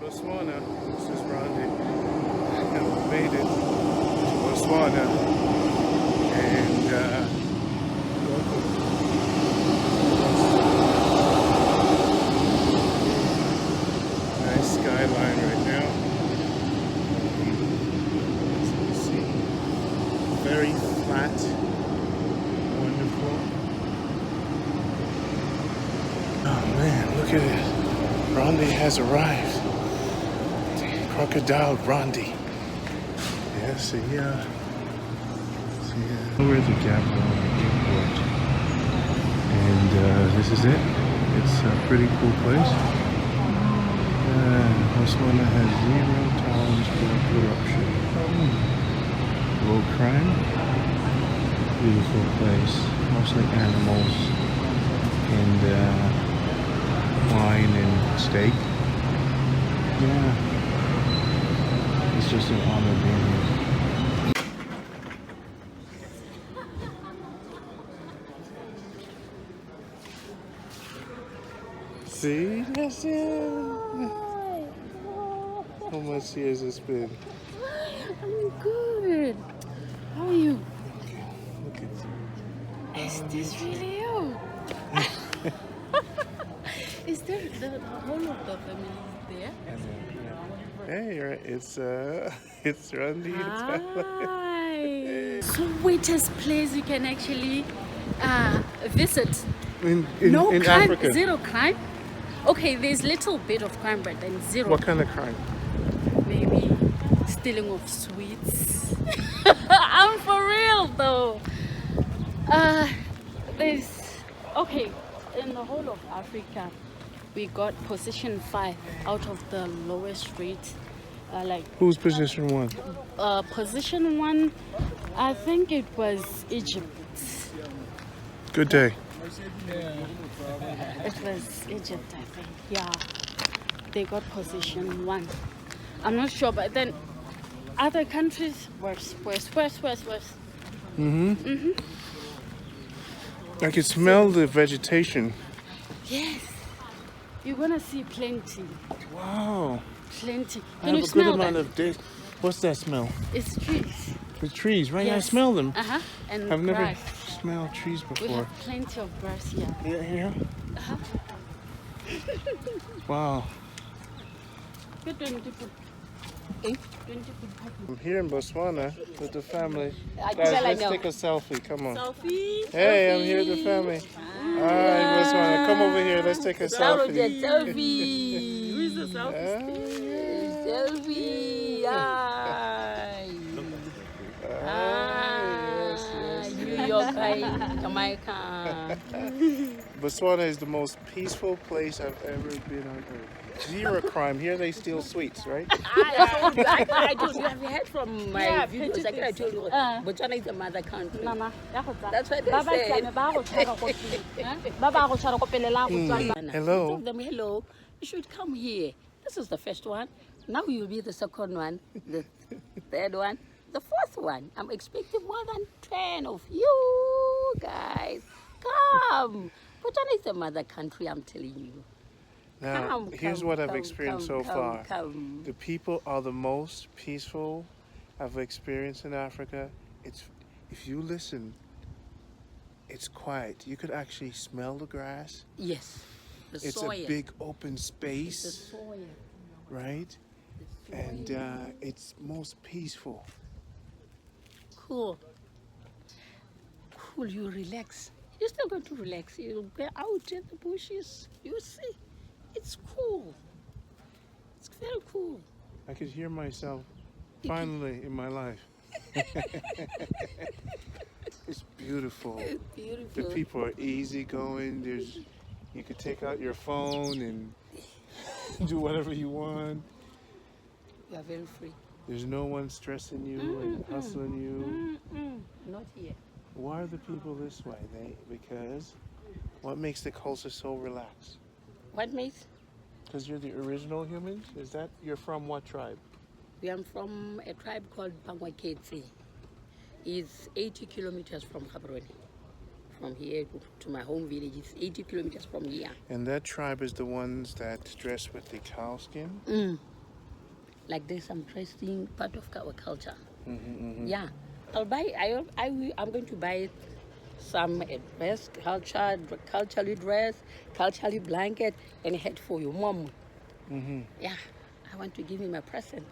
Botswana. This is Randy. We made it to Botswana. And welcome. Nice skyline right now. As you can see, very flat, wonderful. Oh man, look at it. Randy has arrived. Crocodile Randy. Yeah, see, we're at the Gaborone airport. And this is it. It's a pretty cool place. Botswana has zero tolerance for corruption. Low crime. Beautiful place. Mostly animals and wine and steak. Yeah. It's just an honor being here. See? That's it. How much years it's been? I'm good. How are you? Okay, look at Is this really you? Is there the whole of the family there? Hey, it's Randy. Hi. Sweetest place you can actually visit. In crime, Africa. Zero crime. Okay, there's little bit of crime, but then zero. What kind of crime? Maybe stealing of sweets. I'm for real though. Okay, in the whole of Africa, we got position 5 out of the lowest rate. Who's position 1? Position 1, I think it was Egypt. Good day. It was Egypt, I think. Yeah, they got position 1. I'm not sure, but then other countries worse. I can smell the vegetation. Yes, you're gonna see plenty. Wow. Plenty. I Can you have a smell good amount that? of days. What's that smell? It's trees. The trees, right? Yes. I smell them. And I've grass. never smelled trees We before. have plenty of grass here. Yeah. Wow. Good 20 food. 20 food. I'm here in Botswana with the family. I Guys, tell I let's know. take a selfie. Come on. Selfie. Hey, I'm here with the family. Hi, Botswana. Come over here. Let's take a selfie. Selfie. Who is the selfie? Selfie. Hi. Yes. New York, Jamaica. Botswana is the most peaceful place I've ever been on earth. Zero crime. Here they steal sweets, right? I told you, have you heard from my videos? I told you, Botswana is the mother country. That's what they said. Hello. Told them, hello, you should come here. This is the first one. Now you'll be the second one, the third one, the fourth one. I'm expecting more than 10 of you guys. Come. Botswana is the mother country, I'm telling you. Now, here's what I've experienced so far. Come. The people are the most peaceful I've experienced in Africa. If you listen, it's quiet. You could actually smell the grass. Yes. The It's soil. a big open The space, soil. right? And it's most peaceful. Cool. Cool, you relax. You're still going to relax. You go out in the bushes. You see. It's cool. It's very cool. I could hear myself finally in my life. It's beautiful. It's The beautiful. people are easygoing. You could take out your phone and do whatever you want. You are very free. There's no one stressing you and hustling you. Not here. Why are the people this way? Because what makes the culture so relaxed? What makes? Because you're the original humans? You're from what tribe? We are from a tribe called Bangwaketse. It's 80 kilometers from Gaborone. From here to my home village, it's 80 kilometers from here. And that tribe is the ones that dress with the cow skin? like there's some interesting part of our culture. Mm-hmm. Yeah, I'm going to buy some dress, culturally dressed, culturally blanket, and a hat for your mom. Mm-hmm. Yeah, I want to give him a present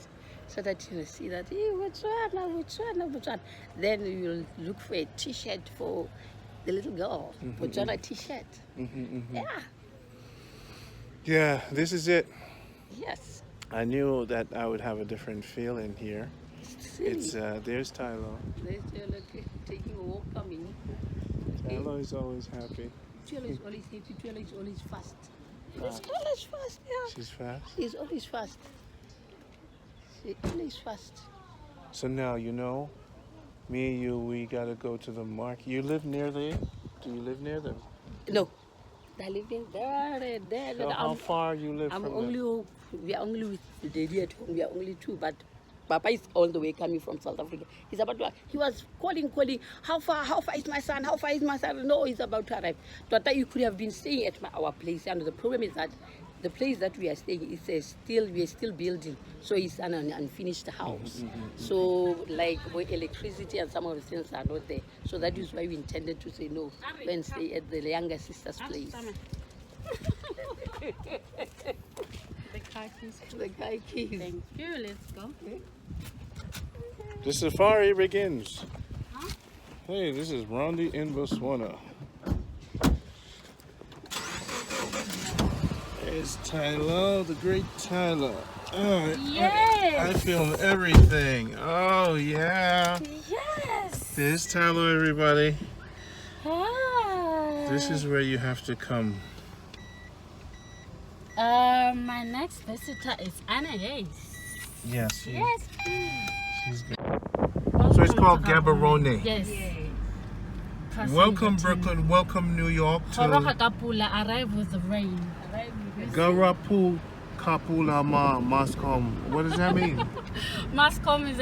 so that you see that, hey, Botswana. Then you'll look for a T-shirt for the little girl, Botswana T-shirt. Mm-hmm. Yeah, Yeah, this is it. yes. I knew that I would have a different feeling here. Silly. It's there's Tylo. Let's taking a walk coming. Tylo is always happy. Tuela is always happy. Tuela is always fast. Fast. She's always fast, yeah. She's fast. She's always fast. She's always fast. So now you know, me and you, we gotta go to the market. You live near there? Do you live near them? No, they're living there. So how far you live I'm from only. them? We are only with the daddy at home. We are only two, but Papa is all the way coming from South Africa. He's about to. He was calling. How far is my son? How far is my son? No, he's about to arrive. But you could have been staying at our place. And the problem is that the place that we are staying is we are still building. So it's an unfinished house. So like with electricity and some of the things are not there. So that is why we intended to say no and stay at the younger sister's place. The car keys. The guy keys. Thank you. Let's go. The safari begins. Huh? Hey, this is Rondi in Botswana. There's Tylo, the great Tylo. Oh, Yes. I film everything. Oh, yeah. Yes. There's Tylo, everybody. Hi. This is where you have to come. My next visitor is Anna Hayes. Yes. Yes. She's good. So it's called Gaborone. Yes. Welcome, Brooklyn. Welcome, New York. To Pula, arrive with the rain. Garapu Kapula Ma Mascom. What does that mean? Mascom is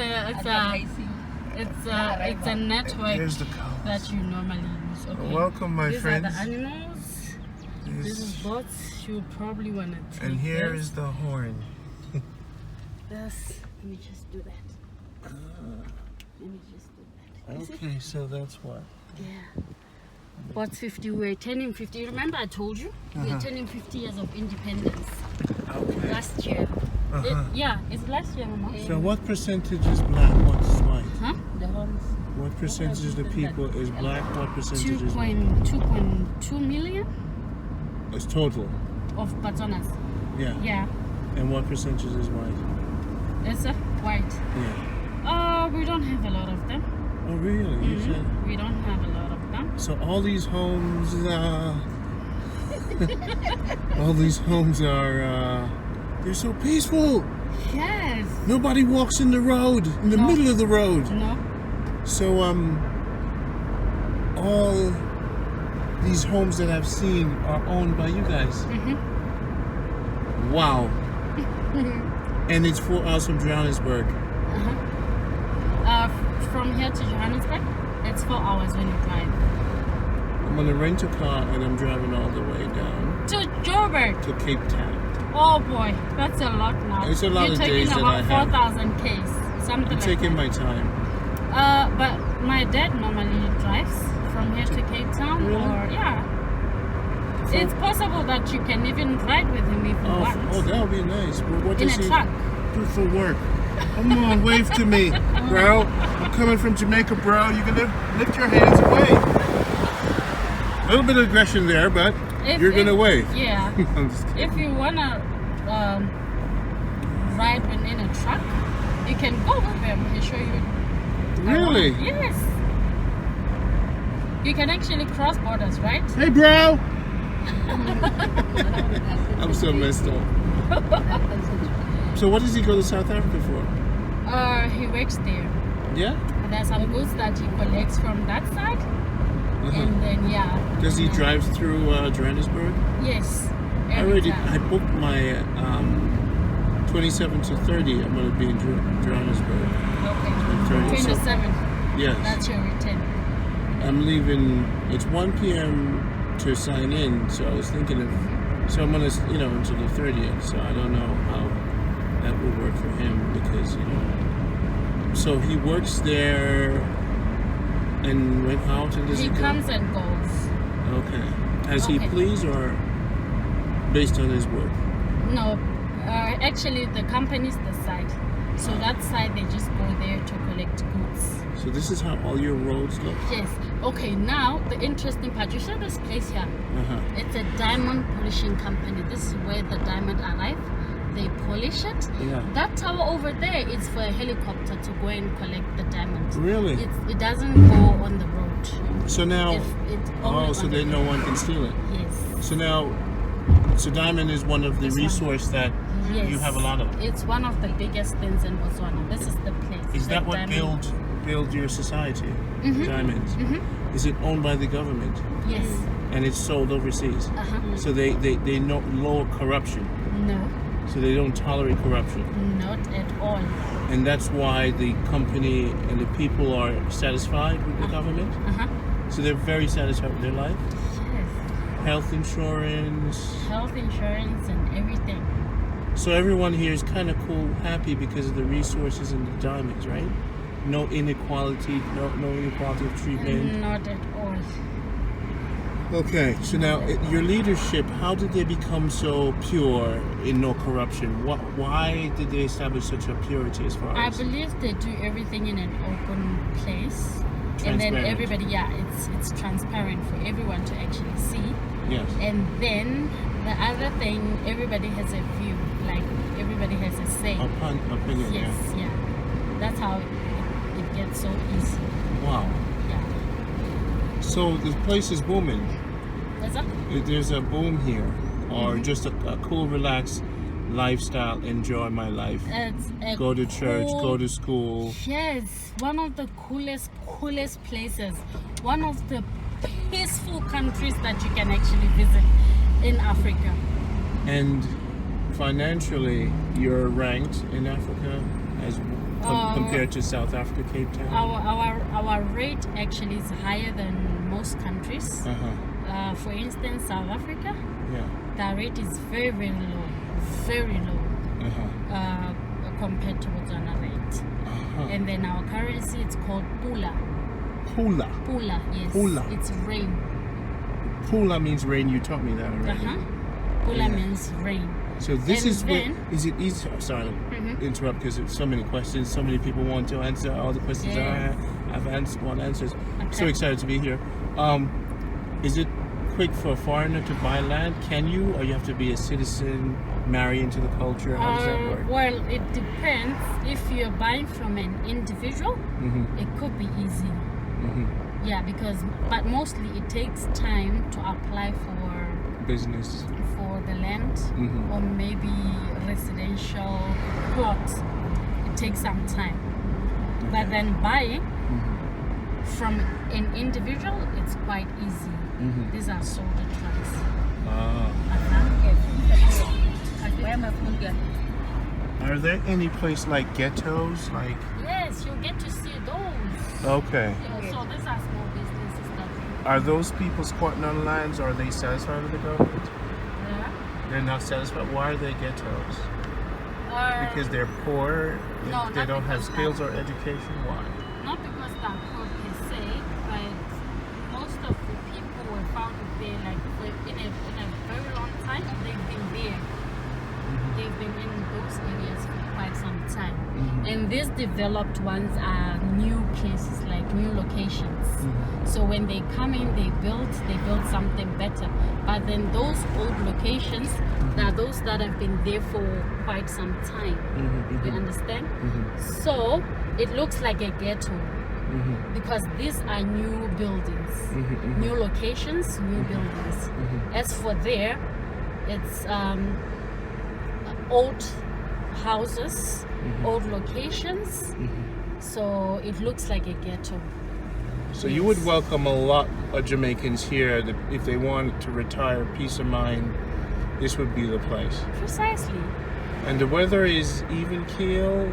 it's a network Here's the cows. that you normally use. Okay. Welcome, my These friends. are the animals. This is bots. You probably wanna take And here this. is the horn. This. Let me just do that. Let me just do that. Okay, so that's what. Yeah. What's 50? We're turning 50. Remember I told you? We're turning 50 years of independence Okay. last year. Yeah, it's last year, Mama. So what percentage is black? What's white? Huh? The horns. What percentage of the people is black? What percentage is white? 2.2 million It's total. of Botswanas. Yeah. Yeah. And what percentage is white? It's a white. Yeah. We don't have a lot of them. Oh, really? You said. We don't have a lot of them. So all these homes, all these homes are, they're so peaceful. Yes. Nobody walks in the road, in the No. middle of the road. No. So, all these homes that I've seen are owned by you guys. Wow. And it's 4 hours from Johannesburg. From here to Johannesburg, it's 4 hours when you drive. I'm gonna rent a car and I'm driving all the way down To Joburg. to Cape Town. Oh boy, that's a lot now. It's a lot You're of taking days that about I have. 4,000 Ks, something I'm like taking that. my time. But my dad normally drives from here to Cape Town, Really? or yeah. It's possible that you can even ride with him if you want. Oh, that would be nice. But what In does a he truck. do for work? Come on, wave to me, bro. I'm coming from Jamaica, bro. You can lift your hands away. A little bit of aggression there, but you're gonna wave. Yeah. I'm just kidding. If you wanna ride in a truck, you can go with him. He'll show you. Really? Yes. You can actually cross borders, right? Hey, bro. I'm so messed up. So what does he go to South Africa for? He works there. Yeah? There's some goods that he collects from that side, and then yeah. Does he drive through Johannesburg? Yes. I every already time. I booked my 27 to 30. I'm gonna be in Johannesburg. Okay. 30. So, 27. yes. That's your return. I'm leaving. It's 1 p.m. to sign in, so I was thinking of. So I'm gonna, until the 30th. So I don't know that would work for him because, so he works there and went out and does He go? comes and goes. Okay. As he Okay. please or based on his work? No, actually the companies decide. So that side they just go there to collect goods. So this is how all your roads look? Yes. Okay, now the interesting part. You saw this place here. Uh-huh. It's a diamond polishing company. This is where the diamond arrive. They polish it. Yeah. That tower over there is for a helicopter to go and collect the diamond. Really? It doesn't go on the road. So now, It's only so on the then no road. one can steal it. Yes. So now, diamond is one of the This one. resource that Yes. you have a lot of. It's one of the biggest things in Botswana. This is the place. Is the that what diamond- build your society? Mhm. Diamonds. Mhm. Is it owned by the government Yes. and it's sold overseas? Uh-huh. So they know lower corruption. No, So they don't tolerate corruption. not at all. And that's why the company and the people are satisfied with the government. Uh-huh. So they're very satisfied with their life. Yes. Health insurance. Health insurance and everything. So everyone here is kind of cool, happy because of the resources and the diamonds, right? No inequality, no inequality of treatment. Not at all. Okay, so now your leadership, how did they become so pure in no corruption? Why did they establish such a purity as far I as believe they do everything in an open place. And then Transparent. everybody, it's transparent for everyone to actually see. yes? And then the other thing, everybody has a view, like everybody has a say. Opinion, Yes, yeah. That's how it gets so easy. yeah. Wow. Yeah. So the place is booming. What's up? There's a boom here, or just a cool, relaxed lifestyle. Enjoy my life. It's a Go to church, cool- go to school. Yes, one of the coolest places. One of the peaceful countries that you can actually visit in Africa. And financially, you're ranked in Africa as compared to South Africa, Cape Town. Our rate actually is higher than most countries. For instance, South Africa, Yeah. the rate is very, very low. Very low. Compared to Botswana rate. And then our currency, it's called Pula. Pula. Pula, yes. Pula. It's rain. Pula means rain. You taught me that already. Pula Yeah. means rain. So this And is where, then- is it easy? Sorry, interrupt because there's so many questions. So many people want to answer all the questions that Yes. I've want answers. So Okay. excited to be here. Is it quick for a foreigner to buy land? Can you, or you have to be a citizen, marry into the culture? How does that work? Well, it depends. If you're buying from an individual, it could be easy. Yeah, but mostly it takes time to apply for Business. the land or maybe residential plot. It takes some time. But then buying from an individual, it's quite easy. These are sorted ones. Are there any place like ghettos? Like Yes, you'll get to see those. okay, Yeah, so these are small businesses that are those people squatting on lands? Or are they satisfied with the government? They're not satisfied. Why are they ghettos? Because they're poor. No, they not don't have because skills or education. Why? not because they're poor per se, but most of the people were found there like in a very long time. They've been there. They've been in those areas for quite some time. And these developed ones are new places, like new locations. So when they come in, they build something better. But then those old locations, are those that have been there for quite some time. You understand? So it looks like a ghetto because these are new buildings, new locations, new buildings. As for there, it's old houses, old locations. So it looks like a ghetto. So you would welcome a lot of Jamaicans here that if they wanted to retire, peace of mind, this would be the place. Precisely. And the weather is even keel.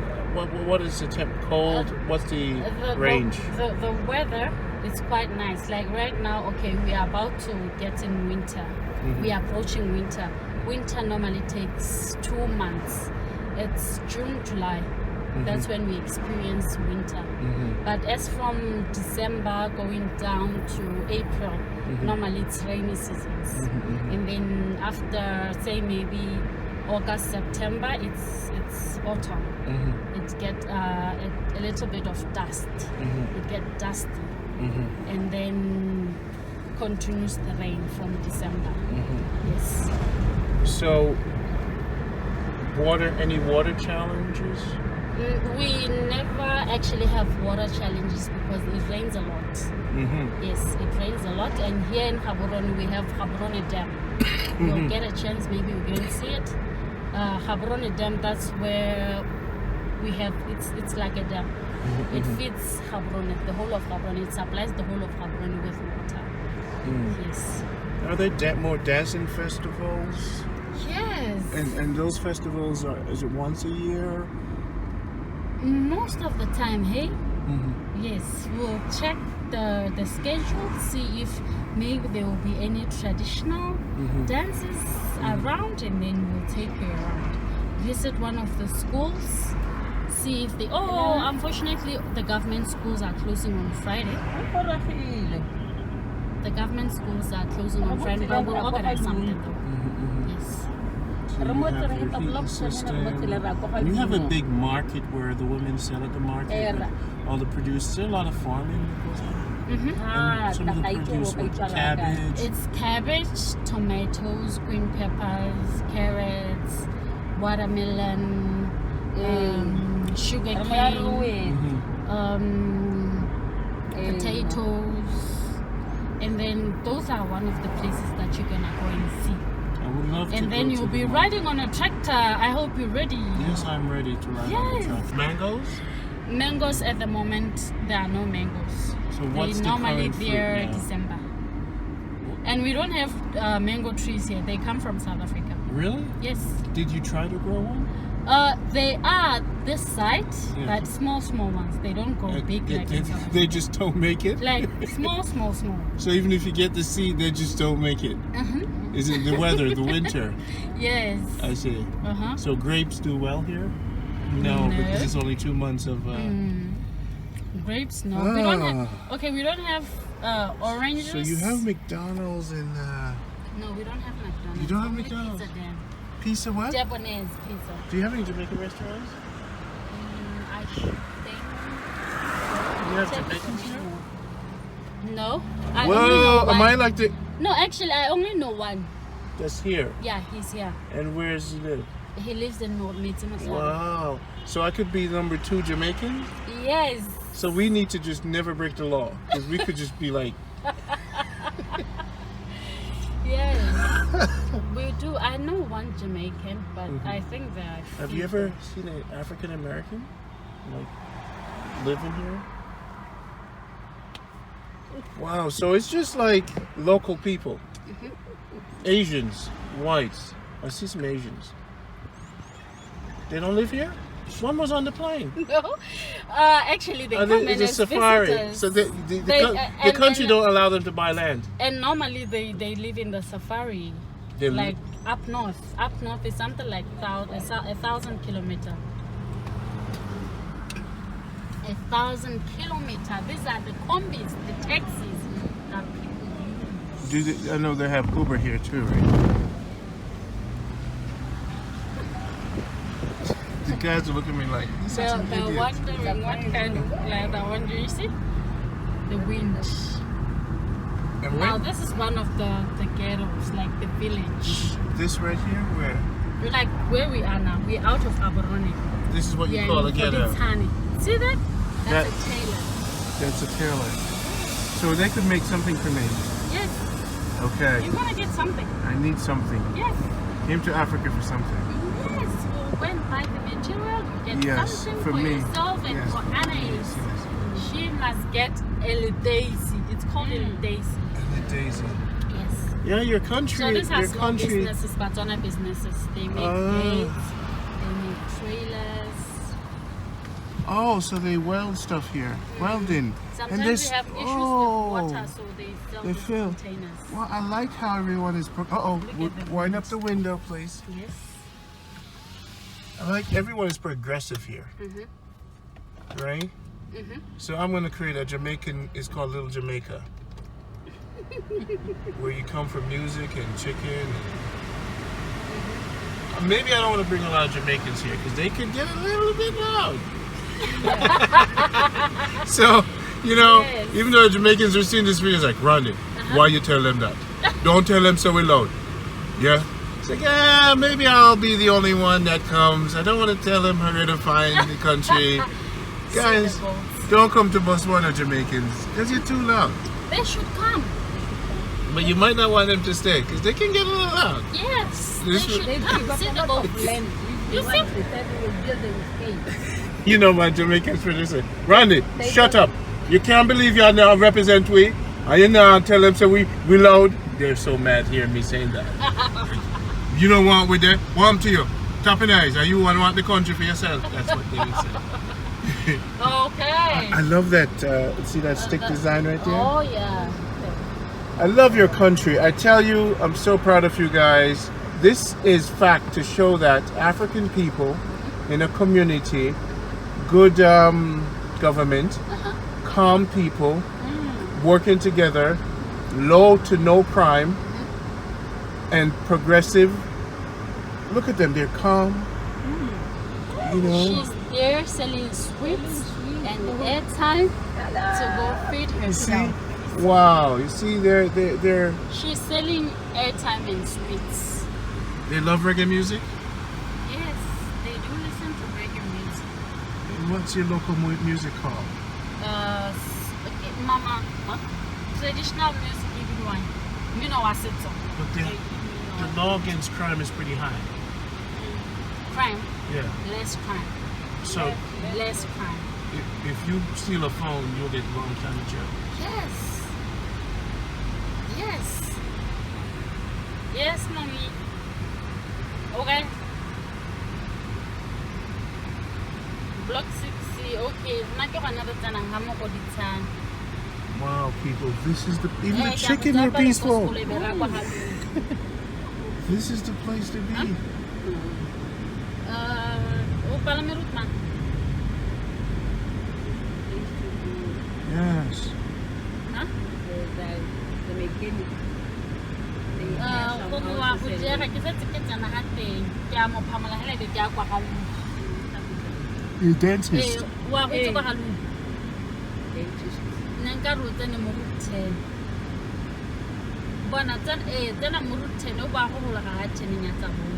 What is the temp? Cold? What's the range? The weather is quite nice. Like right now, okay, we are about to get in winter. We are approaching winter. Winter normally takes 2 months. it's June, July. That's when we experience winter. But as from December going down to April, normally it's rainy seasons. And then after, say, maybe August, September, it's autumn. It get a little bit of dust. It get dusty. And then continues the rain from December. Yes. So, any water challenges? We never actually have water challenges because it rains a lot. Yes, it rains a lot. And here in Gaborone, we have Gaborone Dam. You'll get a chance, maybe you can see it. Gaborone Dam, that's where we have, it's like a dam. It feeds Gaborone, the whole of Gaborone. It supplies the whole of Gaborone with water. Yes. Are there more dancing festivals? Yes. And those festivals, is it once a year? Most of the time, hey? Yes, we'll check the schedule, see if maybe there will be any traditional dances around, and then we'll take you around. Visit one of the schools, see if they... unfortunately, the government schools are closing on Friday. The government schools are closing on Friday, but we'll organize something though. Yes. You have a big market where the women sell at the market. All the producers, there's a lot of farming that goes on. And some of the produce with cabbage. It's cabbage, tomatoes, green peppers, carrots, watermelon, sugar cane, potatoes. And then those are one of the places that you're gonna go and see. I would love to. And then you'll be riding on a tractor. I hope you're ready. Yes, I'm ready to ride on the tractor. Mangoes? Mangoes at the moment, there are no mangoes. So what's they the normally current fruit there now? December. And we don't have mango trees here. They come from South Africa. Really? Yes. Did you try to grow one? They are this side, but small ones. They don't go big like in South Africa. They just don't make it? Like small. So even if you get the seed, they just don't make it? Is it the weather, the winter? Yes. I see. So grapes do well here? No, because it's only 2 months of... Grapes, no. We don't have, we don't have oranges. So you have McDonald's and... No, we don't have McDonald's. You don't have Only McDonald's? Pizza then. Pizza what? Japanese pizza. Do you have any Jamaican restaurants? I think... You have Jamaicans here? No. Well, am I like the... No, actually, I only know one. That's here? Yeah, he's here. And where does he live? He lives in North Mitzvah. Wow. So I could be number 2 Jamaican? Yes. So we need to just never break the law. Because we could just be like... Yes. We do. I know one Jamaican, but I think that... Have you ever seen an African American? Like, living here? Wow, so it's just like local people. Asians, whites. I see some Asians. They don't live here? One was on the plane. No. Actually, they come in it's as a safari. visitors. So the country don't allow them to buy land. And normally they live in the safari. Like up north. Up north is something like 1,000 kilometers. 1,000 kilometers. These are the combis, the taxis that people use. I know they have Uber here too, right? The guys are looking at me like, they're wondering what kind of leather one do you see? The winch. And now this is one of the ghettos, like the village. This right here, where? Like where we are now, we're out of Gaborone. This is what you call a ghetto. See that? That's a tailor. That's a tailor. So they could make something for me. Yes. Okay. You want to get something? I need something. Yes. Came to Africa for something. Yes. We'll go and buy the material. You get something for yourself and for Anna. Yes. She must get a daisy. It's called a daisy. A daisy. Yes. Yeah, your country. So these are your small country. businesses, Botswana businesses. They make gates, they make trailers. Oh, so they weld stuff here. Welding. Sometimes they have issues with water, so they sell they these fill. containers. Well, I like how everyone is... wind up the window, please. Yes. I like everyone is progressive here, right? So I'm gonna create a Jamaican. It's called Little Jamaica, where you come for music and chicken. And maybe I don't want to bring a lot of Jamaicans here because they could get a little bit loud. So, you know, even though the Jamaicans are seeing this video, it's like, Randy, why you tell them that? Don't tell them so we're loud. Yeah? It's like, yeah, maybe I'll be the only one that comes. I don't want to tell them how to find the country. Guys, don't come to Botswana, Jamaicans, because you're too loud. They should come. But you might not want them to stay, because they can get a little loud. Yes, This they would- should come. See the boats. You see? You know my Jamaicans for this. Randy, shut up. You can't believe you now represent we. And you now tell them so we loud. They're so mad hearing me saying that. You don't want with them? Want them to you. Tapping eyes. Are you want the country for yourself? That's what they would say. Okay. I love that. See that stick design right there? Oh, yeah. I love your country. I tell you, I'm so proud of you guys. This is fact to show that African people in a community, good government, calm people, working together, low to no crime, and progressive. Look at them, they're calm. You know. She's there selling sweets and airtime to go feed You see? herself. Wow, you see they're She's selling airtime and sweets. they love reggae music? Yes, they do listen to reggae music. What's your local music called? Okay, Mama, traditional music, even one. You know what it's on. But the law against crime is pretty high. Crime, Yeah. less crime. So Less crime. if you steal a phone, you'll get a long time in jail. Yes. Yes. Yes, mommy. Okay. Block 60. Okay. Wow, people, this is the even the chicken are peaceful. This is the place to be. Yes. You dentist. Bona tsena mo routine o ba go gola ga 10 ya tsabong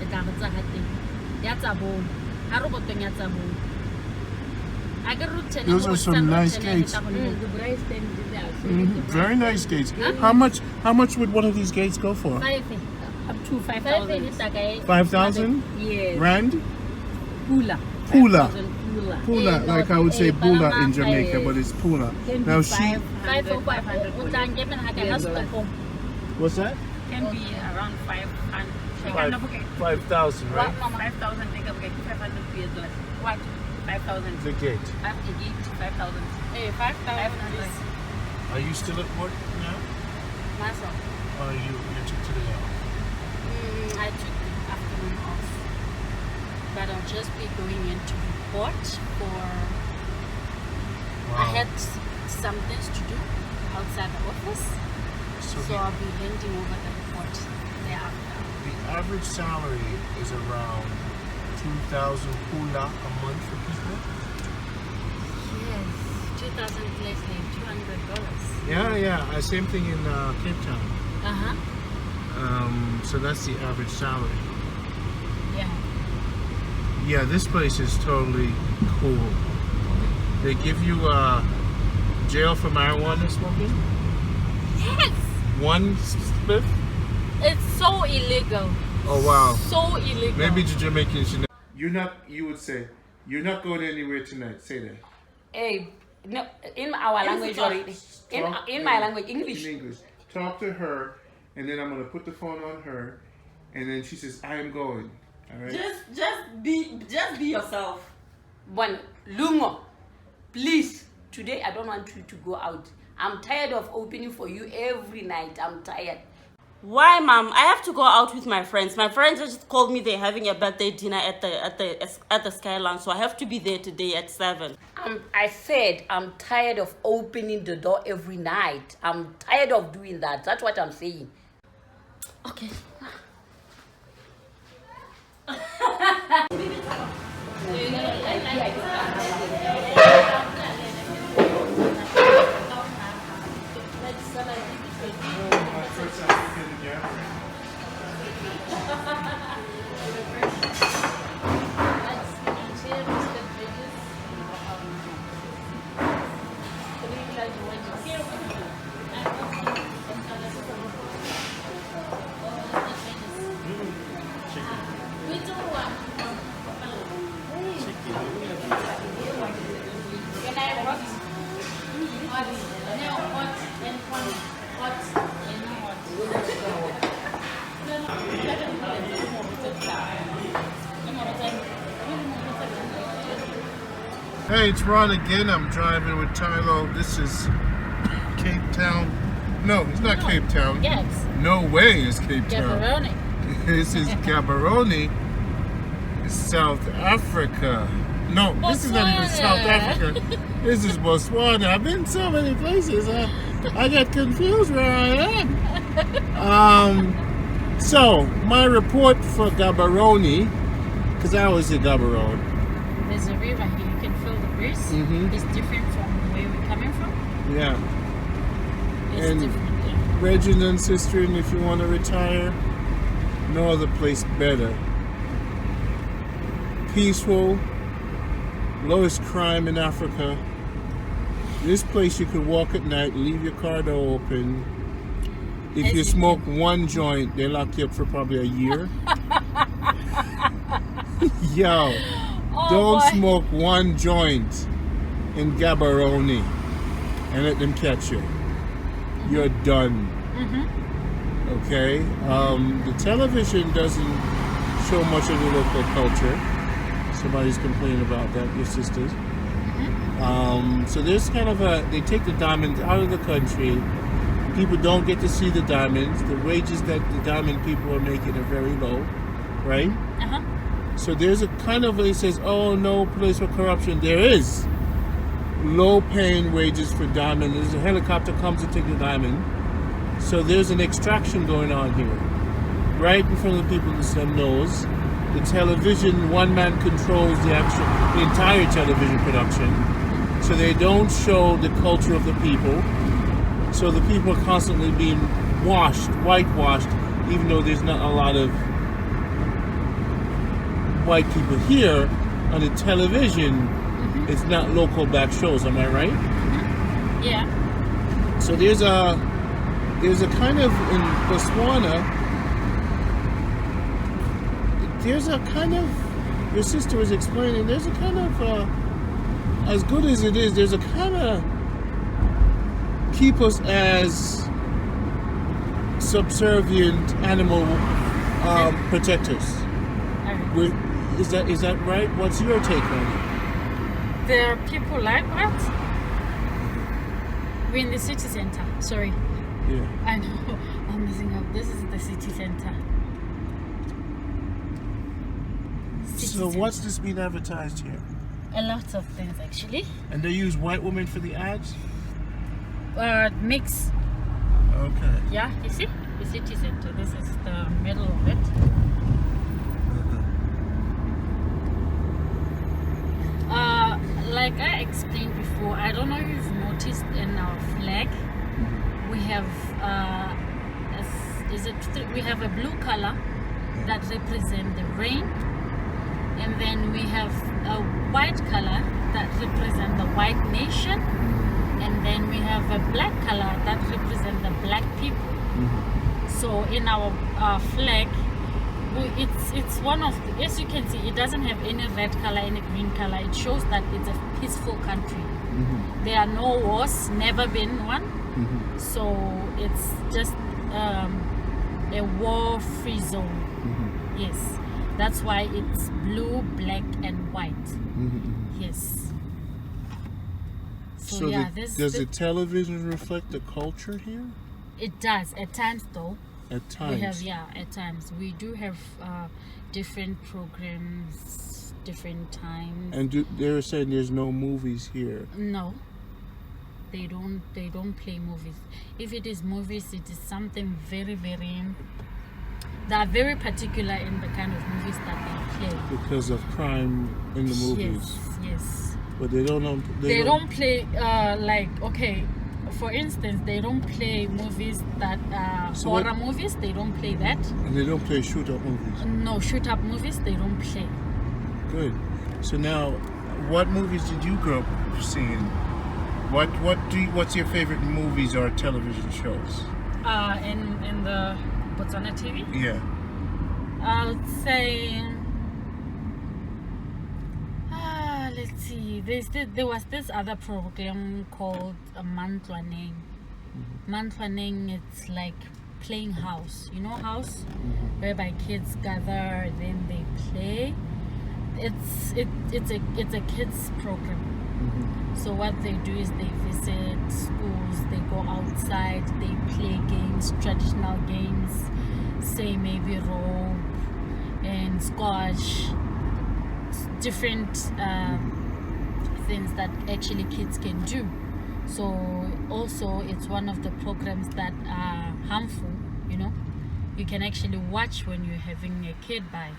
e tla go tsa ga teng ya tsabong ha ro botong ya tsabong a ke routine Those are some nice gates. Very nice gates. How much would one of these gates go for? 5 Up to 5,000. 5,000 Yes. rand? Pula. Pula. 5,000 Pula. Pula, like I would say Bula in Jamaica, but it's Pula. Can Now be she, 500 o tla nke mena ga ka Yes, stop what's that? Can be around 500. 5,000, right? 5,000, take up 500 pesos. What? 5,000. The gate. After gate, 5,000. 5,000 Are you still at work now? maso Or you took today off? I took the afternoon off, but I'll just be going into report for I had some things to do outside the office, So so I'll be handing over the report thereafter. the average salary is around 2,000 Pula a month for people. Yes, 2,000 less like $200. Yeah. Same thing in Cape Town. So that's the average salary. Yeah. Yeah, this place is totally cool. They give you jail for marijuana smoking. Yes, One spliff. it's so illegal. Oh wow. So illegal. Maybe the Jamaicans should. You would say you're not going anywhere tonight. Say that. Hey, no, in our language already. In my language, English. In English. Talk to her, and then I'm gonna put the phone on her, and then she says, "I am going." All right. Just be yourself. One, Lungo, please, today I don't want you to go out. I'm tired of opening for you every night. I'm tired. Why, Mom? I have to go out with my friends. My friends just called me. They're having a birthday dinner at the Skyline, so I have to be there today at 7. I said I'm tired of opening the door every night. I'm tired of doing that. That's what I'm saying. Okay. Hey, it's Ron again. I'm driving with Tylo. This is Cape Town. No, it's not Cape Town. Yes. No way it's Cape Town. Gaborone. This is Gaborone, South Africa. No, this is not even South Africa. This is Botswana. I've been so many places. I get confused where I am. So, my report for Gaborone, because I always say Gaborone. There's a river here. You can feel the breeze. Mhm. It's different from where we're coming from. Yeah. It's And different. Yeah. Regent and sister, and if you want to retire, no other place better. Peaceful, lowest crime in Africa. This place you could walk at night, leave your car door open. If you smoke one joint, they lock you up for probably a year. Yo, don't smoke one joint in Gaborone and let them catch you. You're done. Okay? The television doesn't show much of the local culture. Somebody's complaining about that, your sisters. So there's kind of they take the diamonds out of the country. People don't get to see the diamonds. The wages that the diamond people are making are very low, right? So there's a kind of, it says, oh, no place for corruption. There is low paying wages for diamond. There's a helicopter comes to take the diamond. So there's an extraction going on here. Right in front of the people in their nose. The television, one man controls the entire television production. So they don't show the culture of the people. So the people are constantly being whitewashed, even though there's not a lot of white people here. On the television, it's not local black shows, am I right? Yeah. So there's a kind of, in Botswana, there's a kind of, your sister was explaining, there's a kind of, as good as it is, there's a kind of keep us as subservient animal protectors. Is that right? What's your take on it? There are people like that. We're in the city center. Sorry. Yeah. I know. I'm messing up. This is the city center. So what's this being advertised here? A lot of things actually. And they use white women for the ads? Mix. Okay. Yeah, you see? The city center. This is the middle of it. Like I explained before, I don't know if you've noticed in our flag, we have we have a blue color that represents the rain, and then we have a white color that represents the white nation, and then we have a black color that represents the black people. So in our flag, it's one of the, as you can see, it doesn't have any red color, any green color. It shows that it's a peaceful country. There are no wars, never been one. So it's just a war-free zone. Yes, that's why it's blue, black, and white. Yes. So yeah, does the television reflect the culture here? It does at times, though. At times. We have, yeah, at times. We do have different programs, different times. And they're saying there's no movies here. No. They don't play movies. If it is movies, it is something very, very... They are very particular in the kind of movies that they play. Because of crime in the movies. Yes. But they don't play okay, for instance, they don't play movies that horror movies. They don't play that. And they don't play shoot-up movies. No, shoot-up movies. They don't play. Good. So now, what movies did you grow up seeing? What's your favorite movies or television shows? In the Botswana TV. Yeah. I would say. Let's see. There was this other program called Mantlwaneng. Mantlwaneng, it's like playing house. You know house, whereby kids gather, then they play. It's a kids program. So what they do is they visit schools, they go outside, they play games, traditional games, say maybe rope and squash, different things that actually kids can do. So also it's one of the programs that are harmful, you know. You can actually watch when you're having a kid by.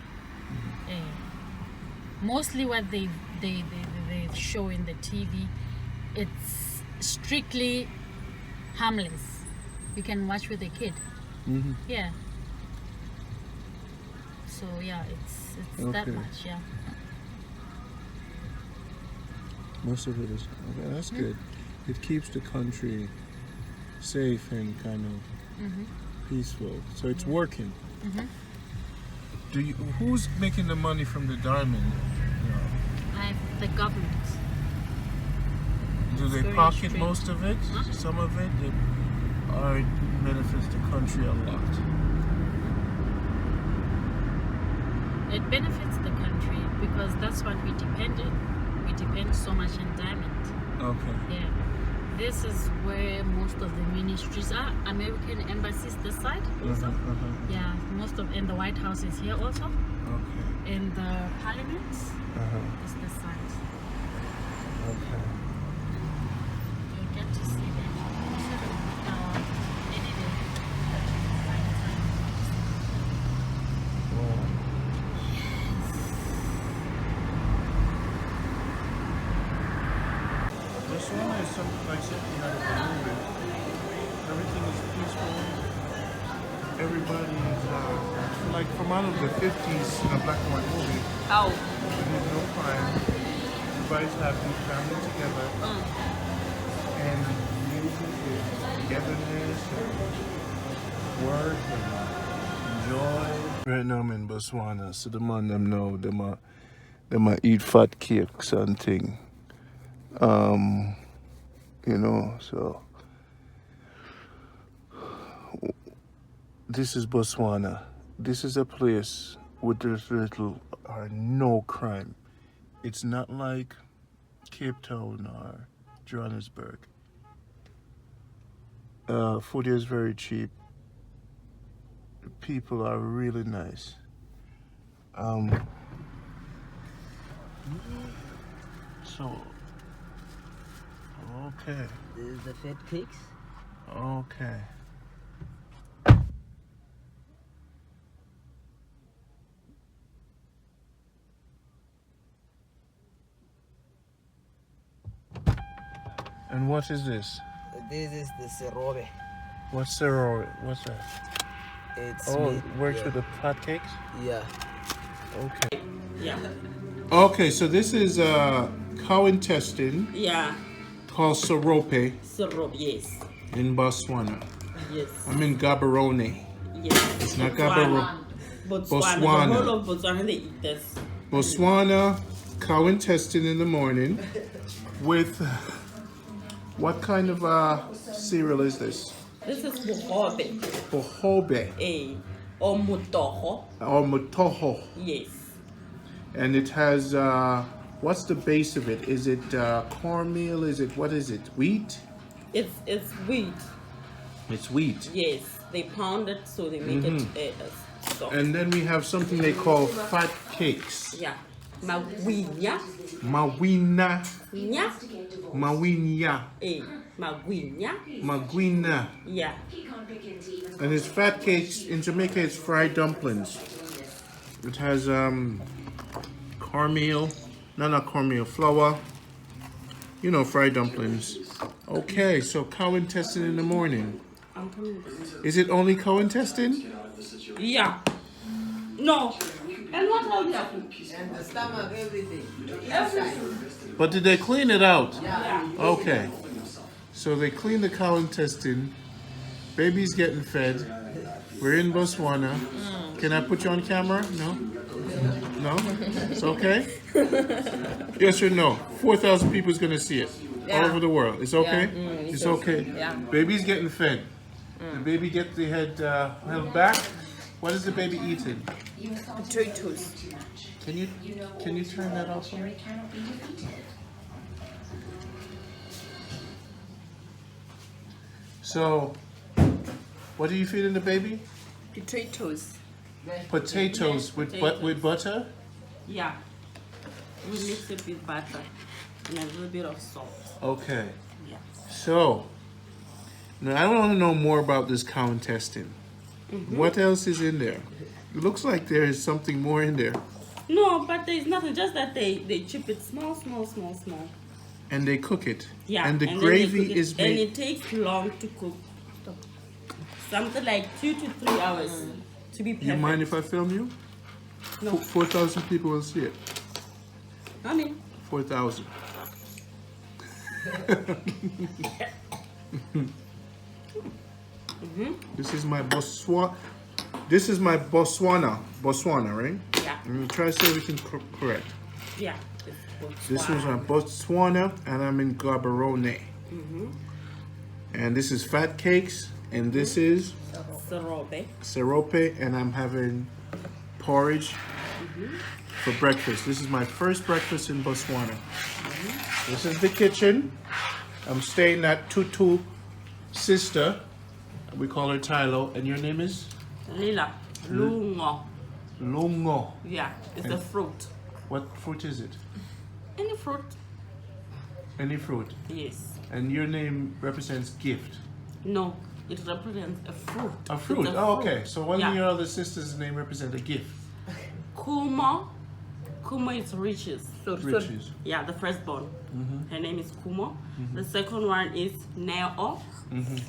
Mostly what they show in the TV, it's strictly harmless. You can watch with a kid. Yeah. So yeah, it's that much. Yeah. Most of it is okay. That's good. It keeps the country safe and kind of peaceful. So it's working. Who's making the money from the diamond? The government. Do they pocket most of it? Some of it? Or it benefits the country a lot? It benefits the country because that's what we depend on. We depend so much on diamond. Okay. Yeah. This is where most of the ministries are. American embassies this side also. Yeah, and the White House is here also. Okay. And the Parliament is this side. Okay. You'll get to see them any day. Wow. Botswana is something like something out of the movie. Everything is peaceful. Everybody is like from out of the 50s in a black and white movie. How? There's no crime. Everybody's happy, family together. And music is togetherness and work and joy. Right now I'm in Botswana, so the man them know them a eat fat cakes and thing. You know, so this is Botswana. This is a place with there's little or no crime. It's not like Cape Town or Johannesburg. Food is very cheap. People are really nice. So, okay. This is the fat cakes. Okay. And what is this? This is the serobe. What's that? It's Oh, meat, it works yeah. with the fat cakes? Yeah. Okay. Yeah. Okay, so this is cow intestine Yeah. called serope Syrup, yes. in Botswana. Yes. I'm in Gaborone. Yes. It's not Gaborone. Botswana. The whole of Botswana, they eat this. Botswana, cow intestine in the morning with what kind of cereal is this? This is bohobe. Bohobe Or mutoho. or motoho. Yes. And it has, what's the base of it? Is it cornmeal? What is it? Wheat? It's wheat. It's wheat. Yes. They pound it so they make it soft. And then we have something they call fat cakes. Yeah. Magwinya. Mawina. Nya. Mawinya. Magwinya. Magwina. Yeah. And it's fat cakes. In Jamaica, it's fried dumplings. It has cornmeal. No, not cornmeal. Flour. You know, fried dumplings. Okay, so cow intestine in the morning. I'm coming. Is it only cow intestine? Yeah. No. And what else? And the stomach, everything. Everything. But did they clean it out? Yeah. Okay. So they clean the cow intestine. Baby's getting fed. We're in Botswana. Can I put you on camera? No? No? It's okay? Yes or no? 4,000 people is going to see it. All over the world. It's okay? It's okay. Yeah. Baby's getting fed. The baby gets the head held back. What is the baby eating? Potatoes. Can you turn that off for me? So, what are you feeding the baby? Potatoes. Potatoes with with butter? Yeah. We mix it with butter and a little bit of salt. Okay. Yeah. So, now I want to know more about this cow intestine. What else is in there? It looks like there is something more in there. No, but there's nothing. Just that they chip it small. And they cook it. Yeah. And the then they gravy cook it, is and made. it takes long to cook. Something like 2 to 3 hours to be perfect. You mind if I film you? No. 4,000 people will see it. I mean, 4,000. This is my Botswana. This is my Botswana, right? yeah. I'm gonna try to say everything correct. Yeah. This is my Botswana, and I'm in Gaborone. And this is fat cakes, and this is Serobe. serope, and I'm having porridge for breakfast. This is my first breakfast in Botswana. This is the kitchen. I'm staying at Tutu sister. We call her Tylo, and your name is Lila. Lungo. Longo. Yeah. It's a fruit. What fruit is it? Any fruit? Any fruit. Yes. And your name represents gift. No. It represents a fruit. A fruit. It's a Oh, fruit. okay. So one Yeah. of your other sisters' name represents a gift. Kumo. Kumo is riches. Riches. Yeah, the firstborn. Her name is Kumo. The second one is Neo.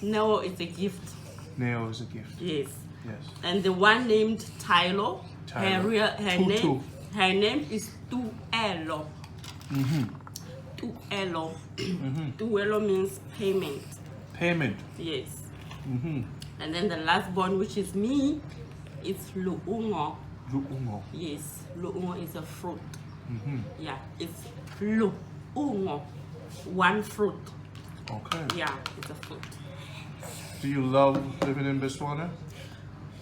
Neo is a gift. Neo is a gift. Yes. Yes. And the one named Tylo. Tylo. Tutu. Her name is Tuelo. Tuelo. Tuelo means payment. Payment. Yes. And then the last born, which is me, is Luungo. Luungo. Yes, Luungo is a fruit. Yeah, it's Luungo. One fruit. Okay. Yeah, it's a fruit. Do you love living in Botswana?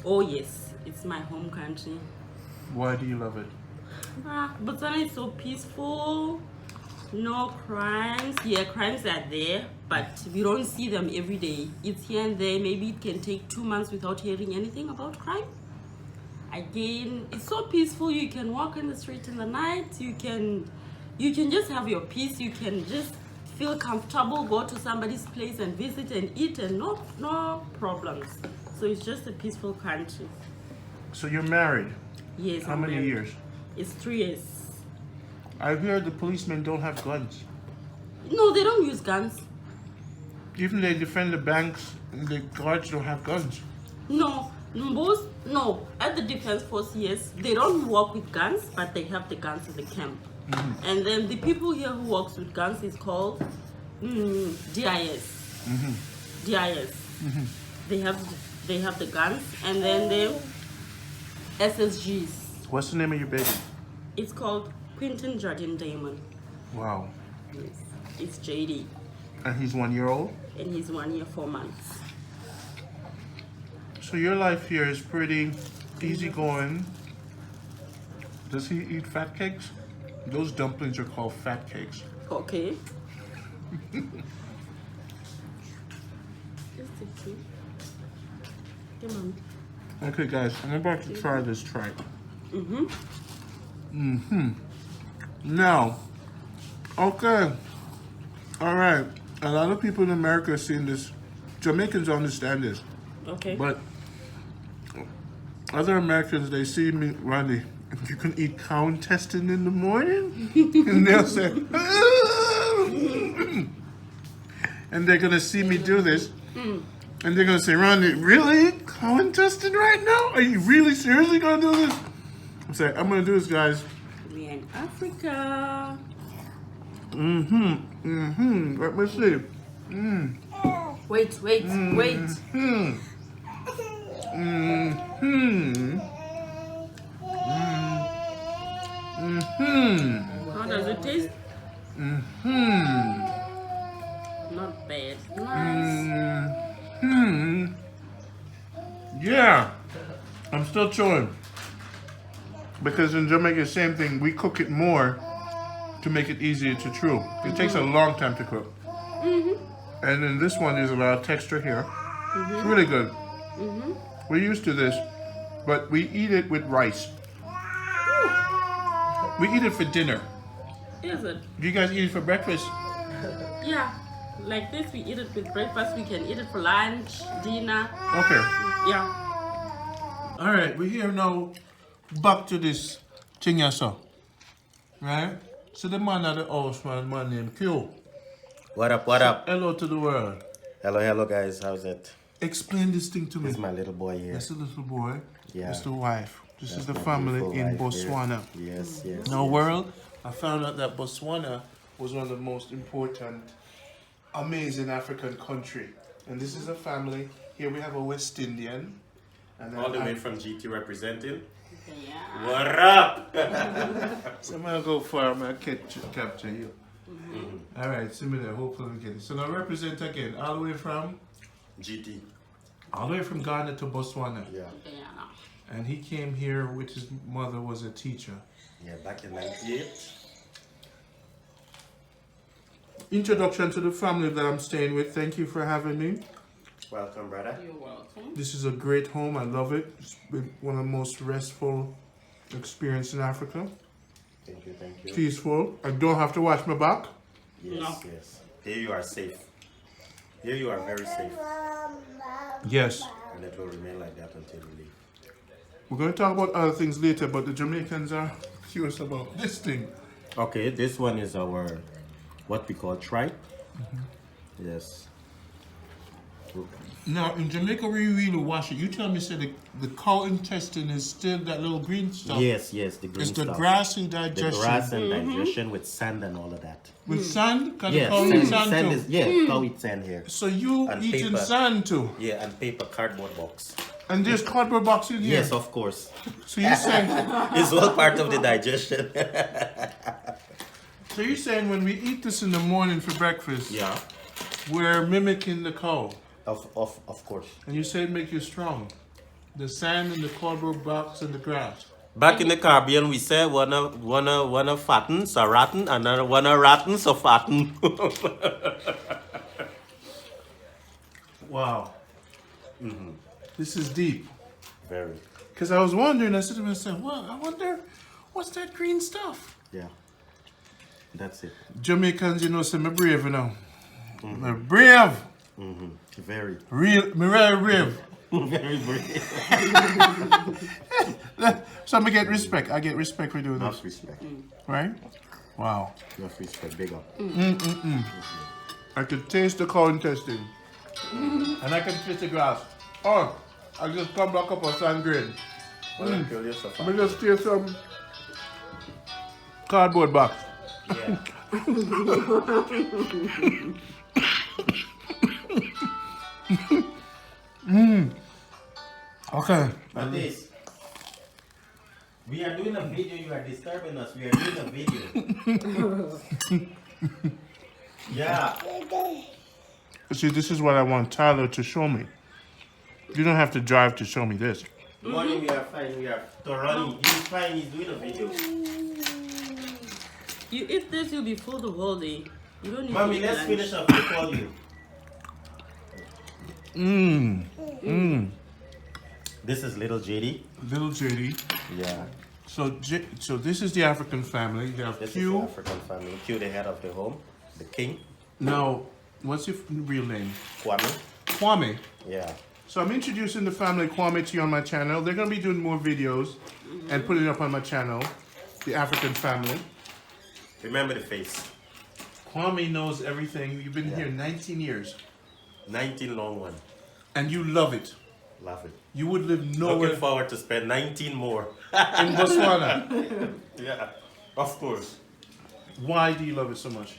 Oh yes, it's my home country. Why do you love it? Botswana is so peaceful. No crimes. Yeah, crimes are there, but we don't see them every day. It's here and there. Maybe it can take 2 months without hearing anything about crime. Again, it's so peaceful. You can walk in the street in the night. You can just have your peace. You can just feel comfortable, go to somebody's place and visit and eat, and no problems. So it's just a peaceful country. So you're married. Yes. How I'm many married. years? It's 3 years. I hear the policemen don't have guns. No, they don't use guns. Even they defend the banks, the guards don't have guns. No, at the defense force, yes, they don't work with guns, but they have the guns in the camp. And then the people here who works with guns is called DIS. DIS. They have the guns, and then the SSGs. What's the name of your baby? It's called Quentin Jardine Damon. Wow. Yes, it's JD, And he's 1 year old? and he's 1 year 4 months. So your life here is pretty easygoing. Does he eat fat cakes? Those dumplings are called fat cakes. Okay. Just a key. Come on. Okay, guys, I'm about to try this tripe. Now, okay, all right. A lot of people in America have seen this. Jamaicans understand this, Okay. but other Americans, they see me, Randy, you can eat cow intestine in the morning? And they'll say, and they're gonna see me do this. And they're gonna say, Randy, really? Cow intestine right now? Are you really seriously gonna do this? I'm saying, I'm gonna do this, guys. We're in Africa. Let me see. Wait. How does it taste? Not bad. Nice. Yeah. I'm still chewing. Because in Jamaica, same thing. We cook it more to make it easier to chew. It takes a long time to cook. And then this one, there's a lot of texture here. It's really good. We're used to this, but we eat it with rice. We eat it for dinner. Is it? Do you guys eat it for breakfast? Yeah. Like this, we eat it with breakfast. We can eat it for lunch, dinner. Okay. Yeah. All right, we're here now. Back to this thing you saw. Right? So the man at the house, man named Q. What up, what up? Hello to the world. Hello guys, how's it? Explain this thing to me. This is my little boy here. That's the little boy. Yeah. That's the wife. This That's is the my family beautiful in wife here. Botswana. Yes. Now, world, I found out that Botswana was one of the most important, amazing African country. And this is a family. Here we have a West Indian. And then All the way from GT representing. Yeah. What up? So I'm gonna go far, I'm gonna capture you. All right, similar, hopefully we get it. So now represent again, all the way from? GT. All the way from Ghana to Botswana. Yeah. And he came here with his mother was a teacher. Yeah, back in 98. Introduction to the family that I'm staying with. Thank you for having me. Welcome, brother. You're welcome. This is a great home. I love it. It's been one of the most restful experiences in Africa. Thank you. Peaceful. I don't have to watch my back. Yes. Here you are safe. Here you are very safe. Yes. And it will remain like that until you leave. We're going to talk about other things later, but the Jamaicans are curious about this thing. Okay, this one is our, what we call tripe. Yes. Now, in Jamaica, where you really wash it, you tell me, say the cow intestine is still that little green stuff. Yes, the green It's stuff. the grassy digestion. The grass and digestion with sand and all of that. With sand? Can Yes, the cow eat sand too? is, cow eats sand here. So you And eating paper. sand too? Yeah, and paper cardboard box. And there's cardboard box in here? Yes, of course. So you're saying, It's all part of the digestion. so you're saying when we eat this in the morning for breakfast, Yeah, we're mimicking the cow. of course. And you say it make you strong. The sand and the cardboard box and the grass. Back in the Caribbean, we say wanna fatten, so rotten, and wanna rotten, so fatten. Wow. This is deep. Very. Because I was wondering, I said to myself, well, I wonder, what's that green stuff? Yeah. That's it. Jamaicans, you know, say me brave, you know. Me brave. Very. Me very brave. Very brave. So I get respect. I get respect for doing this. Enough respect. Right? Wow. Enough respect. Big up. I could taste the cow intestine. And I can taste the grass. Oh, I just come back up on sand grain. Wanna kill yourself? Let me just taste some cardboard box. Yeah. Okay. But this, we are doing a video. You are disturbing us. We are doing a video. Yeah. See, this is what I want Tyler to show me. You don't have to drive to show me this. Morning, we are fine. We are thoroughly. He's fine. He's doing a video. You eat this, you'll be full the whole day. You don't need to Mommy, eat let's lunch. finish up. We'll call you. This is little JD. Little JD. Yeah. So this is the African family. You have This is Q. the African family. Q, the head of the home, the king. Now, what's your real name? Kwame. Kwame. Yeah. So I'm introducing the family Kwame to you on my channel. They're gonna be doing more videos and putting it up on my channel. The African family. Remember the face. Kwame knows everything. You've been Yeah. here 19 years. 19 long one. And you love it. Love it. You would live nowhere Looking forward to spend 19 more. in Botswana. Yeah. Of course. Why do you love it so much?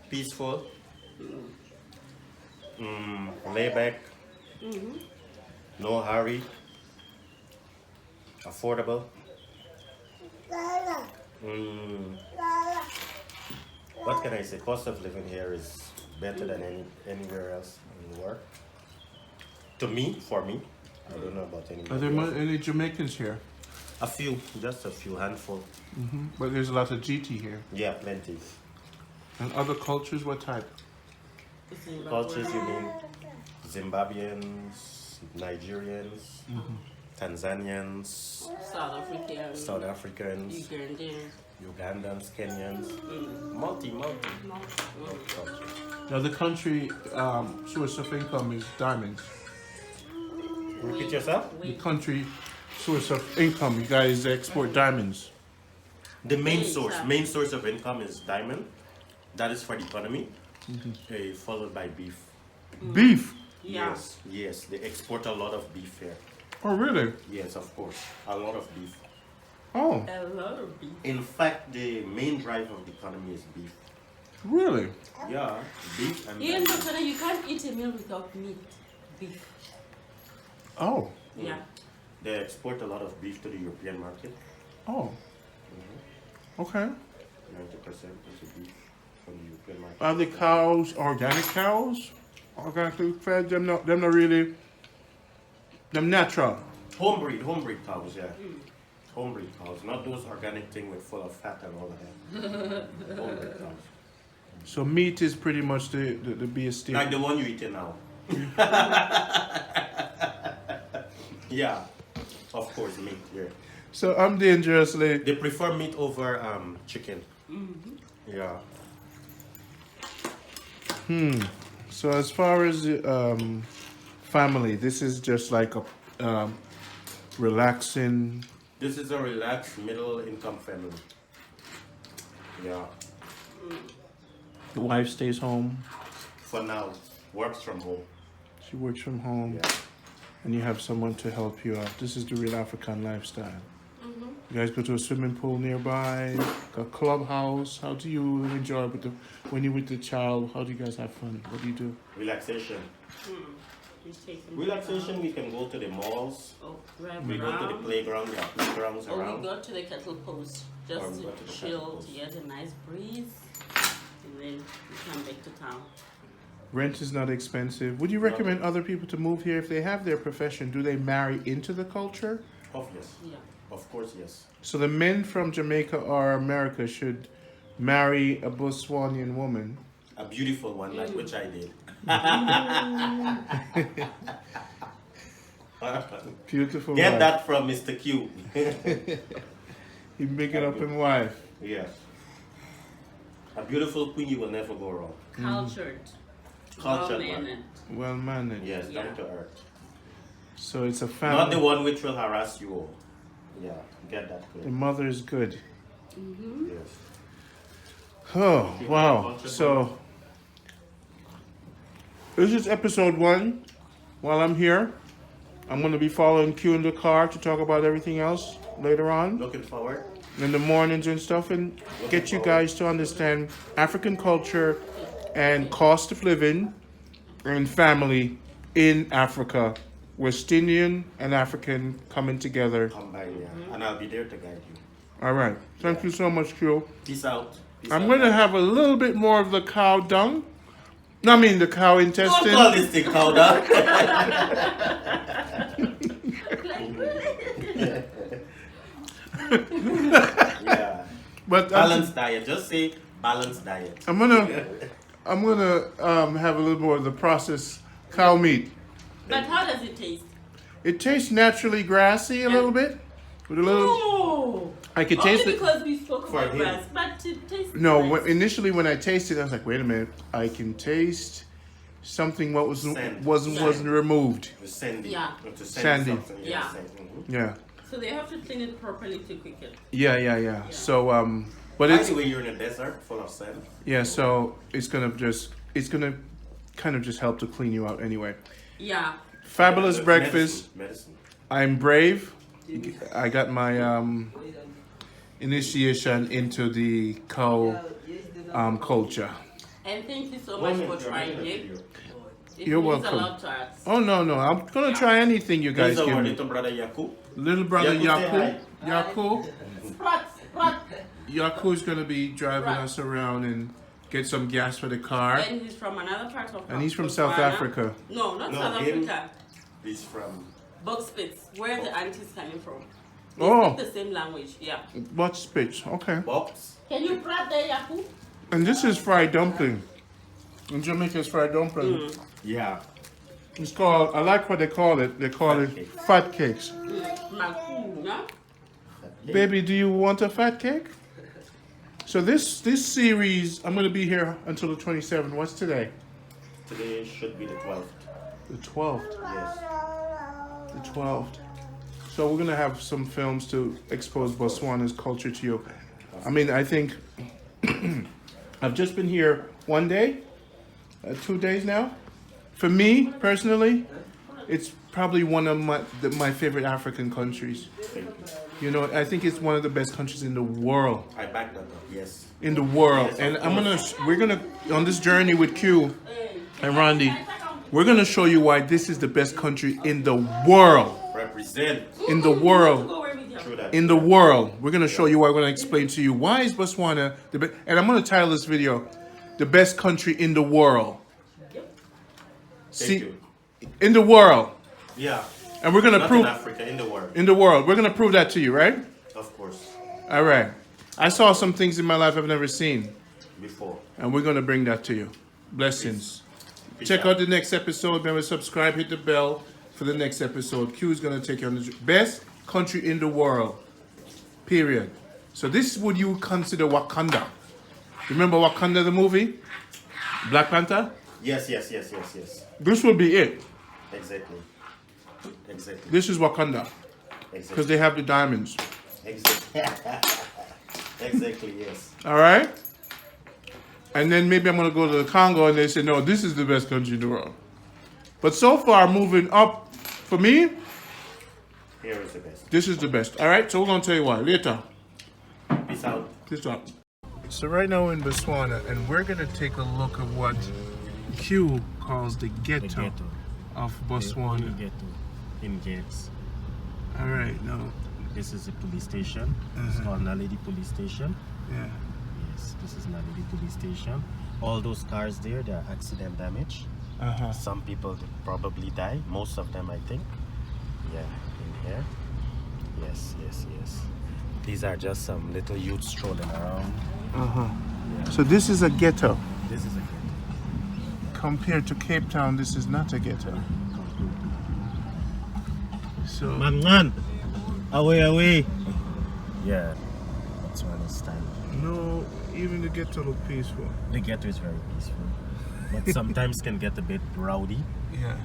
Peaceful. Lay back. No hurry. Affordable. What can I say? Cost of living here is better than anywhere else in the world. To me, for me. I don't know about Are there anybody else. any Jamaicans here? A few, just a few, handful. But there's a lot of GT here. Yeah, plenty. And other cultures, what type? Cultures, you mean Zimbabweans, Nigerians, Tanzanians, South African, South Africans, Ugandan. Ugandans, Kenyans, multi cultures. Now the country source of income is diamonds. Repeat yourself. The country source of income, you guys export diamonds. The main source of income is diamond. That is for the economy. Followed by beef. Beef? Yeah. Yes, they export a lot of beef here. Oh really? Yes, of course, a lot of beef. Oh, A lot of beef. In fact, the main drive of the economy is beef. really? Yeah, beef and Here in diamond. Botswana, you can't eat a meal without meat. Beef. Oh, Yeah. They export a lot of beef to the European market. oh. Okay. 90% is beef from the European market. Are the cows organic cows? Organically fed? Them not really. Them natural. Homebreed cows, yeah. Homebreed cows, not those organic thing with full of fat and all of that. Homebreed cows. So meat is pretty much the base steak. Like the one you're eating now. Yeah, of course, meat, yeah. So I'm dangerously. They prefer meat over chicken. Yeah. So as far as the family, this is just like a relaxing. This is a relaxed middle income family. Yeah. The wife stays home. For now, works from home. She works from home, Yeah. and you have someone to help you out. This is the real African lifestyle. You guys go to a swimming pool nearby, a clubhouse. How do you enjoy when you're with the child? How do you guys have fun? What do you do? Relaxation. We take them Relaxation, we can go to the malls. Oh, drive We go to the around. playground. There are playgrounds Or we around. go to the cattle post just Or we to go to the cattle chill, post. to get a nice breeze, and then we come back to town. Rent is not expensive. Would you recommend other people to move here if they have their profession? Do they marry into the culture? Yes. Yeah. Of course, yes. So the men from Jamaica or America should marry a Botswanian woman. A beautiful one, like which I did. Beautiful Get wife. that from Mr. Q. He make it up in wife. Yes. A beautiful queen, you will never go wrong. Cultured. Cultured well one. mannered. Well mannered. Yes, Yeah. down to earth. So it's a Not the family. one which will harass you all. Yeah, get that The clear. mother is good. Yes. Oh, wow. So this is episode 1. While I'm here, I'm going to be following Q in the car to talk about everything else later on Looking forward. in the mornings and stuff, and get you guys to understand African culture and cost of living and family in Africa. West Indian and African coming together. Combine, yeah. And I'll be there to guide you. All right. Thank you so much, Q. Peace out. Peace I'm out. going to have a little bit more of the cow dung. I mean, the cow Don't intestine. call this thing cow dung. Yeah. But Balanced diet. Just say balanced diet. I'm gonna have a little more of the processed cow meat. But how does it taste? It tastes naturally grassy a little bit. With a little. No. I could Only taste it. because we spoke For about him. grass, but it tastes No, nice. initially when I tasted it, I was like, wait a minute. I can taste something what Sand. wasn't removed. With sandy. Yeah. To Sandy. something, Yeah. sand. Mhm. Yeah. So they have to clean it properly to cook it. Yeah. So but By it's the way, you're in a desert full of sand. yeah. So it's gonna kind of just help to clean you out anyway. Yeah. Fabulous Medicine, breakfast. Medicine. I'm brave. I got my initiation into the cow culture. And thank you so much for trying it. It You're means welcome. a lot to us. Oh no, I'm gonna try anything you guys Here's our give me. little brother Yaku. Little brother Yaku, say Yaku. Sprat, sprat. Yaku's gonna be driving Right. us around and get some gas for the car. And he's from another part of And he's from Botswana. South Africa. No, not No, South him. Africa. He's from Spitz, where the aunties coming from. They Oh. speak the same language, yeah. What speech? Okay. Box. Can you prat there, Yaku? And this is fried dumpling. In Jamaica, it's fried dumpling. Yeah. It's called. I like what they call it. They call Fat it cake. fat cakes. Maku, yeah? Baby, do you want a fat cake? So this series, I'm gonna be here until the 27th. What's today? Today should be the 12th. The 12th. Yes. The 12th. So we're gonna have some films to expose Botswana's culture to you. I mean, I think I've just been here 1 day, 2 days now. For me personally, it's probably one of my favorite African countries. Thank you. You know, I think it's one of the best countries in the world. I back that up. Yes. In the world, Yes, and of we're gonna on this journey with Q and Randy. We're gonna show you why this is the best country in the world. Represent. In the world. Go where with you. True that. In the world. We're gonna show you why. We're gonna explain to you why is Botswana the best. And I'm gonna title this video, "The Best Country in the World." Thank you. In the world, Yeah. and we're gonna Not prove in Africa, in the world. in the world. We're gonna prove that to you, right? Of course. All right. I saw some things in my life I've never seen, Before. and we're gonna bring that to you. Blessings. Peace Check out the next episode. Remember, subscribe, hit the bell for the next episode. Q is going to take you on the best country in the world. Period. So this is what you consider Wakanda. Remember Wakanda, the movie? Black Panther? Yes. This will be it. Exactly. Exactly. This is Wakanda. Because Exactly. they have the diamonds. Exactly. Exactly, yes. All right? And then maybe I'm going to go to the Congo and they say, no, this is the best country in the world. But so far, moving up, for me, Here is the best. this is the best. All right? So we're going to tell you why. Later. Peace out. Peace out. So right now we're in Botswana, and we're going to take a look at what Q calls the ghetto, of Botswana. Ghetto in Gates. All right, now, This is a police station. It's called Naledi Police Station. yeah. Yes, this is Naledi Police Station. All those cars there, they're accident damage. Uh-huh. Some people probably die. Most of them, I think. Yeah, in here. Yes. These are just some little youths strolling around. Uh-huh. So this is a ghetto. This is a ghetto. Compared to Cape Town, this is not a ghetto. So, Man, away. Yeah, that's one is time. no, even the ghetto look peaceful. The ghetto is very peaceful, but sometimes can get a bit rowdy. Yeah.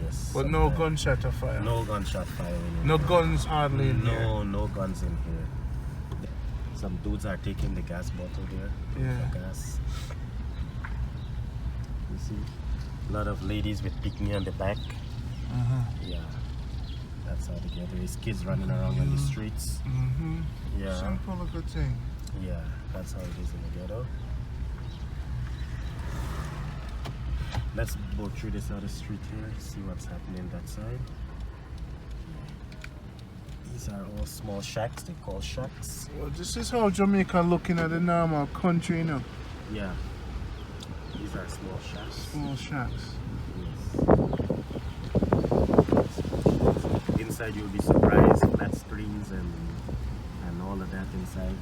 Yes. But no sometimes. gunshot or fire. No gunshot firing. in No here. guns hardly in here. No guns in here. Some dudes are taking the gas bottle there. Yeah. For gas. You see, a lot of ladies with picnic on the back. Uh-huh. Yeah. That's how the ghetto is. Kids running around on the streets. Mm-hmm. Yeah. Simple of a thing. Yeah, that's how it is in the ghetto. Let's go through this other street here, see what's happening that side. These are all small shacks, they call shacks. Well, this is how Jamaica looking at the normal country, you know. Yeah. These are small shacks. Small shacks. Yes. Inside you'll be surprised, flat screens and all of that inside.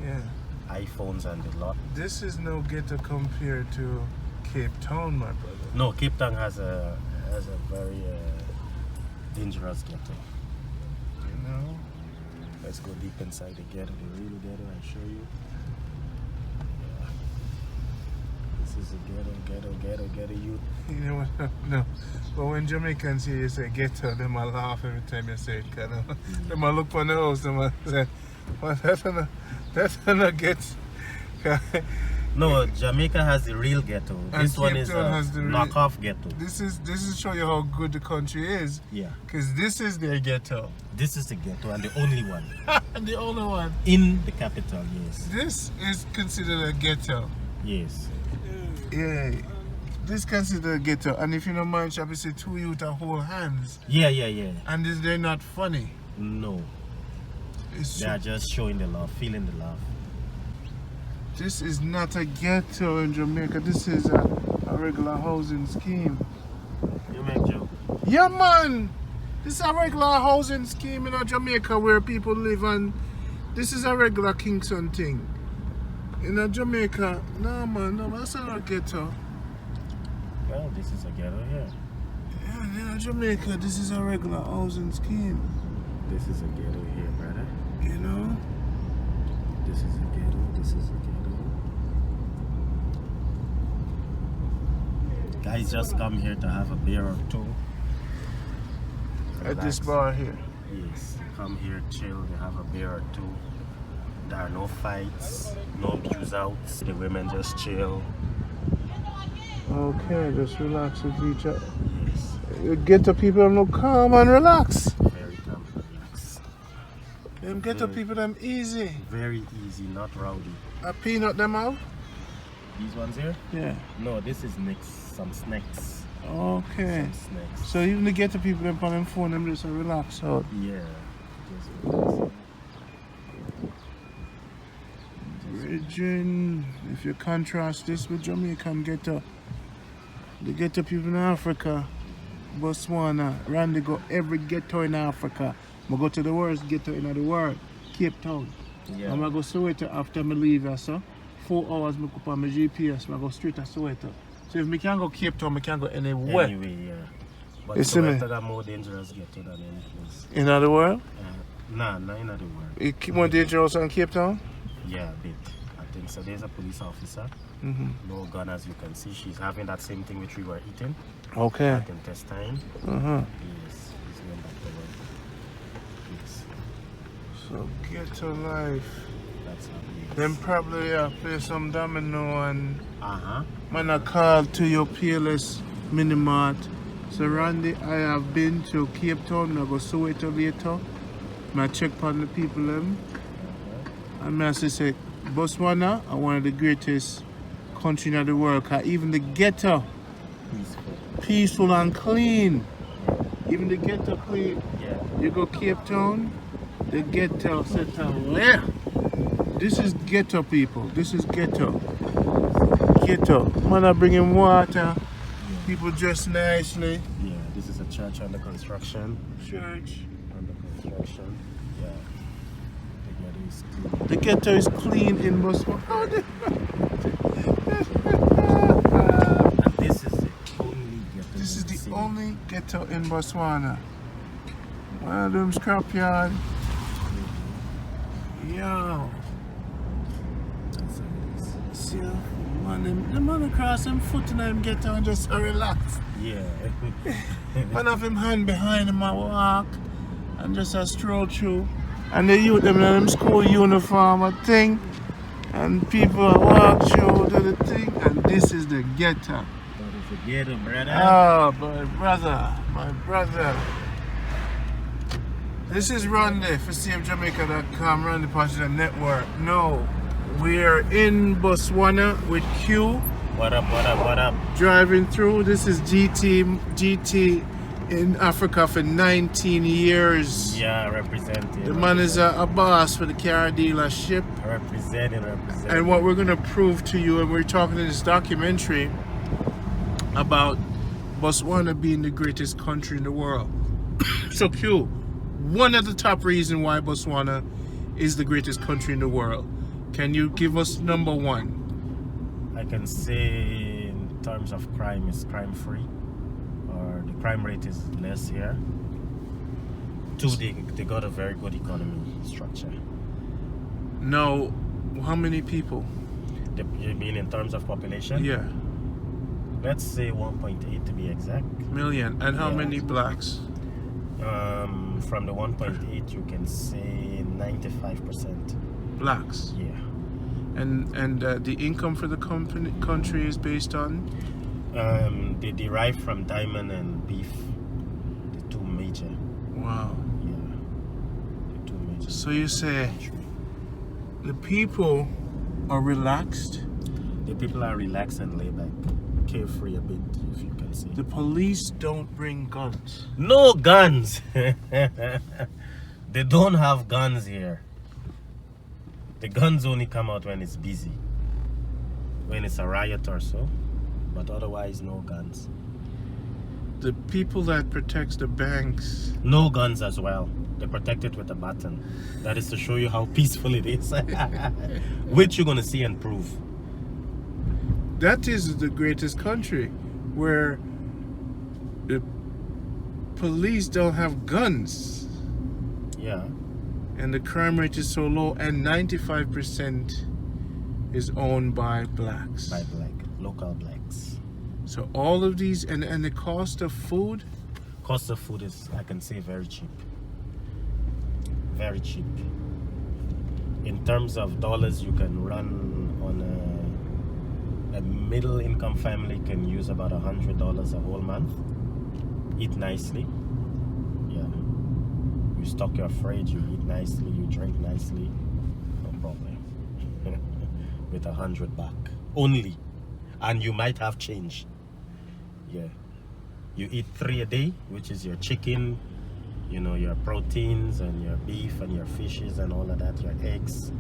Yeah. iPhones and the lot. This is no ghetto compared to Cape Town, my brother. No, Cape Town has a very dangerous ghetto. You know? Let's go deep inside the ghetto, the real ghetto, and show you. Yeah. This is a ghetto youth. You know what? No. But when Jamaicans hear you say ghetto, them a laugh every time you say it. Kind of. Them a look on the house, them a say, well, that's not get. No, Jamaica has the real ghetto. And This one Cape is a Town has the knockoff ghetto. This is show you how good the country is. Yeah. Because this is their ghetto. This is the ghetto and the only one. And the only one. In the capital, yes. This is considered a ghetto. Yes. Yeah. This considered a ghetto. And if you don't mind, shall we say two youth that hold hands. Yeah. And they're not funny. No. It's They are just showing the love, feeling the love. This is not a ghetto in Jamaica. This is a regular housing scheme. You make joke. Yeah, man. This is a regular housing scheme in Jamaica where people live, and this is a regular Kingston thing. In Jamaica, no, man, that's not a ghetto. Well, this is a ghetto here. Yeah, in Jamaica, this is a regular housing scheme. This is a ghetto here, brother. You know? This is a ghetto. This is a ghetto. Guys just come here to have a beer or two. At this Relax. bar here. Yes, come here, chill, they have a beer or two. There are no fights, no abuse outs. The women just chill. Okay, just relax with each other. Yes, You ghetto people no calm and relax. very calm, relax. Them ghetto people them easy. Very easy, not rowdy. A peanut them out? These ones here? Yeah. No, this is next. Some snacks. Okay. Some snacks. So even the ghetto people them on them phone them just relax out. Yeah. Just relax. Virgin, if you contrast this with Jamaican ghetto, the ghetto people in Africa, Botswana, Randy go every ghetto in Africa. I go to the worst ghetto in the world, Cape Town. Yeah. I'm going to go Soweto after I leave here, so 4 hours I put on my GPS, I go straight to Soweto. So if I can go Cape Town, I can go anywhere. Anyway, yeah. But You see me? Soweto got more dangerous ghetto than any place. In the world? Nah, not in the world. It keep more dangerous than Cape Town? Yeah, a bit. I think so. There's a police officer. No gun, as you can see. She's having that same thing which we were eating. Okay. That intestine. Yes, he's going back to work. Yes, So ghetto life. that's how it is. Then probably play some domino and Uh-huh. man I call to your peerless mini mart. So Randy, I have been to Cape Town, I go Soweto later. I check on the people them. And I say Botswana are one of the greatest countries in the world. 'Cause even the ghetto Peaceful. peaceful and clean. Even the ghetto clean. Yeah. You go Cape Town, the ghetto settle there. This is ghetto people. This is ghetto. Ghetto. Man are bringing water. People dress nicely. Yeah, this is a church under construction. Church. Under construction. Yeah. The ghetto is clean. The ghetto is clean in Botswana. Oh, And this is the only ghetto. this is in the city. only ghetto in Botswana. One of them scrapyard. Yo. That's how it is. See, the man across him foot in him ghetto and just relax. Yeah. One of him hand behind him and walk and just a stroll through. And the youth them in them school uniform a thing. And people walk through to the thing. And this is the ghetto. That is the ghetto, brother. Oh, my brother. This is Randy for SaveJamaica.com, Randy Passion Network. No, we're in Botswana with Q. What up, what up, what up? Driving through. This is GT in Africa for 19 years. Yeah, representing. The man is a boss for the car dealership. Representing. And what we're going to prove to you, and we're talking in this documentary about Botswana being the greatest country in the world. So Q, one of the top reasons why Botswana is the greatest country in the world. Can you give us number one? I can say in terms of crime, it's crime free, or the crime rate is less here. Two, they got a very good economy structure. No, how many people? You mean in terms of population? Yeah, Let's say 1.8 to be exact. million. And how Yeah. many blacks? From the 1.8, you can say 95%. Blacks. Yeah. And the income for the country is based on? They derive from diamond and beef, the two major. Wow. Yeah. The two major. So you say the people are relaxed. The people are relaxed and laid back, carefree a bit, if you can say. The police don't bring guns. No guns. They don't have guns here. The guns only come out when it's busy, when it's a riot or so, but otherwise no guns. The people that protects the banks. No guns as well. They protect it with a button. That is to show you how peaceful it is. Which you're gonna see and prove. That is the greatest country where the police don't have guns Yeah. and the crime rate is so low, and 95% is owned by blacks. By local blacks. So all of these, and the cost of food, Cost of food is, I can say, very cheap. Very cheap. In terms of dollars, you can run on a middle income family can use about $100 a whole month. Eat nicely. Yeah. You stock your fridge, you eat nicely, you drink nicely. No problem. With $100 only. And you might have change. Yeah. You eat 3 a day, which is your chicken, you know, your proteins and your beef and your fishes and all of that, your eggs,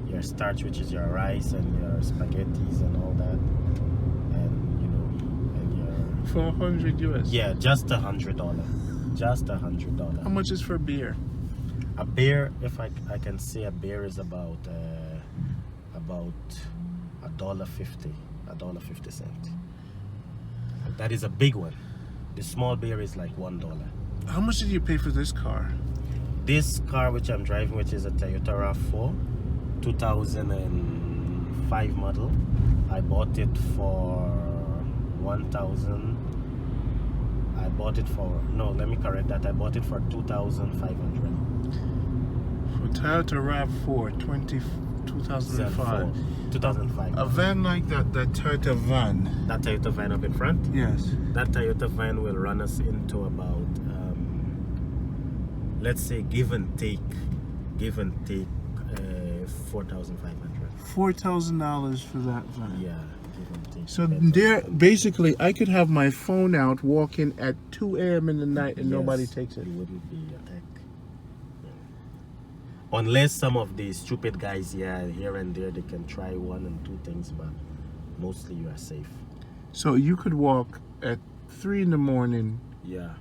your starch, which is your rice and your spaghettis and all that, and you know, and your for 100 US. yeah, just $100, just $100. How much is for beer? A beer, if I can say, a beer is about $1.50, $1.50. That is a big one. The small beer is like $1. How much did you pay for this car? This car which I'm driving, which is a Toyota RAV4 2005 model, I bought it for 1,000. I bought it for, no, let me correct that, I bought it for 2,500. For Toyota RAV4 2005. 2005. A van like that Toyota van. That Toyota van up in front, Yes. that Toyota van will run us into about let's say give and take $4,500. $4,000 for that van. Yeah, give and take. So Depends there, basically, I could have my phone out walking at 2 a.m. in the night and nobody Yes, takes it. You wouldn't be attacked. Yeah. Unless some of the stupid guys, yeah, here and there, they can try 1 and 2 things, but mostly you are safe. So you could walk at 3 in the morning Yeah,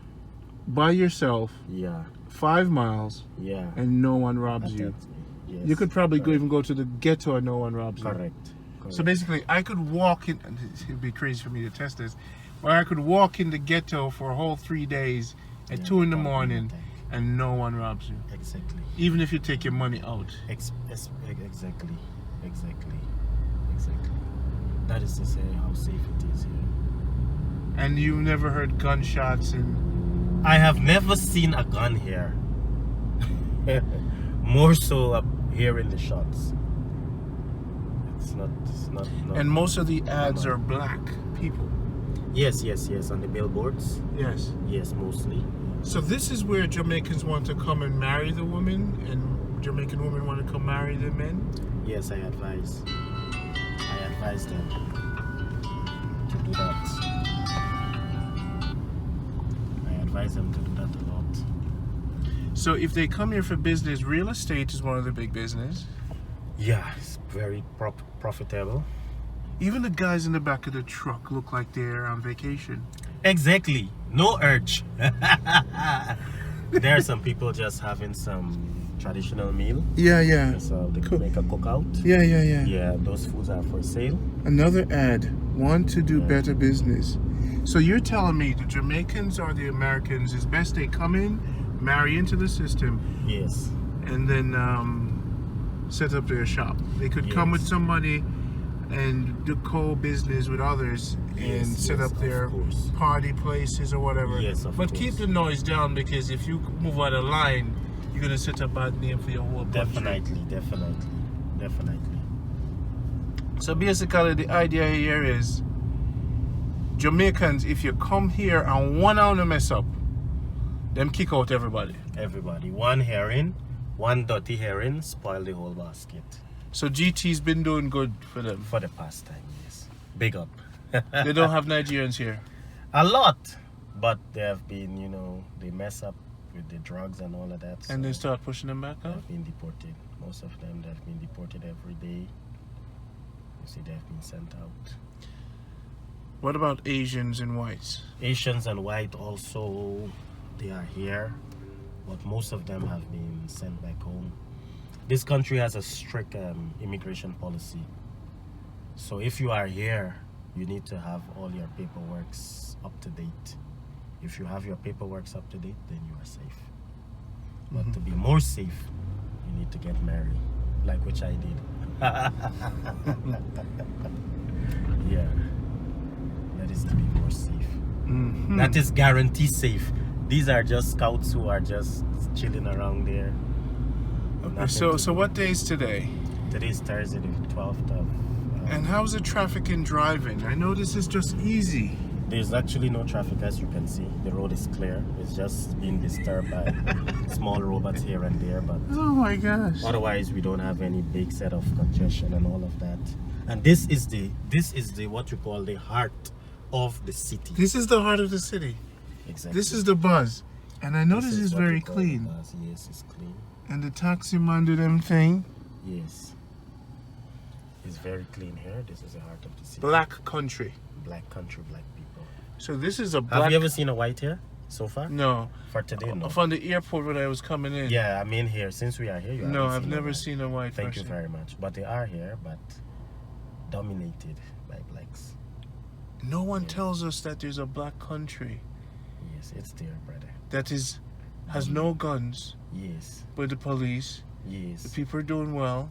by yourself, yeah, 5 miles, yeah. and no one robs you. Attacks me. Yes, You could probably correct. even go to the ghetto and no one robs you. Correct. So basically, I could walk in, and it'd be crazy for me to test this, but I could walk in the ghetto for a whole 3 days at Yeah, 2 in the without being morning attacked. and no one robs you. Exactly. Even if you take your money out. Exactly. That is to say how safe it is here. And you've never heard gunshots and... I have never seen a gun here. More so up here in the shots. It's not. And most of the ads are black people. Yes, on the billboards. Yes. Yes, mostly. So this is where Jamaicans want to come and marry the women, and Jamaican women want to come marry the men? Yes, I advise them to do that. I advise them to do that a lot. So if they come here for business, real estate is one of the big business. Yeah, it's very profitable. Even the guys in the back of the truck look like they're on vacation. Exactly. No urge. There are some people just having some traditional meal. Yeah. So they could make a cookout. Yeah. Yeah, those foods are for sale. Another ad. Want to do Yeah. better business. So you're telling me the Jamaicans or the Americans, it's best they come in, marry into the system, Yes. and then set up their shop. They could come with Yes. somebody and do co-business with others and Yes, set yes, up of their course. party places or whatever. Yes, of but keep course. the noise down, because if you move out of line, you're gonna set a bad name for your whole country. Definitely. So basically, the idea here is Jamaicans, if you come here and one hour mess up, them kick out everybody. Everybody. One herring, one dirty herring spoil the whole basket. So GT's been doing good for them. For the past time, yes. Big up. They don't have Nigerians here. A lot. But they have been, they mess up with the drugs and all of that. And they so start pushing them back out. they've been deported. Most of them, they've been deported every day. You see, they've been sent out. What about Asians and whites? Asians and white also, they are here, but most of them have been sent back home. This country has a strict immigration policy. So if you are here, you need to have all your paperwork up to date. If you have your paperwork up to date, then you are safe. But to be more safe, you need to get married, like which I did. Yeah, that is to be more safe. That is guaranteed safe. These are just scouts who are just chilling around there. Okay, so what day is today? Today is Thursday, the 12th of... And how's the traffic in driving? I know this is just easy. There's actually no traffic, as you can see. The road is clear. It's just being disturbed by small robots here and there, but Oh my gosh. otherwise we don't have any big set of congestion and all of that. And this is the what you call the heart of the city. This is the heart of the city. Exactly. This is the buzz. And I know this is what very we call the clean. bus. Yes, it's clean. And the taxi man do them thing. Yes. It's very clean here. This is the heart of the city. Black country. Black country, black people. So this is a black... Have you ever seen a white here so far? No. For today, no. From the airport when I was coming in. Yeah, I mean here. Since we are here, you No, haven't I've seen a never white. seen a white Thank you person. very much. But they are here, but dominated by blacks. No one tells us that there's a black country Yes, it's there, brother. that has no guns Yes, with the police. The yes. people are doing well.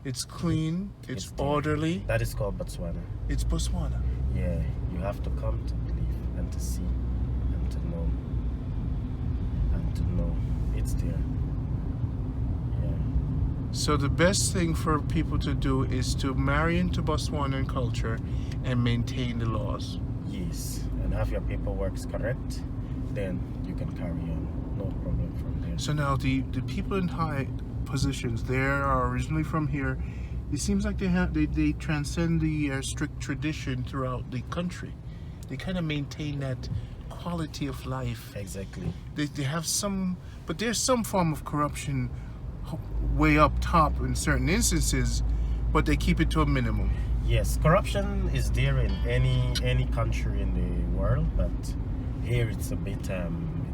It's clean. It's there. orderly. That is called Botswana. It's Botswana. Yeah, you have to come to believe and to see and to know. And to know it's there. Yeah. So the best thing for people to do is to marry into Botswanan culture and maintain the laws. Yes, and have your paperwork correct, then you can carry on. No problem from there. So now the people in high positions, they are originally from here. It seems like they transcend the strict tradition throughout the country. They kind of maintain that quality of life. Exactly. They have some, but there's some form of corruption way up top in certain instances, but they keep it to a minimum. Yes, corruption is there in any country in the world, but here it's a bit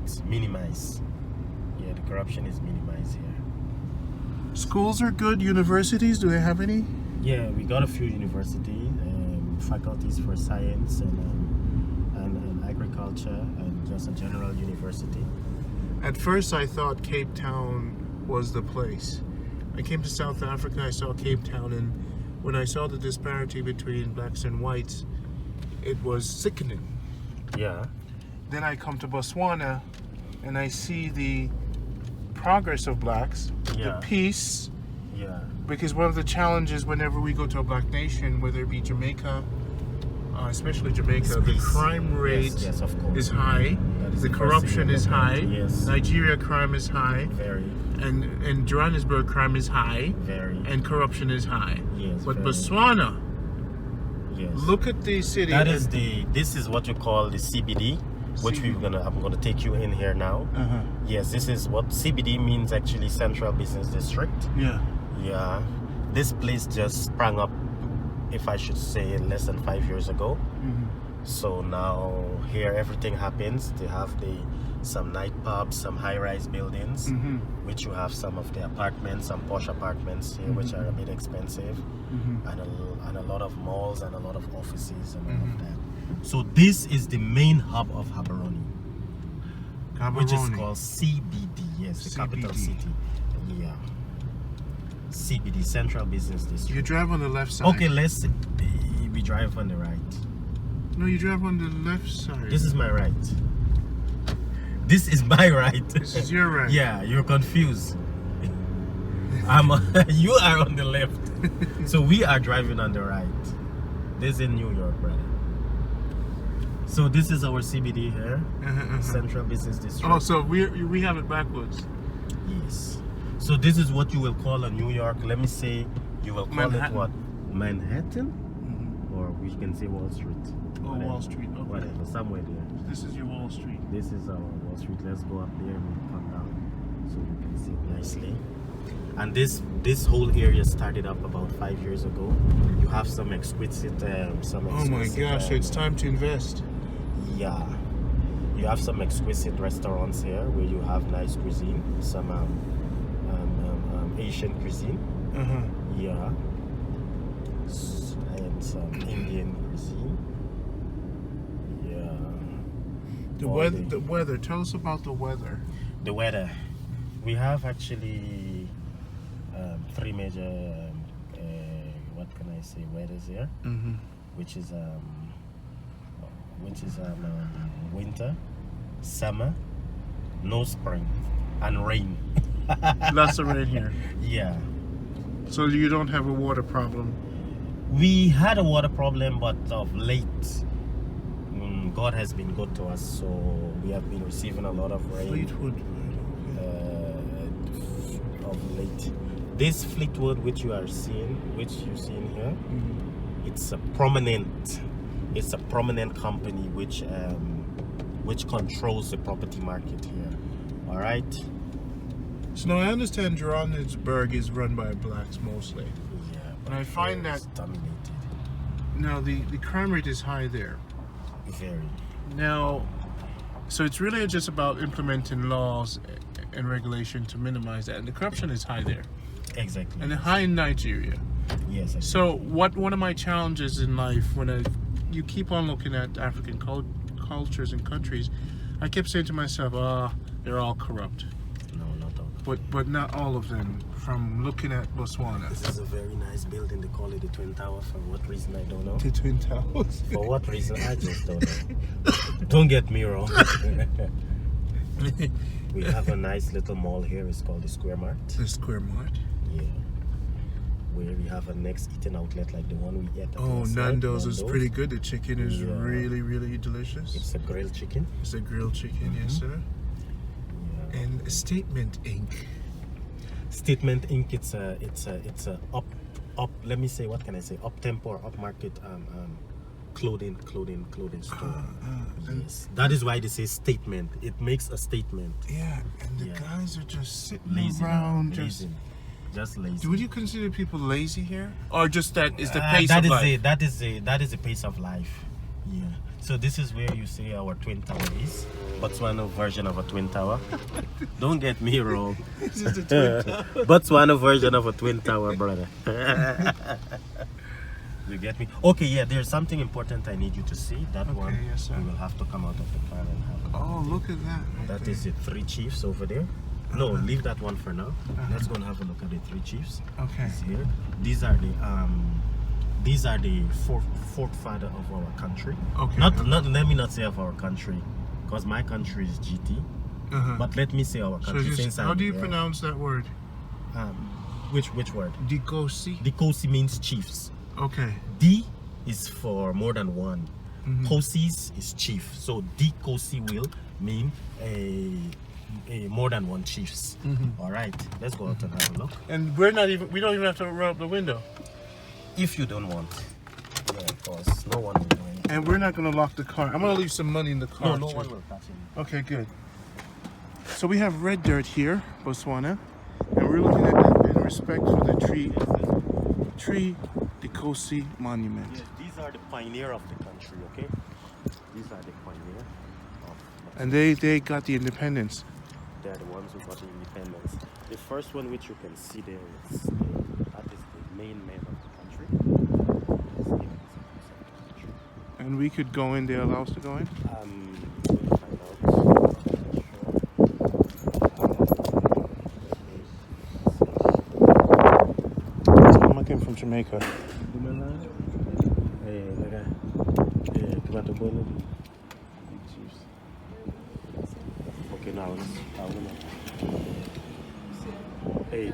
it's minimized. Yeah, the corruption is minimized here. Schools are good. Universities, do they have any? Yeah, we got a few universities, faculties for science and agriculture, and just a general university. At first, I thought Cape Town was the place. I came to South Africa, I saw Cape Town, and when I saw the disparity between blacks and whites, it was sickening. Yeah. Then I come to Botswana, and I see the progress of blacks, Yeah. the peace, Yeah. because one of the challenges whenever we go to a black nation, whether it be Jamaica, especially Jamaica, the Peace. crime rate Yes, of course. is high, That is the the first corruption thing is you look at. high, Yes. Nigeria crime is high, Very, and Johannesburg crime is high, very. and corruption is high. Yes, But very. Botswana, Yes. look at the city. That is this is what you call the CBD, which I'm gonna take you in here now. Uh-huh. Yes, this is what CBD means, actually, Central Business District. Yeah. Yeah, this place just sprang up, if I should say, less than 5 years ago. So now here everything happens. They have some night pubs, some high-rise buildings, which you have some of the apartments, some posh apartments here, which are a bit expensive, and a lot of malls and a lot of offices and all of that. So this is the main hub of Gaborone. which is Gaborone. called CBD. Yes, the capital CBD. city. Yeah. CBD, Central Business District. You drive on the left side. Okay, we drive on the right. No, you drive on the left side. This is my right. This is my right. This is your right. Yeah, you're confused. You are on the left. So we are driving on the right. This is in New York, brother. So this is our CBD here, Central Business District. Oh, so we have it backwards. Yes. So this is what you will call a New York. Let me say you will call Manhattan. it what? Manhattan? Or we can say Wall Street. Oh, Whatever. Wall Street. Okay. Whatever, somewhere there. This is your Wall Street. This is our Wall Street. Let's go up there and we'll come down so you can see it nicely. And this whole area started up about 5 years ago. You have some exquisite, Oh my gosh, it's time to invest. Yeah, you have some exquisite restaurants here where you have nice cuisine, some Asian cuisine. Yeah, and some Indian cuisine. Yeah. The All weather. the- The weather. Tell us about the weather. The weather. We have actually 3 major, what can I say, weathers here, which is winter, summer, no spring, and rain. Lots of rain here. Yeah. So you don't have a water problem. We had a water problem, but of late, God has been good to us, so we have been receiving a lot of rain. Fleetwood. Of late. This Fleetwood which you see in here, it's a prominent company which controls the property market here. All right. So now I understand Johannesburg is run by blacks mostly. Yeah. And I find it's that dominated. now the crime rate is high there. Very. Now, so it's really just about implementing laws and regulation to minimize that, and the corruption is high there, Exactly. and high in Nigeria. Yes. Exactly. So one of my challenges in life when you keep on looking at African cultures and countries, I kept saying to myself, they're all corrupt. No, not all. But not all of them. From looking at Botswana, This is a very nice building. They call it the Twin Tower. For what reason, I don't know. the Twin Towers. For what reason, I just don't know. Don't get me wrong. We have a nice little mall here. It's called the Square Mart. The Square Mart. Yeah. Where we have a next eating outlet like the one we ate at Oh, last night, Nando's is pretty good. The chicken is Yeah. really, really delicious. It's a grilled chicken. It's a grilled chicken, yes, sir. Yeah. And Statement Inc. Statement Inc. It's a up. Let me say, what can I say? Up tempo or up market clothing store. Yes, that is why they say statement. It makes a statement. Yeah, and the Yeah. guys are just sitting Lazy, around. just lazy. Would you consider people lazy here, or just that is the Uh, pace that of is life? that is the pace of life. Yeah. So this is where you say our twin tower is. Botswana version of a twin tower. Don't get me wrong. This is the Twin Tower. Botswana version of a twin tower, brother. You get me? Okay, yeah, there's something important I need you to see. That Okay, one, yes, sir. you will have to come out of the car and have a Oh, look at that. right That there. is the 3 chiefs over there. No, leave that one for now. Let's go and have a look at the 3 chiefs. Okay. It's here. These are the forefather of our country. Okay. Not let me not say of our country, because my country is GT. But let me say our So country. just, since how I'm do you here. pronounce that word? Which word? Dikosi. Dikosi means chiefs. Okay. D is for more than one. Kosis is chief. So Dikosi will mean a more than one chiefs. All right, let's go out and have a look. And we don't even have to run up the window. If you don't want, yeah, of course, no one will do anything. And we're not gonna lock the car. I'm gonna leave some money in the car. No too. one will touch it. Okay, good. So we have red dirt here, Botswana, and we're looking at it in respect for the tree Dikosi monument. Yes, these are the pioneer of the country. Okay, these are the pioneer of. And they got the independence. They're the ones who got the independence. The first one which you can see there is that is the main man of the country. And we could go in, they allow us to go in? We'll find out. came from Jamaica. Okay, now hey,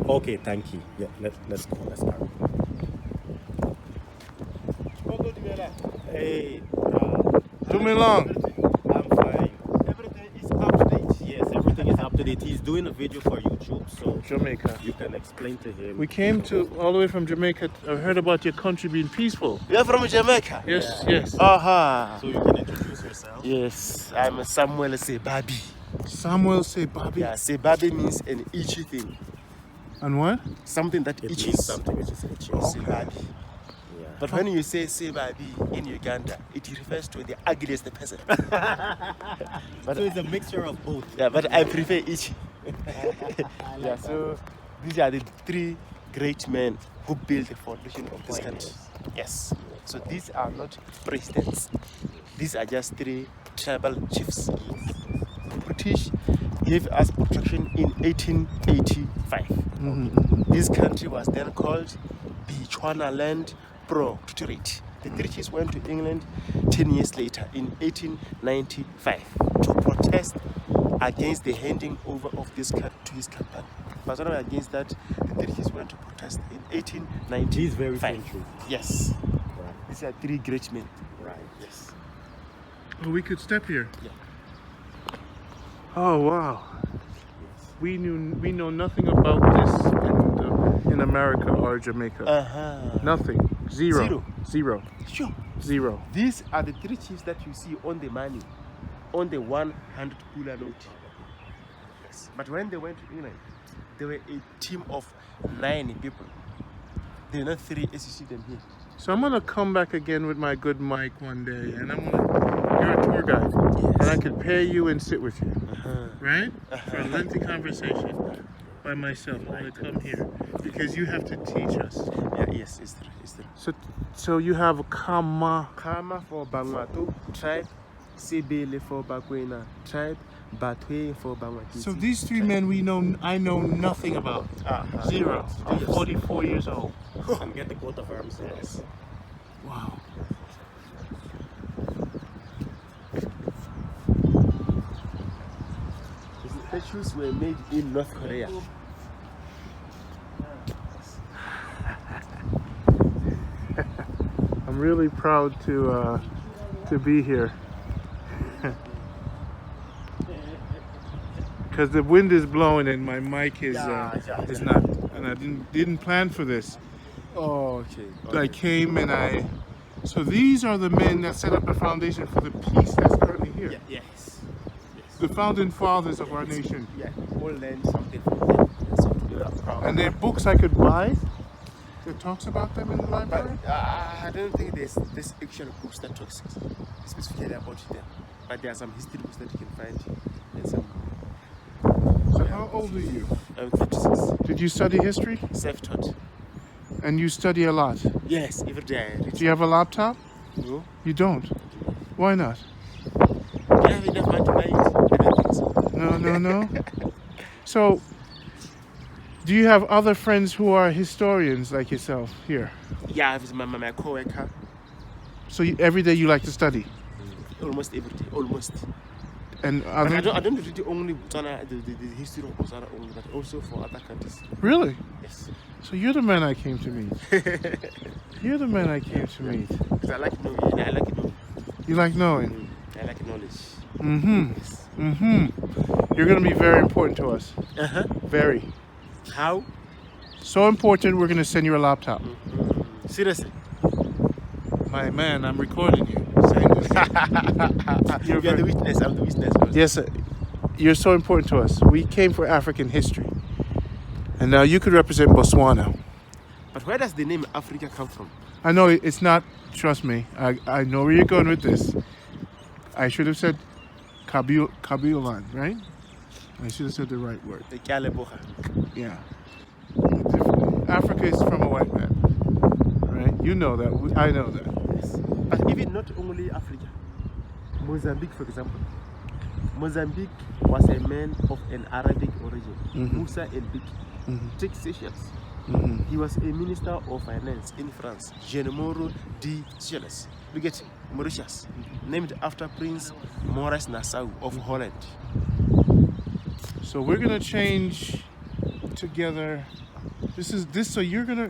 okay, thank you. Yeah, let's go. Let's start. Hey, Tumilong. I'm fine. Everything is up to date. Yes, everything is up to date. He's doing a video for YouTube, so Jamaica. you can explain to him. We came all the way from Jamaica. I heard about your country being peaceful. You're from Jamaica? Yes, yes. Aha. So you can introduce yourself. Yes, I'm Samuel Sebabi. Samuel say Bobby. Yeah, Sebabi means an itchy thing. And what? Something that It itches. means something which is itching. Sebabi. Yeah. But when you say Sebabi in Uganda, it refers to the ugliest person. So it's a mixture of both. Yeah, but I prefer itchy. Yeah, so these are the three great men who built the foundation of this country. Yes. So these are not presidents. These are just three tribal chiefs. The British gave us protection in 1885. This country was then called Botswana Land Protectorate. The British went to England 10 years later in 1895 to protest against the handing over of this to his company. But against that, the British went to protest in 1895. These very true. Yes. Right. These are three great men. Right. Yes. Oh, we could step here. Yeah. Oh wow. We know nothing about this in America or Jamaica. Nothing. Zero. Sure. Zero. These are the three chiefs that you see on the money, on the 100 Pula note. Yes. But when they went to England, they were a team of 9 people. They were not 3 as you see them here. So I'm gonna come back again with my good mic one day, and you're a tour guide, and I could pay you and sit with you, right? For a lengthy conversation by myself. I'm gonna come here because you have to teach us. Yeah, yes, it's true. So you have Kama. Kama for Bangwato tribe, Sebele for Bakwena tribe, Batwe for Bangwati. So these three men I know nothing about. Zero. I'm 44 years old. And get the coat of arms. Yes. Wow. The shoes were made in North Korea. I'm really proud to be here. Because the wind is blowing and my mic is not, and I didn't plan for this. Oh, okay. I came and so these are the men that set up the foundation for the peace that's currently here. Yeah, yes. The founding fathers of our nation. Yeah, all learned something from them. So we are proud. And there are books I could buy that talks about them in the But library. I don't think there's actual books that talks specifically about them. But there are some history books that you can find and some. So how old are you? I'm 56. Did you study history? Self-taught. And you study a lot. Yes, every day I read. Do you have a laptop? No. You don't. Why not? I have enough money to buy it. I don't think so. No. So, do you have other friends who are historians like yourself here? Yeah, I have my co-worker. So every day you like to study? Almost every day. Almost. And But other... I don't read only Botswana, the history of Botswana only, but also for other countries. Really? Yes. So you're the man I came to meet. You're the man I came to meet. Because I like knowing. I like knowing. You like knowing? I like knowledge. You're going to be very important to us. Very. How? So important, we're going to send you a laptop. Seriously? My man, I'm recording you. Saying this. You're the witness. I'm the witness. Yes, sir. You're so important to us. We came for African history. And now you could represent Botswana. But where does the name Africa come from? I know it's not, trust me, I know where you're going with this. I should have said Kabilan, right? I should have said the right word. The Kaleboha. Yeah. Africa is from a white man, right? You know that. I know that. Yes. But even not only Africa. Mozambique, for example. Mozambique was a man of an Arabic origin. Musa and Biki. Take Seychelles. He was a minister of finance in France, Jean-Moreau de Seychelles. Look at Mauritius, named after Prince Maurice Nassau of Holland. So we're gonna change together. So you're gonna.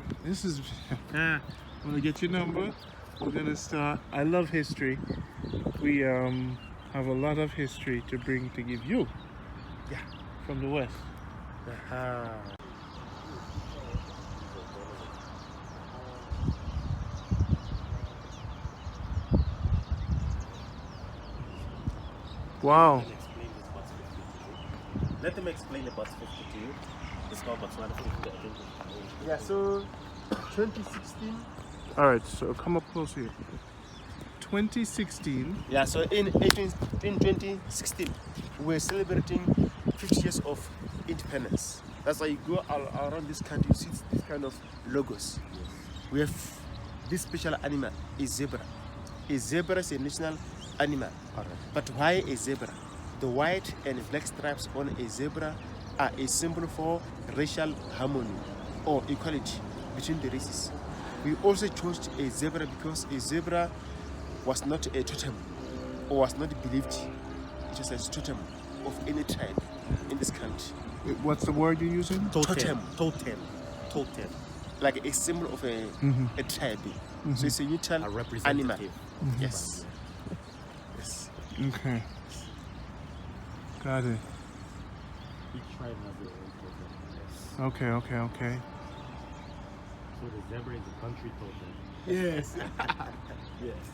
I'm gonna get your number. We're gonna start. I love history. We have a lot of history to bring to give you. Yeah. From the West. Wow. Let them explain about 50 to you. It's called Botswana 50, I think. Yeah, so 2016. All right. So come up close here. 2016. Yeah, so in 2016, we're celebrating 50 years of independence. That's why you go around this country, you see this kind of logos. We have this special animal, a zebra. A zebra is a national animal. But why a zebra? The white and black stripes on a zebra are a symbol for racial harmony or equality between the races. We also chose a zebra because a zebra was not a totem or was not believed. It was a totem of any tribe in this country. Wait, what's the word you're using? Totem. Like a symbol of a tribe. So it's a neutral A animal. representative. Yes. Yes. Okay. Got it. Each tribe has their own totem. Yes. Okay. So the zebra is the country totem. Yes. Yes.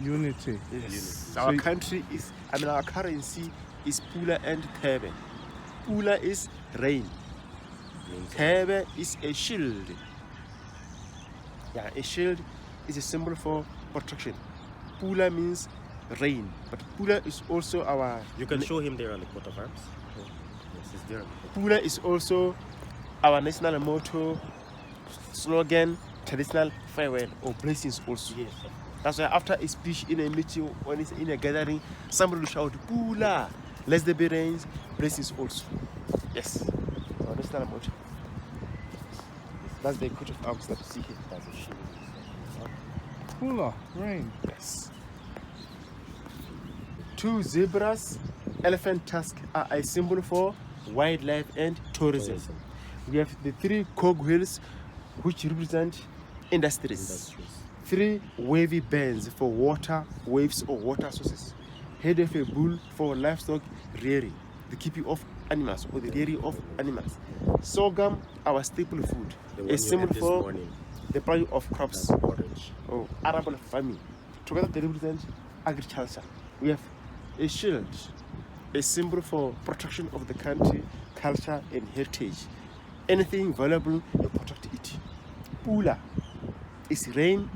Unity. Yes. Our country is, our currency is Pula and Thebe. Pula is rain. Thebe is a shield. Yeah, a shield is a symbol for protection. Pula means rain, but Pula is also our. You can show him there on the coat of arms. Yes, it's there. Pula is also our national motto, slogan, traditional farewell or blessings also. Yes. That's why after a speech in a meeting, when it's in a gathering, somebody will shout, Pula, let there be rains, blessings also. Yes. So national motto. That's the coat of arms that you see here. That's a shield. Pula, rain. Yes. Two zebras, elephant tusks are a symbol for wildlife and tourism. We have the three cogwheels, which represent industries. Three wavy bands for water waves or water sources. Head of a bull for livestock rearing, the keeping of animals or the rearing of animals. Sorghum, our staple food, a symbol for the planting of crops. or arable farming. Together they represent agriculture. We have a shield, a symbol for protection of the country, culture and heritage. Anything valuable, you protect it. Pula is rain,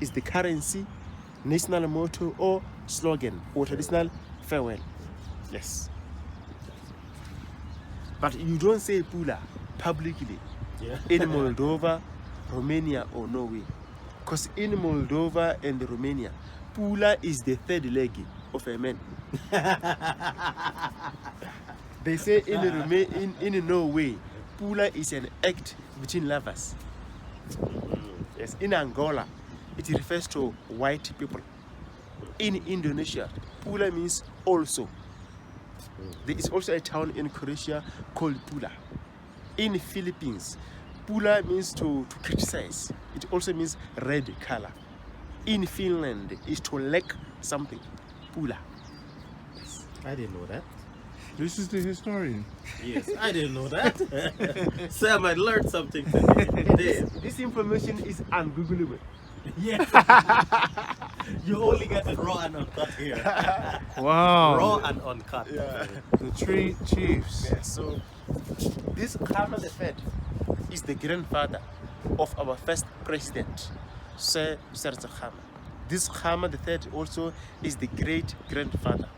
is the currency, national motto or slogan or traditional farewell. Yes. But you don't say Pula publicly in Moldova, Romania or Norway. Because in Moldova and Romania, Pula is the third leg of a man. They say in Norway, Pula is an act between lovers. Yes, in Angola, it refers to white people. In Indonesia, Pula means also. There is also a town in Croatia called Pula. In Philippines, Pula means to criticize. It also means red color. In Finland, is to lack something. Pula. Yes. I didn't know that. This is the historian. Yes, I didn't know that. Sam, I learned something today. This information is ungoogleable. Yes. You only get it raw and uncut here. Wow. Raw and uncut. Yeah. The three chiefs. Yeah, so this Khama III is the grandfather of our first president, Sir Khama. This Khama III also is the great grandfather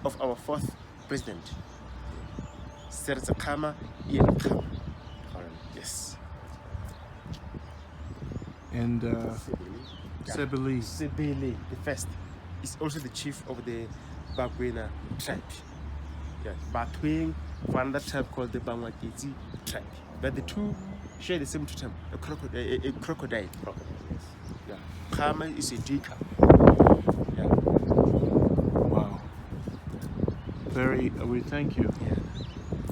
of our fourth president, Sir Khama Ian Khama. Yes. And Sebele. Sebele the first is also the chief of the Bakwena tribe. Yeah, Batwing, for another tribe called the Bangwakezi tribe. But the two share the same totem. A crocodile. A crocodile. Crocodile, yes. Yeah. Pama is a digger. Yeah. Wow. We thank you. Yeah.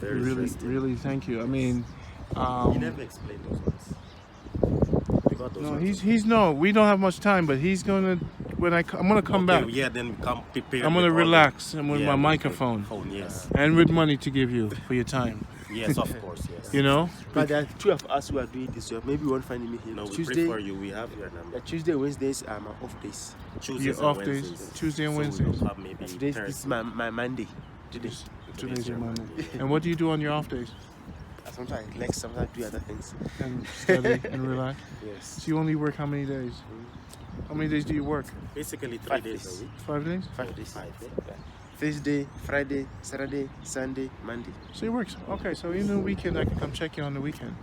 Very Really, interesting. really thank you. I mean, He never explained those ones. You got those no, ones? we don't have much time, but he's gonna, I'm gonna come Okay, back. yeah, then come prepare. I'm gonna relax and with my microphone. Yes. And with money to give you for your time. Yes, of course, yes. You know? But there are two of us who are doing this job. Maybe you won't find me here. No, we Tuesday, pray for you. We have your number. Tuesday, Wednesdays are my off days. Tuesdays Your and off Wednesdays. days, Tuesday and So Wednesdays. we'll have maybe Today, this is Thursday. my Monday. Today. Today's your Monday. And what do you do on your off days? Sometimes I relax, sometimes I do other things. And study and relax? Yes. So you only work how many days? How many days do you work? Basically 3 5 days days. a week. 5 days? 5 days. 5, yeah. Thursday, Friday, Saturday, Sunday, Monday. So you work. Okay, so in the weekend I can come check you on the weekend.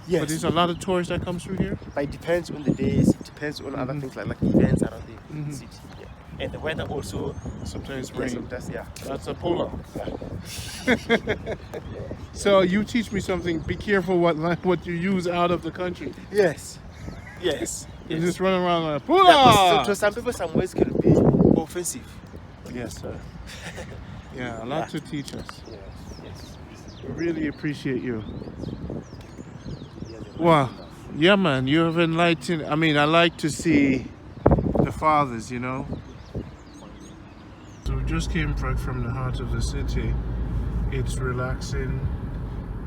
Yes. But there's a lot of tourists that comes through here. But it depends on the days, it depends on other things like events around the city. Yeah. And the weather also. Sometimes Yeah, rain. sometimes, yeah. That's a Pula. So you teach me something. Be careful what you use out of the country. Yes. Yes. You just run around like Yeah, Pula. to some people, some words can be offensive. Yes, sir. Yeah, a lot to teach us. Yes. Yes. We really appreciate you. Wow. Yeah, man, you have enlightened. I mean, I like to see the fathers, you know. So we just came back from the heart of the city. It's relaxing,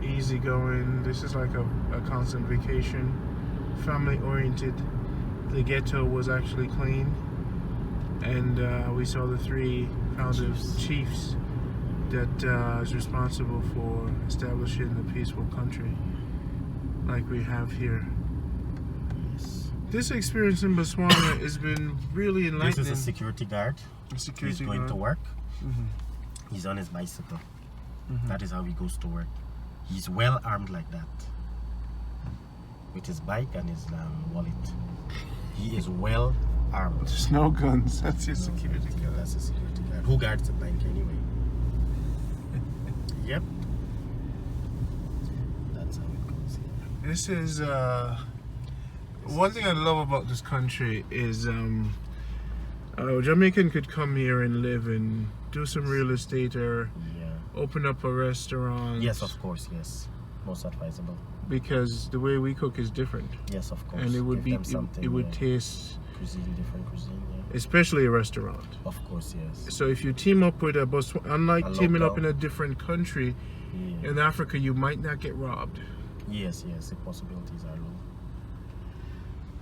easygoing. This is like a constant vacation, family oriented. The ghetto was actually clean, and we saw the 3 founding chiefs that is responsible for establishing the peaceful country like we have here. This experience in Botswana has been really enlightening. This is a security guard. Security He's going guard. to work. He's on his bicycle. That is how he goes to work. He's well armed like that, with his bike and his wallet. He is well armed. There's no guns. That's your security Yeah, guard. that's a security guard. Who guards the bank anyway? Yep. That's how it goes here. This is one thing I love about this country is Jamaican could come here and live and do some real estate or open up a restaurant. Yes, of course, yes. Most advisable. Because the way we cook is different, Yes, of course. and it would Give be them something, it would yeah. taste, different cuisine, yeah. especially a restaurant. Of course, yes. So if you team up with a Botswana, unlike A teaming up local. in a different country, Yeah. in Africa you might not get robbed. Yes, the possibilities are low.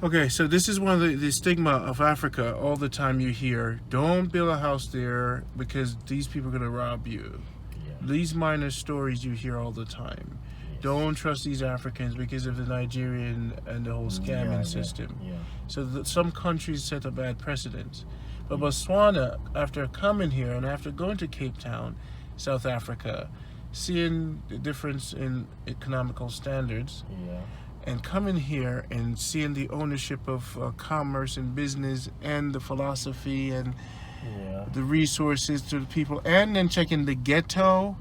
Okay, so this is one of the stigma of Africa. All the time you hear, don't build a house there because these people are going to rob you. Yeah. These minor stories you hear all the time. Don't trust these Africans because of the Nigerian and the whole scamming system. Yeah. So some countries set a bad precedent. But Botswana, after coming here and after going to Cape Town, South Africa, seeing the difference in economical standards, Yeah. and coming here and seeing the ownership of commerce and business and the philosophy and Yeah. the resources to the people, and then checking the ghetto,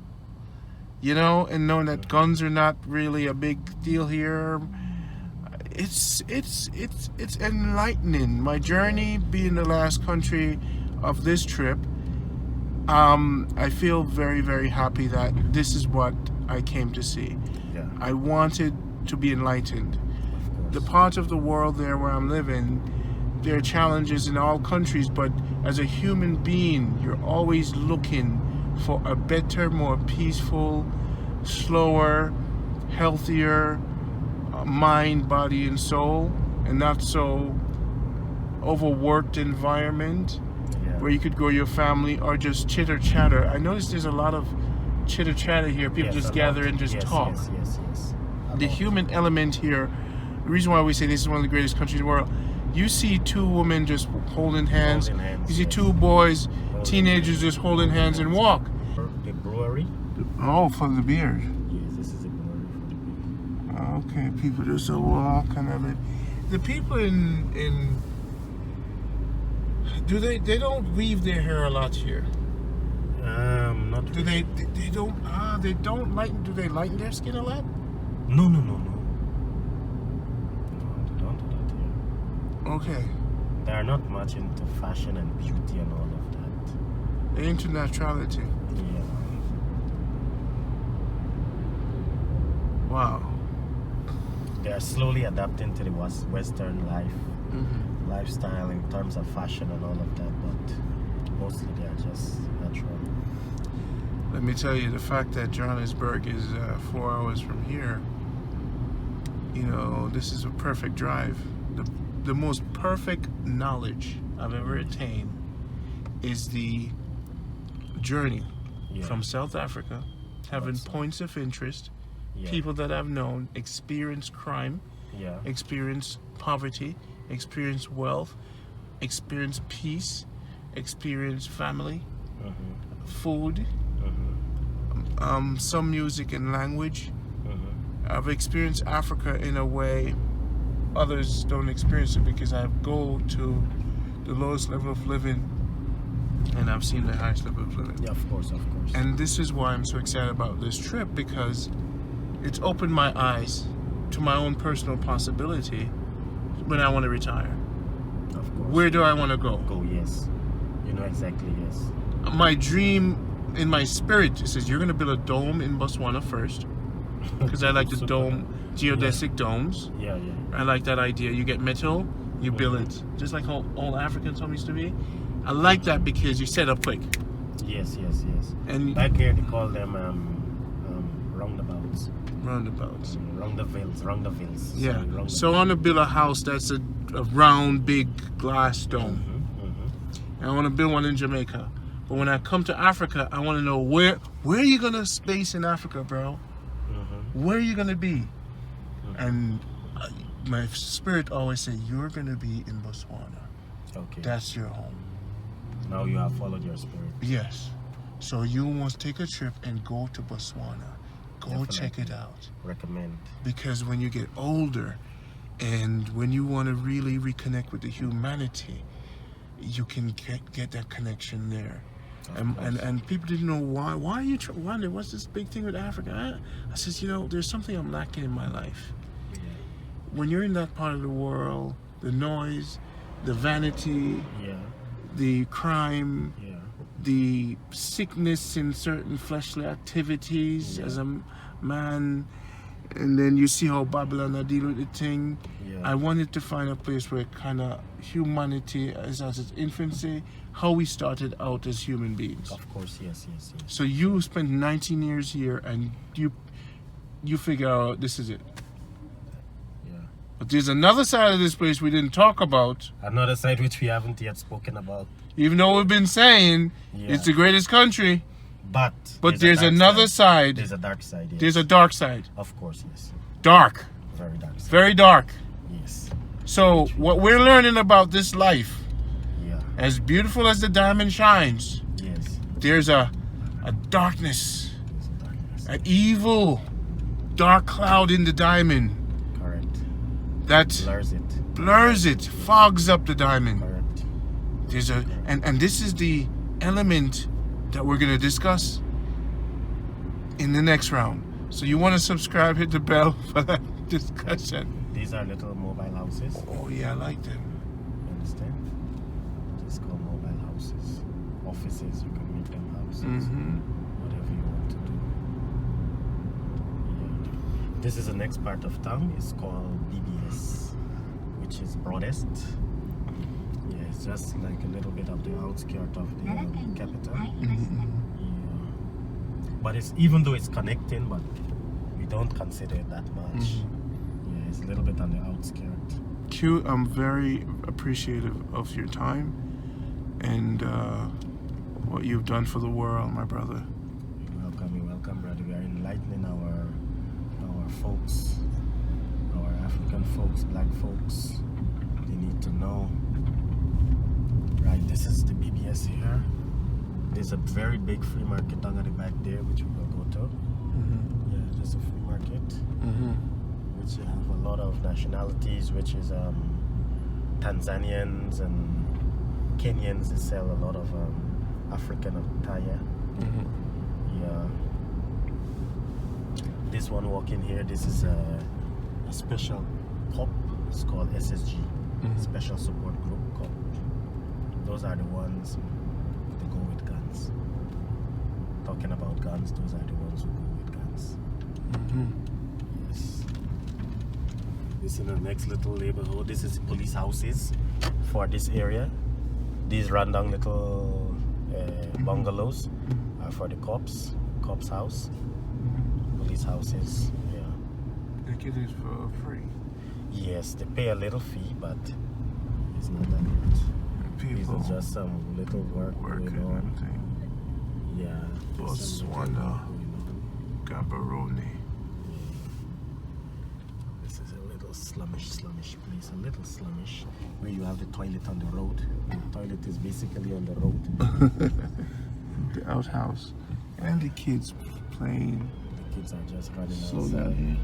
you know, and knowing that guns are not really a big deal here. It's enlightening. My journey being the last country of this trip, I feel very, very happy that this is what I came to see. Yeah. I wanted to be enlightened. The part of the world there where I'm living, there are challenges in all countries, but as a human being, you're always looking for a better, more peaceful, slower, healthier mind, body, and soul, and not so overworked environment where you could grow your family or just chitter chatter. I noticed there's a lot of chitter chatter here. People Yes, just a gather lot. and just Yes, talk. Yes. The human element here, the reason why we say this is one of the greatest countries in the world, you see 2 women just holding hands. Holding hands, You see yes. 2 boys, teenagers just holding hands and walk. The brewery? Oh, for the beer. Yes, this is a brewery for the beer. Okay, people just walk and everything. The people in do they don't weave their hair a lot here? Not Do really. they don't lighten? Do they lighten their skin a lot? No. Okay. They are not much into fashion and beauty and all of that. They're into naturality. Yeah. Wow. They are slowly adapting to the Western lifestyle in terms of fashion and all of that, but mostly they are just natural. Let me tell you, the fact that Johannesburg is 4 hours from here, you know, this is a perfect drive. The most perfect knowledge I've ever attained is the journey from South Africa, having points of interest, people that I've known, experience crime, experience poverty, experience wealth, experience peace, experience family, food, some music and language. I've experienced Africa in a way others don't experience it, because I go to the lowest level of living and I've seen the highest level of living. Yeah, of course, of course. And this is why I'm so excited about this trip, because it's opened my eyes to my own personal possibility when I want to retire. Of course. Where do I want to go? Go, yes. You know exactly, yes. My dream in my spirit says you're going to build a dome in Botswana first, because I like the dome, geodesic domes. Yeah, yeah. I like that idea. You get metal, you build it, just like how all Africans home used to be. I like that because you set up quick. Yes, yes, yes. And back here they call them roundabouts. Roundabouts. Roundavils. Yeah. Sorry, roundabouts. So I want to build a house that's a round, big glass dome. And I want to build one in Jamaica. But when I come to Africa, I want to know where are you gonna space in Africa, bro? Where are you gonna be? And my spirit always said, you're gonna be in Botswana. Okay. That's your home. Now you have followed your spirit. Yes. So you must take a trip and go to Botswana. Go Definitely. check it out. Recommend. Because when you get older and when you want to really reconnect with the humanity, you can get that connection there. And people didn't know why are you wondering what's this big thing with Africa? I says, you know, there's something I'm lacking in my life. When you're in that part of the world, the noise, the vanity, the crime, the sickness in certain fleshly activities as a man, and then you see how Babylon are dealing with the thing. I wanted to find a place where kind of humanity is at its infancy, how we started out as human beings. Of course, yes. So you spent 19 years here and you figure out this is it. But there's another side of this place we didn't talk about. Another side which we haven't yet spoken about. Even though we've been saying it's the greatest country. But there's another side. There's a dark side. Yes. There's a dark side. Of course, yes. Dark. Very dark side. Very dark. Yes. So what we're learning about this life, as beautiful as the diamond shines, there's a darkness, an evil dark cloud in the diamond. Correct. That blurs it, fogs up the diamond. Correct. There's and this is the element that we're gonna discuss in the next round. So you want to subscribe, hit the bell for that discussion. These are little mobile houses. Oh yeah, I like them. You understand? Just call mobile houses. Offices, you can make them houses. Whatever you want to do. Yeah. This is the next part of town. It's called BBS, which is broadest. Yeah, it's just like a little bit of the outskirt of the capital. But it's, even though it's connecting, but we don't consider it that much. Yeah, it's a little bit on the outskirts. Q, I'm very appreciative of your time and what you've done for the world, my brother. You're welcome, brother. We are enlightening our folks, our African folks, black folks. They need to know. Right, this is the BBS here. There's a very big free market down at the back there, which we will go to. Yeah, there's a free market, which have a lot of nationalities, which is Tanzanians and Kenyans. They sell a lot of African attire. Yeah. This one walking here, this is a special pop. It's called SSG. special support group called. Those are the ones to go with guns. Talking about guns, those are the ones who go with guns. Yes. This is the next little neighborhood. This is the police houses for this area. These rundown little bungalows are for the cops house. Police houses, yeah. They get it for free. Yes, they pay a little fee, but it's not that much. This People is just some little work working going on. and thing. Yeah. there's some little Botswana. work going on. Gaborone. This is a little slummish place, a little slummish, where you have the toilet on the road. The toilet is basically on the road. The outhouse. And the kids playing. The kids are just running Slow outside. down here.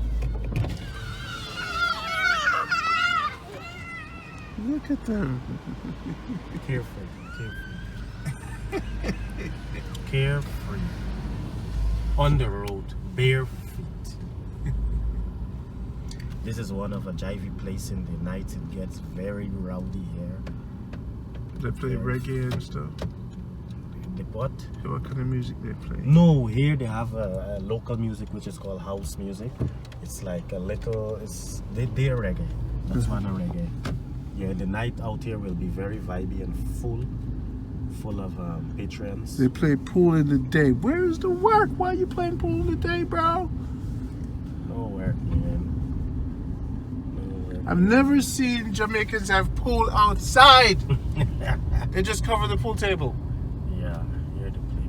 Look at them. Careful. Carefree. On the road, bare feet. This is one of a jivey place. In the night it gets very rowdy here. They play reggae and stuff. The what? What kind of music they play? No, here they have a local music which is called house music. It's like a little, they're reggae. That's one of reggae. Yeah, the night out here will be very vibey and full of patrons. They play pool in the day. Where is the work? Why are you playing pool in the day, bro? No work, man. No work. I've never seen Jamaicans have pool outside. They just cover the pool table. Yeah, here they play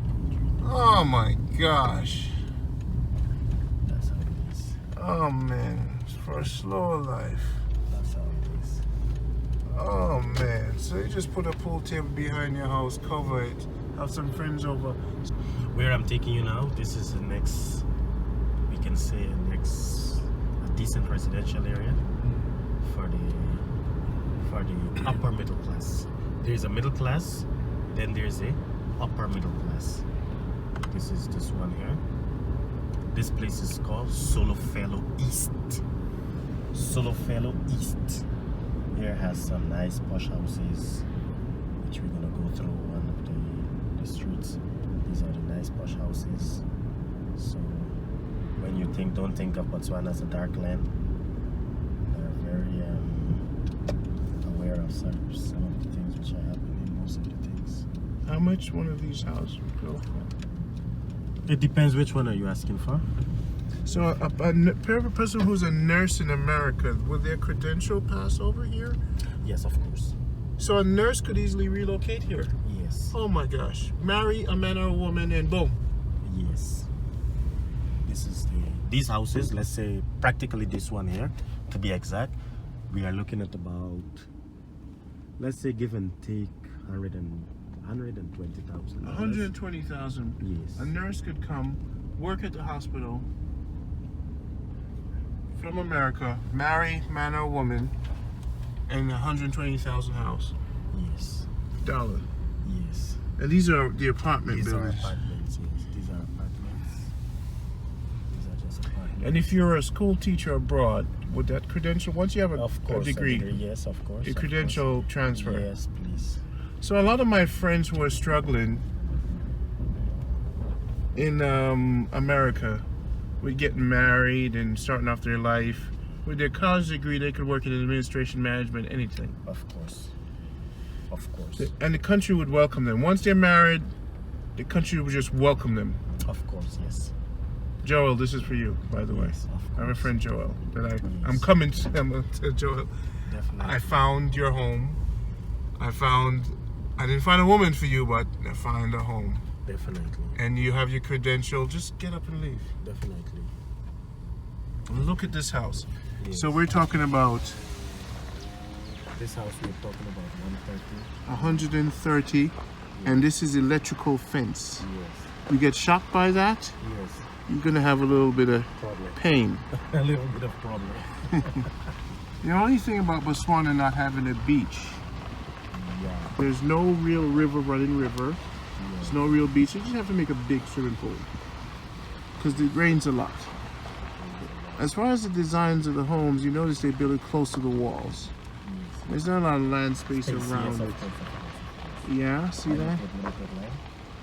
pool. Oh my gosh. That's how it is. Oh man, it's for a slower life. That's how it is. Oh man, so you just put a pool table behind your house, cover it, have some friends over. Where I'm taking you now, this is the next, we can say a decent residential area for the upper middle class. There's a middle class, then there's a upper middle class. This is this one here. This place is called Solofelo East. Solofelo East. Here has some nice posh houses, which we're gonna go through one of the streets. These are the nice posh houses. So when you don't think of Botswana as a dark land. They're very aware of some of the things which are happening, most of the things. How much one of these houses would go for? It depends which one are you asking for. So a person who's a nurse in America, will their credential pass over here? Yes, of course. So a nurse could easily relocate here? Yes. Oh my gosh. Marry a man or a woman and boom. Yes. This is these houses, let's say practically this one here, to be exact, we are looking at about, let's say give and take 120,000. 120,000. Yes. A nurse could come, work at the hospital from America, marry man or woman, and 120,000 house. Yes. Dollar. Yes. And these are the apartment These are buildings. apartments, yes. These are apartments. These are just apartments. And if you're a school teacher abroad, would that credential, once you have a degree, yes, of course. your credential transfer? Yes, please. So a lot of my friends who are struggling in America with getting married and starting off their life, with their college degree, they could work in administration, management, anything. Of course. Of course. And the country would welcome them. Once they're married, the country would just welcome them. Of course, yes. Joel, this is for you, by the way. Yes, of I have a course. friend, Joel, that I'm Yes. coming to Joel. Definitely. I found your home. I didn't find a woman for you, but I found a home. Definitely. And you have your credential, just get up and leave. Definitely. Look at this house. Yes. So we're talking about This house we're talking about 130. 130, and this is electrical fence. Yes. You get shocked by that, Yes. you're gonna have a little bit of Problem. pain. A little bit of problem. The only thing about Botswana not having a beach, Yeah. there's no real running river. There's no real beach. You just have to make a big swimming pool because it rains a lot. As far as the designs of the homes, you notice they build it close to the walls. Yes. There's not a lot of land space Yes, around of it. course, of course. Yeah, see that? Limited land.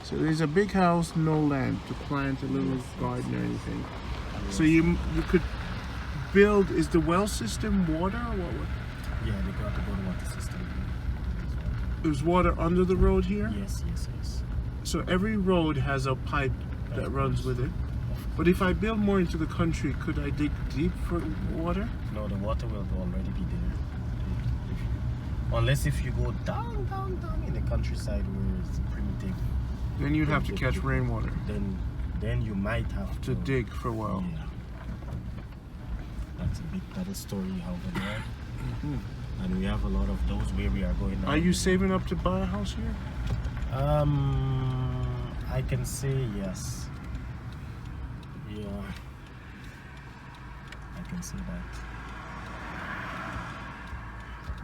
So there's a big house, no land to plant a little garden or anything. So you could build. Is the well system water? Or what? Yeah, they got to go to water system. There's water under the road here. Yes. So every road has a pipe that runs with it. But if I build more into the country, could I dig deep for water? No, the water will already be there. Unless if you go down in the countryside where it's primitive, Then you'd have to catch rainwater then you might have to dig for a well. Yeah. That's a big better story over there. And we have a lot of those where we are going now. Are you saving up to buy a house here? I can say yes. Yeah. I can say that.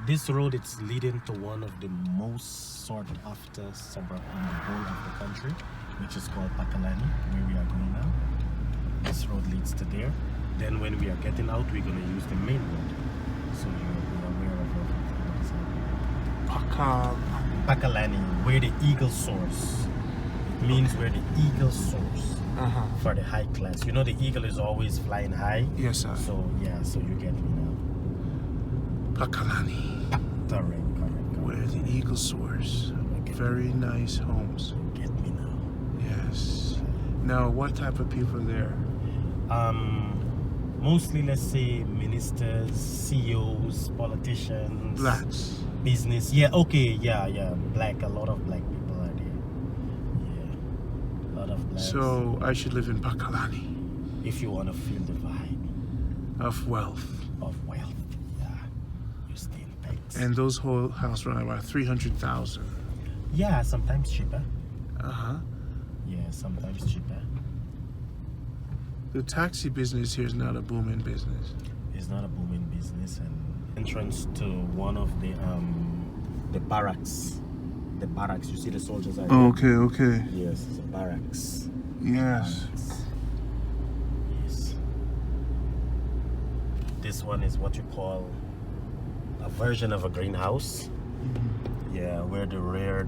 This road is leading to one of the most sought after suburb in the whole of the country, which is called Pakalani, where we are going now. This road leads to there. Then when we are getting out, we're going to use the main road. So you'll be aware of everything. Pakal. Pakalani, where the eagle soars. It means where the eagle soars for the high class. You know the eagle is always flying high. Yes, sir. So yeah, so you get me now. Pakalani, Correct. where the eagle soars. Very nice homes. Get me now. Yes. Now, what type of people are there? Mostly, let's say ministers, CEOs, politicians, Blacks. business. Yeah, okay, yeah. Black. A lot of black people are there. Yeah, a lot of blacks. So I should live in Pakalani if you want to feel the vibe of wealth. of wealth, yeah, you stay in Pegs. And those whole house run about 300,000. Yeah, sometimes cheaper. Yeah, sometimes cheaper. The taxi business here is not a booming business. It's not a booming business. And entrance to one of the barracks. The barracks, you see the soldiers are there? Okay. Yes, it's a barracks. Yes. Yes. This one is what you call a version of a greenhouse. Yeah, where the rear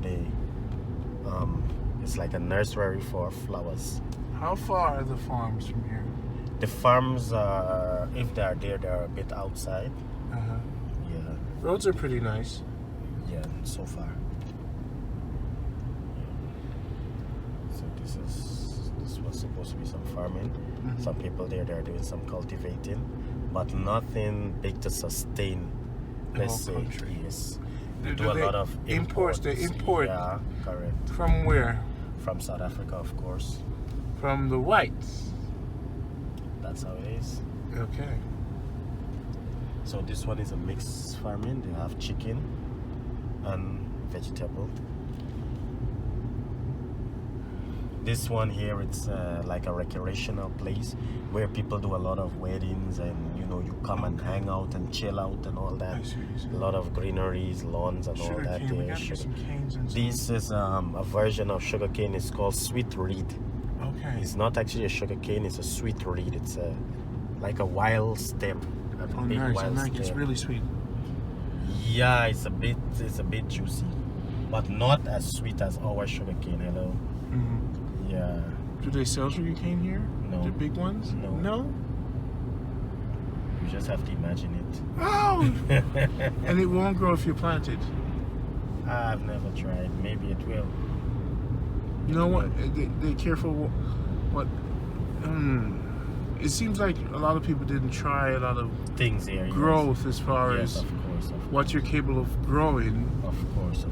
it's like a nursery for flowers. How far are the farms from here? The farms are, if they are there, they are a bit outside. Yeah, Roads are pretty nice. yeah, so far. So this was supposed to be some farming. Some people there, they're doing some cultivating, but nothing big to sustain. Let's say, country. yes. Do Do a they lot of import? imports. They import Yeah, correct. from where? From South Africa, of course. From the whites. That's how it is. Okay. So this one is a mixed farming. They have chicken and vegetable. This one here, it's like a recreational place where people do a lot of weddings, and you come and hang out and chill out and all that. I see, I see. A lot of greeneries, lawns, and all Sugar that. cane. We there. gotta get some canes and some. This is a version of sugarcane. It's called sweet reed. Okay. It's not actually a sugarcane. It's a sweet reed. It's like a wild stem. A big Nice. I wild like it. It's stem. really sweet. Yeah, it's a bit juicy, but not as sweet as our sugarcane. Hello. Yeah. Do they sell sugar cane here? No. The big ones? No. No? You just have to imagine it. Oh! And it won't grow if you plant it. I've never tried. Maybe it will. You know what? They're careful what... It seems like a lot of people didn't try a lot of Things here. yes. growth as far Yes, as of course. what you're capable of growing. Of course.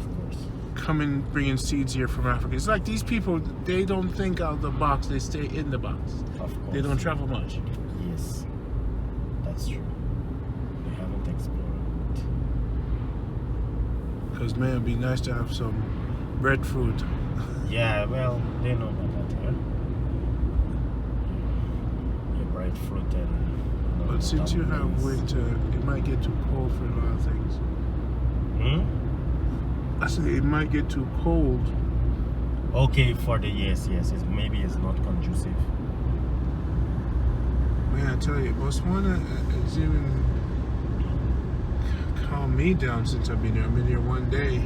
Coming, bringing seeds here from Africa. It's like these people, they don't think out of the box. They stay in the box. Of course. They don't travel much. Yes, that's true. They haven't explored. Because, man, it'd be nice to have some breadfruit. Yeah, well, they know about that here. Yeah, breadfruit and. But since you have winter, it might get too cold for a lot of things. I said it might get too cold. Okay, for the yes, maybe it's not conducive. Man, I tell you, Botswana is even calmed me down since I've been here. I've been here one day.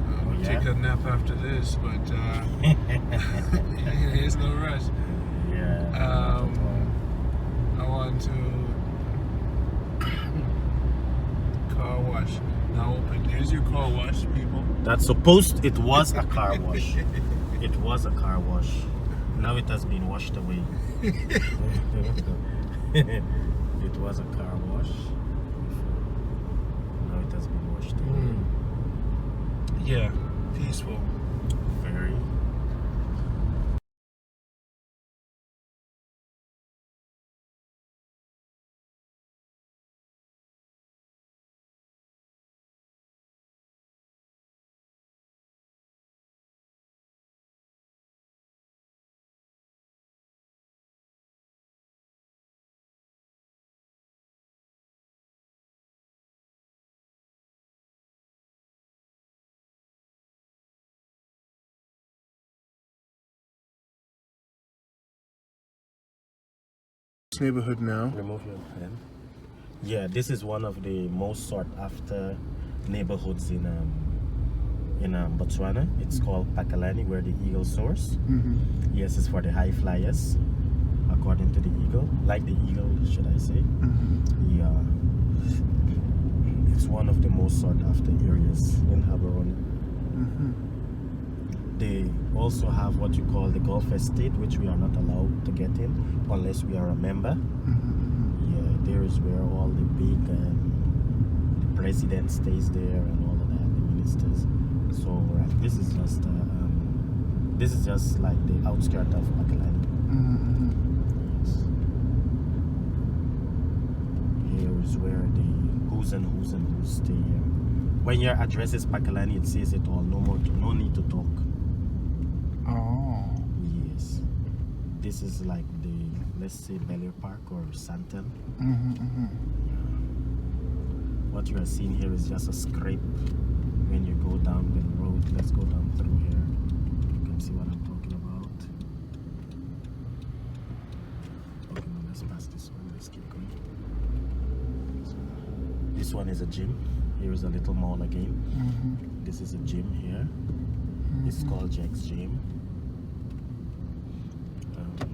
I'll Yeah? take a nap after this, but there's no rush. Yeah. I want to car wash. Now open. There's your car wash, people. It was a car wash. It was a car wash. Now it has been washed away. It was a car wash. Now it has been washed away. Yeah, peaceful. Very. Neighborhood now. Remove your pen. Yeah, this is one of the most sought after neighborhoods in Botswana. It's called Pakalani, where the eagle soars. Yes, it's for the high flyers, according to the eagle. Like the eagle, should I say? Yeah. It's one of the most sought after areas in Gaborone. They also have what you call the Gulf Estate, which we are not allowed to get in unless we are a member. Yeah, there is where all the big the president stays there and all of that, the ministers. So this is just like the outskirts of Pakalani. Yes. Here is where the who's and who's stay here. When your address is Pakalani, it says it all. No need to talk. Oh. Yes. This is like the, let's say, Bel Park or Santon. What you are seeing here is just a scrape when you go down the road. Let's go down through here. You can see what I'm talking about. Okay, now let's pass this one. Let's keep going. This one is a gym. Here is a little mall again. This is a gym here. It's called Jack's Gym.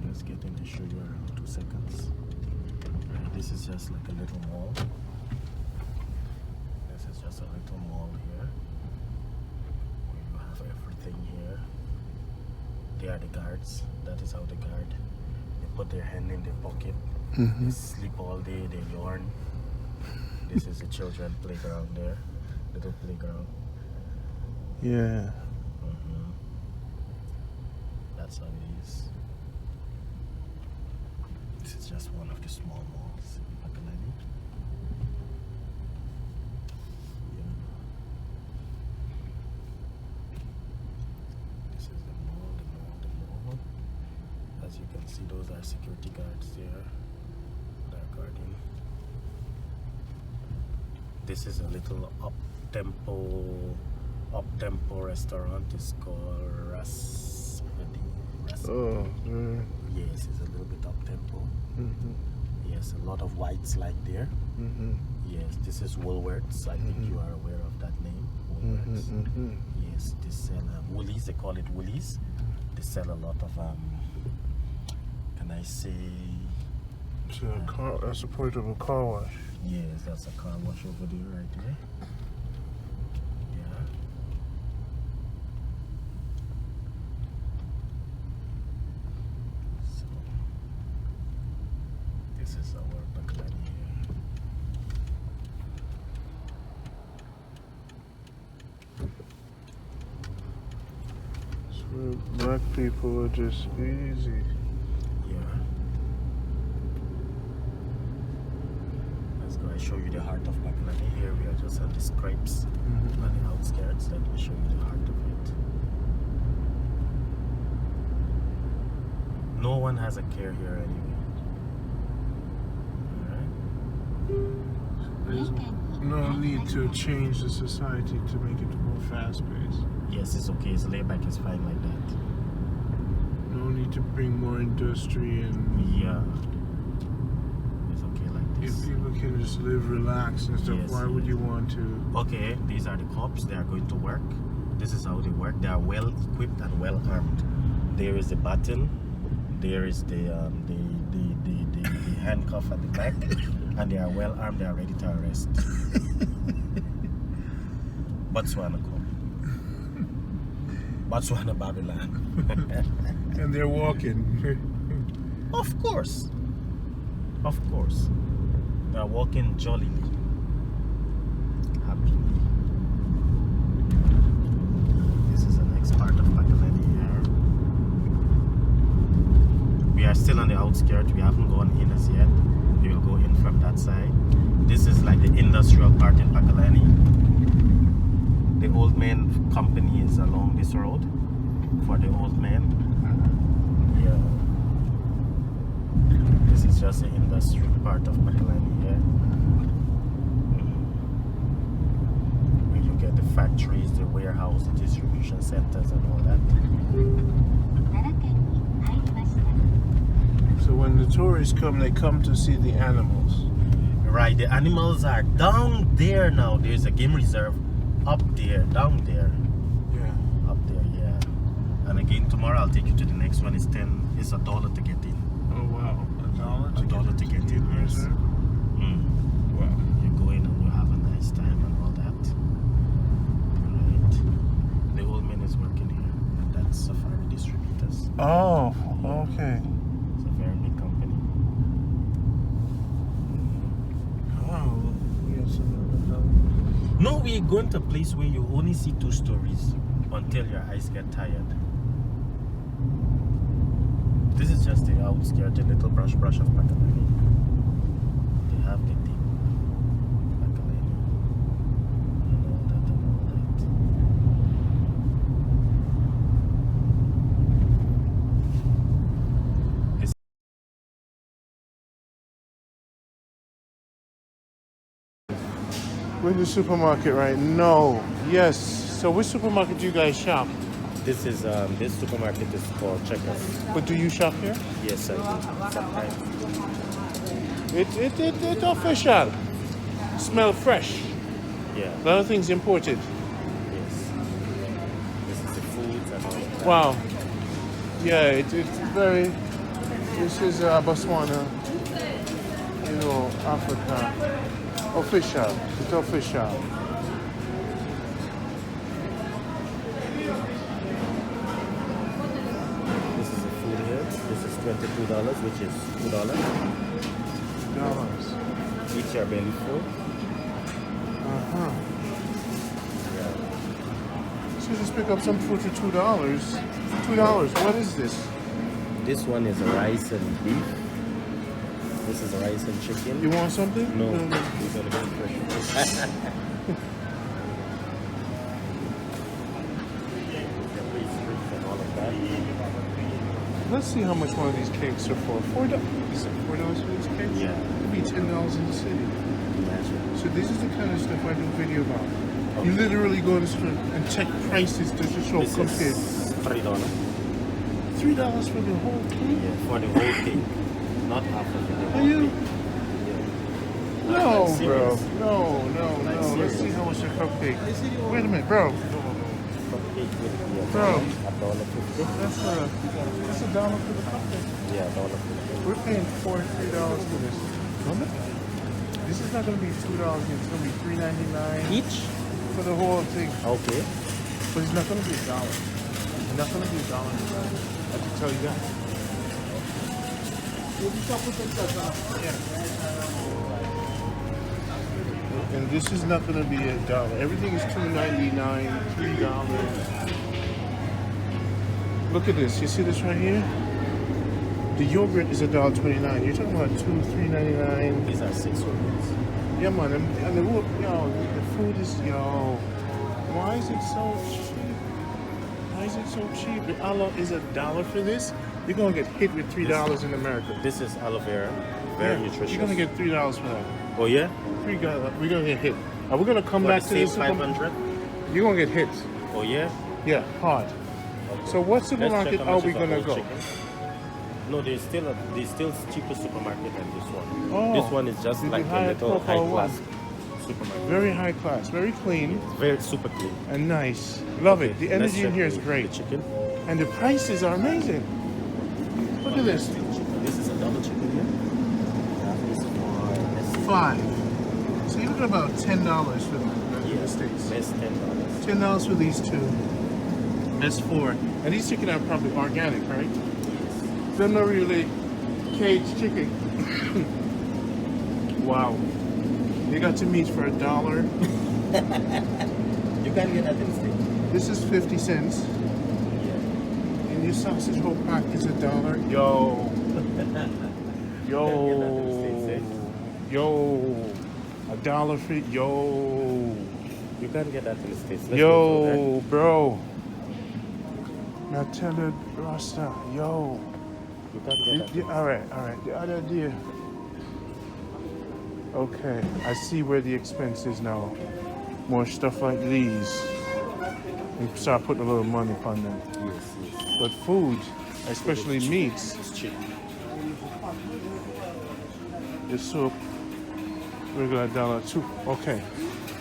Let's get in and show you around 2 seconds. This is just like a little mall. This is just a little mall here. Where you have everything here. They are the guards. That is how the guard. They put their hand in their pocket. They sleep all day. They yawn. This is a children playground there. Little playground. Yeah. That's how it is. This is just one of the small malls in Pakalani. Yeah. This is the mall. As you can see, those are security guards there. They're guarding. This is a little up-tempo restaurant. It's called Ras. Oh. Yes, it's a little bit up tempo. Yes, a lot of whites like there. Yes, this is Woolworths. I think you are aware of that name. Woolworths. Yes, they sell woolies. They call it woolies. They sell a lot of can I say? It's a portable car wash. Yes, that's a car wash over there, right there. Yeah. So this is our Pakalani here. So black people are just easy. Yeah. Let's go. I show you the heart of Pakalani. Here we are just at the scrapes on the outskirts. Let me show you the heart of it. No one has a care here anyway. There's no need to change the society to make it more fast-paced. Yes, it's okay. It's laid back. It's fine like that. No need to bring more industry and Yeah. It's okay like If people can just live relaxed and stuff, Yes, why would yes. you want to? Okay, these are the cops. They are going to work. This is how they work. They are well equipped and well armed. There is the button. There is the handcuff at the back, and they are well armed. They are ready to arrest. Botswana cop. Botswana Babylon. And they're walking. Of course. Of course. They are walking jollily. Happily. This is the next part of Culinary here. We are still on the outskirts. We haven't gone in as yet. We will go in from that side. This is like the industrial part in Culinary. The old man company is along this road for the old man. Yeah. This is just the industrial part of Culinary here. Where you get the factories, the warehouse, the distribution centers and all that. So when the tourists come, they come to see the animals. Right, the animals are down there now. There's a game reserve up there, down there. Yeah. Up there, yeah. And again, tomorrow I'll take you to the next one. It's $1 to get in. Oh wow, $1 to get in, yes. Wow. You go in and you have a nice time and all that. Right. The old man is working here. And that's Safari Distributors. Oh, okay. It's a very big company. Oh, yes. No, we're going to a place where you only see 2 stories until your eyes get tired. This is just the outskirts, a little brush of Culinary. They have the deep Culinary and all that and all that. This We're in the supermarket right now. Yes. So which supermarket do you guys shop? This is this supermarket is called Checkers. But do you shop here? Yes, I do. Sometimes. It's official. Smell fresh. Yeah. A lot of things imported. Yes. This is the foods and all that. Wow. Yeah, it's very. This is Botswana. You know, Africa. Official. It's official. This is the food here. This is $22, which is $2. $2. Eat your belly full. Uh-huh. Yeah. So just pick up some food for $2. $2. What is this? This one is rice and beef. This is rice and chicken. You want something? No, we're gonna get fresh. and all of that. Let's see how much one of these cakes are for. $4. Is it $4 for these cakes? Yeah. It'd be $10 in the city. Imagine. So this is the kind of stuff I do video about. You literally go to the store and check prices to show This compare. is $3. $3 for the whole cake? Yeah, for the whole cake. Not half of it. the Are whole you? cake. Yeah. No, Like bro. serious. No. Let's see how much a cupcake. Wait a minute, bro. Cupcake would be Bro. $1.50. That's $1 for the cupcake. Yeah, $1.50. We're paying $3 for this. This is not going to be $2. It's going to be $3.99 Each? for the whole thing. Okay. But it's not going to be $1. It's not going to be $1. I can tell you that. And this is not going to be $1. Everything is $2.99, $3. Look at this. You see this right here? The yogurt is $1.29. You're talking about $3.99. These are 6 ones. Yeah, man. And the food is, why is it so cheap? Why is it so cheap? The aloe is $1 for this. You're gonna get hit with $3 in America. This is aloe vera. Very nutritious. You're gonna get $3 for that. Oh yeah? We're gonna get hit. Are we gonna come For back the to same this? 500? You're gonna get hit. Oh yeah? Yeah, hard. Okay. So what Let's supermarket check how are much we is a gonna whole go? chicken. No, there's still cheaper supermarket than this one. Oh, This one is just the like a higher little high profile class one. supermarket. Very high class, very clean It's very super clean. and nice. Love it. The Let's energy in check here is the great. chicken. And the prices are amazing. Look at this. This is a double chicken here. That is for 5. So you're looking about $10 for them in the States. Less $10. $10 for these two. That's 4. And these chicken are probably organic, right? They're not really caged chicken. Wow. You got your meat for $1. You can get that in the States. This is 50 cents. And your sausage whole pack is $1. Yo. Yo. Yo. $1 for yo. You can get that in the States. Let's go Yo, bro. Now tell the Rasta, yo. You can get that. All right. The other deal. Okay, I see where the expense is now. More stuff like these. And start putting a little money upon them. Yes. But food, especially meats, It's cheap. the soup, regular $1 too. Okay.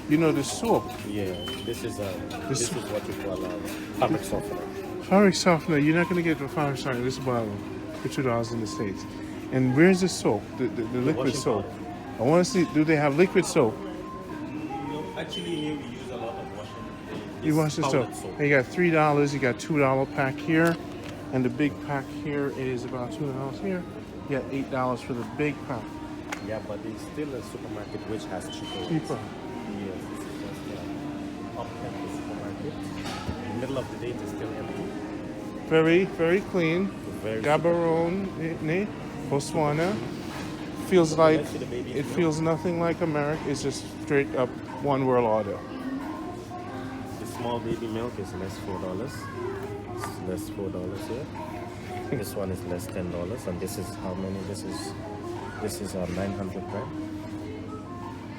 You know the soap, Yeah, this is what you call fabric softener. fabric softener, you're not gonna get the fabric softener this bottle for $2 in the States. And where's the soap? The liquid washing soap. I wanna see, do they have liquid soap? Actually, here we use a lot of washing. You wash the soap. And you got $3, you got $2 pack here. And the big pack here is about $2 here. You got $8 for the big pack. Yeah, but it's still a supermarket which has cheaper rates. Cheaper. Yes, this is just up at the supermarket. In the middle of the day, it is still empty. Very, very clean. Very Gaborone, Botswana. Feels like Let's see the baby's it milk. feels nothing like America. It's just straight up one world order. The small baby milk is less $4. It's less $4 here. This one is less $10, and this is how many? This is 900 gram.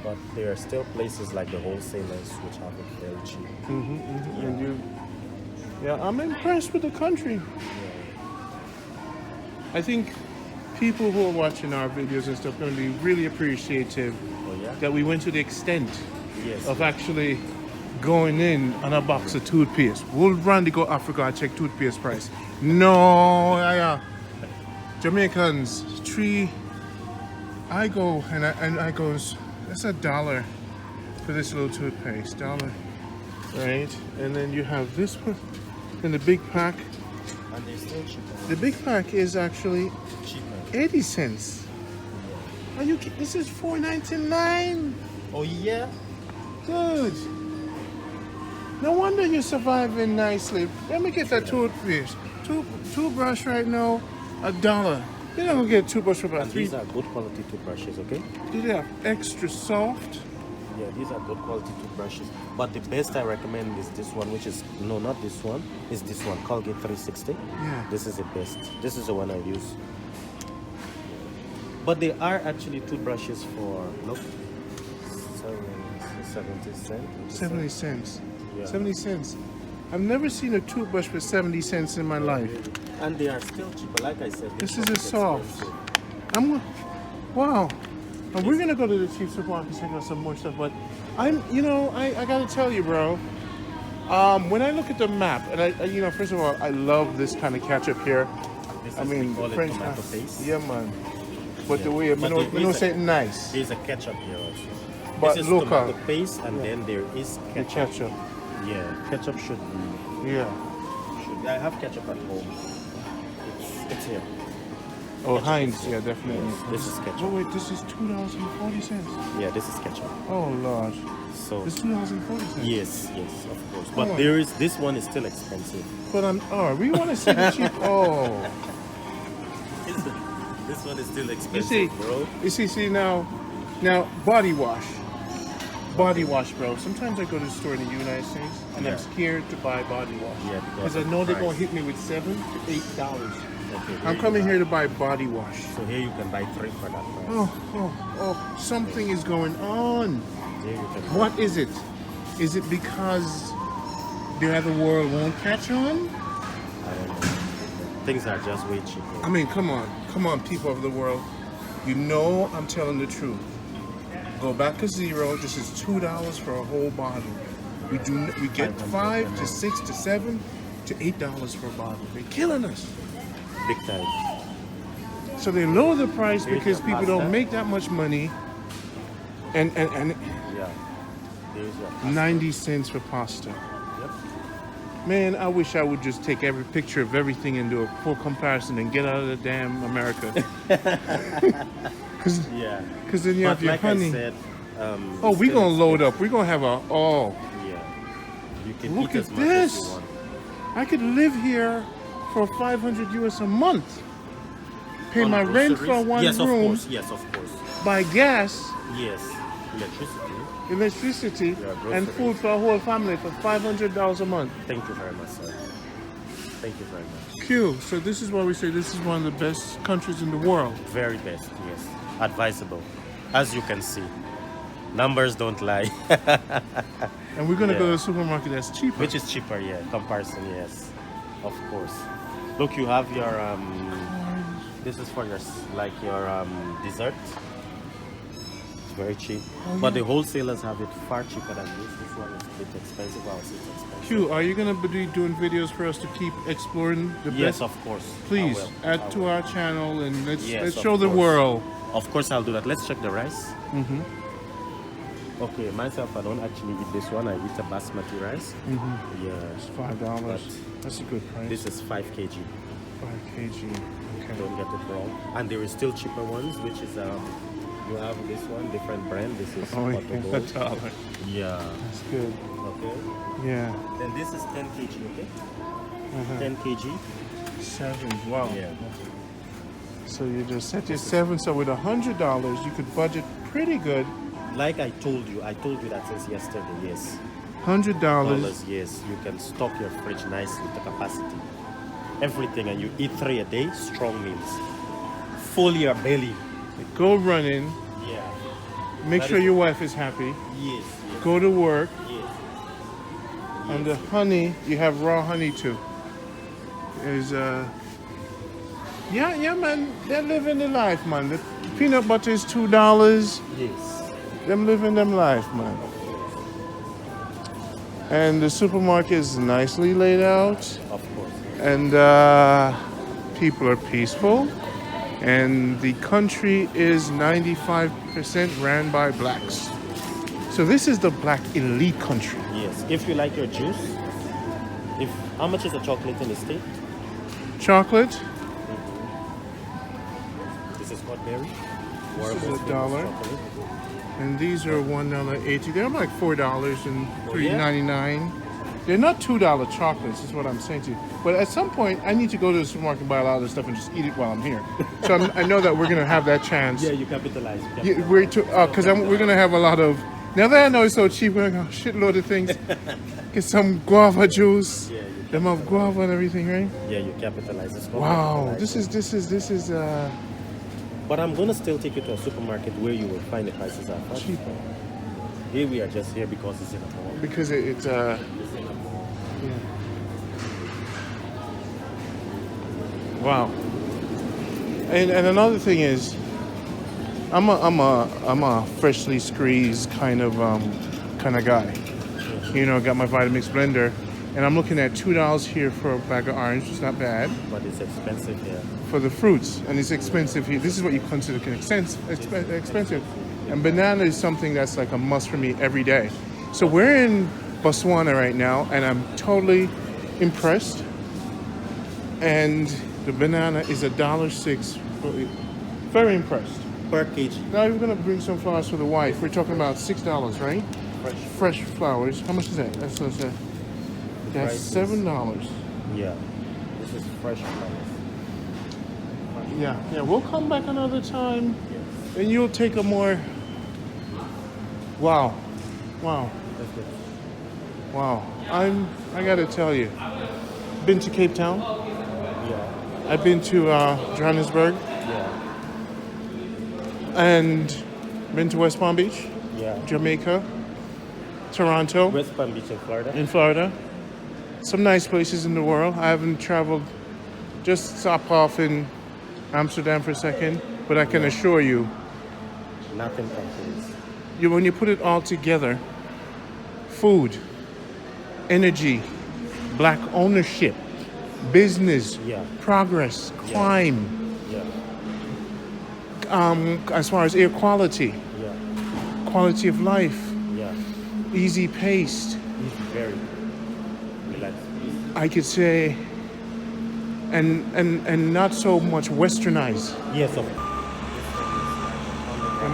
But there are still places like the wholesalers which have it very cheap. And I'm impressed with the country. I think people who are watching our videos and stuff are going to be really appreciative Oh yeah. that we went to the extent Yes. of actually going in on a box of toothpaste. We'll run to go Africa and check toothpaste price. No, Jamaicans, I go and I goes, that's $1 for this little toothpaste, $1, right? And then you have this one in the big pack. And they're still cheaper. The big pack is actually Cheaper. 80 cents. Are you? This is $4.99. Oh yeah. Good. No wonder you're surviving nicely. Let me get that toothpaste. Toothbrush right now, $1. You're not gonna get a toothbrush for about And $3. these are good quality toothbrushes, okay? Do they have extra soft? Yeah, these are good quality toothbrushes. But the best I recommend is this one, which is, no, not this one. It's this one, Colgate 360. Yeah. This is the best. This is the one I use. But they are actually toothbrushes for, look, 70 cents. 70 cents. Yeah. 70 cents. I've never seen a toothbrush for 70 cents in my life. And they are still cheaper, like I said. This one is a soft. expensive. Wow. And we're gonna go to the cheap supermarket and check out some more stuff. But I gotta tell you, bro. When I look at the map, and first of all, I love this kind of ketchup here. This I is, mean, we call it French tomato ketchup. paste. Yeah, man. But Yeah. the way But we there know is something nice. There's a ketchup here also. But this is local. tomato paste, and then there is The ketchup. ketchup. Yeah, ketchup should be. Yeah. I have ketchup at home. It's here. Oh, Ketchup Heinz. is Yeah, here. definitely. Yes, this is ketchup. Oh wait, this is $2.40. Yeah, this is ketchup. Oh Lord. So This is $2.40. yes, of course. Oh. But this one is still expensive. But we want to see the cheap. Oh. This one is still You expensive, see, bro. now body wash, bro. Sometimes I go to the store in the United States and I'm Yeah. scared to buy body wash Yeah, because I of know the they're gonna price. hit me with $7 to $8. Okay, I'm coming here to buy body wash. So here you can buy 3 for that price. Oh! Something is going on. Here you can buy. What is it? Is it because the other world won't catch on? I don't know. Things are just way cheaper. I mean, come on, people of the world. You know I'm telling the truth. Go back to zero. This is $2 for a whole bottle. We get $5 to $6 to $7 to $8 for a bottle. They're killing us. Big time. So they lower the price Here's because your people pasta. don't make that much money. And Yeah. There's your pasta. 90 cents for pasta. Yep. Man, I wish I would just take every picture of everything and do a full comparison and get out of the damn America. Because Yeah. then you But have your like honey. I said, Oh, it's we're still going to load expensive. up. We're going to have a, oh, Yeah. You can Look eat as at much as this. you want. I could live here for 500 US a month. Pay On my rent for groceries? one yes, room, Of course. Yes, of course. buy gas, Yes. Electricity. electricity, Yeah, and groceries. food for a whole family for $500 a month. Thank you very much, sir. Thank you very much. Q. So this is why we say this is one of the best countries in the world. Very best, yes. Advisable. As you can see. Numbers don't lie. And we're going to go to Yeah. a supermarket that's cheaper. Which is cheaper, yeah. Comparison, yes. Of course. Look, you have your this is for your your dessert. It's very cheap. But the wholesalers have it far cheaper than this. This one is a bit expensive. I'll say it's expensive. Q, are you going to be doing videos for us to keep exploring the Yes, best? of course. Please I will. add I to will. our channel and let's Yes, of show the course. world. Of course, I'll do that. Let's check the rice. Okay, myself, I don't actually eat this one. I eat a basmati rice. Yeah. It's $5. That's a good price. This is 5 kg. 5 kg. Okay. Don't get it wrong. And there is still cheaper ones, which is you have this one, different brand. This is Oh, yeah, Portugal. $1. Yeah. That's good. Okay. Yeah. Then this is 10 kg. Okay. Uh-huh. 10 kg. 7. Wow. Yeah. So you just set your 7. So with $100, you could budget pretty good. Like I told you that since yesterday. Yes. $100. Dollars. Yes. You can stock your fridge nicely with the capacity. Everything, and you eat 3 a day. Strong meals. Full your belly. Go running. Yeah. Make That sure is- your wife is happy. Yes. Yes. Go to work. Yes. And the honey, you have raw honey too. Is yeah, man. They're living the life, man. The peanut butter is $2. Yes. Them living them life, man. And the supermarket is nicely laid out. Of course. And people are peaceful. And the country is 95% ran by blacks. So this is the black elite country. Yes. If you like your juice, how much is a chocolate in the state? Chocolate, This is called berry. This is $1. And these are $1.80. They're like $4 and $3.99. They're not $2 chocolates, is what I'm saying to you. But at some point, I need to go to the supermarket and buy a lot of this stuff and just eat it while I'm here. So I know that we're gonna have that chance. Yeah, you capitalize. Yeah, we're gonna have a lot of. Now that I know it's so cheap, we're gonna have a shitload of things. Get some guava juice. Yeah, Them have guava and everything, right? Yeah, you capitalize. It's called Wow, capitalize. this is But I'm gonna still take you to a supermarket where you will find the prices are far cheaper Here we are just here because it's in a mall. because it's It's in a mall. Wow. And another thing is, I'm a freshly squeezed kind of guy. You know, got my Vitamix blender, and I'm looking at $2 here for a bag of orange. It's not bad But it's expensive here. for the fruits, and it's expensive here. This is what you consider expensive. And banana is something that's like a must for me every day. So we're in Botswana right now, and I'm totally impressed. And the banana is $1.06. Very impressed. Per kg. Now we're gonna bring some flowers for the wife. We're talking about $6, right? Fresh flowers. How much is that? That's price is- $7. Yeah. This is fresh flowers. Yeah. We'll come back another time, and you'll take a more. Wow. That's good. Wow. I gotta tell you, been to Cape Town. Yeah. I've been to Johannesburg, Yeah. and been to West Palm Beach, Yeah. Jamaica, Toronto, West Palm Beach in Florida. in Florida. Some nice places in the world. I haven't traveled just stop off in Amsterdam for a second, but I can assure you, Nothing compares. when you put it all together, food, energy, black ownership, business, Yeah. progress, crime, Yeah. as far as air quality, Yeah. quality of life, Yeah. easy paced, It's very relaxed. I could say, and not so much westernized. Yes, of And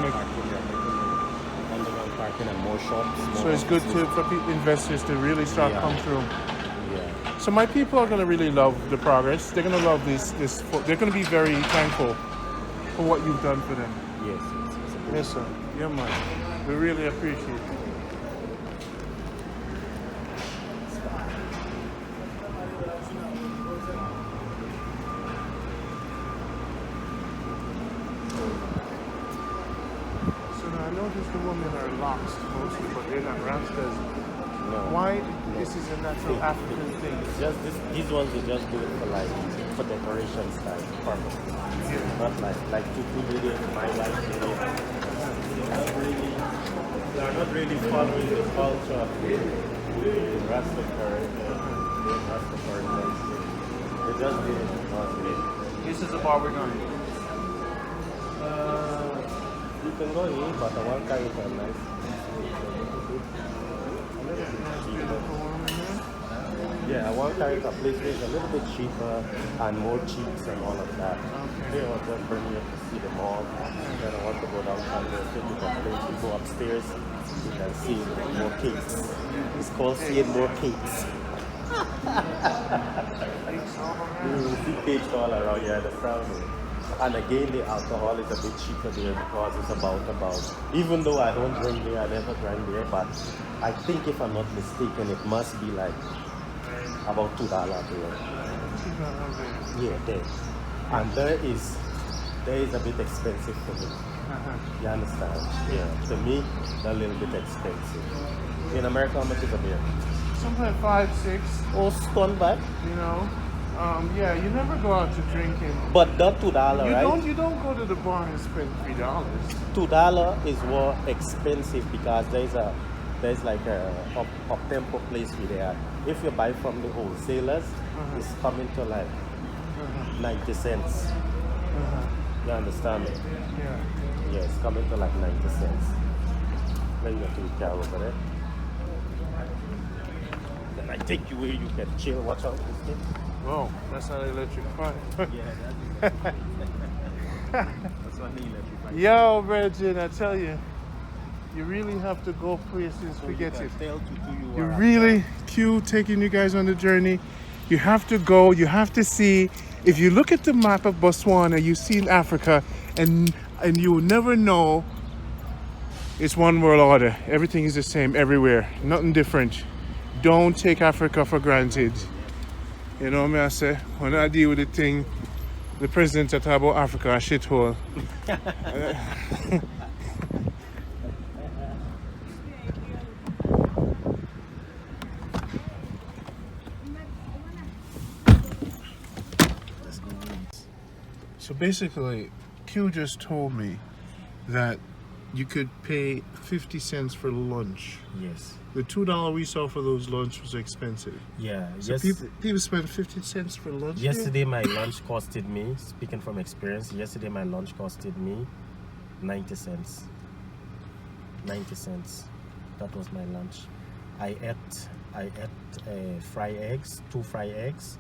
like- underground parking and more shops. So more it's good offices. for investors to really start Yeah. come through. Yeah. So my people are going to really love the progress. They're going to love this. They're going to be very thankful for what you've done for them. Yes, yes, yes. Yes, sir. Yeah, man. We really appreciate it. So now I noticed the women are lost mostly, but they're not Rastas. No. Why? This is a natural African thing. It's just these ones they just do it for decoration style purpose. Not like to do really my life video. They are not really following the culture of the Rastafari. They just did it because This is the bar we're going. you can go in, but I want carry for nice. Yeah, I want carry a place where it's a little bit cheaper and more cheeks and all of that. They want to bring you to see the mall. Then I want to go downtown there, take you to a place, you go upstairs, you can see more cakes. It's called seeing more cakes. You will see cakes all around here, the frowning. And again, the alcohol is a bit cheaper there because it's about, even though I don't drink there, I never drank there, but I think if I'm not mistaken, it must be like about $2 there. Yeah, there. And there is a bit expensive for me. You understand? Yeah. To me, they're a little bit expensive. In America, how much is a beer? Sometimes 5, 6. Oh, stone back. You know. Yeah, you never go out to drinking. But that $2, right? You don't go to the bar and spend $3. $2 is more expensive because there's like a up-tempo place with there. If you buy from the wholesalers, it's coming to like 90 cents. You understand me? Yeah. Yeah, it's coming to like 90 cents. Then you have to car over there. Then I take you where you can chill, watch out this thing. Oh, that's not electric fire. Yeah, that's what the electric bike. Yo, Virgin, I tell you, you really have to go places, forget it. You really, Q, taking you guys on the journey. You have to go, you have to see. If you look at the map of Botswana, you see in Africa, and you will never know it's one world order. Everything is the same everywhere, nothing different. Don't take Africa for granted. You know what I say? When I deal with the thing, the president talk about Africa a shithole. So basically, Q just told me that you could pay 50 cents for lunch. Yes. The $2 we saw for those lunch was expensive. Yeah. So people spend 50 cents for lunch. here? Yesterday my lunch costed me, speaking from experience, yesterday my lunch costed me 90 cents. 90 cents. That was my lunch. I ate fried eggs, 2 fried eggs,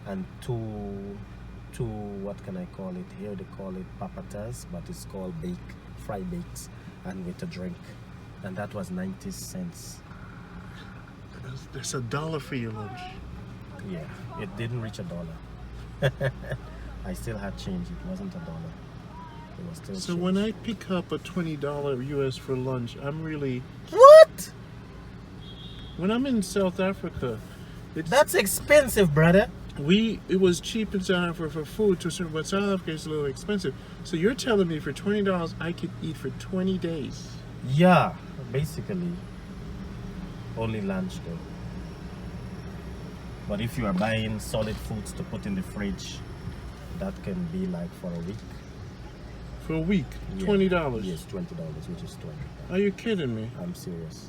and two what can I call it? Here they call it papatas, but it's called fried bakes, and with a drink. And that was 90 cents. That's $1 for your lunch. Yeah, it didn't reach $1. I still had change. It wasn't $1. It was still So change. when I pick up a $20 US for lunch, I'm really... What? When I'm in South Africa, That's expensive, brother. it was cheap in South Africa for food to a certain, but South Africa is a little expensive. So you're telling me for $20 I could eat for 20 days? Yeah, basically. Only lunch though. But if you are buying solid foods to put in the fridge, that can be like for a week. For a week? Yeah. $20? Yes, $20, which is 20. Are you kidding me? I'm serious.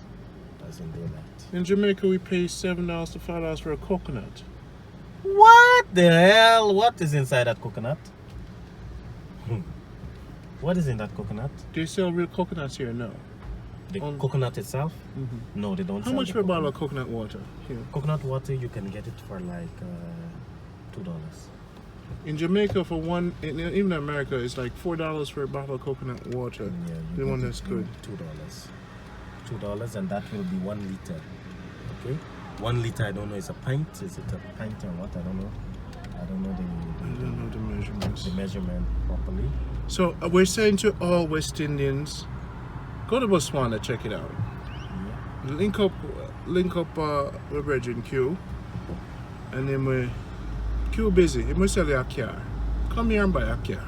Doesn't do that. In Jamaica, we pay $7 to $5 for a coconut. What the hell? What is inside that coconut? What is in that coconut? Do you sell real coconuts here? No. The coconut itself? No, they don't. How much for a bottle of coconut water here? Coconut water, you can get it for like $2. In Jamaica, for one, even in America, it's like $4 for a bottle of coconut water. Yeah, the one that's good. $2, and that will be 1 liter. Okay, 1 liter. I don't know. Is a pint? Is it a pint or what? I don't know. I don't know the measurements. The measurement properly. So we're saying to all West Indians, go to Botswana, check it out. Yeah. Link up with Bridget Q, and then we Q busy. He must sell your car. Come here and buy a car.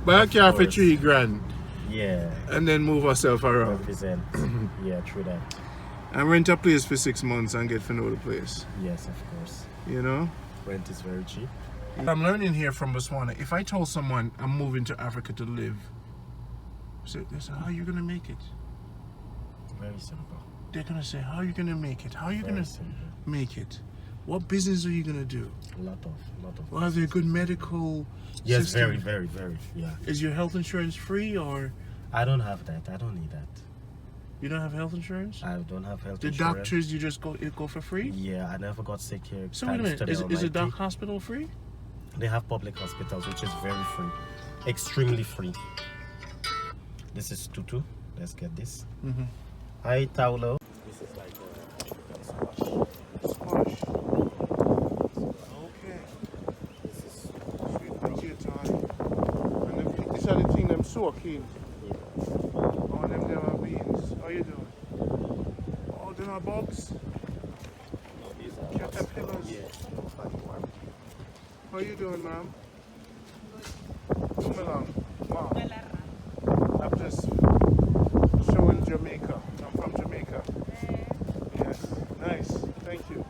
Buy a car for $3,000. Yeah. And then move ourselves around. Represent. Yeah, true that. And rent a place for 6 months and get to know the place. Yes, of course. You know? Rent is very cheap. I'm learning here from Botswana. If I told someone I'm moving to Africa to live, they say, how are you going to make it? Very simple. They're going to say, how are you going to make it? How are you going to simple. make it? What business are you going to do? A lot of. Well, are there good medical Yes, system? very, yeah. Is your health insurance free or? I don't have that. I don't need that. You don't have health insurance? I don't have health the insurance. Doctors, you just go for free? Yeah, I never got sick here. So wait a minute, is the doc hospital free? They have public hospitals, which is very free. Extremely free. This is Tutu. Let's get this. Hi, Taulo. This is like a squash. Okay. This is sweet potato. And then these are the things I'm so keen. Oh, them are beans. How you doing? Oh, them are bugs? no, these are Caterpillars? Yeah. How you doing, ma'am? Come along. Wow. I'm just showing Jamaica. I'm from Jamaica. Yes. Nice. Thank you.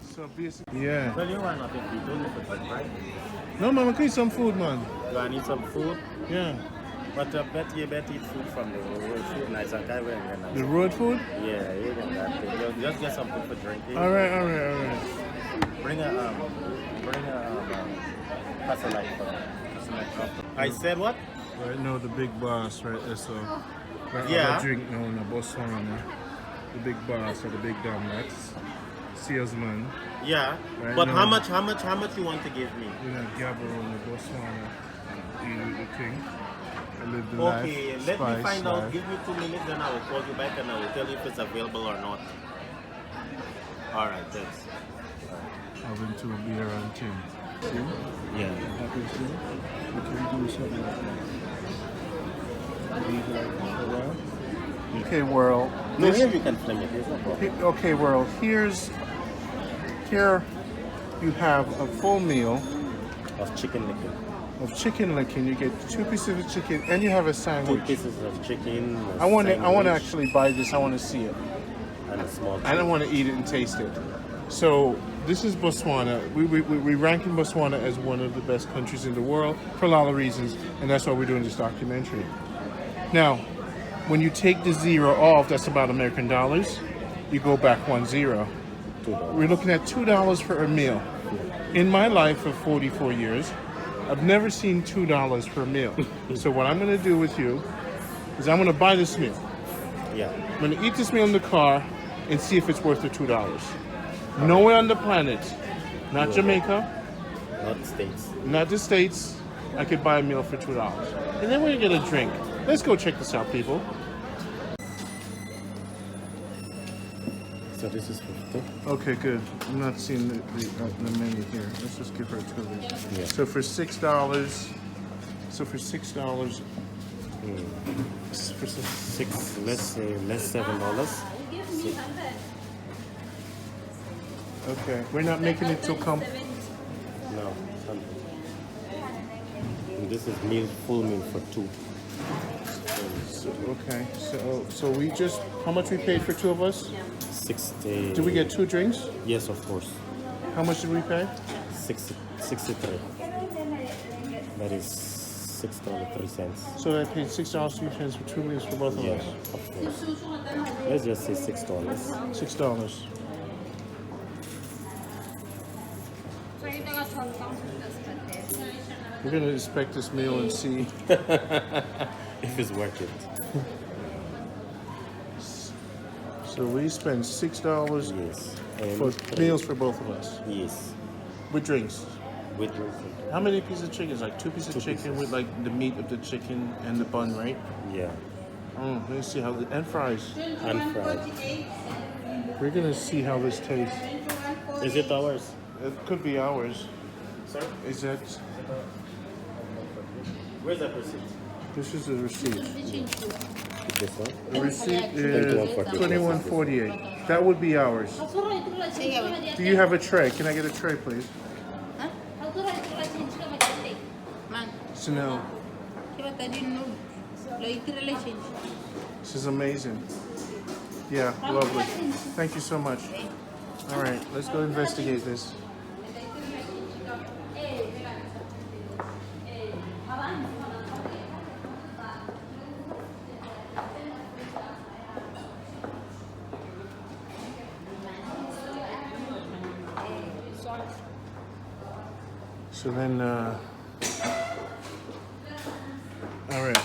So basically, yeah. Well, you want nothing to do with it, right? No, mama, can you eat some food, man? Do I need some food? Yeah. But bet you eat food from the road food nights and The road food? Yeah, you get that. Just get something for drinking. All right. Bring a Casalite for them. I said what? Right now, the big boss, right there, so. Right, Yeah. Drink now in a Botswana. The big boss or the big dumb, that's salesman. Yeah. Right But now. how much you want to give me? You know, Gaborone, Botswana. You the king. I live the Okay, life. let me spice find out. life. Give me 2 minutes, then I will call you back and I will tell you if it's available or not. Alright, thanks. I've been to a beer and thing. Yeah. Happy to we can do something like that. Leave it like that for a while. Okay, world. No, here you can film it. There's no problem. Okay, world. Here you have a full meal Of chicken licken. of chicken licking. You get 2 pieces of chicken and you have a 2 sandwich. pieces of chicken. I want to actually buy this. I want to see it. And a small I don't want to eat it and taste it. So this is Botswana. We rank in Botswana as one of the best countries in the world for a lot of reasons, and that's why we're doing this documentary. Now, when you take the 0 off, that's about American dollars. You go back 1 0. $2. We're looking at $2 for a meal. In my life of 44 years, I've never seen $2 per meal. So what I'm going to do with you is I'm going to buy this meal. Yeah. I'm going to eat this meal in the car and see if it's worth the $2. Nowhere on the planet, not Jamaica, Not the States. not the States, I could buy a meal for $2. And then we're going to get a drink. Let's go check this out, people. So this is 50. Okay, good. I'm not seeing the menu here. Let's just give her a 2. Yeah. So for $6, for Six. Let's say less $7. okay, we're not making it till come. No, something. And this is full meal for 2. Okay. So we just how much we paid for two of us? 60. Did we get two drinks? Yes, of course. How much did we pay? 63. That is $6.03. So I paid $6.03 for 2 meals for both of Yeah, us. of course. Let's just say $6. $6. We're gonna inspect this meal and see. If it's worth it. So we spent $6 Yes. And for meals for both of us yes. with drinks. With drinks. How many pieces of chicken? It's like two pieces of Two chicken pieces. with like the meat of the chicken and the bun, right? Yeah. Let me see how and fries. And fried. We're gonna see how this tastes. Is it ours? It could be ours. Sorry? Is that? Where's that receipt? This is the receipt. This one? The receipt is 21.48. $21.48. That would be ours. Do you have a tray? Can I get a tray, please? So no. This is amazing. Yeah, lovely. Thank you so much. All right, let's go investigate this. So then, all right,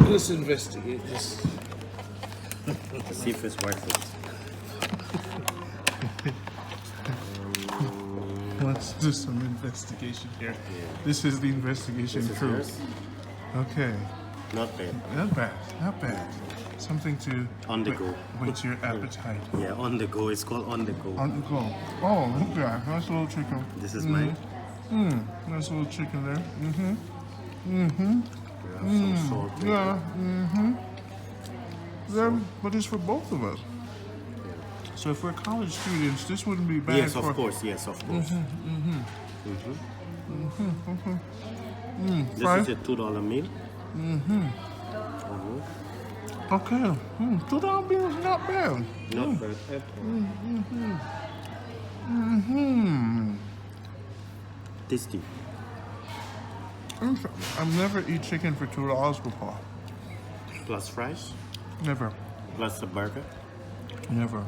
let's investigate this. See if it's worth it. Let's do some investigation here. This is the investigation This is crew. yours? Okay, Not bad. not bad, not bad. Something to On the go. whet your appetite. Yeah, on the go. It's called on the go. On the go. Oh, look at that. Nice little chicken. This is mine. Nice little chicken there. We have some salt. in Yeah. Yeah, but it's for both of us. So if we're college students, this wouldn't be it. bad Yes, for... of course. Yes, of course. This Fries? is a $2 meal. Okay. $2 bill is not bad. Not bad at all. Tasty. I've never eaten chicken for $2 before. Plus fries. Never. Plus a burger. Never.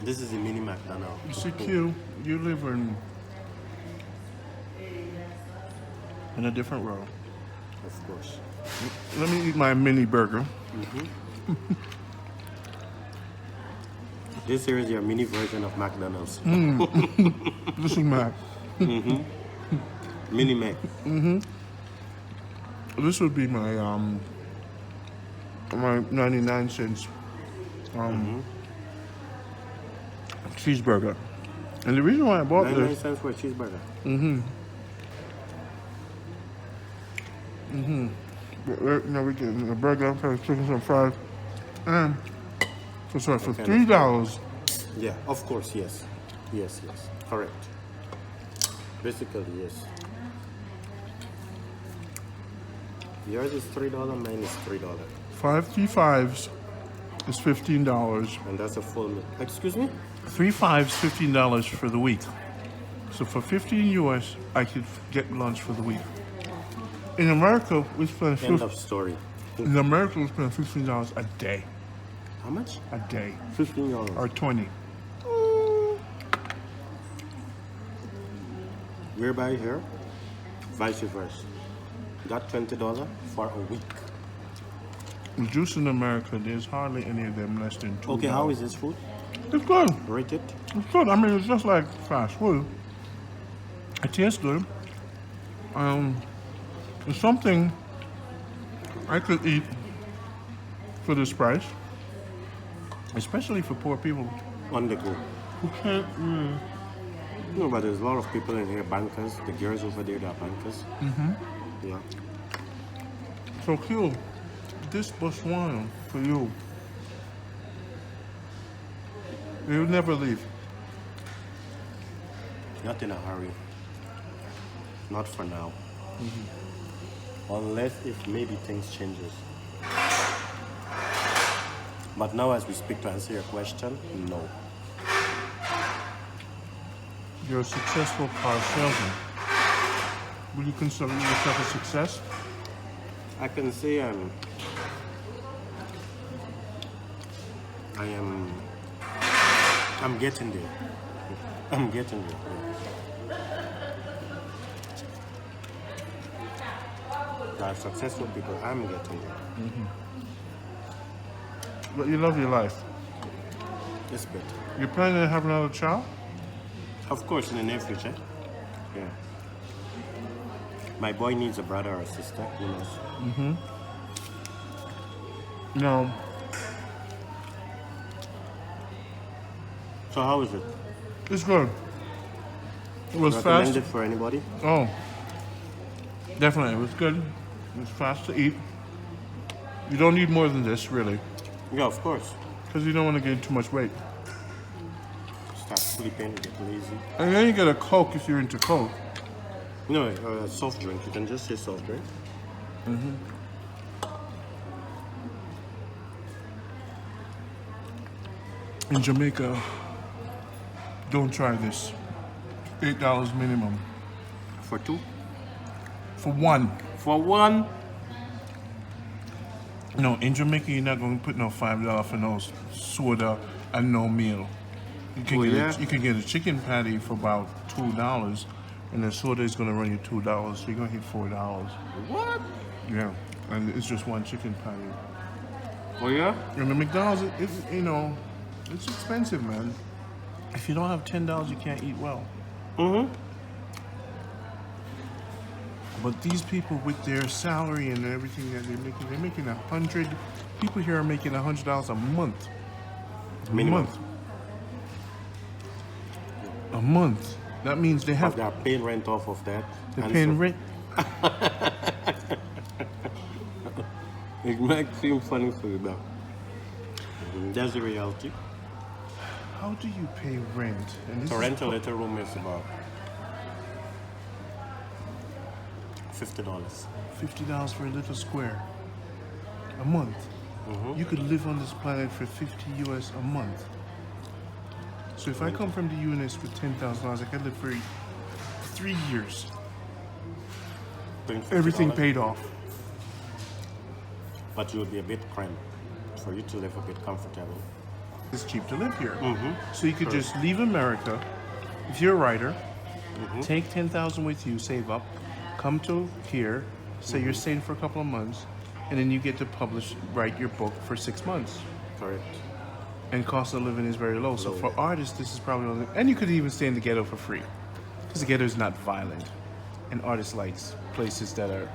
This is a mini McDonald's. You see, Q, you live in a different world. Of course. Let me eat my mini burger. This here is your mini version of McDonald's. This is Mac. Mini Mac. This would be my my 99 cents cheeseburger. And the reason why I bought 99 this, cents for a cheeseburger. now we get a burger, chicken, some fries, and for Okay. $3. Yeah, of course, yes. Yes, yes. Correct. Basically, yes. Yours is $3, mine is $3. 5 T5s is $15. And that's a full meal. Excuse me? 3 5s, $15 for the week. So for 15 US, I could get lunch for the week. In America, we spend End of story. in America we spend $15 a day. How much? A day. $15. Or 20. We're by here, vice versa. Got $20 for a week. The juice in America, there's hardly any of them less than $2. Okay, how is this food? It's good. Rate it. It's good. I mean, it's just like fast food. It tastes good. It's something I could eat for this price, especially for poor people On the go. who can't. No, but there's a lot of people in here, bankers. The girls over there, they're bankers. Yeah. So, Q, this Botswana for you, you'll never leave. Not in a hurry. Not for now. unless if maybe things changes. But now as we speak, to answer your question, no. You're a successful car salesman. Would you consider yourself a success? I can say I'm getting there. I'm getting there. There are successful people. I'm getting there. But you love your life. It's better. You're planning to have another child? Of course, in the near future. Yeah. My boy needs a brother or a sister. Who knows? No. So how is it? It's good. It was Recommend fast. it for anybody? Oh, definitely. It was good. It was fast to eat. You don't need more than this, really, Yeah, of course. because you don't want to gain too much weight. Start sleeping, get lazy. And then you get a Coke if you're into Coke. No, soft drink. You can just say soft drink. In Jamaica, don't try this. $8 minimum. For two? For one. For one? No, in Jamaica, you're not going to put no $5 for no soda and no meal. You can, you can get a chicken patty for about $2, and the soda is going to run you $2, so you're going to hit $4. What? Yeah, and it's just one chicken patty. Oh yeah? And the McDonald's, you know, it's expensive, man. If you don't have $10, you can't eat well. But these people with their salary and everything that they're making 100. People here are making $100 a month. Minimum. A month. That means they have. But they are paying rent off of that. They're paying rent. It might seem funny for you, but that's the reality. How do you pay rent? And this The is rental little room is about $50. $50 for a little square. A month. You could live on this planet for 50 US a month. So if I come from the US with $10,000, I can live for 3 years. Everything paid off. But you would be a bit cramped for you to live a bit comfortable. It's cheap to live here. So you could just leave America, if you're a writer, take 10,000 with you, save up, come to here, say you're staying for a couple of months, and then you get to write your book for 6 months. Correct. And cost of living is very low. So for artists, this is probably only, and you could even stay in the ghetto for free, because the ghetto is not violent, and artists likes places that are.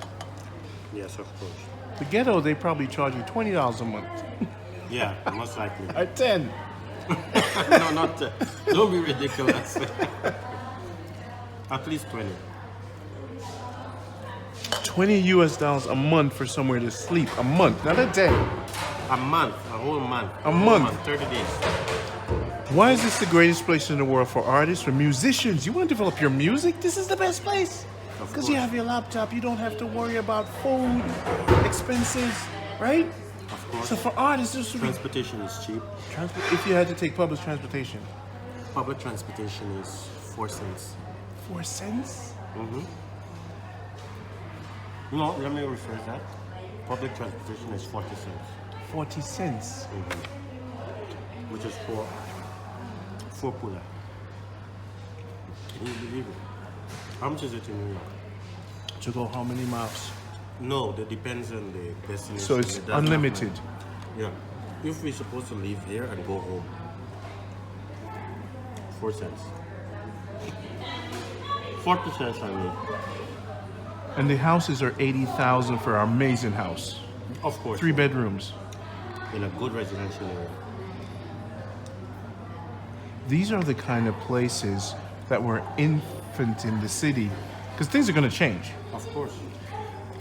Yes, of course. The ghetto, they probably charge you $20 a month. Yeah, most likely. At 10. No, not 10. Don't be ridiculous. At least 20. $20 a month for somewhere to sleep. A month, not a day. A month, a whole month. A month. 30 days. Why is this the greatest place in the world for artists, for musicians? You want to develop your music? This is the best place. Because you have your laptop, you don't have to worry about food, expenses, right? Of course. So for artists, this would be... Transportation is cheap. If you had to take public transportation. Public transportation is 4 cents. 4 cents? No, let me rephrase that. Public transportation is 40 cents. 40 cents? Which is for Pula. Can you believe it? How much is it in New York? To go how many miles? No, that depends on the destination. So it's It doesn't unlimited. matter. Yeah. If we're supposed to leave here and go home, 4 cents. 40 cents I mean. And the houses are $80,000 for our amazing house. Of course. 3 bedrooms. In a good residential area. These are the kind of places that were infant in the city. Because things are going to change. Of course.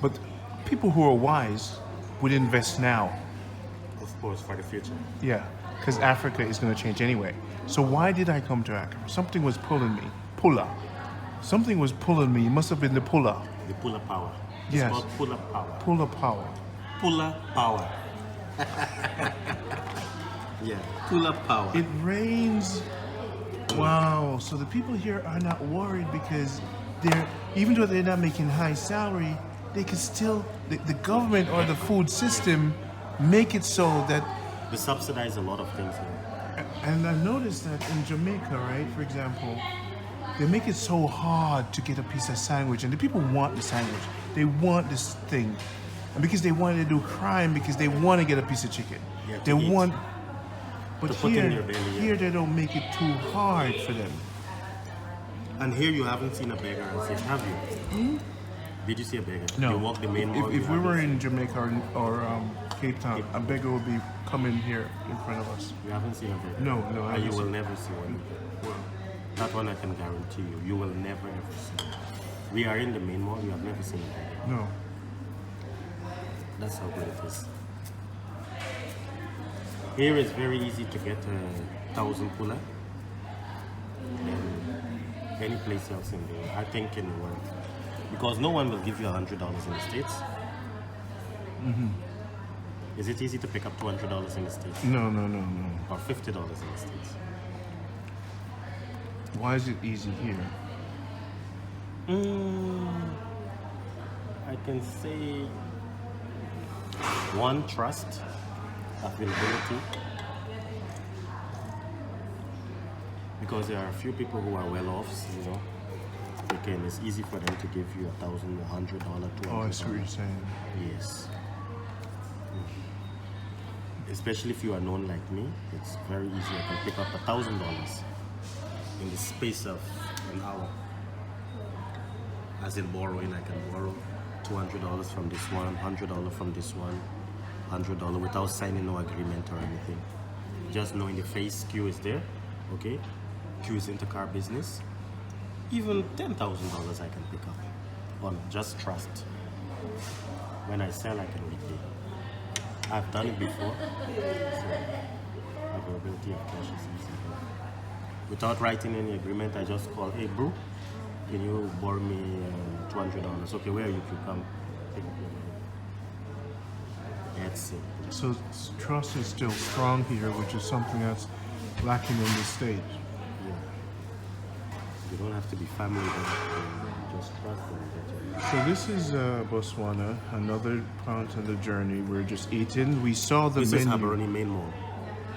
But people who are wise would invest now. Of course, for the future. Yeah, because Africa is going to change anyway. So why did I come to Africa? Something was pulling me. Pula. Something was pulling me. It must have been the Pula. The Pula power. It's Yes. called Pula Power. Pula power. Pula Power. Yeah, Pula Power. It rains. Wow. So the people here are not worried because they're, even though they're not making high salary, they can still, the government or the food system make it so that, They subsidize a lot of things here. and I noticed that in Jamaica, right, for example, they make it so hard to get a piece of sandwich, and the people want the sandwich. They want this thing. And because they want to do crime, because they want to get a piece of chicken. Yeah, to They eat. want, but To put in your belly, yeah. here they don't make it too hard for them. And here you haven't seen a beggar as yet, have you? Did you see a beggar? No. You walk the main mall. If you we haven't were seen- in Jamaica or Cape Town, a beggar would be coming here in front of us. You haven't seen a beggar? No, no, I And you haven't will seen- never see one. That one I can guarantee you. You will never ever see. We are in the main mall. You have never seen a beggar. No. That's how good it is. Here it's very easy to get 1,000 Pula than any place else in the, I think, in the world. Because no one will give you $100 in the States. Is it easy to pick up $200 in the States? No. Or $50 in the States? Why is it easy here? I can say one, trust, availability. Because there are a few people who are well off, you know. It's easy for them to give you $1,000, $100, $200. Oh, I see what you're saying. Yes. Especially if you are known like me, it's very easy. I can pick up $1,000 in the space of an hour. As in borrowing, I can borrow $200 from this one, $100 from this one, $100 without signing no agreement or anything. Just knowing the face Q is there, okay? Q is into car business. Even $10,000 I can pick up on just trust. When I sell, I can repay. I've done it before, so availability of cash is easy. Without writing any agreement, I just call, hey bro, can you borrow me $200? Okay, where are you? You come pick up your money. That's it. So trust is still strong here, which is something that's lacking in the States. Yeah. You don't have to be family, but just trust them. So this is Botswana, another part of the journey. We're just eating. We saw the This menu. is Gaborone main mall.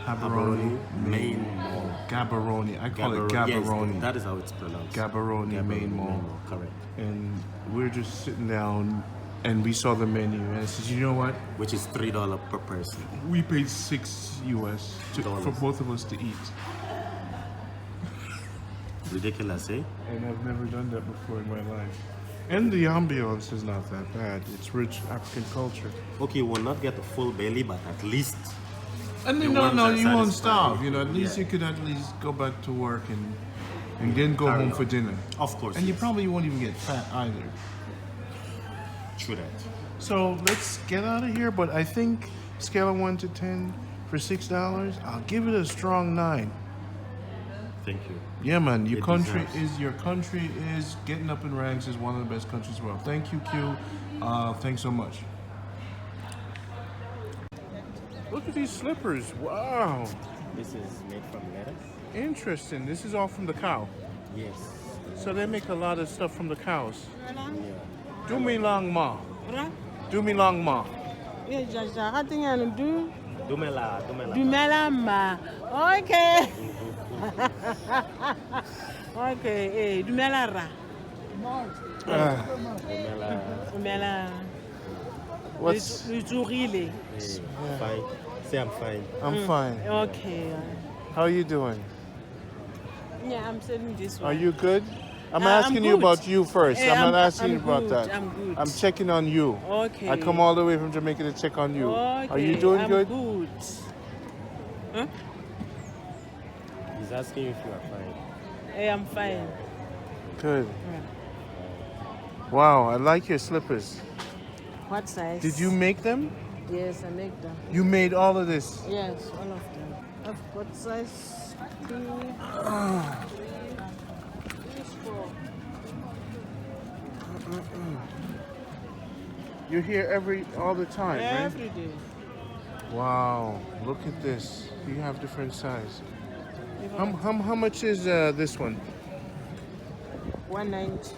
Gaborone main mall. Gaborone. I call it Yes, Gaborone. that is how it's pronounced. Gaborone main mall. Correct. And we're just sitting down, and we saw the menu, and I said, you know what? Which is $3 per person. We paid $6 US for Dollars. both of us to eat. Ridiculous, eh? And I've never done that before in my life. And the ambiance is not that bad. It's rich African culture. Okay, you will not get a full belly, but at least And The then, ones no, that you won't satisfy starve. you. You know, at least Yeah. you could at least go back to work and then go Carry home on. for dinner. Of course, And you yes. probably won't even get fat either. true that. So let's get out of here. But I think scale of 1 to 10 for $6, I'll give it a strong 9. Thank you. Yeah, man. Your It country deserves. is getting up in ranks as one of the best countries in the world. Thank you, Q. Thanks so much. Look at these slippers. Wow. This is made from lettuce. Interesting. This is all from the cow. Yes. So they make a lot of stuff from the cows. Yeah. Do me long ma. Do me long ma. Dumela. Dumelama. Okay. Okay. Eh, Dumelara. Dumela. What's? It's really. Fine. Say I'm fine. I'm fine. Okay. How are you doing? Yeah, I'm selling this one. Are you good? I'm I'm asking you good. about you first. Eh, I'm not I'm- asking you I'm about good, that. I'm good. I'm checking on you. Okay. I come all the way from Jamaica to check on you. Okay. Are you doing I'm good? Good. Huh? He's asking you if you are fine. Hey, I'm fine. Good. Wow, I like your slippers. What size? Did you make them? Yes, I make them. You made all of this. Yes, all of them. What size? 2, 3, 4. You're here all the time, right? Every day. Wow, look at this. You have different size. How much is this one? 190.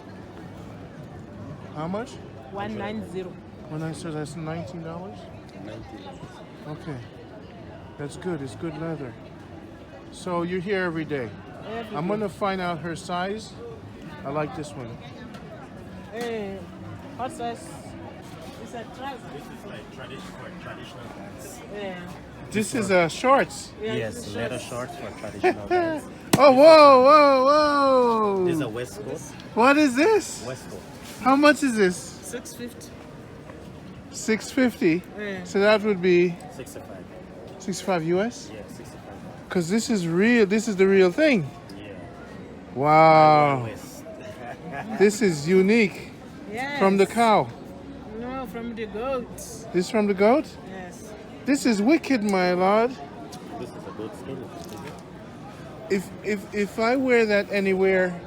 How much? 190. So that's $19? Okay. That's good. It's good leather. So you're here every day. I'm gonna find out her size. I like this one. What size? It's a trouser. This is like traditional pants. Yeah. This is shorts. Yes, leather shorts for traditional pants. Oh, whoa, whoa, whoa! This is a waistcoat. What is this? Waistcoat. How much is this? 650. $6.50. Yeah. So that would be 65. 65 US. Yeah, 65. Cause this is real. This is the real thing. Yeah. Wow. Waist. This is unique. Yes. From the cow. No, from the goat. This from the goat? Yes. This is wicked, my lord. This is a goat skin. If I wear that anywhere,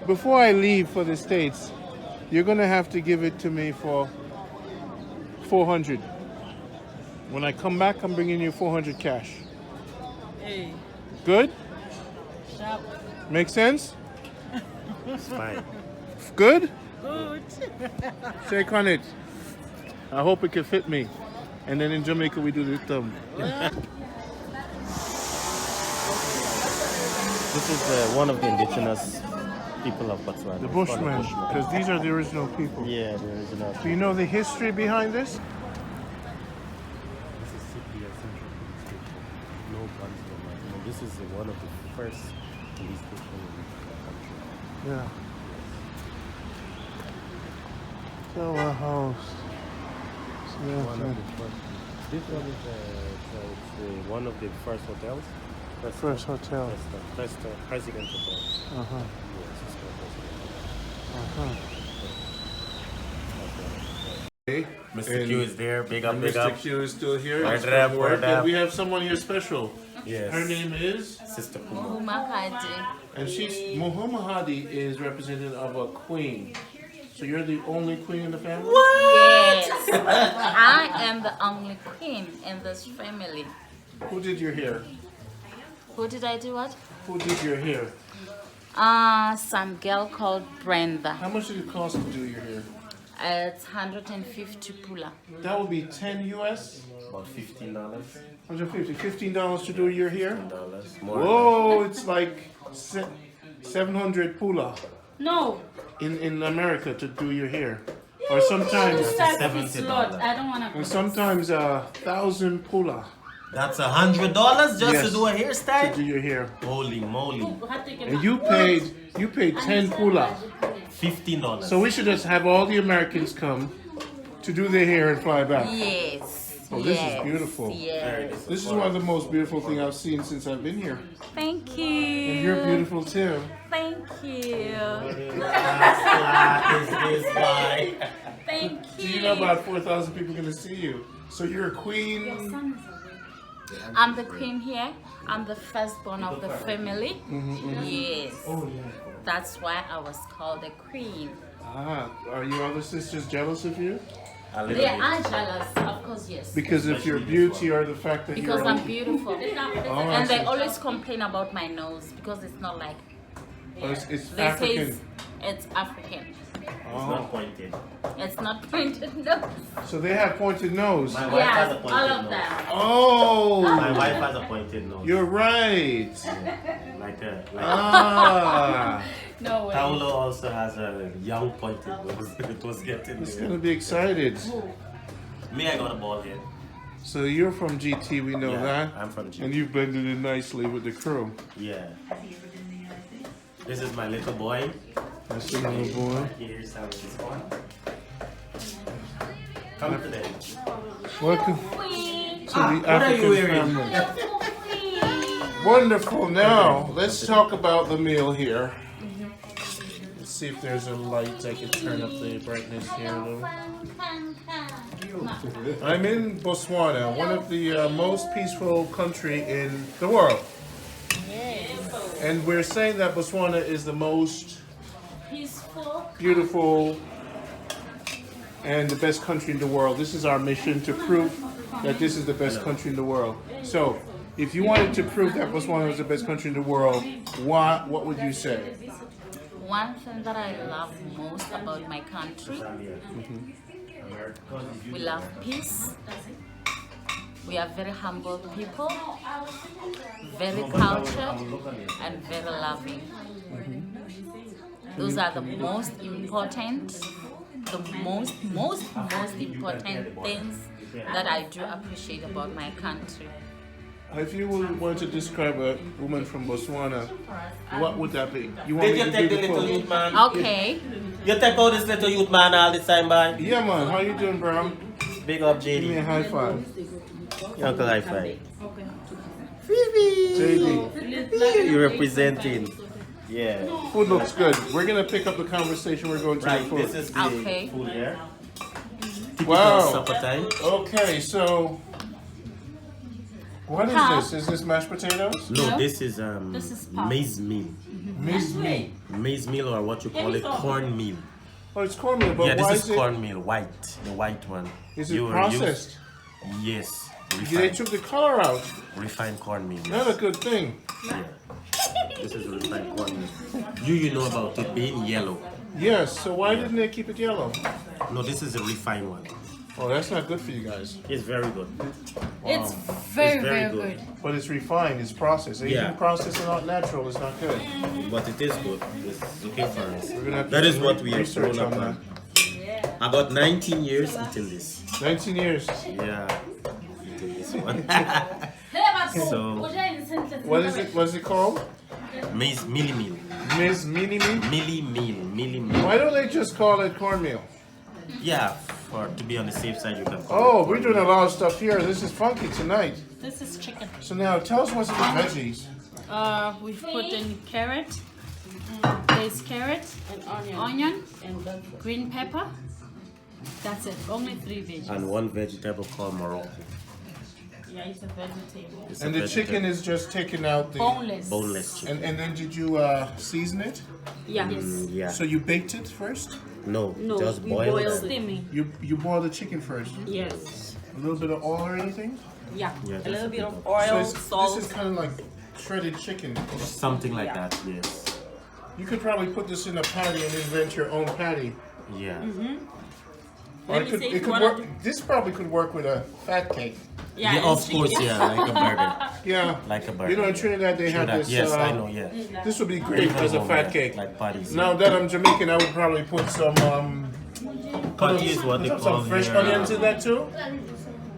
before I leave for the States, you're gonna have to give it to me for 400. When I come back, I'm bringing you 400 cash. Hey. Good? Sharp. Make sense? It's fine. Good? Good. Shake on it. I hope it can fit me. And then in Jamaica we do the thumb. This is one of the indigenous people of Botswana. The Bushmen, because these are the original people. Yeah, the original. Do you know the history behind this? Mississippi and Central Police Station. No guns were like. You know, this is one of the first police stations in the country. Yeah. So a house. One of the first. This one is it's one of the first hotels. First hotel. First President Hotel. Uh-huh. Yes, it's called President. Uh-huh. Mr. Q is there. Big up, big Mr. up. Q is still here. Word He's up, from work. word And up. we have someone here special. Yes. Her name is? Sister Pula. And Muhammad Hadi is representative of a queen. So you're the only queen in the family? Yes, I am the only queen in this family. Who did your hair? Who did I do what? Who did your hair? Some girl called Brenda. How much did it cost to do your hair? It's 150 Pula. That would be 10 US? About $15. $150. $15 to do your hair? $15 more. Whoa, it's like 700 Pula No. in America to do your hair. Or sometimes, $70. I don't want to. and sometimes 1,000 Pula That's $100 just Yes. to do a to hairstyle. do your hair. Holy moly! And you paid 10 Pula. $15. So we should just have all the Americans come to do their hair and fly back. Yes. Oh, this is beautiful. Yes. This is one of the most beautiful things I've seen since I've been here. Thank you. And you're beautiful too. Thank you. Is this why? Thank Do you. you know about 4,000 people going to see you? So you're a queen. I'm the queen here. I'm the firstborn of the family. Yes. That's why I was called a queen. Ah, are your other sisters jealous of you? A little They bit. are jealous, of course, yes. Because of your beauty or the fact that Because you're... I'm beautiful. I And they see. always complain about my nose because it's not like Oh, it's they African. say it's African. It's not pointed. It's not pointed nose. So they have pointed nose. My wife has a Yes, pointed all of nose. them. Oh, My wife has a pointed nose. you're right. Like Ah, No way. Paulo also has a young pointed nose. It was getting it's there. gonna be excited. Me, I got a ball head. So you're from GT, we know Yeah, that. I'm from GT. And you've blended in nicely with the crew. Yeah. This is my little boy. That's the little boy. Here's how it's going. Come today. Welcome Queen. to the What are you African wearing? family. Queen. Wonderful. Now, let's talk about the meal here. Let's see if there's a light. I can turn up the brightness here a little. I'm in Botswana, one of the most peaceful country in the world. And we're saying that Botswana is the most Peaceful. beautiful and the best country in the world. This is our mission, to prove that this is the best country in the world. So, if you wanted to prove that Botswana is the best country in the world, what would you say? One thing that I love most about my country, we love peace. We are very humble people, very cultured, and very loving. Those are the most important, most important things that I do appreciate about my country. If you were to describe a woman from Botswana, what would that be? You Did me you to take do the the little quote? youth man? Okay. You take out this little youth man all the time, boy? Yeah, man. How you doing, bro? Big up, Give me a JD. high five. Uncle high five. JD. You're representing. Yeah. Food looks good. We're gonna pick up the conversation. We're going to Right, the food. this is the Okay. food here. Typical Wow. supper time. Okay, so what is Pap. this? Is this mashed potatoes? No, No. this is This is pap. maize meal. Minced meat. Maize meal, or what you call it, corn meal. Oh, it's cornmeal, but Yeah, why this is is corn meal, white, the white one. Is it You processed? Yes, They refined, took the color out. refined corn meal. Not a good thing. Yeah. This is refined corn meal. You know about it being yellow. Yes. So why didn't they keep it yellow? No, this is a refined one. Oh, that's not good for you guys. It's very good. It's very, It's very very good. good. But it's refined. It's processed. Anything Yeah. processed and not natural is not good. But it is good. It's okay for us. We're gonna have to That do is what we have research grown up on on. About 19 years eating this. 19 years. Yeah. Eating this one. So, What is it? What's it called? maize mealy meal. Ms. Mini Me? Mealy meal. Mealy meal. Why don't they just call it cornmeal? Yeah, for to be on the safe side, you can call Oh, it we're doing a lot of stuff here. This is funky tonight. This is chicken. So now tell us what's in the veggies. We've put in carrot, there's carrot, onion, green pepper. That's it. Only 3 veggies. And one vegetable called Morocco. Yeah, it's a vegetable. It's And a the chicken vegetable. is just taken out the... Boneless. Boneless chicken. And then did you season it? Yeah. Yeah. So you baked it first? No, No, just we boil boiled it. Steaming. You boil the chicken first? Yes. A little bit of oil or anything? Yeah. Yeah, A just little a bit bit of of- oil, So salt. this is kind of like shredded chicken. Something like that, yes. You could probably put this in a patty and invent your own patty. Yeah. Or Let it me could, say it if could you wanna work. This probably could work with a fat cake. Yeah, and of chicken. course, yeah, like a burger. Yeah. Like a burger. You know, in Trinidad they have Trinidad, this. yes, I know, yeah. This would be great as a fat cake. Like patties. Now that I'm Jamaican, I would probably put some Patty is what they put call some fresh here. onions in that too.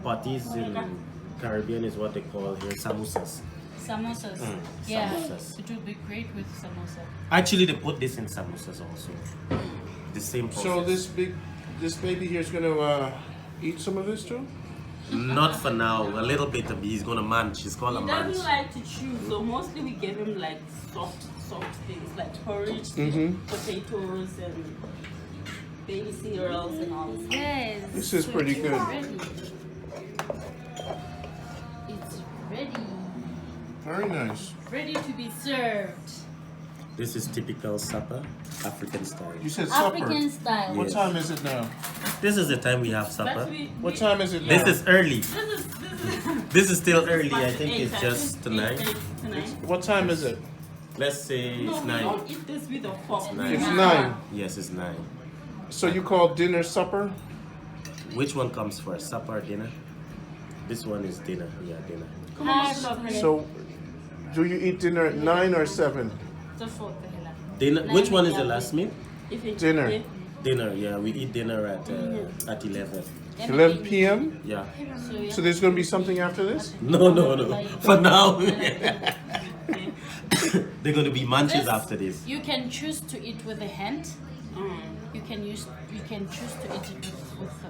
Patties in Caribbean is what they call here samosas. Samosas. Mm, Yeah. samosas. It would be great with samosa. Actually, they put this in samosas also. The same process. So this baby here is gonna eat some of this too. Not for now. A little bit of he's gonna munch. He's called a He munch. doesn't like to chew, so mostly we give him like soft things like porridge, potatoes, and baby cereals and all this. Yes. This is pretty good. Ready. It's ready. Very nice. Ready to be served. This is typical supper, African style. You said supper. African style. What Yes. time is it now? This is the time we have But supper. What time is it now? This is early. This is This is still early. I think eight, it's just tonight. tonight. What time is it? Let's say No, it's we 9. don't eat this with a fork. Nine. It's 9. Yes, it's 9. So you call dinner supper? Which one comes first, supper or dinner? This one is dinner. Yeah, dinner. Come on, love, honey. So do you eat dinner at 9 or 7? Dinner. Which one is the last meal? If it- Dinner. if- Dinner. Yeah, we eat dinner at 11. 11 p.m. Yeah. So there's gonna be something after this? No. For now, they're gonna be munches This, after this. You can choose to eat with a hand. You can choose to eat it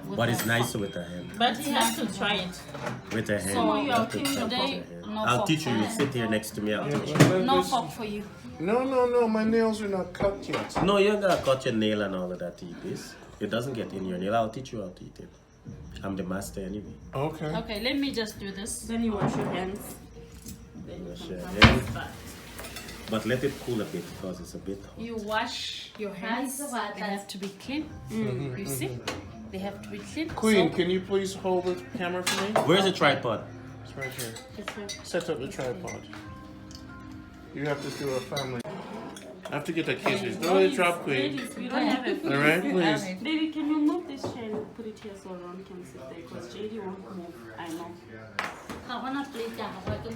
with But a it's nicer fork. with a hand. But you have to try it. With a hand. So you have to try today, with a hand. no I'll fork. teach you. You sit here next to me. I'll teach you. No fork for you. No. My nails are not cut yet. No, you're gonna cut your nail and all of that to eat this. It doesn't get in your nail. I'll teach you how to eat it. I'm the master anyway. Okay. Okay, let me just do this. Then you wash your hands. Wash your hands. But let it cool a bit because it's a bit hot. You wash your hands. They have to be clean. You see? They have to be clean. Queen, So, can you please hold the camera for me? Where's the tripod? It's right here. Set up the tripod. You have to do a family. I have to get the kisses. Don't let it drop, Queen. Ladies, we don't have a All right, please. Baby, can you move this chair and put it here so Ron can sit there? Because JD won't move. I know. I want to play that. I want to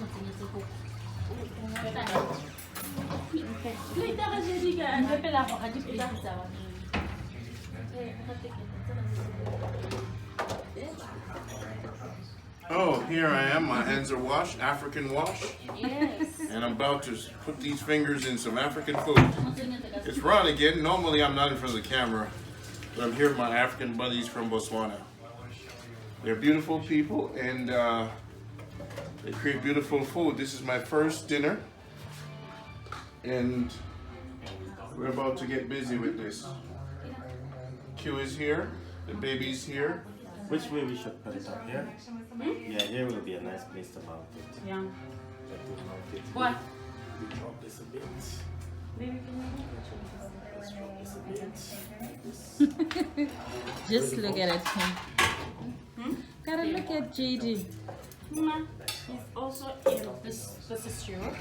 Oh, here I am. My hands are washed, African wash. Yes. And I'm about to put these fingers in some African food. It's Ron again. Normally I'm not in front of the camera, but I'm here with my African buddies from Botswana. They're beautiful people and they create beautiful food. This is my first dinner and we're about to get busy with this. Q is here, the baby's here. Which way we should put it up here? Yeah, here will be a nice place to mount it. Yeah. What? We drop this a bit. Baby, can you Let's drop this a bit. Just look at it. Gotta look at JD. Mama, he's also in this. This is yours.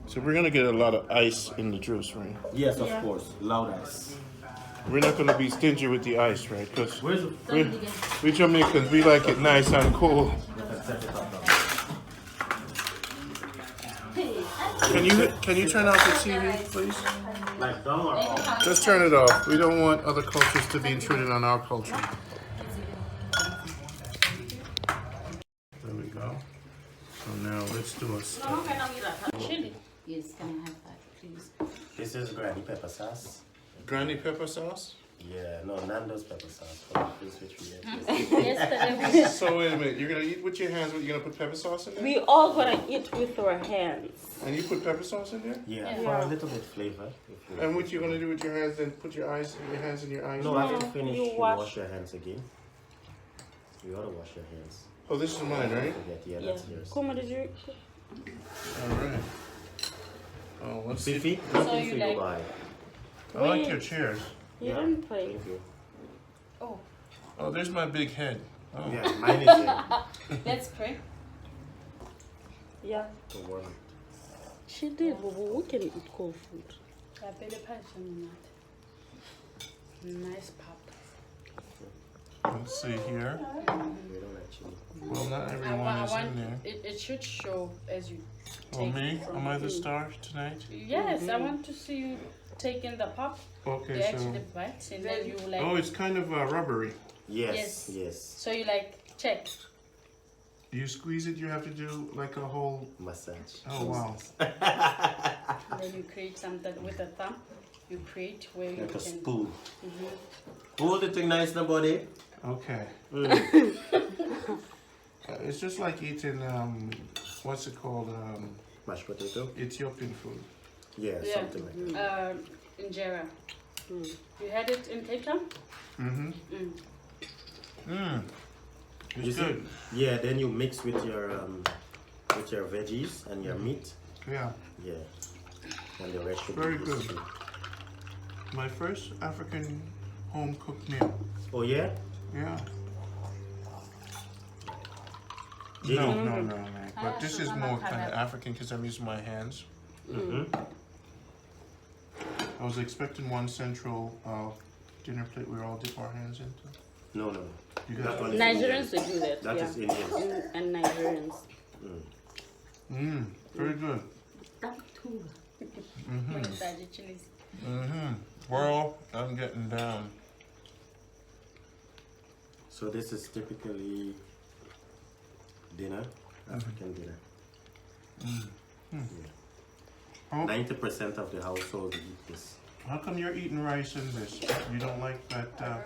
So we're gonna get a lot of ice in the juice, right? Yes, of course. Loud ice. We're not gonna be stingy with the ice, right? Because Where's the... we Jamaicans, we like it nice and cool. Set it up now. Can you turn off the TV, please? Like down or up? Just turn it off. We don't want other cultures to be intruding on our culture. There we go. So now let's do a Chili. Yes, can I have that, please? This is granny pepper sauce. granny pepper sauce. Yeah, no, Nando's pepper sauce. Please switch me Yesterday So wait a minute, you're gonna eat with your hands, but you're gonna put pepper sauce in there? We all gonna eat with our hands. And you put pepper sauce in there? Yeah, for a little bit flavor. if you- And what you're gonna do with your hands, then put your hands in your eyes? No, after you finish, you you wash. wash your hands again. You gotta wash your hands. Oh, this is mine, right? Forget, yeah, Yeah. that's yours. Kuma, did you? Alright. Oh, let's see. Fifi, So nothing you for like- you, bye. I like your chairs. You Yeah. didn't play. Thank you. Oh, there's my big head. Oh. Yeah, mine is here. Let's pray. Yeah. To warm it. She did, but we can eat cold food. I bet the passion nice pop. Let's see here. We don't actually. Well, not everyone is in there. It should show as you Oh, take me? from Am I the the- star tonight? Yes, I want to see you taking the pop. You Okay, actually so. bite and then you like. Oh, it's kind of Yes. rubbery. Yes, yes. So you like check. You squeeze it, you have to do like a whole. Massage. Oh, wow. And then you create something with a thumb. You create where you Like a can. spoon. Hold it thing nice, nobody. Okay. It's just like eating, what's it called? Mashed potato. Ethiopian food. Yeah, Yeah. something like that. Injera. You had it in Cape Town? Mm-hmm. Mmm. You It's see? good. Yeah, then you mix with your veggies and your meat. Yeah. Yeah. And the rest should Very be good. easy. My first African home cooked meal. Oh yeah? Yeah. Jenny? No. But this is more kind of African because I'm using my hands. Mm-hmm. I was expecting one central dinner plate we all dip our hands into. No. You That guys. one is Nigerians Indian. they do that. That yeah. is Indian. And Nigerians. Very good. Well, I'm getting down. So this is typically dinner, African dinner. Oh, 90% of the household eat this. how come you're eating rice in this? You don't like that?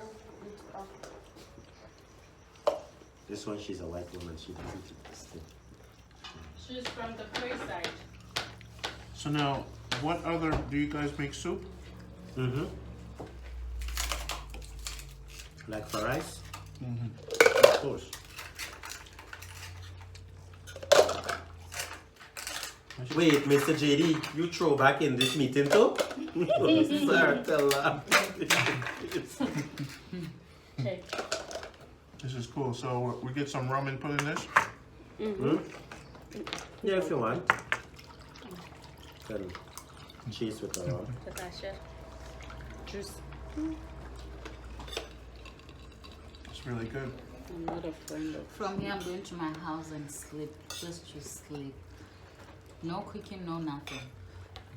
This one, she's a white woman. She doesn't eat this thing. She's from the Prey side. So now, what other, do you guys make soup? Mm-hmm. Like for rice? Of course. Wait, Mr. JD, you throw back in this meeting too? Sir, tell her. Check. This is cool. So we get some rum and put in this. Yeah, if you want. Then cheese with the rum. Juice. It's really good. I'm not a friend of. From here, I'm going to my house and sleep. Just to sleep. No cooking, no nothing.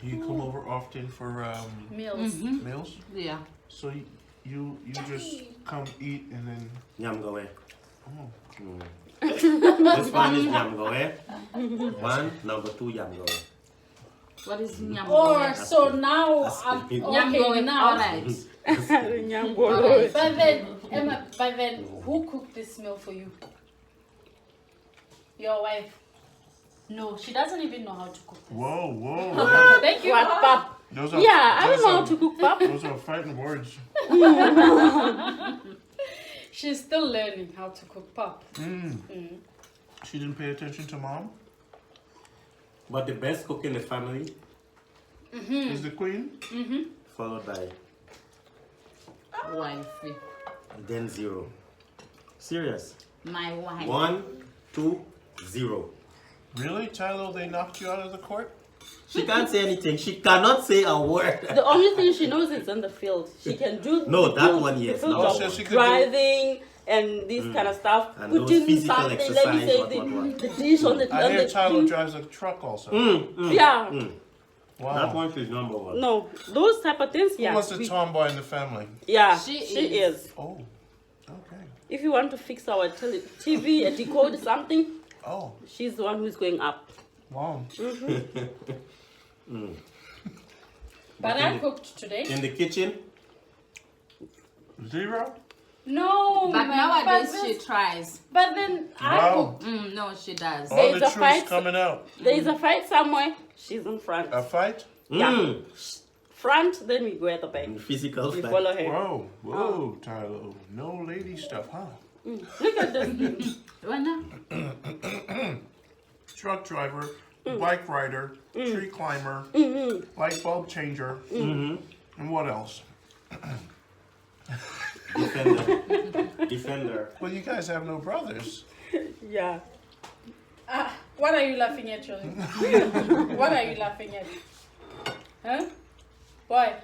Do you come over often for Meals. meals? Yeah. So you just come eat and then. Yam go away. Oh. This one is yam go away. One, number two, yam go away. What is nyam? Or so now That's I'm the- Nyam okay going now. alright. Alright. But then who cooked this meal for you? Your wife? No, she doesn't even know how to cook this. Whoa, whoa. Thank you. What, pap? Those are, Yeah, I those don't know are- how to cook pap. Those are fighting words. She's still learning how to cook pap. She didn't pay attention to mom. But the best cook in the family, Is the queen? followed by Wifey. then 0. Serious. My wife. 1, 2, 0. Really, Tyler? They knocked you out of the court? She can't say anything. She cannot say a word. The only thing she knows is in the field. She can do No, the that field- one, yes. the field No, job, so she could driving and this kind of stuff. And those Putting physical something, let me exercise, say, what. the dish on the I hear Tyler thing. drives a truck also. Yeah. Wow. That one is number 1. No, those type of things. Who Yeah. was the tomboy in the family? Yeah. She She is. is. Oh, okay. If you want to fix our TV, a decode something, Oh, she's the one who's going up. wow. But I cooked today. In the kitchen, 0? No, But man, nowadays but she this- tries. But then I Wow. cooked. No, she does. All There's the a truth's fight. coming out. There is a fight somewhere, she's in front. A fight? Yeah. Front, then we go at the back. physical We fight. follow her. Whoa, whoa, Tyler. No lady stuff, huh? Look at this. Truck driver, bike rider, tree climber, light bulb changer, and what else? Defender. Well, you guys have no brothers. Yeah. What are you laughing at, Charlie? What are you laughing at? Huh? Why?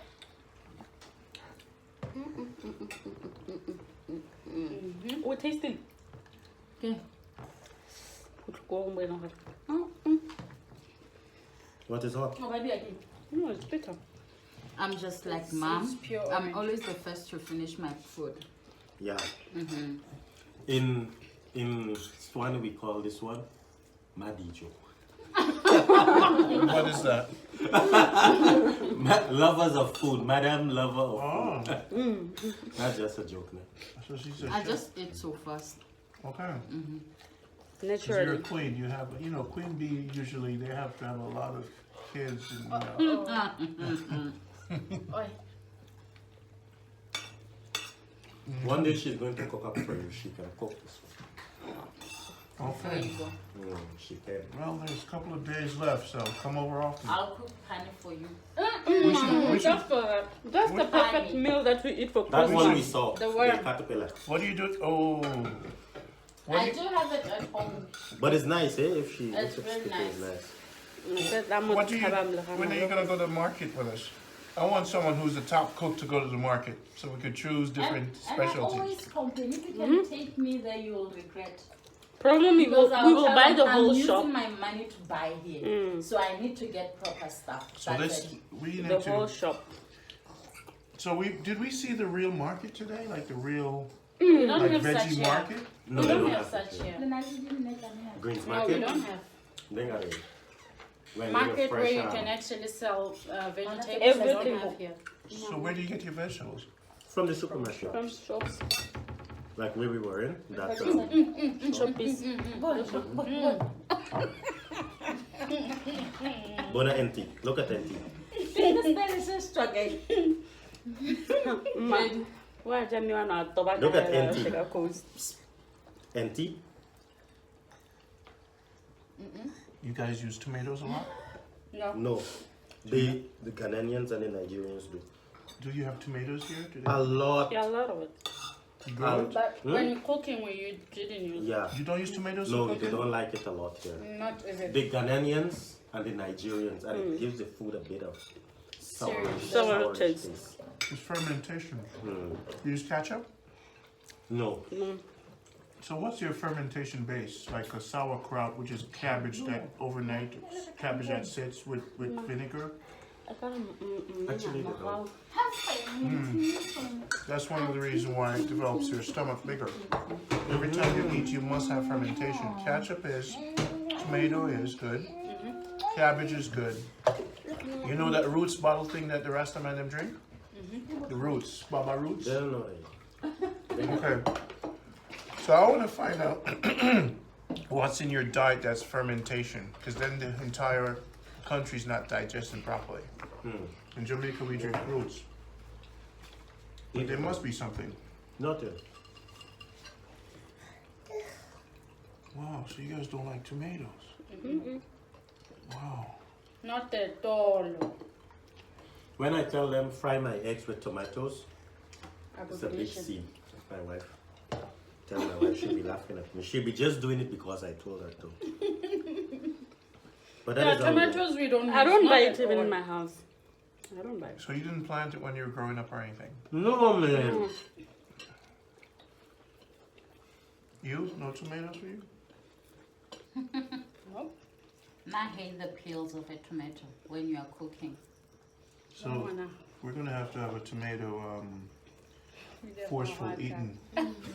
We tasting. Okay. What is hot? Oh, maybe I can. No, it's bitter. I'm just like mom. It's pure I'm orange. always the first to finish my food. Yeah. In Botswana we call this one Madijo. What is that? Lovers of food, madam lover of Oh, food. That's just a joke, man. so she said, I just ate so fast. okay. 'Cause you're a Naturally. queen. You have, queen bee usually they have to have a lot of kids. And, Oi. One day she's going to cook up for you. She can cook this one. okay. She can. Well, there's a couple of days left, so come over often. I'll cook honey for you. We should, Just for that. That's the perfect meal that we eat for That one we Christmas. saw. The worm. caterpillar. what do you do? Oh. What I do do have it at home. But it's nice, eh? If she It's if very it's nice. nice. When are you gonna go to the market with us? I want someone who's the top cook to go to the market, so we could choose different And I specialties. always complain. If you can take me there, you will regret. Problem we will buy the whole I'm shop. using my money to buy here, so I need to get proper stuff. So this, we need The whole to. shop. So did we see the real market today? Like the real We don't like have such veggie here. market? No, We they don't don't have have such it. here. Greens No, we market. don't have. They got it. When they Market were where fresh you out. can actually sell vegetables. We Everything. don't have here. So where do you get your vegetables? From the supermarket. From shops. Like where we were in. That Shoppies. Bona empty. Look at empty. Why do you want to Look at empty. empty. Empty. You guys use tomatoes a lot? No. No. The Ghanaians and the Nigerians do. Do you have tomatoes here? Do A lot. Yeah, a lot of it. they grow it? But when you're cooking, you didn't use Yeah. You don't use tomatoes No, to they cook it? don't like it a lot here. it. Not even. The Ghanaians and the Nigerians, and it gives the food a bit of sour Sour taste. It's fermentation. Mm. You use ketchup? No. So what's your fermentation base? Like a sauerkraut, which is cabbage that overnight, cabbage that sits with vinegar? Actually, they don't. That's one of the reasons why it develops your stomach bigger. Every time you eat, you must have fermentation. Ketchup is, tomato is good, cabbage is good. You know that roots bottle thing that the rest of them drink? The roots, Baba roots? They don't know it. Okay. So I want to find out what's in your diet that's fermentation, because then the entire country's not digesting properly. In Jamaica, we drink roots. But there must be something. Not it. Wow, so you guys don't like tomatoes? Wow. Not at all. When I tell them fry my eggs with tomatoes, it's a big Abomination. scene. My wife. Tell my wife she'll be laughing at me. She'll be just doing it because I told her to. But that Yeah, is all right. tomatoes we don't. I use, don't not buy at it even all. in my house. I don't buy it. So you didn't plant it when you were growing up or anything? No, man. You? No tomatoes for you? And I hate the peels of a tomato when you are cooking. So we're gonna have to have a tomato forceful eating.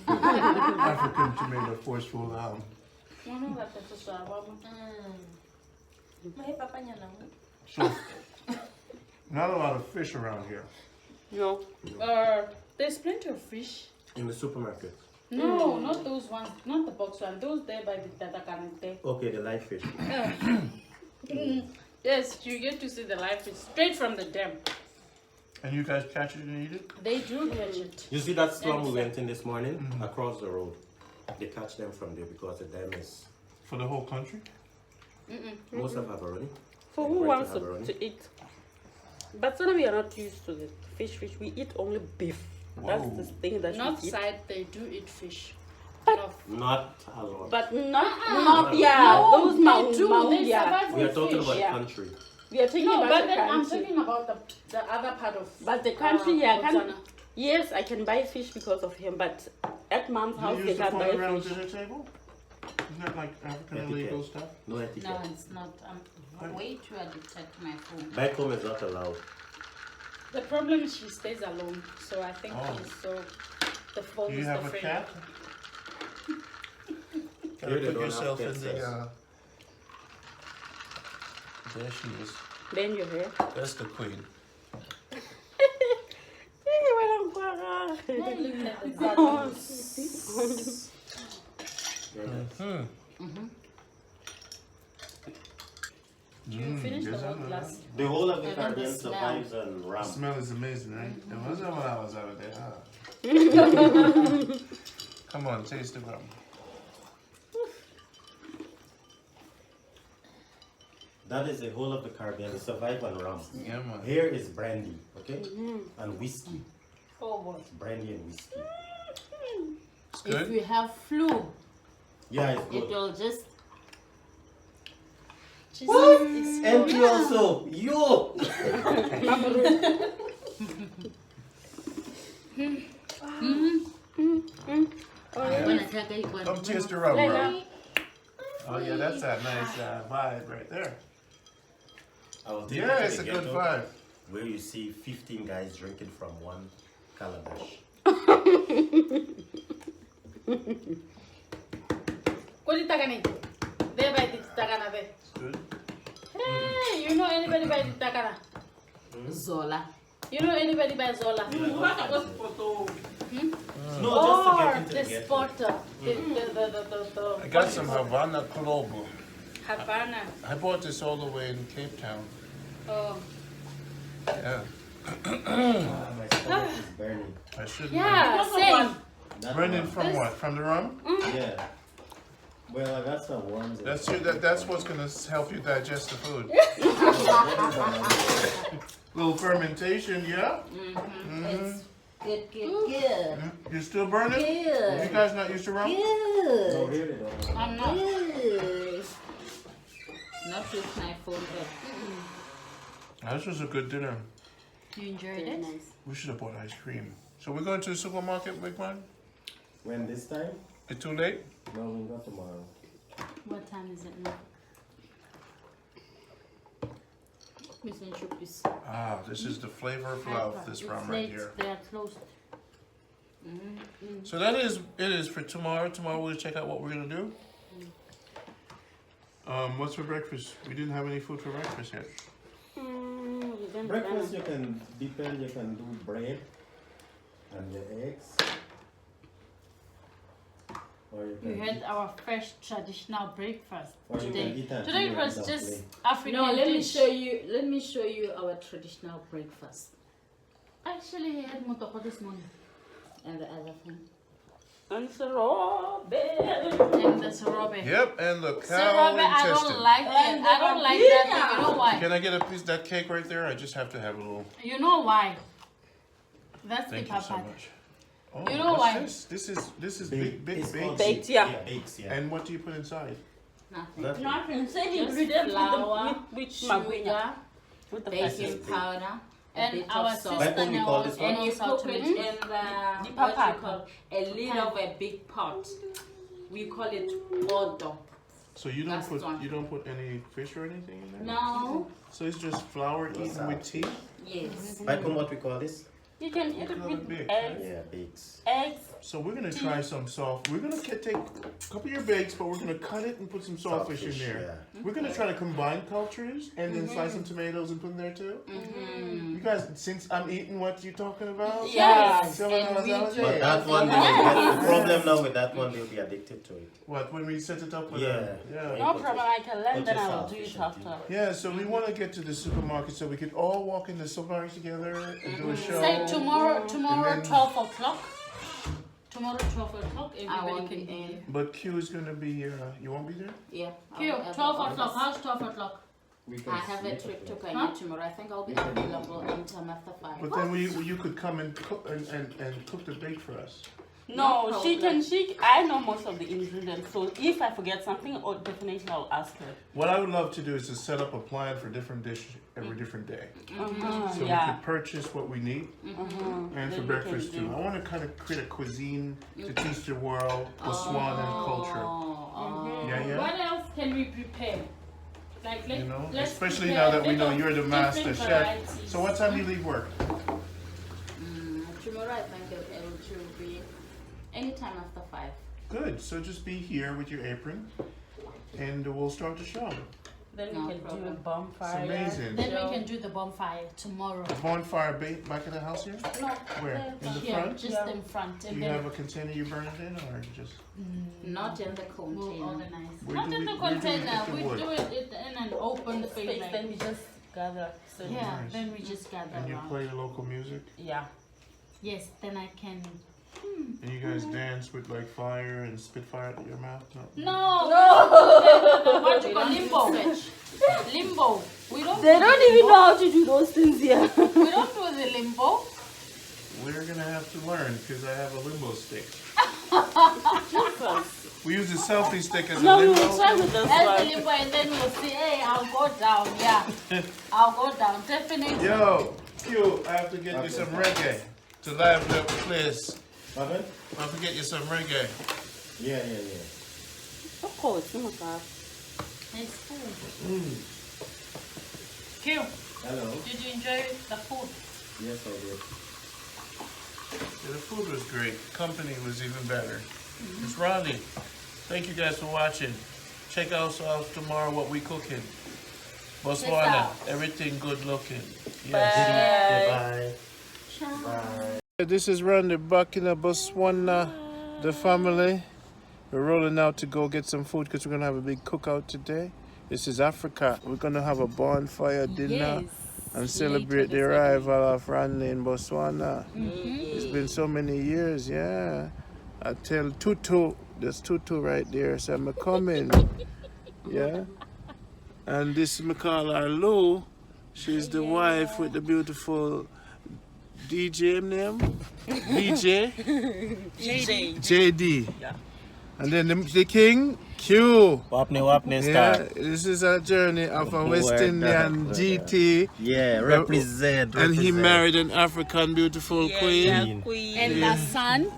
African tomato forceful So not a lot of fish around here. No. There's plenty of fish. In the supermarket. No, not those ones. Not the box one. Those there by the Tatakanete. Okay, the live fish. Yes, you get to see the live fish straight from the dam. And you guys catch it and eat it? They do catch it. You see that slum we went in this morning? Across the road. They catch them from there because the dam is For the whole country? most of Gaborone. For who wants to eat? But we are not used to the fish. We eat only beef. That's the thing that North we eat. side, they do eat fish. Not a lot. But not those They mountain, do. They yeah. survive We are with talking fish. about Yeah. country. We are talking No, about but the then I'm country. talking about the other part of. But the country, yeah, Botswana. yes, I can buy fish because of him. But at mom's Do house, you they use the can't phone buy around fish. dinner table? Isn't that like African Etiquette. illegal stuff? No etiquette. No, it's not. I'm way too addicted to my phone. Back home is not allowed. The problem is she stays alone, so I think she's so. The phone Do you is have the a friend. cat? Gotta Here they put don't yourself have in cats, the. yes. There she is. Bend your hair. That's the queen. You finished the whole glass. The whole of the And the Caribbean smell. survives on The ram. smell is amazing, right? It was when I was over there. Huh? Come on, taste the rum. That is the whole of the Caribbean. They survive on rum. Yeah, man. Here is brandy, okay? And whiskey. Oh, boy. Brandy and whiskey. It's If good. you have flu, Yeah, it's it good. will just. What? And you also, you! Come taste the rum, bro. Oh yeah, that's a nice vibe right there. I will take Yeah, you to it's the a good ghetto vibe. where you see 15 guys drinking from one calabash. What is Takane? There by the Takana there. Good. Hey, you know anybody by the Takana? Zola. You know anybody by Zola? No, Or just to the get into the ghetto. spotter. The I got some Havana Club. Havana. I bought this all the way in Cape Town. Oh. Yeah. My stomach is burning. I shouldn't. Yeah, same. That Burning rum. from what? From the rum? Yeah. Well, I got some ones. That's what's gonna help you digest the food. Little fermentation, yeah. It's good. You still burning? Good. You guys not used to rum? No, Good. really don't. I'm not. Good. Not with my phone, but This was a good dinner. You enjoyed very it? nice. We should have bought ice cream. So we're going to the supermarket, big man? When this time? It's too late? No, we go tomorrow. What time is it now? Missing chupis. Ah, this is the flavor of love, this rum It's right late. here. They are closed. So that is, it is for tomorrow. Tomorrow we'll check out what we're gonna do. What's for breakfast? We didn't have any food for breakfast yet. Breakfast you can depend, you can do bread and your eggs. Or you We can had our fresh traditional breakfast Or you can today. eat that Today today was without just plate. African No, let me dish. show you. Let me show you our traditional breakfast Actually, he had mutoko this morning. and the other thing. And strawberry. And the sorobe. Yep, and the cow Sorobe, I don't intestine. like it. I don't like that thing. You know why? Can I get a piece of that cake right there? I just have to have a little. You know why? That's Thank the you so papa. much. Oh, You know what's why? this? This is big It's called baked. Baked, yeah. Bakes, yeah. And what do you put inside? Nothing. Nothing. Nothing. Same Just ingredients flour, with sugar, with the baking powder, a And bit our of salt. Like sister what we call this one? And you knows how cook to it make in it. the The what you papa. call a lid of a big pot. We call it odo. So you don't That's put one. any fish or anything in there? No. So it's just flour eaten with tea? Yes. Like what we call this? You can eat it Call with it baked, eggs. Yeah, bakes. Eggs. So we're gonna try some salt. We're gonna take a couple of your bakes, but we're gonna cut it and put some saltfish in there. Yeah. We're gonna try to combine cultures and then slice some tomatoes and put them there too. You guys, since I'm eating what you talking about? Yes. Tell me And how we it's do But it. that one, Yes. the problem now with that one, they'll be addicted to it. What, when we set it up with Yeah. them? Yeah. No problem. I can learn. Put Then your I will do selfish it after. Yeah, so we want to get to the supermarket so we could all walk in the supermarket together and do a show. Say tomorrow, And then- 12 o'clock. Tomorrow, 12 o'clock, I everybody won't can be be in. here. But Q is gonna be, you won't be there? Yeah. Q, I'll have 12 all o'clock. this. How's 12 o'clock? We can I have a sleep trip to with Kenya Huh? tomorrow. I think I'll be available anytime after 5. But then you could come and cook and cook the bake for us. No, No she problem. can. I know most of the ingredients. So if I forget something, definitely I'll ask her. What I would love to do is to set up a plan for different dishes every different day. So we Yeah. could purchase what we need and for Then we can breakfast too. do- I want to kind of create a cuisine to teach the world Botswana culture. Yeah, yeah. What else can we prepare? Like, You know, let's especially prepare now that a we bit know of you're the master different chef. varieties. So what time do you leave work? Tomorrow I think it will be anytime after 5. Good. So just be here with your apron, and we'll start the show. Then No we can do a problem. It's bonfire. amazing. Then we can do the bonfire tomorrow. A bonfire back at the house here? No, Where? In the here, front? just Yeah. in front. Do And you then have a container you burn it in, or you just? Not in the we'll container. organize. Where Not do in we- the where do we container. get the We wood? do it in an open space. Space. Like, Then we just gather. So yeah, Nice. then we just gather And you around. play the local music, yeah. Yes, then I can. and you guys dance with like fire and spit fire out of your mouth. No. No. What you call limbo? Limbo. We don't. They do don't the even limbo. know how to do those things here. We don't do the limbo. We're gonna have to learn because I have a limbo stick. Jesus. We use a selfie stick as a No, we limbo. will try with this That's the one. limbo, and then we'll see. Hey, I'll go down. Yeah, I'll go down. Definitely. Yo, Q, I have to get you some reggae to liven up the place. Pardon? I have to get you some reggae. Yeah, yeah, yeah. Of course, you must have. It's food. Q, Hello. did you enjoy the food? Yes, I did. Yeah, the food was great. Company was even better. It's Ronnie. Thank you guys for watching. Check us out tomorrow what we cooking. Botswana. Everything good looking. Yes. Bye. This is Randy back in Botswana. The family. We're rolling out to go get some food because we're going to have a big cookout today. This is Africa. We're going to have a bonfire dinner and celebrate the arrival of Randy in Botswana. It's been so many years, yeah. I tell Tutu There's Tutu right there. So I'm coming. Yeah. And this me call her Lou. She's the wife with the beautiful DJ name. DJ. JD. Yeah. And then the king, Q. Wapne Yeah, star. this is a journey of a West Word Indian up. GT. Yeah, represent. And he married an African beautiful queen. Queen. And the son.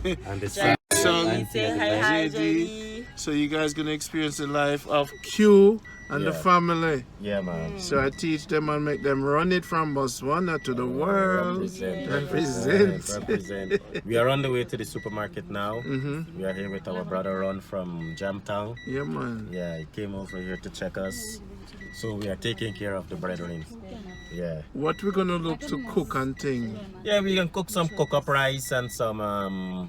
And the son. Son, Say hi, JD. JD. So you guys gonna experience the life of Q and the Yeah. family. Yeah, man. So I teach them and make them run it from Botswana to the world. Represent. We are on the way to the supermarket now. Mm-hmm. We are here with our brother Ron from Jamtown. Yeah, man. Yeah, he came over here to check us. So we are taking care of the brethren. Yeah. What we gonna look to cook and thing? Yeah, we can cook some cook-up rice and some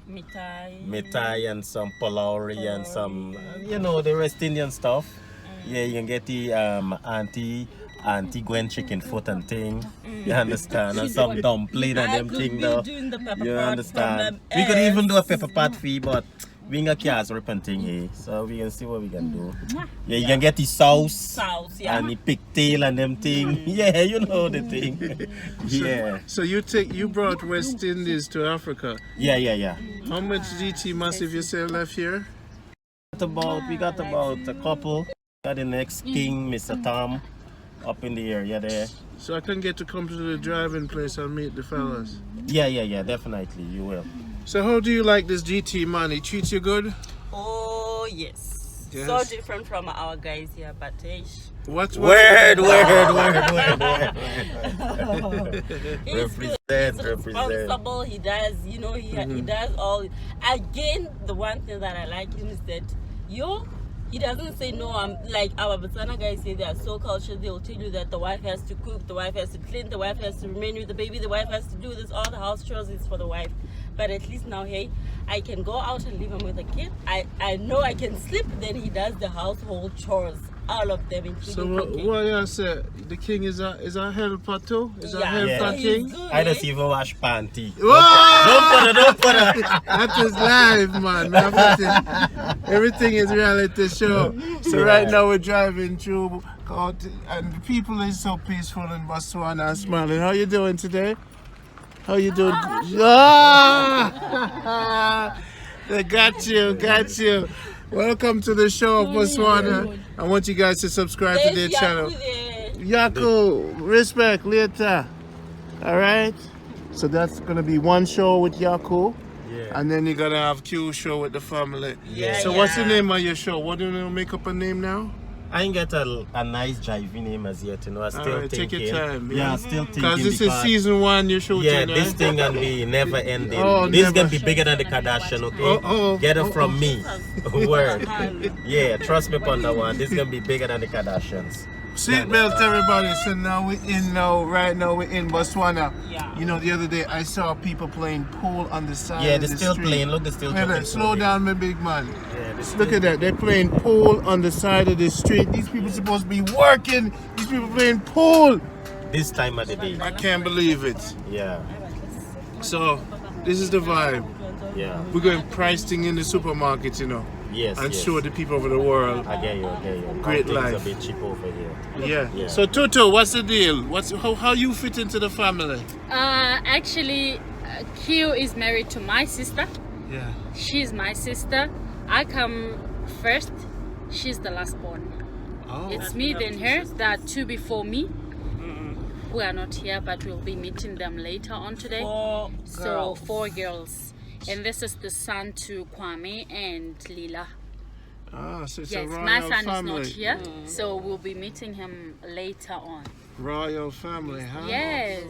mitai and some palauri and some, the West Indian stuff. Yeah, you can get the auntie Gwen chicken foot and thing. You understand? And some dumpling and them thing though. You understand? We could even do a pepper pot fee, but we ain't got cars repenting here. So we can see what we can do. Yeah, you can get the sauce and the pigtail and them thing. Yeah, you know the thing. Yeah. So you brought West Indies to Africa. Yeah. How much GT massive you say left here? We got about a couple. Got the next king, Mr. Tom, up in the area there. So I can get to come to the driving place and meet the fellas. Yeah, definitely, you will. So how do you like this GT man? He treats you good? Oh, yes. Yes. So different from our guys here, but hey. What's Word. He's good. Represent. Responsible. He does, he does all. Again, the one thing that I like him is that he doesn't say no. I'm like our Botswana guys say they are so cultured. They'll tell you that the wife has to cook, the wife has to clean, the wife has to remain with the baby, the wife has to do this. All the house chores is for the wife. But at least now, hey, I can go out and leave him with a kid. I know I can sleep. Then he does the household chores, all of them, including So cooking. what you say? The king is a helper too? Is a helper Yeah. king? He's good, I don't even wash panty. Whoa! Don't put it. That is live, man. Everything is reality show. So right now we're driving through, and the people is so peaceful in Botswana and smiling. How you doing today? How you doing? Ah! They got you. Welcome to the show of Botswana. I want you guys to subscribe to their channel. Yaku, respect later. All right. So that's gonna be one show with Yaku. Yeah. And then you're gonna have Q show with the family. Yeah. So what's the name of your show? What do you make up a name now? I ain't get a nice driving name as yet, I still Alright, thinking. take your time. Yeah, still thinking. Because this is season 1 you're shooting. Yeah, right? this thing gonna be never ending. Oh, This never. gonna be bigger than the Kardashian, okay? Get it from me. Word. Yeah, trust me upon that one. This gonna be bigger than the Kardashians. Seatbelt, everybody. So now right now we're in Botswana. Yeah. You know, the other day I saw people playing pool on the side Yeah, of they're the still street. playing. Look, they're still Wait a minute, jumping slow through down, my big man. it. Yeah, they're Look at that. They're playing pool on the side of the street. These people supposed to be working. These people playing pool. this time of the day. I can't believe it. Yeah, So, this is the vibe. yeah. We're going price thing in the supermarket, Yes, and yes. show the people over the world. I get you. Great Things life. a bit cheap over here. Yeah. Yeah. So, Tutu, what's the deal? How you fit into the family? Actually, Q is married to my sister. Yeah. She's my sister. I come first. She's the last born. Oh. It's me then her. There are 2 before me. We are not here, but we'll be meeting them later on today. 4 So girls. 4 girls. And this is the son to Kwame and Lila. Ah, so it's a Yes, royal my son family. is not here. So we'll be meeting him later on. Royal family, huh? Yes.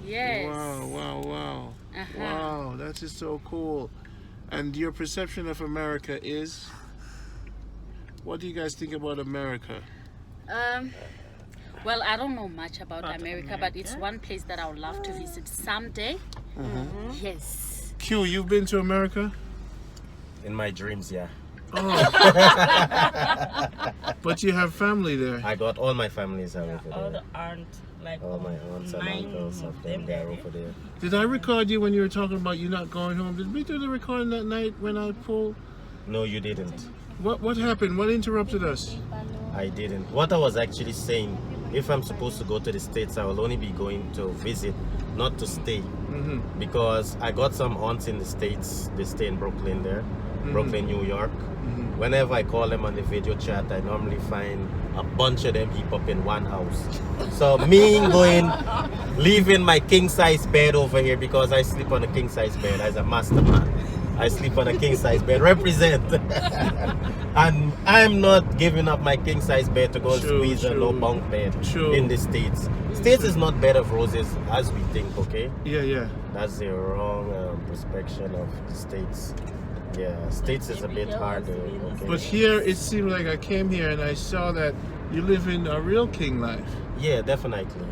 Yes. Wow. Uh-huh. Wow, that is so cool. And your perception of America is? What do you guys think about America? Well, I don't know much about America, but it's one place that I would love to visit someday. Yes. Q, you've been to America? In my dreams, yeah. But you have family there. I got all my families over All there. the aunts, like All my aunts and 9 uncles of them, they're over there. Did I record you when you were talking about you not going home? Did we do the recording that night when I pulled? No, you didn't. What happened? What interrupted us? I didn't. What I was actually saying, if I'm supposed to go to the States, I will only be going to visit, not to stay. Because I got some aunts in the States. They stay in Brooklyn there, Brooklyn, New York. Whenever I call them on the video chat, I normally find a bunch of them heap up in one house. So me leaving my king size bed over here, because I sleep on a king size bed as a master man. I sleep on a king size bed, represent. And I'm not giving up my king size bed to go squeeze a low bunk bed in the States. States is not bed of roses as we think, okay? Yeah. That's the wrong perspective of the States. Yeah, States is a bit harder. Okay? But here, it seemed like I came here and I saw that you live in a real king life. Yeah, definitely.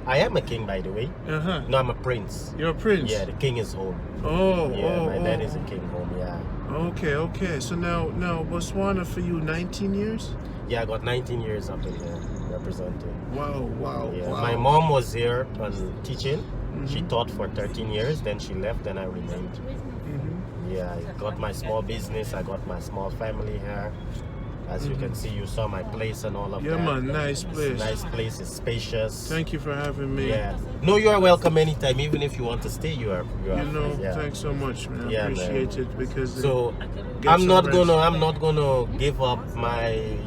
I am a king, by the way. No, I'm a prince. You're a prince? Yeah, the king is home. My dad is a king home, yeah. Okay. So now Botswana for you, 19 years? Yeah, I got 19 years up in here representing. Wow. Yeah. My mom was here on teaching. She taught for 13 years, then she left, then I remained. Yeah, I got my small business, I got my small family here. As you can see, you saw my place and all of that. Yeah, man, nice place. Nice place, it's spacious. Thank you for having me. Yeah. No, you are welcome anytime. Even if you want to stay, you are. Thanks so much, man. I appreciate it, because so I'm not gonna give up my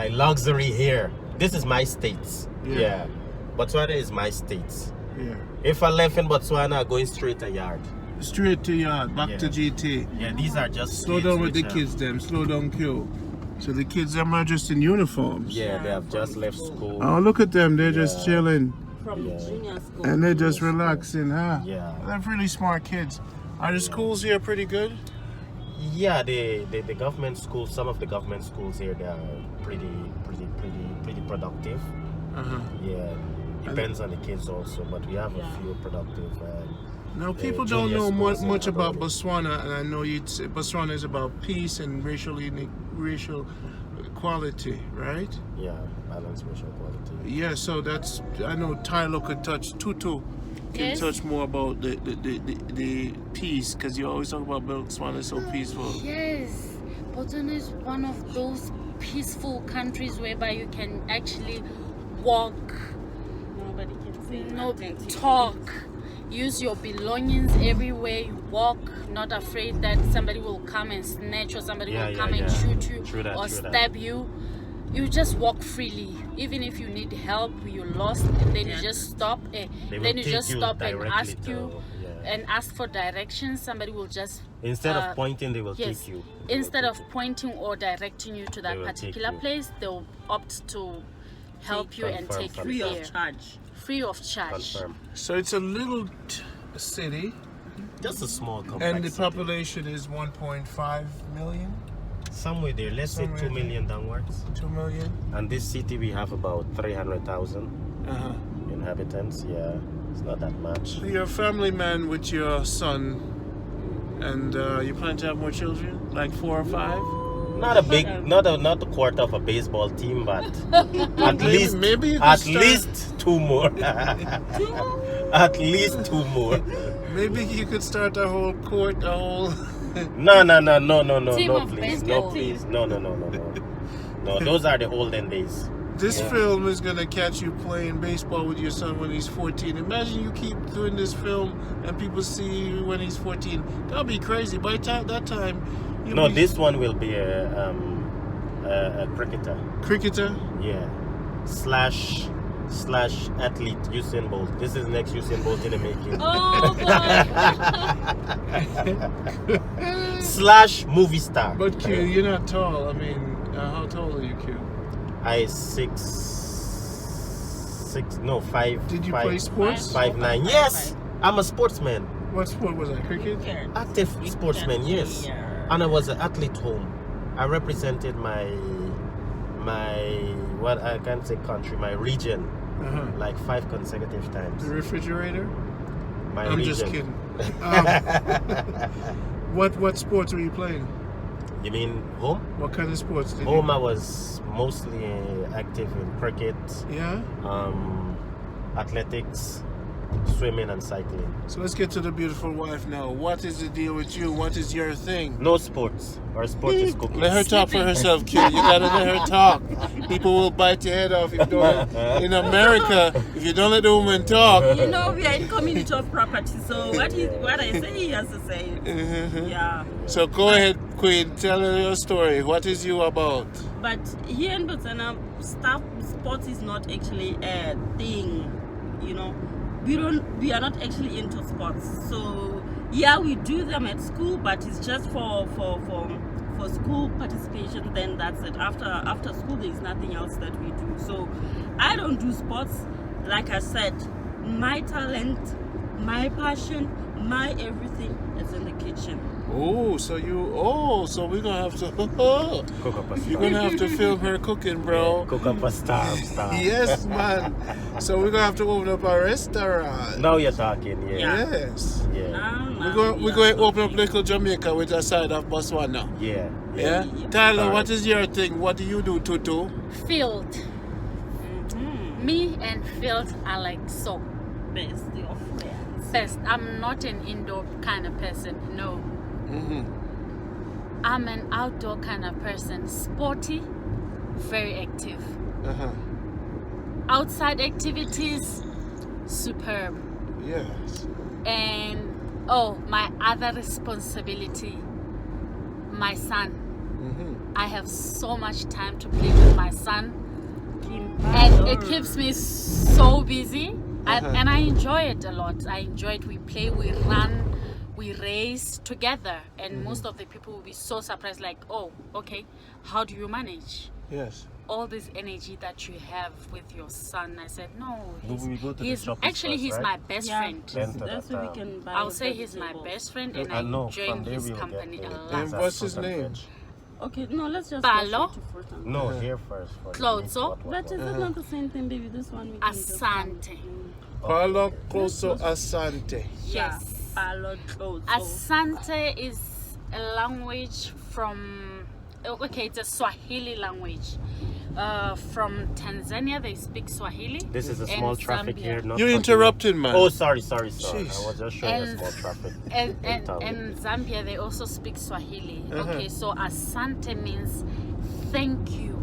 luxury here. This is my states. Yeah. Botswana is my states. Yeah. If I left in Botswana, I'm going straight to yard. Straight to yard, back to GT. Yeah, these are just slow down with the kids, them. Slow down, Q. So the kids them are just in uniforms. Yeah, they have just left school. Oh, look at them. They're just chilling. From junior school. And they're just relaxing, huh? Yeah. They're really smart kids. Are the schools here pretty good? Yeah, the government schools, some of the government schools here, they are pretty productive. Yeah, depends on the kids also, but we have a few productive. Now, people don't know much about Botswana, and I know you'd say Botswana is about peace and racial equality, right? Yeah, balanced racial equality. Yeah, so that's, I know Tyler could touch, Tutu can touch more about the peace, because you always talk about Botswana is so peaceful. Yes, Botswana is one of those peaceful countries whereby you can actually walk, Nobody can say nothing to talk. Use your belongings everywhere you walk, not afraid that somebody will come and snatch, or somebody will come and shoot you or stab you. You just walk freely. Even if you need help, you're lost, and then you just stop. Then you just stop and ask for directions. Somebody will just instead of pointing, they will take you. Instead of pointing or directing you to that particular place, they'll opt to help you and take you free there. of charge. Free of charge. Confirm. So it's a little city. Just a small complex. And the population is 1.5 million? Somewhere there, let's say 2 million downwards. 2 million? And this city we have about 300,000 inhabitants. Yeah, it's not that much. So you're a family man with your son, and you plan to have more children? Like 4 or 5? Not a big, not a quarter of a baseball team, but at least least 2 more. At least 2 more. Maybe you could start a whole court, a whole. No, please, no. No, those are the olden days. This film is gonna catch you playing baseball with your son when he's 14. Imagine you keep doing this film and people see you when he's 14. That'll be crazy. By that time. No, this one will be a cricketer. Cricketer? Yeah. Slash athlete Usain Bolt. This is next Usain Bolt in the making. Oh boy! Slash movie star. But Q, you're not tall. I mean, how tall are you, Q? I 5. Did you play sports? 5'9". Yes, I'm a sportsman. What sport was that? Cricket? Active sportsman, yes. And I was an athlete home. I represented my what I can't say country, my region, like 5 consecutive times. The refrigerator? I'm region. Just kidding. What sports were you playing? You mean home? What kind of sports did home? I was mostly active in cricket. Yeah. Athletics, swimming and cycling. So let's get to the beautiful wife now. What is the deal with you? What is your thing? No sports. Our sport is cooking. Let her talk for herself, kid. You gotta let her talk. People will bite your head off if you don't. In America, if you don't let the woman talk. You know, we are in community of property, so what I say, he has to say it. Yeah. So go ahead, Queen. Tell her your story. What is you about? But here in Botswana, sports is not actually a thing. You know, we are not actually into sports. So yeah, we do them at school, but it's just for school participation. Then that's it. After school, there's nothing else that we do. So I don't do sports. Like I said, my talent, my passion, my everything is in the kitchen. So we're gonna have to Cook up a you're gonna have to film her cooking, bro. Cook up a star. Yes, man. So we're gonna have to open up a restaurant. Now you're talking, yeah. Yes. Yeah. We're going to open up little Jamaica with a side of Botswana. Yeah. Yeah? Tyler, what is your thing? What do you do, Tutu? Field. Me and field are like so. Best of friends. Best. I'm not an indoor kind of person. No. I'm an outdoor kind of person. Sporty, very active. Outside activities, superb. Yes. And my other responsibility, my son. I have so much time to play with my son, and it keeps me so busy. And I enjoy it a lot. I enjoy it. We play, we run, we race together, and most of the people will be so surprised, like, oh, okay, how do you manage? Yes. All this energy that you have with your son. I said, no, We go to the he's shop actually first, he's right? my best friend. That's where we can buy. I'll say he's my best friend, and I know, enjoy from there his we'll company get a the lot. And what's his name? Okay, no, let's just Palo? go straight to fruit and No, here first. Clotso? But is it not the same thing, baby? This one we can just Asante. Palo Koso Asante. Yes. Palo clothes. Asante is a language from, it's a Swahili language. From Tanzania, they speak Swahili. This is a and small traffic Zambia. here. Not You're interrupting, man. Oh, sorry. Jeez. I was just showing a small traffic. And Zambia, they also speak Swahili. Okay, so Asante means thank you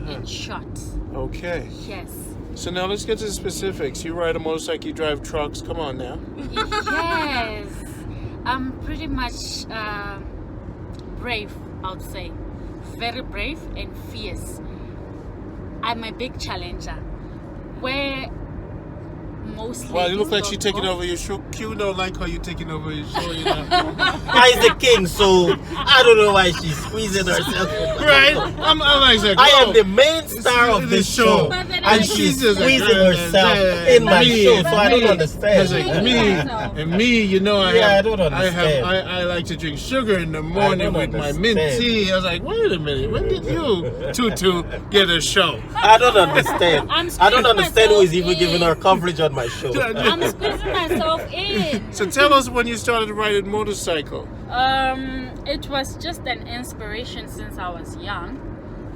in short. Okay. Yes. So now let's get to the specifics. You ride a motorcycle, you drive trucks. Come on now. Yes. I'm pretty much brave, I would say. Very brave and fierce. I'm a big challenger. Where most Well, you look ladies like don't she's taking go. over your show. Q don't like how you taking over your show, you know. I is the king, so I don't know why she's squeezing herself. Right? I'm like, I am the main star of this show, But then and I- she's just like, squeezing herself in my show, so I don't understand. It's like me, you know, I don't understand. I like to drink sugar in the morning with my mint tea. I was like, wait a minute, when did you, Tutu, get a show? I don't understand. I'm I don't squeezing understand who is even myself giving in. her coverage on my show. I'm squeezing myself in. So tell us when you started riding motorcycle. It was just an inspiration since I was young.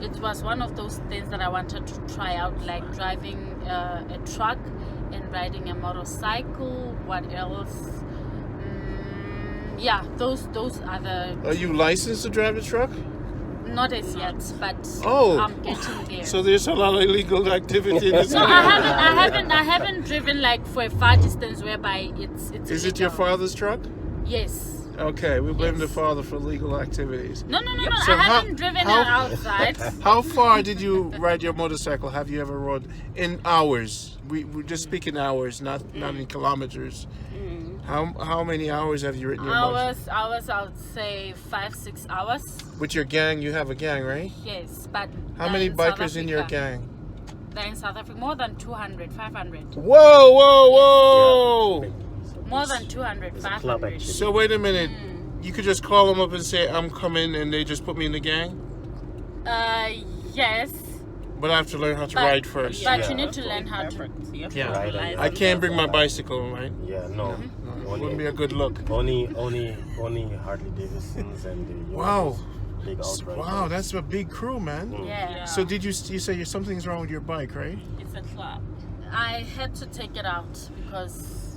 It was one of those things that I wanted to try out, like driving a truck and riding a motorcycle. What else? Yeah, those are the. Are you licensed to drive a truck? Not as yet, but Oh. I'm getting there. So there's a lot of illegal activity in this No, country. I haven't driven like for a far distance whereby it's. Is it your illegal. father's truck? Yes. Okay, we blame the Yes. father for illegal activities. No. So I haven't driven it outside. How far did you ride your motorcycle? Have you ever rode in hours? We're just speaking hours, not in kilometers. How many hours have you ridden your motorcycle? Hours, I would say 5-6 hours. With your gang, you have a gang, right? Yes, but How they're many in South bikers in your Africa. gang? They're in South Africa, more than 200, 500. Whoa! More than 200, It's a club 500. actually. So wait a minute. You could just call them up and say, I'm coming, and they just put me in the gang? Yes, But I have to learn how to But- ride first. but Yeah. you need to learn how to. Yeah. Right, I can't bring my bicycle, right? Yeah, no. It wouldn't be a good look. Only Harley Davidsons and the Wow. big outright. Wow, that's a big crew, man. Yeah. So did you say something's wrong with your bike, right? It's a club. I had to take it out because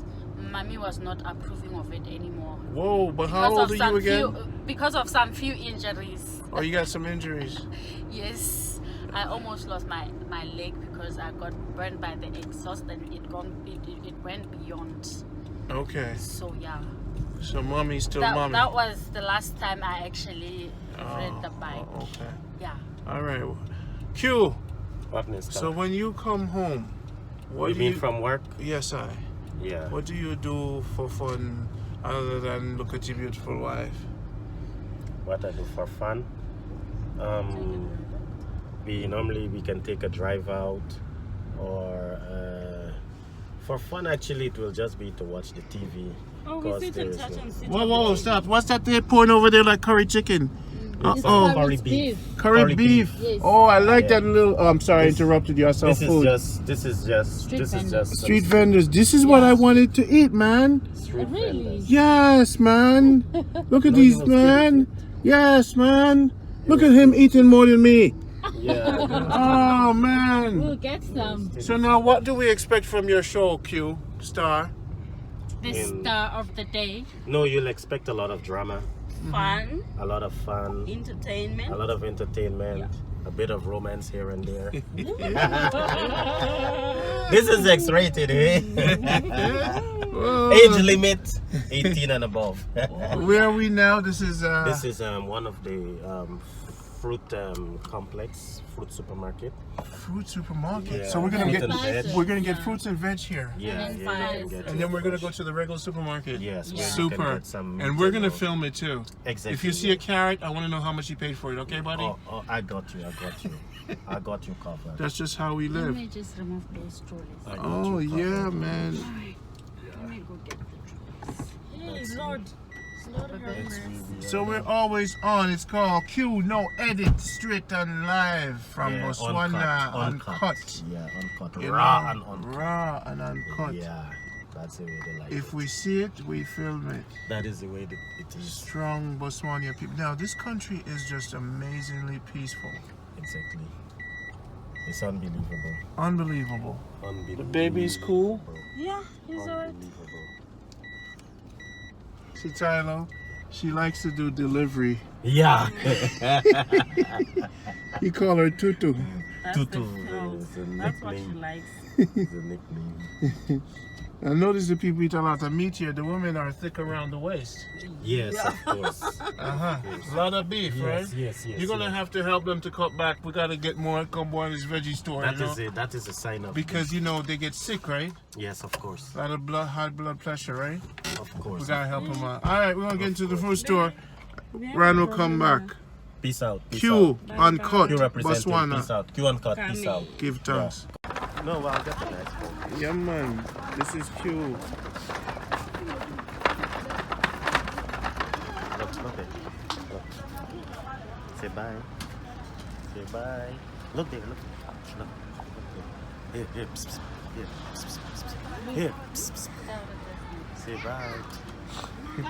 Mommy was not approving of it anymore. Whoa, but how old are you again? Because of some few injuries. Oh, you got some injuries. Yes, I almost lost my leg because I got burned by the exhaust and it went beyond. Okay. So yeah. So mommy's still mommy. That was the last time I actually rode the bike. Okay. Yeah. All right. Q. What next? So when you come home, what you do mean from work? Yes, I. Yeah. What do you do for fun other than look at your beautiful wife? What I do for fun? We can take a drive out, or for fun actually it will just be to watch the TV. Oh, we sit and touch and sit. Whoa, stop! What's that they're pouring over there like curry chicken? Curry beef. Curry beef. Yes. Oh, I like that little. Oh, I'm sorry, I interrupted you. I saw This food. is just Street vendors. This is what I wanted to eat, man. Street Really? vendors. Yes, man. Look at these, man. Yes, man. Look at him eating more than me. Yeah. Oh, man. We'll get some. So now, what do we expect from your show, Q Star? The star of the day. No, you'll expect a lot of drama, Fun, a lot of fun, entertainment. a lot of entertainment, a bit of romance here and there. This is X-rated, eh? Age limit 18 and above. Where are we now? This is one of the fruit complex, fruit supermarket. fruit supermarket. Yeah. So we're gonna Fruit get and veg. fruits and veg here. Yeah, then you fries. can get And then we're gonna go to the regular supermarket. Yes, where you can Super. get some And we're gonna meat film it too. Exactly. If you see a carrot, I want to know how much you paid for it. Okay, buddy? Oh, I got you. I got you covered. That's just how we Let live. me just remove those trolleys. I got Oh you covered. yeah, man. Let me go get the trolleys. Hey, Lord. Lord have It's mercy. really, So we're always on. It's called Q No Edit, straight and live from yeah, Botswana, uncut. Yeah, uncut. You Raw know, and uncut. raw and uncut. Yeah, that's the way they like If it. we see it, we film it. That is the way that it is. Strong Botswana people. Now this country is just amazingly peaceful. Exactly. It's unbelievable. Unbelievable. Unbelievable. The baby's cool. Yeah, he's alright. Unbelievable. See Tylo, she likes to do delivery. Yeah. You call her Tutu. That's Tutu the is a That's what she nickname. likes. It's a nickname. I notice the people eat a lot of meat here. The women are thick around the waist. Yes, of course. A lot of beef, right? Yes. You're gonna have to help them to cut back. We gotta get more Gaborone veggie store. That you know? is it. That is a sign of Because you know they get sick, right? Yes, of course. A lot of high blood pressure, right? Of course. We gotta help them out. All right, we're gonna get into the food store. Ryan will come back. Peace out. Peace Q out. uncut Q representing. Peace Botswana. out. Q uncut. Peace out. Give thanks. No, well, I'll get the next one. Yeah, man. This is Q. Look it. Look. Say bye. Say bye. Look there. Look. Look. Here. Here. Psst, psst. Here. Psst, psst, psst, psst. Here. Psst, psst. Say bye.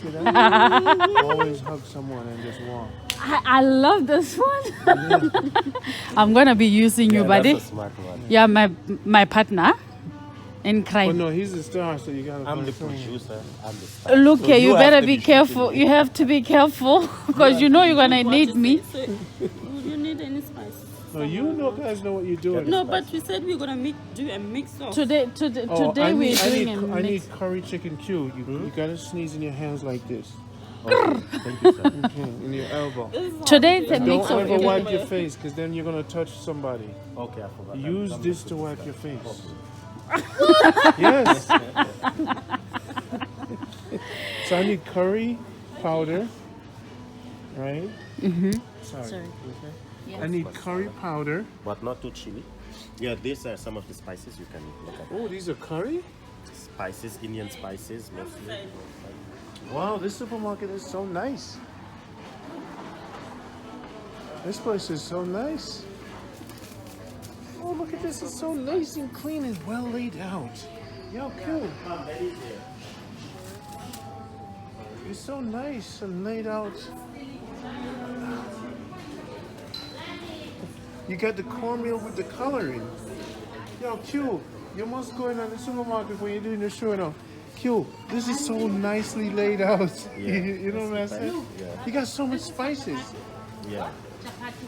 See that? Always hug someone and just walk. I love this one. I'm gonna be using you, buddy. That's a smart one. Yeah, my partner in Oh crime. no, he's the star, so you gotta I'm find the someone. producer. I'm the star. Look So here, you have better to be shooting careful. me. You have to be careful because you know you're gonna need me. Would you need any spice? No, you know, guys know what you're doing. No, but we said we were gonna do a mix of. Today Oh, we're doing a I mix. need curry chicken Q. You gotta sneeze in your hands like this. Okay, thank you, sir. Okay, in your elbow. Today it's a mix Don't of ever everything. wipe your face, because then you're gonna touch somebody. Okay, I forgot. Use I'm this the to producer. wipe your face. Okay. Yes. So I need curry powder, right? Sorry. Okay. I need curry powder. But not too chili. Yeah, these are some of the spices you can look at. Oh, these are curry? Spices, Indian spices mostly. Wow, this supermarket is so nice. This place is so nice. Oh, look at this. It's so nice and clean and well laid out. Yo, cool. It's so nice and laid out. You got the cornmeal with the coloring. Yo, Q, you must go in the supermarket when you're doing your show now. Q, this is so nicely laid out. Yeah. You know what I'm saying? Yeah. You got so much spices. Yeah. Chapati.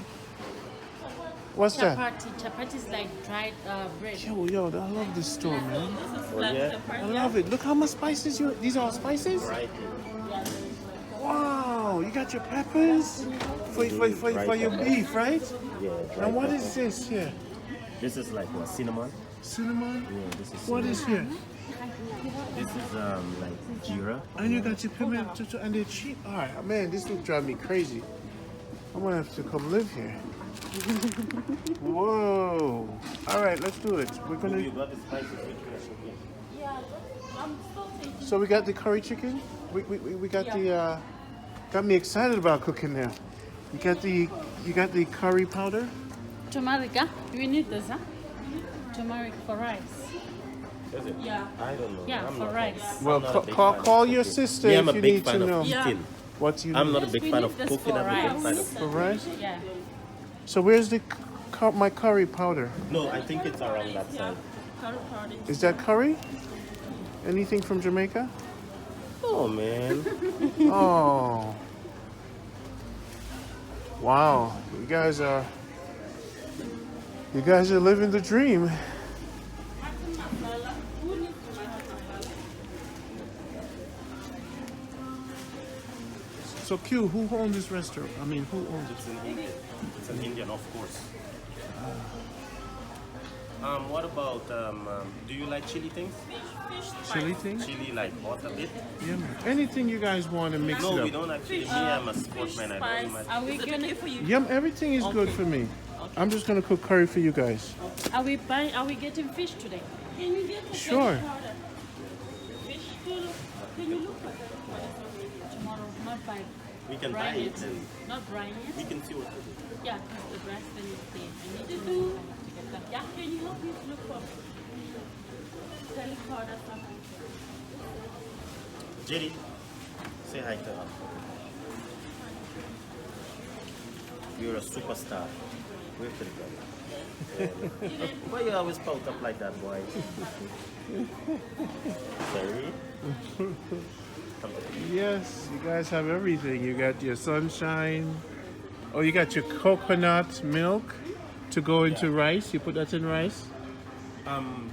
What's that? Chapati is like dried bread. Yo, I love this store, man. Oh, yeah. I love it. Look how much spices you. These are all spices. Right. Wow, you got your peppers for your beef, right? Yeah. And what is this here? This is like what, cinnamon? Cinnamon. Yeah, this is What cinnamon. is here? This is like jeera. And you got your pepper and they're cheap. All right, man, this will drive me crazy. I'm gonna have to come live here. Whoa! All right, let's do it. We're You gonna. got the spices with you. Yeah, I'm still taking. So we got the curry chicken. We got the. Got me excited about cooking now. You got the curry powder. Turmeric, huh? Do we need this, huh? Turmeric for rice. Is it? Yeah. I don't know. Yeah, I'm for not- rice. Well, I'm not a big call fan of your cooking. sister Yeah, if I'm a you big need to fan know of eating. what you I'm need. not a big we fan need of this cooking. for I'm a big rice. fan of For rice. Yeah. So where's the my curry powder? No, I think it's around that side. Curry powder. Is that curry? Anything from Jamaica? Oh man. Oh. Wow. You guys are living the dream. So Q, who owns this restaurant? I mean, who owns it? It's an Indian, of course. What about do you like chili things? Chili thing? Chili like hot a bit? Yeah, man. Anything you guys want to mix No, it we up. don't actually. Me, I'm a sportsman. I don't much. Are we gonna? For you? Yum, everything is good for me. I'm just gonna cook curry for you guys. Are we getting fish today? Can you get Sure. fish? Can you look at that tomorrow? Not by We can buy brine it it. and Not brine it. we can see what to do. Yeah, because the breast is there. I need to know how to get that. Yeah, can you help me look for garlic powder something? Jerry, say hi to her. You're a superstar. Wait for the camera. Why you always pout up like that, boy? Sorry? Come to me. Yes, you guys have everything. You got your sunshine. Oh, you got your coconut milk to go into rice. You put that in rice.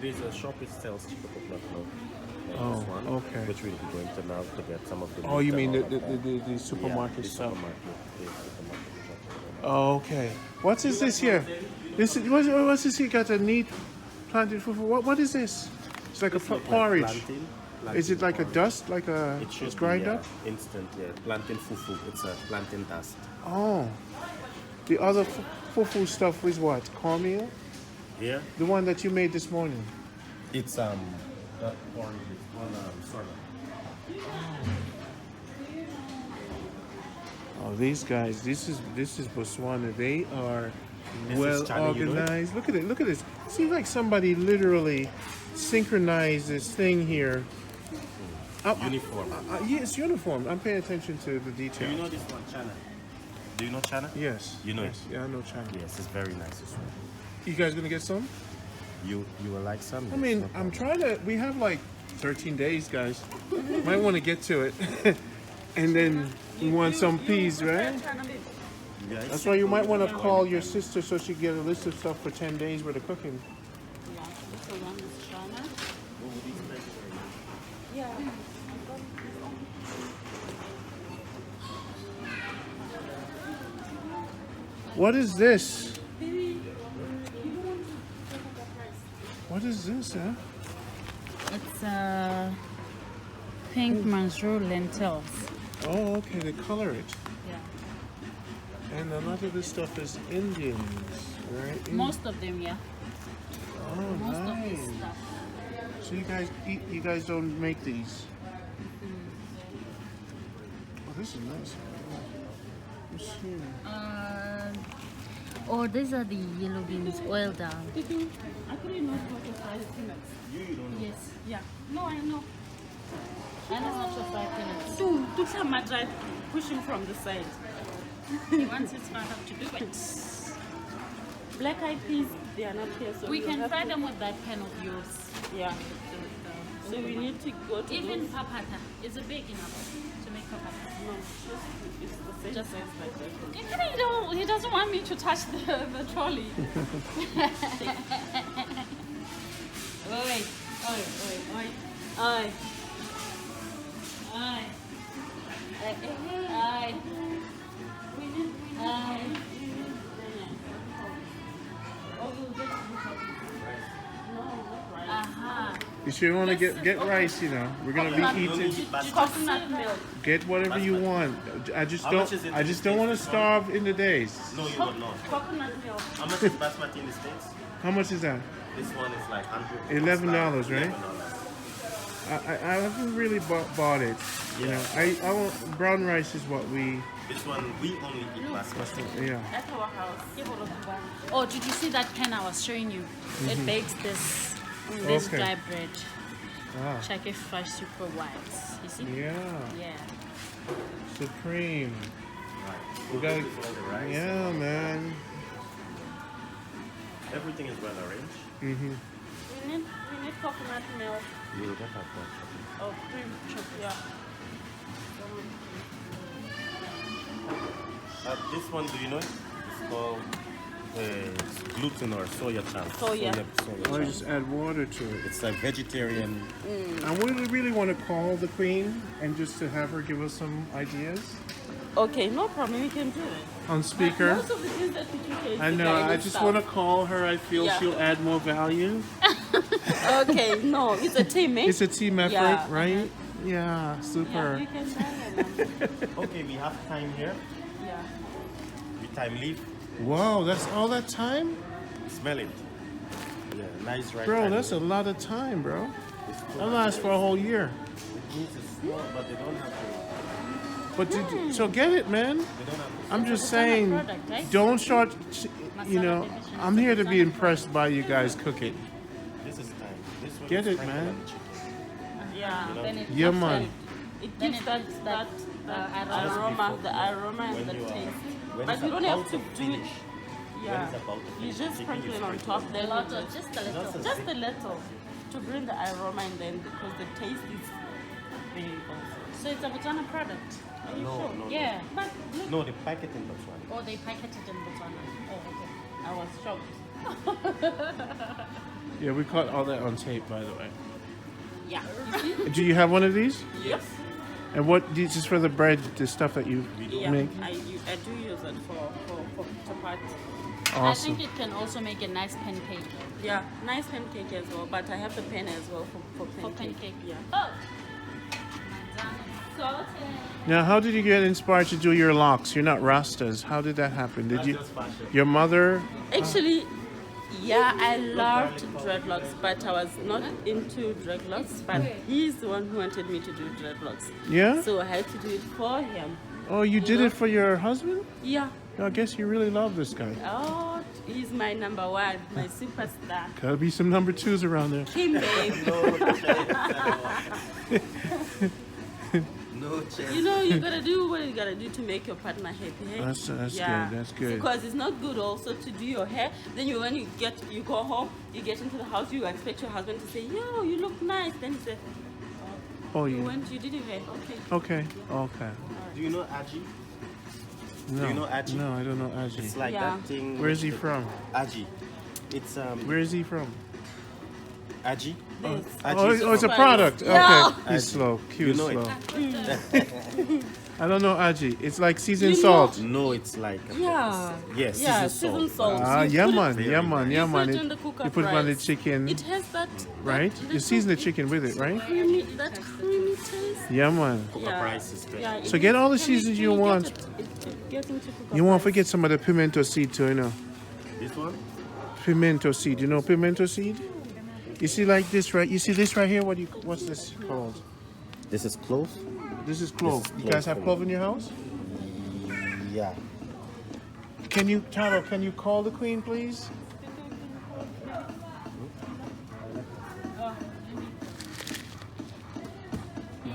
There's a shop that sells chicken coconut milk. Like Oh, this one, okay. Which we'll be going to now to get some of the. Oh, meat you and mean all the, of that. the supermarket the stuff? supermarket, the supermarket. Oh, okay. What is this here? This is, what's this here? Got a neat planted fufu. What is this? It's like a Look like porridge. plantain, Is it like a porridge. dust? Like a It should it's be, grind up? instant, yeah. Plantain fufu. It's a plantain dust. Oh. The other fufu stuff is what? Cornmeal? Here, The one that you made this morning. it's orange. It's on sorghum. Oh, these guys, this is Botswana. They are This is well China, you know it? organized. Look at it, look at this. Seems like somebody literally synchronized this thing here. Uniform. Yeah, it's uniform. I'm paying attention to the Do detail. you know this one, China? Do you know China? Yes. You know yes. it? Yeah, I know China. Yes, it's very nice. This one. You guys gonna get some? You will like some. I mean, no I'm problem. trying to. We have like 13 days, guys. Might want to get to it, and then we want some peas, right? Yeah, That's why you might want to call your sister so she get a list of stuff for 10 days worth of cooking. Yeah, this one is China. What is this? What is this, huh? It's pink manjaro lentils. Oh, okay, they color it. Yeah. And a lot of this stuff is Indians, right? Most of them, yeah. Oh, Most of nice. this stuff. So you guys eat? You guys don't make these? Oh, this is nice. Let's see. Oh, these are the yellow beans oiled down. I couldn't know how to fry peanuts. Yes. Yeah. No, I know. And it's not your fried peanuts. To tell my drive, push him from the side. Once it's hard, have to do it. Black eyed peas, they are not here, so We we'll can have fry to- them with that pan of yours. Yeah. So we need to go to Even those- papata. Is it big enough to make papata? No, it's the same Just- size like that. He doesn't want me to touch the trolley. Oi, oi, oi, oi, oi. Oi. Oi. Oi. Aha. You sure want to get rice? You know, we're gonna be eating. Coconut milk. Get whatever you want. I just How don't. much is it I in just the don't want to States? starve in the days. No, you will not. Coconut milk. How much is basmati in the States? How much is that? This one is like 100. $11, right? $11. I haven't really bought it. You know, I want brown rice is what we. This one, we only eat basmati. Yeah. At our house. Oh, did you see that pan I was showing you? It bakes this Okay. dry bread. Ah. Check if fresh super white. You see? Yeah. Yeah. Supreme. Right. We got. All the rice. Yeah, man. Everything is well arranged. Mhm. We need coconut milk. You will get that. Oh, cream. Yeah. This one, do you know it? It's called gluten or soya chunk. Soya. Or just add water to it. It's a vegetarian. I really want to call the queen and just to have her give us some ideas Okay, no problem. We can do it. on speaker. Most of the things that we do here I is know. the I guided just stuff. want to call her. I feel Yeah. she'll add more value. Okay, no, it's a team, eh? It's a team effort, Yeah. right? Yeah, Yeah, super. you can buy them. Okay, we have time here. Yeah. We time leave. Whoa, that's all that time, Smell it. Yeah, nice right. bro. time That's a leaf. lot of time, bro. It's too That much. lasts for a whole year. It means it's small, but they don't have to. But so get it, man. They don't have to. I'm just It's saying, a product, right? don't short. You know, division. I'm here to be Masala impressed by you guys cooking. This is time. This one Get is it, sprinkle man. on the chicken. Yeah. Then it Yeah, gives man. It Then gives it that, gives that, that, that aroma, the aroma and When the you are- taste. when But it's you don't about have to to do it. finish. Yeah. When it's about to You finish, just chicken, sprinkle you it on sprinkle top, then a lot you of just a little. just a little to bring the aroma and then because the taste is big also. So it's a Botswana product. Are you No, sure? no, no. Yeah. But look, No, they pack it in Botswana. Or they packet it in Botswana. Oh, okay. I was shocked. Yeah, we caught all that on tape, by the way. Yeah. Do you have one of these? Yes. And what? This is for the bread, the stuff that you Yeah. make. I do use it for chapati. I Awesome. think it can also make a nice pancake. Yeah, nice pancake as well. But I have the pen as well for pancake. For pancake. Yeah. Oh! Salted. Now, how did you get inspired to do your locks? You're not Rastas. How did that happen? Did That's you? just fashion. Your mother? Actually, yeah, I loved dreadlocks, but I was not into dreadlocks. But he's the one who wanted me to do dreadlocks. Yeah. So I had to do it for him. Oh, you did it for your husband? Yeah. I guess you really love this guy. Oh, he's my number one, my superstar. Gotta be some number twos around there. Kim, babe. No chance. You know, you gotta do what you gotta do to make your partner happy. Hey? That's good. That's good. Because it's not good also to do your hair. Then when you go home, you get into the house, you expect your husband to say, "Yo, you look nice." Then he said, Oh "You yeah. went, you did your hair, okay." Okay. Okay. Do you know Aji? No. you know Aji? No, I don't know Aji. It's like Yeah. that thing. Where is he from? Aji. It's Where is he from? Aji. This. Oh, is it's a from- product. Yeah. Okay. He's slow. Cute You know slow. it. I don't know Aji. It's like seasoned You know- salt. No, it's like Yeah. yes, Yeah, seasoned seasoned salt. salt. Ah, You yeah put it- man, Very yeah man, yeah You put man. it in the cook-up You put it on the rice. chicken, It has that right? that You little season the chicken with it, right? that creamy taste. Yeah man. Cook-up rice is great. Yeah, So it get all the can you- seasons can you get want. it get into cook-up You won't rice. forget some of the pimento seed too, you know. This one? Pimento seed. You know pimento seed? You see like this, right? You see this right here? What's this called? This is clove. This is clove. This is You guys clove. have clove in your house? Yeah. Can you, Taro, can you call the queen, please?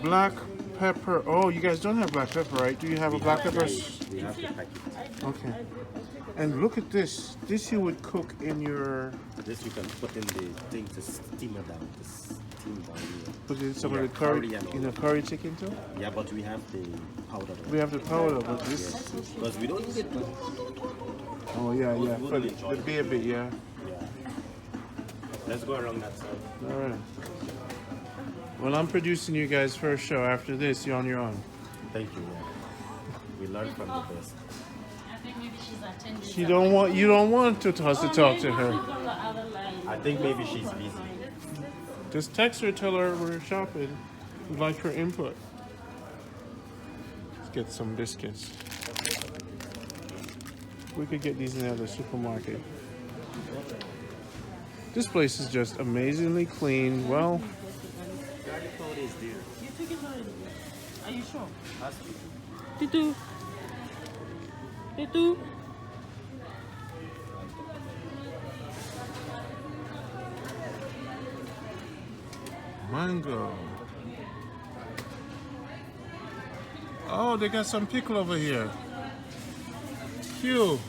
Black pepper. Oh, you guys don't have black pepper, right? Do you have a black pepper? We you have to pack it. Okay. And look at this. This you would cook in your... This you can put in the thing to steam it down. To steam down here. Put in some of Yeah, the curry, curry and all in a that. curry chicken too? Yeah, but we have the powder. We have the powder, but this... Because we don't need it. Oh, yeah, yeah. we For will enjoy the it. baby, yeah. Yeah. Let's go around that side. All right. Well, I'm producing you guys' first show. After this, you're on your own. Thank you. Yeah. We learn from the best. I think maybe she's attending. She don't want... You don't want us to talk to her. On the other line. I think maybe she's busy. Just text her, tell her we're shopping. We'd like her input. Let's get some biscuits. We could get these in the other supermarket. This place is just amazingly clean. Well, Garlic powder is there. You took it already. Are you sure? Ask you. Tutu. Tutu. mango. Oh, they got some pickle over here. Hugh,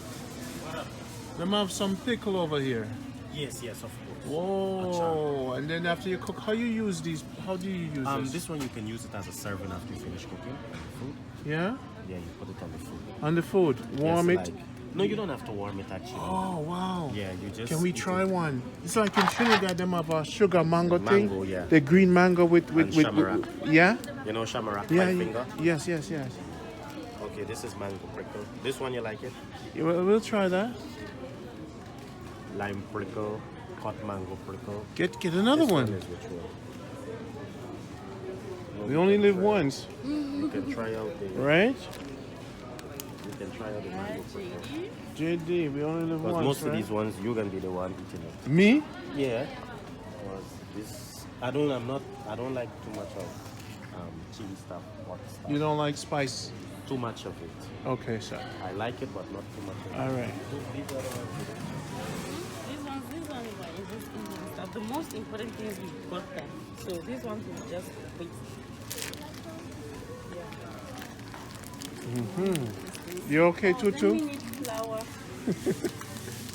they have some pickle over here. Yes, yes, of course. Whoa! And then after you cook, how you use these? How do you use this? This one you can use it as a serving after you finish cooking food. Yeah. Yeah, you put it on the food. On the food, warm Yes, it. like- no, you don't have to warm it actually. Oh wow! Yeah, you just. Can we eat try it. one? It's like in Trinidad, them have a sugar mango thing. Mango, yeah. The green mango with And shamrock. yeah. You know shamrock, Yeah. five finger. Yes, yes, yes. Okay, this is mango prickle. This one you like it? Yeah, we'll try that. Lime prickle, hot mango prickle. Get another This one. is which one? No, We only can live try- once, You can try out the. right? You can try out the mango prickle. JD, we only live But once, most of right? these ones, you're gonna be the one eating it. Me? Yeah. Because this, I don't like too much of chili stuff, hot stuff. You don't like spice? Too much of it. Okay, sir. I like it, but not too much of it. All right. These ones are just Indian stuff. The most important thing is we got them. So these ones will just wait. You okay, Then we Tutu? need flour.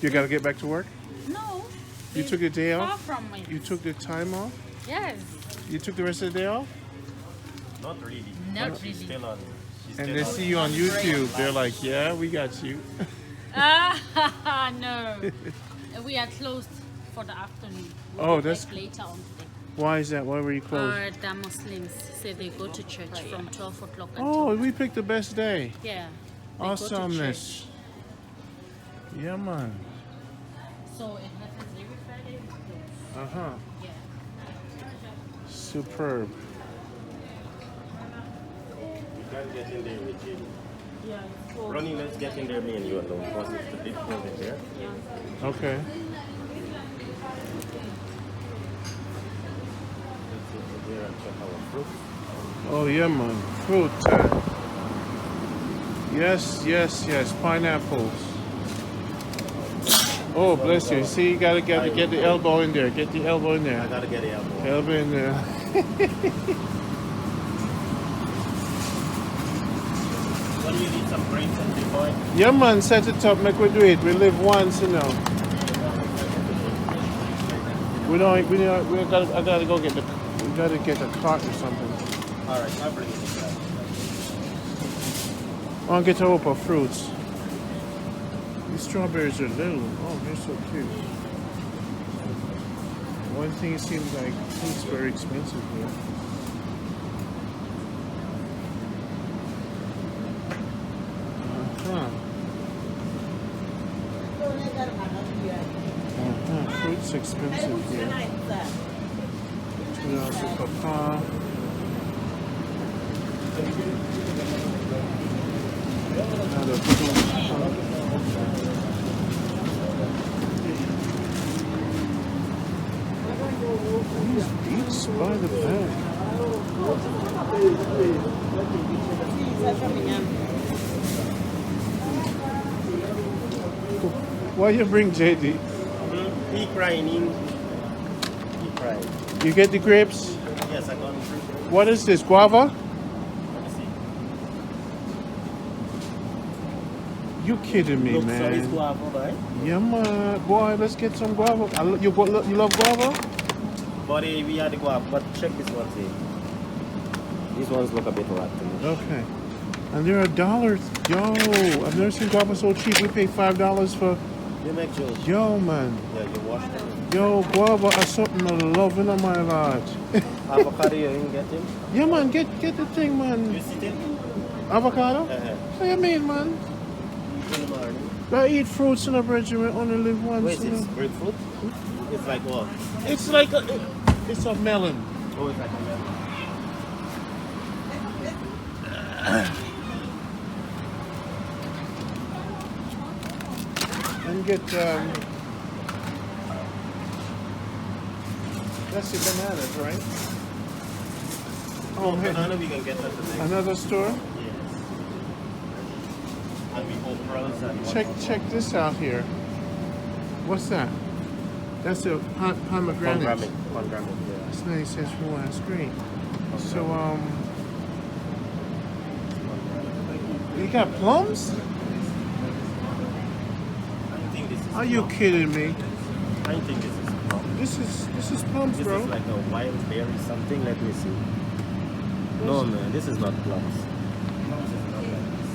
You gotta get back to work? No. You took the day Far off? from it. You took the time off? Yes. You took the rest of the day off? Not really. Not She's really. still on. She's And still they on. see you on YouTube. They're like, yeah, we got you. Ah, no. We are closed for the afternoon. We'll Oh, be that's- back later on today. Why is that? Why were you closed? The Muslims say they go to church from 12 o'clock until... Oh, we picked the best day. Yeah. They go to Awesomeness. church. Yeah, man. So it happens every Friday. we close. Uh-huh. Yeah. Superb. You can't get in there with you. Yeah. So, Ronnie, let's get in there, me and you alone, because it's the big cold in there. Okay. Let's sit there and check our fruit. Oh, yeah, man. Fruit. Yes, yes, yes. Pineapples. Oh, bless you. See, you gotta get the elbow in there. Get the elbow in I there. gotta get the elbow. Elbow in there. What do you need? Some grapes and big boy? Yeah, man. Set it up. Make we do it. We live once, you know. We don't. We gotta. I gotta go get the. We gotta get a cart or something. Alright, I'll bring it inside. I want to get a whole of fruits. These strawberries are little. Oh, they're so cute. One thing, it seems like fruit's very expensive here. Fruit's expensive here. $2 per pound. Another fruit. These beets by the bag. Why you bring JD? He crying in. He crying. You get the grapes? Yes, I got him. What is this, guava? Let me see. You kidding me, Look, so it's man? guava, right? Yeah, man. Boy, let's get some guava. You love guava? But we had the guava. But check this one here. These ones look a bit rotten. Okay. And they're $1. Yo, I've never seen guava so cheap. We pay $5 for. They make juice. Yo, man. Yeah, you wash them. Yo, guava are something I love in my life. Avocado, you ain't getting? Yeah, man. Get the thing, man. You see it? Avocado? Uh-huh. What do you mean, man? In the morning. I eat fruits in a bridge. We only live once. Wait, you know. it's grapefruit? It's like what? It's like it's a melon. Oh, it's like a melon. And get that's the bananas, right? Oh, hey. banana we can get at the next. Another store. Yes. And we pearls and Check this out here. What's that? That's a pomegranate. Pomegranate, yeah. That's 90 cents for one. That's great. So you got plums? I think this is Are you plum. kidding me? I think this is plum. This is plums, This bro. is like a wild berry something. Let me see. No, man, this is not plums. Plums is not like this.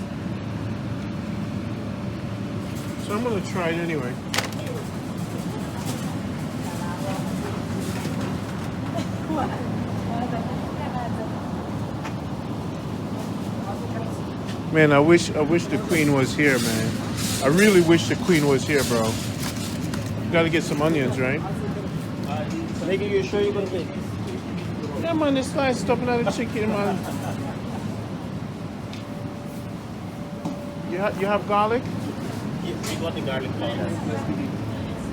So I'm gonna try it anyway. Man, I wish the queen was here, man. I really wish the queen was here, bro. Got to get some onions, right? Making you sure you're gonna make this? Yeah, man, it's nice stopping at the chicken, man. You have garlic? Yeah, we got the garlic powder.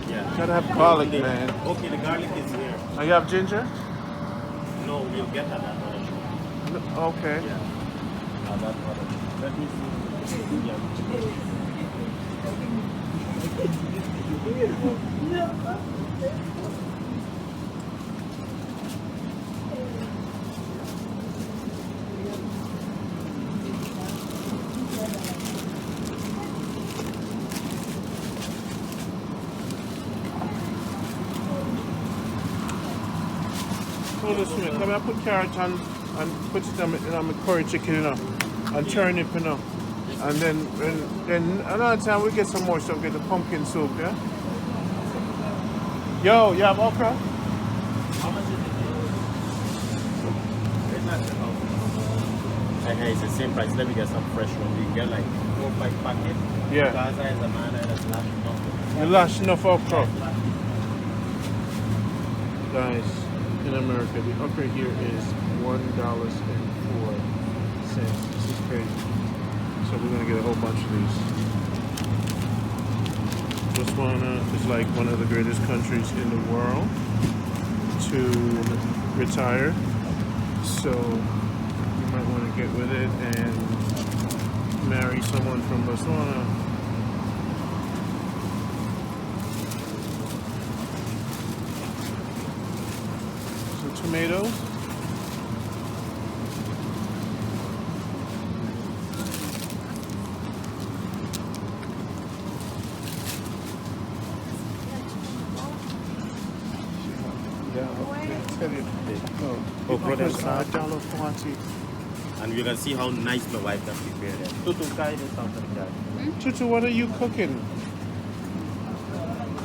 Yeah. Gotta have garlic, man. Okay, the garlic is here. Oh, you have ginger? No, we'll get at that other shop. Okay. Yeah. That other. Let me see. So this way, come here, put carrot and put it on my curry chicken, you know, and turnip, you know. And then another time we get some more stuff, get the pumpkin soup, yeah? Yo, you have okra? How much is it? It's not the house. Hey, it's the same price. Let me get some fresh one. We can get like 4 or 5 packets. Yeah. Gaza is a man that's not enough. You lash enough okra. Guys, in America, the okra here is $1.04. This is crazy. So we're gonna get a whole bunch of these. Botswana is like one of the greatest countries in the world to retire. So you might want to get with it and marry someone from Botswana. Some tomatoes. Oh, brother, $1.40. and you can see how nice my wife can prepare that. Tutu kai is something like that. Tutu, what are you cooking?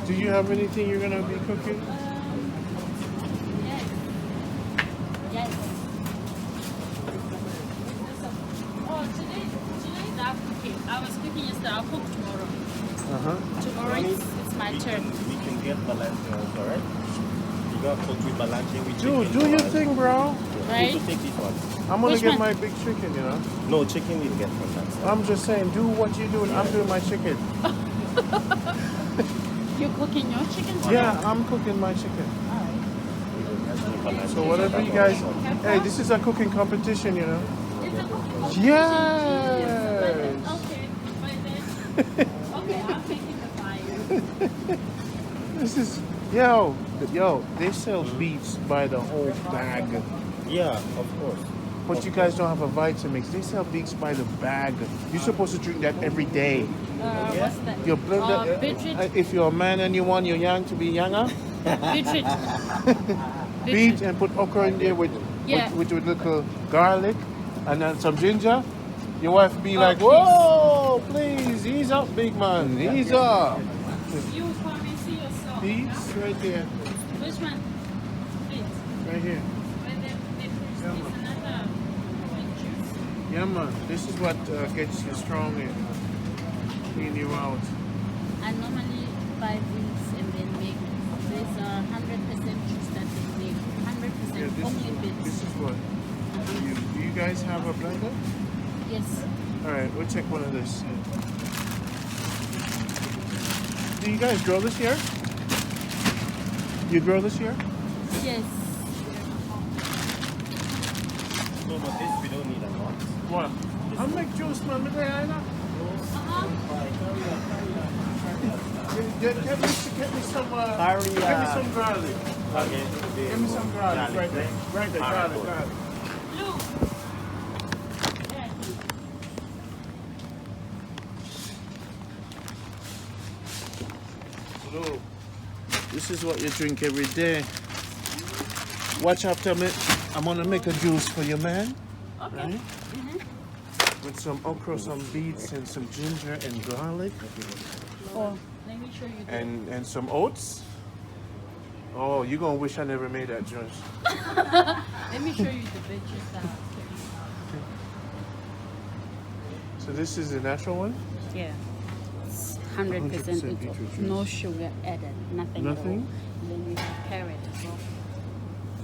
Do you have anything you're gonna be cooking? Yes. Oh, today's not cooking. I was cooking yesterday. I'll cook tomorrow. Tomorrow it's my turn. We can get balanche also, right? You got cook with balanche with Dude, chicken. do your thing, bro. Right? You take this one. I'm gonna Which get one? my big chicken, you know. No, chicken we'll get from that side. I'm just saying, do what you're doing. I'm doing my chicken. You're cooking your chicken today? Yeah, I'm cooking my chicken. Balanche. So whatever you guys, hey, this is a cooking competition, you know. It's a cooking Yes. Okay, but then. Okay, I'm taking the fire. This is, yo, they sell beets by the whole bag. Yeah, of course. But you guys don't have a Vitamix. They sell Beaks by the bag. You're supposed to drink that every day. What's that? Your blood, Beetroot. if you're a man and you want your young to be younger, Beetroot. beat and put okra in there with little garlic and then some ginger. Your wife be like, whoa, please, ease up, big man, ease up. You come and see yourself. Beets right there, Which one? Beets. right here. Where the another juice. Yeah, man, this is what gets you strong and clean you out. I normally buy beets and then make this 100% juice that they make. 100% only beets. This is what. Do you guys have a blender? Yes. All right, we'll take one of this. Do you guys grow this here? You grow this here? Yes. No, but this we don't need a lot. What? I'll make juice, man. Get me some garlic. Okay. Give me some garlic right there. Right there, garlic. So, this is what you drink every day. Watch after me. I'm gonna make a juice for you, man. Okay. Right? With some okra, some beets, and some ginger and garlic. Oh, let me show you. And some oats. Oh, you're gonna wish I never made that juice. Let me show you the veggies. So this is the natural one? Yeah. 100% beetroot no sugar added, nothing. Nothing? And then we have carrot as well.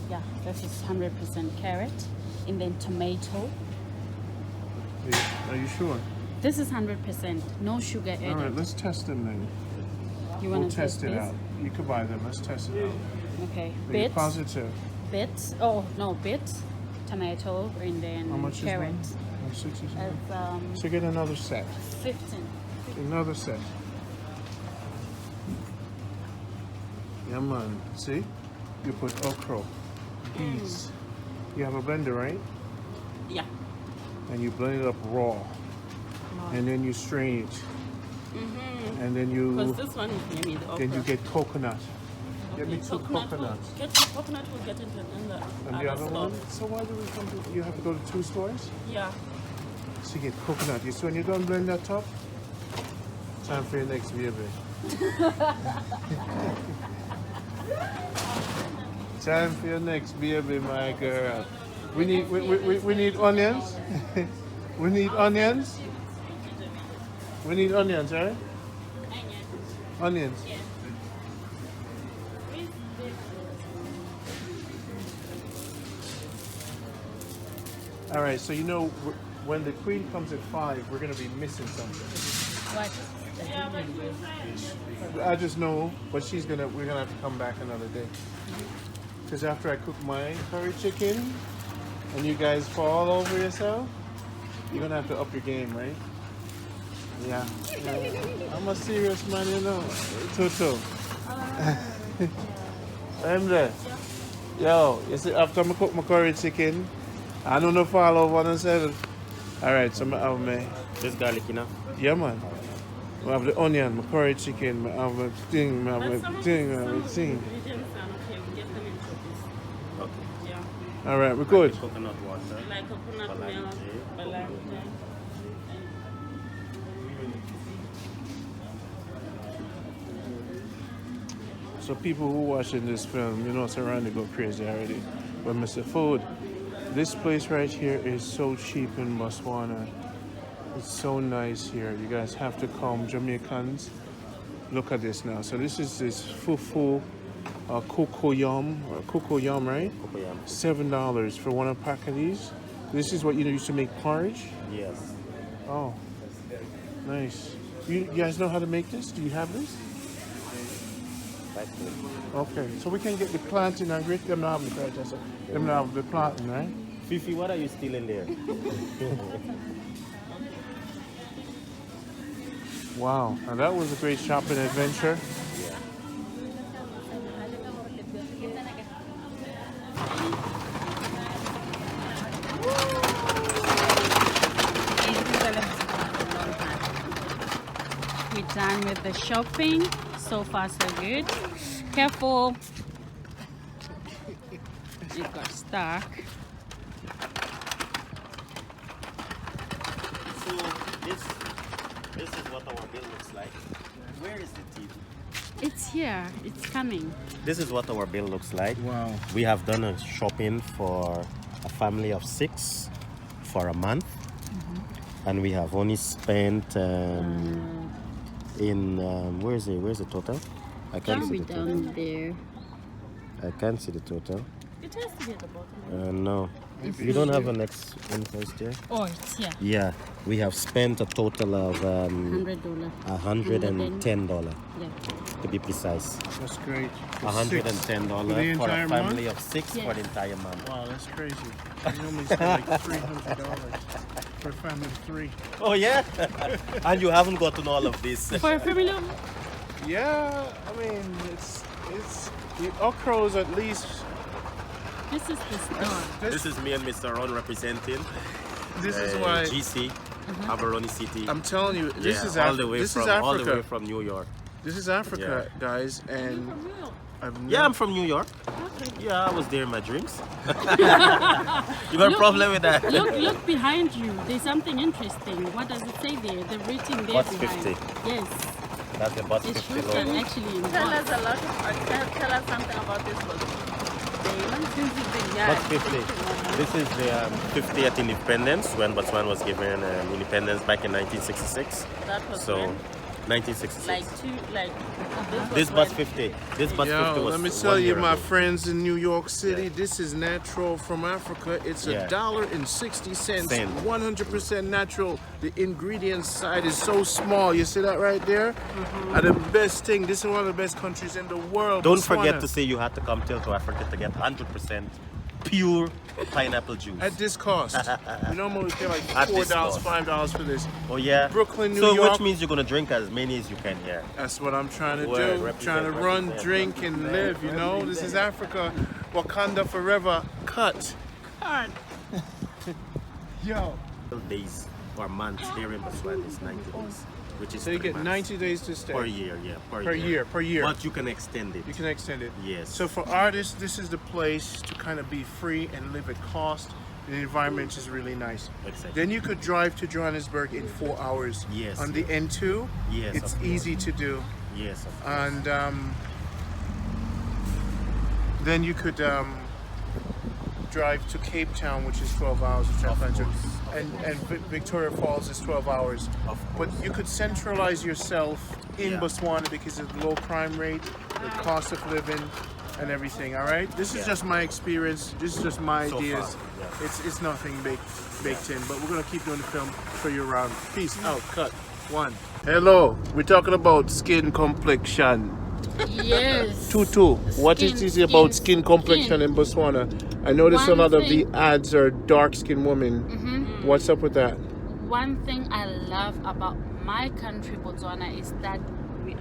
Yeah, this is 100% carrot. And then tomato. Are you sure? This is 100%, no sugar added. All right, let's test them then. You We'll want to test it this? out. You can buy them. Let's test it out. Okay. Are you Bits. positive? Bits. Oh, no, bits. Tomato and then How much carrot. is one? 60 It's So get another set. 15. Another set. Yeah, man. See? You put okra, peas. You have a blender, right? Yeah. And you blend it up raw. And then you strain it. And then Because this one is yummy. The okra. then you get coconut. Get me two Coconut coconuts. Coconut will get into the And the other store. one? So why do we come to, you have to go to 2 stores? Yeah. So you get coconut. So when you're done blend that up, time for your next baby. Time for your next baby, my girl. We need onions. We need onions. We need onions, right? Onions. All right, so you know when the queen comes at 5, we're gonna be missing something. What? I just know, but we're gonna have to come back another day. Because after I cook my curry chicken, and you guys fall over yourself, you're gonna have to up your game, right? Yeah. I'm a serious man, you know. Toto. I'm there. Yo, you see, after I cook my curry chicken, I don't know fall over and said, all right, so I have my Just garlic, you know? yeah, man. I have the onion, my curry chicken, I have my thing, I have But my some of thing, I some have of my the thing. ingredients are okay. We get them into this. Okay. Yeah. All right, we're good. Coconut water. Like coconut milk, balance. So people who watching this film, you know, it's around to go crazy already. But Mr. Food, this place right here is so cheap in Botswana. It's so nice here. You guys have to come, Jamaicans. Look at this now. So this is this fufu cocoyam, right? Cocoyam. $7 for one pack of these. This is what you used to make porridge? Yes. Oh, nice. You guys know how to make this? Do you have this? Okay, so we can get the plantain and grate them now have the plantain. Them now have the plantain, right? Fifi, what are you stealing there? Wow, and that was a great shopping adventure. Woo! we're done with the shopping. So far, so good. Careful. It got stuck. So this is what our bill looks like. Where is the TV? It's here. It's coming. This is what our bill looks like. Wow. We have done a shopping for a family of 6 for a month, and we have only spent where's the total? I can't see the total. Down there. I can't see the total. It has to be at the bottom. No. You don't have an invoice there? Oh, it's here. Yeah, we have spent a total of $100. $110 Yeah. to be precise. That's great. $110 For the for a entire family month? of 6 for the entire month. Wow, that's crazy. I normally spend like $300 for a family of 3. Oh yeah, and you haven't gotten all of this. For a family of... Yeah, I mean, it's the okras at least. This is the store. This is me and Mr. Ron representing. This is why GC, Gaborone City. I'm telling you, this is all the way this from is Africa. all the way from New York. This is Africa, guys, and I'm from New York. Okay. Yeah, I was there in my dreams. You got a problem with that? Look behind you. There's something interesting. What does it say there? The rating there What's behind. 50? Yes. That's the bus It 50 shows that logo. actually in Tell us box. a lot of, tell us something about this book. What's 50? This is the 50th independence when Botswana was given independence back in 1966. That was So, when? 1966. This this bus was 50. This bus 50 yo, was let me 1 tell you, year my ago. friends in New York City, Yeah. this is natural from Africa. It's Yeah. $1.60, Cent. 100% natural. The ingredient side is so small. You see that right there? And the best thing, this is one of the best countries in the world. Don't Botswana. forget to say you had to come till to Africa to get 100% pure pineapple juice. At this cost. We normally pay like At this $4, cost. $5 for this. Oh yeah? Brooklyn, New so York. which means you're going to drink as many as you can here. That's what I'm trying to Word, do. represent, Trying to run, represent, drink, and live, you know? This is Africa. Wakanda forever. Cut. Yo. Days or months here in Botswana is 90 days. Which is So you 3 get months. 90 days to stay. Per year, yeah. Per year. But you can extend it. You can extend it. Yes. So for artists, this is the place to kind of be free and live at cost. The environment is really nice. Exactly. Then you could drive to Johannesburg in 4 hours. Yes, On the N2, Yes, it's of course. easy to do. Yes, of course. And then you could drive to Cape Town, which is 12 hours of Atlanta. And Victoria Falls is 12 hours. Of But you could centralize yourself in Yeah. Botswana because of the low crime rate, the cost of living, and everything. All right. This is Yeah. just my experience. This is just my So ideas. far, yeah. It's nothing baked in. But we're gonna keep doing the film for you around. Peace out. Cut. 1. Hello. We're talking about skin complexion. Yes. Tutu, what Skin, is it about skin, skin complexion skin. in Botswana? I noticed a One lot of the thing- ads are dark-skinned women. What's up with that? One thing I love about my country, Botswana, is that we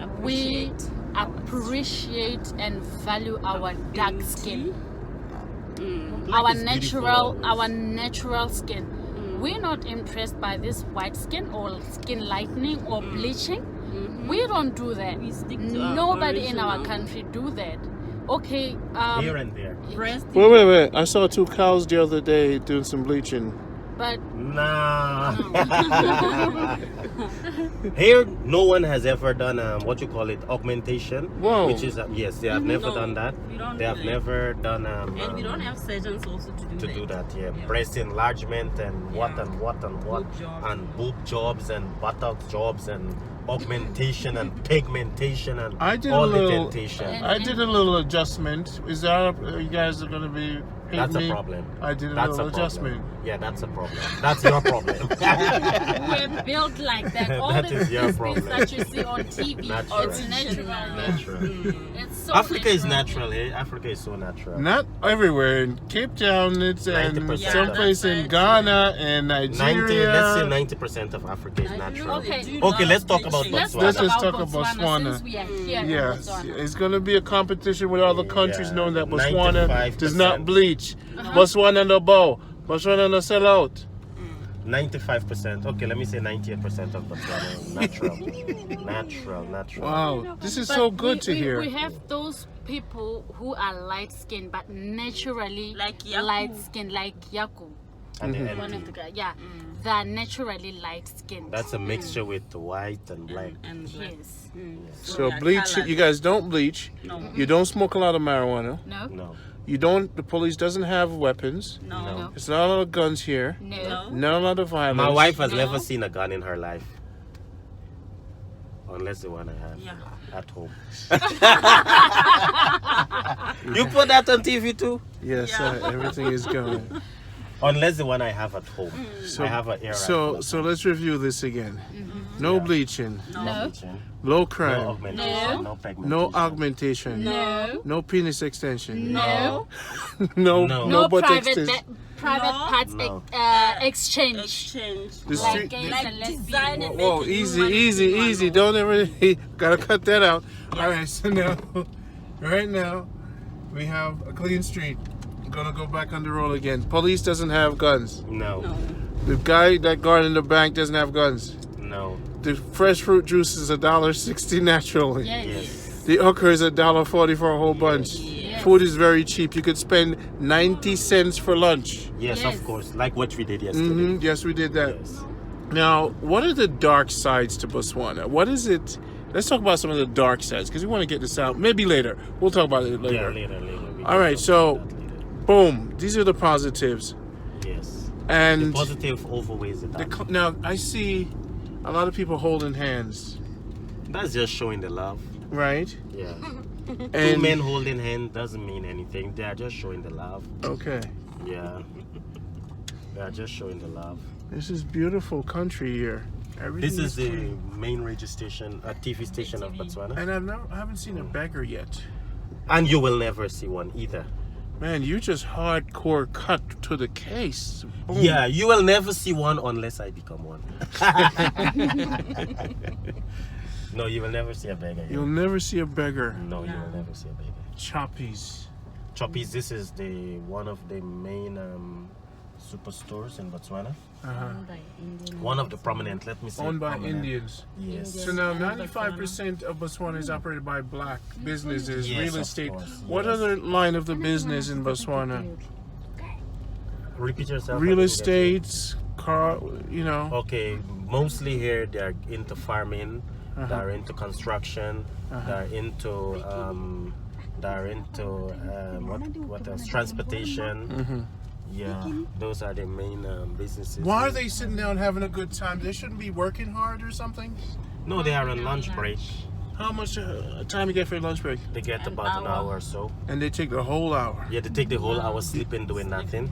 appreciate and value our dark skin. Our is natural, beautiful always. our natural skin. We're not impressed by this white skin or skin lightening or bleaching. We don't do that. We stick to our Nobody in our original. country do that. Okay. Here and there. Wait. I saw 2 cows the other day doing some bleaching. But Nah. Here, no one has ever done what you call it, augmentation. Whoa. Which is yes, they have never No, done that. we don't They do have that. never done And we don't have surgeons also to do that. Yeah. Breast enlargement and what Yeah. and what and what Boob jobs. and boob jobs and buttocks jobs and augmentation and pigmentation and I did all a little. the temptation. I did a little adjustment. Is that you guys are gonna be? hate That's me? a problem. I did a That's little a problem. adjustment. Yeah, that's a problem. That's your problem. we're built like that. All That the is your things problem. that you see on TV, Natural. it's natural. Natural. It's so Africa is natural, eh? Africa is so natural. Not everywhere. In Cape Town, it's and 90%. someplace in Ghana and Nigeria. Let's say 90% of Africa is natural. Okay. Okay, let's talk about Let's Botswana. Let's just talk about Botswana Botswana. since we are here in Yes, Botswana. it's going to be a competition with other countries, Yeah, knowing that Botswana 95%. does not bleach. Botswana no bow. Botswana no sell out. 95%. Okay, let me say 98% of Botswana natural. Natural. Wow, this is But so good to hear. We have those people who are light skinned but naturally Like Yaku. light skinned, like Yaku. And the One of empty. the guys, yeah, they're naturally light skinned. That's a mixture with white and black. And black. Yes. So Yeah, bleach, colours. you guys don't bleach. No. You don't smoke a lot of marijuana. No. No. You don't, the police doesn't have weapons. No. No. No. There's not a lot of guns here. No. Not a lot of violence. My wife has No. never seen a gun in her life. Unless the one I have Yeah. at home. You put that on TV too? Yes, everything is going. Unless the one I have at home. So- I have an air So rifle. so let's review this again. No bleaching, No. low No crime, augmentation, no pregnancy. no augmentation, No. no penis extension, No. no No. No butt private extension. private No. parts No. exchange. Exchange. The Like street, gays Like and lesbians. design and whoa, make it easy, human easy, human. easy. Don't ever, gotta cut that out. All right, so now, right now, we have a clean street. I'm gonna go back on the road again. Police doesn't have guns. No. The guy that guarding the bank doesn't have guns. No. The fresh fruit juice is $1.60 naturally. Yes. Yes. The okra is $1.40 for a whole bunch. Yes. Food is very cheap. You could spend 90 cents for lunch. Yes, Yes. of course. Like what we did yesterday. Yes, we did that. Yes. Now, what are the dark sides to Botswana? What is it? Let's talk about some of the dark sides because we want to get this out. Maybe later. We'll talk about it Yeah, later. later. We All can right, talk so about that later. boom. These are the positives. Yes. And The positive overweighs the dark. now I see a lot of people holding hands, That's just showing the love. right? Yeah. Two And men holding hands doesn't mean anything. They are just showing the love. okay, Yeah. They are just showing the love. this is beautiful country here. Everything This is the clean. main radio station, a TV station of Botswana. And I haven't seen a beggar yet. And you will never see one either. Man, you just hardcore cut to the case. Boom. Yeah, you will never see one unless I become one. No, you will never see a beggar. here. You'll never see a beggar. No, you will never see a beggar. Choppies. Choppies, this is the one of the main superstores in Botswana. One of the prominent, let me say. Owned by prominent. Indians. Yes. So now 95% of Botswana is operated by black businesses, Yes, real of estate. course, What yes. other line of the business in Botswana? Repeat yourself. Real I didn't get you. estates, car, you know. Okay, mostly here they are into farming, they are into construction, they are into what else? Transportation. Yeah, those are the main businesses. Why are they sitting down having a good time? They shouldn't be working hard or something? No, they are on lunch break. How much time you get for your lunch break? They get about an hour or so. And they take the whole hour. Yeah, they take the whole hour sleeping, doing nothing.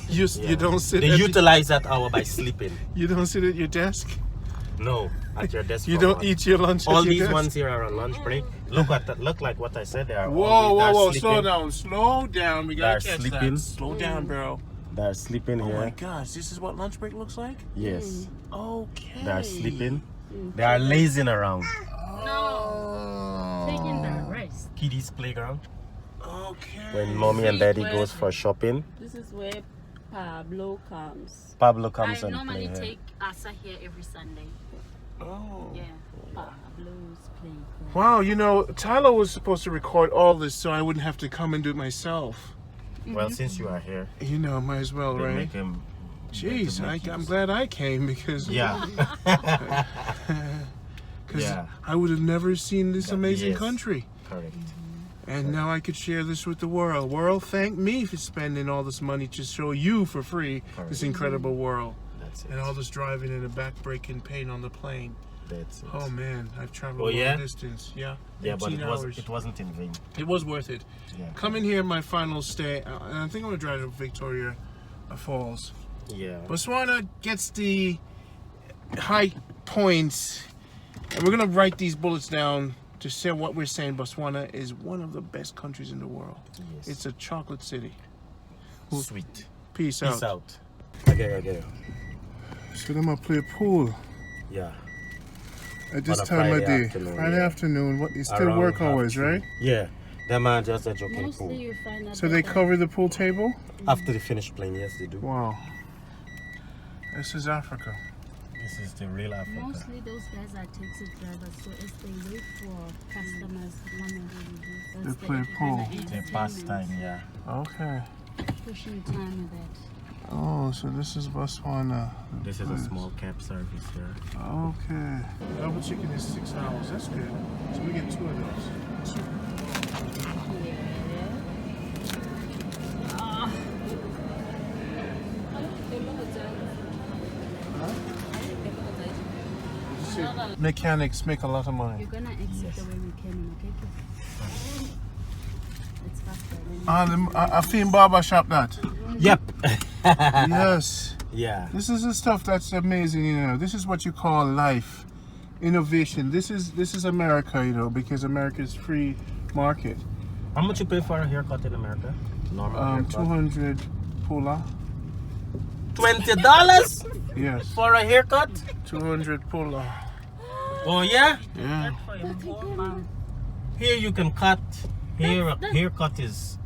You Yeah. don't sit. They at utilize that hour by sleeping. you don't sit at your desk. No, at your desk. You for don't what? eat your lunch. All at your these desk. ones here are on lunch break. Look like what I said. They are. Whoa, always- they are whoa, whoa! sleeping. Slow down. We gotta They're catch sleeping. that. Slow down, bro. They're sleeping Oh here. my gosh, this is what lunch break looks like. Yes, Okay. they are sleeping. They are lazing around. Taking the rest. Kiddies playground. Okay. When mommy and daddy goes for shopping, This is where Pablo comes. Pablo comes I and normally play here. take Asa here every Sunday. Oh. Yeah. Pablo's playground. Wow, you know, Tyler was supposed to record all this so I wouldn't have to come and do it myself. Well, since you are here, You know, might as well, they right? make him. Jeez, I'm glad I came because Yeah. cause Yeah. I would have never seen this amazing Yes. country. Correct. And now I could share this with the world. World, thank me for spending all this money to show you for free this Correct. incredible world. That's it. And all this driving in the back-breaking pain on the plane. That's it. Oh man, I've traveled Oh, a long yeah? distance. Yeah, Yeah, but 18 hours. it wasn't in vain. It was worth it. Yeah. Coming here, my final stay, and I think I'm gonna drive to Victoria Falls. Yeah. Botswana gets the high points, and we're gonna write these bullets down to say what we're saying. Botswana is one of the best countries in the world. Yes. It's a chocolate city. Sweet. Peace Peace out. out. Okay. So I'm gonna play pool Yeah. at this On a time of Friday day. afternoon, Friday yeah. afternoon. What you still Around work always, 2:30. right? Yeah. That man just a joking Mostly pool. you find out So they that- cover the pool table. After they finish playing, yes, they do. Wow. This is Africa. This is the real Africa. Mostly those guys are taxi drivers, so as they wait for customers, They play pool. It's a pastime, yeah. Okay. pushing time with that. Oh, so this is Botswana. This is a small cab service here. Okay. Double chicken is 6 hours. That's good. So we get 2 of those. Mechanics make a lot of money. You're gonna exit the way we came in, okay? It's faster. I feel barber shop that. Yep. Yes. Yeah. This is the stuff that's amazing, you know. This is what you call life, innovation. This is America, you know, because America is free market. How much you pay for a haircut in America? Normal haircut. 200 Pula. $20 Yes. for a haircut? 200 Pula. Oh yeah? Yeah. Here you can cut. Here a haircut is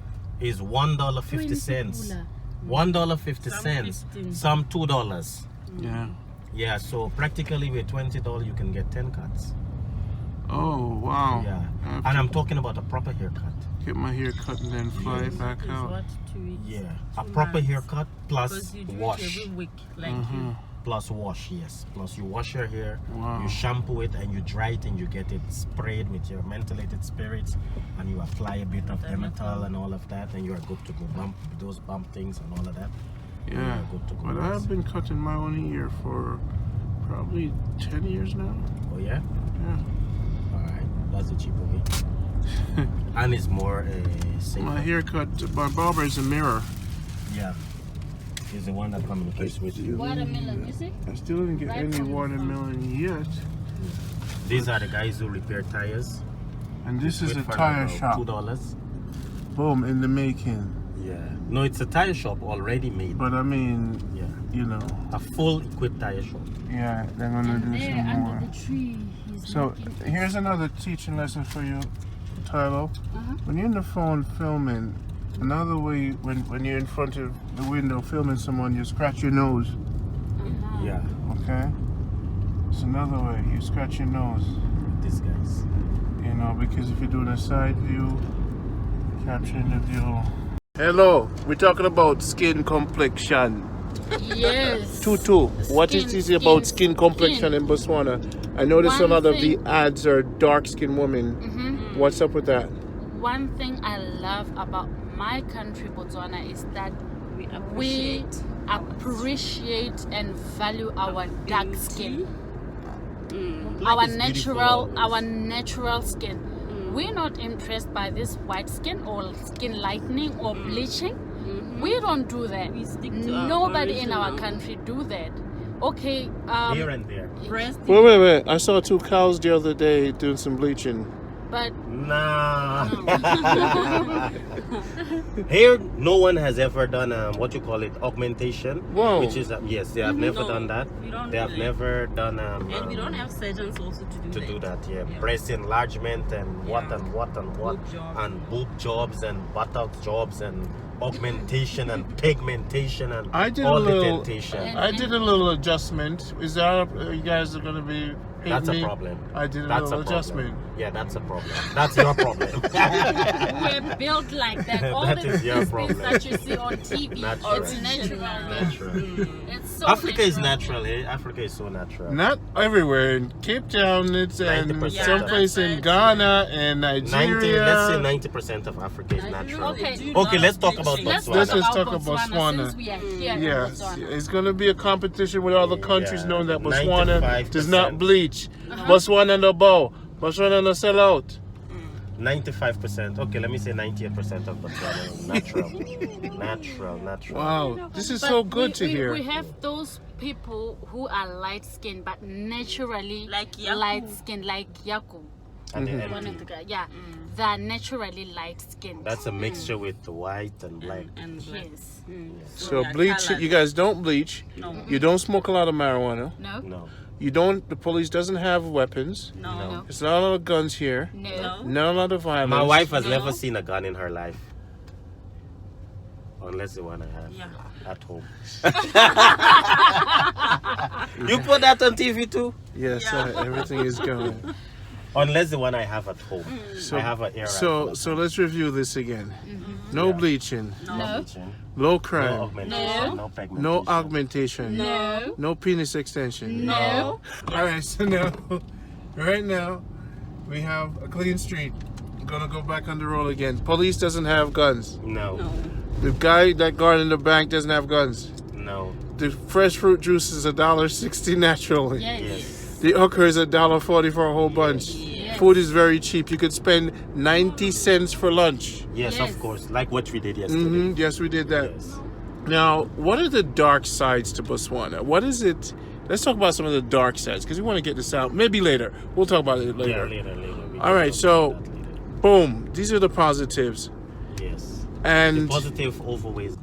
$1.50. $1.50. Some $2. Yeah. Yeah, so practically with $20 you can get 10 cuts. Oh wow. Yeah. And I'm talking about a proper haircut. Get my hair cut and then fly it back out. What, 2 weeks? Yeah. A proper haircut plus Because you do wash. it every week, like Plus wash, yes. Plus you wash your hair, Wow. you shampoo it and you dry it and you get it sprayed with your mentholated spirits and you apply a bit of Demetal and all of that and you are good to go. Bump those bump things and all of that. Yeah. Good to go. But I've been cutting my own hair for probably 10 years now. Oh yeah? Yeah. Alright, that's the cheaper way. And it's more safer. My haircut, my barber is a mirror. Yeah. Is the one that communicates with you. Watermelon, you see? I still didn't get any watermelon yet. These are the guys who repair tires. And this is Good a for tire about shop. $2. Boom, in the making. Yeah. No, it's a tire shop already made. But I mean, Yeah. you know, A full equipped tire shop. yeah, they're gonna do There, some under more. the tree, he's So making- here's another teaching lesson for you, Tyler. When you're in the phone filming, another way when you're in front of the window filming someone, you scratch your nose. Yeah. Okay? It's another way. You scratch your nose. These guys. You know, because if you're doing a side view, capturing the view. Hello, we're talking about skin complexion. Yes. Tutu, what Skin, is this about skin, skin complexion in Botswana? I noticed a One lot of the thing- ads are dark-skinned women. What's up with that? One thing I love about my country, Botswana, is that we appreciate and value our dark skin, our is beautiful natural skin. We're not impressed by this white skin or skin lightening or bleaching. We don't do that. We stick to our Nobody in our original. country do that. Okay. Here and there. breast. Wait. I saw 2 cows the other day doing some bleaching. But Nah. Here, no one has ever done what you call it, augmentation. Whoa. Which is yes, they have never No, done that. we don't They do have that. never done And we don't have surgeons also to do that. Yeah. Yeah. Breast enlargement and what Yeah. and what and what Boob jobs. and boob jobs and buttock jobs and augmentation and pigmentation and I did all a the little- temptation. I did a little adjustment. Is that you guys are gonna be? hate That's me? a problem. I did a That's little a problem. adjustment. Yeah, that's a problem. That's your problem. we're built like that. All That the is your things problem. that you see on TV, Natural. it's natural. Natural. It's so Africa is natural. natural, eh? Africa is so natural. Not everywhere. In Cape Town, it's and 90%. someplace in that's Ghana and 90, Nigeria. let's say 90% of Africa is natural. Okay. Okay, let's talk about Let's Botswana. talk talk about about Botswana Botswana. since we are here in Yes, Botswana. it's going to be a competition with other countries Yeah, knowing that Botswana 95%. does not bleach. Botswana no bow. Botswana no sell out. 95%. Okay, let me say 98% of Botswana is natural. Natural. Wow, this is But so good to hear. We have those people who are light skinned but naturally Like Yaku. light skinned, like Yaku. And they're One empty. of the guys, yeah, they're naturally light skinned. That's a mixture with the white and black. And black. Yes. So yeah, bleach, colours. you guys don't bleach. No. You don't smoke a lot of marijuana. No. No. You don't. The police doesn't have weapons. No. There's not a lot of guns here. No. Not a lot of violence. My wife has No. never seen a gun in her life. Unless the one I have. Yeah. at home. You put that on TV too? Yes, everything is going. Unless the one I have at home. I have an air So let's review this again. No bleaching. No. Low crime. No augmentation. No pigmentation. No augmentation. No. No penis extension. No. All right, so now, right now, we have a clean street. Gonna go back on the road again. Police doesn't have guns. No. The guy that guard in the bank doesn't have guns. No. The fresh fruit juice is $1.60 naturally. Yes. The okra is $1.40 for a whole bunch. Yes. Food is very cheap. You could spend 90 cents for lunch. Yes, of course. Like what we did yesterday. Yes, we did that. Yes. Now, what are the dark sides to Botswana? What is it? Let's talk about some of the dark sides because we want to get this out. Maybe later. We'll talk about it later. Yeah, later. All right, so boom. These are the positives. Yes. And the positive overweighs.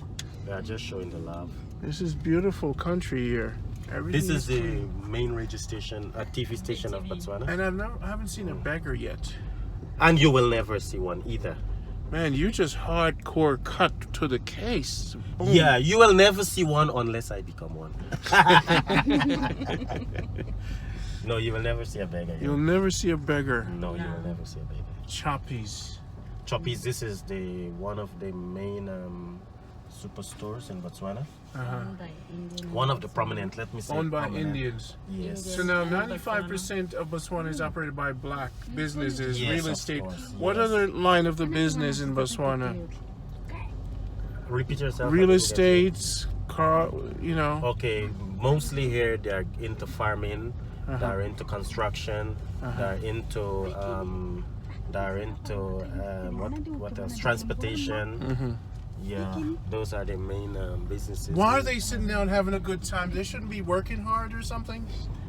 They are just showing the love. this is beautiful country here. Everything This is the clean. main radio station, TV station of Botswana. And I haven't seen a beggar yet. And you will never see one either. Man, you just hardcore cut to the case. Boom. Yeah, you will never see one unless I become one. No, you will never see a beggar. You'll never see a beggar. No, you will never see a beggar. Choppies. Choppies, this is the one of the main superstores in Botswana. One of the prominent, let me say. Owned by prominent. Indians. Yes. So now 95% of Botswana is operated by black businesses, Yes, real of estate. course, What yes. other line of the business in Botswana? Repeat yourself. Real estates, car, you know. Okay, mostly here they are into farming, they are into construction, they are into what else? Transportation. Yeah, those are the main businesses. Why are they sitting down having a good time? They shouldn't be working hard or something?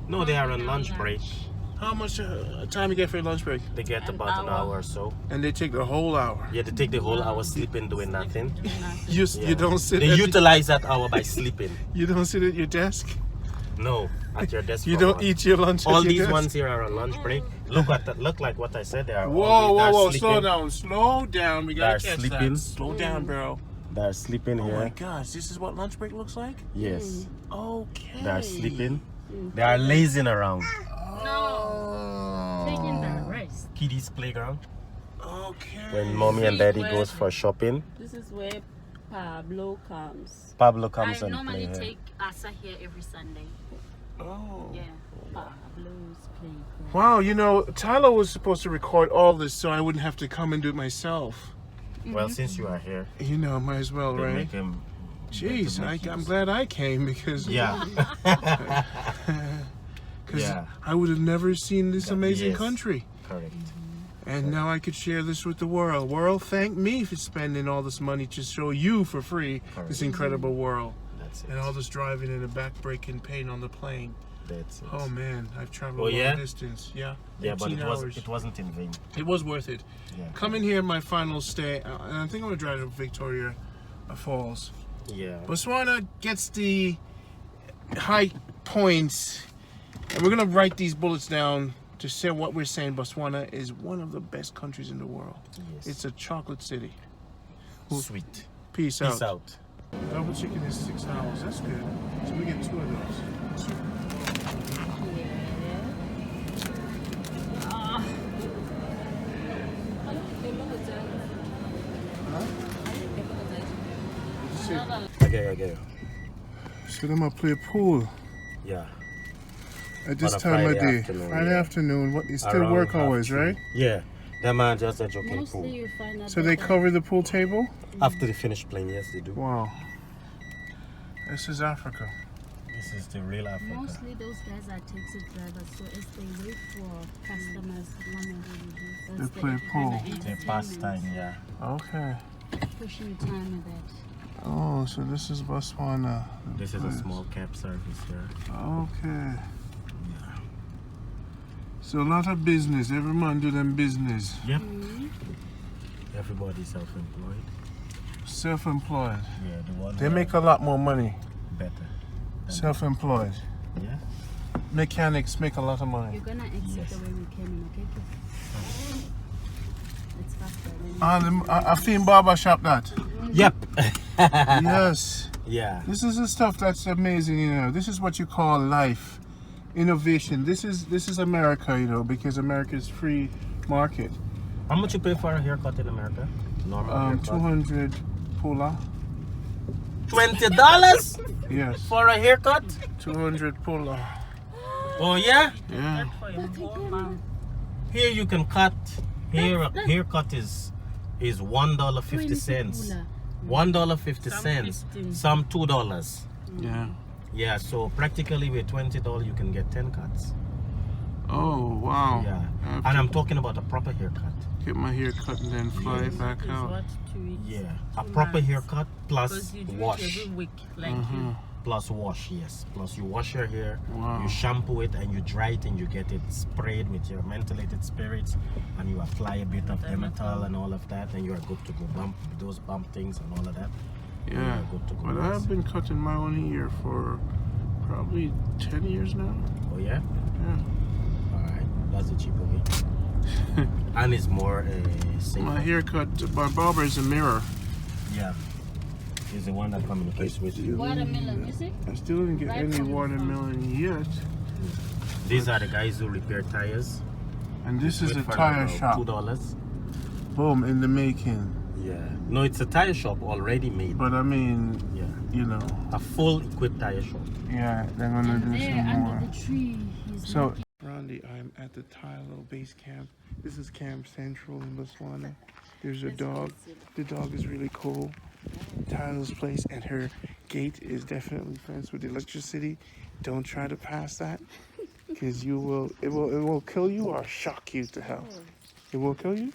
No, they are on lunch break. How much time you get for your lunch break? They get about an hour or so. And they take the whole hour. Yeah, they take the whole hour sleeping, doing nothing. You don't sit. They utilize that hour by sleeping. You don't sit at your desk. No, at your desk. You for don't lunch. eat your lunch. All at your these desk? ones here are on lunch break. Look at that. Look like what I said. They are. Whoa! Sleeping. Slow down. We gotta They're catch sleeping. that. Slow down, bro. They're sleeping Oh here. my gosh! This is what lunch break looks like. Yes. Okay. They are sleeping. They are lazing around. Taking the rest. Kiddies playground. Okay. When mommy and daddy goes for shopping, This is where Pablo comes. Pablo comes I and normally play here. take Asa here every Sunday. Oh. Yeah. Pablo's playground. Wow. You know, Tyler was supposed to record all this so I wouldn't have to come and do it myself. Well, since you are here, You know, might as well, they right? make him. Jeez, I'm glad I came because Yeah. Yeah. I would have never seen this amazing Yes. country. Correct. And now I could share this with the world. World, thank me for spending all this money to show you for free this incredible world. That's it. And all this driving and the back-breaking pain on the plane. That's it. Oh man, I've traveled Oh, a long yeah? distance. Yeah. Yeah, but 18 hours. it wasn't in vain. It was worth it. Yeah. Coming here, my final stay, and I think I'm gonna drive to Victoria Falls. Yeah. Botswana gets the high points, and we're gonna write these bullets down to say what we're saying. Botswana is one of the best countries in the world. Yes. It's a chocolate city. Sweet. Peace Peace out. out. Double chicken is $6. That's good. So we get 2 of those. Okay. So then I'll play pool Yeah. at this On a time of Friday day. afternoon, Friday yeah. afternoon. What? You still Around work half always, two. right? Yeah. That man just said okay, Mostly cool. you find out So they that cover the pool table? After they finish playing, yes, they do. Wow. This is Africa. This is the real Africa. mostly those guys are taxi drivers, so as they wait for customers to come and They that's play the pool. kind of Their pastime, yeah. Okay. pushing time with that. Oh, so this is Botswana. This is a small cab service here. Okay. So a lot of business. Every man do them business. Yep. Everybody's self-employed. Self-employed. Yeah, the one They make a lot more money. better. Self-employed. Yeah. Mechanics make a lot of money. You're gonna exit Yes. the way we came in, okay? It's faster than And a theme barber shop that. Yep. Yes. Yeah. This is the stuff that's amazing, you know. This is what you call life, innovation. This is America, you know, because America's free market. How much you pay for a haircut in America? Normal haircut. 200 Pula. $20 Yes. for a haircut? 200 Pula. Oh yeah? Yeah. Here you can cut. Here a haircut is $1.50. $1.50. Some $2. Yeah. Yeah, so practically with $20 you can get 10 cuts. Oh wow. Yeah. And I'm talking about a proper haircut. Get my hair cut and then fly back out. Yeah. A proper haircut plus wash. Every week, like Plus wash, yes. Plus you wash your hair, Wow. you shampoo it and you dry it and you get it sprayed with your mentholated spirits and you apply a bit of Demetal and all of that and you're good to go. Bump those bump things and all of that. Yeah. Good to go. But I've been cutting my own hair for probably 10 years now. Oh yeah? Yeah. Alright, that's the cheaper way. And it's more safe. My haircut, my barber is a mirror. Yeah. Is the one that communicates with you. Watermelon, is it? I still didn't get Right any from the watermelon yet. These are the guys who repair tires. And this is Wait a for tire about shop. $2. Boom, in the making. Yeah. No, it's a tire shop already made. But I mean, Yeah. you know, A full equipped tire shop. yeah, they're gonna do There some more. under the tree. He's So, Randy, I'm at the Tylo base camp. This is Camp Central in Botswana. There's a dog. The dog is really cool. Tylo's place, and her gate is definitely fenced with electricity. Don't try to pass that, because it will kill you or shock you to hell. It will kill you?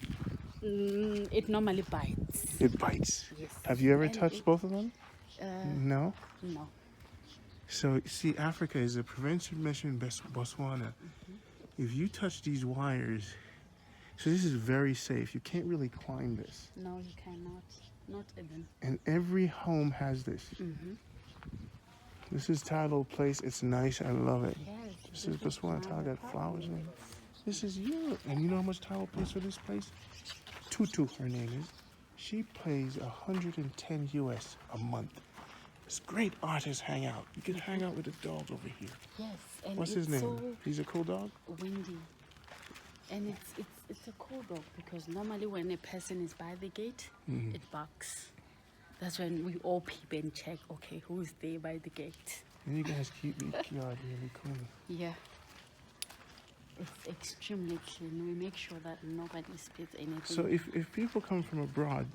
It normally bites. It bites. Yes. Have you ever And touched both of them? No? No. So, see, Africa is a prevention measure in Botswana. If you touch these wires, so this is very safe. You can't really climb this. No, you cannot. Not even. And every home has this. This is Tylo Place. It's nice. I love it. Yes. This is Botswana. Tylo got flowers in it. This is Europe. And you know how much Tylo pays for this place? Tutu, her name is. She pays 110 US a month. It's great artists hang out. You can hang out with the dogs over here. Yes. And What's it's his name? so He's a cool dog? windy. And it's a cool dog because normally when a person is by the gate, it barks. That's when we all peep and check, okay, who is there by the gate? And you guys keep the yard really clean. Yeah. It's extremely clean. We make sure that nobody spits anything. So if people come from abroad,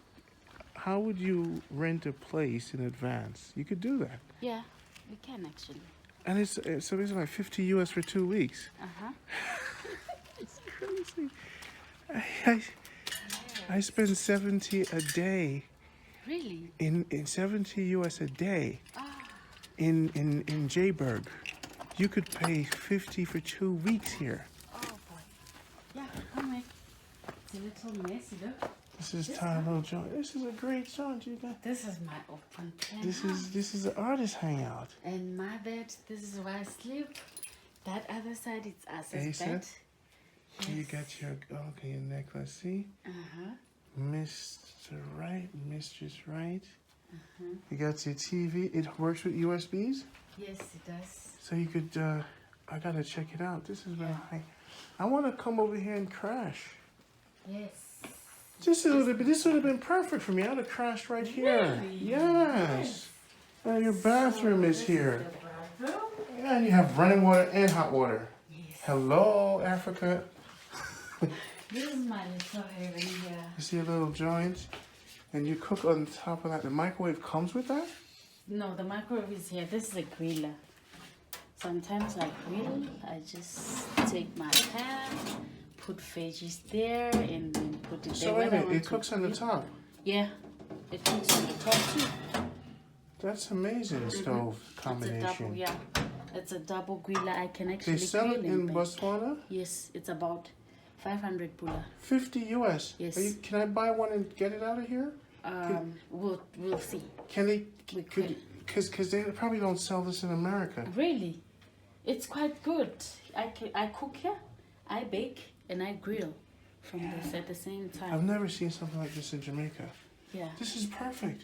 how would you rent a place in advance? You could do that. Yeah, we can actually. And it's so it's like 50 US for 2 weeks. It's crazy. I spend 70 a day. Really? In 70 US a day. In Jayburg. You could pay 50 for 2 weeks here. Oh boy. Yeah, come on. It's a little messy though. This is Tylo joint. This is a great joint, you guys. This is my open plan. This is an artist hangout. And my bed, this is where I sleep. That other side, it's us Asa? bed. You got your necklace. See, Mr. Right, Mistress Right. You got your TV. It works with USBs. Yes, it does. So you could. I gotta check it out. This is where I want to come over here and crash. Yes. This would have been perfect for me. I'd have crashed right here. Really? Yes. And your bathroom is here. Yeah, and you have running water and hot water. Yes. Hello, Africa. This is my little haven here. You see a little joint, and you cook on top of that. The microwave comes with that? No, the microwave is here. This is a griller. Sometimes I grill. I just take my pan, put veggies there, and then put it So there. wait a When I minute, want it to cooks on the grill- top. Yeah, it cooks on the top too. That's amazing stove combination. It's a double, yeah. It's a double griller. I can actually They sell grill it and in bake. Botswana? Yes, it's about 500 Pula. 50 US. Yes. Can I buy one and get it out of here? We'll see. Can they? We could. Because they probably don't sell this in America. Really, it's quite good. I cook here, I bake, and I grill from this at the same time. I've never seen something like this in Jamaica. Yeah. This is perfect.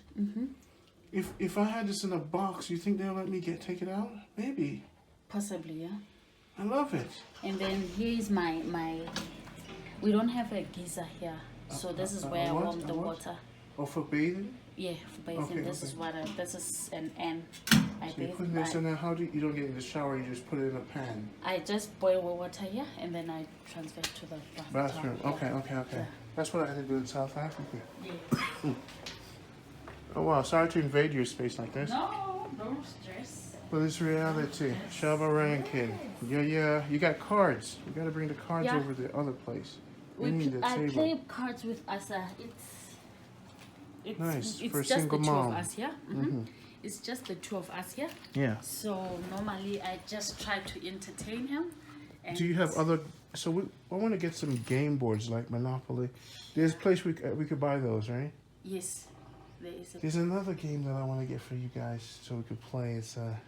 If I had this in a box, you think they'll let me take it out? Maybe. Possibly, yeah. I love it. And then here is my. We don't have a geyser here, so this is where I what? warm the What? water. Oh, for bathing? Yeah, for bathing. Okay, This okay. is what this is an N. I So you bathe. put this in there. How do you don't get in the shower? You just put it in a pan. I just boil water here, and then I transfer it to the Bathroom. Yeah. Okay. Yeah. That's what I had to do in South Africa. Yeah. Oh wow, sorry to invade your space like this. No, don't stress. But it's reality. Shaba Rankin. Yeah. You got cards. You got to bring the cards Yeah. over the other place. We need the I table. play cards with Asa. It's Nice, It's for a just single the two mom. of us here. It's just the two of us here. Yeah. So normally I just try to entertain him. And Do you have other? So I want to get some game boards like Monopoly. There's a place we could buy those, right? Yes, there is a. There's another game that I want to get for you guys so we could play. It's a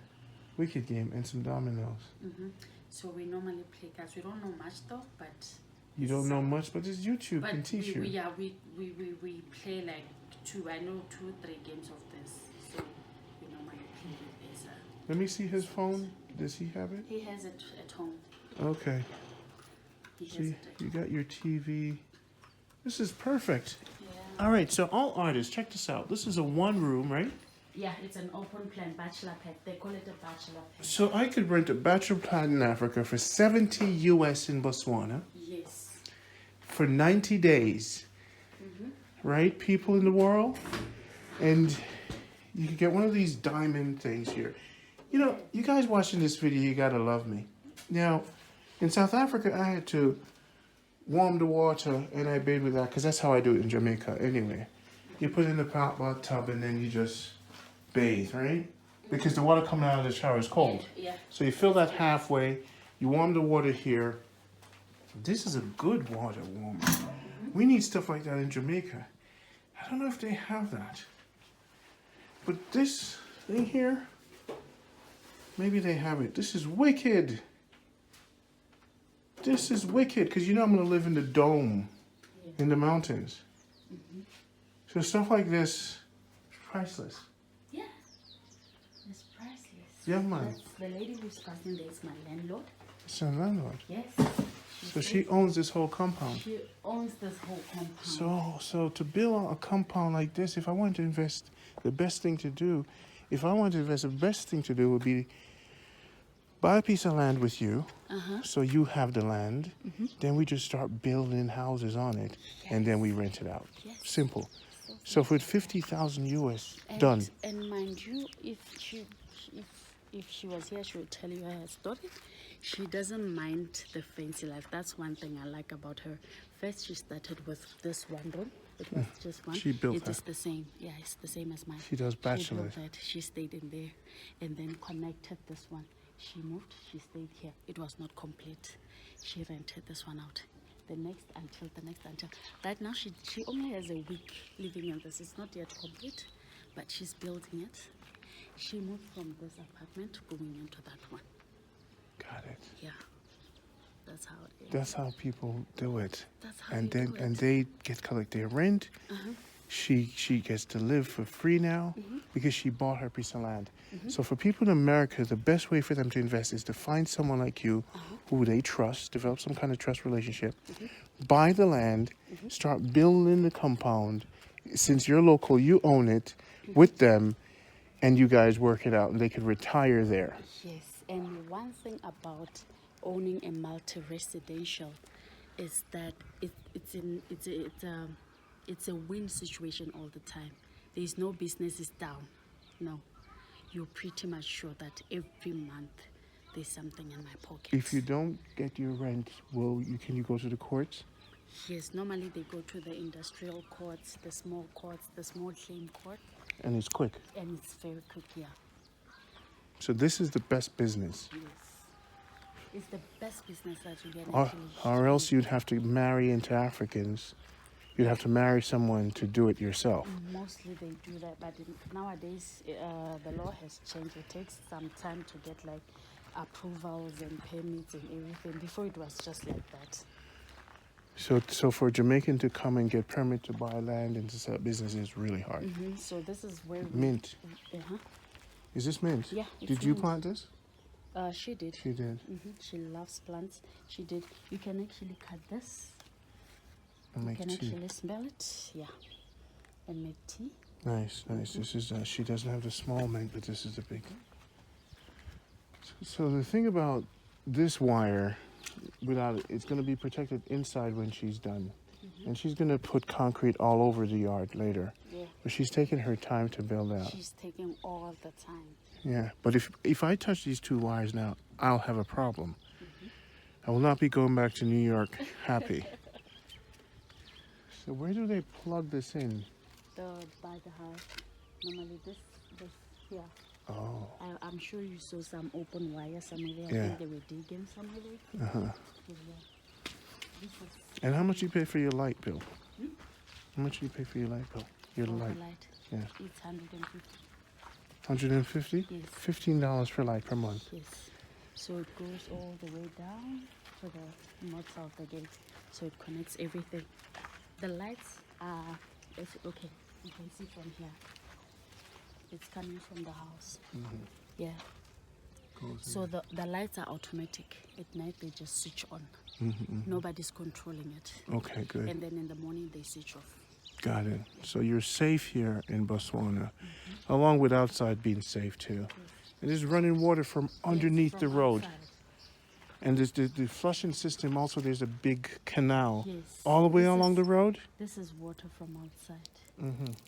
wicked game and some dominoes. So we normally play cards. We don't know much though, but. You don't know much, but this YouTube But can teach you. we play like I know 2-3 games of this. So we normally play with this. Let me see his phone. Does he have it? He has it at home. Okay. He has See, it at you got your TV. This is perfect. Yeah. All right, so all artists, check this out. This is a one room, right? Yeah, it's an open plan bachelor pad. They call it a bachelor pad. So I could rent a bachelor pad in Africa for 70 US in Botswana Yes. for 90 days. Right, people in the world? And you can get one of these diamond things here. You know, you guys watching this video, you gotta love me. Now, in South Africa, I had to warm the water and I bathe with that because that's how I do it in Jamaica anyway. You put it in the hot tub and then you just bathe, right? Because the water coming out of the shower is cold. Yeah. So you fill that halfway, you warm the water here. This is a good water warmer. We need stuff like that in Jamaica. I don't know if they have that. But this thing here, maybe they have it. This is wicked. This is wicked, because you know I'm going to live in the dome, in the mountains. So stuff like this is priceless. Yeah. It's priceless. Yeah, man. That's the lady who's passing there is my landlord. It's a landlord. Yes. So she owns this whole compound. She owns this whole compound. So to build a compound like this, if I wanted to invest, the best thing to do would be buy a piece of land with you, so you have the land. Then we just start building houses on it, and then we rent it out. Yes. Simple. So for 50,000 US, done. And mind you, if she was here, she would tell you her story. She doesn't mind the fancy life. That's one thing I like about her. First, she started with this one room. It was just one. She built It that. is the same. Yeah, it's the same as mine. She does She bachelors. built that. She stayed in there, and then connected this one. She moved. She stayed here. It was not complete. She rented this one out. The next until. Right now, she only has a week living in this. It's not yet complete, but she's building it. She moved from this apartment going into that one. Got it. Yeah, that's how it is. That's how people do it. That's how And you then do it. and they collect their rent. She gets to live for free now because she bought her piece of land. So for people in America, the best way for them to invest is to find someone like you who they trust, develop some kind of trust relationship, buy the land, start building the compound. Since you're local, you own it with them, and you guys work it out, and they could retire there. Yes, and one thing about owning a multi-residential is that it's a win situation all the time. There is no business is down. No, you're pretty much sure that every month there's something in my pocket. If you don't get your rent, can you go to the courts? Yes, normally they go to the industrial courts, the small claim court, And it's quick. and it's very quick. Yeah. So this is the best business. Yes. It's the best business that you can Or, actually. or else you'd have to marry into Africans. You'd have to marry someone to do it yourself. Mostly they do that, but nowadays the law has changed. It takes some time to get like approvals and permits and everything. Before it was just like that. So for a Jamaican to come and get permit to buy land and to set up business is really hard. So this is where Mint. Is this mint? Yeah. it's Did you mint. plant this? She did. She did. She loves plants. She did. You can actually cut this. And You make can tea. actually smell it. Yeah. And make tea. Nice, nice. This is she doesn't have the small mint, but this is the big. So the thing about this wire, without it's going to be protected inside when she's done, and she's going to put concrete all over the yard later. Yeah. But she's taking her time to build out. She's taking all the time. Yeah, but if I touch these two wires now, I'll have a problem. I will not be going back to New York happy. So where do they plug this in? By the house. Normally this here. Oh. I'm sure you saw some open wire somewhere there. Yeah. I think they were digging somewhere there. Yeah. This is And how much do you pay for your light bill? How much do you pay for your light bill? Your all the light. light. Yeah. It's 150. 150? Yes. $15 for light per month. Yes. So it goes all the way down to the north south again. So it connects everything. The lights are okay. You can see from here. It's coming from the house. Yeah. So the lights are automatic. At night they just switch on. Nobody's controlling it. Okay, good. And then in the morning they switch off. Got it. So you're safe here in Botswana, along with outside being safe too. And there's running water from underneath the From road. outside. And there's the flushing system also, there's a big canal Yes. all the way This along is- the road. This is water from outside.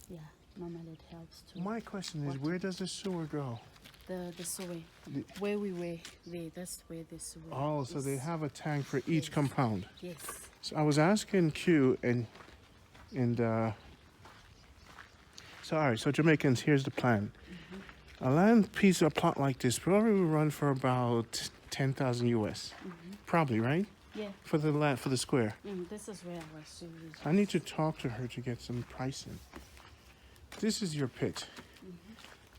Yeah. Normally it helps too. My question is, where does the sewer go? The sewer. Where we were there, that's where the sewer Oh, so they is. have a tank for each compound. Yes. So I was asking Q and so all right, so Jamaicans, here's the plan. A land piece of plot like this probably will run for about 10,000 US. Probably, right? Yeah. For the land, for the square. This is where our sewer is. I need to talk to her to get some pricing. This is your pit.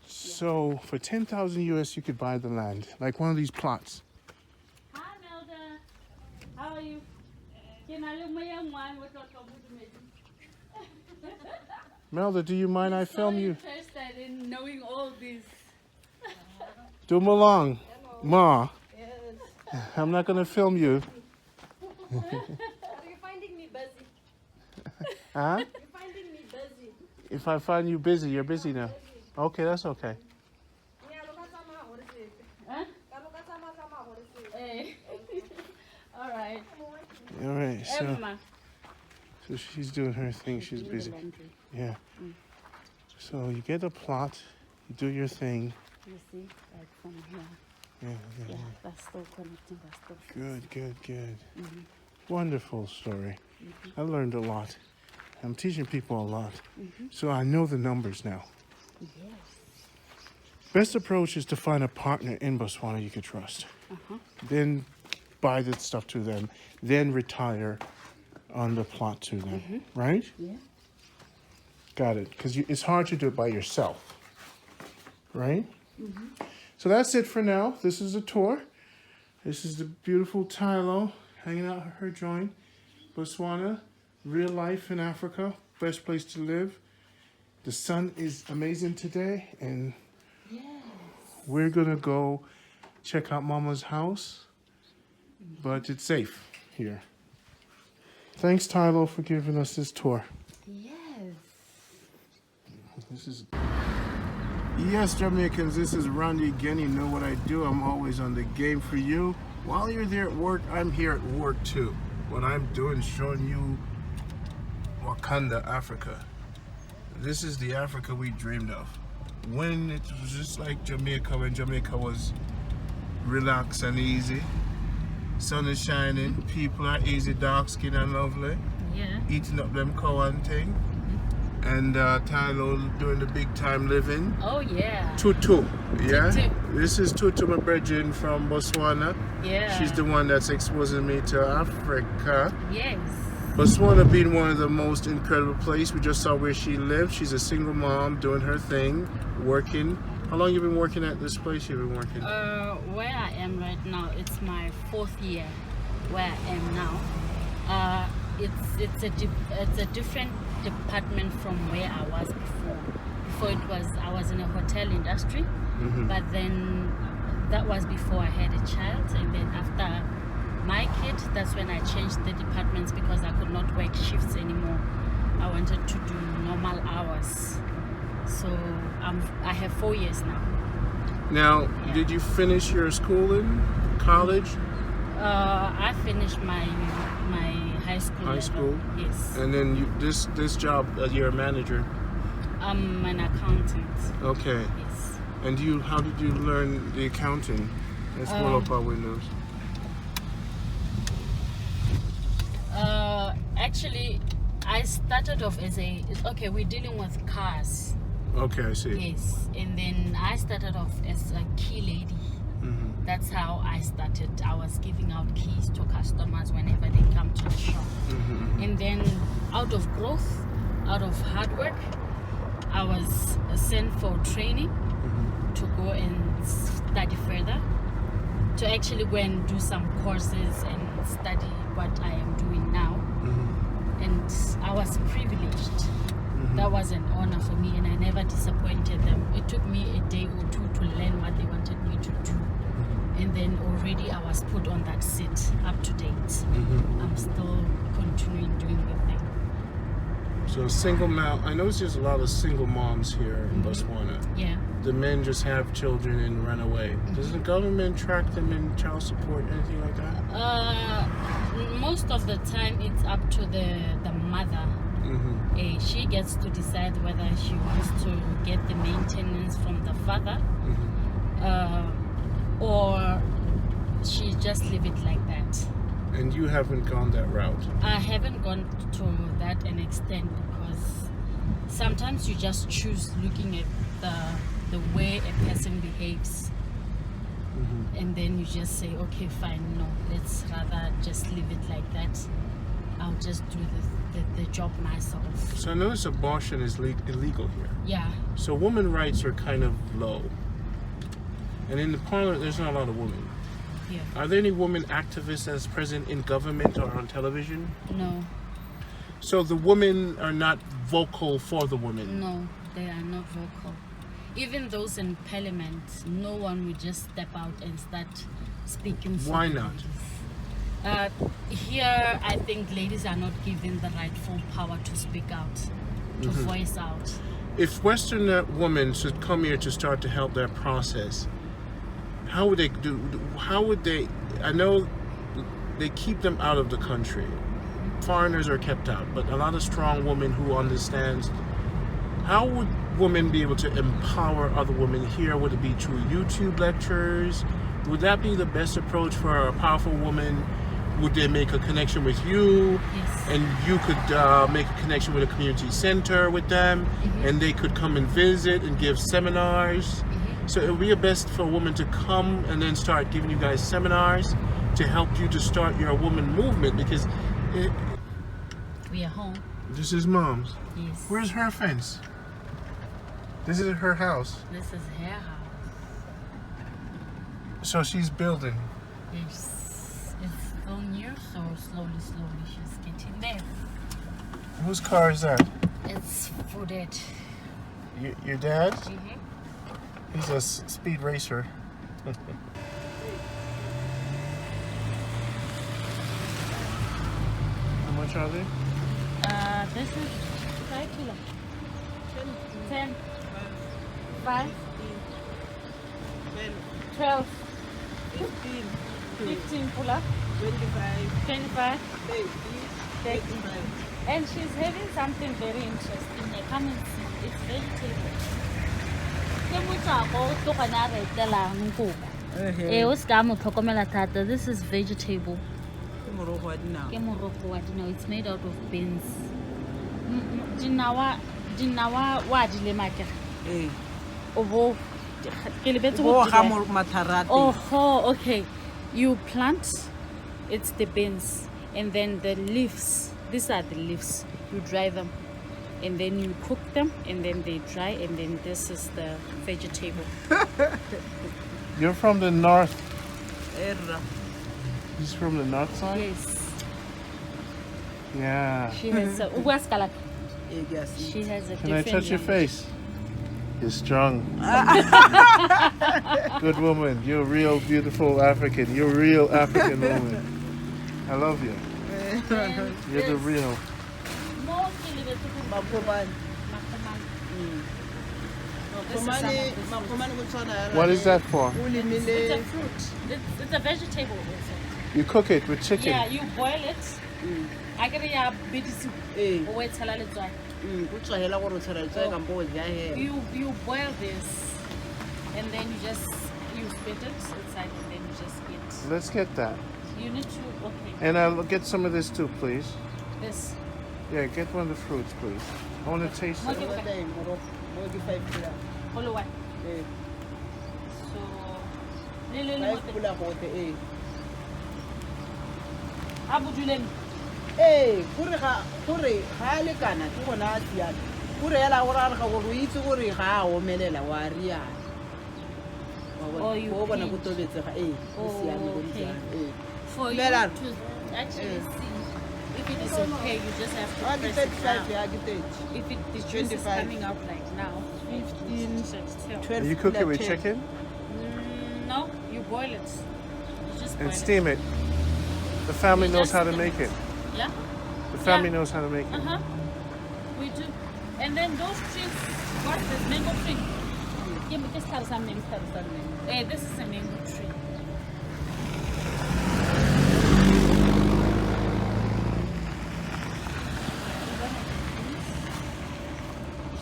So for 10,000 US, you could buy the land, like one of these plots. Hi, Melda. How are you? Can I look my young one? What got Melda, do you mind I film you? interested in knowing all this. Do along, Ma. I'm not gonna film you. Are you finding me busy? Huh? You're finding me busy. If I find you busy, you're busy now. Okay, that's okay. All right. All right, so Emma. she's doing her thing. She's busy. Yeah. So you get a plot, you do your thing. You see, like from here. Yeah. Yeah, that's still connecting. That's still. Good, good, good. Wonderful story. I learned a lot. I'm teaching people a lot. So I know the numbers now. Yes. Best approach is to find a partner in Botswana you can trust. Then buy the stuff to them. Then retire on the plot to them. Right? Yeah. Got it. Because it's hard to do it by yourself. Right? So that's it for now. This is a tour. This is the beautiful Tylo hanging out her joint. Botswana, real life in Africa, best place to live. The sun is amazing today, and we're gonna go check out Mama's house, but it's safe here. Thanks, Tylo, for giving us this tour. Yes. This is. Yes, Jamaicans, this is Randy again. You know what I do. I'm always on the game for you. While you're there at work, I'm here at work too. What I'm doing is showing you Wakanda, Africa. This is the Africa we dreamed of. When it was just like Jamaica, when Jamaica was relaxed and easy. Sun is shining, people are easy, dark skin and lovely. Yeah. Eating up them cow and thing. And Tylo doing the big time living. Oh yeah. Tutu, yeah? Tutu. This is Tutu, my brethren from Botswana. Yeah. She's the one that's exposing me to Africa. Yes. Botswana being one of the most incredible places. We just saw where she lived. She's a single mom doing her thing, working. How long you been working at this place you've been working? Where I am right now, it's my 4th year where I am now. it's a different department from where I was before. Before I was in a hotel industry, but then that was before I had a child, and then after my kid, that's when I changed the departments because I could not work shifts anymore. I wanted to do normal hours. So I have 4 years now. Now, did you finish your schooling, college? I finished my high school. High school? Yes. And then this job, you're a manager? I'm an accountant. Okay. Yes. And how did you learn the accounting? Let's pull up our windows. Actually, I started off as we're dealing with cars. Okay, I see. Yes. And then I started off as a key lady. That's how I started. I was giving out keys to customers whenever they come to the shop. And then out of growth, out of hard work, I was sent for training to go and study further, to actually go and do some courses and study what I am doing now. And I was privileged. That was an honor for me, and I never disappointed them. It took me a day or two to learn what they wanted me to do. And then already I was put on that seat, up to date. I'm still continuing doing the thing. So single mom, I notice there's a lot of single moms here in Botswana. Yeah. The men just have children and run away. Does the government track them in child support, anything like that? Most of the time it's up to the mother. She gets to decide whether she wants to get the maintenance from the father or she just leave it like that. And you haven't gone that route? I haven't gone to that an extent because sometimes you just choose looking at the way a person behaves, and then you just say, okay, fine, no, let's rather just leave it like that. I'll just do the job myself. So I notice abortion is illegal here. Yeah. So women's rights are kind of low. And in the parliament, there's not a lot of women. Yeah. Are there any women activists that's present in government or on television? No. So the women are not vocal for the women? No, they are not vocal. Even those in parliament, no one would just step out and start speaking for Why the not? ladies. Here, I think ladies are not given the rightful power to speak out, to voice out. If Western women should come here to start to help that process, how would they do? How would they? I know they keep them out of the country. Foreigners are kept out, but a lot of strong women who understands. How would women be able to empower other women here? Would it be through YouTube lectures? Would that be the best approach for a powerful woman? Would they make a connection with you? Yes. And you could make a connection with a community center with them, and they could come and visit and give seminars. So it would be best for a woman to come and then start giving you guys seminars to help you to start your woman movement, because We are home. this is mom's. Yes. Where's her fence? This is her house. This is her house. So she's building. It's still new, so slowly she's getting there. Whose car is that? It's for that. Your dad? He's a speed racer. How much are they? This is 5 kilo. 10. 5. 12. 15 Pula. 25. 30. And she's having something very interesting. Come and see. It's vegetable. This is vegetable. It's made out of beans. Oh, okay. You plant, it's the beans, and then the leaves. These are the leaves. You dry them, and then you cook them, and then they dry, and then this is the vegetable. You're from the north. He's from the north side? Yes. Yeah. She has a, she has a Can I different touch your language. face? You're strong. Good woman. You're a real beautiful African. You're a real African woman. I love you. You're the real. Mostly we're talking about Makomani. This is some of the fruit. Makomani Botswana. What is that for? It's a Ulimile. fruit. It's a vegetable also. You cook it with chicken. Yeah, you boil it. I get a bit soup. Eh. Wait till I let it Kutswahela gore o tshela letswai kampo o ja hela. you boil this and then you spit it inside and then you just eat. Let's get that. You need to okay. And I'll get some of this too, please. This Yeah, get one of the fruits, please. I want to taste it. Okay. What time? Mo di 5 pula. follow one. Eh. So 5 pula go te eh. abuduleng Kore ga a lekana ke gona a tiana. Kore ela gore a re ga gore o itse gore ga a omelela wa riana. Oh, you Go bona pinch. go tobetsega eh. Oh, okay. For you Melan. to actually see if it is okay, you just have to Wa press it 35 down. ya ke 30. If the juice is 25. coming out like now, 15, 12. You cook it with pula, 10. chicken No, you boil it. You just boil and steam it. The family You knows just how to steam make it. Yeah? The family Yeah. knows how to make it. Uh-huh. We do. And then those trees, what's this mango tree? Give me this some name. Hey, this is a mango tree.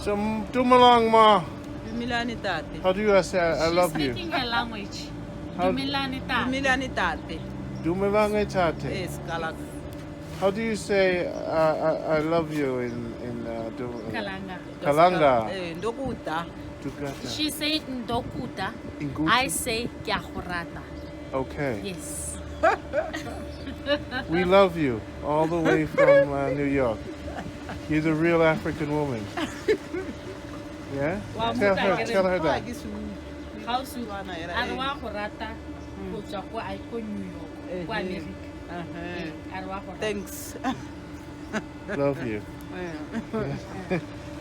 So, dumalong ma. Dumilani tate. How do you say I love She's you? speaking her language. How- Dumilani ta. Dumilani tate. Dumalong etate. Eh, skala. How do you say I love you in Kalanga. Kalanga? Eh, ndokuta. Dugata. She said ndokuta. Inguti. I say kiahorata. Okay. Yes. We love you all the way from New York. You're the real African woman. Yeah? Wa Tell her, muta tell her Fa that. ke su. Hausu. Wana era, Arwa horata. Go tswa ko ai ko New York. Ko America. Arwa horata. Thanks. Love you.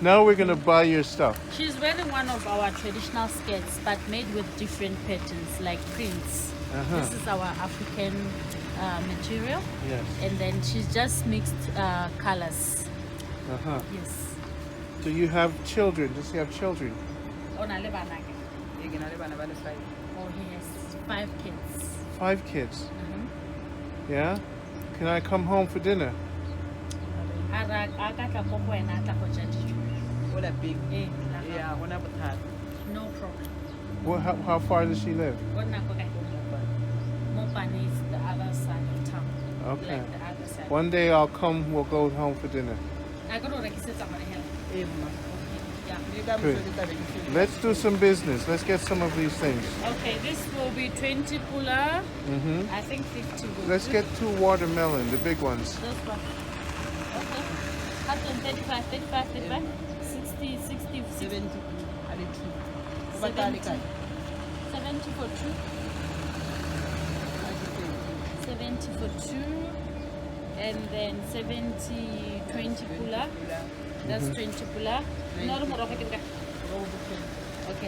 Now we're gonna buy your stuff. She's wearing one of our traditional skirts, but made with different patterns, like prints. Uh-huh. This is our African material, Yes. and then she's just mixed colors. Uh-huh. Yes. So you have children. Does he have children? Ona le bana ke? Eh, ke na le bana ba le 5. Oh, he has 5 kids. 5 kids. Mhm. Yeah? Can I come home for dinner? Ara aka tla ko wena tla go ja dijo. O lapeng. Eh, la Eh, gago. a gona bothata. No problem. How far does she live? Ona ko kae? Mopane is the other side of town. Okay. Like the other side. One day I'll come, we'll go home for dinner. I go to rekisetsa ngwana hela. Eh, mma. Yeah. Le ka Good. moso le tla be ke fela. Let's do some business. Let's get some of these things. Okay, this will be 20 pula. Hmm. I think 50 will. Let's get 2 watermelon, the big ones. This one. Okay. 135, 35, 35, 60, 60, 60, 70. A le 2. O batla le kae? 70 for 2. 70 for 2. And then 70, 20 pula. That's 20 pula. No, no more. Okay,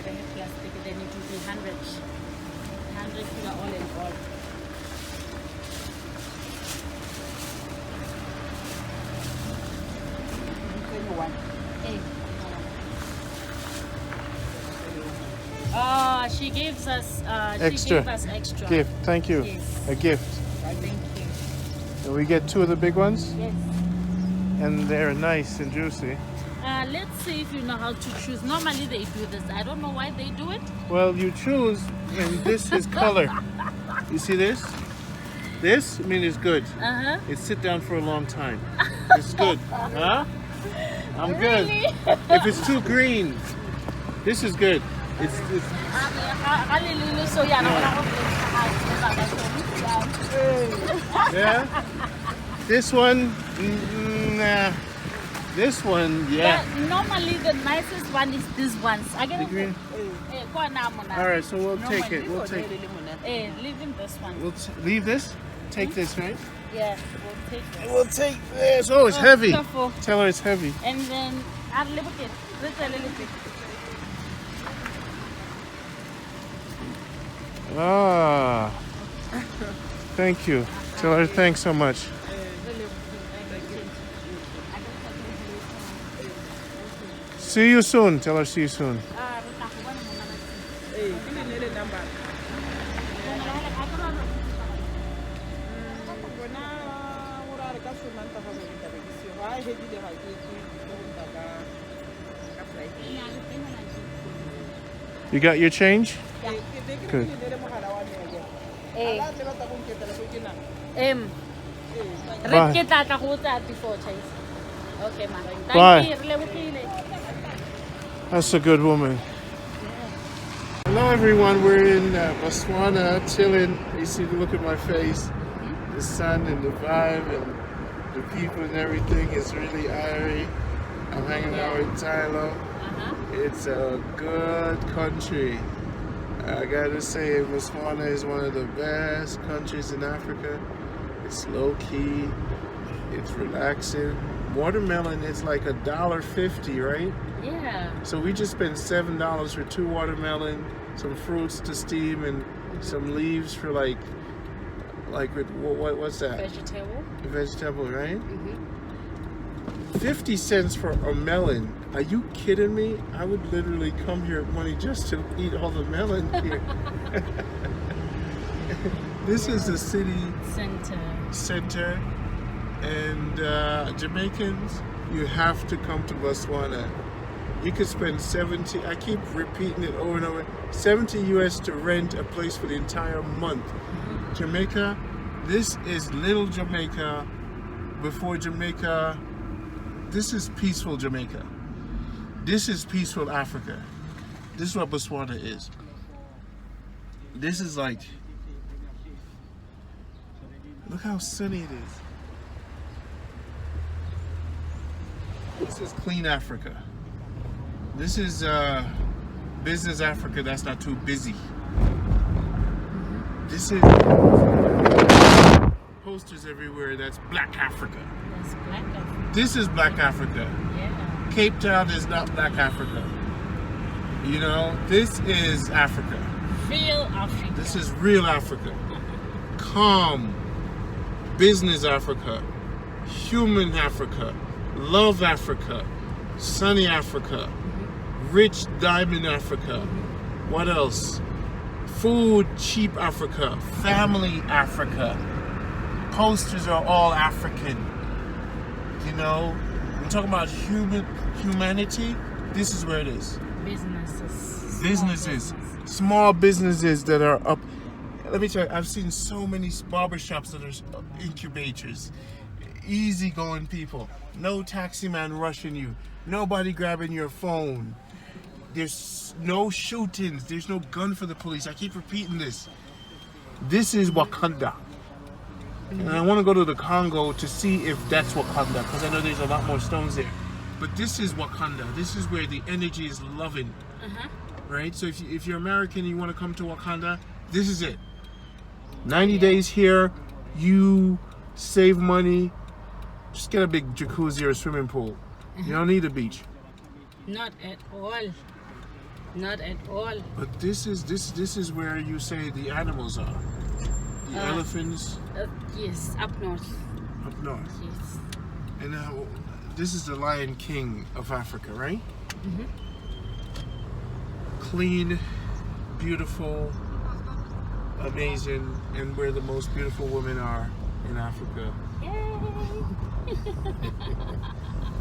then the plastic. Then it will be 100. 100 pula all in all. Hey. She gives us Extra. She gave us extra. Gift, thank you. Yes. A gift. Thank you. And we get 2 of the big ones, Yes. and they're nice and juicy. Let's see if you know how to choose. Normally they do this. I don't know why they do it. Well, you choose, and this is color. You see this? This, I mean, is good. Uh-huh. It sit down for a long time. It's good. Huh? I'm good. Really? If it's too green, this is good. It's So yeah, yeah. This one, nah. This one, yeah. But normally the nicest one is these ones. I get The green. All All right, so we'll take it. We'll take it. Leaving this one. Leave this. Take this, right? Yeah, we'll take this. We'll take this. Oh, it's heavy. Careful. Tell her it's heavy. And then add a little bit. Just a little bit. Ah. Thank you. Tell her thanks so much. See you soon. Tell her see you soon. Hey, give me the number. You got your change? Good. Bye. Okay, ma. Bye. Thank you. That's a good woman. Hello everyone, we're in Botswana, chilling. You see the look at my face, the sun and the vibe and the people and everything is really airy. I'm hanging out with Tyler. It's a good country. I gotta say, Botswana is one of the best countries in Africa. It's low key, it's relaxing. Watermelon is like $1.50, right? Yeah. So we just spent $7 for 2 watermelon, some fruits to steam, and some leaves for like what's that? Vegetable. Vegetable, right? 50 cents for a melon. Are you kidding me? I would literally come here with money just to eat all the melon here. This is the city center. And Jamaicans, you have to come to Botswana. You could spend 70, I keep repeating it over and over, 70 US to rent a place for the entire month. Jamaica, this is little Jamaica. Before Jamaica, this is peaceful Jamaica. This is peaceful Africa. This is what Botswana is. This is like, look how sunny it is. This is clean Africa. This is business Africa that's not too busy. This is posters everywhere. That's Black Africa. That's Black Africa. This is Black Africa. Yeah. Cape Town is not Black Africa. You know, this is Africa. Real Africa. This is real Africa. Calm, business Africa, human Africa, love Africa, sunny Africa, rich diamond Africa. What else? Food, cheap Africa, family Africa. Posters are all African. You know, we're talking about humanity. This is where it is. Businesses. Small businesses that are up. Let me tell you, I've seen so many barbershops that are incubators. Easygoing people. No taxi man rushing you. Nobody grabbing your phone. There's no shootings. There's no gun for the police. I keep repeating this. This is Wakanda. And I want to go to the Congo to see if that's Wakanda, because I know there's a lot more stones there. But this is Wakanda. This is where the energy is loving. Right? So if you're American and you want to come to Wakanda, this is it. 90 days here, you save money, just get a big jacuzzi or a swimming pool. You don't need a beach. Not at all. Not at all. But this is where you say the animals are. The elephants. Yes, up north. Up north. Yes. And this is the Lion King of Africa, right? Clean, beautiful, amazing, and where the most beautiful women are in Africa. Yay!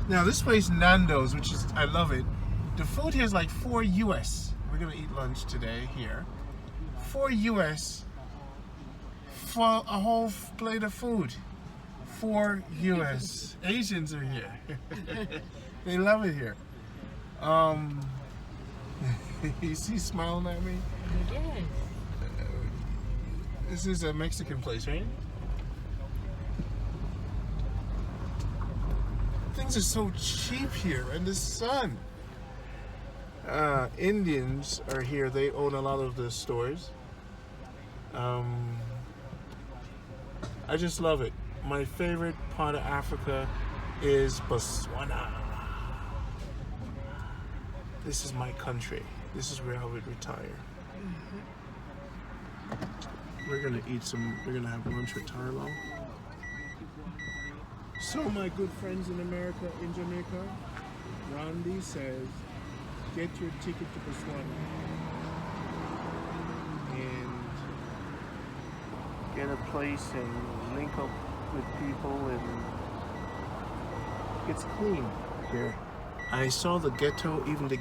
Now this place Nando's, which is, I love it. The food here is like $4 US. We're gonna eat lunch today here. $4 US for a whole plate of food. $4 US. Asians are here. They love it here. You see smiling at me? Yes. This is a Mexican place, right? Things are so cheap here, and the sun. Indians are here. They own a lot of the stores. I just love it. my favorite part of Africa is Botswana. This is my country. This is where I would retire. We're gonna have lunch with Tarlo. So my good friends in America, in Jamaica, Randy says, get your ticket to Botswana and get a place and link up with people, and it's clean here. I saw the ghetto, even the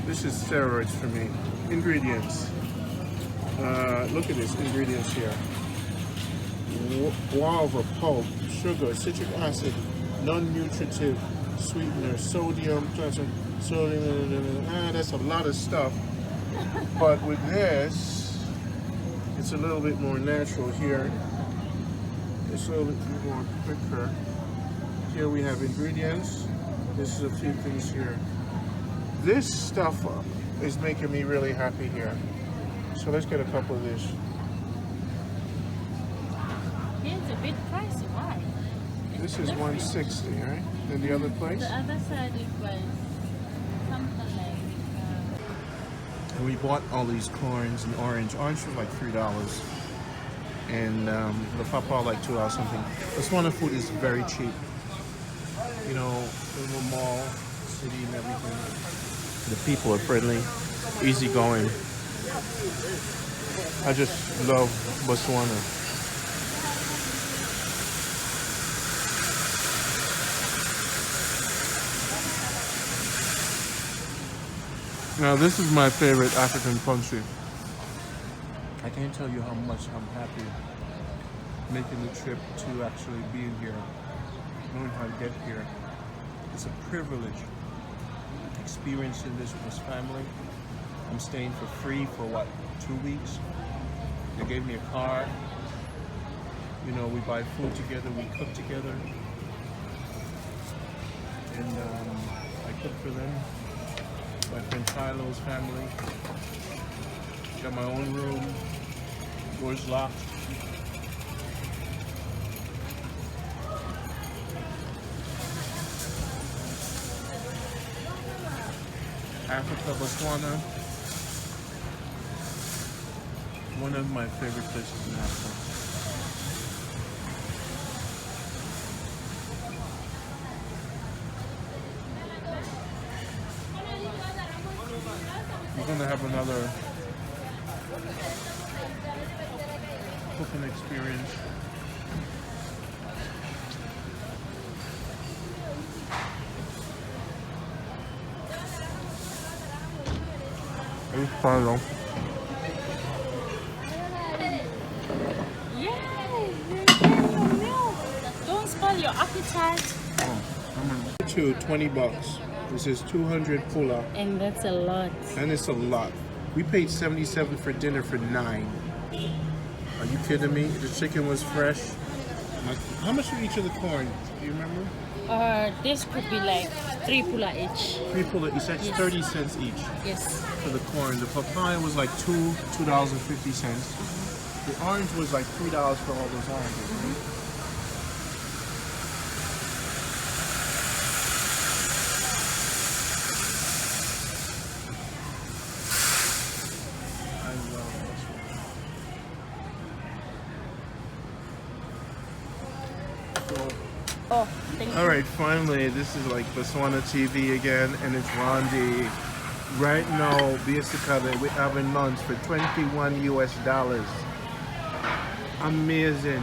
this is steroids for me. Ingredients. Look at this, ingredients here. Guava pulp, sugar, citric acid, non-nutritive sweetener, sodium, that's a lot of stuff. But with this, it's a little bit more natural here. It's a little bit more quicker. Here we have ingredients. This is a few things here. This stuff is making me really happy here. So let's get a couple of this. It's a bit pricey. Why? This is $160, right? And the other place? The other side it was something like. And we bought all these corns and orange. Orange was like $3, and the pawpaw like $2 something. Botswana food is very cheap. You know, little mall, city, and everything. The people are friendly, easygoing. I just love Botswana. Now this is my favorite African country. I can't tell you how much I'm happy making the trip to actually being here, knowing how to get here. It's a privilege experiencing this with this family. I'm staying for free for what, 2 weeks? They gave me a car. You know, we buy food together, we cook together. And I cook for them. My friend Tylo's family. Got my own room. Doors locked. Africa, Botswana. One of my favorite places in Africa. We're gonna have another cooking experience. It's fun though. Don't spoil your appetite. To $20. This is 200 Pula. And that's a lot. And it's a lot. We paid $77 for dinner for 9. Are you kidding me? The chicken was fresh. How much for each of the corn? Do you remember? This could be like 3 Pula each. 3 Pula each. That's 30 cents each. Yes. For the corn. The papaya was like $2.50. The orange was like $3 for all those oranges. Right? Oh, thank you. All right, finally, this is like Botswana TV again, and it's Randy. Right now, basically, we're having lunch for $21 US. Amazing.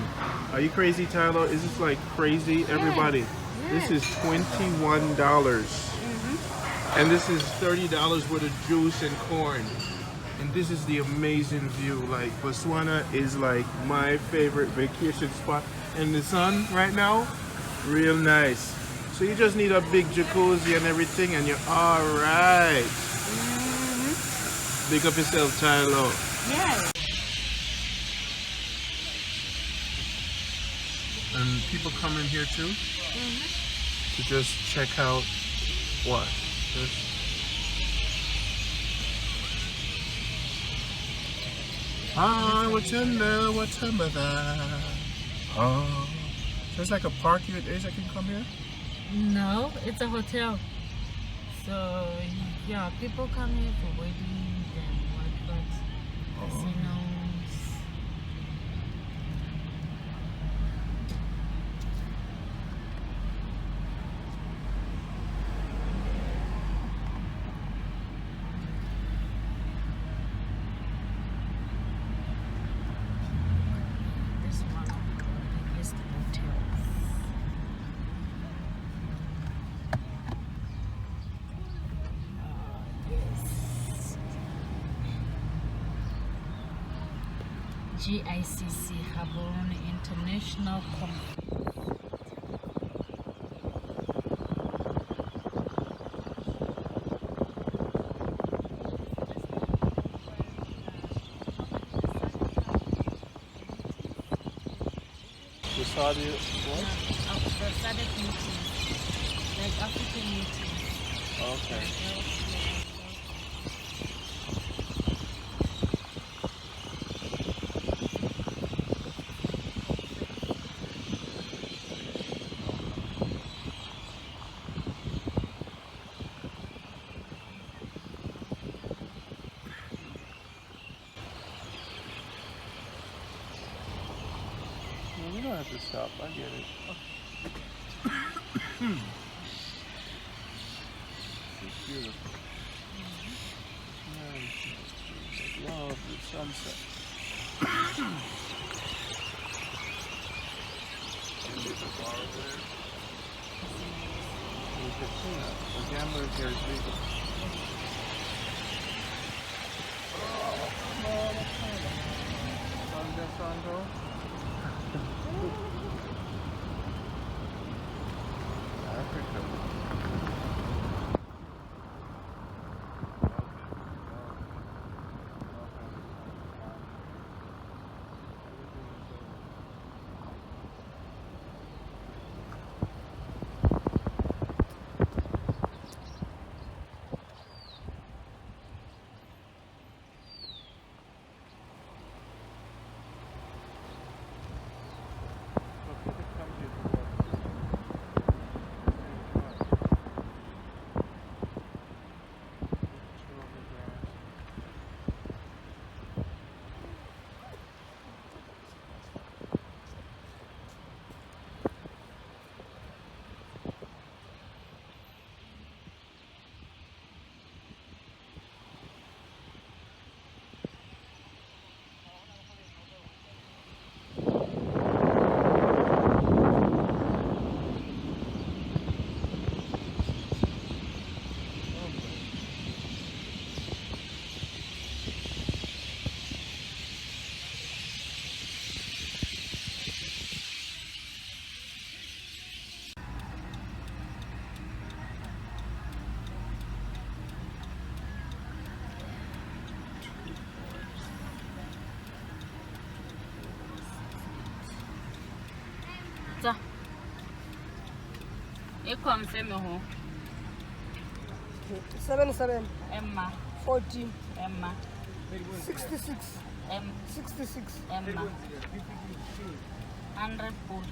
Are you crazy, Tyler? Is this like crazy? Everybody, this is $21. And this is $30 worth of juice and corn. And this is the amazing view. Like, Botswana is like my favorite vacation spot. And the sun right now, real nice. So you just need a big jacuzzi and everything, and you're all right. Big up yourself, Tyler. Yeah. And people come in here too to just check out what? What's in there? What's in there? Oh. So it's like a park that can come here? No, it's a hotel. So yeah, people come here for weddings and what, casinos. This one of the biggest hotels. GICC Gaborone International Conference. The Saudi what? The SADC meetings, like African meetings. Okay. No, we don't have to stop. I get it. It's beautiful. Nice. I love the sunset. There's a bar over there. There's a casino. The gambler here is legal. Sando. Africa. Confirm ho 77 Emma 40 Emma 66 66 Emma 100 pool.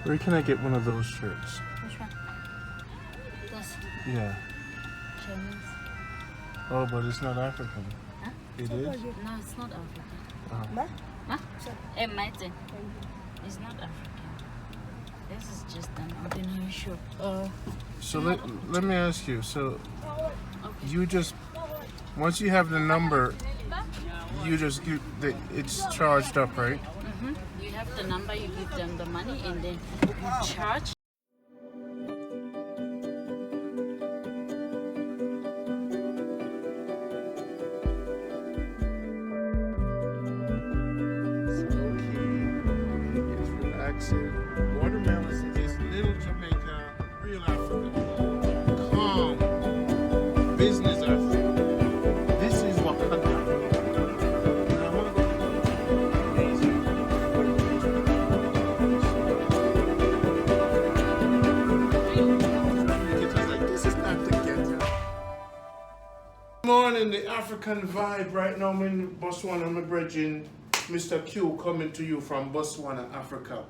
Where can I get one of those shirts? Which one? This Yeah. Chinese. Oh, but it's not African. Huh? It is? No, it's not African. Huh? Emma, it's not African. This is just an ordinary shop. So let me ask you. So Okay. you just once you have the number, it's charged up, right? You have the number, you give them the money, and then you charge. It's relaxing. Watermelons in this little Jamaica, real Africa. Calm. Business Africa. This is Wakanda. Amazing. Morning, the African vibe. Right now I'm in Botswana, my brethren, Mr. Q, coming to you from Botswana, Africa.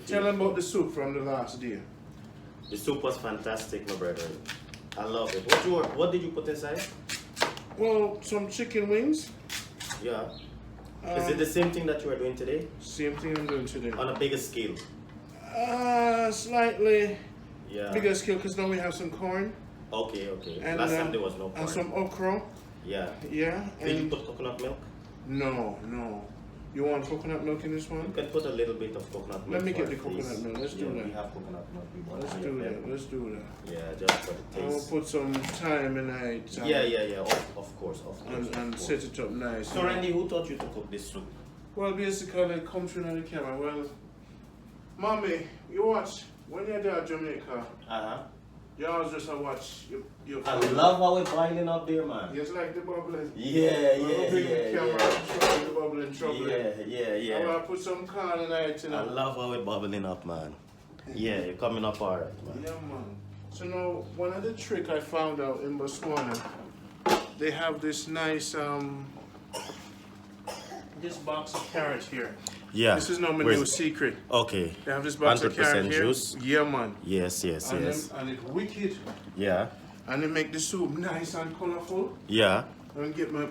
Tell them about the soup from the last day. The soup was fantastic, my brethren. I love it. What did you put inside? Well, some chicken wings. Yeah. Is it the same thing that you are doing today? Same thing I'm doing today. On a bigger scale? Slightly Yeah. bigger scale, because now we have some corn. Okay, okay. And, Last time there was no corn. And some okra. Yeah. Yeah. Did you put coconut milk? No, no. You want coconut milk in this one? You can put a little bit of coconut milk. Let me get for the it, coconut please. milk. Let's do that. We have coconut milk. We want Let's higher do that. pepper. Let's do that. Yeah, just for the I'll taste. put some thyme in it. Yeah. Of course. And set it up nice. So, Randy, who taught you to cook this soup? Well, basically, it comes through on the camera. Well, mommy, you watch when you're there at Jamaica. You always just watch your I love how it's boiling up there, man. Just like the bubbling. Yeah. The camera, showing the bubbling, troubling. Yeah. I want to put some corn in it, you know. I love how it's bubbling up, man. Yeah, you're coming up alright, man. Yeah, man. So now, one of the trick I found out in Botswana, they have this nice this box of carrot here. Yeah. This is not my new secret. Okay. They have this box of carrot 100% here. juice. Yeah, man. Yes. And it's wicked. Yeah. And they make the soup nice and colorful. Yeah. Don't get my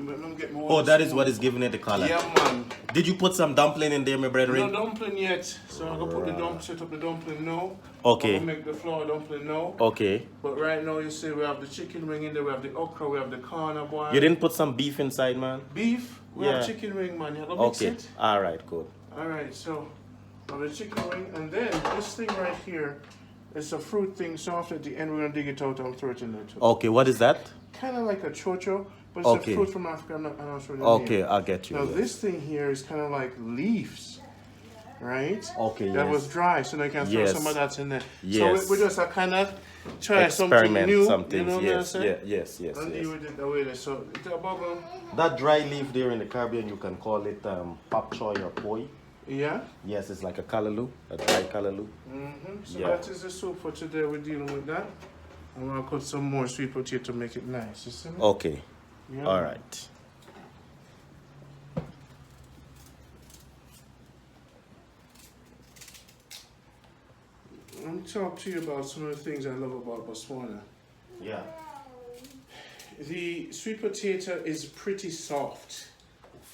Oh, that is what is giving it the color. Yeah, man. Did you put some dumpling in there, my brethren? No dumpling yet. So I'm gonna set up the dumpling now. Okay. I'm gonna make the flour dumpling now. Okay. But right now you see we have the chicken wing in there, we have the okra, we have the corn boil. You didn't put some beef inside, man? Beef? We have chicken wing, man. You gotta mix it. Alright, good. Alright, so we have the chicken wing, and then this thing right here is a fruit thing soft at the end. We're gonna dig it out and throw it in there too. Okay, what is that? Kind of like a chocho, but it's a fruit from Africa. I'm not sure the name. Okay, I'll get you. Now this thing here is kind of like leaves, right? Okay, That was dry, so I can throw some of that in there. Yes. So we just kind of try Experiment something new. some things. You know what I'm saying? Yes. And you did the way there. So it's a bubble. That dry leaf there in the Caribbean, you can call it pak choy or poi. Yeah? Yes, it's like a callaloo, a dry callaloo. So that is the soup for today. We're dealing with that. I'm going to cut some more sweet potato to make it nice. You see me? Okay. Yeah. All right. I'm going to talk to you about some of the things I love about Botswana. Yeah. The sweet potato is pretty soft.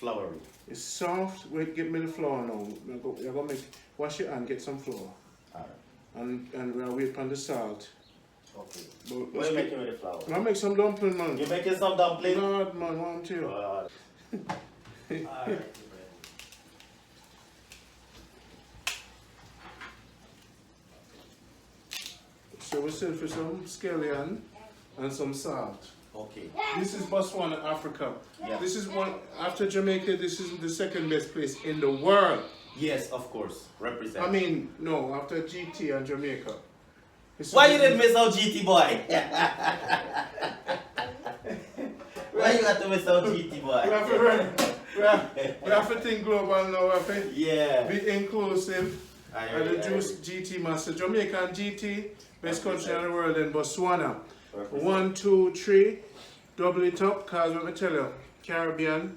Floury. It's soft. Wait, get me the flour now. You're going to wash your hand, get some flour. All right. And we'll wait on the salt. Okay. But What are you making with the flour? I'll make some dumpling, man. You making some dumpling? God, man, want you. All right. So we send for some scallion and some salt. Okay. This is Botswana, Africa. Yeah. This is one, after Jamaica, this is the second best place in the world. Yes, of course. Represent. I mean, no, after GT and Jamaica. Why you didn't miss out GT, boy? Why you got to miss out GT, boy? We have to think global now. We have to be inclusive. And the juice GT master. Jamaica and GT, best country in the world, in Botswana. 1, 2, 3, double it up, because let me tell you, Caribbean,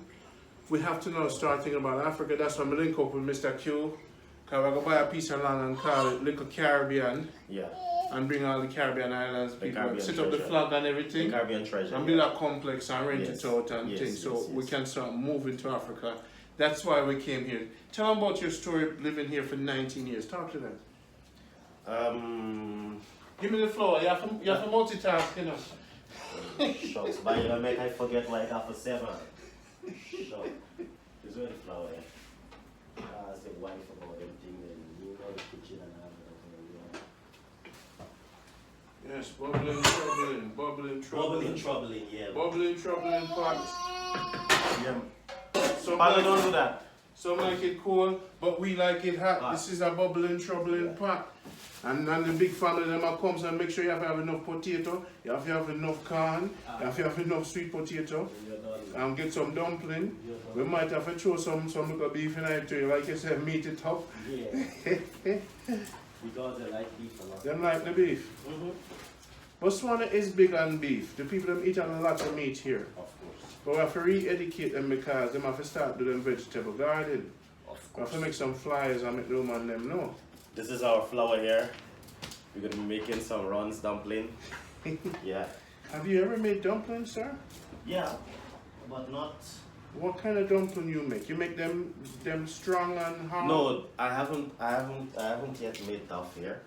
we have to now start thinking about Africa. That's why I'm link up with Mr. Q, because we're going to buy a piece of land and call it Little Caribbean. Yeah. And bring all the Caribbean islands, people, Caribbean set up the treasure. flag and everything. The Caribbean treasure. And build a complex and rent it out and things. So we can start moving to Africa. That's why we came here. Tell them about your story living here for 19 years. Talk to them. Give me the floor. You have to multitask, you know. Shucks, but you don't make I forget like after 7. Shucks. Is where the flower here? I said wife about them things and you know the kitchen and all that. Yes, bubbling, troubling, bubbling, troubling. Bubbling, yeah. Bubbling, troubling pot. Yeah. Some Pala don't do that. Some like it cold, but we like it hot. This is a bubbling, troubling pot. And the big family them comes and make sure you have to have enough potato, you have to have enough corn, you have to have enough sweet potato, and get some dumpling. We might have to throw some little beef in it too, like you said, meat it up. Yeah. Because they like beef a lot. Them like the beef. Botswana is big on beef. The people them eat a lot of meat here. Of course. But we have to re-educate them because they have to start doing vegetable garden. We have to make some flyers and make the woman them know. This is our flour here. We're gonna be making some runs dumpling. Yeah. Have you ever made dumplings, sir? Yeah, but not. What kind of dumpling you make? You make them strong and hard? No, I haven't yet made tough here.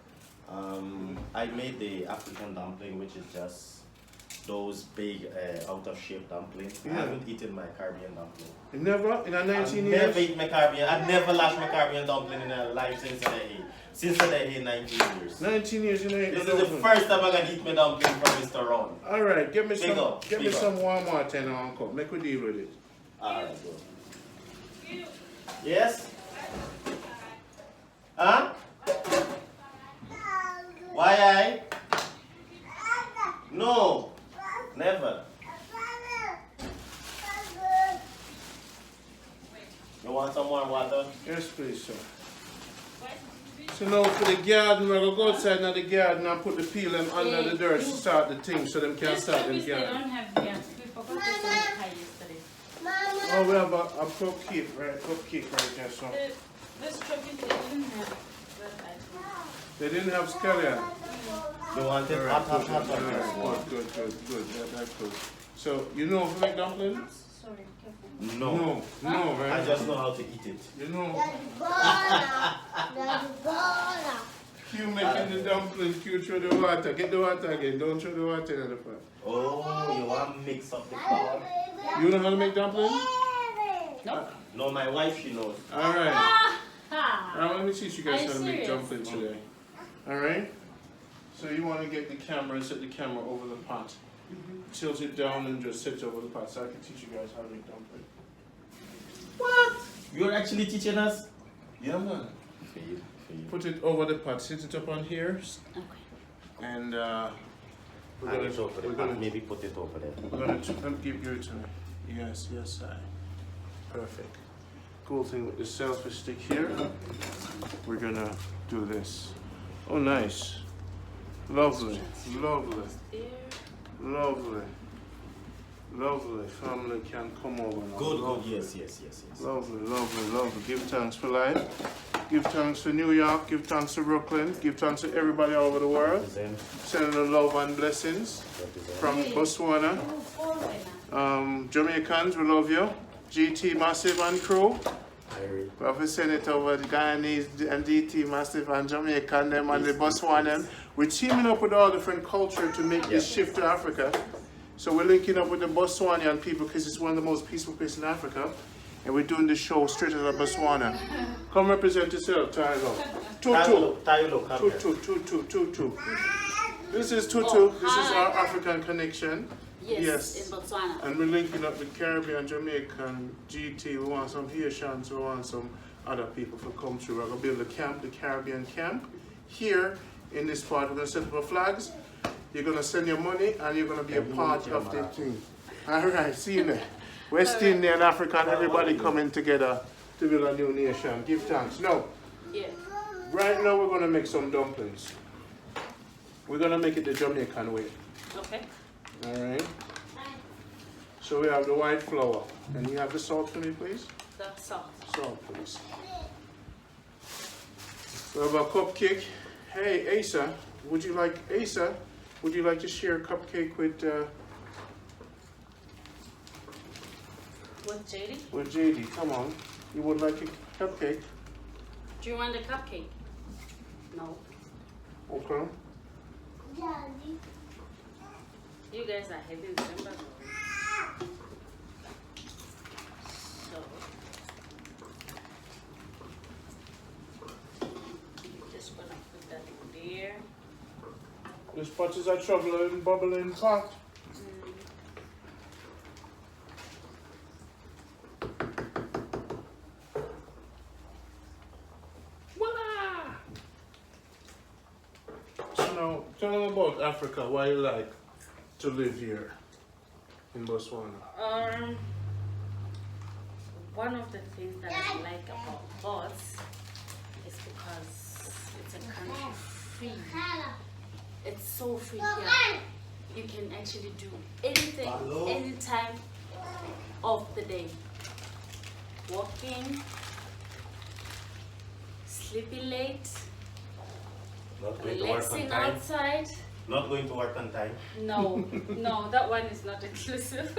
I made the African dumpling, which is just those big out of shape dumplings. Yeah. I haven't eaten my Caribbean dumpling. You never? In a 19 I've years? never eaten my Caribbean. I've never lashed my Caribbean dumpling in a life since I ate. Since I ate 19 years. 19 years you know. This is the first time I'm gonna eat my dumpling from Mr. Ron. Alright, give me Big some up, give me big up. some warm water and I'll cup. Make we deal with it. Alright, go. Yes? Huh? Why I? No. Never. You want some more water? Yes, please, sir. So now for the garden, we're going to go outside in the garden and put the peel them under the dirt to start the thing so them can start the They garden. don't have yet. We forgot to send the pie yesterday. Oh, we have a cupcake right there, so. This strawberry, they didn't have that item. They didn't have scallion. You want it hot, hot, hot, hot. Good. That's good. So, you know how to make dumplings? Sorry, careful. No. No, right? I just know how to eat it. You know. You making the dumplings, you throw the water. Get the water again. Don't throw the water in the pot. Oh, you want to mix up the flour? You know how to make dumplings? No, my wife, she knows. Alright. Ah, Alright, let me teach you guys Are you how to make serious? dumplings today. Alright? So you want to get the camera and set the camera over the pot. Tilt it down and just sit over the pot so I can teach you guys how to make dumplings. What? You're actually teaching us? Yeah, man. For you. Put it over the pot. Sit it up on here. Okay. And we're gonna maybe put it over there. we're gonna give you it to me. Yes, I. Perfect. Cool thing with the selfie stick here. We're gonna do this. Oh, nice. Lovely. Family can come over now. Good. Yes. Lovely. Give thanks for life. Give thanks to New York. Give thanks to Brooklyn. Give thanks to everybody all over the world. Sending the love and blessings from Botswana. Jamaicans, we love you. GT Massive and crew. We have to send it over the Guyanese and GT Massive and Jamaican them and the Botswana them. We're teaming up with all different culture to make this shift to Africa. So we're linking up with the Botswanian people because it's one of the most peaceful places in Africa. And we're doing this show straight out of Botswana. Come represent yourself, Tylo. Tutu. This is Tutu. This is our African connection. Yes, in Botswana. And we're linking up with Caribbean, Jamaican, GT. We want some Haitians, we want some other people to come through. We're going to build a camp, the Caribbean camp. Here in this part, we're going to set up our flags. You're going to send your money and you're going to be a part of the thing. All right, see you there. West Indian, African, everybody coming together to build a new nation. Give thanks. No. Yeah. Right now, we're going to make some dumplings. We're going to make it the Jamaican way. Okay. All right. So we have the white flour. And you have the salt for me, please? The salt. Salt, please. We have a cupcake. Hey, Asa, would you like to share a cupcake with JD? With JD? Come on. You would like a cupcake? Do you want a cupcake? No. Okay. You guys are having members. So just gonna put that in there. This pot is a troubling, bubbling pot. Voila! So now, tell them about Africa, why you like to live here in Botswana. One of the things that I like about Bots is because it's a country free It's so free here. You can actually do anything, any time of the day. Walking, sleeping late, Not going to work on relaxing time. outside. Not going to work on time. No, no, that one is not inclusive.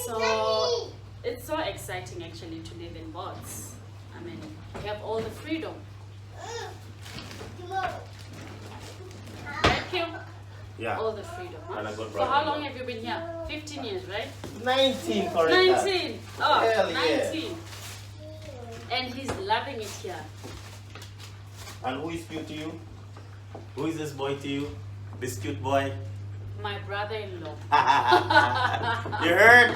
So it's so exciting actually to live in Bots. I mean, we have all the freedom. Thank you. Yeah. All the freedom. Huh? And a good For how brother. long have you been here? 15 years, right? 19 for 19. Oh, Hell yeah. 19. And he's loving it here. And who is cute to you? Who is this boy to you? This cute boy? My brother-in-law. You heard?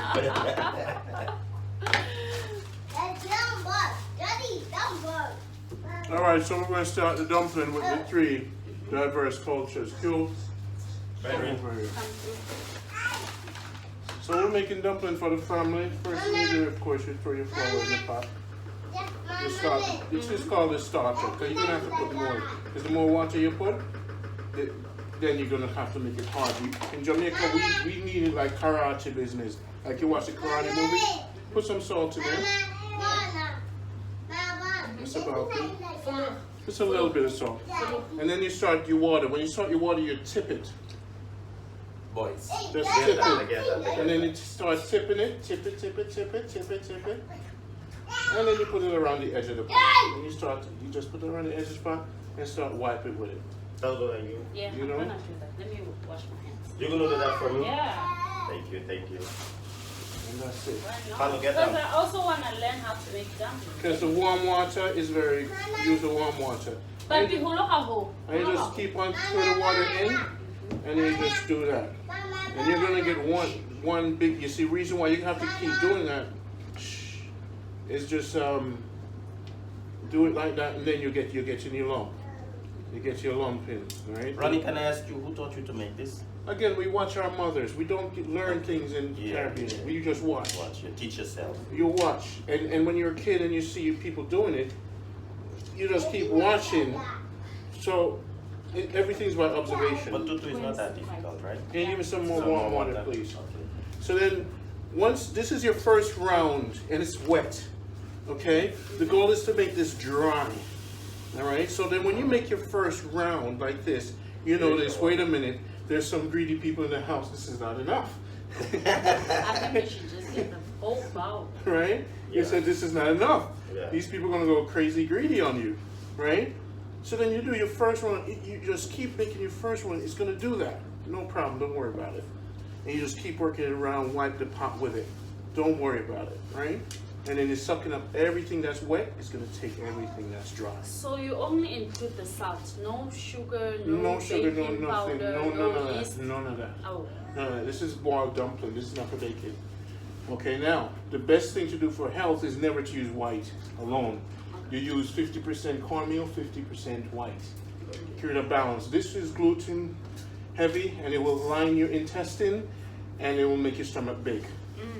All right, so we're going to start the dumpling with the 3 diverse cultures. Cool. Very. Over here. So we're making dumpling for the family. First thing you do, of course, you throw your flour in the pot. You start. This is called a starter, because you're going to have to put more. Because the more water you put, then you're going to have to make it hard. In Jamaica, we need it like karate business. Like you watch the karate movie, put some salt in there. That's about it. Just a little bit of salt. And then you start your water. When you start your water, you tip it. Boys. Just Get tip that it. together. And then you start tipping it, tip it. And then you put it around the edge of the pot. And you just put it around the edge of the pot and start wiping with it. How good are you? Yeah, You I'm know? gonna do that. Let me wash my hands. You're going to do that for me? Yeah. Thank you, thank you. And that's it. Hello, get Because them. I also want to learn how to make dumplings. Because the warm water is very, use the warm water. But And the holo you just keep on putting the water in, and then you just do that. And you're gonna get one big, you see, reason why you have to keep doing that is just do it like that, and then you get your new lump. You get your lump in, right? Ronnie, can I ask you, who taught you to make this? Again, we watch our mothers. We don't learn things in Yeah. Caribbean. We just watch. Watch, you teach yourself. You watch, and when you're a kid and you see people doing it, you just keep watching. So everything's about observation. But tutu is not that difficult, right? Can you give me some more Some warm more water, water. please? Okay. So then, once this is your first round and it's wet, okay? The goal is to make this dry. All right. So then, when you make your first round like this, you notice. Wait a minute. There's some greedy people in the house. This is not enough. I think we should just get the whole bowl. Right? You Yeah. said this is not enough. Yeah. These people are gonna go crazy greedy on you, right? So then you do your first one. You just keep making your first one. It's gonna do that. No problem. Don't worry about it. And you just keep working it around. Wipe the pot with it. Don't worry about it, right? And then it's sucking up everything that's wet. It's gonna take everything that's dry. So you only include the salt, no sugar, No sugar, no baking nothing, powder, no none of yeast. that, none of that. Oh, No, this is boiled dumpling. This is not for baking. Okay, now the best thing to do for health is never to use white alone. You use 50% cornmeal, 50% white. Create a balance. This is gluten heavy, and it will line your intestine, and it will make your stomach big.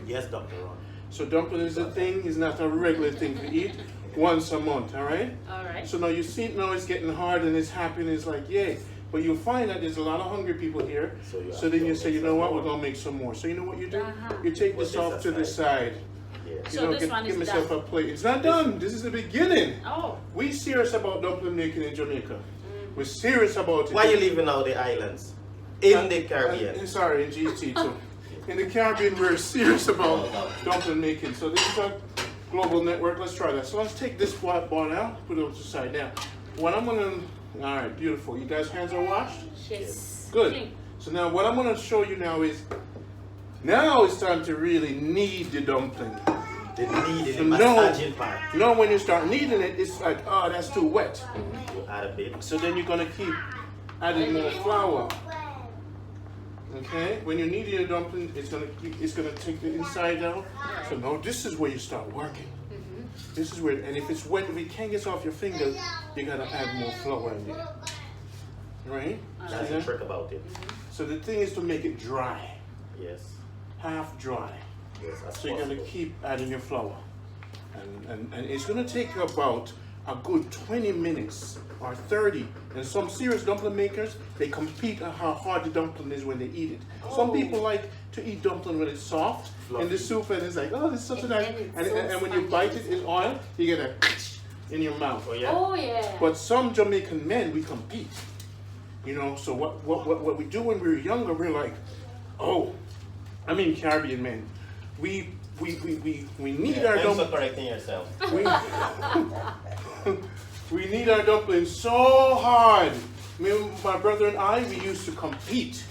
Yes, Dr. Ron. So dumpling is a thing. It's not a regular thing to eat. Once a month. All right. all right. So now you see it now it's getting hard and it's happy and it's like, yay. But you'll find that there's a lot of hungry people here. So then you say, you know what, we're going to make some more. So you know what you do? You take this off to the side. Yeah. You So know, this one give is myself done. a plate. It's not done. This is the beginning. Oh, We serious about dumpling making in Jamaica. We're serious about it. Why are you leaving out the islands? In the Caribbean. Sorry, in GT too. In the Caribbean, we're serious about dumpling making. So this is our global network. Let's try that. So let's take this ball out, put it to the side. Now, what I'm gonna, all right, beautiful. You guys' hands are washed? yes. Good. Clean. So now what I'm gonna show you now is, now it's time to really knead the dumpling. The kneading, So massaging part. no, when you start kneading it, it's like, oh, that's too wet. You add a bit. So then you're gonna keep adding more flour. Okay, when you're kneading your dumpling, it's gonna take the inside out. So now this is where you start working. This is where, and if it's wet, if it can't get off your fingers, you gotta add more flour in there. Right? That's See the that? trick about it. So the thing is to make it dry, Yes. half dry. Yes, that's So you're gonna possible. keep adding your flour, and it's gonna take about a good 20 minutes or 30. And some serious dumpling makers, they compete on how hard the dumpling is when they eat it. Some people like to eat dumpling when it's soft in the soup, and it's like, oh, this is such a nice. And when you bite it in oil, you get a in your mouth. Oh yeah. But some Jamaican men, we compete. You know, so what we do when we were younger, we're like, oh, I mean Caribbean men. We need our dumplings. Thanks for correcting yourself. We need our dumplings so hard. Me, my brother and I, we used to compete.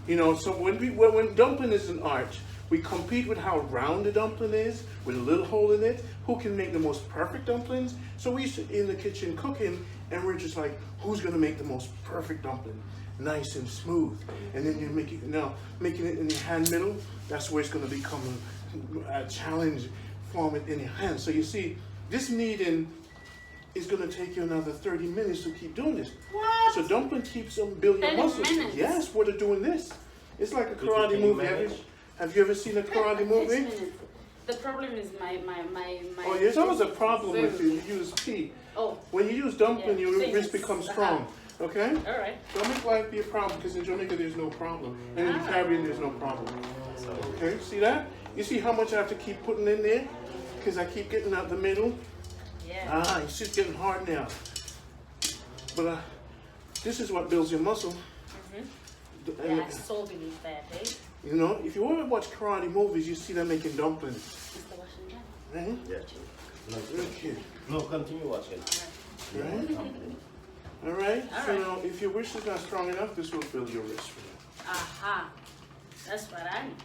You know, so when dumpling is an art, we compete with how round the dumpling is, with a little hole in it. Who can make the most perfect dumplings? So we used to in the kitchen cooking, and we're just like, who's gonna make the most perfect dumpling? Nice and smooth. And then you make it, now making it in your hand middle, that's where it's gonna become a challenge, form it in your hand. So you see, this kneading is gonna take you another 30 minutes to keep doing this. What? So dumpling keeps them building your 30 muscles. minutes? Yes, what they're doing this. It's like a karate movie. Have you ever seen a karate movie? The problem is my Oh, there's always a problem with you. You use tea. Oh. When you use dumpling, Yeah. your wrist becomes strong. Okay? All right. Don't make life be a problem, because in Jamaica there's no problem. And in the Caribbean there's no problem. Okay, see that? You see how much I have to keep putting in there? Because I keep getting out the middle. Yeah. Ah, it's just getting hard now. But this is what builds your muscle. Yeah, I so believe that, eh? You know, if you want to watch karate movies, you see them making dumplings. Mr. Washington? Right? Yeah. Okay. No, continue watching. Right? All right. So now, if your wish is not strong enough, this will build your wrist for you. Aha. That's what I need.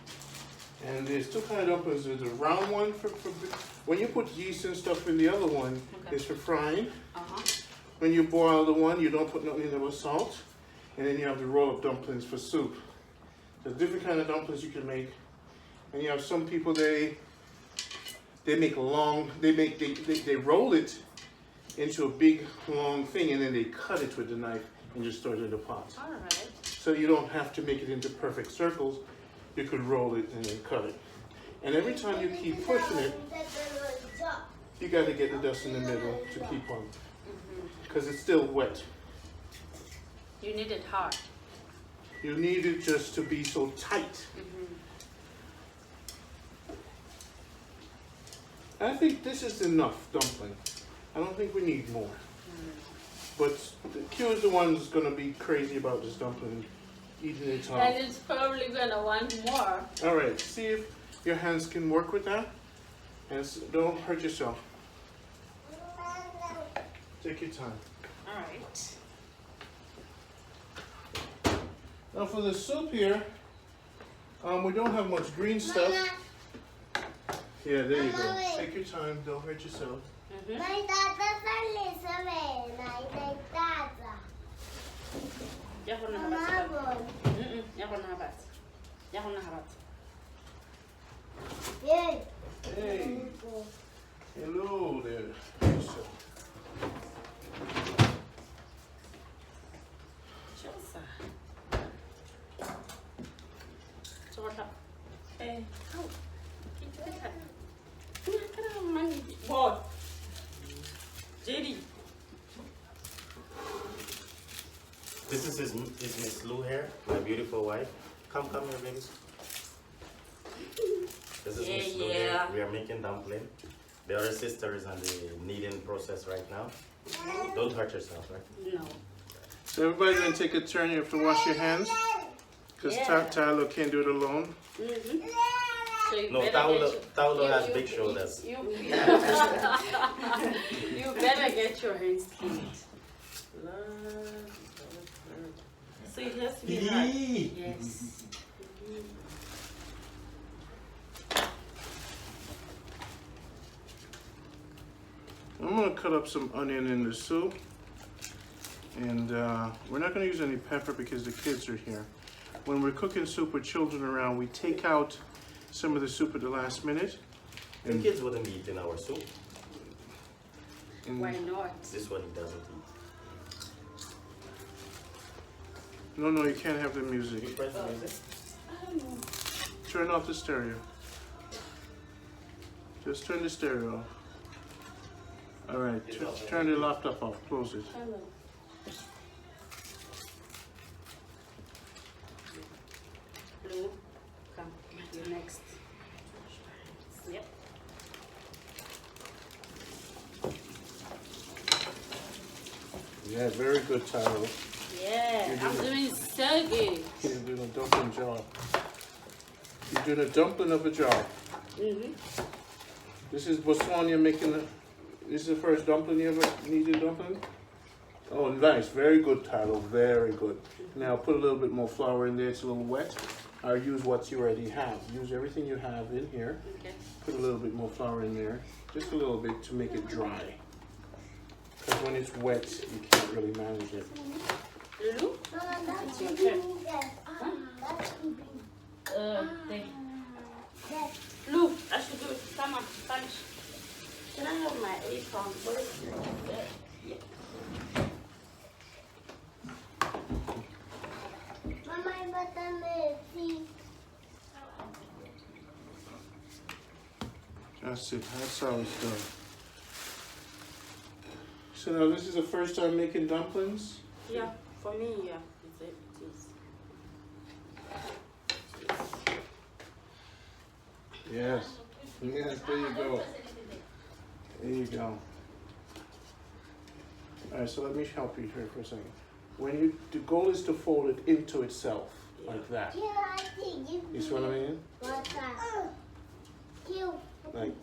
And there's two kind of dumplings. There's a round one for when you put yeast and stuff in the other one, it's for frying. When you boil the one, you don't put nothing in there but salt. And then you have the roll-up dumplings for soup. There's different kind of dumplings you can make. And you have some people, they make long, they roll it into a big long thing, and then they cut it with the knife and just throw it in the pot. All right. So you don't have to make it into perfect circles. You could roll it and then cut it. And every time you keep pushing it, you got to get the dust in the middle to keep on, because it's still wet. You need it hard. You need it just to be so tight. I think this is enough dumpling. I don't think we need more. But Q is the one who's going to be crazy about this dumpling, eating it all. And it's probably going to want more. All right, see if your hands can work with that. And don't hurt yourself. Take your time. All right. Now for the soup here, we don't have much green stuff. Yeah, there you go. Take your time, don't hurt yourself. Hey, hello there. What? JD. This is Miss Lou here, my beautiful wife. Come here, babies. This is Miss Lou here. We are making dumpling. The other sister is on the kneading process right now. Don't hurt yourself, right? No. So everybody's gonna take a turn. You have to wash your hands, because Tyler can't do it alone. So you No, Taulo has big shoulders. You better get your hands cleaned. So it has to be hard. Yes. I'm gonna cut up some onion in the soup, and we're not gonna use any pepper because the kids are here. When we're cooking soup with children around, we take out some of the soup at the last minute. The kids wouldn't be eating our soup. Why not? This one he doesn't eat. No, you can't have the music. You press the music? I don't know. Turn off the stereo. Just turn the stereo off. All right, turn the laptop off. Close it. Blue, come. You're next. Yep. Yeah, very good, Tyler. Yeah, I'm doing so good. You're doing a dumpling job. You're doing a dumpling of a job. This is Botswana making the. This is the first dumpling you ever needed dumpling? Oh, nice. Very good, Tyler. Very good. Now put a little bit more flour in there. It's a little wet. I'll use what you already have. Use everything you have in here. Okay. Put a little bit more flour in there. Just a little bit to make it dry. Because when it's wet, you can't really manage it. Lulu? It's your turn. There. Lou, I should do it. Come on, punch. Can I have my apron? What is it? Yeah. That's it. That's how it's done. So now this is the first time making dumplings? Yeah, for me, yeah. It is. Yes. Yes, there you go. There you go. Alright, so let me help you here for a second. The goal is to fold it into itself, like that. You see what I mean? Like,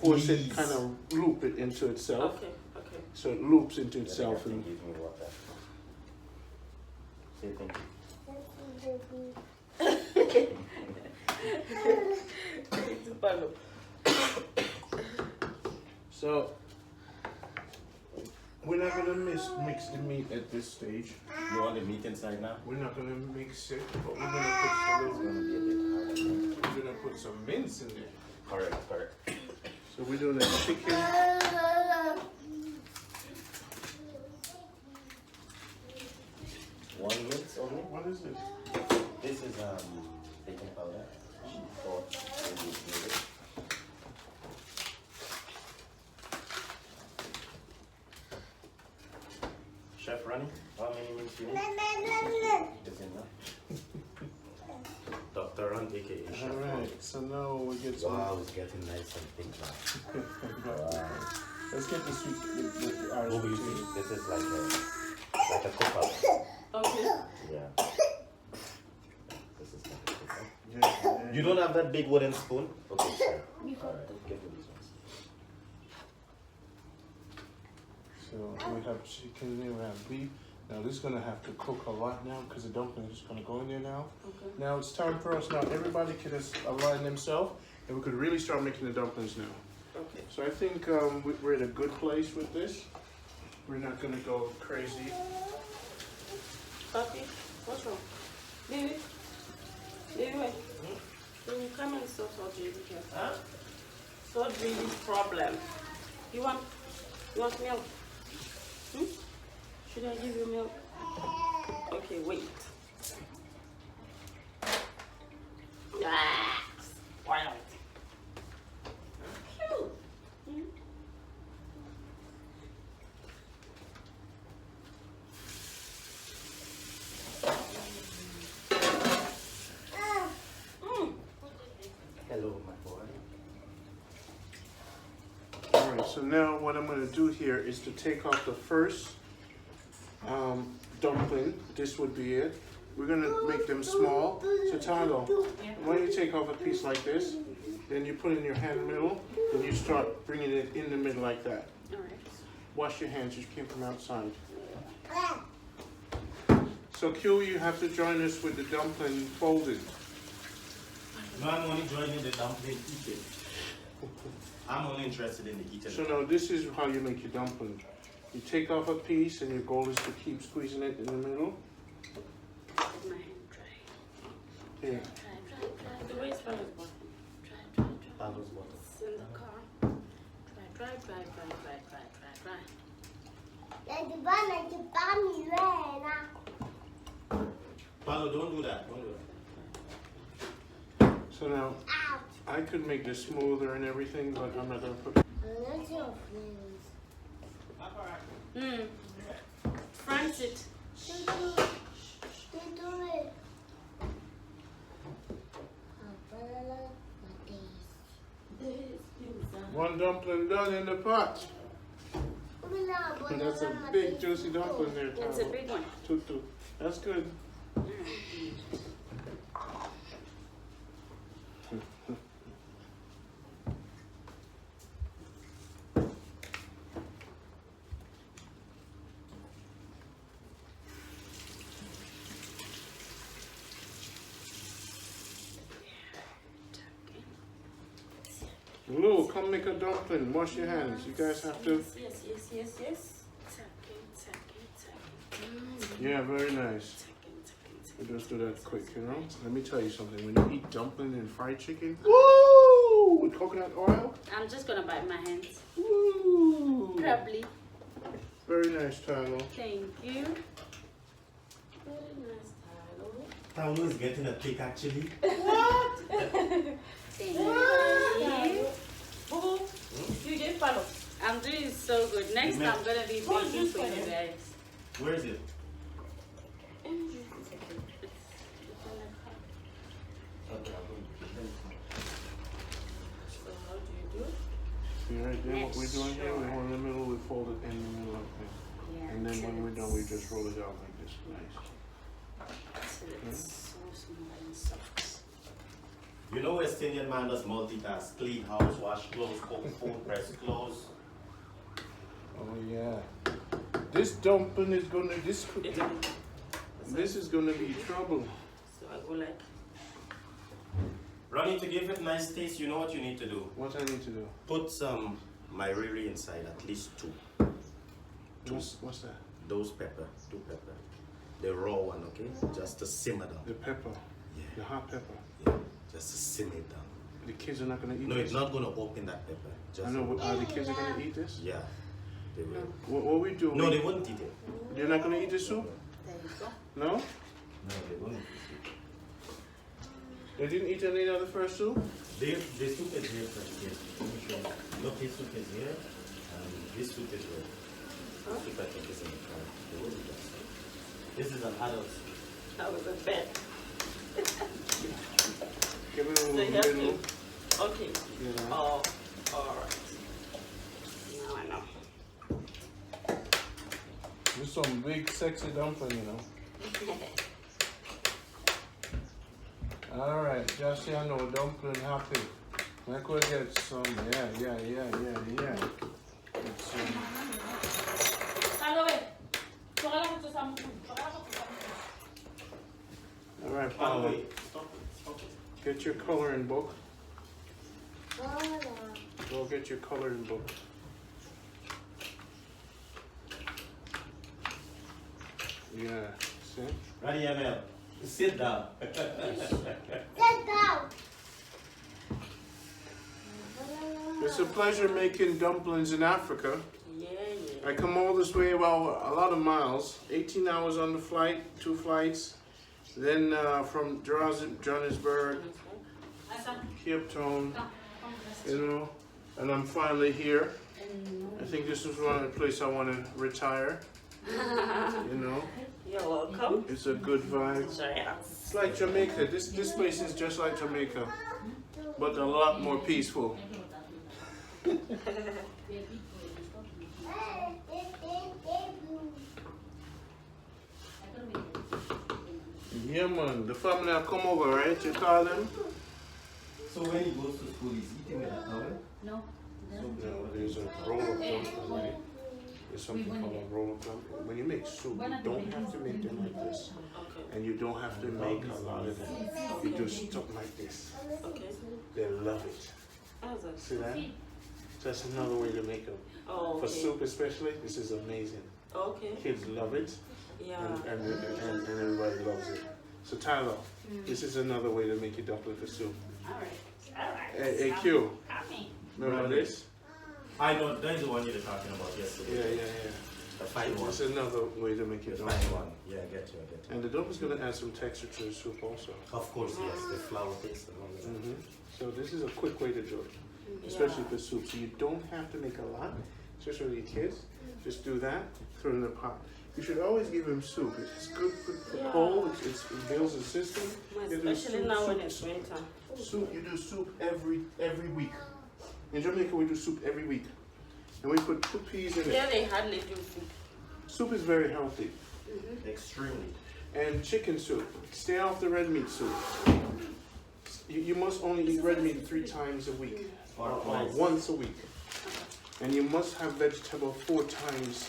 force it, kind of loop it into itself. Okay, okay. So it loops into itself. And Give me water. Say thank so, we're not going to mix the meat at this stage. you. You want the meat inside now? We're not going to mix it, but we're going to put some, we're going to put some mince in there. Correct, correct. So we're doing a chicken. One mince only? What is this? This is baking powder. Or maybe it's needed. Chef Ronnie, how many minutes you need? Is enough. Dr. Ron, aka Chef Ronnie. Alright, so now we get some. Wow, it's getting nice and thick now. Wow. Let's get the sweet, the Irish What do you potato. think? This is like a cook-up. Okay. Yeah. This is like a cook-up. Yeah. You don't have that big wooden spoon? Okay, sure. Alright, give me these ones. So we have chicken there, we have beef. Now this is gonna have to cook a lot now because the dumpling is gonna go in there now. Okay. Now it's time for us now. Everybody can just align themselves, and we could really start making the dumplings now. Okay. So I think we're in a good place with this. We're not gonna go crazy. Papi, what's wrong? Baby? Baby, wait. Baby, come and solve Audrey's here. Huh? Solve Audrey's problem. You want milk? Hmm? Should I give you milk? Okay, wait. Ah, spoiled. Cute. Hmm? Hello, my boy. Alright, so now what I'm gonna do here is to take off the first dumpling. This would be it. We're gonna make them small. So Tyler, why don't you take off a piece like this, then you put it in your hand middle, and you start bringing it in the middle like that. Alright. Wash your hands, you came from outside. So Q, you have to join us with the dumpling folded. No, I'm only joining the dumpling eating. I'm only interested in the eating. So now this is how you make your dumpling. You take off a piece and your goal is to keep squeezing it in the middle. Let my hand dry. Here. The way it's from the bottom. Paolo's bottle. It's in the car. Dry. Paolo, don't do that. Don't do that. So now, I could make this smoother and everything, but I'm not gonna put. That's your friends. France it. One dumpling done in the pot. That's a big juicy dumpling there, Tyler. It's a big one. Tutu. That's good. Lou, come make a dumpling. Wash your hands. You guys have to. Yes. Yeah, very nice. We just do that quick, you know? Let me tell you something. When you eat dumpling and fried chicken, woo! With coconut oil, I'm just gonna bite my hands. woo! Probably. Very nice, Tyler. Thank you. Very nice, Tyler. Tauno is getting a kick actually. Thank you. Boo, you get follow. I'm doing so good. Next time I'm gonna be baking for you guys. Where is it? See right there what we're doing here? We hold in the middle, we fold it in the middle of it. Yeah, And then when we're done, we just roll it out like this. Nice. so it's so smooth and soft. You know West Indian man does multitask. Clean house, wash clothes, cook food, press clothes. Oh yeah. This dumpling is gonna this is gonna be trouble. So I go like, Ronnie, to give it nice taste, you know what you need to do? What I need to do? Put some mairiri inside, at least two. What's that? Those pepper, 2 pepper. The raw one, okay? Just to simmer down. The pepper. Yeah. The hot pepper. Yeah. Just to simmer it down. The kids are not gonna eat No, this. it's not gonna open that pepper. Just I know, but are the kids are gonna eat this? yeah. They will. What we do? No, they wouldn't eat it. They're not gonna eat the soup? No? No, they wouldn't eat They didn't eat any of the first soup? it. This soup is here, but yes. Let me show you. Look, this soup is here, and this soup is here. This soup I think is in the car. They wouldn't eat that soup. This is an adult soup. I was a bet. Give it a So little you have middle. to, okay. You know. Oh, alright. Now I know. There's some big sexy dumpling, you know. Alright, just so I know, dumpling happy. I could get some, yeah. It's, alright, Paula, Wait, stop it. get your coloring book. Go get your coloring book. Yeah, see? Ready, ML? Sit down. It's a pleasure making dumplings in Africa. Yeah. I come all this way, well, a lot of miles, 18 hours on the flight, 2 flights. Then from Johannesburg, Cape Town, you know, and I'm finally here. I think this is one of the places I want to retire, you know. You're welcome. It's a good vibe. It's like Jamaica. This place is just like Jamaica, but a lot more peaceful. Yeah, man. The family have come over, right? You call them? So when he goes to school, he's eating with a towel? No. No, there's a roll-up dumpling, right? There's something called a roll-up dumpling. When you make soup, you don't have to make them like this. And you don't have to make a lot of them. You just stuff like this. Okay. They love it. See that? That's another way to make them. Oh, For okay. soup especially, this is amazing. Okay. Kids love it. Yeah. And everybody loves it. So Tyler, this is another way to make your dumpling for soup. Alright. Hey, Q, remember this? I know, that's the one you were talking about yesterday. Yeah. The fine one. It's another way to make it The dough. fine one. Yeah, I get you. And the dough is going to add some texture to the soup also. Of course, yes. The flour taste and all that. So this is a quick way to do it, especially for soup. So you don't have to make a lot, especially with kids. Just do that, throw it in the pot. You should always give him soup. It's good for cold. It builds the system. Especially now when it's winter. Soup. You do soup every week. In Jamaica, we do soup every week, and we put 2 peas in it. Yeah, they hardly do soup. Soup is very healthy. Extremely. And chicken soup. Stay off the red meat soup. You must only eat red meat 3 times a week, or once a week. And you must have vegetable 4 times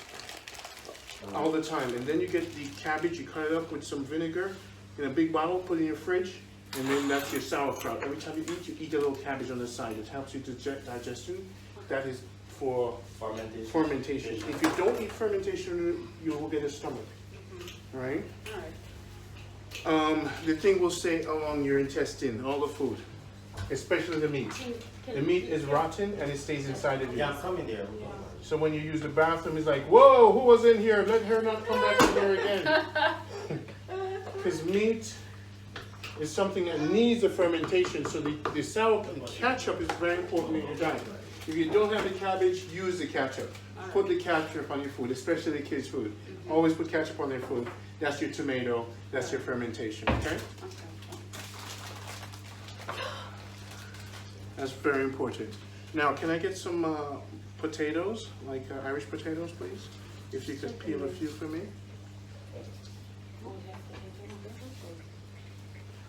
all the time. And then you get the cabbage, you cut it up with some vinegar in a big bottle, put it in your fridge, and then that's your sauerkraut. Every time you eat a little cabbage on the side. It helps you to digestion. That is for fermentation. If you don't eat fermentation, you will get a stomach. Right? The thing will stay along your intestine, all the food, especially the meat. The meat is rotten and it stays inside of you. Yeah, I'm coming there. So when you use the bathroom, it's like, whoa, who was in here? Let her not come back in here again. Because meat is something that needs a fermentation. So the sour ketchup is very important in your diet. If you don't have the cabbage, use the ketchup. Put the ketchup on your food, especially the kids' food. Always put ketchup on their food. That's your tomato. That's your fermentation, okay? That's very important. Now, can I get some potatoes, like Irish potatoes, please? If you could peel a few for me.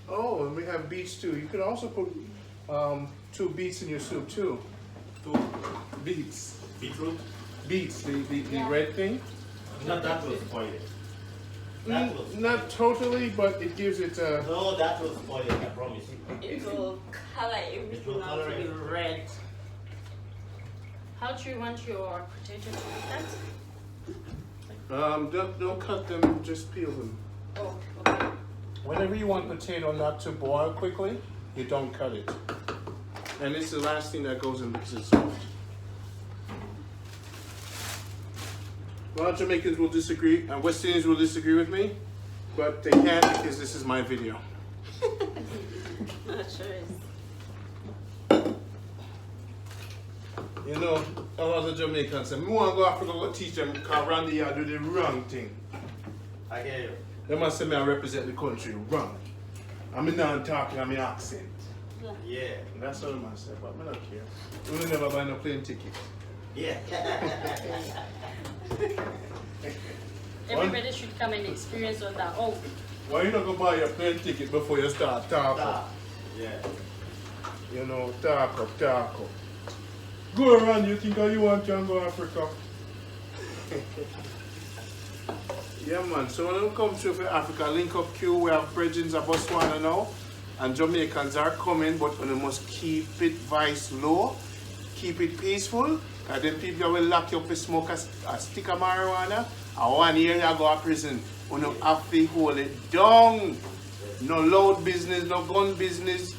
Oh, and we have beets too. You could also put 2 beets in your soup too. 2 beets. Beetroot? Beets, the red thing. Not that was spoiled. Not totally, but it gives it a... No, that was spoiled, I promise. It will color everything out to be red. How do you want your potato to be cut? Don't cut them, just peel them. Oh, okay. Whenever you want potato not to boil quickly, you don't cut it. And it's the last thing that goes in because it's soft. A lot of Jamaicans will disagree, and West Indians will disagree with me, but they can't because this is my video. Not sure. You know, a lot of Jamaicans say, I want to go Africa go teach them because Randy I do the wrong thing. I get you. They must say I represent the country wrong. I'm not talking, I'm in accent. Yeah. That's what I must say, but I don't care. We will never buy no plane ticket. Yeah. Everybody should come and experience on that. Oh, Why you not go buy your plane ticket before you start talking? Yeah. You know, talk up. Go around, you think you want to go Africa? Yeah, man. So when we come through for Africa, link up queue, we have bridges of Botswana now, and Jamaicans are coming, but we must keep it vice low, keep it peaceful, and then people will lock you up to smoke a stick of marijuana, and 1 year you go to prison. We don't have to hold it down. No loud business, no gun business.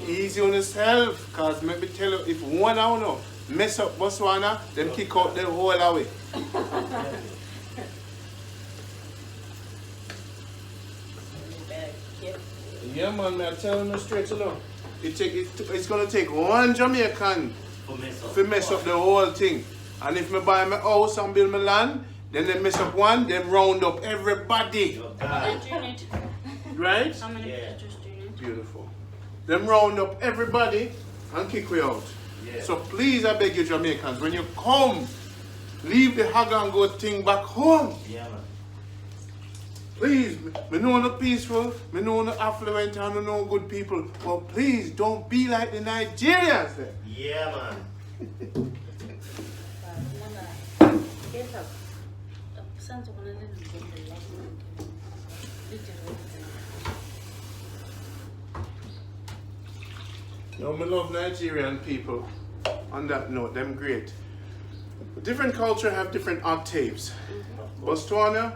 Easy on yourself, cause let me tell you, if one hour now mess up Botswana, them kick out the whole away. Yeah, man, I'm telling you straight enough. It's gonna take one Jamaican to mess up the whole thing. And if me buy my house and build my land, then they mess up one, then round up everybody. how many do you need? Right? How many potatoes do you need? Beautiful. Them round up everybody and kick we out. Yeah. So please, I beg you Jamaicans, when you come, leave the hag and go thing back home. Yeah, man. Please, me know no peaceful, me know no affluent and no good people. But please don't be like the Nigerians there. Yeah, man. No, me love Nigerian people. On that note, them great. Different culture have different octaves. Botswana,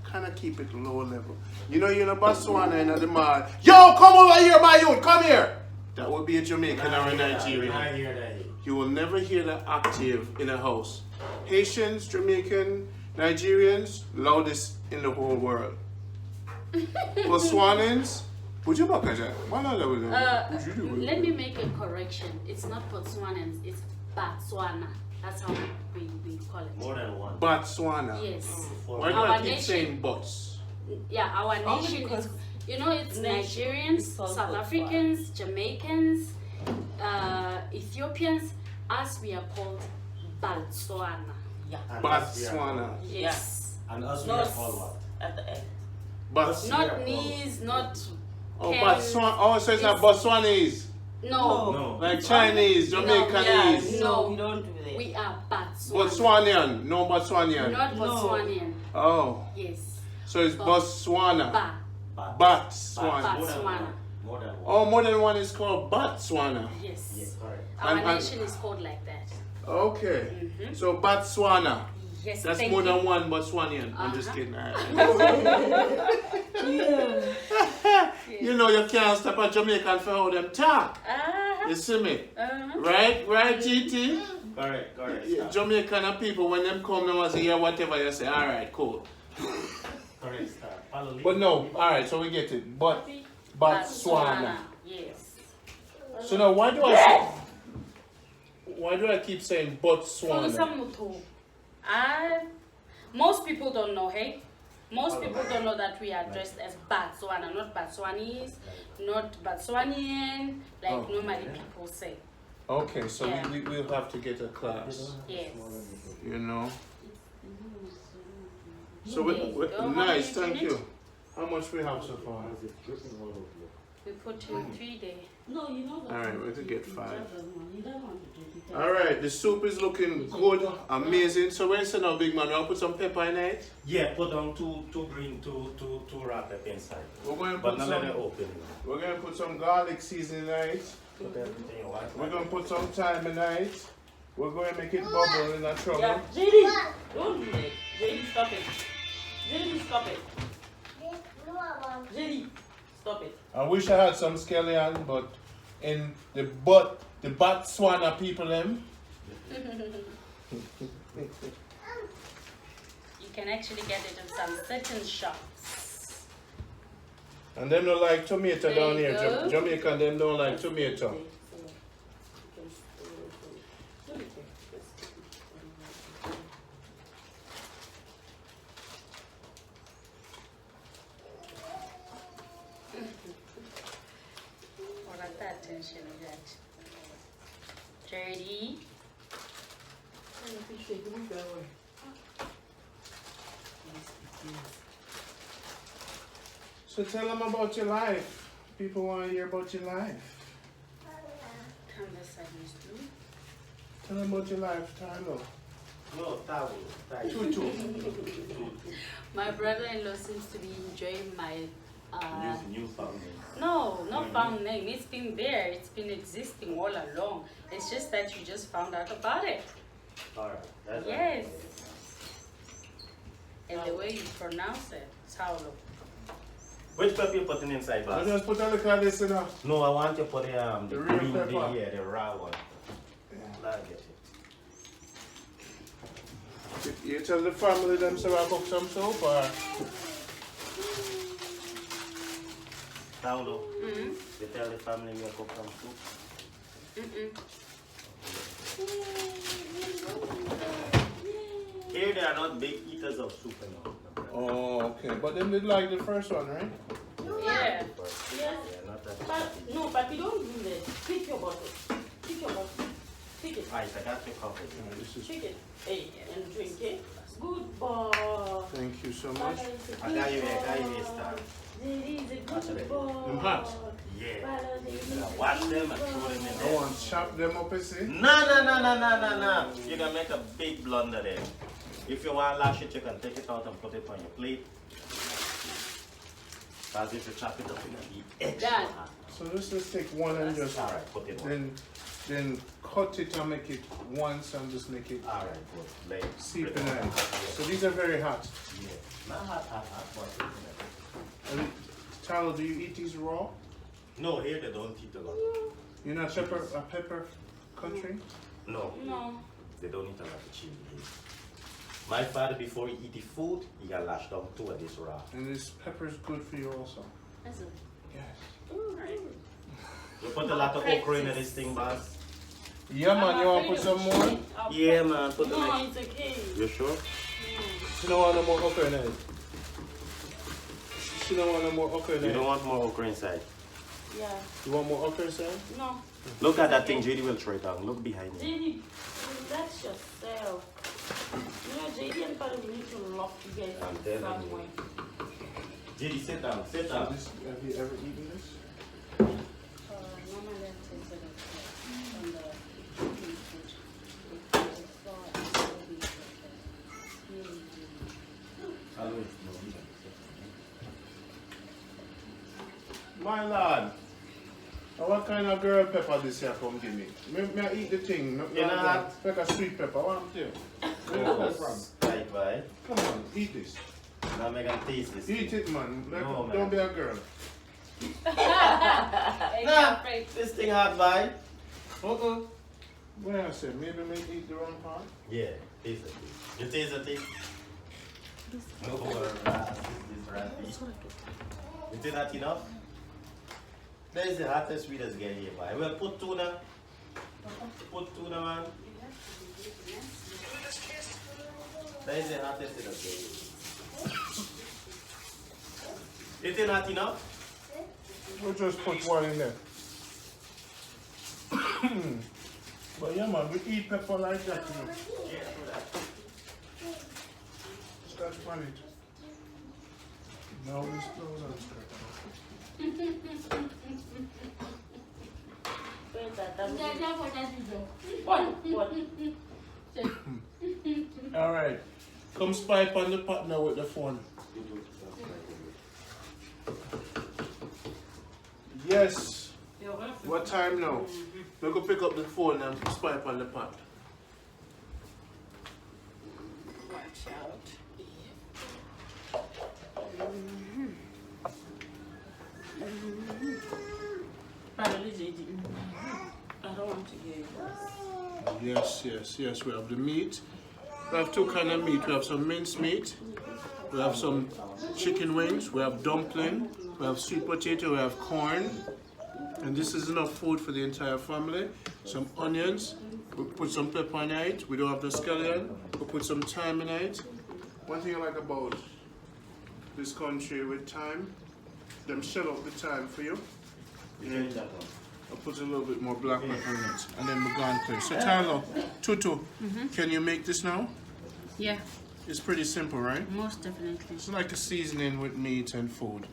kind of keep it low level. You know, you're in a Botswana and at the mall. Yo, come over here, my youth, come here. That would be a Jamaican or a Nigerian. I hear that. you will never hear the octave in a house. Haitians, Jamaican, Nigerians, loudest in the whole world. Botswanans, would you back at Let me make a correction. It's not Botswanans, it's Botswana. That's how we call it. More than one. Botswana. Yes. Why do I keep saying bots? Yeah, our nation is, you know, it's Nigerians, South Africans, Jamaicans, Ethiopians. Us, we are called Botswana. Yeah. Botswana. Yes. And us, we are called what? At the end. Not knees, not. Oh, Botswana. Oh, so it's not Botswanese. No. Like Chinese, Jamaicanese. No, we don't do that. we are Botswana. Botswanian. No Botswanian. Not Botswanian. Oh. Yes. So it's Botswana. Botswana. Botswana. More than one. Oh, more than one is called Botswana. Yes. Yes, correct. Our And- nation is called like that. Okay. So Botswana. Yes. That's thank more you. than one Botswanian. I'm just kidding. You know you can't stop a Jamaican for how them talk. You see me? Right, GT? Correct. Yeah, Jamaican people, when them come, they must hear whatever you say. All right, cool. Correct, star. But no, all right, so we get it. But Botswana. Yes. So now, why do I keep saying Botswana? Most people don't know, hey? Most people don't know that we are dressed as Botswana, not Botswanese, not Botswanian, like normally people say. Okay, so Yeah. we'll have to get a class, Yes. you know. So There you go. How nice, many thank units? you. How much we have so far? We put in 3 there. No, you know that. All right, we're to get 5. You don't want to drink it. All right, the soup is looking good, amazing. So where's now, big man? I'll put some pepper in it. Yeah, put down two raw pepper inside. We're going to But put not let it some. open. We're going to put some garlic seasoning in it. Put everything you want. We're going to put some thyme in it. We're going to make it bubble in that trouble. Yeah, JD, don't do that. JD, stop it. JD, stop it. JD, stop it. I wish I had some scallion, but in the Botswana people them. You can actually get it in some certain shops. And them don't like tomato There down you here. go. Jamaican them don't like tomato. What about that attention of that? Dirty. So tell them about your life. People want to hear about your life. Turn this side, Miss Blue. Tell them about your life, Tyler. No, towel. Tutu. My brother-in-law seems to be enjoying my New found name. no, not found name. It's been there. It's been existing all along. It's just that you just found out about it. Alright. That's Yes. And the way you pronounce it, Saulo. Which pepper you putting inside, I boss? just put a look at this in a. No, I want you to put the real green pepper. the raw one. Let me get it. You tell the family them so I cook some soup or. Paulo, you tell the family you cook some soup. Here they are not big eaters of soup anymore. Oh, okay. But them did like the first one, right? Yeah. Yes. Not that. But no, but you don't do that. Pick your bottle. Pick your bottle. Pick it. Alright, I got your coffee. This is. Pick it. Hey, and drink it. Good boy. Thank you so much. I got you a star. Them hot. Yeah. Wash them and throw them in I there. want to chop them up, you see. No. You're gonna make a big blunder there. If you want to lash it, you can take it out and put it on your plate. Because if you chop it up, it's gonna be extra Dad. hot. So let's take one and just Alright, put it on. then cut it and make it once and just make it Alright, good. Like, seep in it. So these are very hot. Yeah. Not hot, but it's in it. And Tyler, do you eat these raw? No, here they don't eat a lot. You're not a pepper country? No. No. They don't eat a lot of chili here. My father, before he eat the food, he got lashed out to this raw. And this pepper is good for you also. Is it? Yes. Alright. You put a lot of okra in this thing, boss. Yeah, man, you want to put some more? Yeah, man, put the No, next. it's okay. You sure? She don't want no more okra in it. She don't want no more okra in You it. don't want more okra inside. Yeah. You want more okra inside? No. Look at that thing, JD will throw it down. Look behind you. JD, that's yourself. You know, JD and Father, we need to lock you guys I'm in telling some you. way. JD, sit down, sit down. Have you ever eaten this? Normally I taste it on the cooking food. It's so Always. My lad, what kind of girl pepper this here come give me? May I eat the thing? No, You know that? like a sweet pepper. What am Right, right. Come on, eat this. Now I'm gonna taste this. Eat it, man. Like, No, man. Don't be a girl. Nah, this thing hard, boy. What I said, maybe me eat the wrong part? Yeah, taste it. You taste the thing? No more rat. This rat. You think that enough? That is the hottest we just get here, boy. Well, put tuna. Put tuna, man. That is the hottest we just get here. You think that enough? We'll just put one in there. But yeah, man, we eat pepper like that, you know. That's funny. Now this close on All right. Come spy up on the pot now with the phone. Yes. What time now? We go pick up the phone and spy up on the pot. Watch out. Finally, JD. I don't want to hear it. Yes. We have the meat. We have two kinds of meat. We have some minced meat. We have some chicken wings. We have dumpling. We have sweet potato. We have corn. And this is enough food for the entire family. Some onions. We put some pepper in it. We don't have the scallion. We put some thyme in it. One thing I like about this country with thyme, them shell out the thyme for you. And I'll put a little bit more black pepper in it. And then we're going to. So Tyler, Tutu, can you make this now? Yeah, It's pretty simple, right? most definitely. It's like a seasoning with meat and food.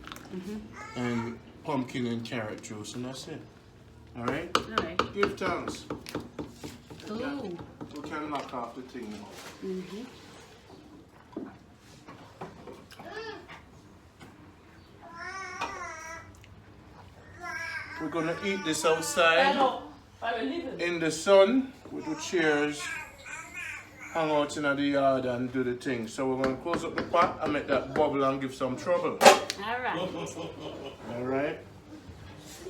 And pumpkin and carrot juice, and that's it. Alright? Alright. Give thanks. Oh. We can knock off the thing now. We're gonna eat this outside in the sun with the chairs, hang out in the yard and do the thing. So we're gonna close up the pot and make that bubble and give some trouble. Alright. Alright?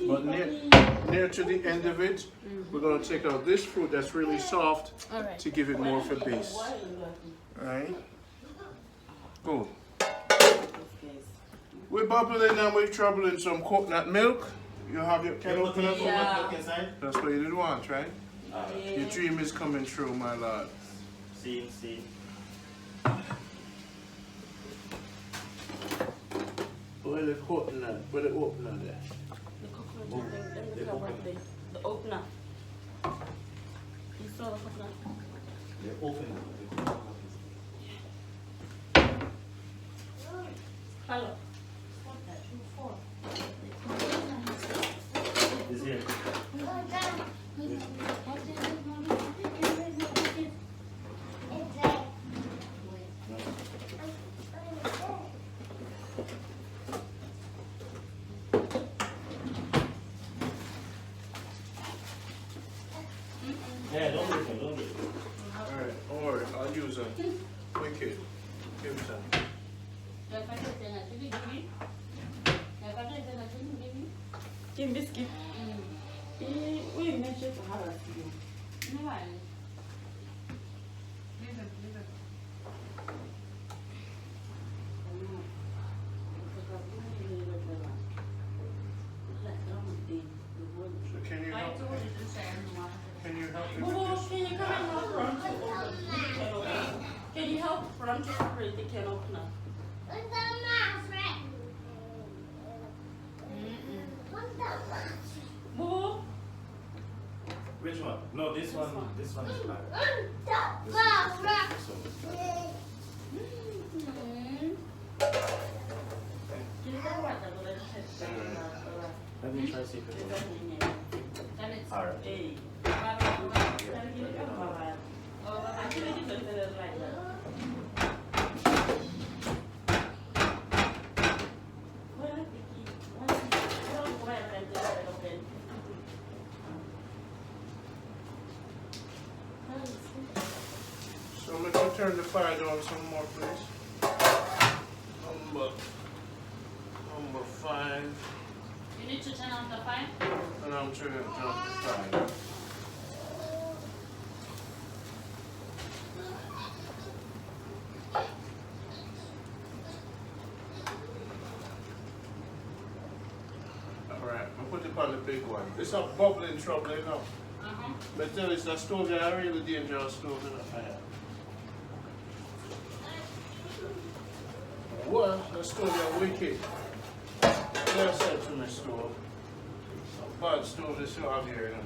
But near to the end of it, we're gonna take out this fruit that's really soft to give it more of a base. Alright? Cool. We're bubbling and we're troubling some coconut milk. You have your can open up? That's what you did want, right? Your dream is coming true, my lord. See. Where the coconut? Where the opener there? The coconut thing, then look at what the opener. You saw the coconut? They're open. Hello. Is here. Yeah, don't break it. Alright, don't worry, I'll use a wicked. Give it time. Kim biscuit. We make sure to have a few. run to separate the can opener. Boo. Which one? No, this one. This one is black. Let me try to see if it's all right. So let me turn the fire down some more, please. Number 5. You need to turn on the fire? And I'm turning it down to 5. Alright, I'll put it on the big one. It's a bubbling trouble, you know. But tell you, it's a stove, a really dangerous stove in the fire. Well, the stove is wicked. They said to me, stove. A bad stove they still have here, you know.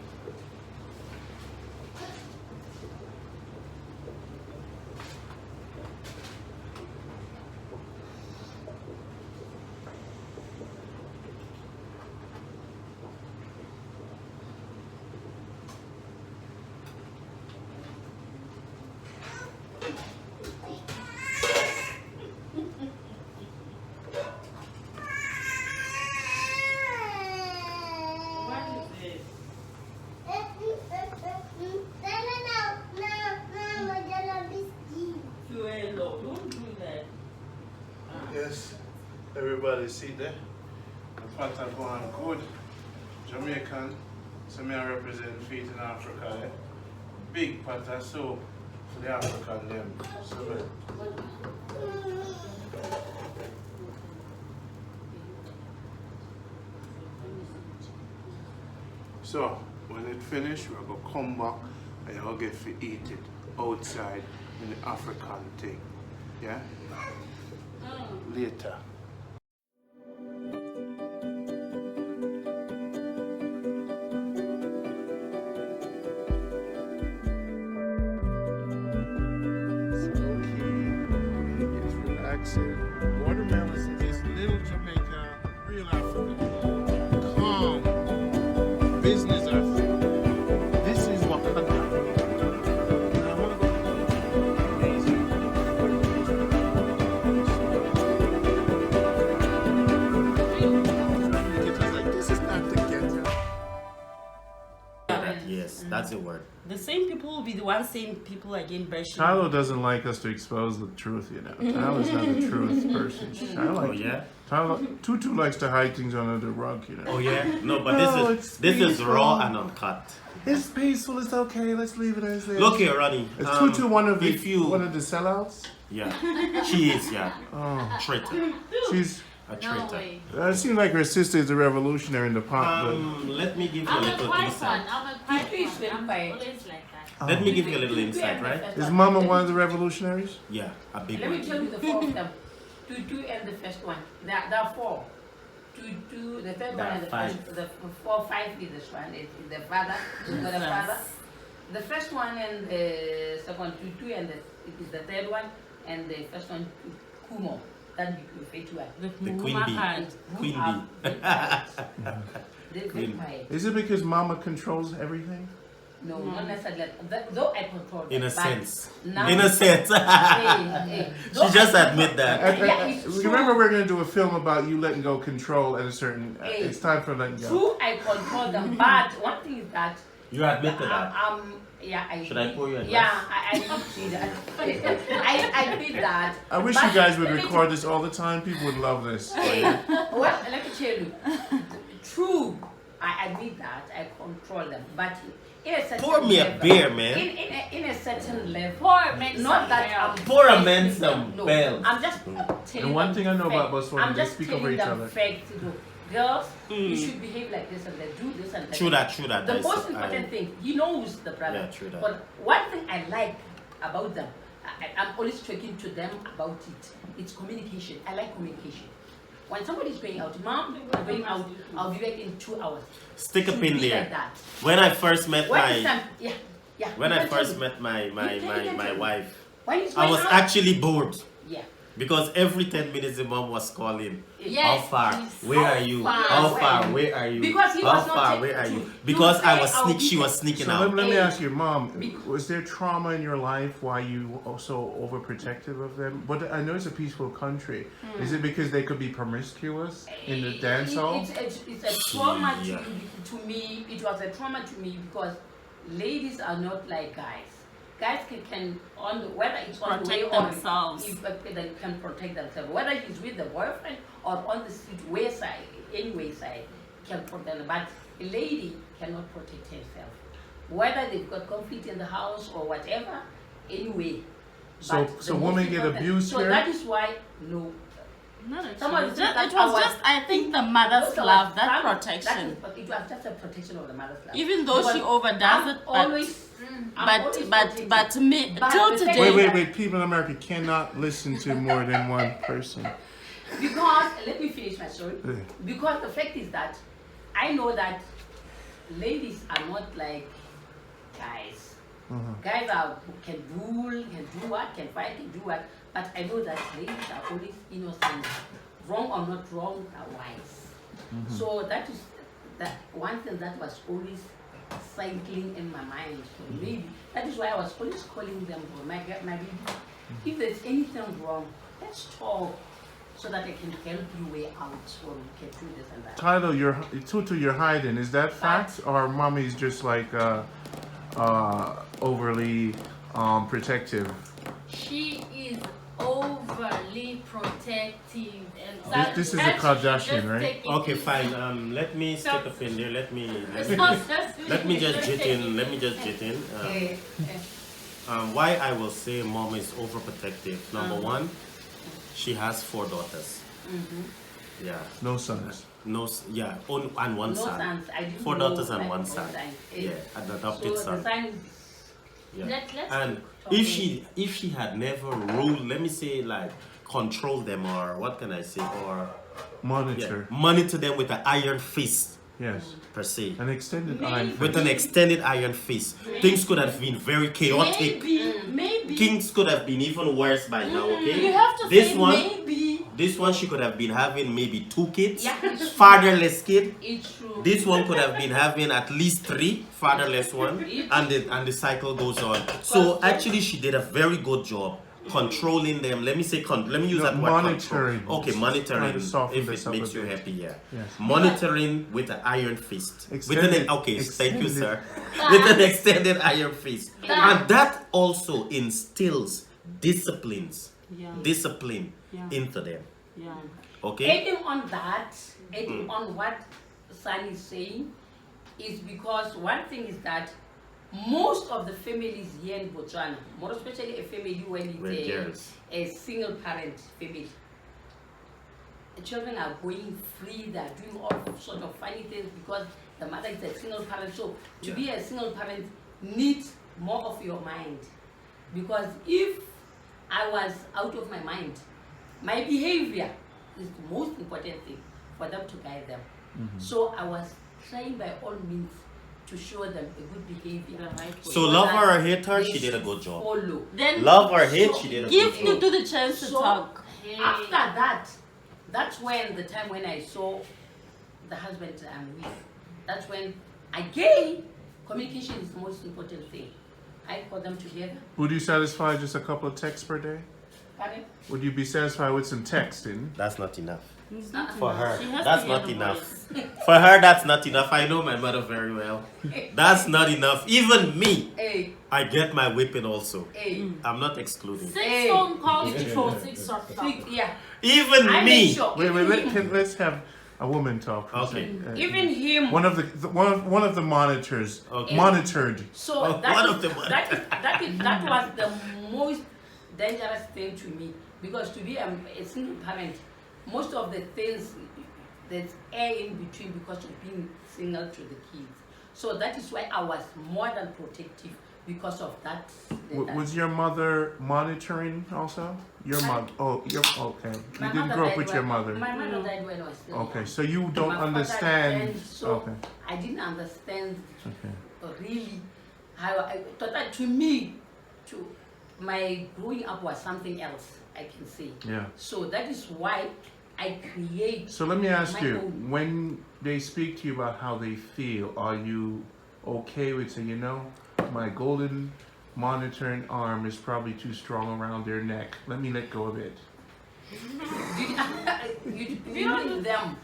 Yes, everybody see there. The pot are going good. Jamaican, so me I represent feet in Africa. Eh? Big pot of soap for the African them. So when it finished, we're going to come back and you'll get to eat it outside in the African thing. Yeah? Later. It's relaxing. Watermelons in this little Jamaica, real Africa. Calm. Business Africa. This is Wakanda. Yes, that's a word. The same people will be the ones saying people again bashing. Shiloh doesn't like us to expose the truth, you know. Shiloh's not a truth person. Shiloh, Oh yeah. Tutu likes to hide things under the rug, you know. Oh yeah. No, but No, this is raw and uncut. It's peaceful. It's okay. Let's leave it as it is. Look here, Ronnie. Is Tutu one of the sellouts? Yeah, she is. Yeah. Oh, Traitor. she's. A traitor. It seems like her sister is a revolutionary in the pot. Let me give you a little insight. Let me give you a little insight, right? Is Mama one of the revolutionaries? Yeah, a big Let one. me tell you the 4 of them. Tutu and the first one. There are 4. Tutu, the third one, and the 5. first. The 4, 5 is this one. It's the father. The father. The first one and the second Tutu, and it is the third one, and the first one Kumo. That you refer to as The queen bee. Queen bee. Queen. Is it because Mama controls everything? No, not necessarily. Though I control In a but sense. now- In a sense. Though She just I admit that. Yeah, it's Remember, we're going to do a film about you letting go control at a certain. It's time for letting go. True, I control them, but one thing is that. You admit to that. Yeah, I. Should I pour you a glass? Yeah, I did see that. I did that. I wish but you guys would let me record this all the time. People would love this. Well, let me tell you. True, I admit that I control them, but in a certain Pour me a level, beer, man. In a certain level. Pour men Not that I'm. Pour a man some No, bells. I'm just telling And one them thing I know about facts. Botswana, I'm they just speak telling over each them other. facts to do. Girls, you should behave like this and that. Do this and that. True that, true that. The most important thing, he knows the brother. Yeah, true that. But one thing I like about them, I'm always talking to them about it. It's communication. I like communication. When somebody is going out, Mom, I'm going out, I'll be back in 2 hours. Stick a Should pin be there. like that. When I first met When my it's time- yeah, yeah. when You I can first tell me. met my You can wife, When it's I going was out- actually bored. Yeah. Because every 10 minutes the mom was calling. Yes, How far? please. Where are you? How far? Where are you? Because he How was not far? taking Where are you? to Because I say was I'll be she was sneaking So out. let me ask you, Mom, was there trauma in your life why you also overprotective of them? But I know it's a peaceful country. Is it because they could be promiscuous in the dance hall? It's a trauma Yeah. to me. It was a trauma to me because ladies are not like guys. Guys can on the, whether it's on the way Protect or themselves. if they can protect themselves, whether he's with the boyfriend or on the street, wayside, any wayside, can protect them. But a lady cannot protect herself, whether they've got conflict in the house or whatever. Anyway. So But so the women most get important- abused So here? that is why no. Not actually. Someone Just- said that it was our- just, I think, the mother's So love, that some- protection. it was just a protection of the mother's love. Even though she Because overdoes I'm it, always, I'm always protective. but me But till the today. thing- Wait. People in America cannot listen to more than one person. Because, let me finish my story. Yeah. Because the fact is that I know that ladies are not like guys. Guys can rule, can do what, can fight, can do what. But I know that ladies are always innocent. Wrong or not wrong, are wise. So that is that one thing that was always cycling in my mind. So maybe that is why I was always calling them for my baby. If there's anything wrong, let's talk so that I can help you way out or we can do this and that. Tyler, you're hiding. Is that fact, or mommy's just like overly protective? She is overly protective. And This is a that she should Kardashian, just right? take it Okay, easy. fine. Let me stick a pin there. Let me Just let me just take jet it in. Let me easy. just jet in. Eh, Why I will say mom is overprotective. Number one, she has 4 daughters. Yeah. No sons. No. Yeah. And one no son. sons. I didn't 4 know daughters and like 1 no son. sons. Eh, Yeah. An adopted So the son. son is Yeah. Let's And if she had never ruled, let me say like control them, or what can I say, or Monitor. monitor them with an iron fist Yes. per se. An extended eye. With an extended iron fist, things could have been very chaotic. Maybe. Things could have been even worse by now. Okay. You have to This say one, maybe. this one, she could have been having maybe 2 kids, Yeah, it's true. fatherless kid. It's true. This one could have been having at least 3 fatherless one, and the cycle goes on. So actually, she did a very good job controlling them. Let me say, let me use No, that word. monitoring. Control. Okay, Trying monitoring. to soften If this it up a makes you bit. happy, yeah. Yes. Monitoring with an iron fist. Extended- Okay, thank you, extended. sir. With an extended iron fist, and that also instills discipline Yeah. into them. Yeah. Okay. Adding on that, adding on what San is saying, is because one thing is that most of the families here in Botswana, more especially a family when With it's girls. a single parent family, the children are going free, they're doing all sort of funny things because the mother is a single parent. So to be a single parent needs more of your mind. Because if I was out of my mind, my behavior is the most important thing for them to guide them. So I was trying by all means to show them a good behavior. So love that her or hate her, they she did a should good job. Follow. Then Love or hate, So she did a give good job. you the chance to So talk. after that, that's when the time when I saw the husband I'm with, that's when again communication is the most important thing. I call them together. Would you satisfy just a couple of texts per day? Pardon? Would you be satisfied with some texting? That's not enough. It's not For enough. her, She has that's to hear not the enough. voice. For her, that's not enough. I know my mother very well. That's not enough. Even me, Hey, I get my whipping also. hey. I'm not excluding. 6 Hey. phone calls before 6 short Sweet, yeah. Even I me. make sure. Wait, let's have a woman talk. For a Okay. second. Even him. One of the monitors Okay. monitored. So Oh, that, one is, of them was- that was the most dangerous thing to me, because to be a single parent, most of the things there's air in between because of being single to the kids. So that is why I was more than protective because of that. Was your mother monitoring also? Your mother? Oh, okay. You My didn't mother grow up died with your when- mother. My mother died when I was still Okay, young. so you don't My father understand. died, so Okay. I didn't understand Okay. really how I thought that to me, to my growing up was something else, I can say. Yeah. So that is why I create. So let me ask my you, own. when they speak to you about how they feel, are you okay with saying, you know, my golden monitoring arm is probably too strong around their neck. Let me let go of it. you know them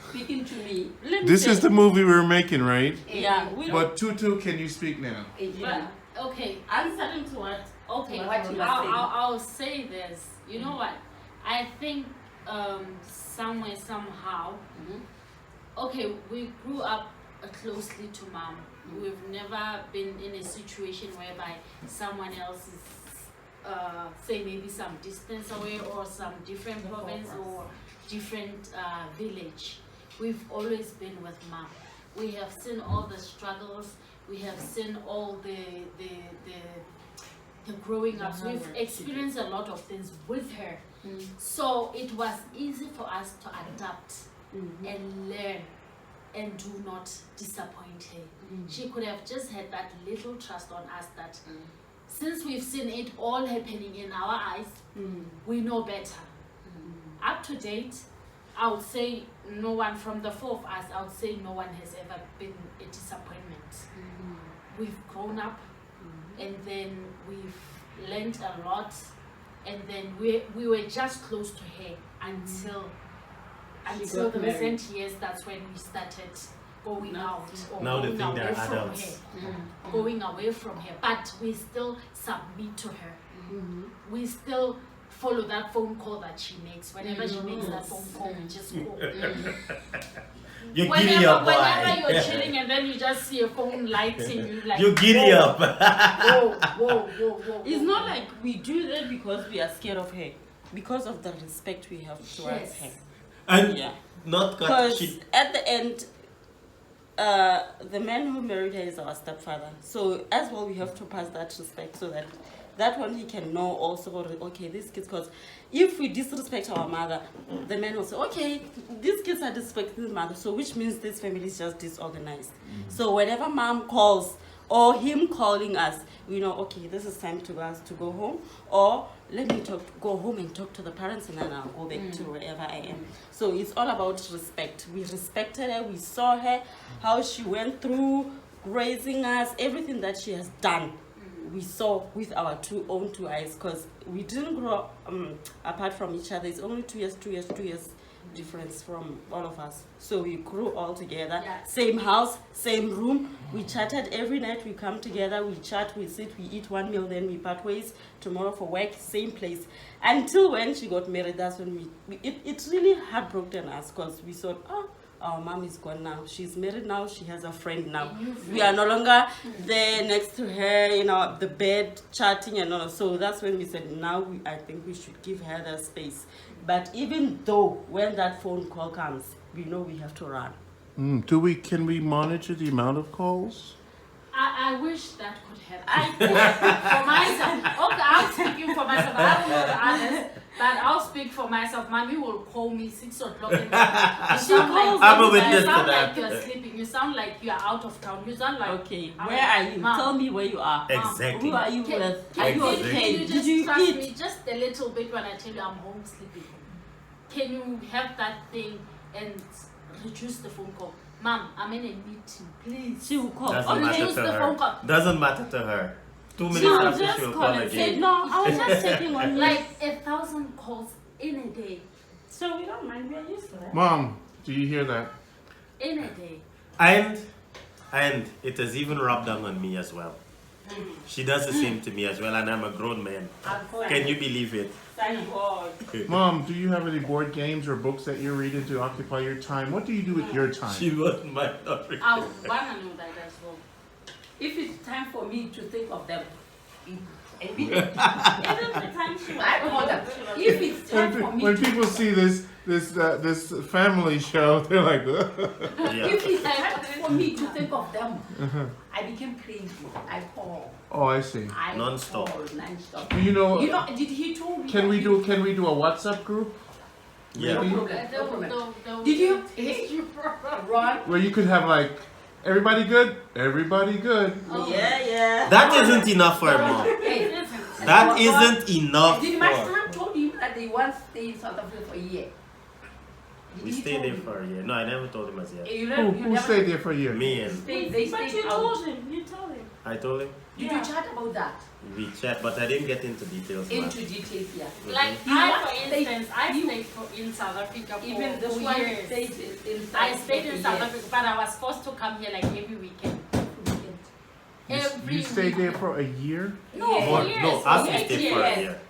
speaking to me. This is the movie we're making, right? Yeah, But Tutu, can you speak now? Yeah. Okay. Answering to what? Okay, What you are saying. I'll say this. You know what? I think somewhere, somehow, okay, we grew up closely to mom. We've never been in a situation whereby someone else is, say, maybe some distance away or some different province or different village. We've always been with mom. We have seen all the struggles. We have seen all the growing up. We've experienced a lot of things with her. So it was easy for us to adapt and learn and do not disappoint her. She could have just had that little trust on us that since we've seen it all happening in our eyes, we know better. Up to date, I would say no one from the four of us, I would say no one has ever been a disappointment. We've grown up and then we've learned a lot, and then we were just close to her until the recent years. That's when we started going out or Now they going think they're away from adults. her, going away from her. But we still submit to her. We still follow that phone call that she makes. Whenever she makes that phone call, we just go. You giddy up, Whenever boy. you're chilling and then you just see a phone lighting, you like, You giddy whoa, up. whoa. It's not like we do that because we are scared of her, because of the respect we have towards her. And Yeah. not cut Because shit. at the end, the man who married her is our stepfather. So as well, we have to pass that respect so that one he can know also, okay, these kids, because if we disrespect our mother, the man will say, okay, these kids are disrespecting the mother, so which means this family is just disorganized. So whenever mom calls or him calling us, we know, okay, this is time to us to go home, or let me go home and talk to the parents, and then I'll go back to wherever I am. So it's all about respect. We respected her, we saw her, how she went through raising us, everything that she has done. We saw with our own two eyes, because we didn't grow apart from each other. It's only 2 years difference from all of us. So we grew all together, same house, same room. We chatted every night. We come together, we chat, we sit, we eat one meal, then we part ways. Tomorrow for work, same place. Until when she got married, that's when it really heartbroken us, because we thought, oh, our mom is gone now. She's married now. She has a friend now. We are no longer there next to her, the bed, chatting and all. So that's when we said, now I think we should give her the space. But even though when that phone call comes, we know we have to run. Can we monitor the amount of calls? I wish that could happen. For myself, okay, I'm speaking for myself. I don't know the others, but I'll speak for myself. Mommy will call me 6 o'clock in the morning. I'm a witness to sound that. like you're sleeping. You sound like you're out of town. You sound like, okay, where are you? Mom. Tell me where you are. Exactly. Who are you with? Are you Can okay? you Did just you trust eat? me just a little bit when I tell you I'm home sleeping? Can you have that thing and reduce the phone call? Mom, I'm in a meeting, please. She will call. Doesn't matter Reduce to the phone call. her. Doesn't matter to her. 2 minutes She will after just she'll call call and say, again. no, I was just checking on you. Like 1,000 calls in a day. So we don't mind, we are used to that. Mom, do you hear that? In a day. And it has even rubbed down on me as well. She does the same to me as well, and I'm a grown man. Can you believe it? Thank God. Mom, do you have any board games or books that you're reading to occupy your time? What do you do with your time? She wasn't my daughter. I want to know that as well. If it's time for me to think of them, Even Even the time she was I call them. If it's time for me When to, people see this family show, they're like, Yeah. if it's time for me to think of them, I became crazy. I call. oh, I see. I Non-stop. call non-stop. Do you know? You know, did he told me? Can that we he- do a WhatsApp group Yeah. No Maybe. problem. No problem. The Did you? taste you Ron? where you could have like everybody good, everybody good. Yeah. That isn't enough for a mom. Hey, That isn't enough did my for. son told you that they once stay in South Africa for a year? Did We he stayed told there you? for a year. No, I never told him as yet. You Who never stayed there for a year? Me and They But stayed you out. told him. You told him. I told him. Did you chat about that? We chat, but I didn't get into details. Into details, yeah. Like You I, want for stay- instance, I you- stayed in South Africa for Even this 4 one years. stayed in South I stayed in Africa South for Africa, but I was forced to come here like every weekend. Every You stayed there weekend. for a year? No, Yeah. More, years, no, for us we 8 stayed for a years. year.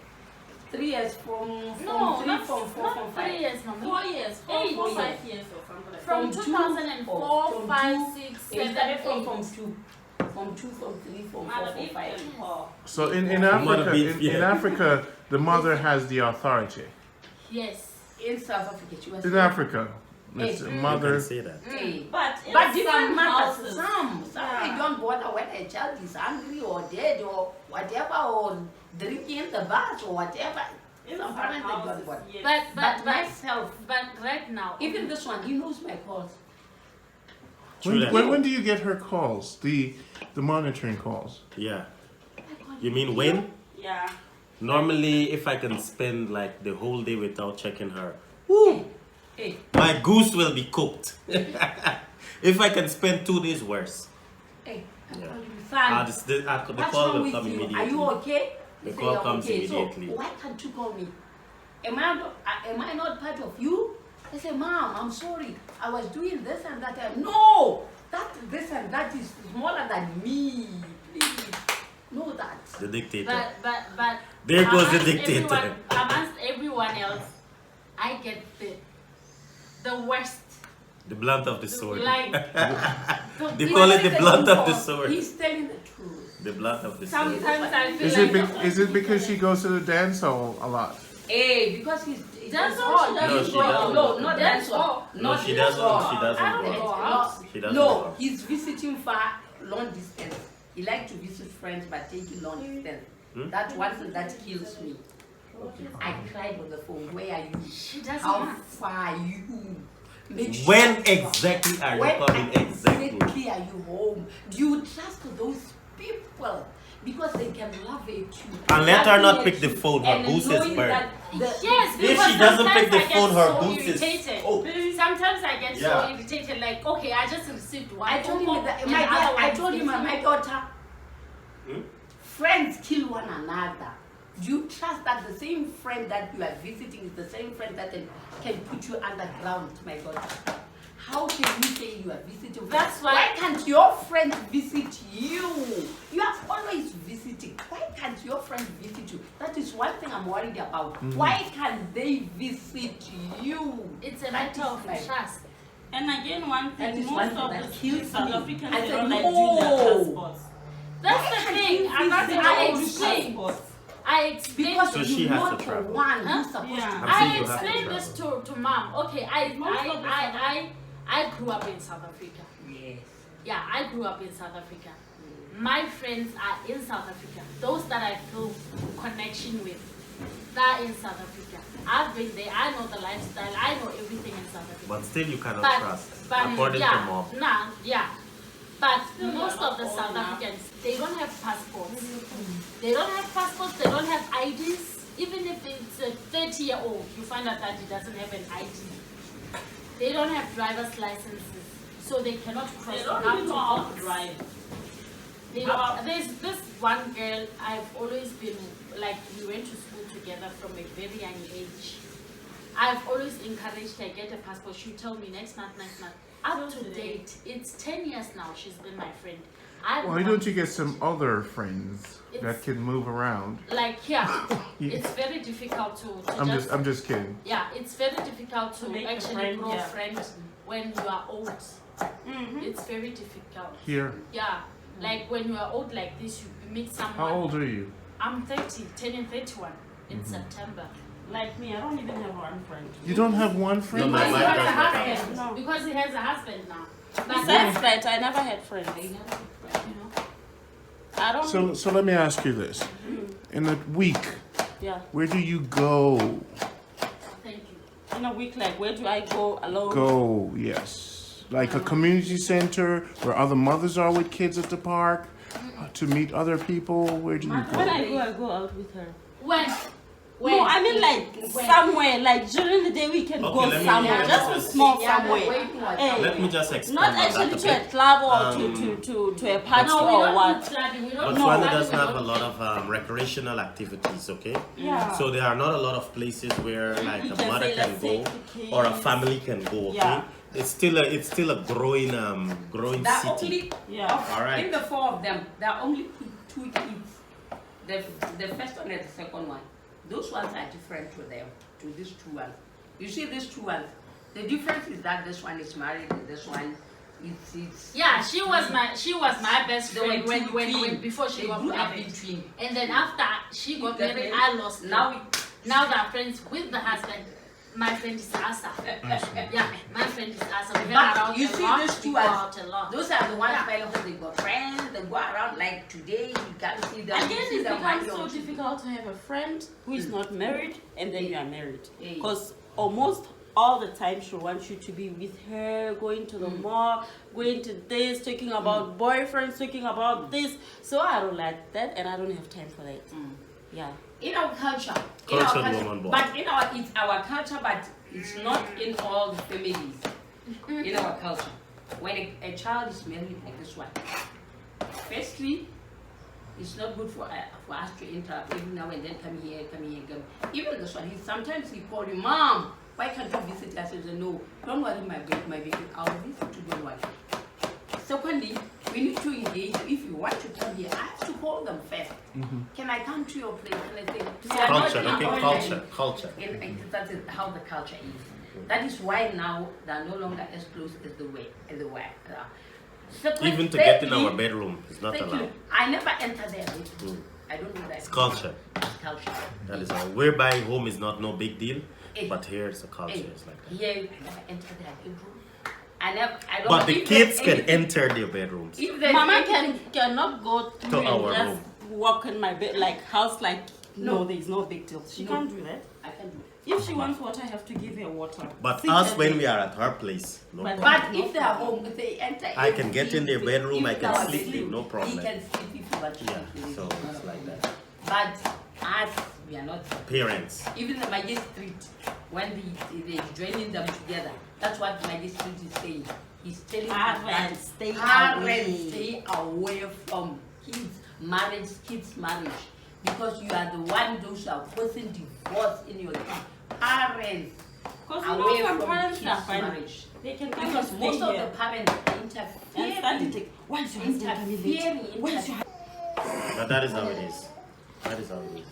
3 years from No, three, not, from 4, not from 3 5. years, no. 4 years. 8 4, years. 5 years or something like that. From From 2004, from 5, two- 6, It 7, started from 8. 2. From 2, from 3, from 4, Mother, from big 5. and poor. So in Mother Africa, beef, in yeah. Africa, the mother has the authority. Yes. In South Africa, she was In Africa, it's Hey. a You mother. can say that. Hey. But in But different some mothers, houses, some Yeah. they don't bother when a child is hungry or dead or whatever, or drinking in the bath or whatever. in Some some parents they don't houses, bother. yes. But myself, but right now, even this one, he knows my calls. True that. When do you get her calls? The monitoring calls. Yeah. You mean when? Yeah. Normally, if I can spend like the whole day without checking her, Hey, my goose will be cooked. If I can spend 2 days, worse. hey, I Yeah. call you son. The What's call wrong will with come you? Are immediately. you okay? The You say call you're comes okay. immediately. So why can't you call me? Am I not part of you? I say, Mom, I'm sorry. I was doing this and that. No, this and that is smaller than me. Please, know that. The dictator. but There goes the amongst dictator. amongst everyone else, I get the worst. The blunt of the sword. Like They call it the blunt of the sword. He's telling the truth. The blunt of the sword. sometimes I feel Is like it is it because she goes to the dance hall a lot? Hey, because he's That's all. all she No, does. she doesn't. No, not That's dance all. hall. No, Not she dance doesn't. hall. She doesn't I don't go. go out. She doesn't No, go. he's visiting far, long distance. He likes to visit friends but taking long distance. That's one thing that kills me. I cried on the phone. Where are you? She doesn't How want. far are you? Make sure When you are- exactly are you when coming? Exactly. exactly are you home? Do you trust those people? Because they can love you. And let her not Laughing pick at the you phone, her and goose is knowing burned. that the- Yes, If because she doesn't sometimes pick the I get phone, her so goose is- irritated. oh. Sometimes I get Yeah. so irritated, like, okay, I just received one. I told phone him that call, my and the other daughter, I one told is him busy. my daughter, Hmm? friends kill one another. Do you trust that the same friend that you are visiting is the same friend that can put you underground, my daughter? How can you say you are visiting? That's Why why- can't your friend visit you? You are always visiting. Why can't your friend visit you? That is one thing I'm worried about. Why can't they visit you? It's a That matter is of my- trust. And again, one That thing, is one most thing of that the kills South me. Africans, I they said, don't like doing their no. passports. That's Why the can't thing. you I'm not visit I our explained. Passports. I explained. Because So you she has not to the travel. one Huh? who's supposed Yeah. to. I'm saying I you have to explained this travel. to mom. Okay, Most of the I grew up in South Africa. Yes. Yeah, I grew up in South Africa. My friends are in South Africa. Those that I feel connection with, they're in South Africa. I've been there. I know the lifestyle. I know everything in South Africa. But still, you cannot But trust. According to yeah, mom. nah, yeah. But Still most not of the all South now. Africans, they don't have passports. They don't have passports. They don't have IDs. Even if it's a 30-year-old, you find out that he doesn't have an ID. They don't have driver's licenses, so they cannot cross. They don't have even to know how cross. to drive. There's this one girl I've always been like, we went to school together from a very young age. I've always encouraged her, get a passport. She'll tell me next month. Up to date, it's 10 years now she's been my friend. Why don't you get some other friends that It's- can move around? Like, yeah, Yeah. it's very difficult to I'm just kidding. yeah, it's very difficult to make a actually friend, grow yeah. friends when you are old. It's very difficult. Here. Yeah, like when you are old like this, you meet someone. How old are you? I'm 30, turning 31 in September. Like me, I don't even have one friend. You don't have one friend? Because he has a friend. husband. No. Because he has a husband now. But Besides that, I never had friends. you know. I don't. So let me ask you this. In a week, Yeah. where do you go? Thank you. In a week, like, where do I go alone? Go, yes. Like a community center where other mothers are with kids at the park to meet other people. Where do you When go? I go out with her. When? No, I mean like somewhere, like during the day we can Okay, go let me- somewhere, yeah, just a small somewhere. Hey, Let me just explain. not on that actually a to a bit. club or to a party No, we or don't what. do clubbing. We don't Botswana do doesn't have a clubbing. lot of recreational activities, okay? Yeah. So there are not a lot of places where like You a can mother say, can let's go take the kids. or a family can go, okay? Yeah. It's still a growing There are city. only, Yeah. All right. in the four of them, there are only two kids. The first one and the second one. Those ones are different to them, to these two ones. You see these two ones, the difference is that this one is married and this one it's Yeah, she was my best They were friend two when twins. before she They got grew up married. in twin. And then after she got Got married, married. I lost her. Now they're friends with the husband. My friend is Asa. Yeah, my friend is Asa. We hang But around you a see lot, these two we go ones, out a lot. those are the ones where they got friends, they go around like today, you can't see them. Again, you see it them becomes on so YouTube. difficult to have a friend who is not married and then you are married. Yeah. Because almost all the time she wants you to be with her, going to the mall, going to this, talking about boyfriends, talking about this. So I don't like that and I don't have time for that. Yeah. In our culture, Cultured woman boy. but it's our culture, but it's not in all the families. In our culture, when a child is married like this one, firstly, it's not good for us to interrupt every now and then. Come here, come. Even this one, sometimes he call you, Mom, why can't you visit us? I said, no, don't worry, my baby, I'll visit you, don't worry. Secondly, we need to engage. If you want to come here, I have to call them first. Can I come to your place? Can I say, "See, I'm not Culture, in okay, Ireland." culture. And that is how the culture is. That is why now they are no longer as close as they were. Even to get in our bedroom is not Thank allowed. you. I never enter there. I don't do that. It's culture. It's culture. That is all. Whereby home is not no big deal, Eh. but here it's a culture. It's like that. Here, I never enter their bedroom. I don't. But the if kids there's can anything- enter their bedrooms. If there's Mama anything- cannot go through To and our just room. walk in my bed like house like No. there's no big deal. She No. can't do that. I can do it. If she wants water, I have to give her water. But Sit us at when the- we are at her place, no But- problem. But if they are home, if they enter, I can get in their bedroom, if I they can are sleep asleep, there, no problem. He can sleep if you want to Yeah, sleep. so it's like that. But us, we are not. Parents. Even the magistrate, when they joining them together, that's what the magistrate is saying. He's telling us that Parents, stay parents away. stay away from kids' marriage, because you are the one those are causing divorce in your kids. Parents Because away some from parents kids' are fine. marriage. They can come Because and most stay of here. the parents are And start to interfering. take, why is your husband coming late? Why is your But that is how it is. That is how it is.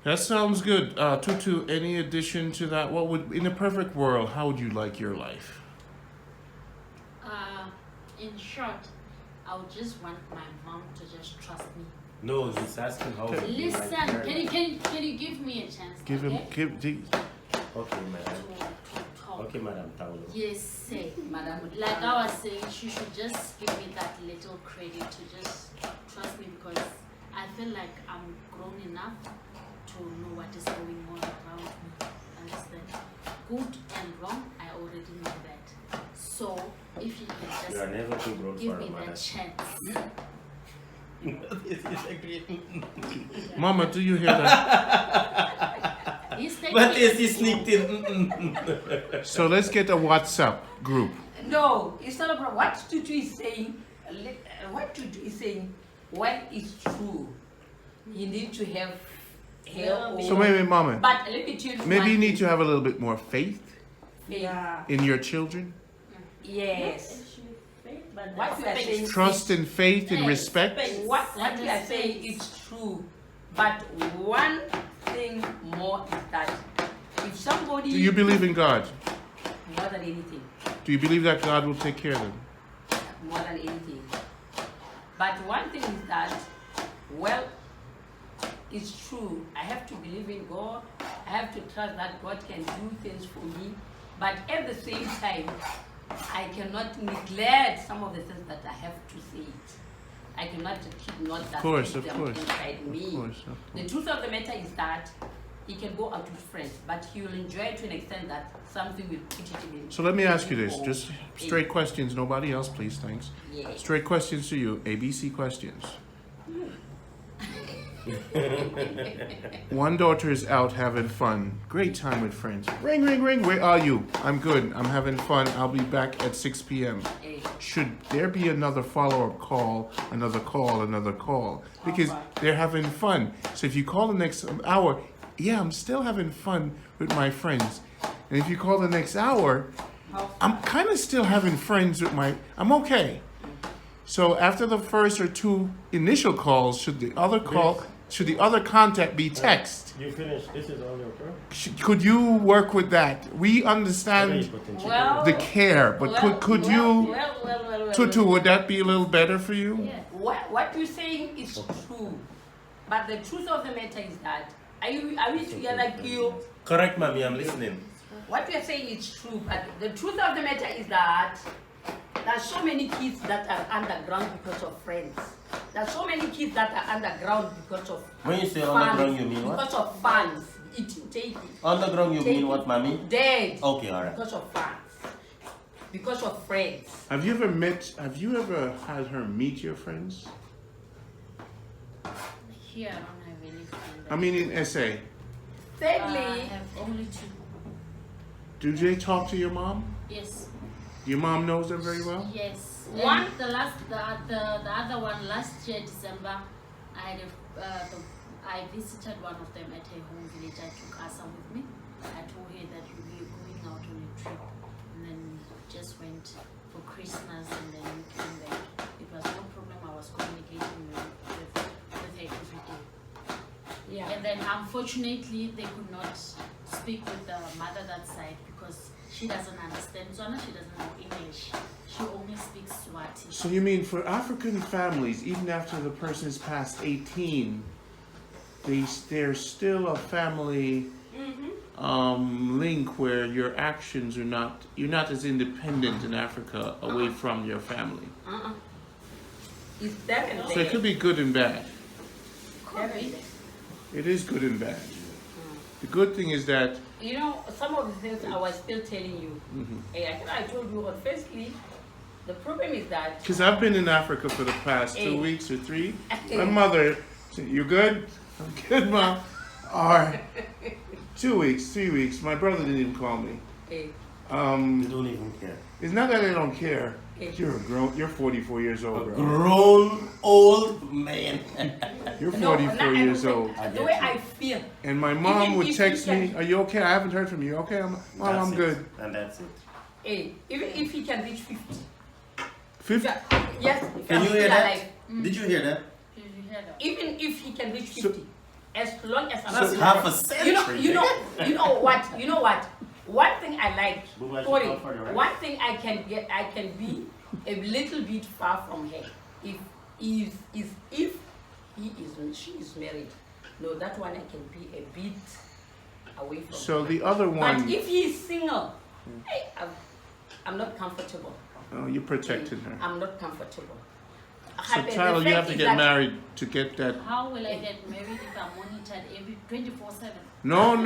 That sounds good. Tutu, any addition to that? What would, in a perfect world, how would you like your life? In short, I would just want my mom to just trust me. No, he's asking how. would you like Listen, her can you give me a chance? Give him, okay? Okay, madam. To talk. Okay, madam Taulo. Yes, say, madam. Like I was saying, she should just give me that little credit to just trust me, because I feel like I'm grown enough to know what is going on around me. Understand? Good and wrong, I already know that. So if you can just You are never too grown give for me a mother. that chance. This is agreed. Mama, do you hear that? He's taking But it- is he sneaked in? So let's get a WhatsApp group. No, it's not a problem. What Tutu is saying, well, it's true. You need to have help. So maybe, Mama, But let me tell you maybe one you need thing. to have a little bit more faith Yeah. in your children. Yes. But What you are saying, Trust and faith and Yes. respect. what you are saying is true. But one thing more is that if somebody Do you believe in God? more than anything, Do you believe that God will take care of them? more than anything. But one thing is that, well, it's true. I have to believe in God. I have to trust that God can do things for me. But at the same time, I cannot neglect some of the things that I have to say it. I cannot keep not that Of course. inside me. Of course. The truth of the matter is that he can go out with friends, but he will enjoy it to an extent that something will put it in. So let me ask you this, just straight questions, nobody else, please, thanks. Yeah. Straight questions to you, ABC questions. One daughter is out having fun, great time with friends. Ring, ring, ring, where are you? I'm good, I'm having fun, I'll be back at 6 p.m. Should there be another follow-up call, another call? Because they're having fun. So if you call the next hour, yeah, I'm still having fun with my friends. And if you call the next hour, I'm kind of still having friends with I'm okay. So after the first or two initial calls, should the other contact be text? You finished. This is all your turn. Could you work with that? We understand the care, but could you, Tutu, would that be a little better for you? Yeah. What you're saying is true, but the truth of the matter is that are we together, Kyo? Correct, mommy. I'm listening. What you're saying is true, but the truth of the matter is that there's so many kids that are underground because of friends. There's so many kids that are underground because of When you say fun, underground, you mean what? because of funds. Take it. Underground, you mean what, mommy? Dead. Okay, all right. Because of funds. Because of friends. Have you ever had her meet your friends? Here, I don't have any friends. I mean in SA. Thirdly, I have only 2. Do they talk to your mom? Yes. Your mom knows them very well? Yes. One- And the other one last year December, I visited one of them at her home village. I took Asa with me. I told her that we were going out on a trip, and then we just went for Christmas, and then we came back. It was no problem. I was communicating with her every day. yeah. And then unfortunately they could not speak with the mother that side because she doesn't understand Tswana, she doesn't know English. She only speaks Swati. So you mean for African families, even after the person's past 18, there's still a family link where your actions you're not as independent in Africa away from your family. It's that and So it could be good and bad. That and that. It is good and bad. The good thing is that You know, some of the things I was still telling you. I told you, firstly, the problem is that because I've been in Africa for the past 2 weeks or 3. My mother said, "You good?" "I'm good, Mom." Or 2 weeks, 3 weeks. My brother didn't even call me. You don't even care. It's not that I don't care. You're 44 years old, bro. Grown old man. You're 44 years old. The way I feel. And my mom Even would if text you me, can- "Are you okay? I haven't heard from you." "Okay, Mom, I'm good." And that's it. Even if he can reach 50. 50? Yes. Can you hear that? Did you hear that? Did you hear that? Even if he can reach 50, as long as I'm That's still half a alive. century. You know what? One thing I like, Booba, sorry, she called for you, right? one thing I can be a little bit far from her. If she is married, no, that one I can be a bit away from. So her. the other one, But if he is single, I'm not comfortable. oh, you protected her. I'm not comfortable. So The Tyler, you fact have to is get that- married to get that. How will I get married if I'm monitored every 24/7? No. It's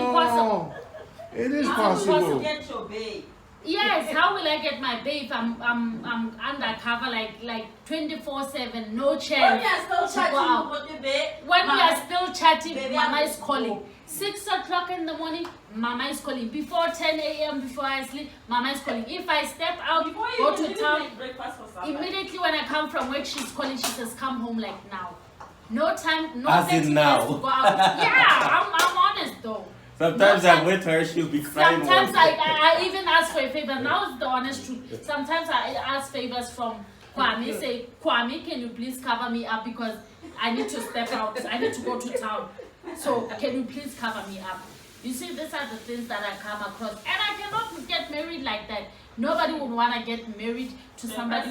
impossible. It is It's possible. impossible. Get your babe. Yes, how will I get my babe if I'm undercover like 24/7, no chance When you are still to chatting go out. with your babe, When we Mama- are still chatting, Baby, Mama I'm is calling. 6 o'clock in the morning, Mama is calling. Before 10 a.m., before I sleep, Mama is calling. If I step out, Before you go even to even town, make breakfast for somebody. immediately when I come from work, she's calling. She says, "Come home like now." No time, no As in 30 minutes now. to go out. Yeah, I'm honest though. Sometimes No, I'm with her, she'll be crying. Sometimes I even ask for a favor. Now is the honest truth. Sometimes I ask favors from Kwame. Say, "Kwame, can you please cover me up because I need to step out. I need to go to town. So can you please cover me up?" You see, these are the things that I come across. And I cannot get married like that. Nobody would want to get married to somebody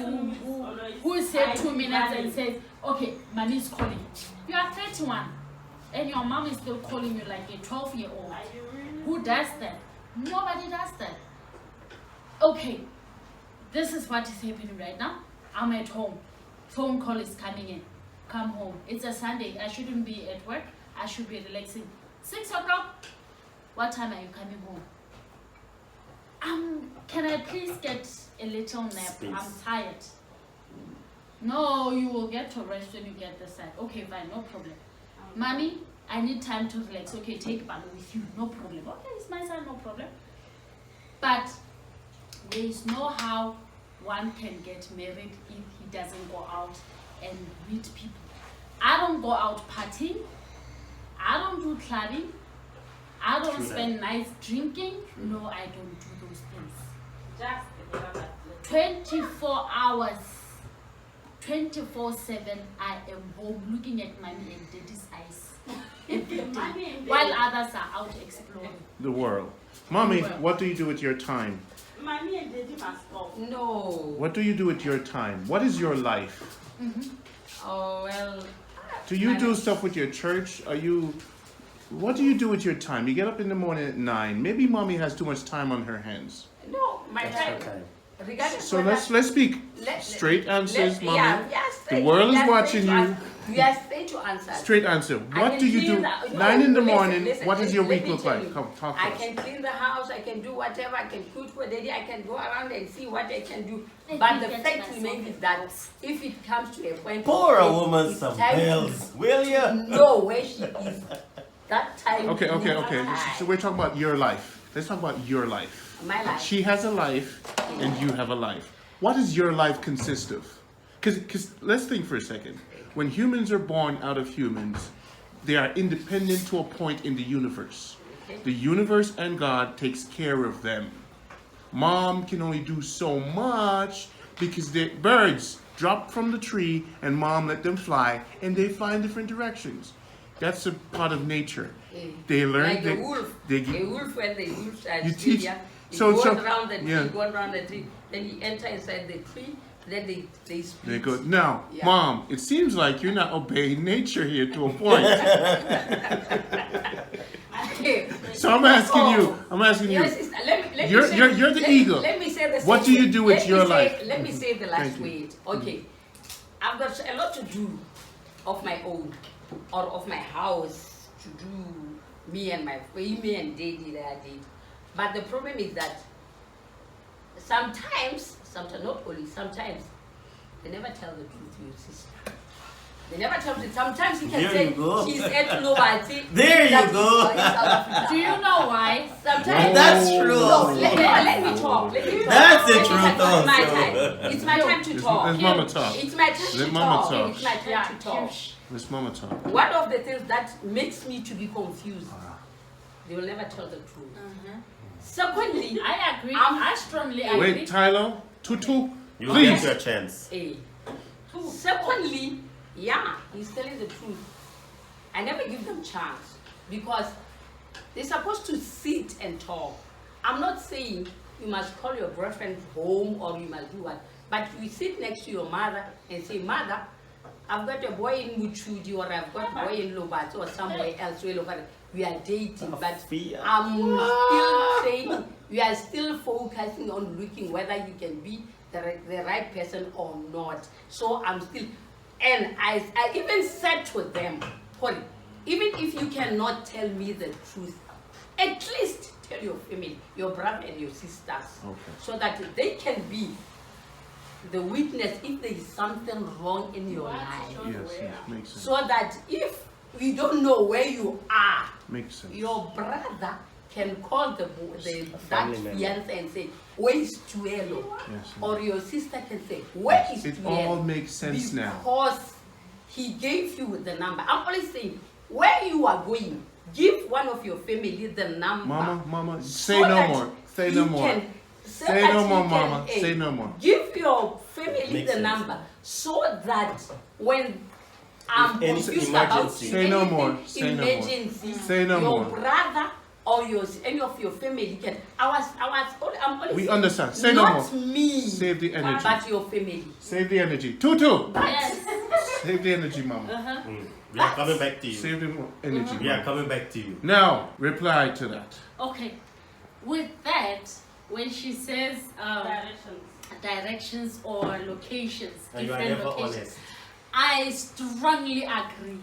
who said 2 minutes and says, okay, money is calling. You are 31 and your mom is still calling you like a 12-year-old. Who does that? Nobody does that. Okay, this is what is happening right now. I'm at home. Phone call is coming in. Come home. It's a Sunday. I shouldn't be at work. I should be relaxing. 6 o'clock. What time are you coming home? Can I please get a little nap? I'm tired. No, you will get to rest when you get the side. Okay, fine, no problem. Mommy, I need time to relax. Okay, take Pula with you, no problem. Okay, it's my son, no problem. But there is no how one can get married if he doesn't go out and meet people. I don't go out partying. I don't do clubbing. I don't spend nights drinking. No, I don't do those things. Just 24 hours, 24/7, I am home looking at mommy and daddy's eyes. While others are out exploring the world. Mommy, what do you do with your time? Mommy and daddy must go. No. What do you do with your time? What is your life? Oh, well. Do you do stuff with your church? What do you do with your time? You get up in the morning at 9. Maybe mommy has too much time on her hands. No, my time. Regardless So let's speak straight answers, mommy. The world is watching you. You are straight to answer. Straight answer. What do you do? 9 in the morning. What does your week look like? Come talk to I us. can clean the house. I can do whatever. I can cook for daddy. I can go around and see what I can do. But the fact remains is that if it comes to a point, Pour a it's woman some time to pills, will you? know where she is. That time. Okay. is So we're talking about your life. Let's talk about your life. my life. She has a life, and you have a life. What does your life consist of? Because let's think for a second. When humans are born out of humans, they are independent to a point in the universe. The universe and God takes care of them. Mom can only do so much because the birds drop from the tree and mom let them fly, and they fly in different directions. That's a part of nature. They learn. Like a wolf. A wolf when the wolves are You still teach- here, he so- goes so- around the tree, yeah. go around the tree, then he enter inside the tree, then they split. They go, now, Yeah. Mom, it seems like you're not obeying nature here to a point. So I'm asking you. Yes, sister, let me You're- say- you're the eagle. Let me say the What do you do with your life? Let me say the last Thank you. word. Okay. I've got a lot to do of my own or of my house to do me and daddy that I did. But the problem is that sometimes, not only, sometimes, they never tell the truth to your sister. They never tell the truth. Sometimes he can There say you go. she's at Lobati. There you go. Do you know why? Sometimes That's true. No, let me talk. That's the Let me truth talk. It's my also. time. It's my time to talk. Let Mama talk. It's my time Let to Mama talk. talk. It's my time to talk. Let's Mama talk. One of the things that makes me to be confused, they will never tell the truth. Secondly, I agree. I'm- I strongly agree. Wait, Tyler, Tutu, You please. get your chance. Secondly, yeah, he's telling the truth. I never give them chance because they're supposed to sit and talk. I'm not saying you must call your boyfriend home or you must do what, but you sit next to your mother and say, Mother, I've got a boy in Muchudi or I've got a boy in Lobat or somewhere else. We are dating, but I'm still saying we are still focusing on looking whether you can be the right person or not. So I'm still, and I even said to them, even if you cannot tell me the truth, at least tell your family, your brother and your sisters, so that they can be the witness if there is something wrong in your life. Yes, makes sense. So that if we don't know where you are, Makes sense. your brother can call that family member. fiance and say, where is Tuelo? Yes, Or your sister can say, where is It Tuelo? all makes sense now. Because he gave you the number. I'm only saying, where you are going, give one of your family the number. Mama, so say no that more. Say he no more. can- so Say that no he more, can, Mama. Say no more. Give your family Makes the sense. number so that when I'm If any confused about emergency. Say no more. anything Say no more. emergency, Say no your more. brother or any of your family can. I'm only We saying, understand. Say no not more. me. Save the energy. But your family. Save the energy. Tutu! Yes. Save the energy, Mama. We are coming back to you. Save the energy. We are Mama. coming back to you. Now, reply to that. Okay. With that, when she says directions or locations, And you are different never locations, honest. I strongly agree.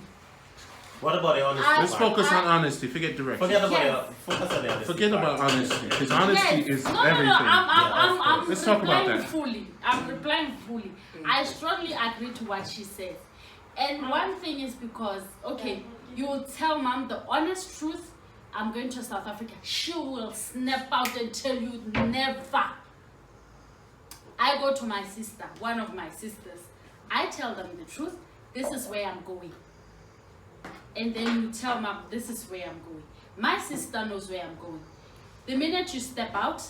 What about the honesty? Let's part? focus on honesty. Forget direction. Forget about Yes. focus on the honesty. Forget part. about honesty, because honesty Yes. is No, everything. I'm Let's talk about replying that. fully. I'm replying fully. I strongly agree to what she says. And one thing is because, okay, you will tell mom the honest truth, I'm going to South Africa. She will snap out and tell you never. I go to my sister, one of my sisters. I tell them the truth. This is where I'm going. And then you tell mom, this is where I'm going. My sister knows where I'm going. The minute you step out,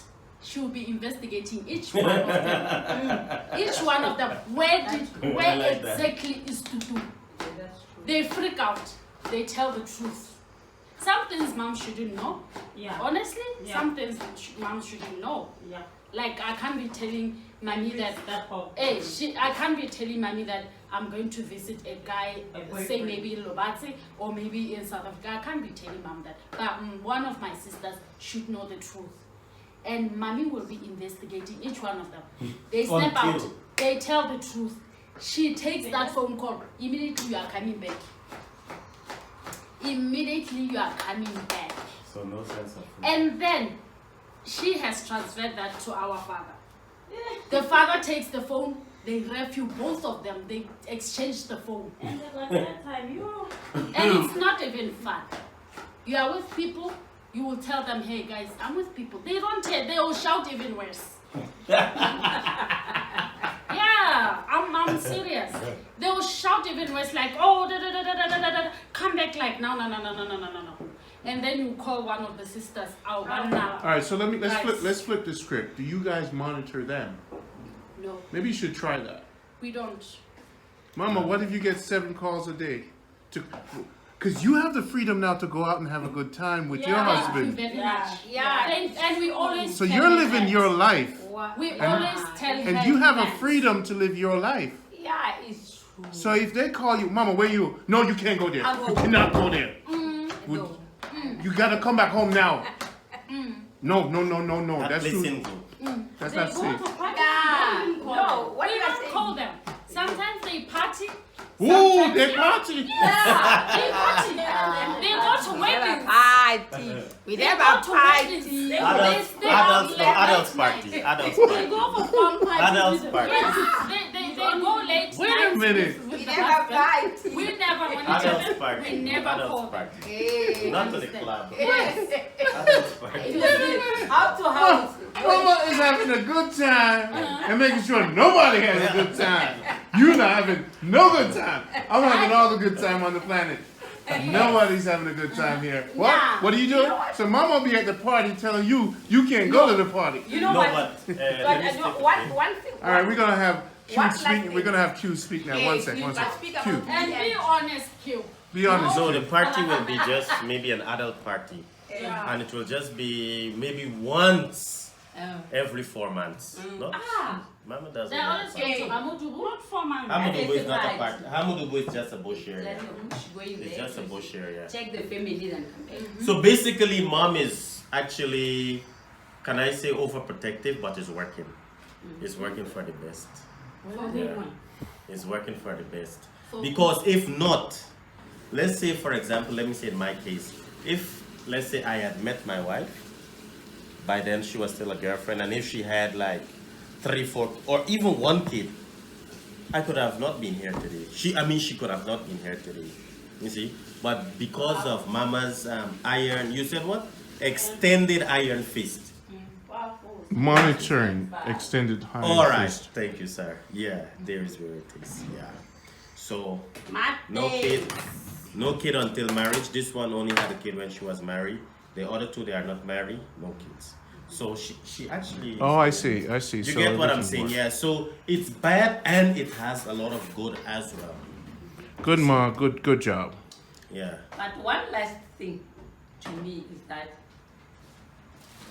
she will be investigating each one of them. Each one of them. Where like that. exactly is to do. They freak out. They tell the truth. Some things mom shouldn't know. Yeah. Honestly, Yeah. some things mom shouldn't know. Yeah. Like I can't be telling mommy that part. hey, I can't be telling mommy that I'm going to visit a guy, say maybe in Lobatse or maybe in South Africa. I can't be telling mom that. But one of my sisters should know the truth. And mommy will be investigating each one of them. They snap out. Until- They tell the truth. She takes that phone call. Immediately you are coming back. Immediately you are coming back. So no sense of. And then she has transferred that to our father. The father takes the phone, they review both of them, they exchange the phone. And then at that time, you. And it's not even fun. You are with people, you will tell them, hey guys, I'm with people. They don't care, they will shout even worse. Yeah, I'm serious. They will shout even worse, like, oh, come back, like, no. And then you call one of the sisters out. All right, so let's flip the script. Do you guys monitor them? No, Maybe you should try that. we don't. Mama, what if you get 7 calls a day? Because you have the freedom now to go out and have a good time with your Thank you husband. very Yeah. much. Yeah. And we always So tell you're her living that. your life. We always tell her And you have a that. freedom to live your life. Yeah, it's true. So if they call you, Mama, where you? No, you can't go there. You cannot go there. Would- You gotta come back home now. No. That That's place too. single. That's They not go safe. to party. Yeah. We don't call No, them. what We did I don't say? call them. Sometimes they party. Ooh, Sometimes they party. Yeah, they party. They go to weddings. Party. We They never go to party. weddings. Adults, stay out adults, late adults night. party. Adults They party. go for fun parties. Adults party. Yes, they go late Wait a nights minute. with We the never husband. party. We never Adults party. We never Adults call. party. Hey. Not to the club. Yes. Adults party. How to house. Mama is having a good time and making sure nobody has a good time. You're not having no good time. I'm having all the good time on the planet. Nobody's having a good time here. What? Yeah. What are you doing? So Mama be at the party telling you can't go to the party. You know No, what? but But let me stick one thing. All right, we're gonna have Q One speak. last We're gonna have Q speak now. One sec. Speak Q. about And be honest, Q. Be honest. So the party will be just maybe an adult party, Yeah. and it will just be maybe once every 4 months. No, Mama doesn't. They always know. go to Amudubu. Not for my Hamudubu is not a Right. party. Hamudubu is just a bush area. Let your bush go in It's there. just a bush area. Check the family and come back. So basically, mom is actually, can I say, overprotective, but is working. It's working for the best. Yeah. It's working for the best. Because if not, let's say, for example, let me say in my case, if, let's say, I had met my wife, by then she was still a girlfriend, and if she had like 3, 4, or even 1 kid, I could have not been here today. She could have not been here today. You see? But because of Mama's iron, you said what? Extended iron fist. Monitoring extended high. All right. Thank you, sir. Yeah, there is where it is. Yeah. So, no kid until marriage. This one only had a kid when she was married. The other 2, they are not married, no kids. So she actually. Oh, I see. You You get what I'm saying? Yeah. So it's bad and it has a lot of good as well. Good, Ma. Good job. Yeah. But one last thing to me is that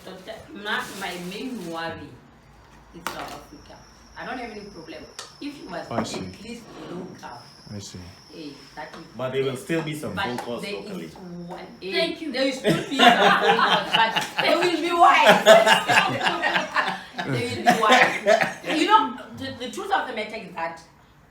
My main worry is South Africa. I don't have any problem. If you was I see. at least local, I see. that is. But there will still be some But phone calls there locally. is one. Thank you. There will still be some phone calls, but they will be wise. They will be wise. You know, the truth of the matter is that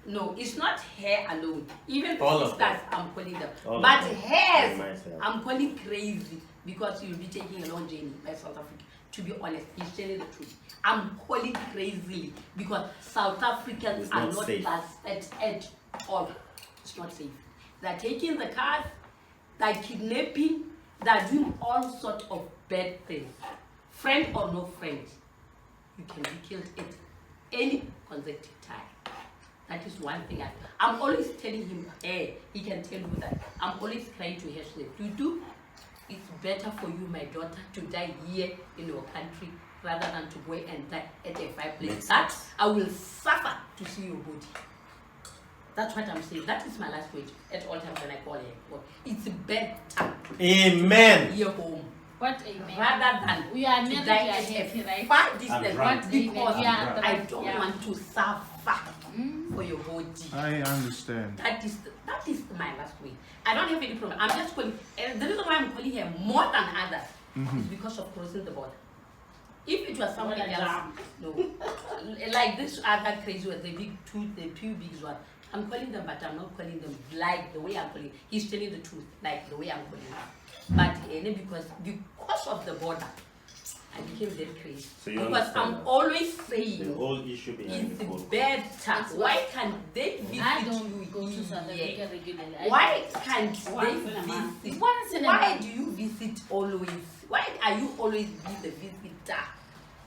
no, it's not hair alone. Even All of sisters, I'm calling them. All of But them. hairs, Myself. I'm calling crazy because you'll be taking a long journey by South Africa. To be honest, he's telling the truth. I'm calling crazily because South Africans It's are not not safe. trusted at all. It's not safe. They're taking the cars, they're kidnapping, they're doing all sorts of bad things. Friend or no friend, you can be killed at any consecutive time. That is one thing I'm always telling him, hey, he can tell you that. I'm always trying to hash it. It's better for you, my daughter, to die here in your country rather than to go and die at a fireplace. That I will suffer to see your body. That's what I'm saying. That is my last word at all times when I call her. It's better Amen. here home What amen. rather than We are to married, die we are at happy, a right? far I'm distance drunk. because Yeah, I don't yeah. want to suffer for your body. I understand. That is my last way. I don't have any problem. I'm just calling. And the reason why I'm calling her more than others is because of crossing the border. If it was somebody else, no, like this other crazy one, the two big ones. I'm calling them, but I'm not calling them like the way I'm calling. He's telling the truth, like the way I'm calling them. But because of the border, I became very crazy. So you because understand I'm always The saying. whole issue behind the It's phone. better. Why can't they visit I you don't go to South here? Africa regularly. Why can't they Once in a month. visit? Once in a Why month. do you visit always? Why are you always be the visitor?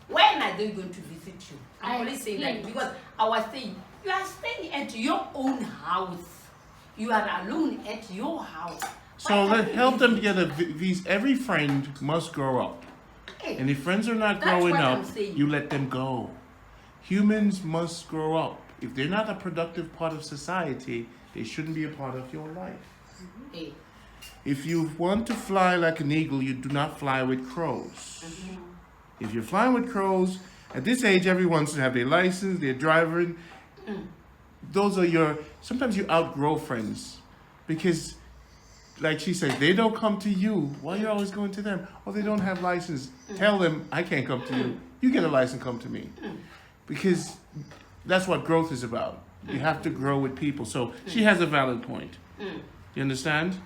When are they going to visit you? I'm I always saying that explained. because I was saying you are staying at your own house. You are alone at your house. So Why let can't help you them visit? get these. Every friend must grow up. Hey, And if friends are not That's growing what up, I'm saying. you let them go. Humans must grow up. If they're not a productive part of society, they shouldn't be a part of your life. hey, If you want to fly like an eagle, you do not fly with crows. If you're flying with crows, at this age, everyone should have their license, their driving. Those are your, sometimes you outgrow friends. Because, like she says, they don't come to you. Why are you always going to them? Oh, they don't have license. Tell them, I can't come to you. You get a license, come to me. Because that's what growth is about. You have to grow with people. So she has a valid point. You understand?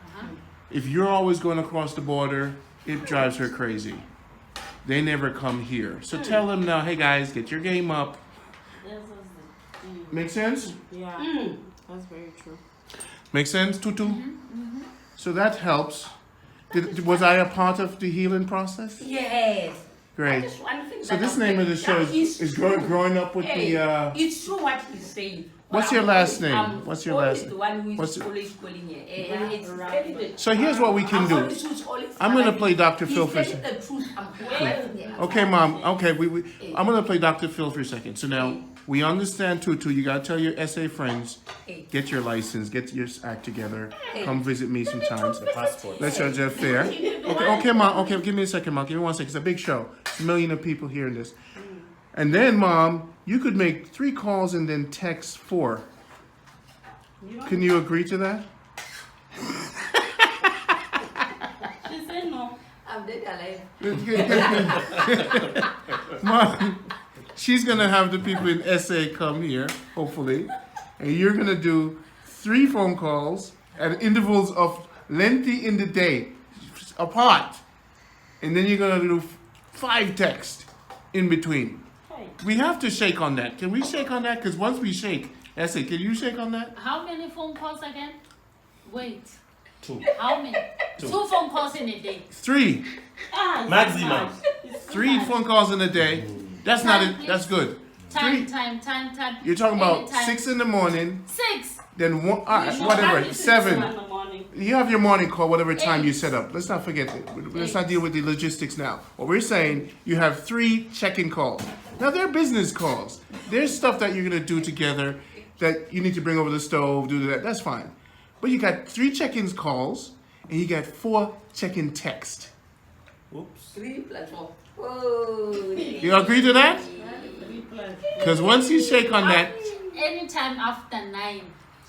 If you're always going across the border, it drives her crazy. They never come here. So tell them now, hey guys, get your game up. Make sense? Yeah, that's very true. Make sense, Tutu? So that helps. Was I a part of the healing process? yes. Great. That is one thing So that this I'm name of the saying. show Yeah, is it's growing, true. growing up with Hey, the... it's true what he's saying. What's But your I'm last always- name? I'm What's your always last the one who is What's your- always calling here. It's right. telling the So here's what we can I'm do. always who's always I'm gonna telling play you. Dr. He's Phil for a telling the truth. I'm telling you. Okay, Mom. Okay, I'm gonna play Dr. Phil for a second. So now we understand, Tutu. You gotta tell your SA friends, get your license, get your act together, come visit me sometimes. Passport. Let's judge that fair. Okay, Mom. Okay, give me a second, Mom. Give me 1 second. It's a big show. It's a million of people hearing this. And then, Mom, you could make 3 calls and then text 4. Can you agree to that? She said no. I'm dead alive. Mom, she's gonna have the people in SA come here, hopefully, and you're gonna do 3 phone calls at intervals of lengthy in the day, apart, and then you're gonna do 5 texts in between. Hey. We have to shake on that. Can we shake on that? Because once we shake, SA, can you shake on that? How many phone calls again? Wait. 2. How many? 2 phone calls in a day. 3, Ah, Maximum. 3 phone calls in a day. That's not it. That's good. Time. 3. You're talking about Anytime. 6 in the morning, 6. then 1. All right, No, whatever. that is 7. in the morning. You have your morning call, whatever time you 8. set up. Let's not forget that. Let's not deal with the logistics now. What we're saying, you have 3 check-in calls. Now, they're business calls. There's stuff that you're going to do together that you need to bring over the stove, do that. That's fine. But you got 3 check-in calls, and you got 4 check-in text. Oops. 3 plus 4. You agree to that? Because once you shake on that, Anytime after 9,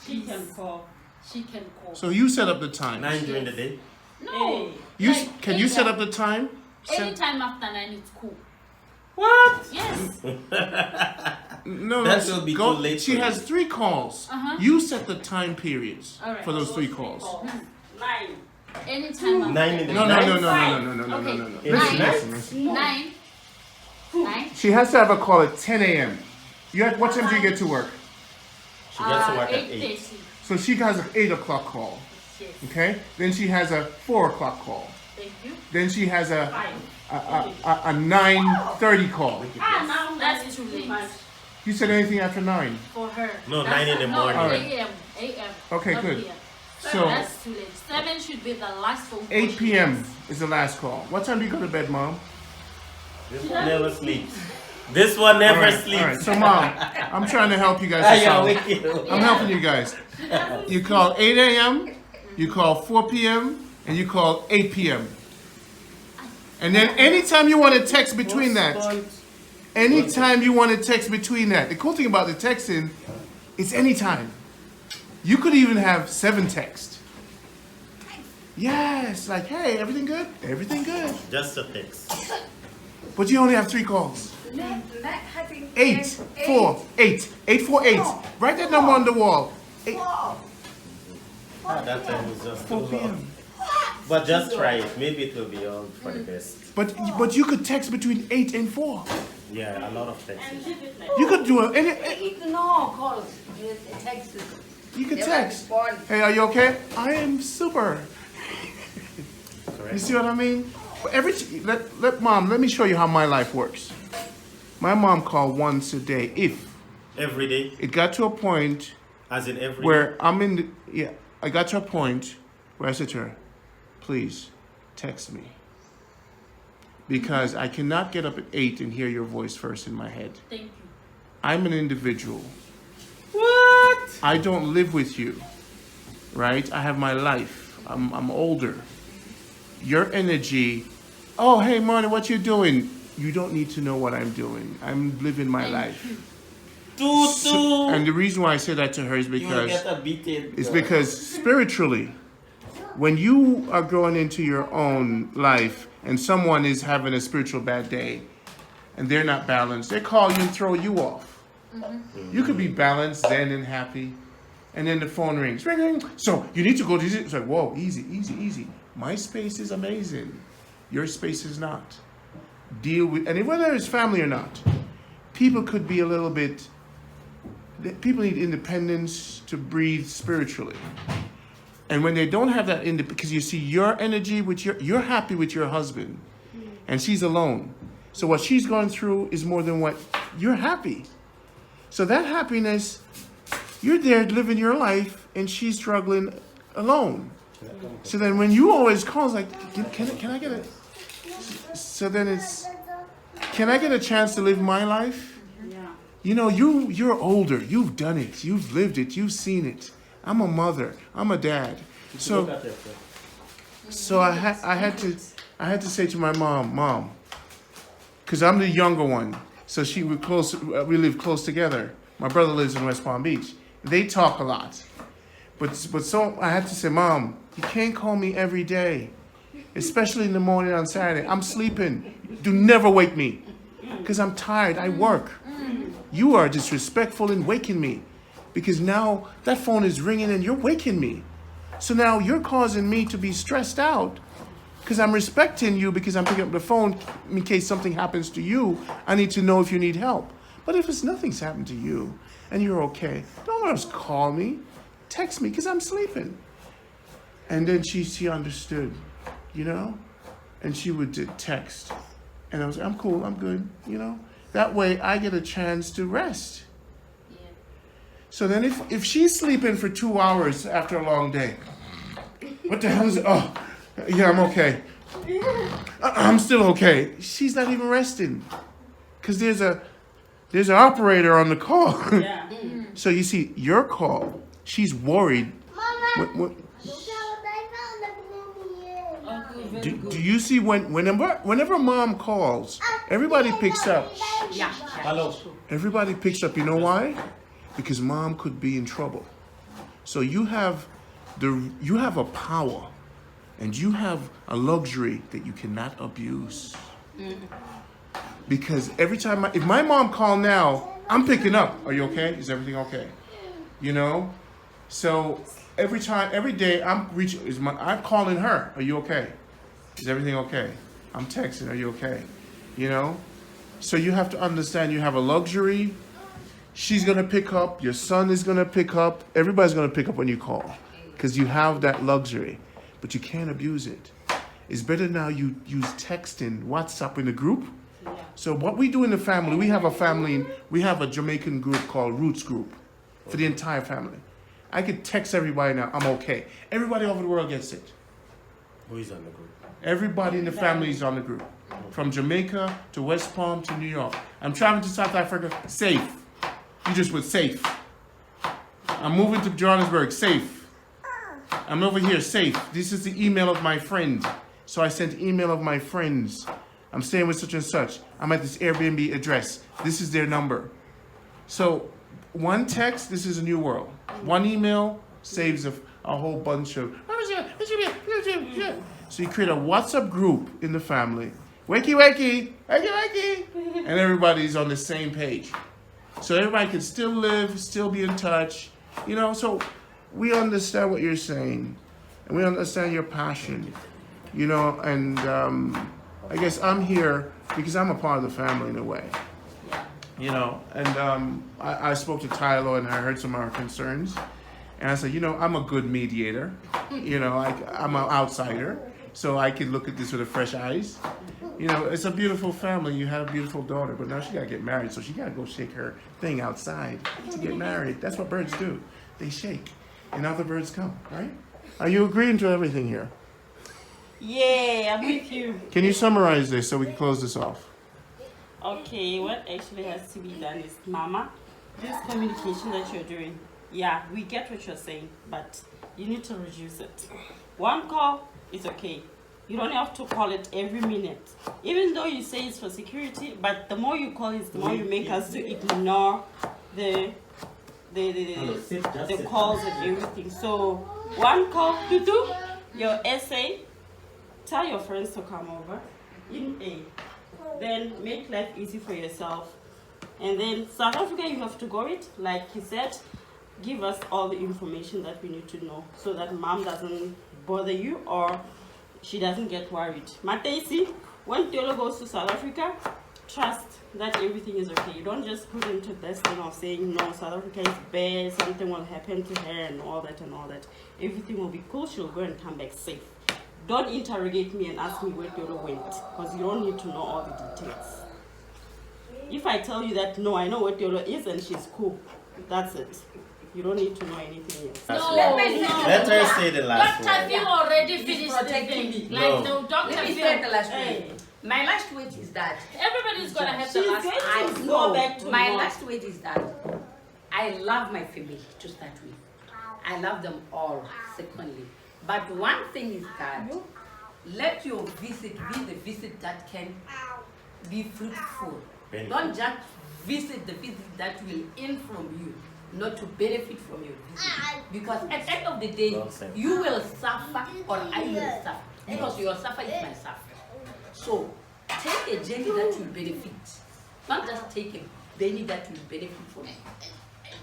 She can call. she can call. so you set up the time. 9 during the day. No. You like can you set up the time? Anytime after 9, it's cool. What? Yes. No, That will be go, too late she for has you. 3 calls. Uh-huh. You set the time periods All right. for those 3 calls. 9. Anytime after 9 in the No, no, night. no, no, no, no, no, no, Okay. no, no, no. It's Listen, night. listen, listen. 9. 9. She has to have a call at 10 a.m. What time do you get to work? She gets to work at 8. 8:30. So she has an 8 o'clock call. Yes. Okay? Then she has a 4 o'clock call. Thank you. Then she has a 5. 9:30 call. Now That's too late. You said anything after 9? For her. No, That's 9 in the no, morning. All right. AM. AM. Okay, not good. PM. So That's too late. 7 should be the last phone call. 8 p.m. is the last call. What time do you go to bed, Mom? This one never sleeps. This one never All right, sleeps. all right. So, Mom, I'm trying to help you guys. I this am out. with you. I'm helping you guys. You call 8 a.m., you call 4 p.m., and you call 8 p.m. And then anytime you want to text between that, anytime you want to text between that. The cool thing about the texting, it's anytime. You could even have 7 texts. Yes, like, hey, everything good? Everything good. Just a text. But you only have 3 calls. 8, 4, 8. 848. Write that number on the wall. 8, That time is just too 4 p.m. long. But just try it. Maybe it will be all for the best. But you could text between 8 and 4. Yeah, a lot of texts. You could do any. No calls. Texts. You could text. Hey, are you okay? I am super. You Correct. see what I mean? But let me show you how my life works. My mom called once a day. If Every day, it got to a point as in every day. where I got to a point where I said to her, please text me. Because I cannot get up at 8 and hear your voice first in my head. Thank you. I'm an individual. What? I don't live with you, right? I have my life. I'm older. Your energy, oh, hey, Marty, what you doing? You don't need to know what I'm doing. I'm living my life. And the reason why I say that to her is because spiritually, when you are growing into your own life and someone is having a spiritual bad day and they're not balanced, they call you and throw you off. You could be balanced, zen, and happy, and then the phone rings. Ring, ring. So you need to go to this. It's like, whoa, easy, easy, easy. My space is amazing. Your space is not. Deal with, and whether it's family or not, people could be a little bit, people need independence to breathe spiritually. And when they don't have that, because you see your energy, you're happy with your husband, and she's alone. So what she's going through is more than what you're happy. So that happiness, you're there living your life, and she's struggling alone. So then when you always call, it's like, can I get a... So then it's, can I get a chance to live my life? Yeah. You know, you're older. You've done it. You've lived it. You've seen it. I'm a mother. I'm a dad. So I had to say to my mom, because I'm the younger one. So we live close together. My brother lives in West Palm Beach. They talk a lot. But so I had to say, Mom, you can't call me every day, especially in the morning on Saturday. I'm sleeping. Do never wake me, because I'm tired. I work. You are disrespectful in waking me, because now that phone is ringing and you're waking me. So now you're causing me to be stressed out, because I'm respecting you, because I'm picking up the phone in case something happens to you. I need to know if you need help. But if nothing's happened to you and you're okay, don't just call me. Text me, because I'm sleeping. And then she understood, you know? And she would text. And I was like, I'm cool, I'm good, you know? That way I get a chance to rest. Yeah. So then if she's sleeping for 2 hours after a long day, what the hell is it? Oh, yeah, I'm okay. I'm still okay. She's not even resting. Because there's an operator on the call. Yeah. So you see, your call, she's worried. Do you see whenever mom calls, everybody picks up. Yeah. Hello. Everybody picks up. You know why? Because mom could be in trouble. So you have a power, and you have a luxury that you cannot abuse. Because every time if my mom call now, I'm picking up. Are you okay? Is everything okay? You know. So every day I'm calling her. Are you okay? Is everything okay? I'm texting. Are you okay? You know. So you have to understand you have a luxury. She's going to pick up. Your son is going to pick up. Everybody's going to pick up when you call because you have that luxury, but you can't abuse it. It's better now you use texting, WhatsApp in the group. So what we do in the family, we have a Jamaican group called Roots Group for the entire family. I could text everybody now, I'm okay. Everybody over the world gets it. Who is on the group? Everybody in the family is on the group. From Jamaica to West Palm to New York. I'm traveling to South Africa, safe. You just put safe. I'm moving to Johannesburg, safe. I'm over here, safe. This is the email of my friend. So I sent email of my friends. I'm staying with such and such. I'm at this Airbnb address. This is their number. So one text, this is a new world. One email saves a whole bunch of... So you create a WhatsApp group in the family. Wakey, wakey, wakey, wakey. And everybody's on the same page. So everybody can still live, still be in touch. You know, so we understand what you're saying. And we understand your passion. You know, and I guess I'm here because I'm a part of the family in a way. You know, and I spoke to Tyler and I heard some of our concerns. And I said, you know, I'm a good mediator. You know, I'm an outsider. So I can look at this with fresh eyes. You know, it's a beautiful family. You had a beautiful daughter, but now she got to get married. So she got to go shake her thing outside to get married. That's what birds do. They shake. And other birds come, right? Are you agreeing to everything here? Yeah, I'm with you. Can you summarize this so we can close this off? Okay, what actually has to be done is, Mama, this communication that you're doing, yeah, we get what you're saying, but you need to reduce it. One call is okay. You don't have to call it every minute. Even though you say it's for security, but the more you call it, the more you make us to ignore the calls and everything. So one call to do your essay, tell your friends to come over in A. Then make life easy for yourself. And then South Africa, you have to go it, like he said, give us all the information that we need to know so that mom doesn't bother you or she doesn't get worried. Matesi, when Teolo goes to South Africa, trust that everything is okay. You don't just put into this thing of saying, no, South Africa is bad, something will happen to her and all that and all that. Everything will be cool, she'll go and come back safe. Don't interrogate me and ask me where Teolo went, because you don't need to know all the details. If I tell you that, no, I know where Teolo is and she's cool, that's it. You don't need to know anything else. No, Let her say the last Doctor, word. you already finished protecting the thing. me. Like, no, Doctor, Let me Phil. say the last Hey. word. My last word is that Everybody's gonna have the She's last going word. to I go know back to my north. last word is that I love my family to start with. I love them all, secondly. But one thing is that let your visit be the visit that can be fruitful. Benefit. Don't just visit the visit that will in from you, not to benefit from your visit. Because at the end of the day, Well said. you will suffer or I will suffer. Because your suffer is my suffer. So take a journey that will benefit. Not just take a journey that will benefit from it.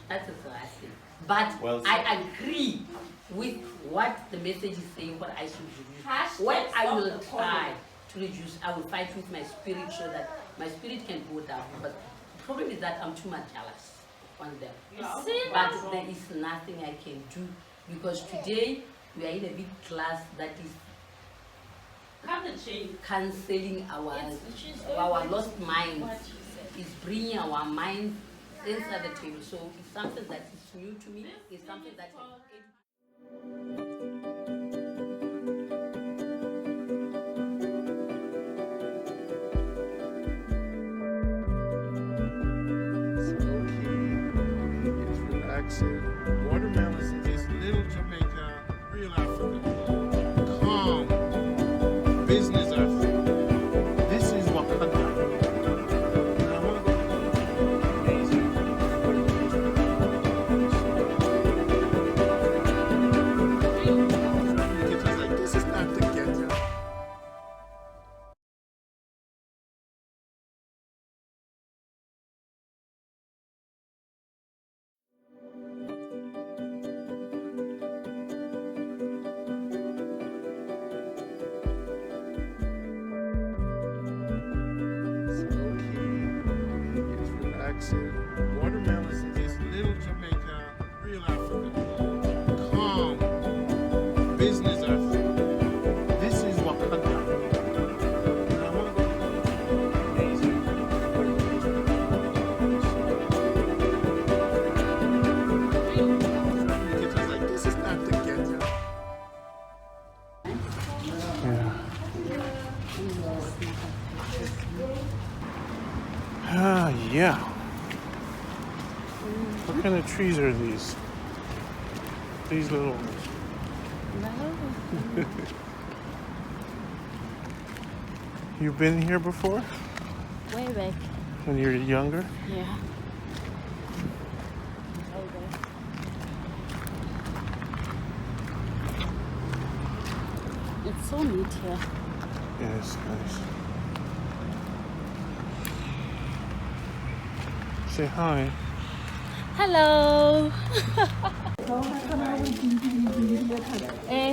That is what I say. But Well I agree with what the message is saying, what I should reduce. When I will try to reduce, I will fight with my spirit so that my spirit can go down. But the problem is that I'm too much jealous on them. But there is nothing I can do because today we are in a big class that is cancelling our lost minds. It's bringing our minds inside the table. So it's something that is new to me. It's something that Watermelons is little Jamaica, real Africa. Calm, real Africa. Calm. Business Africa. This is Wakanda. And I want to go amazing. It was like, this is not the ghetto. Ah, yeah. What kind of trees are these? These little ones. You've been here before? Way back. When you were younger? Yeah. It's so neat here. Yeah, it's nice. Say hi. Hello.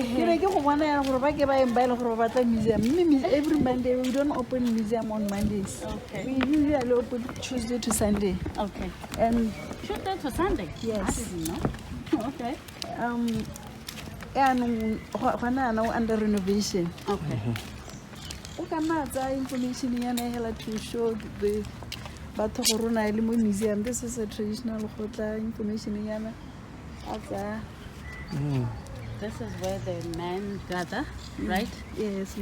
Ke re ke go bona ya gore ba ke ba eng ba ile gore ba batla museum. Every Monday we don't open museum on Mondays. Okay. We usually open Tuesday to Sunday. Okay. And Tuesday to Sunday? Yes. I didn't know. Okay. And gona now under renovation. Okay. O ka nna tsa information yana hela to show the batho go rona ile mo museum. This is a traditional gotla information yana. This is where the men gather, right? Yes,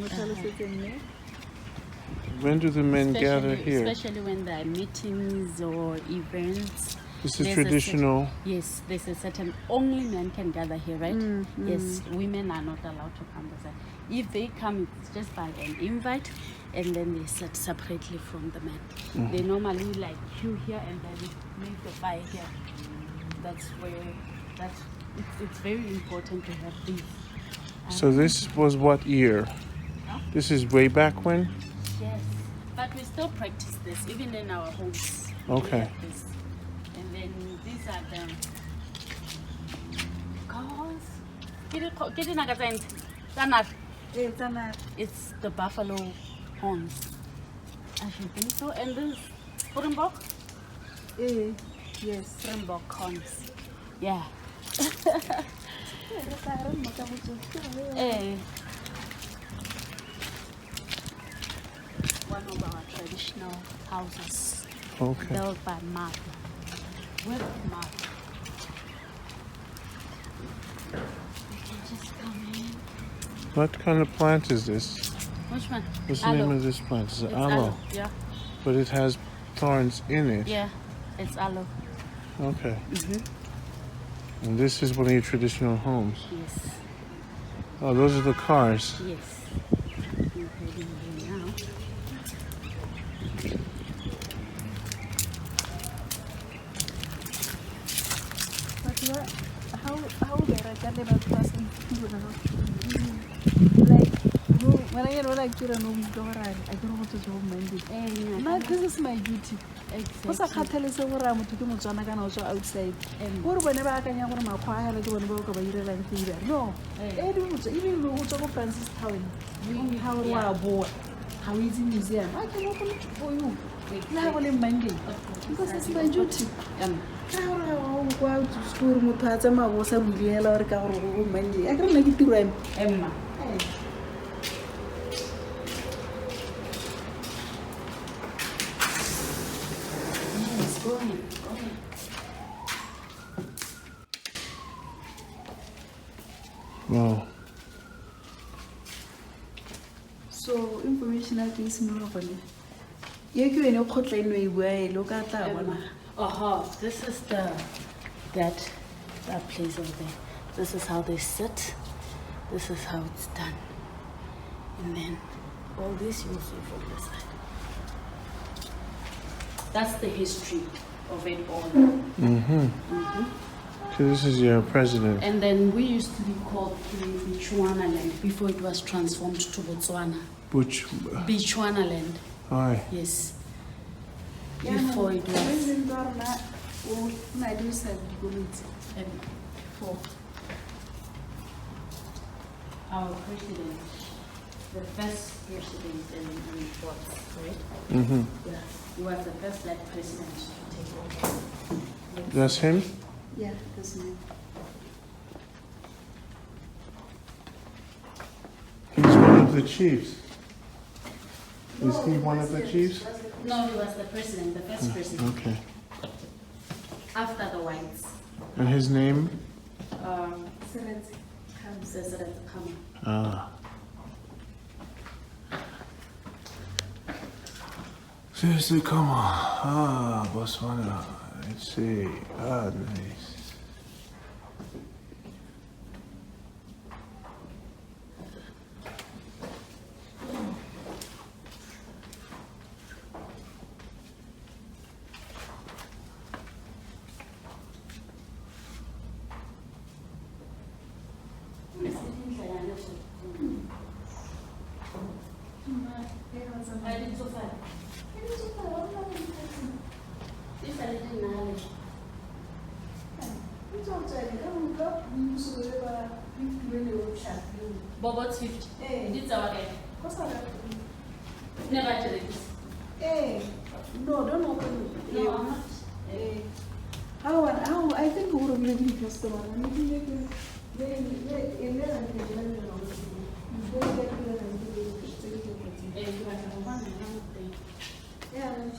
When do the men gather here? Especially when there are meetings or events. This is traditional. Yes, there's a certain, only men can gather here, right? Yes, women are not allowed to come beside. If they come, it's just by an invite, and then they sit separately from the men. They normally like queue here and then make the fire here. That's where, it's very important to have these. So this was what year? This is way back when? Yes, but we still practice this, even in our homes. Okay. We have this. And then these are the it's the buffalo horns. I should think so. And this Springbok? Yes, Springbok horns. Yeah. One of our traditional houses. Okay. Built by marble. With marble. You can just come in. What kind of plant is this? Which one? What's the Aloe. name of this plant? It's It's aloe. Yeah. But it has thorns in it. Yeah, it's aloe. Okay. And this is one of your traditional homes. Yes. Oh, those are the cars. Yes. We're heading there now. But how they reckon about person like when I get what I get on home door I don't want to go Monday. Now this is my duty. What's a catalyst over I'm to do Motswana can also outside. Or whenever I can have my choir like one work of a year and fever. No. Even though we talk of Francis Town, we have a board. How is in museum? I can open it for you. Now only Monday. Because it's my duty. Go out to school, Mutazama was a million or Monday. I don't make it to rent. Emma. Go ahead. Wow. So information at least more of it. You know, Kotland way, look at that one. This is that place over there. This is how they sit. This is how it's done. And then all this you'll see from this side. That's the history of it all. So this is your president. And then we used to be called Bechuana land before it was transformed to Botswana. Bechuana land. Hi. Yes. Before it was. For our president, the first president in Bots, right? Yeah. He was the first black president to take over. That's him? Yeah, this man. He's one of the chiefs. Is he one of the chiefs? No, he was the president, the first president. Okay. After the whites. And his name? Seseret Khama. Ah. Seriously, come on. Ah, Botswana. Let's see. Ah, nice. Bobot's 50. It's our guy. Never did it. Hey, no, don't open it. No, I'm not. How, I think we would have been the customer.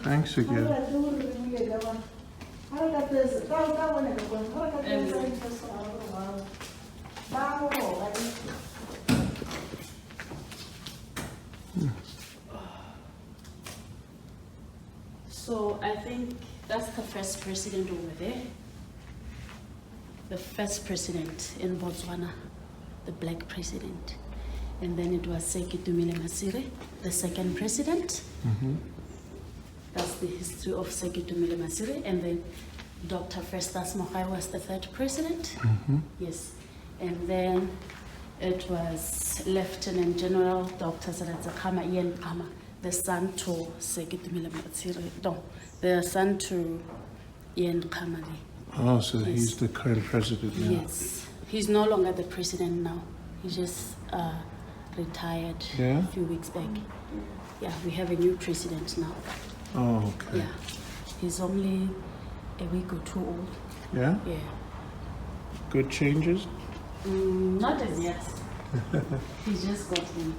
Thanks again. So I think that's the first president over there. The first president in Botswana, the black president. And then it was Seki Tumile Masire, the second president. That's the history of Seki Tumile Masire. And then Dr. Festus Mogai was the third president. Yes. And then it was Lieutenant General Dr. Saratsakama Ian Kama, the son to Seki Tumile Masire. No, the son to Ian Kama. Oh, so he's the current president now. Yes. He's no longer the president now. He just retired Yeah? a few weeks back. Yeah, we have a new president now. Oh, okay. Yeah. He's only a week or two old. Yeah? Yeah. Good changes? Not as yet. He just got in.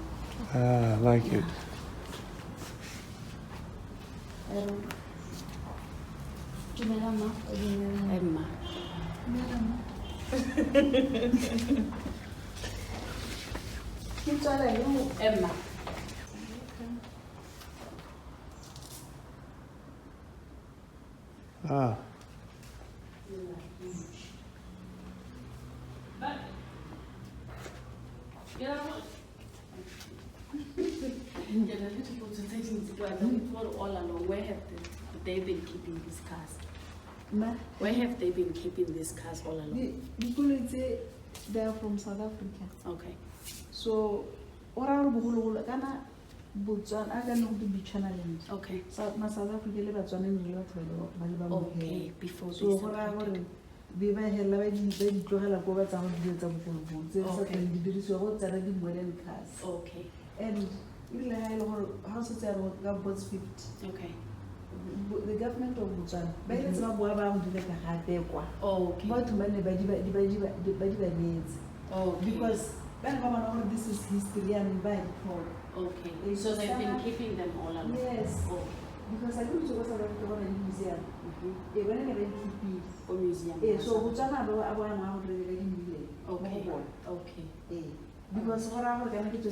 Ah, I like it. Emma. Emma. Ah. All along, where have they been keeping these cars? Where have they been keeping these cars all along? They are from South Africa. Okay. So, Botswana, I can know the beach land. Okay. South Africa, le Botswana in the Okay, before so this. Okay. be ba hela ba di tlogela go ba tsa go di etsa bogologolo tse sa teng di dirisiwa go tsara di modern cars. Okay. And ile ha ile gore ha se tsaya ga bots 50. Okay. The government of Botswana ba ile tsa ba boa ba mo dile ka ga tekwa. Okay. Ba tuma ne ba di netse. Okay. Because this is history and by Okay. So they've been keeping them all along. Yes. Oh. Because I go to South Africa in the museum. When I keep it. For museum. So Botswana I want to Okay. Okay. Because what I want to get to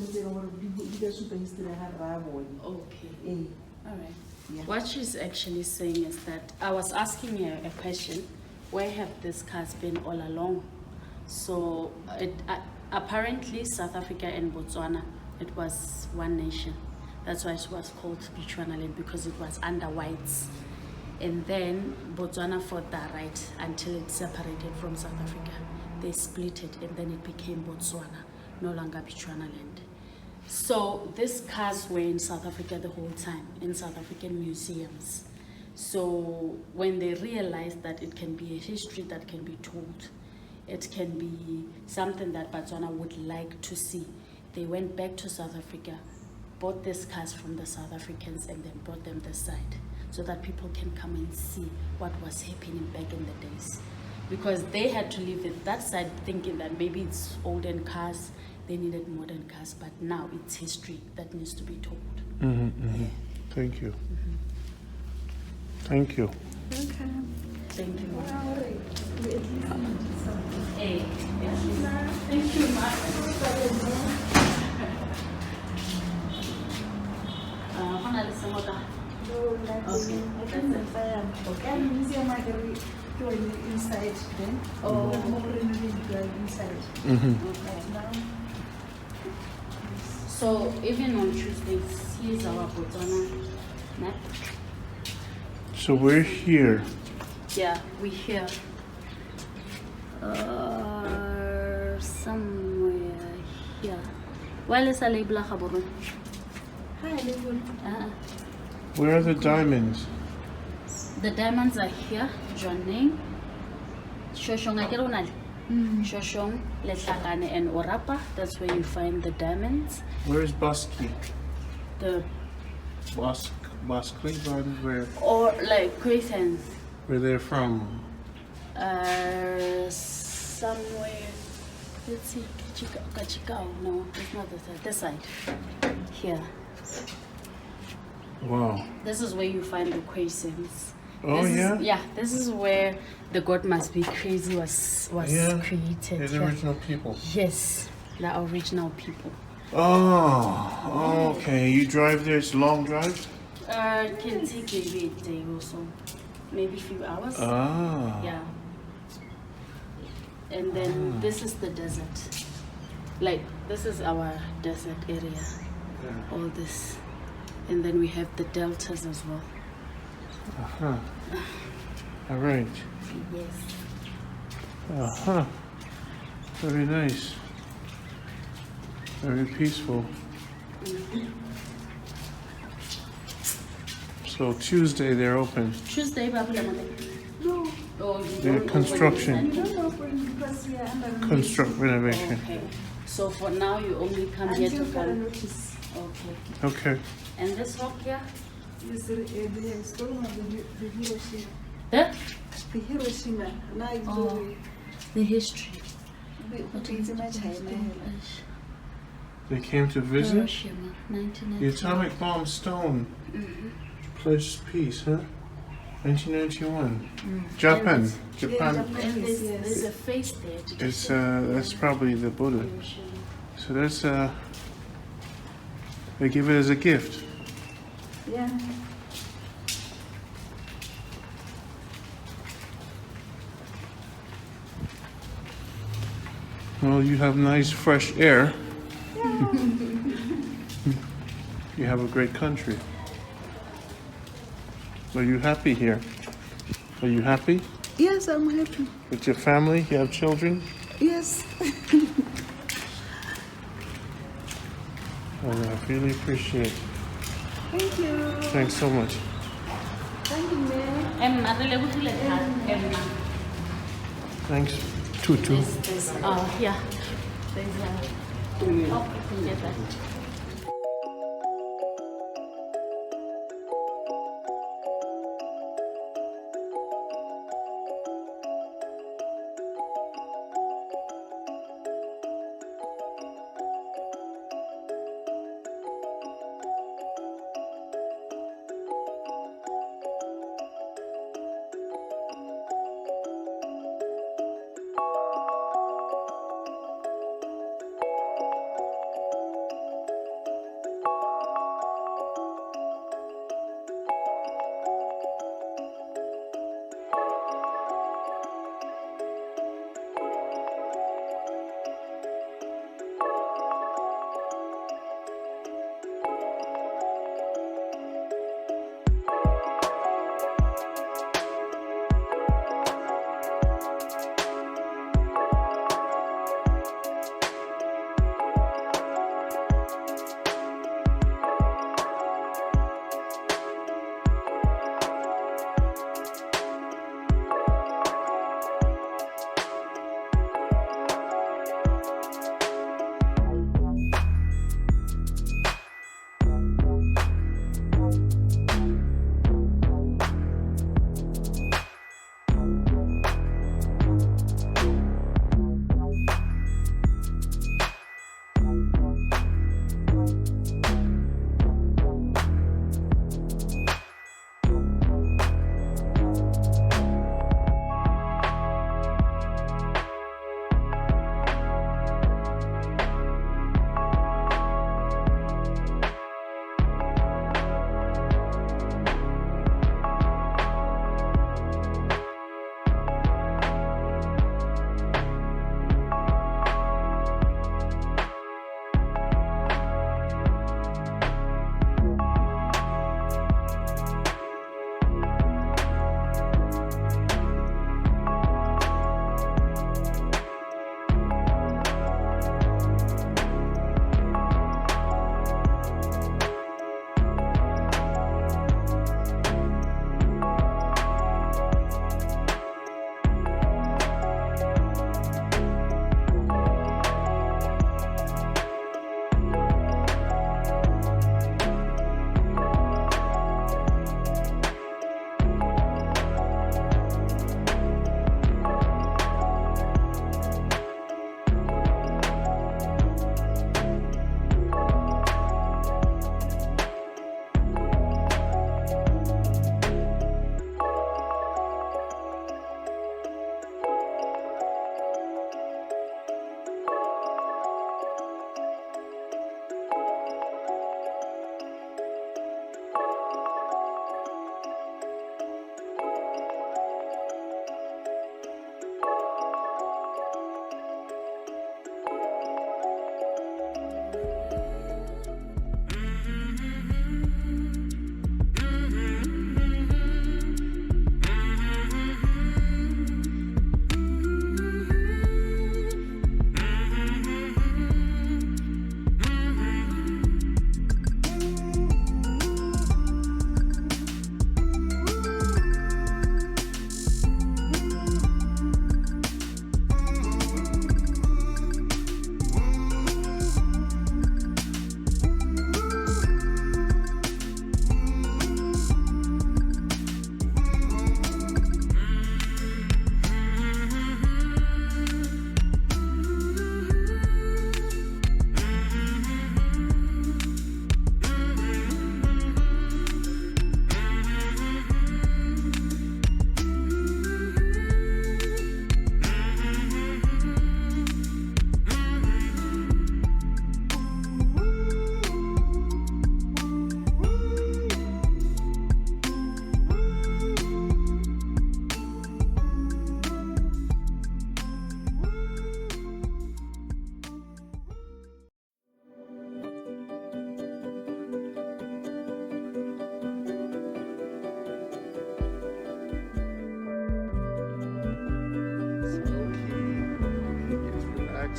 super history Okay. All right. Yeah. What she's actually saying is that I was asking her a question: where have these cars been all along? So apparently South Africa and Botswana, it was one nation. That's why it was called Bechuanaland, because it was under whites. And then Botswana fought that right until it separated from South Africa. They split it and then it became Botswana, no longer Bechuanaland. So these cars were in South Africa the whole time, in South African museums. So when they realized that it can be a history that can be told, it can be something that Botswana would like to see, they went back to South Africa, bought these cars from the South Africans and then brought them this side so that people can come and see what was happening back in the days. because they had to live at that side thinking that maybe it's olden cars, they needed modern cars, but now it's history that needs to be told. Yeah. Thank you. Thank you. Okay. Thank you. Hey. Thank you, Ma. Okay. Okay. Museum inside then. Oh, inside. Okay. So even on Tuesdays, here's our Botswana map. So we're here. Yeah, we're here. Somewhere here. Well, it's a label Gaborone. Hi, Level. Where are the diamonds? The diamonds are here, joining. Shoshong Akeronal. Shoshong, Letlakane, and Orapa. That's where you find the diamonds. Where's Baski? The Baski? Where? or like Crescents. Where they're from? Somewhere. Let's see. Kachikao. No, it's not this side. This side. Here. Wow. This is where you find the Crescents. Oh, This yeah? Is, this is where the God Must Be Crazy was Yeah. created. They're the original people. Yes, the original people. Oh, okay. You drive there, it's a long drive? Can take maybe a day or so, maybe a few hours. Ah. Yeah. And then this is the desert. Like, this is our desert area. All this. And then we have the deltas as well. Uh-huh. All right. Yes. Uh-huh. Very nice. Very peaceful. So Tuesday they're open. Tuesday, Babula. No. Oh, They're construction. Because we are under Construct renovation. Okay. So for now, you only come here until to further find. notice. Okay. Okay. And this rock here? Is the story of the Hiroshima. The? The Hiroshima. Now it's Oh, the history. it's in China. They came to visit? Hiroshima, 1990. The atomic bomb stone pledged peace, huh? 1991. Japan. Japan. And there's a face there. Did you It's see? that's probably the Buddha. Hiroshima. So that's they give it as a gift. Yeah. Well, you have nice fresh air. You have a great country. Are you happy here? Are you happy Yes, I'm happy. with your family? You have children? Yes. Oh, I really appreciate it. Thank you. Thanks so much. Thank you, Mary. Emma, the level to let her. Emma. Thanks, Tutu. There's, yeah. There's oh, you can get that.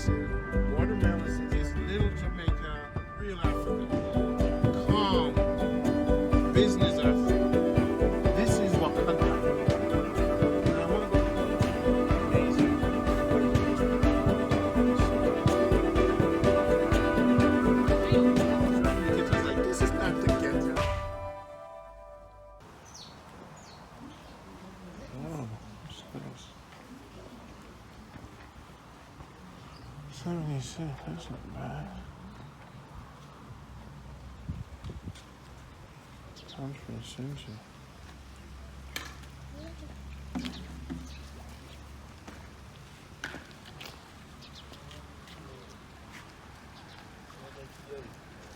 Watermelons is little Jamaica, real Africa. Calm, business Africa. This is Wakanda. Amazing. It was like, this is not the ghetto. Oh, Skittles. 76, that's not bad. Sounds pretty sensitive.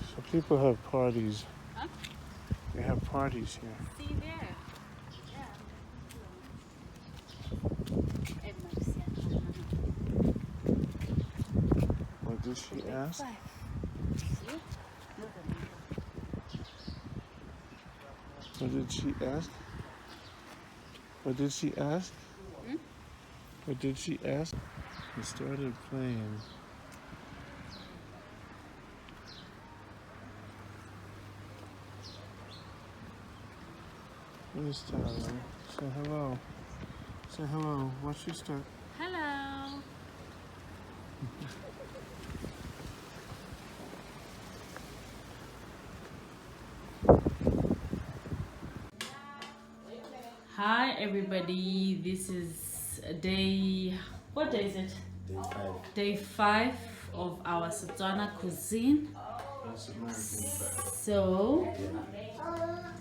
So people have parties. Huh? They have parties here. See there. What did she ask? What did she ask? What did she ask? What did she ask? We started playing. Please tell her. Say hello. Say hello. Watch you start. Hello. Hi everybody, this is day, what day is it? Day 5. Day 5 of our Botswana cuisine. So,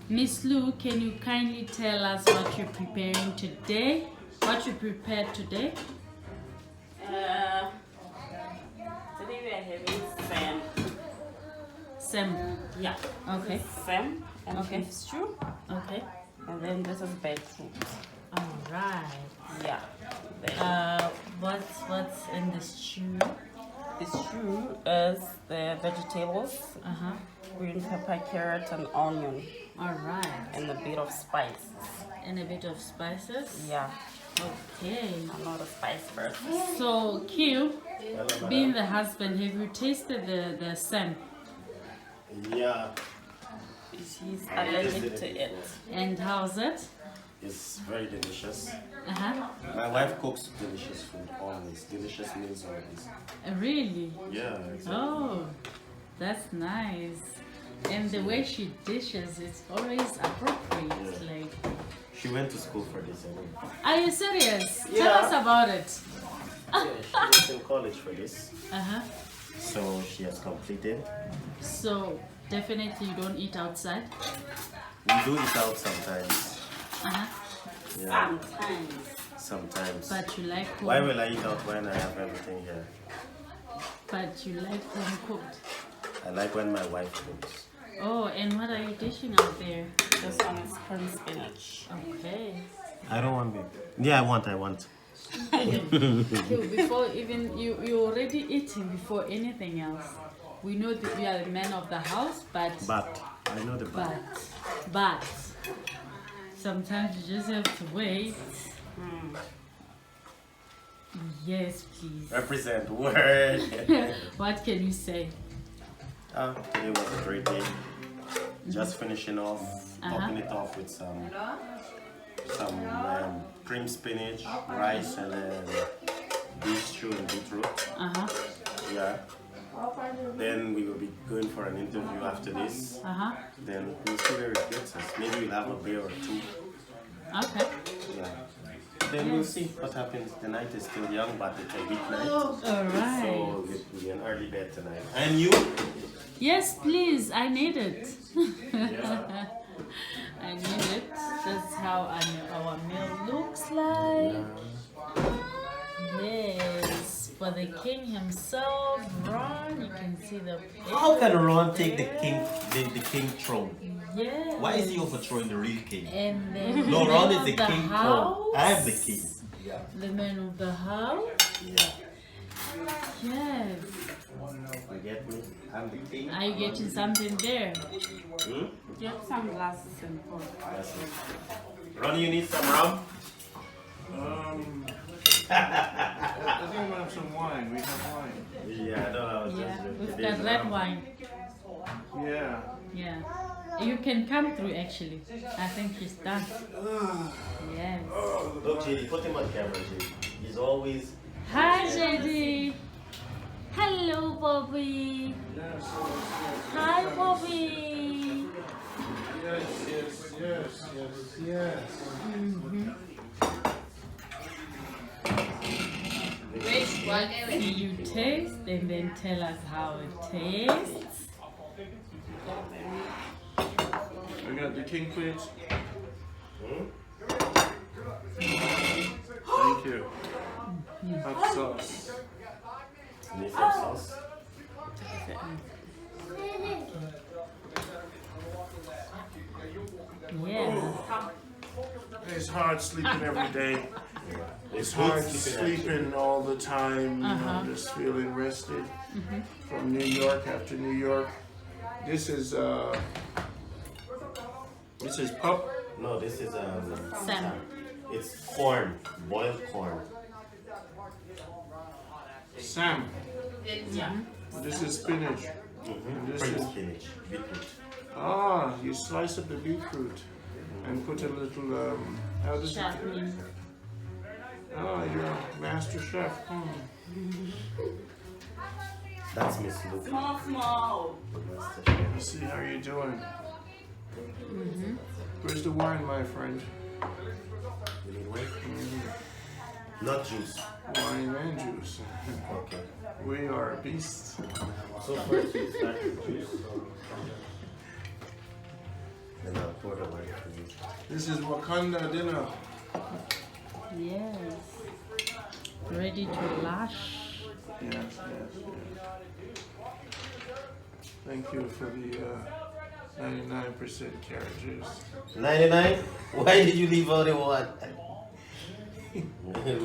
Miss Lou, can you kindly tell us what you're preparing today? What you prepared today? Today we are having Sam. Sam. Yeah. Okay. Sam and Okay. beef stew. Okay. And then this is beetroot. Alright. Yeah. Then What's in the stew? the stew is the vegetables, green pepper, carrot, and onion, Alright. and a bit of spice. And a bit of spices? Yeah. Okay. I'm not a spice person. So, Q, being the husband, have you tasted the Sam? Yeah, She's allergic to it. And how's it? it's very delicious. Uh-huh. My wife cooks delicious food always. Delicious meals always. Really? Yeah, exactly. Oh, that's nice. And the way she dishes, it's always appropriate. Yeah. Like, She went to school for this anyway. are you serious? Tell Yeah. us about it. Yeah, she went in college for this. Uh-huh. So she has completed. So, definitely you don't eat outside? We do eat out sometimes. Uh-huh. Yeah, Sometimes. sometimes. But you like home. Why will I eat out when I have everything here? But you like home cooked. I like when my wife cooks. Oh, and what are you dishing out there? This one is corn spinach. Okay. I don't want big. Yeah, I want. Before even you already eating before anything else. We know that we are the man of the house, but I know the but sometimes you just have to wait. Yes, please. Represent word. What can you say? Today was a great day. Just finishing off, topping it off with some cream spinach, rice, and then beef stew and beetroot. Yeah. Then we will be going for an interview after this. Then we'll see where it gets us. Maybe we'll have a beer or two. Okay. Yeah. Then we'll see what happens. The night is still young, but it's a weeknight. Alright. So we'll be an early bed tonight. And you? Yes, please. I need it. Yeah. I need it. That's how our meal looks like. Yes, for the king himself, Ron. You can see the. How can Ron take the king throne? Yes. Why is he overthrowing the real king? And then No, the Ron man is the of king house. throne. I am the king. Yeah. The man of the house. Yeah. Yes. You get me? I'm the king. Are you getting something there? Get some glasses and pour. Yes. Ron, you need some rum? I think we have some wine. We have wine. that red wine. Yeah. Yeah. You can come through actually. I think she's done. Yes. Look, JD, put him on camera, JD. He's always. Hi, JD. Hello, Bobby. Hi, Bobby. Yes. You taste and then tell us how it tastes. I got the king plates. Thank you. Hot sauce. Need some sauce? Yeah. It's hard sleeping every day. It's hard sleeping all the time. Just feeling rested. From New York after New York. This is pup. No, this is Sam. It's corn, boiled corn. Sam. Yeah. This is spinach. And this French is spinach, beetroot. you slice up the beetroot and put a little how does it? Chutney. Oh, you're a master chef. That's Miss Luke. Small. Let's see how you're doing. Where's the wine, my friend? You need wine? Not juice. Wine and juice. Okay. We are beasts. So first you start with juice. And I'll pour the wine for you. This is Wakanda dinner. Yes. Ready to lash. Yes. Thank you for the 99% carrot juice. 99? Why did you leave out the one?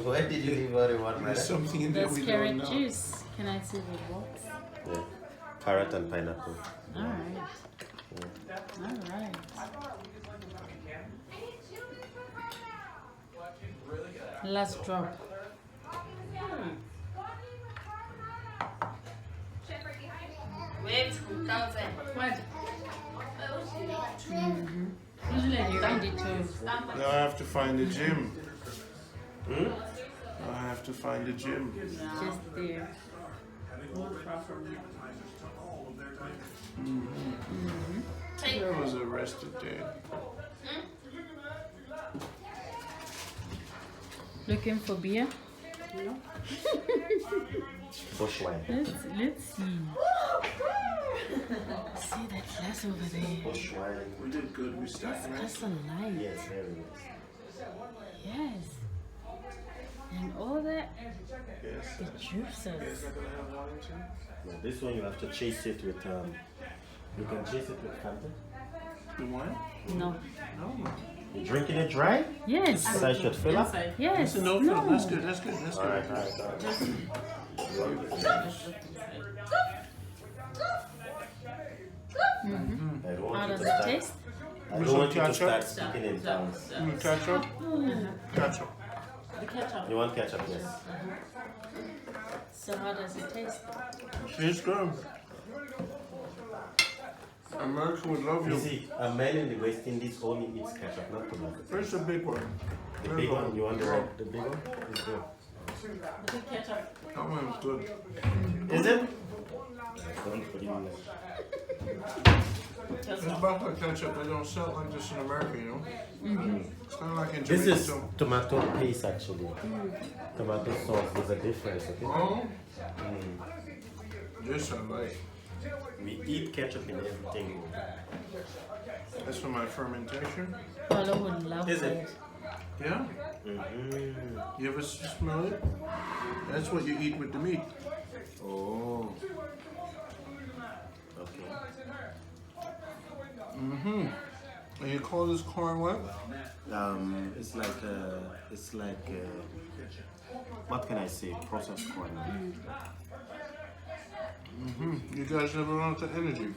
Why did you leave out the one, There's man? something in there That's we carrot don't know. juice. Can I see the box? Yeah. Carrot and pineapple. Alright. Alright. Last drop. What? Usually I find it too. Now I have to find the gym. I have to find the gym. Just there. That was a rested day. Looking for beer? Bush wine. Let's see. See that glass over there. Bush wine. We did good. We started. That's a light. Yes, very nice. Yes. And all that, Yes. the juices. Now this one you have to chase it with you can chase it with Fanta. The wine? No. No. You drinking it dry? Yes. So I should fill up? Yes. No. That's good. Alright. I don't How want you does to it start. taste? I don't want you to start speaking in tongues. Ketchup? Ketchup. The ketchup. You want ketchup? Yes. So how does it taste? Tastes good. America would love You you. see, a man in the West Indies only eats ketchup, not tomato. Where's the big one? The big one, you want the big one? It's good. The ketchup. That one's good. Is it? Don't put it in there. It's butter ketchup. They don't sell it like this in America, you know? It's kind of like in This Jamaica is too. tomato paste actually. Tomato sauce, there's a difference, okay? Oh? This I like. We eat ketchup in everything. That's for my fermentation. Paula would love Is it? it. Yeah? You ever smell it? That's what you eat with the meat. Oh. Okay. And you call this corn what? It's like what can I say? Processed corn. You guys never run out of energy.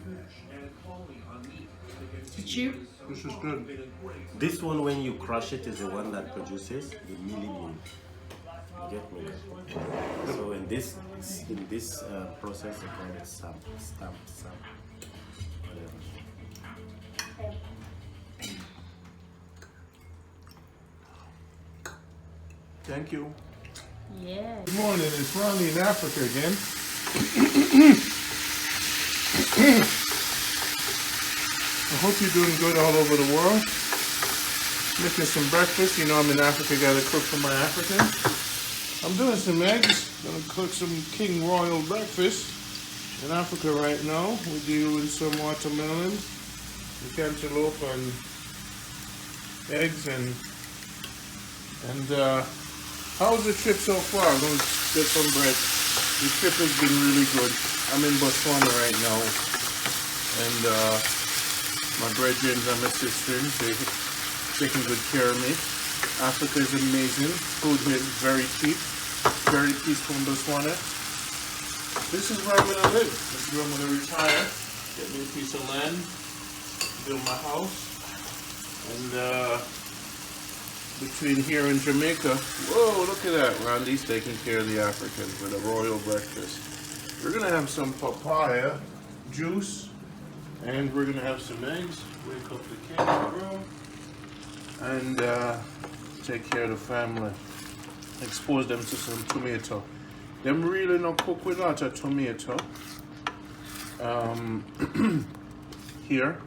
Did you? This is good. This one, when you crush it, is the one that produces the mealy bean. You get me? So when this process they call it stamp, whatever. Thank you. Yeah. Good morning, it's Ronnie in Africa again. I hope you're doing good all over the world. Making some breakfast. You know I'm in Africa, gotta cook for my Africans. I'm doing some eggs. Gonna cook some King Royal breakfast. In Africa right now, we deal with some watermelon, cantaloupe, and eggs, and how's the trip so far? I'm going to get some bread. The trip has been really good. I'm in Botswana right now, and my brethren and my sisters, they're taking good care of me. Africa is amazing. Food here is very cheap, very peaceful in Botswana. This is where I'm going to live. This is where I'm going to retire, get me a piece of land, build my house, and between here and Jamaica, whoa, look at that. Randy's taking care of the Africans with a royal breakfast. We're going to have some papaya juice, and we're going to have some eggs, wake up the king in the room, and take care of the family. Expose them to some tomato. Them really not cook with a lot of tomato. Here,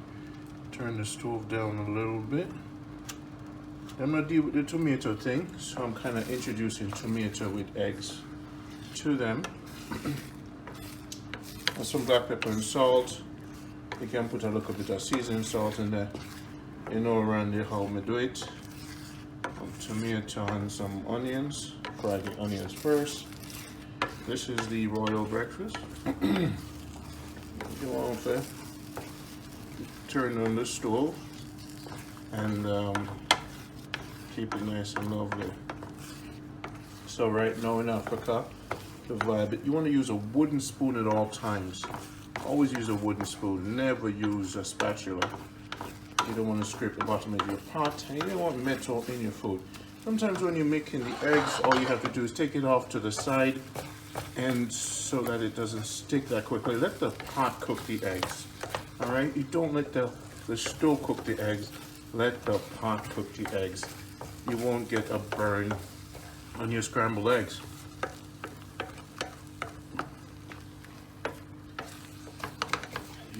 turn the stove down a little bit. I'm gonna deal with the tomato thing, so I'm kind of introducing tomato with eggs to them. And some black pepper and salt. You can put a little bit of seasoning salt in there. You know around here how I do it. Some tomato and some onions. Fry the onions first. This is the royal breakfast. You want to turn on the stove and keep it nice and lovely. So right now in Africa, the vibe, you want to use a wooden spoon at all times. Always use a wooden spoon, never use a spatula. You don't want to scrape the bottom of your pot, and you don't want metal in your food. Sometimes when you're making the eggs, all you have to do is take it off to the side, and so that it doesn't stick that quickly. Let the pot cook the eggs, all right? You don't let the stove cook the eggs. Let the pot cook the eggs. You won't get a burn on your scrambled eggs.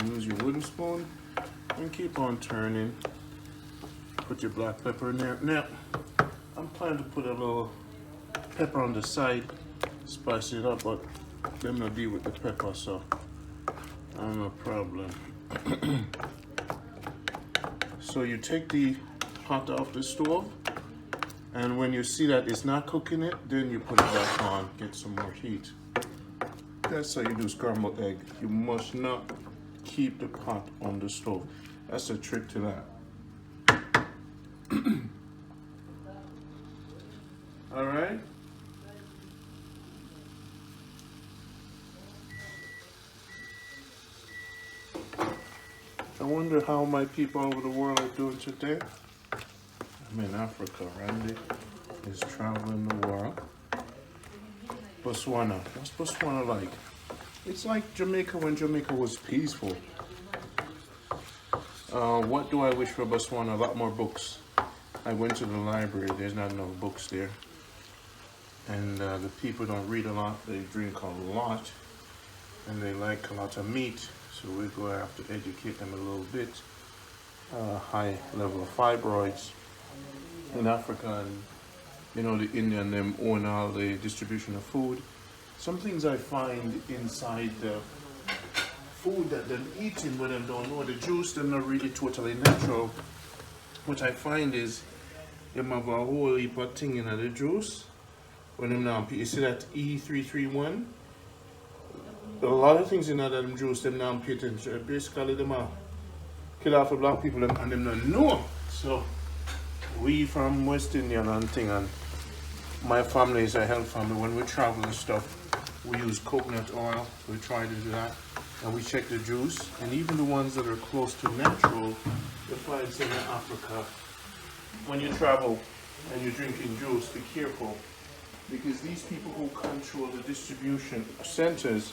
Use your wooden spoon and keep on turning. Put your black pepper in there. Now, I'm planning to put a little pepper on the side, spice it up, but I'm not deal with the pepper, so no problem. So you take the pot off the stove, and when you see that it's not cooking it, then you put it back on, get some more heat. That's how you do scrambled egg. You must not keep the pot on the stove. That's the trick to that. All right. I wonder how my people over the world are doing today. I'm in Africa. Randy is traveling the world. Botswana. What's Botswana like? It's like Jamaica when Jamaica was peaceful. What do I wish for Botswana? A lot more books. I went to the library. There's not enough books there. And the people don't read a lot. They drink a lot. And they like a lot of meat. So we go have to educate them a little bit. High level of fibroids in Africa, and you know the Indian them own all the distribution of food. Some things I find inside the food that they're eating when they don't know the juice, they're not really totally natural. What I find is they have a whole heap of thing in the juice. When them now, you see that E331? A lot of things in that juice, them now pay attention. Basically, them are kill off the black people and them not know. So, we from West Indian and thing, and my family is a health family. When we travel and stuff, we use coconut oil. We try to do that. And we check the juice. And even the ones that are close to natural, you find some in Africa. When you travel and you're drinking juice, be careful. because these people who control the distribution centers,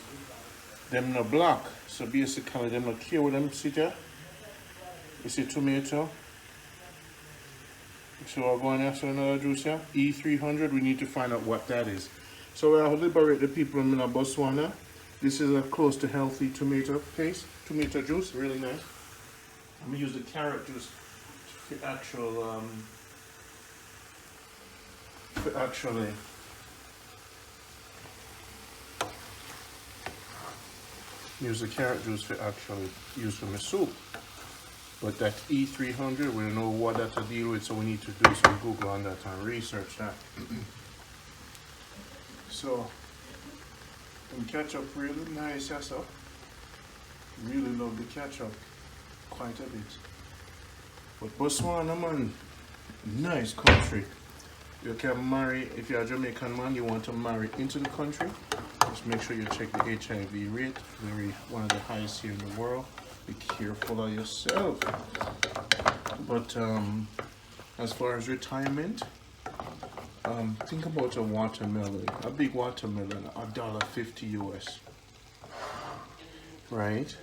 them no block. So basically, them not care with them sit there. You see tomato. So we're going after another juice here. E300, we need to find out what that is. So we'll liberate the people in Botswana. This is a close to healthy tomato paste, tomato juice, really nice. I'm gonna use the carrot juice for actually use the carrot juice for actually use for my soup. But that E300, we don't know what that's to deal with, so we need to do some Google on that and research that. So, and ketchup really nice, yes, sir. Really love the ketchup quite a bit. But Botswana, man, nice country. You can marry, if you're a Jamaican man, you want to marry into the country, just make sure you check the HIV rate, one of the highest here in the world. Be careful of yourself. But as far as retirement, think about a watermelon. A big watermelon, $1.50 US. Right?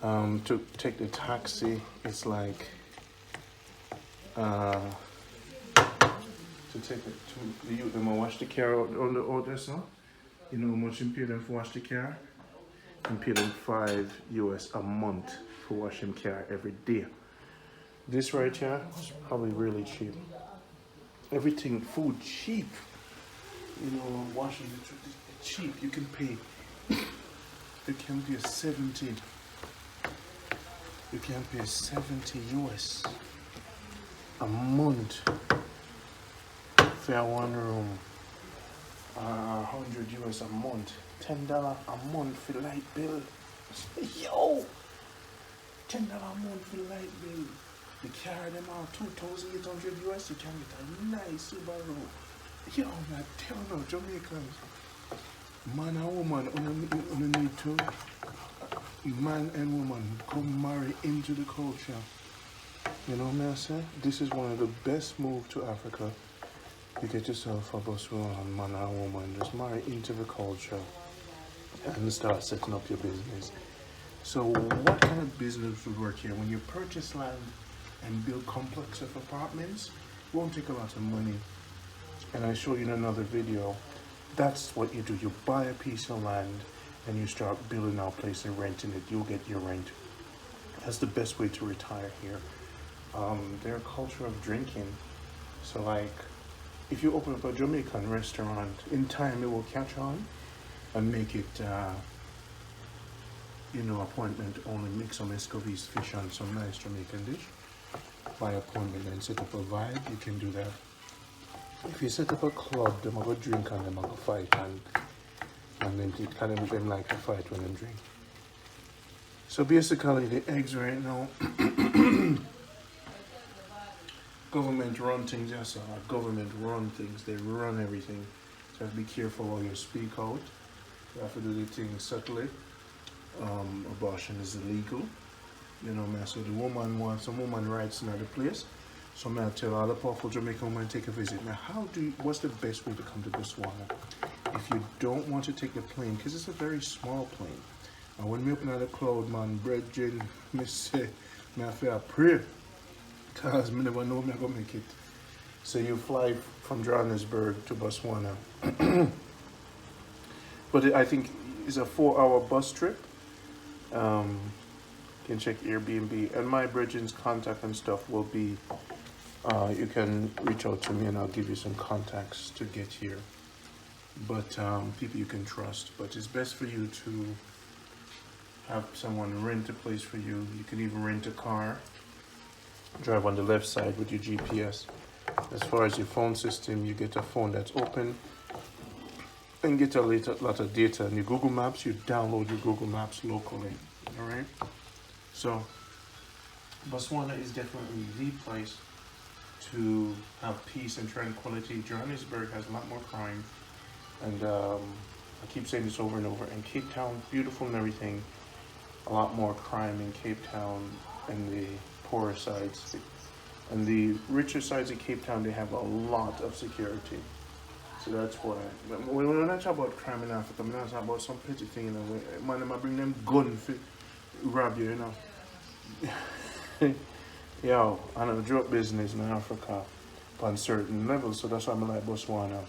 To take the taxi, it's like to take it to the youth, them wash the car on the order, so you know how much you pay them for wash the car? You pay them $5 US a month for washing car every day. This right here is probably really cheap. Everything, food cheap. You know, washing the truck is cheap. You can pay. You can pay 70. You can pay 70 US a month for one room. 100 US a month. $10 a month for light bill. Yo! $10 a month for light bill. You carry them out 2,800 US, you can get a nice Subaru. Yo, man, tell no Jamaicans. Man and woman, on need to. Man and woman come marry into the culture. You know what I say? This is one of the best moves to Africa. You get yourself a Botswana man and woman, just marry into the culture and start setting up your business. So what kind of business would work here? When you purchase land and build complex of apartments, it won't take a lot of money. And I show you in another video, that's what you do. You buy a piece of land and you start building out a place and renting it. You'll get your rent. That's the best way to retire here. Their culture of drinking. So like, if you open up a Jamaican restaurant, in time it will catch on and make it, you know, appointment only. Make some escovis fish and some nice Jamaican dish. By appointment and set up a vibe, you can do that. If you set up a club, them go drink and them go fight, and then it kind of them like to fight when them drink. So basically, the eggs right now, government run things. Yes, government run things. They run everything. So be careful while you speak out. You have to do the thing subtly. Abortion is illegal. You know, man. So the woman wants some woman rights in other place. So man, I tell all the powerful Jamaican women take a visit. Now, what's the best way to come to Botswana? If you don't want to take the plane, because it's a very small plane. And when we open at the cloud, man, brethren, me say, man, I feel pray, because I never know I'm going to make it. So you fly from Johannesburg to Botswana. But I think it's a 4-hour bus trip. You can check Airbnb. And my brethren's contact and stuff will be, you can reach out to me and I'll give you some contacts to get here. But people you can trust. But it's best for you to have someone rent a place for you. You can even rent a car. Drive on the left side with your GPS. As far as your phone system, you get a phone that's open and get a lot of data. And your Google Maps, you download your Google Maps locally. All right. So Botswana is definitely the place to have peace and tranquility. Johannesburg has a lot more crime, and I keep saying this over and over. And Cape Town, beautiful and everything, a lot more crime in Cape Town and the poorer sides. And the richer sides of Cape Town, they have a lot of security. So that's why. But when I talk about crime in Africa, I'm not talking about some petty thing, you know. Man, them a bring them gun for rob you, you know. Yo, I know drug business in Africa on certain levels, so that's why I'm like Botswana.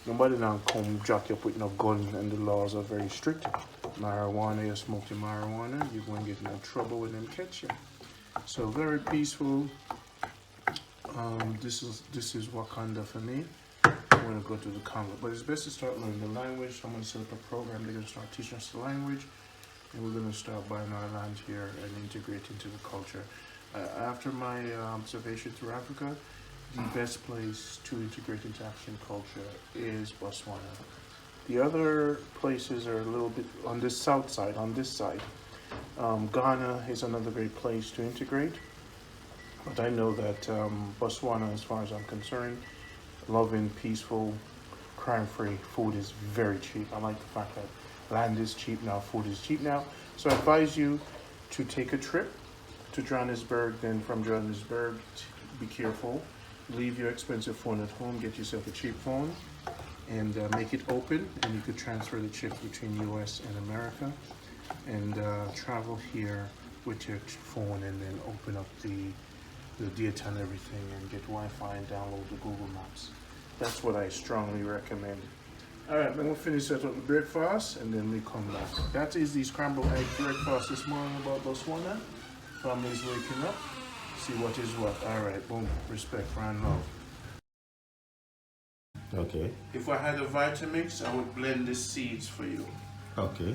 Nobody now come jack you up with no gun, and the laws are very strict. Marijuana, you smoke the marijuana, you're going to get in no trouble when them catch you. So very peaceful. This is Wakanda for me. I'm going to go to the Congo, but it's best to start learning the language. So I'm going to set up a program. They're going to start teaching us the language, and we're going to start buying our land here and integrate into the culture. After my observation through Africa, the best place to integrate into African culture is Botswana. The other places are a little bit on this south side, on this side. Ghana is another great place to integrate. But I know that Botswana, as far as I'm concerned, loving, peaceful, crime-free, food is very cheap. I like the fact that land is cheap now, food is cheap now. So I advise you to take a trip to Johannesburg, then from Johannesburg, be careful. Leave your expensive phone at home, get yourself a cheap phone, and make it open, and you could transfer the chip between US and America, and travel here with your phone, and then open up the data and everything, and get Wi-Fi and download the Google Maps. That's what I strongly recommend. All right, then we'll finish that up the breakfast, and then we come back. That is the scrambled egg breakfast this morning about Botswana. Family's waking up. See what is what. All right, boom. Respect, and love. Okay. If I had a Vitamix, I would blend the seeds for you. Okay.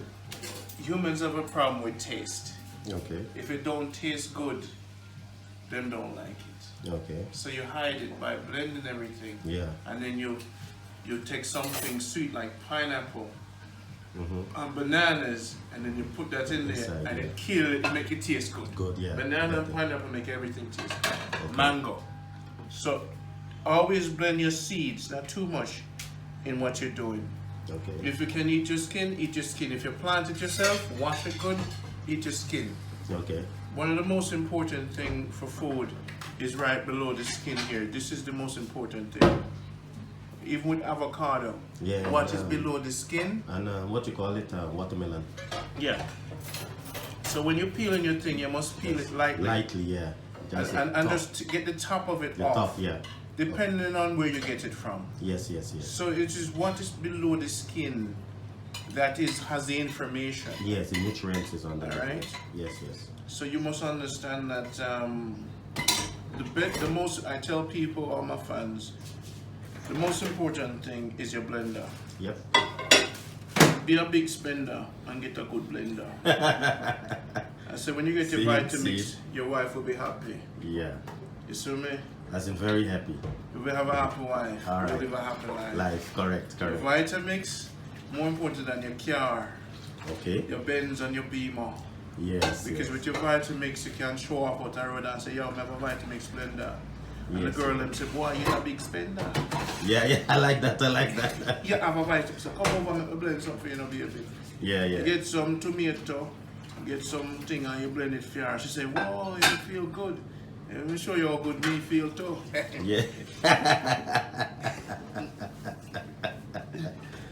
Humans have a problem with taste. Okay. If it don't taste good, them don't like it. Okay. So you hide it by blending everything. Yeah. And then you take something sweet like pineapple and bananas, and then you put that in there, Inside, and yeah. it kill it, make it taste good. Good, yeah. Banana and pineapple make everything taste good. Okay. Mango. So always blend your seeds, not too much, in what you're doing. Okay. If you can eat your skin, eat your skin. If you plant it yourself, wash it good, eat your skin. Okay. One of the most important thing for food is right below the skin here. This is the most important thing. Even with avocado, what is below the skin? And what you call it, watermelon. Yeah. So when you're peeling your thing, you must peel it lightly. Lightly, yeah. And just get the top of it the off. top, yeah. Depending on where you get it from. Yes, yes, yes. So it is what is below the skin that has the information. Yes, the nutrients is on there. All right. Yes, yes. So you must understand that the most, I tell people, all my fans, the most important thing is your blender. Yep. Be a big spender and get a good blender. I said when you get your Vitamix, your wife will be happy. Yeah. You see me? As in very happy. You will have a happy wife. All right. You will live a happy life. Life, correct, Your correct. Vitamix, more important than your car. Okay. Your Benz and your Beamer. Yes. Because with your Vitamix, you can show up out the road and say, yo, I have a Vitamix blender. And Yes. the girl them say, boy, you're a big spender. Yeah, yeah, I like that, I like that. You have a Vitamix, so come over and blend something for you, baby. Yeah, yeah. You get some tomato, get something and you blend it for her. She say, whoa, you feel good. Let me show you how good me feel too. Yeah.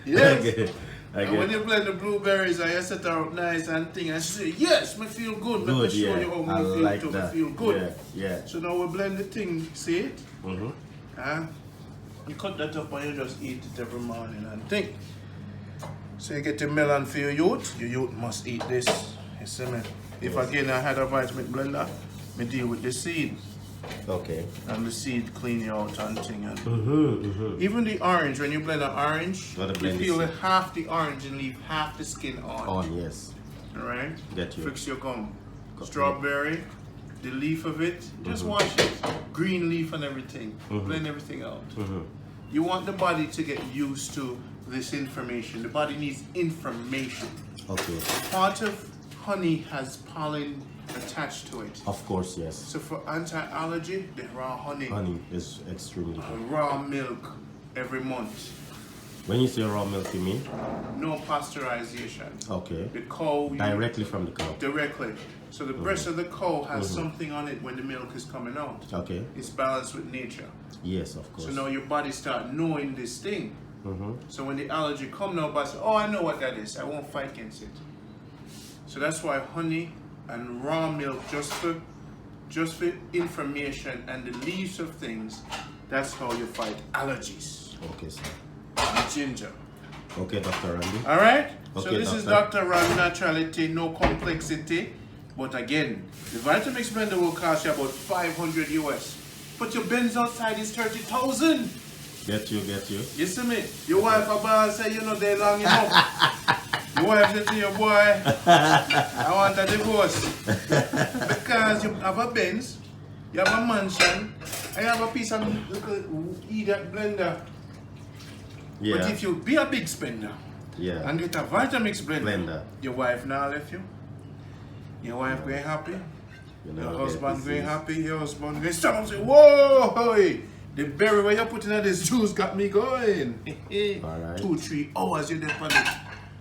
Yes. I And when you blend the blueberries and you set her up nice and thing, and she say, yes, me feel good. Let me Good, show yeah. you how I me feel like too. that. Me feel good. Yeah, yeah. So now we blend the thing, see it? Mm-hmm. You cut that up and you just eat it every morning and think. So you get your melon for your youth must eat this. You see me? If again I had a vitamin blender, me deal with the seed. Okay. And the seed clean you out and thing. And even the orange, when you blend an orange, you peel half the orange and leave half the skin on. On, yes. Alright? Get you. Fix your gum. Strawberry, the leaf of it, just wash it. Green leaf and everything. Blend everything out. You want the body to get used to this information. The body needs information. Okay. Part of honey has pollen attached to it. Of course, yes. So for anti-allergy, the raw honey. Honey is extremely good. Raw milk every month. When you say raw milk, you mean? No pasteurization. Okay. The cow. Directly from the cow. Directly. So the breast of the cow has something on it when the milk is coming out. Okay. It's balanced with nature. Yes, of course. So now your body start knowing this thing. So when the allergy come now, but oh, I know what that is. I won't fight against it. So that's why honey and raw milk, just for information, and the leaves of things, that's how you fight allergies. Okay, sir. And ginger. Okay, Dr. Randy. All right. Okay, So this is Dr. Randy Naturality, no complexity. But again, the Vitamix blender will cost you about 500 US. But your Benz outside is 30,000. Get you. You see me? Your wife about say you know they long enough. Your wife said to your boy, I want a divorce. Because you have a Benz, you have a mansion, and you have a piece of little idiot blender. Yeah. But if you be a big spender, and get a Vitamix blender, your wife now left you. Your wife going happy. Your husband going happy. Your husband going stop and say, whoa, hey, the berry where you put in this juice got me going. All right. 2-3 hours you're there for it.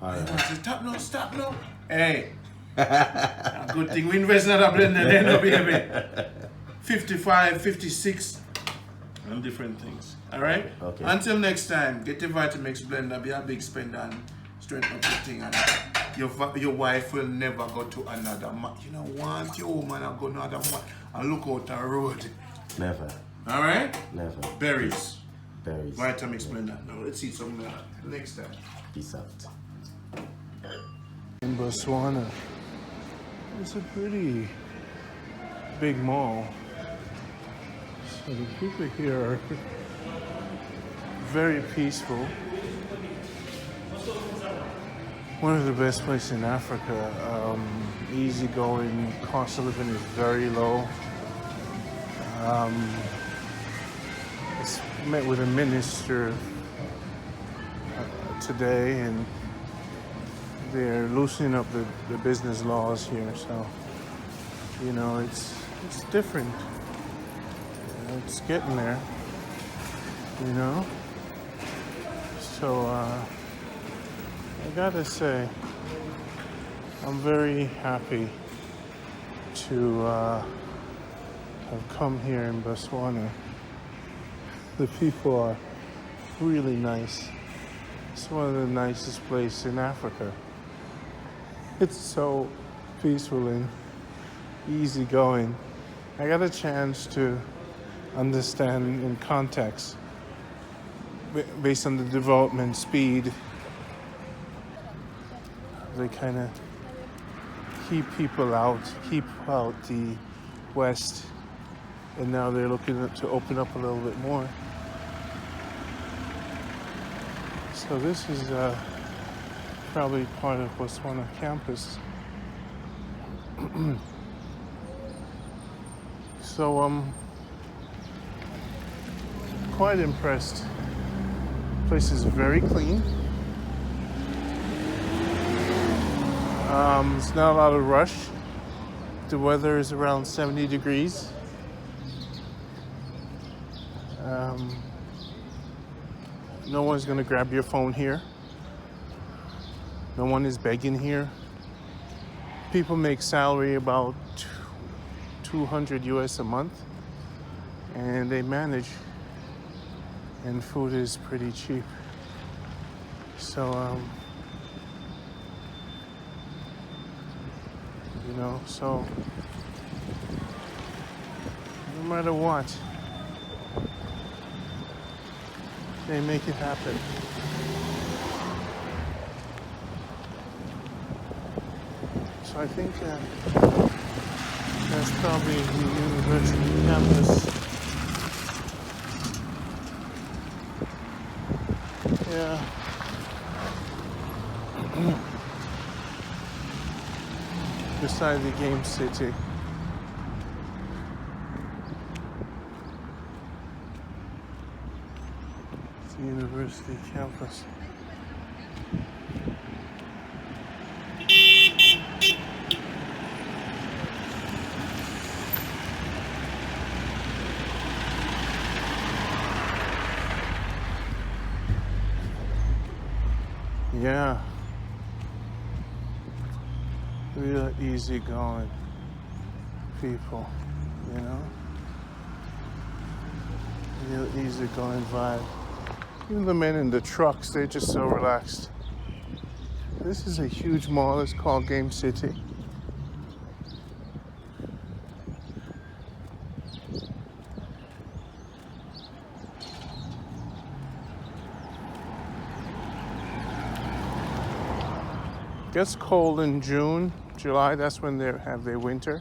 All right. I say, stop now. Hey, a good thing we invest in that blender then, no baby. 55, 56, and different things. All right? Okay. Until next time, get the Vitamix blender, be a big spender, and straighten up your thing. And your wife will never go to another man. You know, want your woman to go to another man and look out the road. Never. All right? Never. Berries. Berries. Vitamix blender. Now let's eat some next time. Peace out. In Botswana, it's a pretty big mall. So the people here are very peaceful. One of the best places in Africa. Easygoing, cost of living is very low. I met with a minister today, and they're loosening up the business laws here. So, you know, it's different. It's getting there, you know. So I gotta say, I'm very happy to have come here in Botswana. The people are really nice. It's one of the nicest places in Africa. It's so peaceful and easygoing. I got a chance to understand in context, based on the development speed, they kind of keep out the West, and now they're looking to open up a little bit more. So this is probably part of Botswana campus. So I'm quite impressed. The place is very clean. It's not a lot of rush. The weather is around 70 degrees. No one's gonna grab your phone here. No one is begging here. People make salary about 200 US a month, and they manage, and food is pretty cheap. So, you know, so no matter what, they make it happen. So I think that's probably the university campus. Yeah. Beside the game city. It's the university campus. Yeah. Real easygoing people, you know? Real easygoing vibe. Even the men in the trucks, they're just so relaxed. This is a huge mall. It's called Game City. Gets cold in June, July. That's when they have their winter.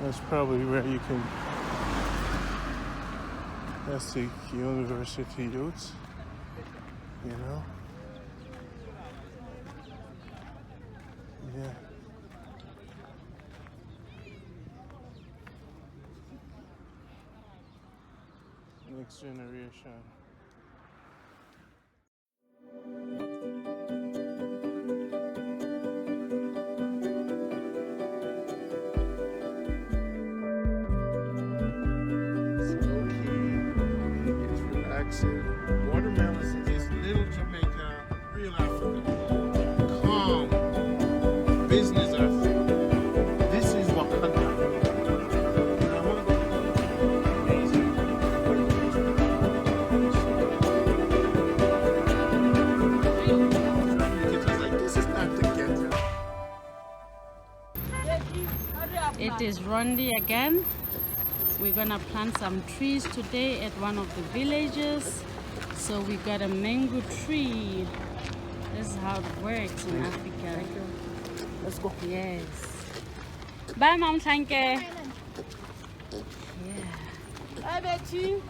That's probably where you can. That's the university youths, you know? Yeah. Next generation. Watermelons is little Jamaica, real Africa. Calm. Business Africa. This is Wakanda. It was like, this is not the ghetto. It is Rondi again. We're gonna plant some trees today at one of the villages. So we got a mango tree. This is how it works in Africa. Thank you. Let's go. Yes. Bye, Mom. Thank you. Yeah. Hi, Betty.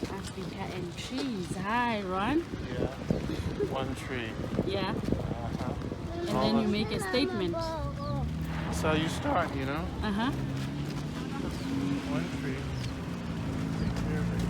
Africa and trees. Hi, Ron. Yeah. One tree. Yeah. Uh-huh. And then you make a statement. That's how you start, you know? Uh-huh. One tree. Take care of it.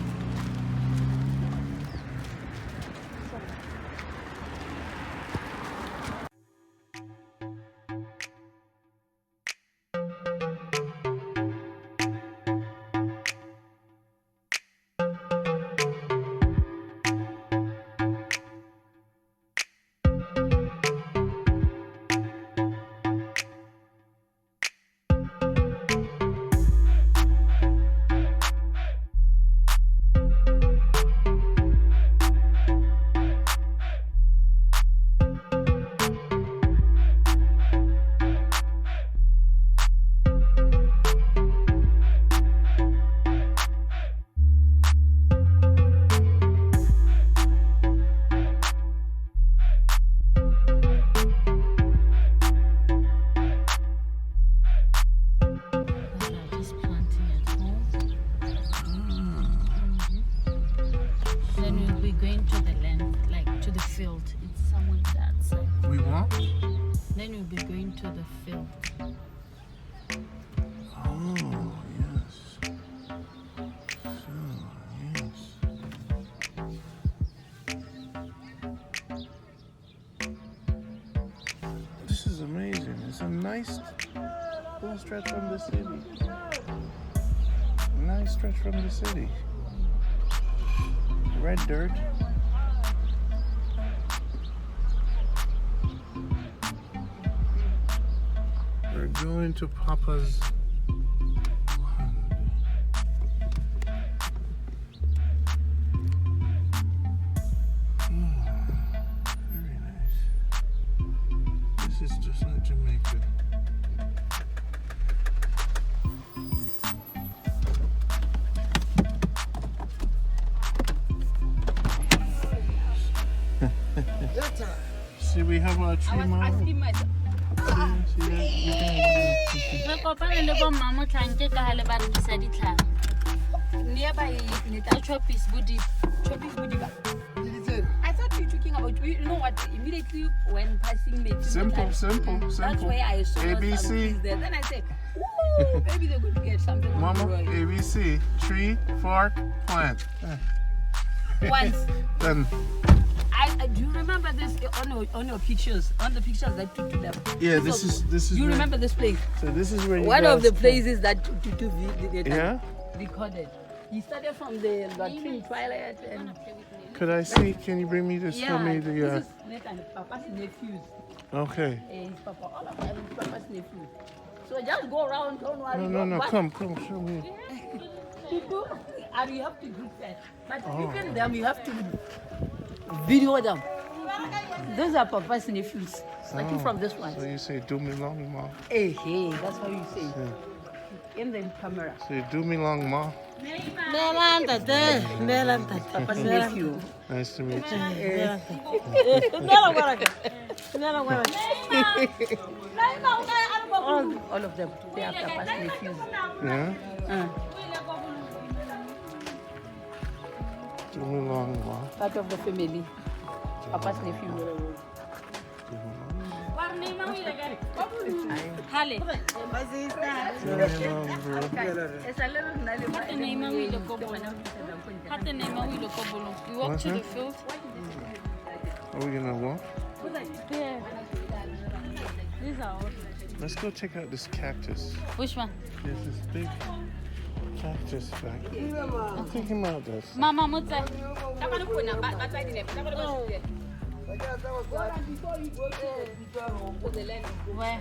Then we'll be going to the field. Oh, yes. So, yes. This is amazing. It's a nice little stretch from the city. Nice stretch from the city. Red dirt. We're going to Papa's. Very nice. This is just like Jamaica. See, we have our tree mom. Nearby, Choppies Budi. I thought you were talking about, you know what, immediately when passing me. Simple. That's where I saw ABC. some trees there. Then I said, ooh, Maybe they're going to get something. on Mama, the road. ABC, tree, fork, plant. Once. Done. Do you remember this on your pictures? On the pictures that took to them? Yeah, this is You where- remember this place? So this is where you One of guys the places that Tutu Yeah? recorded. He started from the latrine toilet and Could I see? Can you bring me this? Show me the. this is Nathan, Papa's nephews. Okay. His Papa, all of them is Papa's nephews. So just go around, don't worry. No. What- Come, show me. Tutu, and you have to group that. But Oh. even them, you have to video them. Those are Papa's nephews. Starting from this one. So you say, "Do me long, ma." Hey, that's how you say. In the camera. Say, "Do me long, ma." Papa's nephew. Nice to meet you. All of them. They are Papa's nephews. Yeah. Do me long, ma. Part of the family. Papa's nephew. Hale. Do me long, bro. Hata neema wile kobolo. Hata neema wile kobolo. We walk What's to the that? field. Are we gonna walk? Yeah. These are all. Let's go check out this cactus. Which one? There's this big cactus back here. I'm thinking about this. Mama Mutse. Where?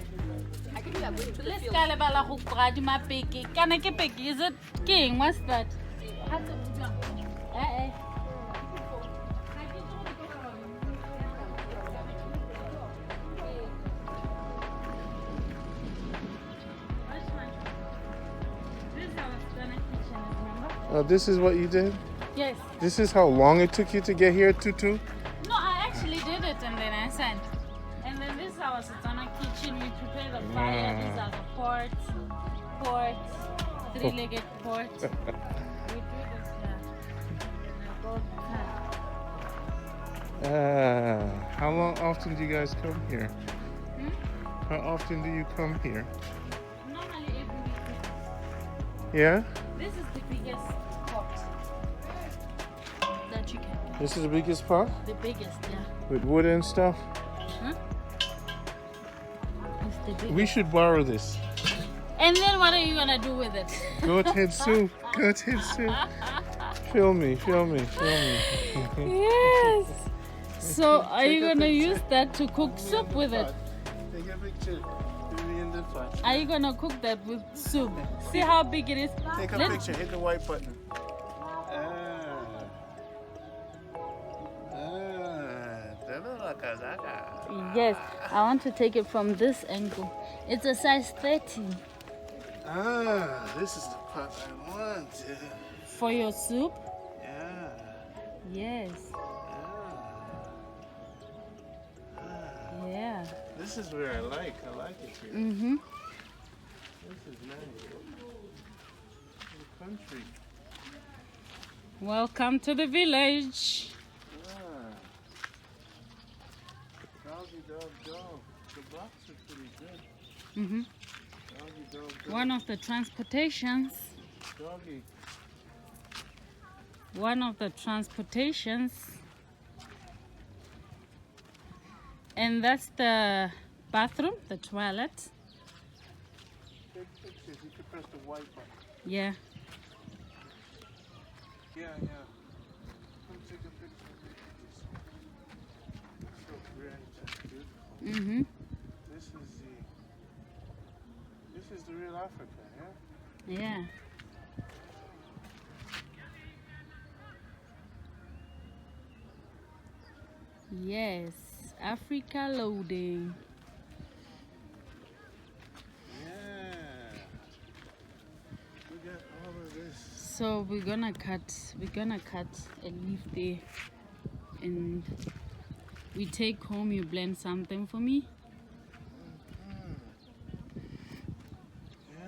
Let's go lebala go bradi mapeke. Kana ke peke, is it king? What's that? Eh. Oh, this is what you did? Yes. This is how long it took you to get here, Tutu? No, I actually did it and then I sent. And then this is our Satana kitchen. We prepare the fire. These are the pots, three-legged pots. We do this here. How often do you guys come here? How often do you come here? Normally every week. Yeah? This is the biggest pot that you can get. This is the biggest pot? The biggest, yeah. With wood and stuff? Huh? It's the biggest. We should borrow this. And then what are you gonna do with it? Goat head soup. Goat head soup. Film me. Yes. So are you gonna use that to cook soup with it? Take a picture. Me in the pot. Are you gonna cook that with soup? See how big it is? Take a Let's- picture. Hit the white button. Yes, I want to take it from this angle. It's a size 30 This is the pot I want. for your soup. Yeah. Yes. Yeah. This is where I like it here. Mm-hmm. This is nice. The country. Welcome to the village. Doggy dog. The box is pretty good. Mm-hmm. Doggy dog. One of the transportations. Doggy. One of the transportations. And that's the bathroom, the toilet. Take pictures. You can press the white button. Yeah. Yeah. Come take a picture. So great. That's beautiful. Mm-hmm. This is the real Africa, yeah? Yeah. Yes, Africa loading. Yeah. We got all of this. So we're gonna cut a leaf there, and we take home. You blend something for me. Yeah,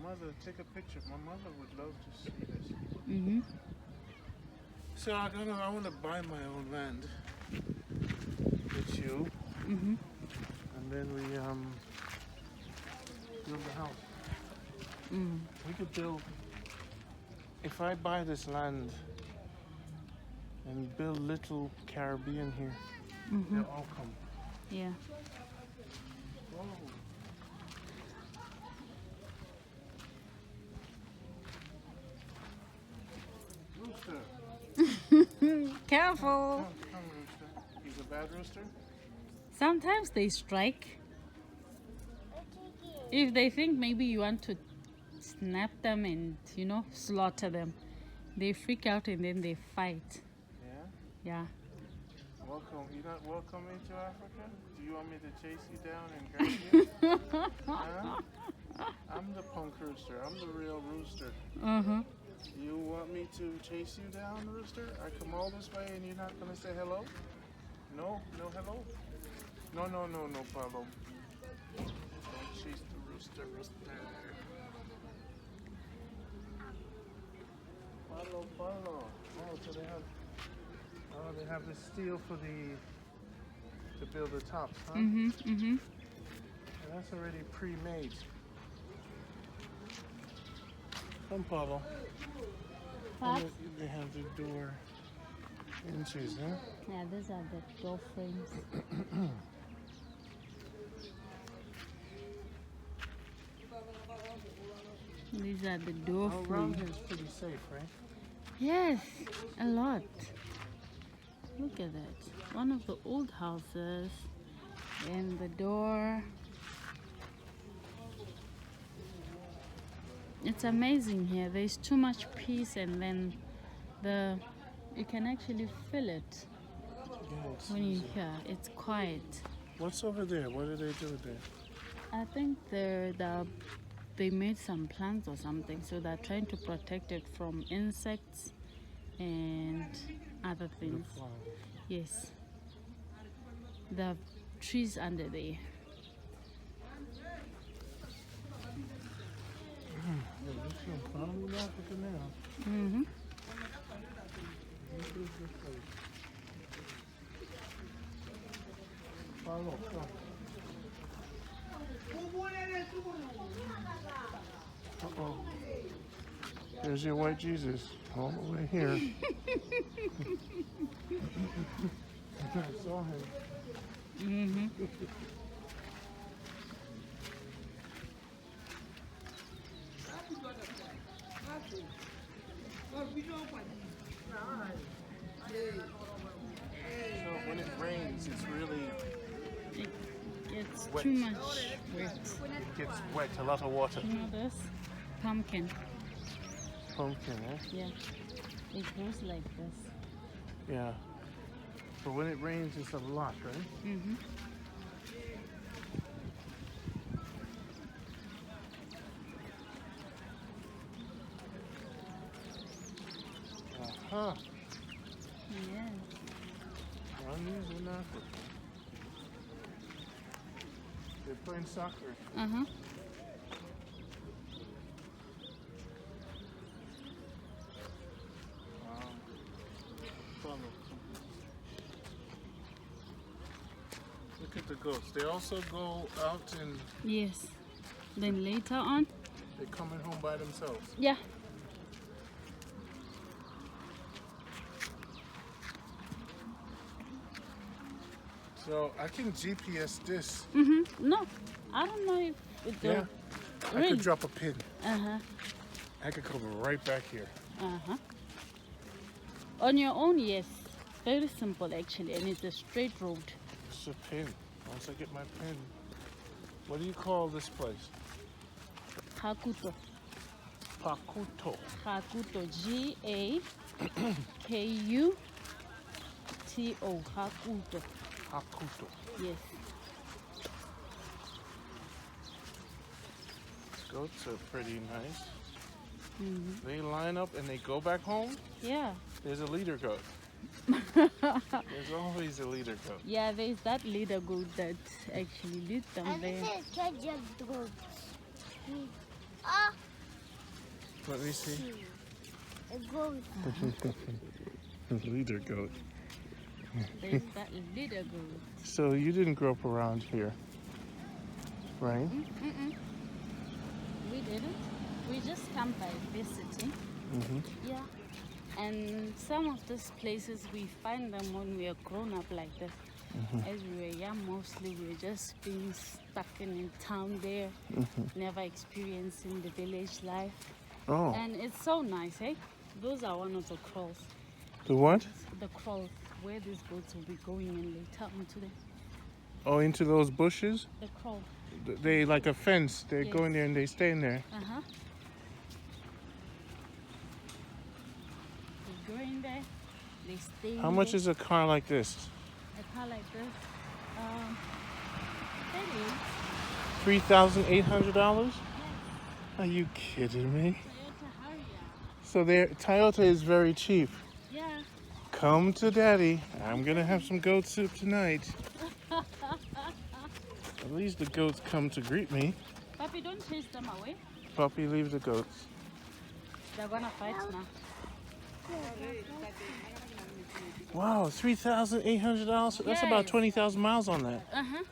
my mother, take a picture. My mother would love to see this. Mm-hmm. So I want to buy my own land with you, Mm-hmm. and then we build a house. We could build. If I buy this land and build little Caribbean here, they'll all come. Yeah. Rooster. Careful. Come, rooster. He's a bad rooster? Sometimes they strike. If they think maybe you want to snap them and, you know, slaughter them, they freak out and then they fight. Yeah? Yeah. Welcome. You're not welcome into Africa? Do you want me to chase you down and grab you? Huh? I'm the punk rooster. I'm the real rooster. You want me to chase you down, rooster? I come all this way and you're not going to say hello? No? No hello? No, Pablo. Don't chase the rooster. Pablo. Oh, so they have the steel to build the tops, huh? And that's already pre-made. Come, Pablo. They have the door inches, huh? Yeah, these are the door frames. These are the door All around frames. here is pretty safe, right? Yes, a lot. Look at that. One of the old houses and the door. It's amazing here. There's too much peace and then you can actually feel it when you're here. It's quiet. What's over there? What do they do there? I think they made some plants or something, so they're trying to protect it from insects and other things. Yes. The trees under there. Follow, come. Uh-oh. There's your white Jesus all the way here. I saw him. So when it rains, it's really... It's wet. too much wet. It gets wet, a lot of water. You know this? Pumpkin. Pumpkin, eh? Yeah. It grows like this. Yeah. But when it rains, it's a lot, right? Huh. Yes. Runnies in Africa. They're playing soccer. Uh-huh. Wow. Look at the goats. They also go out and Yes. Then later on? they're coming home by themselves. Yeah. So I can GPS this. No. I don't know if it Yeah. I Really? could drop a pin. Uh-huh. I could come right back here. Uh-huh. On your own, yes. Very simple actually, and it's a straight road. It's a pin. Once I get my pin. What do you call this place? Hakuto. Pakuto. Hakuto. G-A-K-U-T-O. Hakuto. Hakuto. Yes. Goats are pretty nice. They line up and they go back home. Yeah. There's a leader goat. There's always a leader goat. Yeah, there's that leader goat that actually leads them there. Let me see. A goat. Leader goat. There's that leader goat. So you didn't grow up around here, right? We didn't. We just come by visiting. Yeah. And some of these places we find them when we are grown up like this. As we were young, mostly we were just being stuck in town there, never experiencing the village life. Oh. And it's so nice, eh? Those are one of the crawls. The what? The crawls, where these boats will be going in later onto the Oh, into those bushes? the crawl. They like a fence. They Yes. go in there and they stay in there. Uh-huh. They go in there, they stay How in much there. is a car like this? A car like this? 30. $3,800? Are you kidding me? Toyota Harrier. So their Toyota is very cheap. Yeah. Come to daddy. I'm gonna have some goat soup tonight. At least the goats come to greet me. Papi, don't chase them away. Puppy, leave the goats. They're gonna fight now. Wow, $3,800. That's about Yes. 20,000 miles on that. Uh-huh.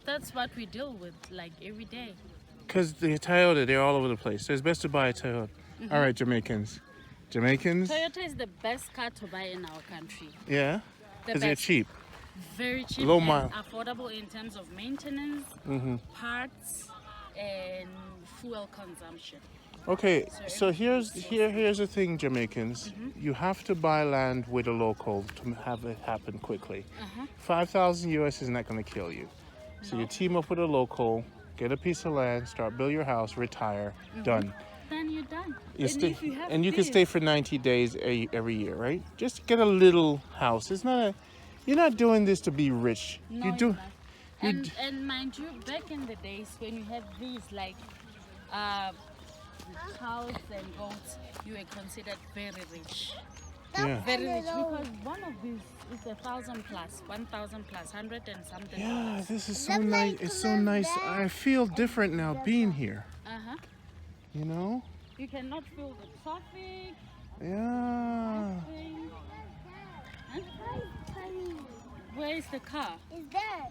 That's what we deal with like every day. Because the Toyota, they're all over the place. So it's best to buy a Toyota. All right, Jamaicans. Jamaicans? Toyota is the best car to buy in our country. Yeah? The Because they're best. cheap. Very cheap Low and mile. affordable in terms of maintenance, parts, and fuel consumption. Okay, so here's the thing, Jamaicans. You have to buy land with a local to have it happen quickly. 5,000 US is not going to kill you. So you team up with a local, get a piece of land, start build your house, retire, done. Then you're done. You and stay, if you have and you can stay for 90 days every year, right? Just get a little house. It's not you're not doing this to be rich. No, you do. you're not. And mind you, back in the days when you have these like cows and goats, you were considered very rich. Yeah. Very rich because one of these is 1,000 plus, 1,000 plus, 100 and something. Yeah, this is so nice. It's so nice. I feel different now being here. Uh-huh. You know? You cannot feel the traffic. Yeah. Nothing. Huh? Where is the car? Is that?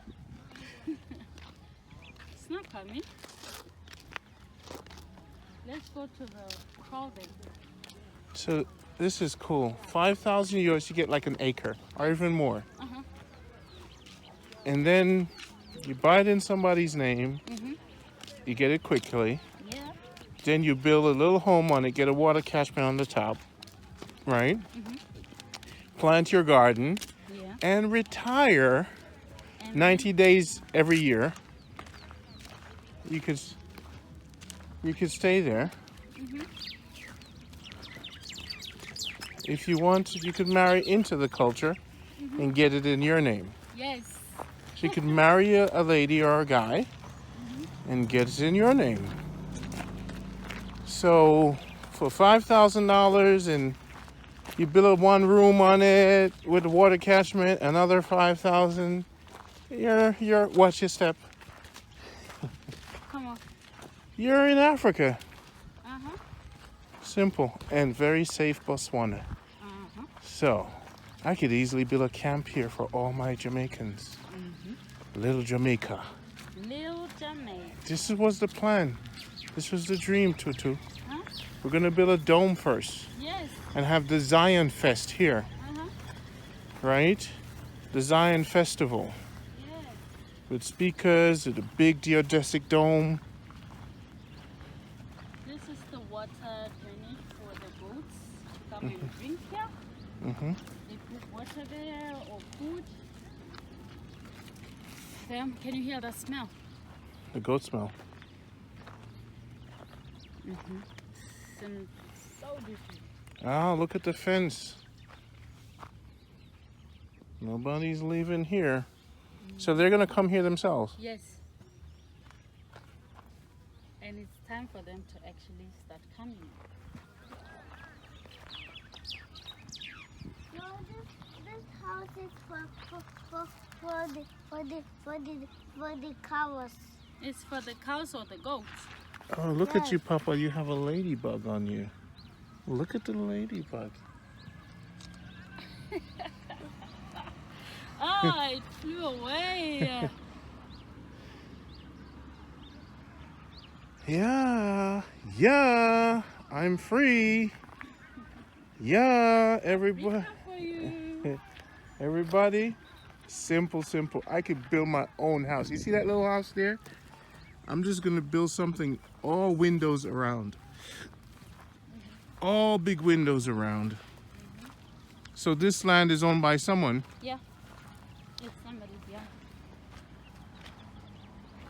It's not coming. Let's go to the crawl then. So this is cool. 5,000 euros, you get like an acre or even more. Uh-huh. And then you buy it in somebody's name. You get it quickly. Yeah. Then you build a little home on it, get a water catchment on the top, right? Plant your garden Yeah. and retire 90 days every year. You could stay there. If you want, you could marry into the culture and get it in your name. Yes. So you could marry a lady or a guy and get it in your name. So for $5,000 and you build one room on it with a water catchment, another 5,000. You're watch your step. Come on. You're in Africa. Uh-huh. Simple and very safe Botswana. Uh-huh. So I could easily build a camp here for all my Jamaicans. Little Jamaica. Little Jamaica. This was the plan. This was the dream, Tutu. Huh? We're gonna build a dome first Yes. and have the Zion Fest here, Uh-huh. right? The Zion Festival Yes. with speakers, with a big geodesic dome. This is the water drainage for the goats to come and drink here. They put water there or food. Sam, can you hear the smell? The goat smell. So different. Ah, look at the fence. Nobody's leaving here. So they're gonna come here themselves. Yes. And it's time for them to actually start coming. No, this house is for the cows. It's for the cows or the goats. Oh, look at you, Papa. You have a ladybug on you. Look at the ladybug. Oh, it flew away. Yeah, Yeah, I'm free. Yeah, everybody. Everybody, simple. I could build my own house. You see that little house there? I'm just gonna build something, all windows around. All big windows around. So this land is owned by someone? Yeah. It's somebody's, yeah.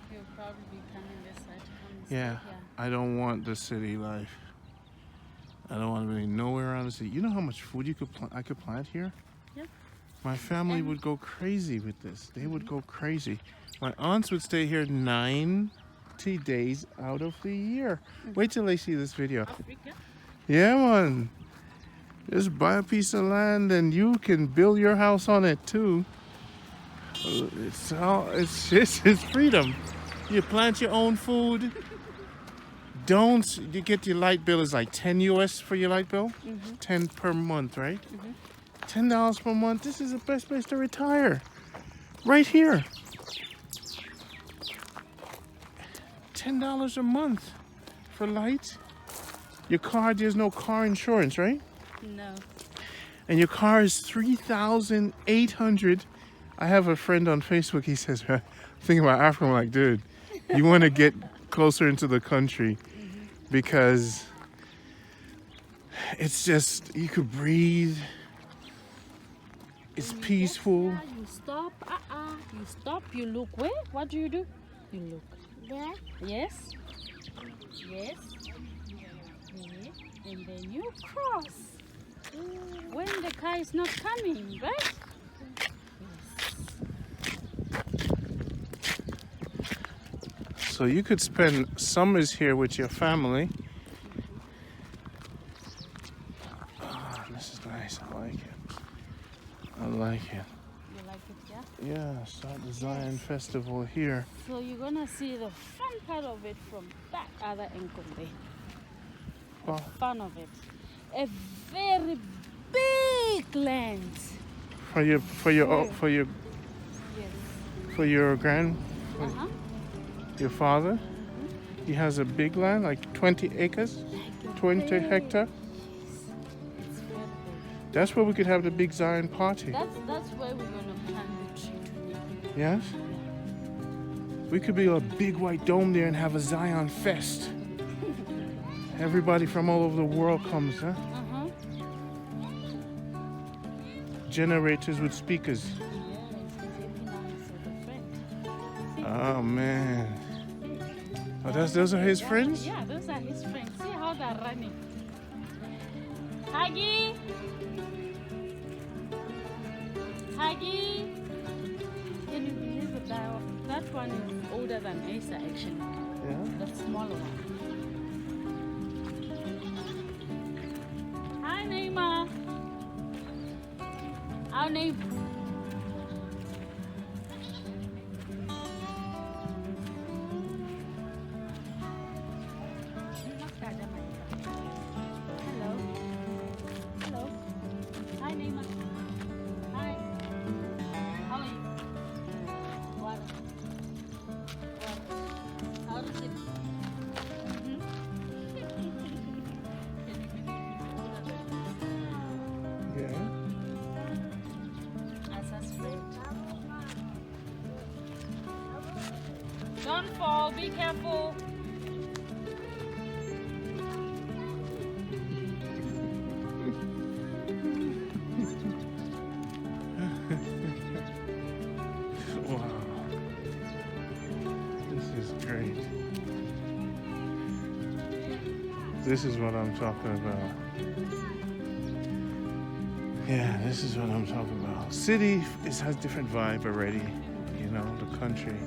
He'll probably be coming this side to come and stay Yeah, here. I don't want the city life. I don't want to be nowhere around the city. You know how much food I could plant here? Yeah. My family would go crazy with this. They would go crazy. My aunts would stay here 90 days out of the year. Wait till they see this video. Africa? Yeah, man. Just buy a piece of land and you can build your house on it too. It's freedom. You plant your own food. You get your light bill is like 10 US for your light bill? 10 per month, right? $10 per month. This is the best place to retire. Right here. $10 a month for light. Your car, there's no car insurance, right? No. And your car is $3,800. I have a friend on Facebook, he says, thinking about Africa, I'm like, dude, you want to get closer into the country because it's just, you could breathe. It's peaceful. Yeah, you stop, you stop, you look. Where? What do? You look. There. Yes. Yes. And then you cross. When the car is not coming, right? So you could spend summers here with your family. Oh, this is nice. I like it. I like it. You like it, yeah? Yeah, start the Zion Festival here. So you're gonna see the front part of it from that other angle there. Oh. The fun of it. A very big land. For your your father, he has a big land, like 20 acres, 20 hectare. It's very big. That's where we could have the big Zion party. That's where we're gonna plant the tree today. Yes? We could build a big white dome there and have a Zion fest. Everybody from all over the world comes, huh? Generators with speakers. Oh man. Oh, those are his friends? Yeah, those are his friends. See how they're running. Huggy! Huggy! Can you believe it? That one is older than Asa actually. Yeah? The smaller one. Hi Neymar! Our neighbor. Hello. Hello. Hi, Neymar. Hi. How are you? What? How is it? Yeah. Don't fall, be careful. Wow. This is great. This is what I'm talking about. Yeah, this is what I'm talking about. City has different vibe already. You know, the country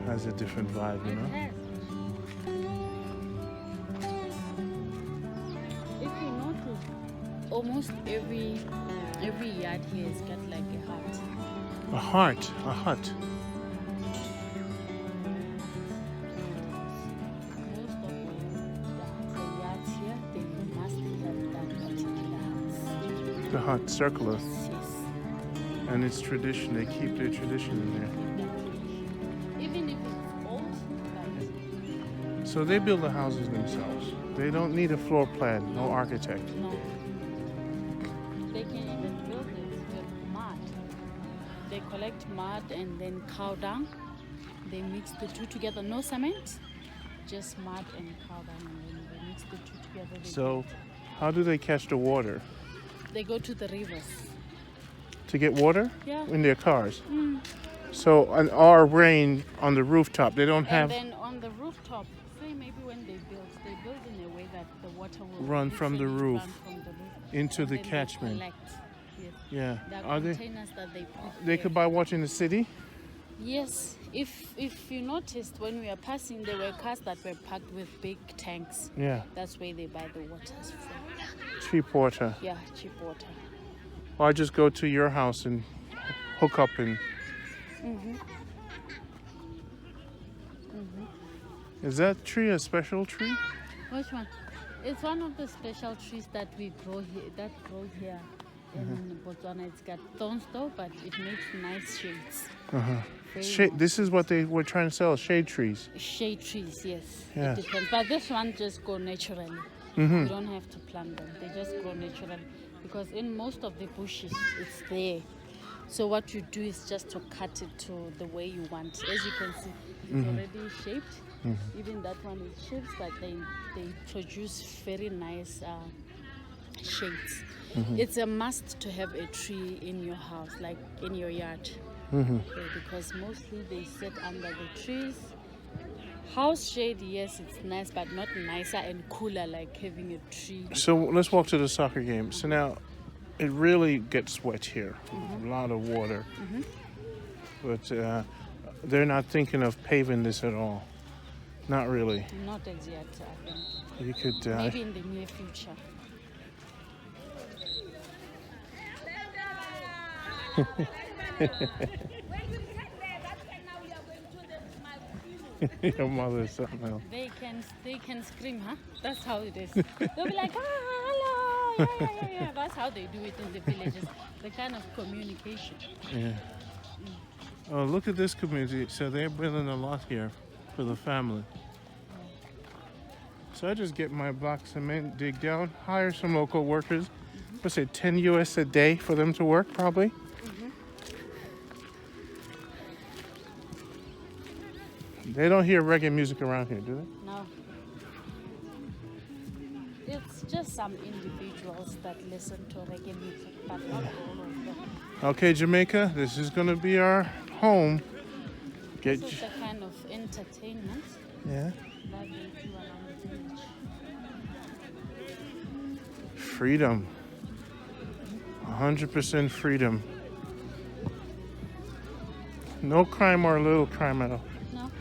has a different vibe, you know? If you notice, almost every yard here has got like a hut. A hut. Most of the yards here, they must have that particular house. The hut, circular. Yes. And it's tradition. They keep their tradition in there. Even if it's old, like So they build the houses themselves. They don't need a floor plan, no architect. No. They can even build it with mud. They collect mud and then cow dung. They mix the two together. No cement, just mud and cow dung, and then they mix the two together. So how do they catch the water? They go to the rivers. To get water? Yeah. In their cars? Mm. So an our rain on the rooftop, they don't have... And then on the rooftop, say maybe when they build in a way that the water will Run from the roof run from the roof into and the then they catchment. collect. Yes. Yeah. There Are they? containers that they put They there. could buy water in the city? Yes, if you noticed when we were passing, there were cars that were packed with big tanks. Yeah. That's where they buy the waters from. Cheap water. Yeah, cheap water. Or I just go to your house and hook up and... Mhm. Is that tree a special tree? Which one? It's one of the special trees that we grow here. That grow here in Botswana. It's got thorns though, but it makes nice shades. Very nice. This is what they were trying to sell, shade trees. Shade trees, yes. Yeah. It depends. But this one just grow naturally. Mhm. You don't have to plant them. They just grow naturally. Because in most of the bushes, it's there. So what you do is just to cut it to the way you want. As you can see, it's already shaped. Even that one is shaped, but they produce very nice shades. It's a must to have a tree in your house, like in your yard. Because mostly they sit under the trees. House shade, yes, it's nice, but not nicer and cooler like having a tree. So let's walk to the soccer game. So now, it really gets wet here. A lot of water. But they're not thinking of paving this at all. Not really. Not as yet, I think. You could... Maybe in the near future. Your mother is something else. They can scream, huh? That's how it is. They'll be like, hello, yeah. That's how they do it in the villages. The kind of communication. Yeah. Oh, look at this community. So they're building a lot here for the family. So I just get my block cement, dig down, hire some local workers. What's it, 10 US a day for them to work, probably? They don't hear reggae music around here, do they? No. It's just some individuals that listen to reggae music, but not all of them. Okay, Jamaica, this is going to be our home. This is the kind of entertainment Yeah. that they do around the village. Freedom. 100% freedom. No crime or little crime at all. No.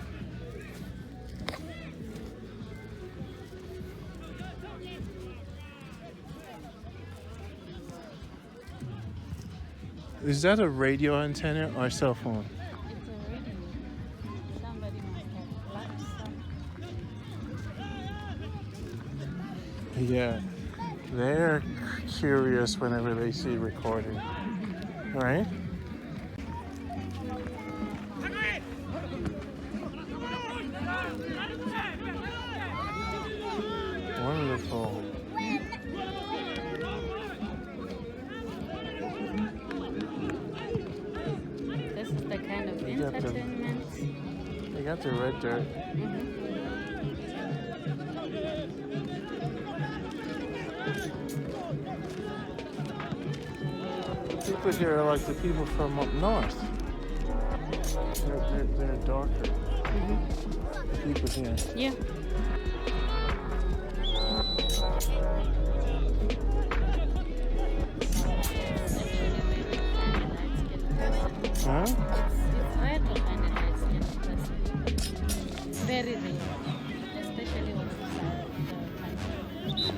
Is that a radio antenna or a cell phone? It's a radio. Somebody must have plugged some. Yeah. They're curious whenever they see recording. Right? Wonderful. This is the kind of entertainment. They got the red dirt. People here are like the people from up north. They're darker. The people here. Yeah. Huh? It's rare to find a light skinned person. Very rare. Especially on the side of the country.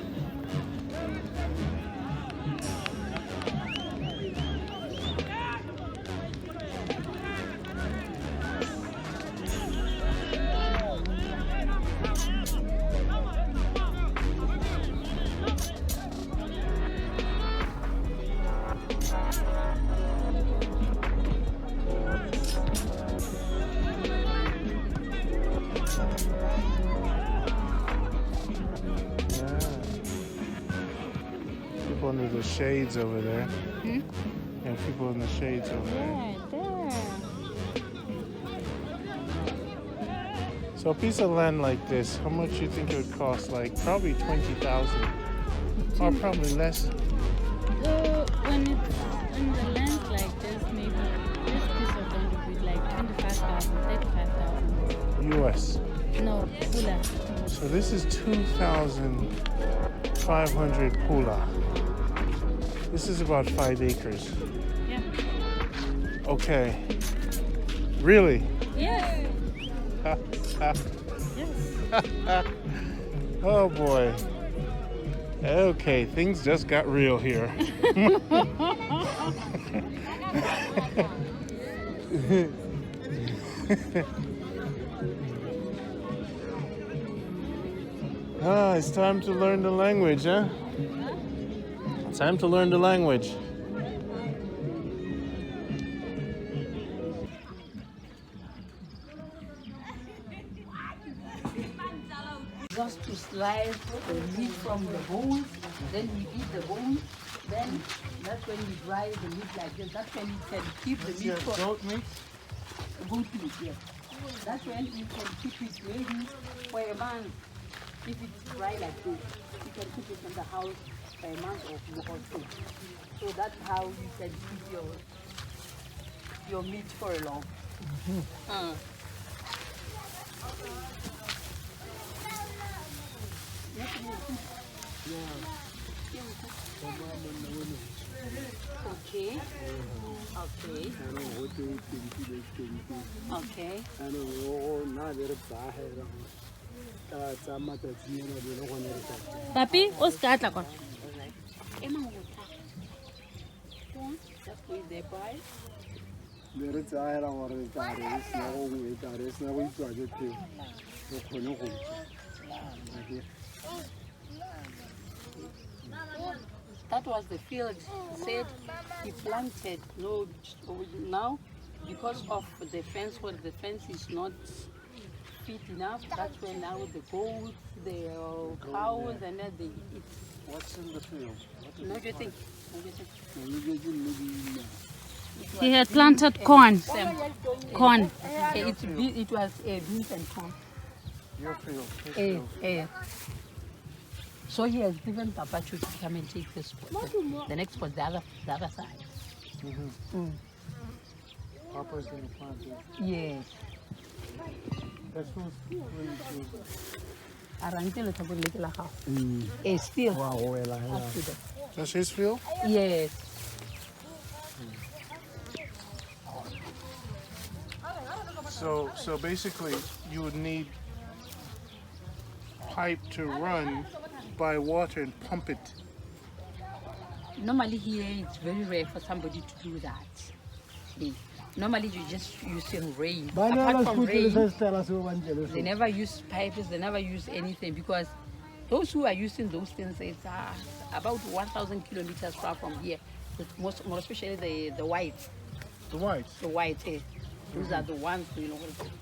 people under the shades over there. Yeah, people in the shades over there. Yeah, there. So a piece of land like this, how much you think it would cost? Like probably 20,000, or probably less. When it's in the land like this, maybe this piece of land would be like 25,000, 35,000. US. No, Pula. So this is 2,500 Pula. This is about 5 acres. Yeah. Okay. Really? Yes. Oh boy. Okay, things just got real here. It's time to learn the language, huh? It's time to learn the language. Just to slice the meat from the bone, then we eat the bone, then that's when we dry the meat like this. That's when you can keep the meat for Goat meat? goat meat, yes. That's when you can keep it ready for a month. If it's dry like this, you can keep it in the house for a month or two. So that's how you can keep your meat for a long. Okay. Okay. Okay. Papi, o ska tla kwa. Just put it there, boy. That was the field. He said he planted. No, now because of the fence, where the fence is not fit enough, that's when now the goats, the cows, and then they eat. What's in the field? No, you think? He had planted corn. Corn. It was beans and corn. Your field. So he has given Papa to come and take this spot. The next spot, the other side. Papa's going to plant it. Yes. That's who's Still. That's his field? Yes. So basically, you would need pipe to run by water and pump it. Normally here it's very rare for somebody to do that. Normally you just using rain. Apart from rain, they never use pipes, they never use anything, because those who are using those things, it's about 1,000 kilometers far from here. More especially the whites. The whites? The whites, those are the ones,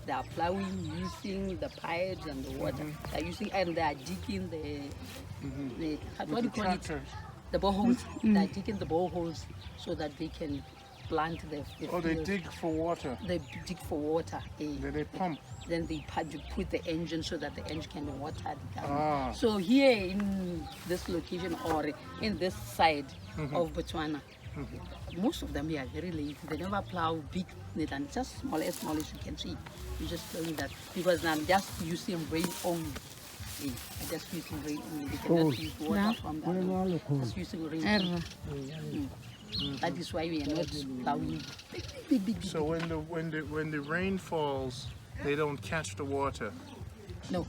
they are plowing, using the pipes and the water. They are using, and they are digging the what do you call it? The boreholes. They are digging the boreholes so that they can plant the field. They dig for water. They dig for water. Then they pump. Then they put the engine so that the engine can water the garden. So here in this location, or in this side of Botswana, most of them are very lazy. They never plow big, and just small as you can see. You're just plowing that, because I'm just using rain only. I'm just using rain only. They cannot use water from that. Just using rain only. That is why we are not plowing big. So when the rain falls, they don't catch the water. No.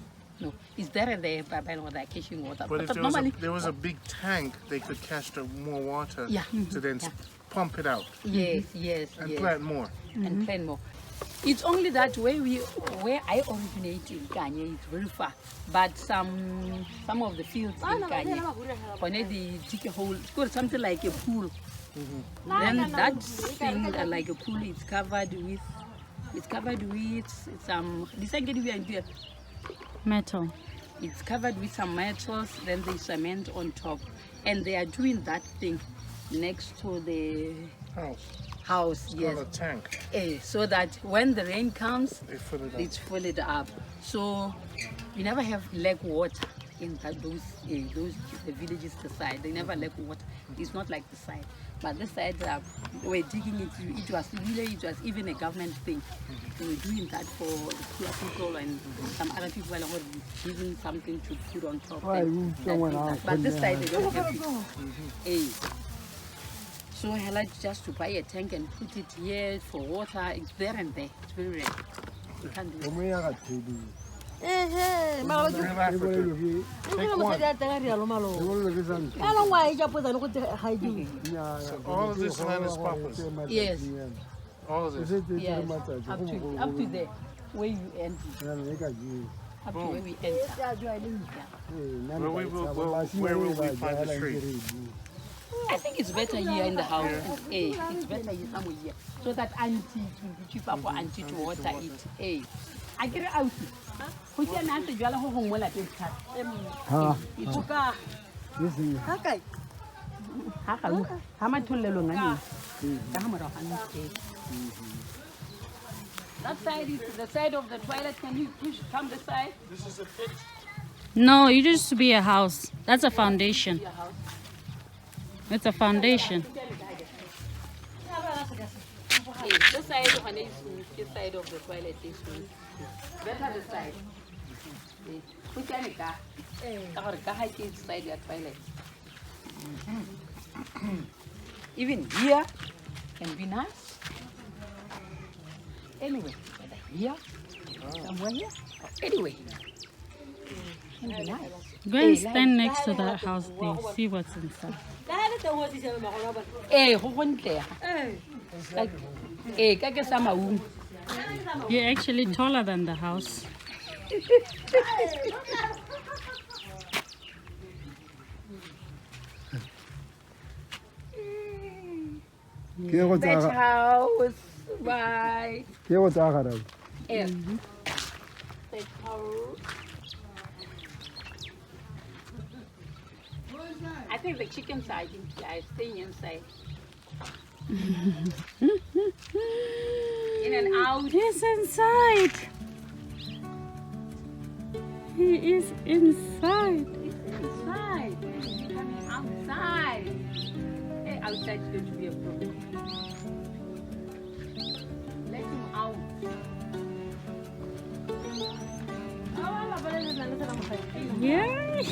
It's there and there, but they're catching water. But if there was a big tank, they could catch more water to then pump it out. Yes. And plant more. And plant more. It's only that where I originate in Kenya, it's very far. But some of the fields in Kenya, when they dig a hole, it's got something like a pool. Then that thing like a pool is covered with some metal. It's covered with some metals, then they cement on top, And they are doing that thing next to the house, yes. On a tank. So that when the rain comes, They fill it up. it's filled up. So you never have lack water in those the villages the side. They never lack water. It's not like the side. But this side we're digging it. It was even a government thing. They were doing that for the poor people and some other people were giving something to put on top. But this side they don't have it. So I like just to buy a tank and put it here for water. It's there and there. It's very rare. You can't do it. Real Africa. So all of this land is Papa's. Yes. All of this. Yes. Up to there where you enter. Up to where we enter. Where will we find the street? I think it's better here in the house. It's better here somewhere here. So that auntie it will be cheaper for auntie to water it. I get it out. Who can answer you? I'll home well at this time. How much to learn? That side is the side of the toilet. Can you push come this side? This is a pit. No, it used to be a house. That's a foundation. It's a foundation. This side of this side of the toilet is better the side. Put your car. Our car is inside your toilet. Even here can be nice. Anyway, whether here, somewhere here, or anyway, can be nice. Go and stand next to that house there. See what's inside. You're actually taller than the house. That house, bye. That house. I think the chickens are staying inside. In and out. He's inside. He is inside. He's inside. He's coming outside. Hey, outside is going to be a problem. Let him out. Yeah.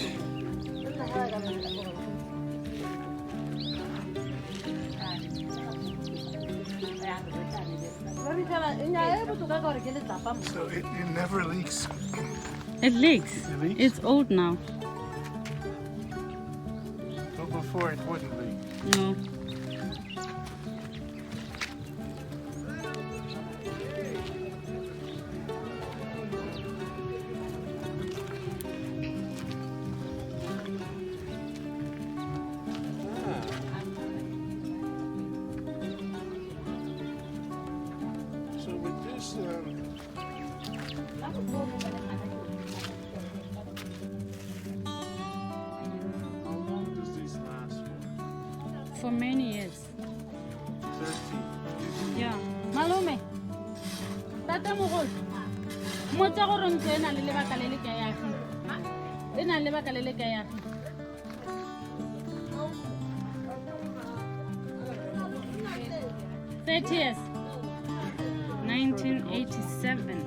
So it never leaks. It leaks. It leaks? It's old now. But before it wouldn't leak. No. So with this, how long does this last For many years. for? 13. Yeah. Malome. Tata mogolo. Motsa gore ntse ena le lebaka le le ka yagi. Ena le lebaka le le ka yagi. Years. 1987.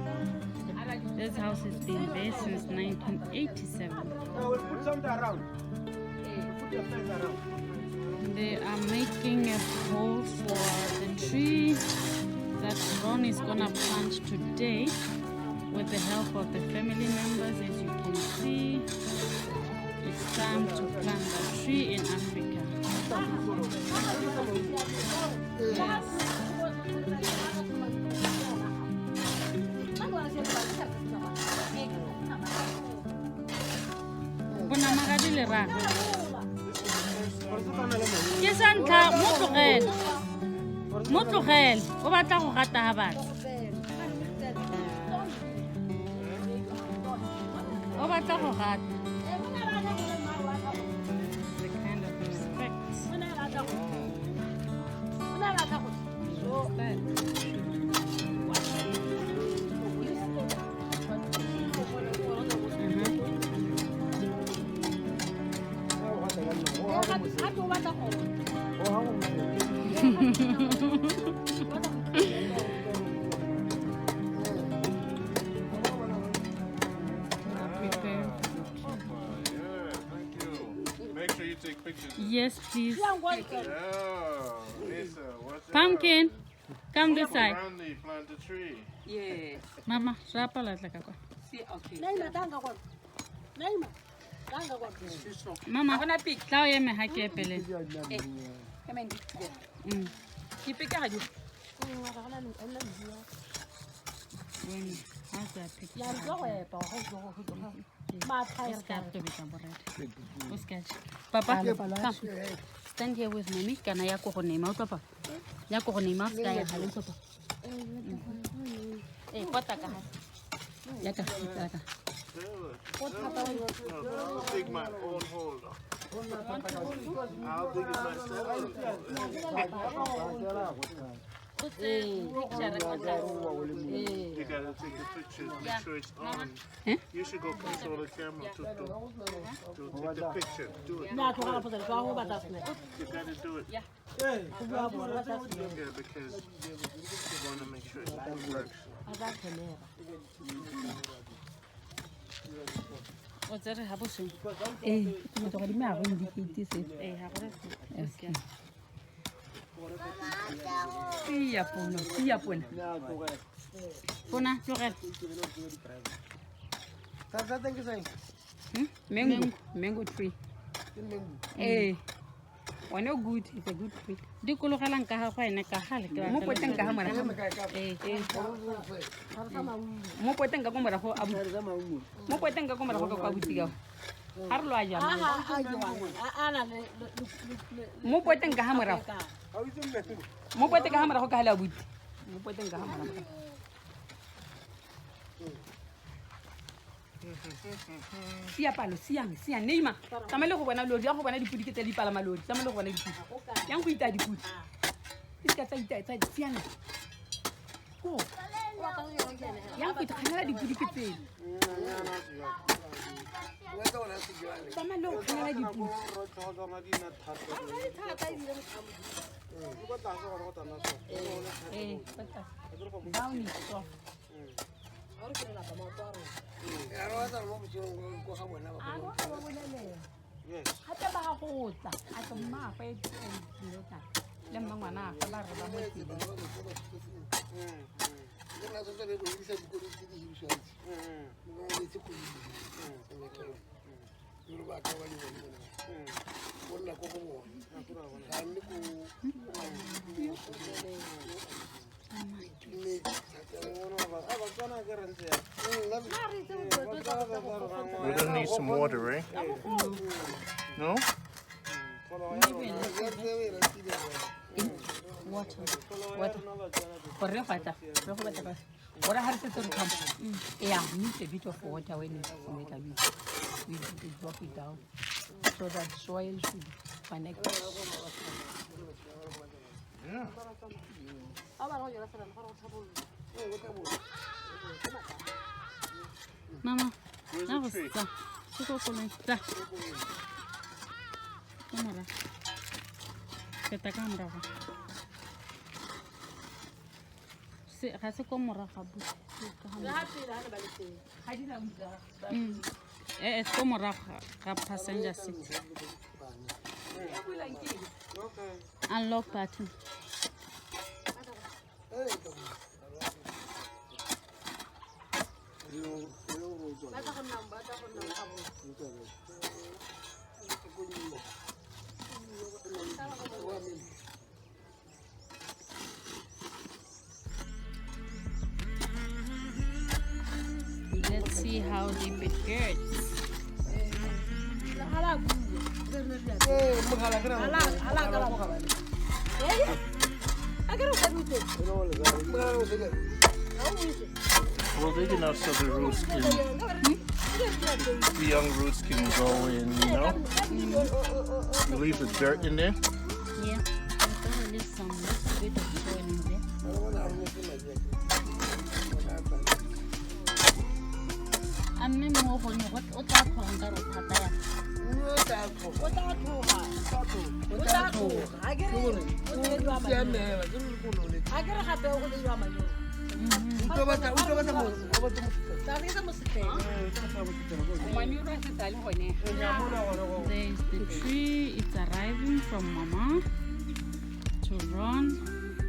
This house has been there since 1987. We'll put something around. Put your fence around. They are making a hole for the tree that Ron is gonna plant today with the help of the family members. As you can see, it's time to plant a tree in Africa. Yes. Bona magadi le ra. Ke santlha mo tlogele o batla go gata ha batho o batla go gata. The kind of Yes, please. Oh, Lisa, what's Pumpkin, come this side. Randy, plant a tree. Yeah. Mama, rapa la tla ka kwa. See, okay. Mama, tla o eme ha ke epele. Come and keep it going. When how's that picture? Papa, come. Stand here with mommy. Can I go name out, Papa? Ya go name out, Papa. Eh, potaka. Yaka. I'll dig my own hole. I'll dig it myself. You gotta take the pictures, make sure it's on. You should go control the camera to take the picture. Do it. You gotta do it. Yeah, because you wanna make sure it works. What's that? How about you? Puna, tlogela. Mango tree. One good, it's a good tree. Di kologelang ka ga go ene ka gale ke mo poteng ka ga mara. Mo poteng ka go mara go abu. Mo poteng ka go mara go ka buti ka. Ha re lo a jana. Mo poteng ka ga mara. Mo poteng ka ga mara go ka hala buti. Mo poteng ka ga mara. Sia palo, siang, Neima. Tsamele go bona lodi, ya go bona dipudi ke tse di pala malodi. Tsamele go bona dipudi. Yang go ita dipudi. Iska tsa ita siana. Go. Yang go ita kana dipudi ke tse. Tsamele go kana dipudi. Downy soft. Hata ba go tla a tsoma fa e dilota le mangwana ga ba re ba mo tsile We're gonna need some water, right? No? Water. Corre fata. What has to come? Yeah, need a bit of water when it's made a bit. We drop it down so that soil should connect. Yeah. Mama, that was that. Camera. Get the camera. See, has a camera. It's camera. Passenger seat. Unlock button. Let's see how deep it gets. Well, big enough so the roots can, the young roots can go in, you know? You leave the dirt in there? Yeah, I'm gonna leave some little bit of soil in there. I'm more on what There's the tree. It's arriving from Mama to Ron.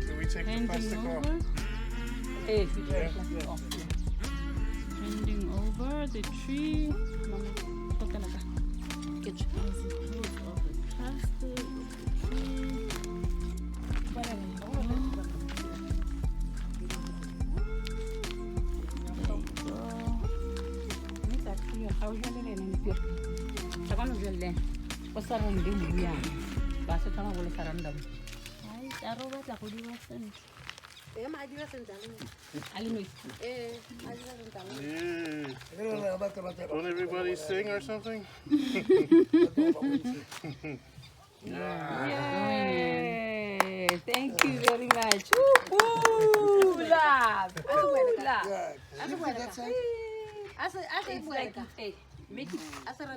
Can we take the Handing plastic off? over. Handing over the tree. Get of the plastic. Won't everybody sing or something? Yay! Thank you very much. Pula! Pula! It's like, hey, make it,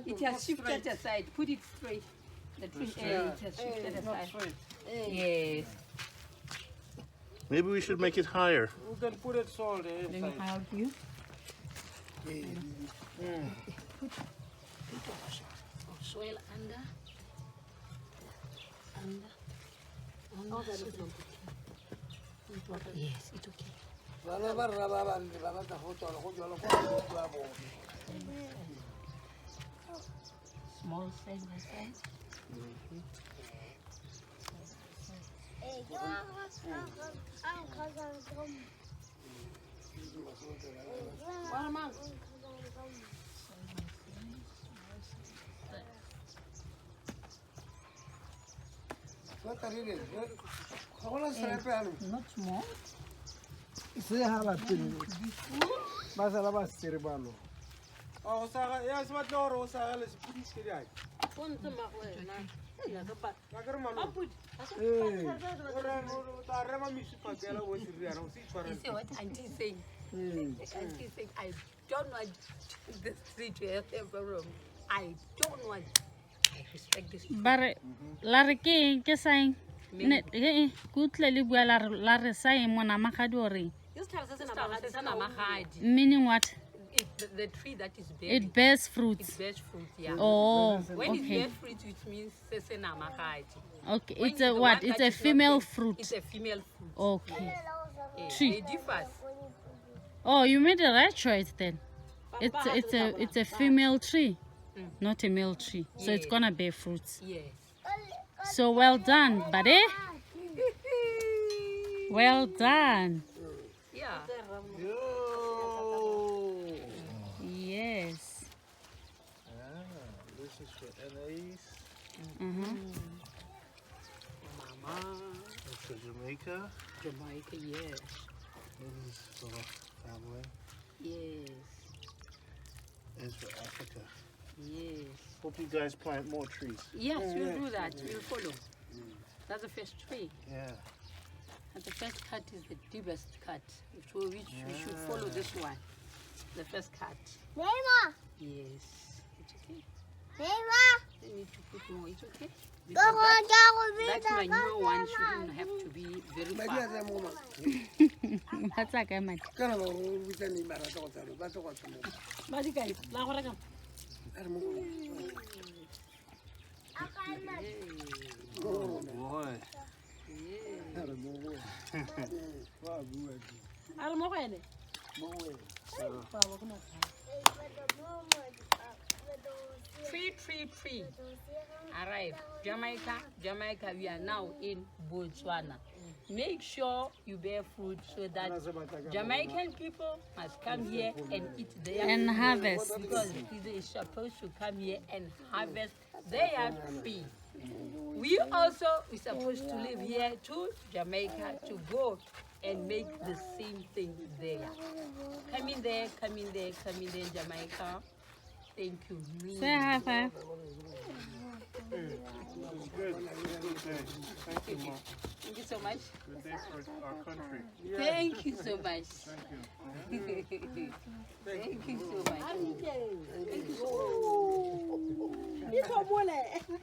it has shifted aside. Put it straight. The tree, it has shifted aside. Yes. Maybe we should make it higher. We can put it salt Let me inside. help you. Put soil under. Yes, it's okay. Small side by side. Not small. Say hello to me. Masala ba cerebalo. Oh, Sara, yes, what door? Sara, let's put it here. Phone to my way. You see what Auntie is saying? Auntie is saying, I don't want this tree to have a problem. I don't want. I respect this tree. But la re ke sign. Ne kutle le bua la re sign mona makadori. Meaning what? The tree that is bearing. It bears fruits. It bears fruit, yeah. Oh, when it okay. bears fruit, it means sesena mahadi. Okay, When it's a the what? one It's that a is not female bear- fruit. It's a female fruit. Okay. Yeah, Tree. it differs. Oh, you made the right choice then. It's a female tree, not a male tree. So it's Yeah. gonna bear fruits. Yes. So well done, buddy. Well done. Yeah. Yes. This is for NAs. Mm-hmm. Mama. That's for Jamaica. Jamaica, yes. This is for family. Yes. This is for Africa. Yes. Hope you guys plant more trees. Yes, we'll do that. We'll follow. That's the first tree. Yeah. And the first cut is the deepest cut. So we should follow this one. The first cut. Neymar. Yes. It's okay. Neymar. You need to put more. It's okay. Go Because on, that manure one shouldn't have to be very far. What's that, man? Oh boy. Tree. Arrive. Jamaica, we are now in Botswana. Make sure you bear fruit so that Jamaican people must come here and eat their And food. harvest. Because they are supposed to come here and harvest their tree. We also are supposed to live here to Jamaica to go and make the same thing there. Come in there, Jamaica. Thank you. Say high five. Good. Thank you, Mom. Thank you so much. Good day for our country. Thank you so much. Thank you. Thank you so much.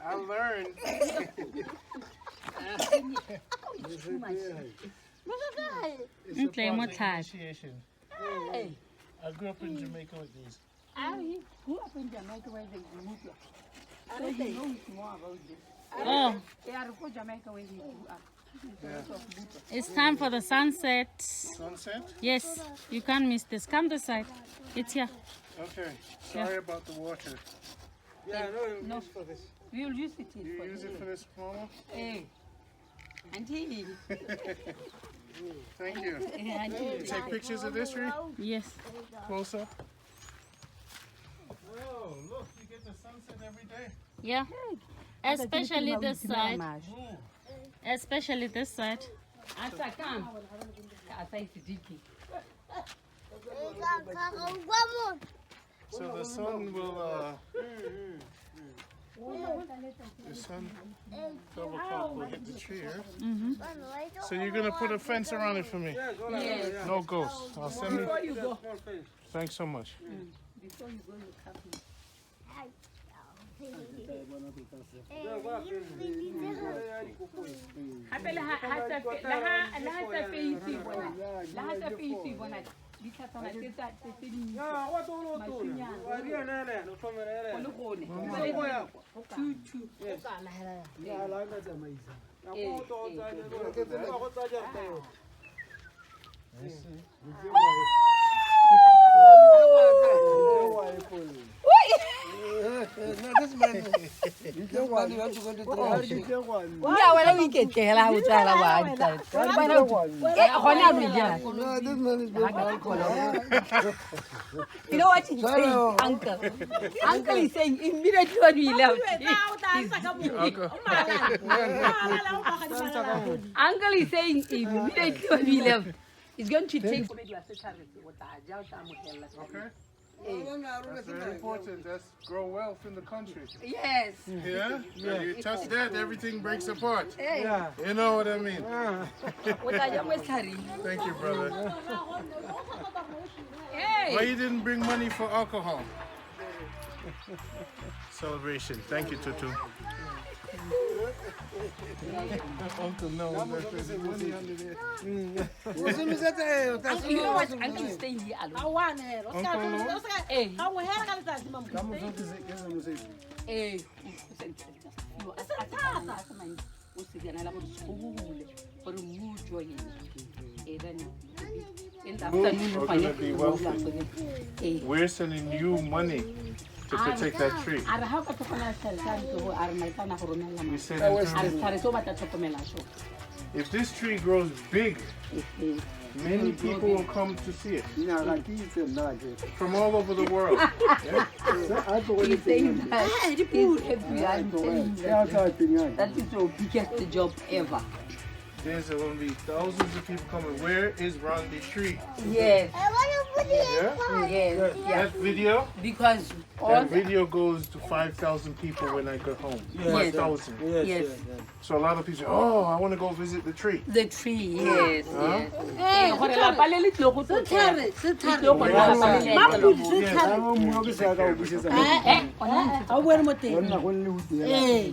I learned. Too much. It's a Okay, more part of tired. initiation. Hey. I grew up in Jamaica with these. I grew up in Jamaica where they grew up. So you know more about this. Oh, They are for Jamaica where they grew up. it's time for the sunset. Sunset? Yes, you can't miss this. Come this side. It's here. Okay. Sorry about the water. Yeah, no, No, for this. We'll use it You for use it for this, Mama? Hey. Auntie. Thank you. Auntie. You take pictures of this tree? Yes. Close up. Oh, look, you get the sunset every day. Yeah. Especially this side. Especially this side. Asa, come. Asa is digging. So the sun will, the sun, 12 o'clock will hit the tree here. So you're going to put a fence around it for me? Yes. No ghosts. I'll send me. Before you go. Thanks so much. Before you go, you come. Hape le ha sa face bona. La ha sa face bona. Di tsatsana tse tsa tse di. Yeah, what all to? No Two. Yes. Yeah, la nga tsamaisa. Yeah, when we get there, I will tell her You know what he's saying, Uncle? Uncle is saying immediately when we left. Uncle is saying immediately when we left. He's going to take. Okay. That's very important. That's grow wealth in the country. Yes. Yeah? When you touch that, everything breaks apart. Yeah. You know what I mean? Hey. Thank you, brother. Why you didn't bring money for alcohol? Celebration. Thank you, Tutu. Uncle, no. There's money under there. You know what? Uncle is staying here alone. Hey. Hey. We're gonna be wealthy. We're sending you money to protect that tree. We send it to if this tree grows big, many people will come to see it from all over the world. He's saying that he's happy. I'm saying that is the biggest job ever. There's going to be thousands of people coming. Where is Randy's tree? Yes. Yeah? Yes. That video? Because that video goes to 5,000 people when I get home. 5,000. Yes. So a lot of people say, oh, I want to go visit the tree. The tree, yes.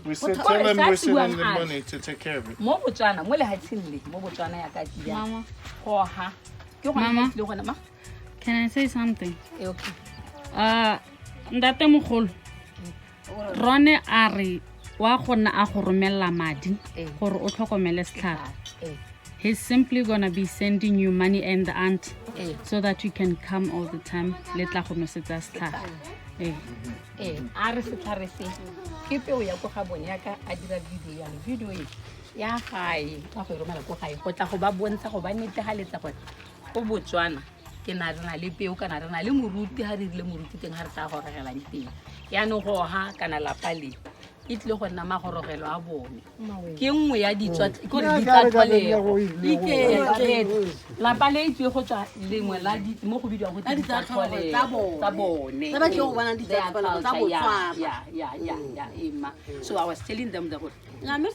We said, tell them we're sending the money to take care of it. Mama, can I say something? Okay. Ndate mogolo. Rone a re wa gona a go romella madi gore o tlhokomele setlhare. He's simply gonna be sending you money and the aunt so that you can come all the time. Le tla go nosetsa setlhare. A re setlhare se ke peo ya go ga bone ya ka a dira video ya gae ka go romela go gae go tla go ba bontsha go ba netegaletsa gore go Botswana ke na rena le peo kana rena le moruti ha re rile moruti teng ha re tla go regela diteng ya no go ha kana lapa le itle go nna magorogelo a bone ke nngwe ya ditswa go re ditlatlholego ike lapa le itse go tswa lengwe la di mo go bidiwa go ditlatlholego tsa bone ba ke go bona ditlatlholego tsa Botswana yeah Emma. So I was telling them that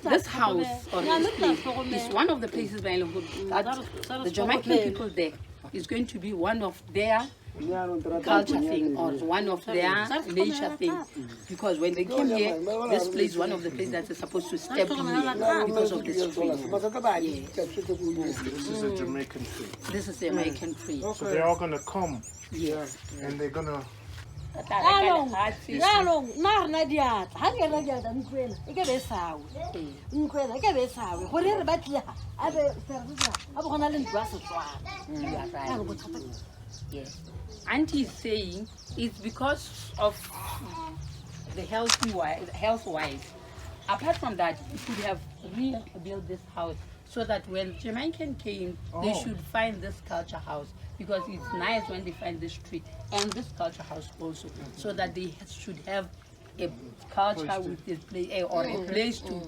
this house or this place is one of the places that the Jamaican people there is going to be one of their culture thing or one of their nature things. Because when they came here, this place, one of the places that they're supposed to step in here because of this tree. This is a Jamaican tree. This is the American tree. So they're all gonna come Yes. and they're gonna. Yes. Auntie is saying it's because of the health-wise. Apart from that, we should have rebuilt this house so that when Jamaican came, they should find this culture house because it's nice when they find this tree and this culture house also, so that they should have a culture with this place or a place to.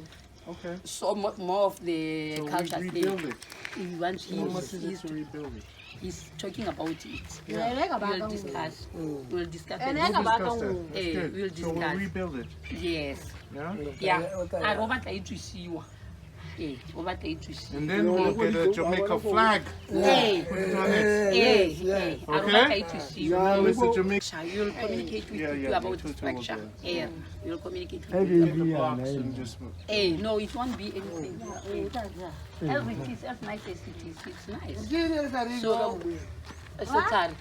Okay. So more of the So culture we thing. rebuild it. He wants How much is it to rebuild it? He's talking about it. Yeah. We'll discuss. We'll discuss it. We'll discuss that. That's Eh, good. we'll So we'll discuss. rebuild it. Yes. Yeah. Yeah. I go back to see you. Over to see. And then we'll get a Jamaica flag. Hey. Put it on it. Hey. I go back to see you. Mr. Jamaica. You'll communicate with Yeah, you yeah, about me too, the structure. too. Yeah. You'll communicate with Put you. the box and just. Hey, no, it won't be anything. As it is, as nice as it is, it's nice. So, sorry.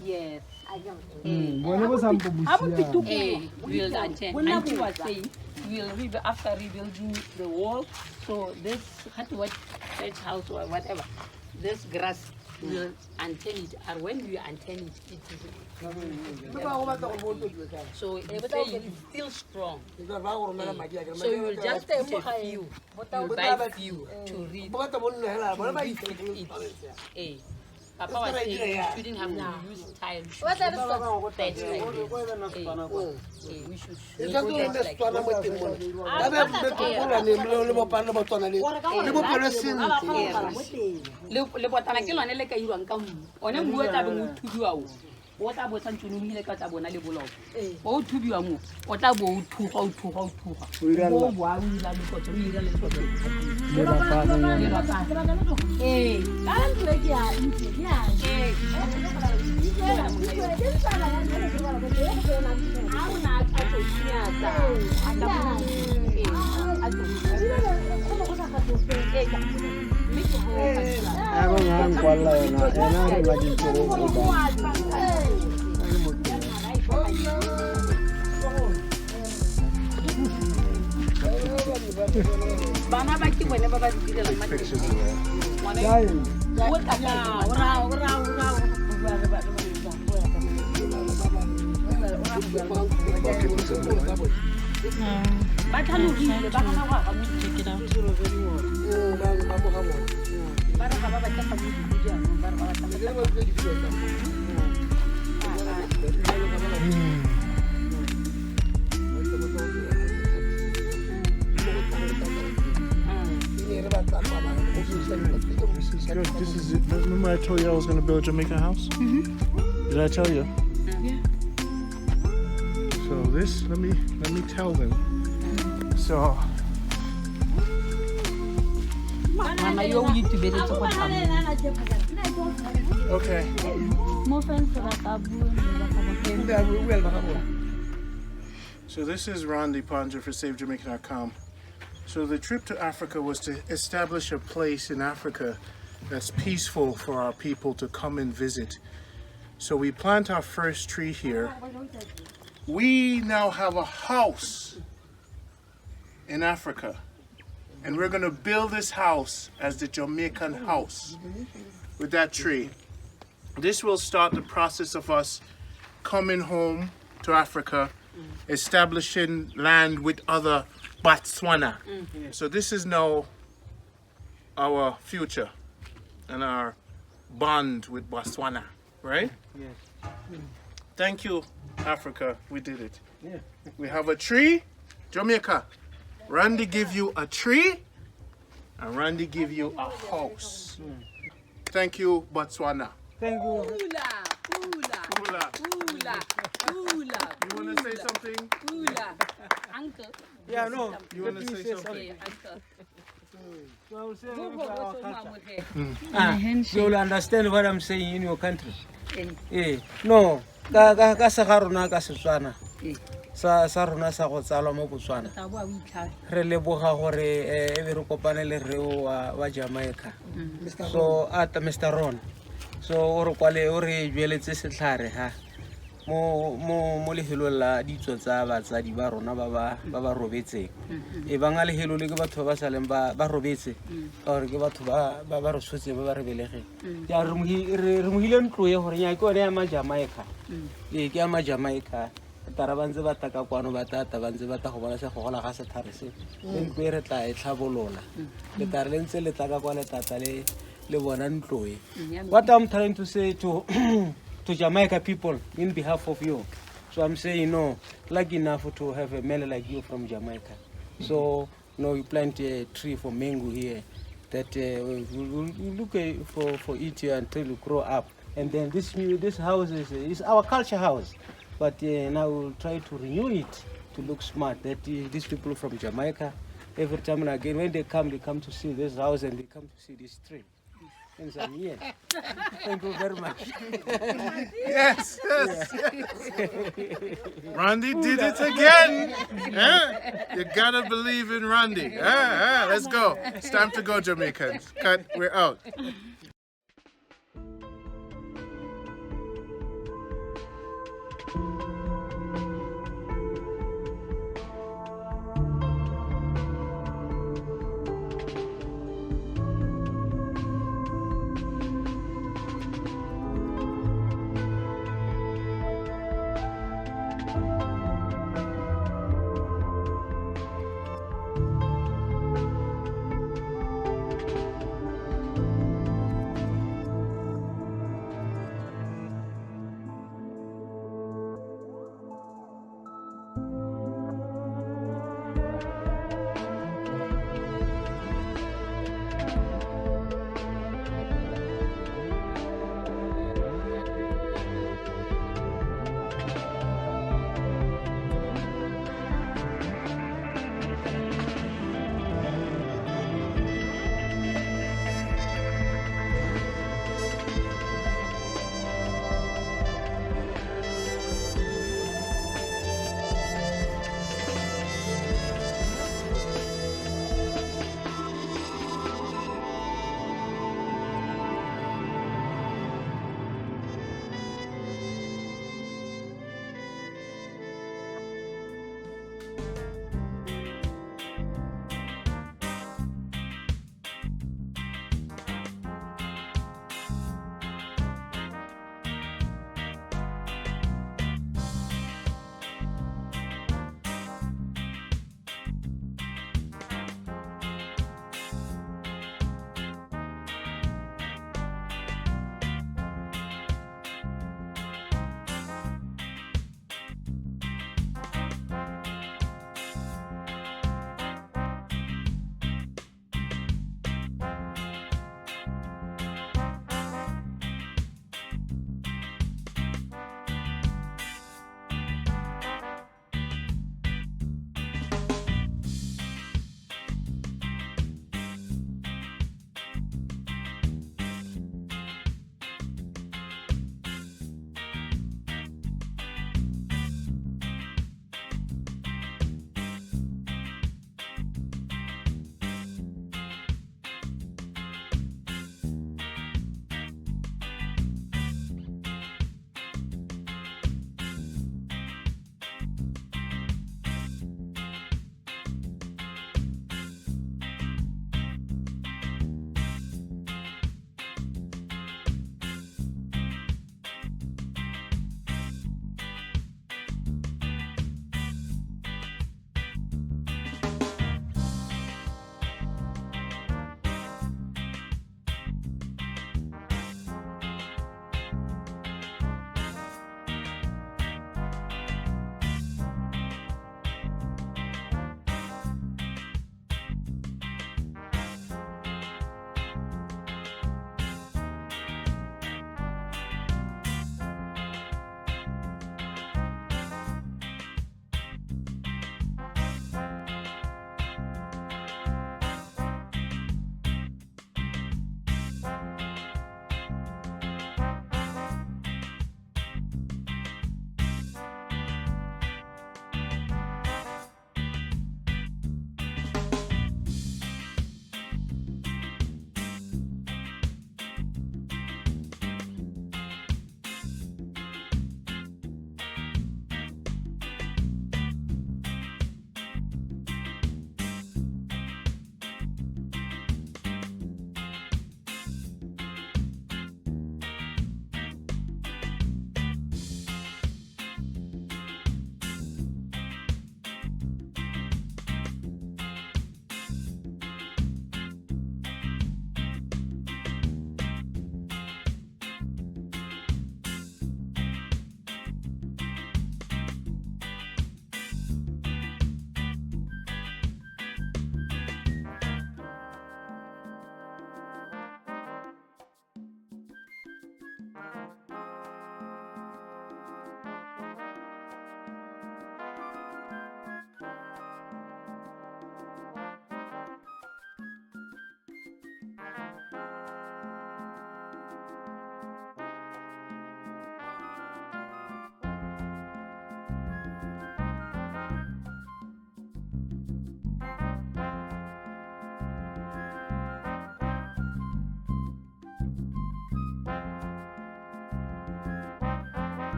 Yes. Hey, we'll attend. Auntie was saying we'll after rebuilding the wall, so this what church house or whatever, this grass will antenne it, and when you antenne it, it is. So everything is still strong. So you will just put a few, you buy few to read. Hey, Papa was saying you shouldn't have to use time. We should use that we should le botana ke lone le ka irwang ka mmu one mmu o tla be mo thubiwa o tla bo tsantse no mile ka tsa bona le bolao o thubiwa mo o tla bo o thuga o bo a wila le kotse o ira le kotse eh ka ntle ke ya ntse ya bana ba ke bone ba ba direla Good. This is it. Remember I told you I was going to build a Jamaican house? Did I tell you? Yeah. So this, let me tell them. So. Okay. So this is Randy Ponder for SaveJamaica.com. So the trip to Africa was to establish a place in Africa that's peaceful for our people to come and visit. So we plant our first tree here. We now have a house in Africa, and we're gonna build this house as the Jamaican house with that tree. This will start the process of us coming home to Africa, establishing land with other Botswana. So this is now our future and our bond with Botswana, right? Yes. Thank you, Africa. We did it. Yeah. We have a tree, Jamaica. Randy give you a tree, and Randy give you a house. Thank you, Botswana. Thank you. Pula. Pula. Pula. Pula. You want to say something? Pula. Uncle. Yeah, no. You want to say Yeah, something? uncle. So I will say Go, about our go, culture. You will understand what I'm saying in your country. Eh. No, ka se ga rona ka Setswana. Eh. Sa rona sa go tsalwa mo Botswana. Taboa o itlha. Re leboga gore e be re kopane le reo wa Jamaica. So at Mr. Ron. So o re kwale o re jweletse setlhare ha mo lehelong la ditso tsa batsadi ba rona ba ba robetseng. E banga lehelo le ke batho ba saleng ba robetse ka gore ke batho ba re tshotse ba re belegeng. Ya re mo hile ntlo ye gore nya ke one ya ma Jamaica. Ke ya ma Jamaica. Tara ba ntse ba taka kwano ba tata ba ntse ba ta go bona se go gola ga sethare se ntlo e re tla e tlhabolola le tare le ntse le taka kwa le tata le bona ntlo e. What I'm trying to say to Jamaica people in behalf of you, so I'm saying no, lucky enough to have a man like you from Jamaica. So no, you plant a tree for mango here that we'll look for it here until you grow up, and then this house is our culture house. But now we'll try to renew it to look smart. That these people from Jamaica, every time and again, when they come to see this house and they come to see this tree. And so, yeah. Thank you very much. Yes. Randy did it again. You gotta believe in Randy. Let's go. It's time to go, Jamaicans. Cut. We're out.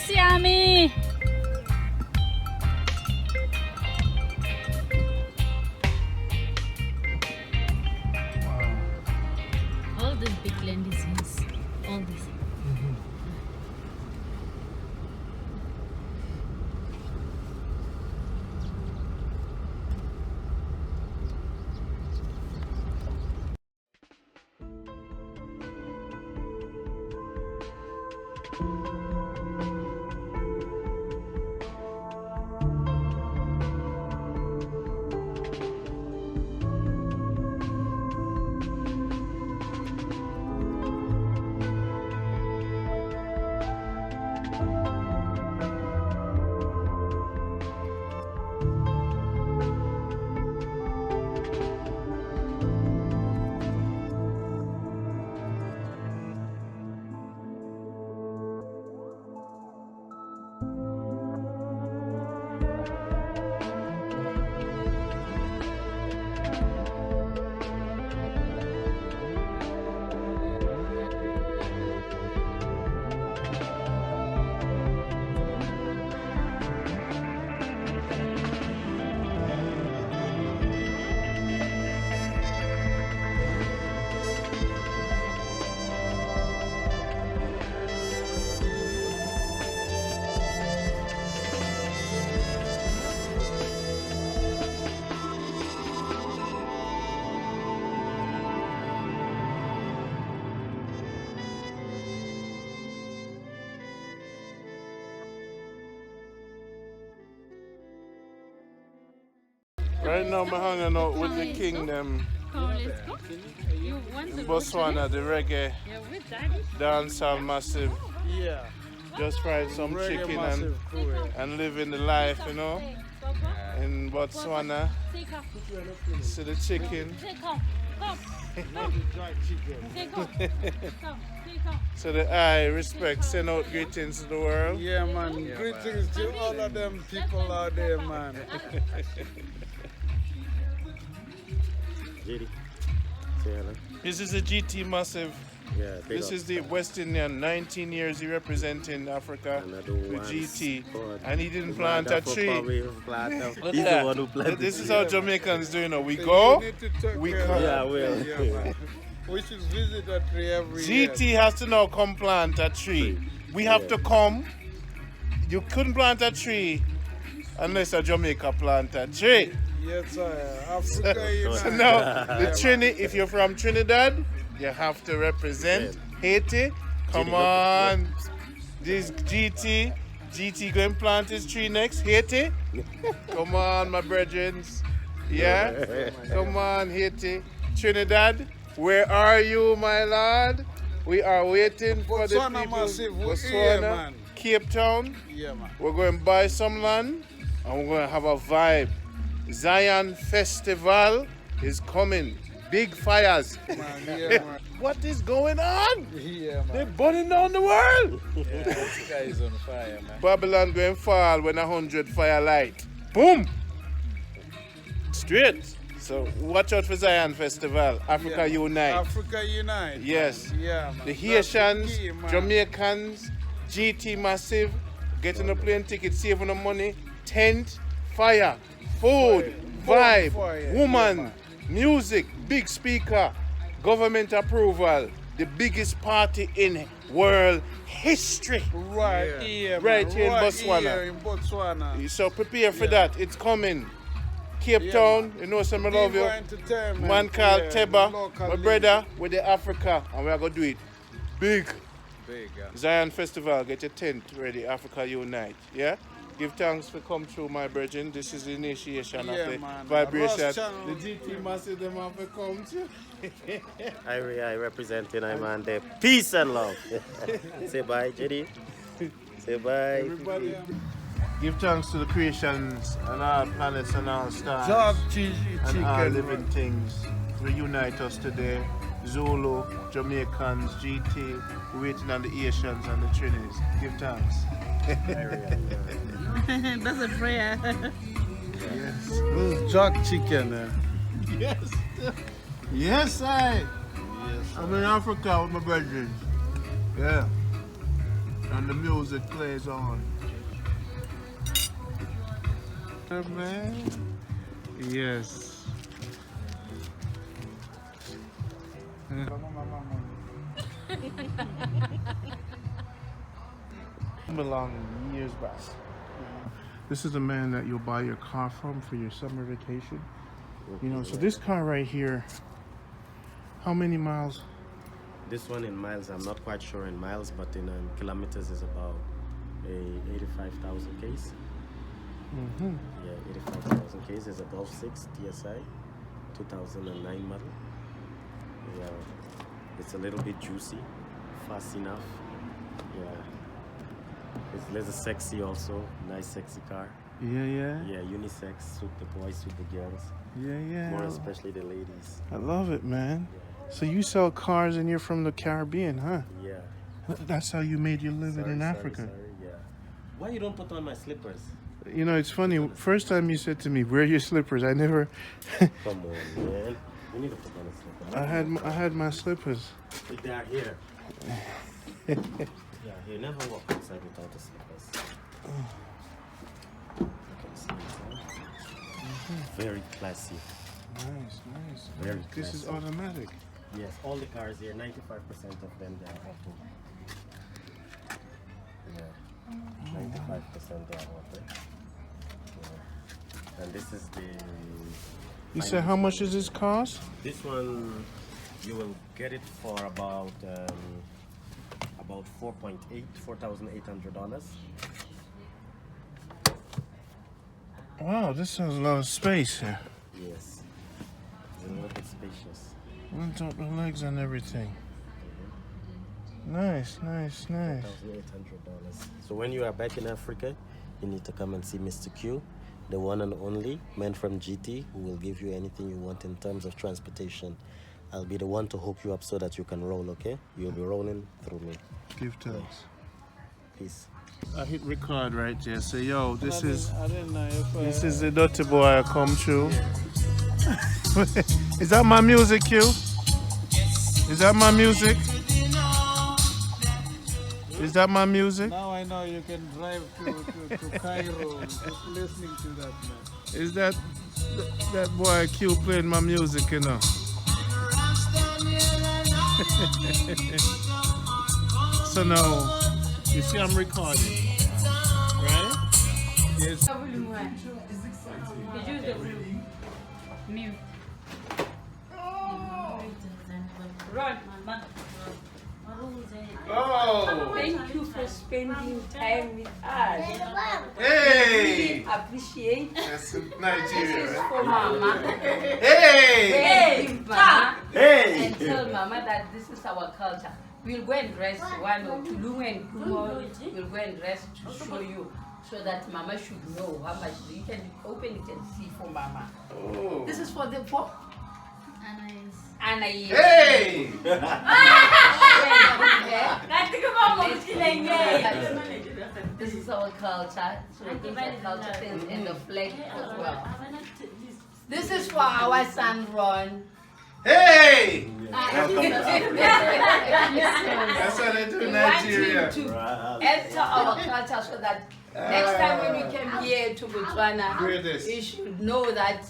Miss Yami. All this big land is his. All this. Right now, I'm hanging out with the king them Come on, let's go. You want in the Botswana, the reggae Yeah, with daddy. dancehall massive. Yeah. Just fried some chicken and living the life, you know, in Botswana. Take off. See the chicken. Take off. Come. Take off. Come. Take off. So the I respect, send out greetings to the world. Yeah, man. Greetings to all of them people out there, man. JD, say hello. This is a GT massive. Yeah, big This up. is the West Indian, 19 years he representing Africa Another with one GT. spot. And he didn't plant a tree. He's the one who planted. This is how Jamaicans do, you know. We go, we come. Yeah, well. We should visit a tree every year. GT has to now come plant a tree. We have to come. You couldn't plant a tree unless a Jamaica plant a tree. Yes, sir. Africa So United. now, the if you're from Trinidad, you have to represent Haiti. Come on. This GT going to plant his tree next. Haiti. Come on, my brethren. Yeah? Come on, Haiti. Trinidad, where are you, my lord? We are waiting for the Botswana people. massive. We're Botswana, here, man. Cape Town. Yeah, man. We're going to buy some land and we're going to have a vibe. Zion Festival is coming. Big fires. Man, yeah, man. What is going on? Yeah, man. They're burning down the world. Yeah, the sky is on fire, man. Babylon going to fall when 100 fire light. Boom! Straight. So watch out for Zion Festival. Africa Yeah. Unite. Africa Unite. Yes. Man. Yeah, man. The That's Haitians, key, man. Jamaicans, GT Massive, getting a plane ticket, saving the money, tent, fire, food, vibe, Bonfire. woman, Yeah, man. music, big speaker, government approval, the biggest party in world history. Right here, man. Right here in Botswana. Here in Botswana. So prepare for Yeah. that. It's coming. Cape Yeah, Town, you know some I love you. Diva Entertainment, Man called yeah, Teba, the local my league. brother with the Africa, and we are gonna do it big. Big, yeah. Zion Festival, get your tent ready, Africa Unite. Yeah? Give thanks for come through, my brethren. This is the initiation Yeah, of the man. vibration. Ross Channel. The GT massive them have to come through. I representing I man there. Peace and love. Say bye, JD. Say bye. Everybody. Give thanks to the creations and all planets and all stars. Dark cheesy and all chicken. living things. Reunite us today. Zulu, Jamaicans, GT, we're waiting on the Asians and the Trinis. Give thanks. That's a prayer. Yes. This is jerk chicken. Yes. Yes, I. Yes. I'm in Africa with my brethren. Yeah. and the music plays on. Man. Yes. Belong years back. This is the man that you'll buy your car from for your summer vacation. You know, so this car right here, how many miles? This one in miles, I'm not quite sure in miles, but in kilometers is about 85,000 Ks. Yeah, 85,000 Ks. Is a Golf 6 TSI, 2009 model. Yeah, it's a little bit juicy, fast enough. Yeah, it's a little sexy also, nice sexy car. Yeah. Yeah, unisex, suit the boys, suit the girls. Yeah. More especially the ladies. I love it, man. So you sell cars and you're from the Caribbean, huh? Yeah. That's how you made your living in Africa. Yeah. Why you don't put on my slippers? You know, it's funny. First time you said to me, "Wear your slippers," I never. Come on, man. You need to put on a slipper. I had my slippers. They are here. Yeah, you never walk outside without the slippers. Very classy. Nice. Very This classy. is automatic. Yes, all the cars here, 95% of them they are auto. Yeah, 95% they are auto. Yeah. And this is the. You said how much does this cost? This one, you will get it for about $4,800. Wow, this has a lot of space here. Yes, it's a little bit spacious. On top of the legs and everything. Nice. $4,800. So when you are back in Africa, you need to come and see Mr. Q, the one and only man from GT, who will give you anything you want in terms of transportation. I'll be the one to hook you up so that you can roll, okay? You'll be rolling through me. Give thanks. Peace. I hit record right there. Say, yo, this is This the dirty boy I come through. Is that my music, Q? Is that my music? Is that my music? Now I know you can drive to Cairo just listening to that, man. Is that boy Q playing my music, you know? So now, you see I'm recording, right? Yes. Mute. Run, Mama. Oh! Thank you for spending time with us. Hey! We appreciate. That's This is Nigeria. for Mama. Hey! Give Mama Hey! and tell Mama that this is our culture. We'll go and dress one or two. Lungu and Kumo will go and dress to show you, so that Mama should know how much. You can open it and see for Mama. Oh. This is for the for Anna. Hey! This is our culture. So these are culture things and the flag as well. This is for our son Ron. Hey! That's what they do in we Nigeria. want him to enter our culture so that next time when we come here to Botswana, Hear this. you should know that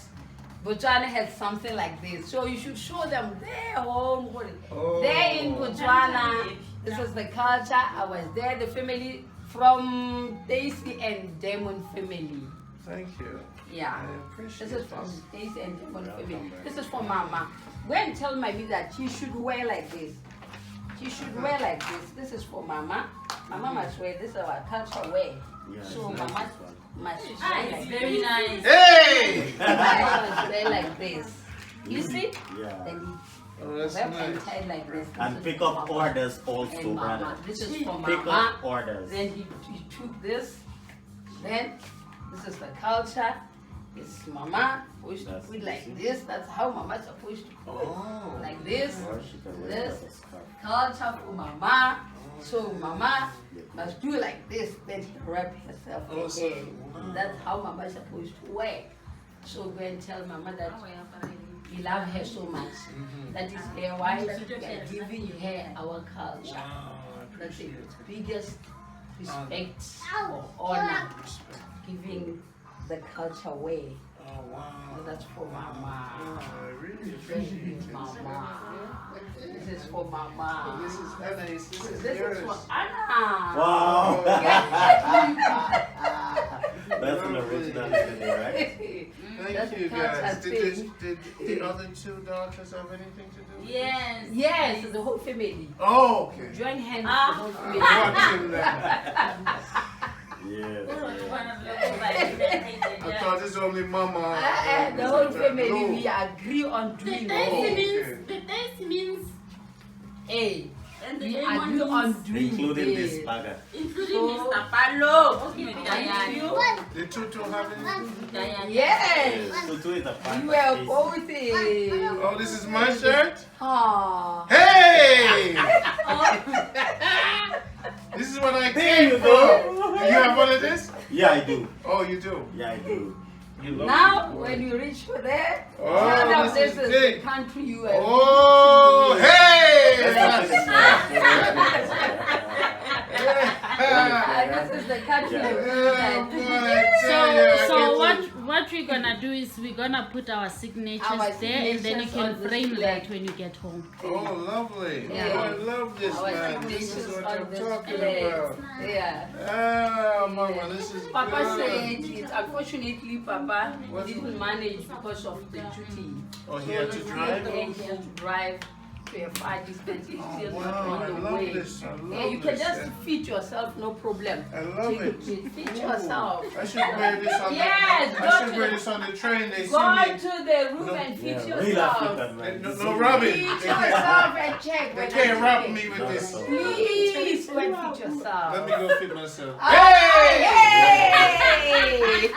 Botswana has something like this. So you should show them their home. Oh. They're in Botswana. This is the culture. I was there, the family from Daisy and Demon family. Thank you. Yeah. I appreciate This is from this. Daisy and Demon family. This is for Mama. Go and tell Mommy that she should wear like this. She should wear like this. This is for Mama. Mama must wear this is our culture wear. So Mama must wear like this. Very nice. Hey! Mama must wear like this. You see? Yeah. Then Oh, that's wrap nice. and tie like this. And This pick is for up Mama. orders also, And Mama. brother. This is for Pick Mama. up orders. Then he took this. Then this is the culture. It's Mama supposed to put like this. That's how Mama's supposed to put Oh. like this. Or she can wear This it as a scarf. culture for Mama. So Mama must do like this. Then he wrap herself again. That's how Mama's supposed to wear. So go and tell Mama that we love her so much. That is her wife. We are giving her our culture. That's the biggest respect or honor, giving the culture away. Oh, wow. That's for Mama. Oh, I really appreciate it. Mama. This is for Mama. This is Anna. This is This yours. is for Anna. Wow. That's That's an original video, right? Thank you guys. Did the other two daughters have anything to do with Yes. Yes, the whole family. it? Oh, okay. Join hands, the whole family. Watching that. Yes. I thought it's only Mama. The whole family, No. we agree on The doing taste means A. and the We A one agree on means doing Including this this. bagger. including Mr. Palo. Thank you. The two have anything? Yes. So two is a part You of were this. both. Oh, this is my shirt? Ah. Hey! This is what I There came you for. go. You have one of this? Yeah, I do. Oh, you do? Yeah, I do. Now, when you reach for there, Oh, tell them this is this is big. the country you are. Oh, hey! This is the country Yeah. you Oh, boy, I So, tell you, I so get what we're gonna do is we're gonna put our signatures Our there, and then you signatures can on the frame flag. that when you get home. Oh, lovely. Yeah. Oh, I love this, Our man. This is signatures what on I'm this talking flag. about. Yeah. Ah, Mama, this is Papa good. said it. Unfortunately, Papa What? didn't manage because of the duty. Oh, he had to drive? He had to drive to a far distance. He's still wow, not I on the love way. this. I love Yeah, you can this, just yeah. feed yourself, no problem. I love it. Feed Ooh, yourself. I should wear this on Yes, the, go I should to wear the- this on the train. They Go see me. to the room No. and feed Yeah, real yourself. African man. No rubbing. Feed They can't, yourself and check. they when can't I'm rub cooking. me with No, this. so- Please go and feed yourself. Let me go fit myself. Hey! Hey!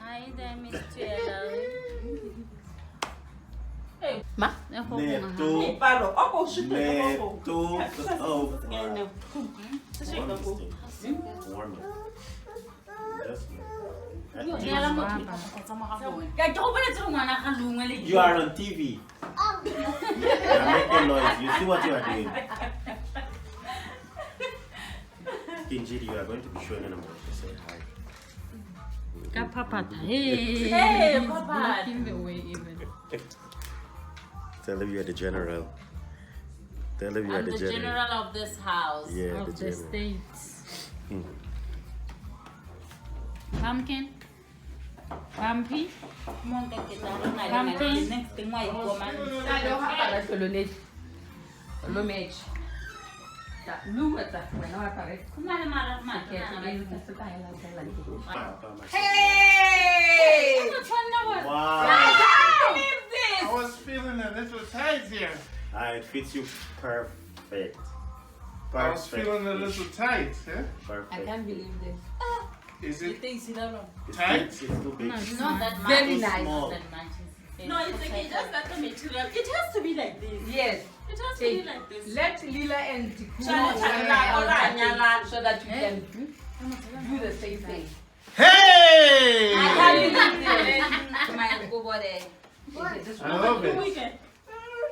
Hi there, Miss Tuella. Ma? Neto. Palo. Oh, shit. Neto. Oh. Warm it. Just you are on TV. You are making noise. You see what you are doing. Kinjiri, you are going to be showing in a moment. Say hi. Hey, Hey, Papa. give me away even. Tell him you are the general. Tell him you are I'm the the general. general of this house. Yeah, Of the the general. states. Hmm. Pumpkin? Pumpy? Hey! Wow. I was feeling a little tight here. It fits you perfect. I was feeling a little tight. Yeah? I Perfect. can't believe this. Is it It's tight? It's too big. No, it's not that much. Very Too nice. small. No, it's okay. Just that the material. It has to be like this. Yes. It has to Hey, be like this. let Lila and Tikuma so that you can do the same thing. Hey! I can't believe this. I love it.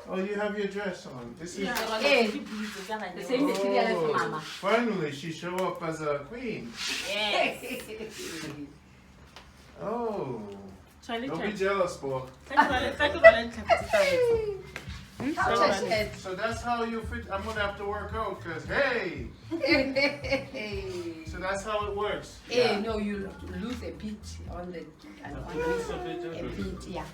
Oh, you have your dress on. This is Hey, the same material as Mama. Finally, she show up as a queen. Yes. Oh, Charlie, don't be jealous, boy. Hey. So that's how you fit. I'm gonna have to work out, cause hey. So that's how it works. Hey, no, you lose a bit on the a bit, yeah.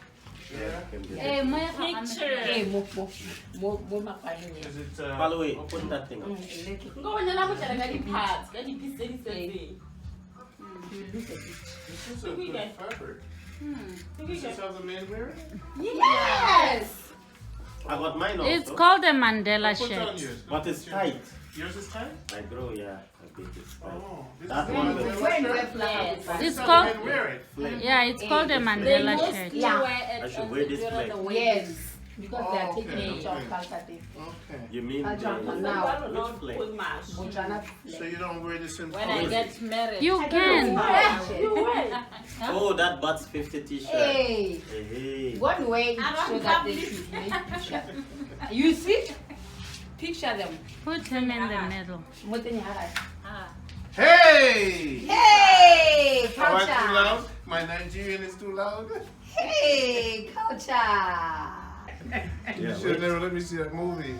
Yeah. Hey, Maya, Hey, more makwaleng. Is it? By the way, open that thing up. Go on the parts. Get the piece anything. You lose a bit. This is a good fabric. This is how the men wear it. Yes. I got mine also. it's called a Mandela Put on shirt. yours. But it's tight. Yours is tight. I grow, yeah. I think it's tight. Oh, this That is one the will- When you shirt. have flowers. This It's is how called- the men wear it. Flame. Yeah, it's called a Mandela shirt. Yeah. I should wear this flame. Yes. Because they are taking it off culture day. Okay. You mean Culture the now. which flag? Botswana So you don't wear this in When I public? get married. You can. Oh, that Butts 50 t-shirt. Hey. Hey. One way so that they should make picture. You see? Picture them. Put him in the middle. Hey! Hey, Am I too culture. loud? My Nigerian is too loud? Hey, culture. Yeah, You should wait. never let me see that movie.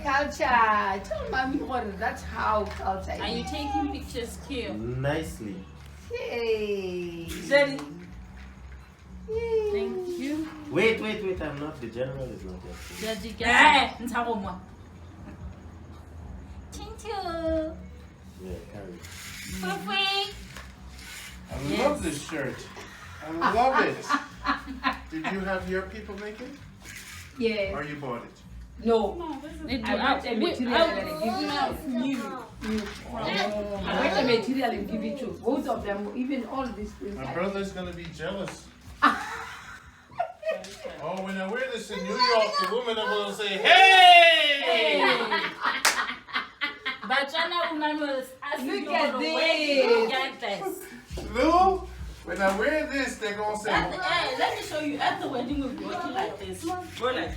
Culture. Tell mommy what that's how culture is. Are you taking pictures here? Nicely. Hey. Thank you. Wait, I'm not. The general is not yet. Thank you. Yeah, carry. I love this shirt. I love it. Did you have your people make it? Yes. Or you bought it? No. It I want a material and give it to I want a material and give it to both of them, even all these things. My brother's gonna be jealous. Oh, when I wear this in New York, the women are gonna say, "Hey!" Look at this. Lou, when I wear this, they're gonna say, Hey, let me show you at the wedding we'll be working like this. Go like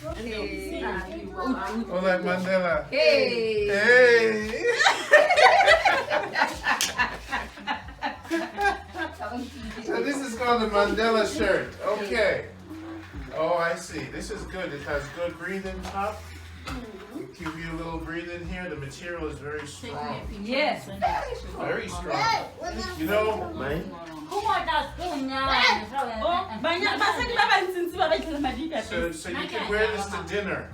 and they'll see you. "Oh, like Mandela." Hey. Hey! So this is called the Mandela shirt. Okay. Oh, I see. This is good. It has good breathing top. Give you a little breathing here. The material is very strong. Yes. Very strong. You know, Mine? so you can wear this to dinner.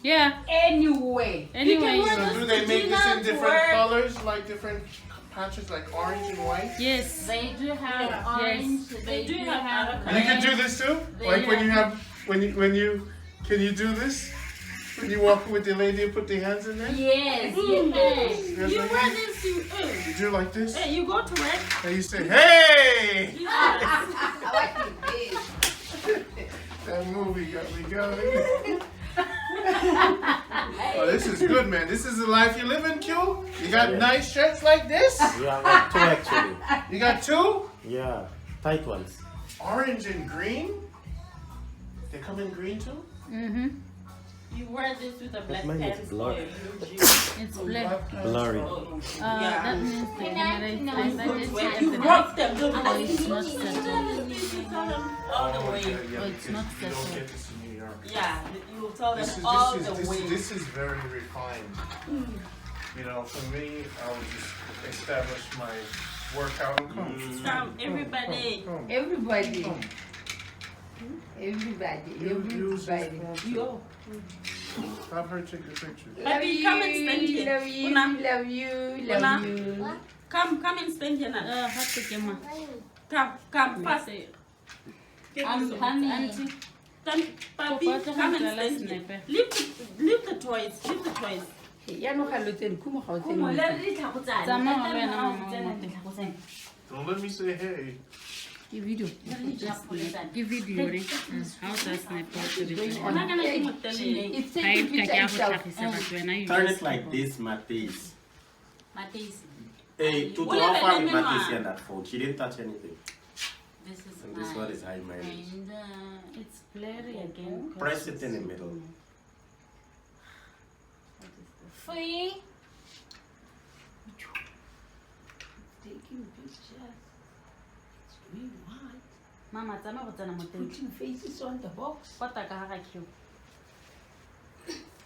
Yeah. Anyway. Anyway. So do they make this in different colors, like different patches, like orange and white? Yes. They do have orange. They do have. You can do this too? Like when you have, when you, can you do this? When you walk with the lady and put the hands in there? Yes, yes. You wear this, You do like this? hey, you go to work. And you say, "Hey!" I like it. That movie got me going. Oh, this is good, man. This is the life you live in, Q. You got nice shirts like this? Yeah, I got two actually. You got two? Yeah, tight ones. Orange and green? They come in green too? Mm-hmm. You wear this with a black mine is pants. blurry. It's black. Blurry. That means the generator You rock them. it's not settled. All the way. Yeah, it's not you don't settled. get this in New York. Yeah, you will tell them all the way. This is very refined. You know, for me, I would just establish my workout and come. Come, everybody. Come. Everybody. Come. Everybody. You use this Everybody. phone too. Yo. Have her take a picture. Baby, come and stand here. Love you, Una. love you, Una. love you. Come and stand here now. Come, fast. I'm coming. Papi, come and stand here. Leave the toys. Leave the toys. Ya no galotseng kumo ga o tsene. Tsamaya le wena, mama. Don't let me say hey. Give video. Give video. How does my portrait? It's taking picture itself. Turn it like this, Matisse. Matisse. Hey, to Well, how far let with me Matisse know. and that phone? She didn't touch anything. This is And this one is high mileage. And It's blurry again. Press it in the middle. free. Taking pictures. It's doing what? Mama, tsama go tsena mo teng. Putting faces on the box. Kota ka ga cube.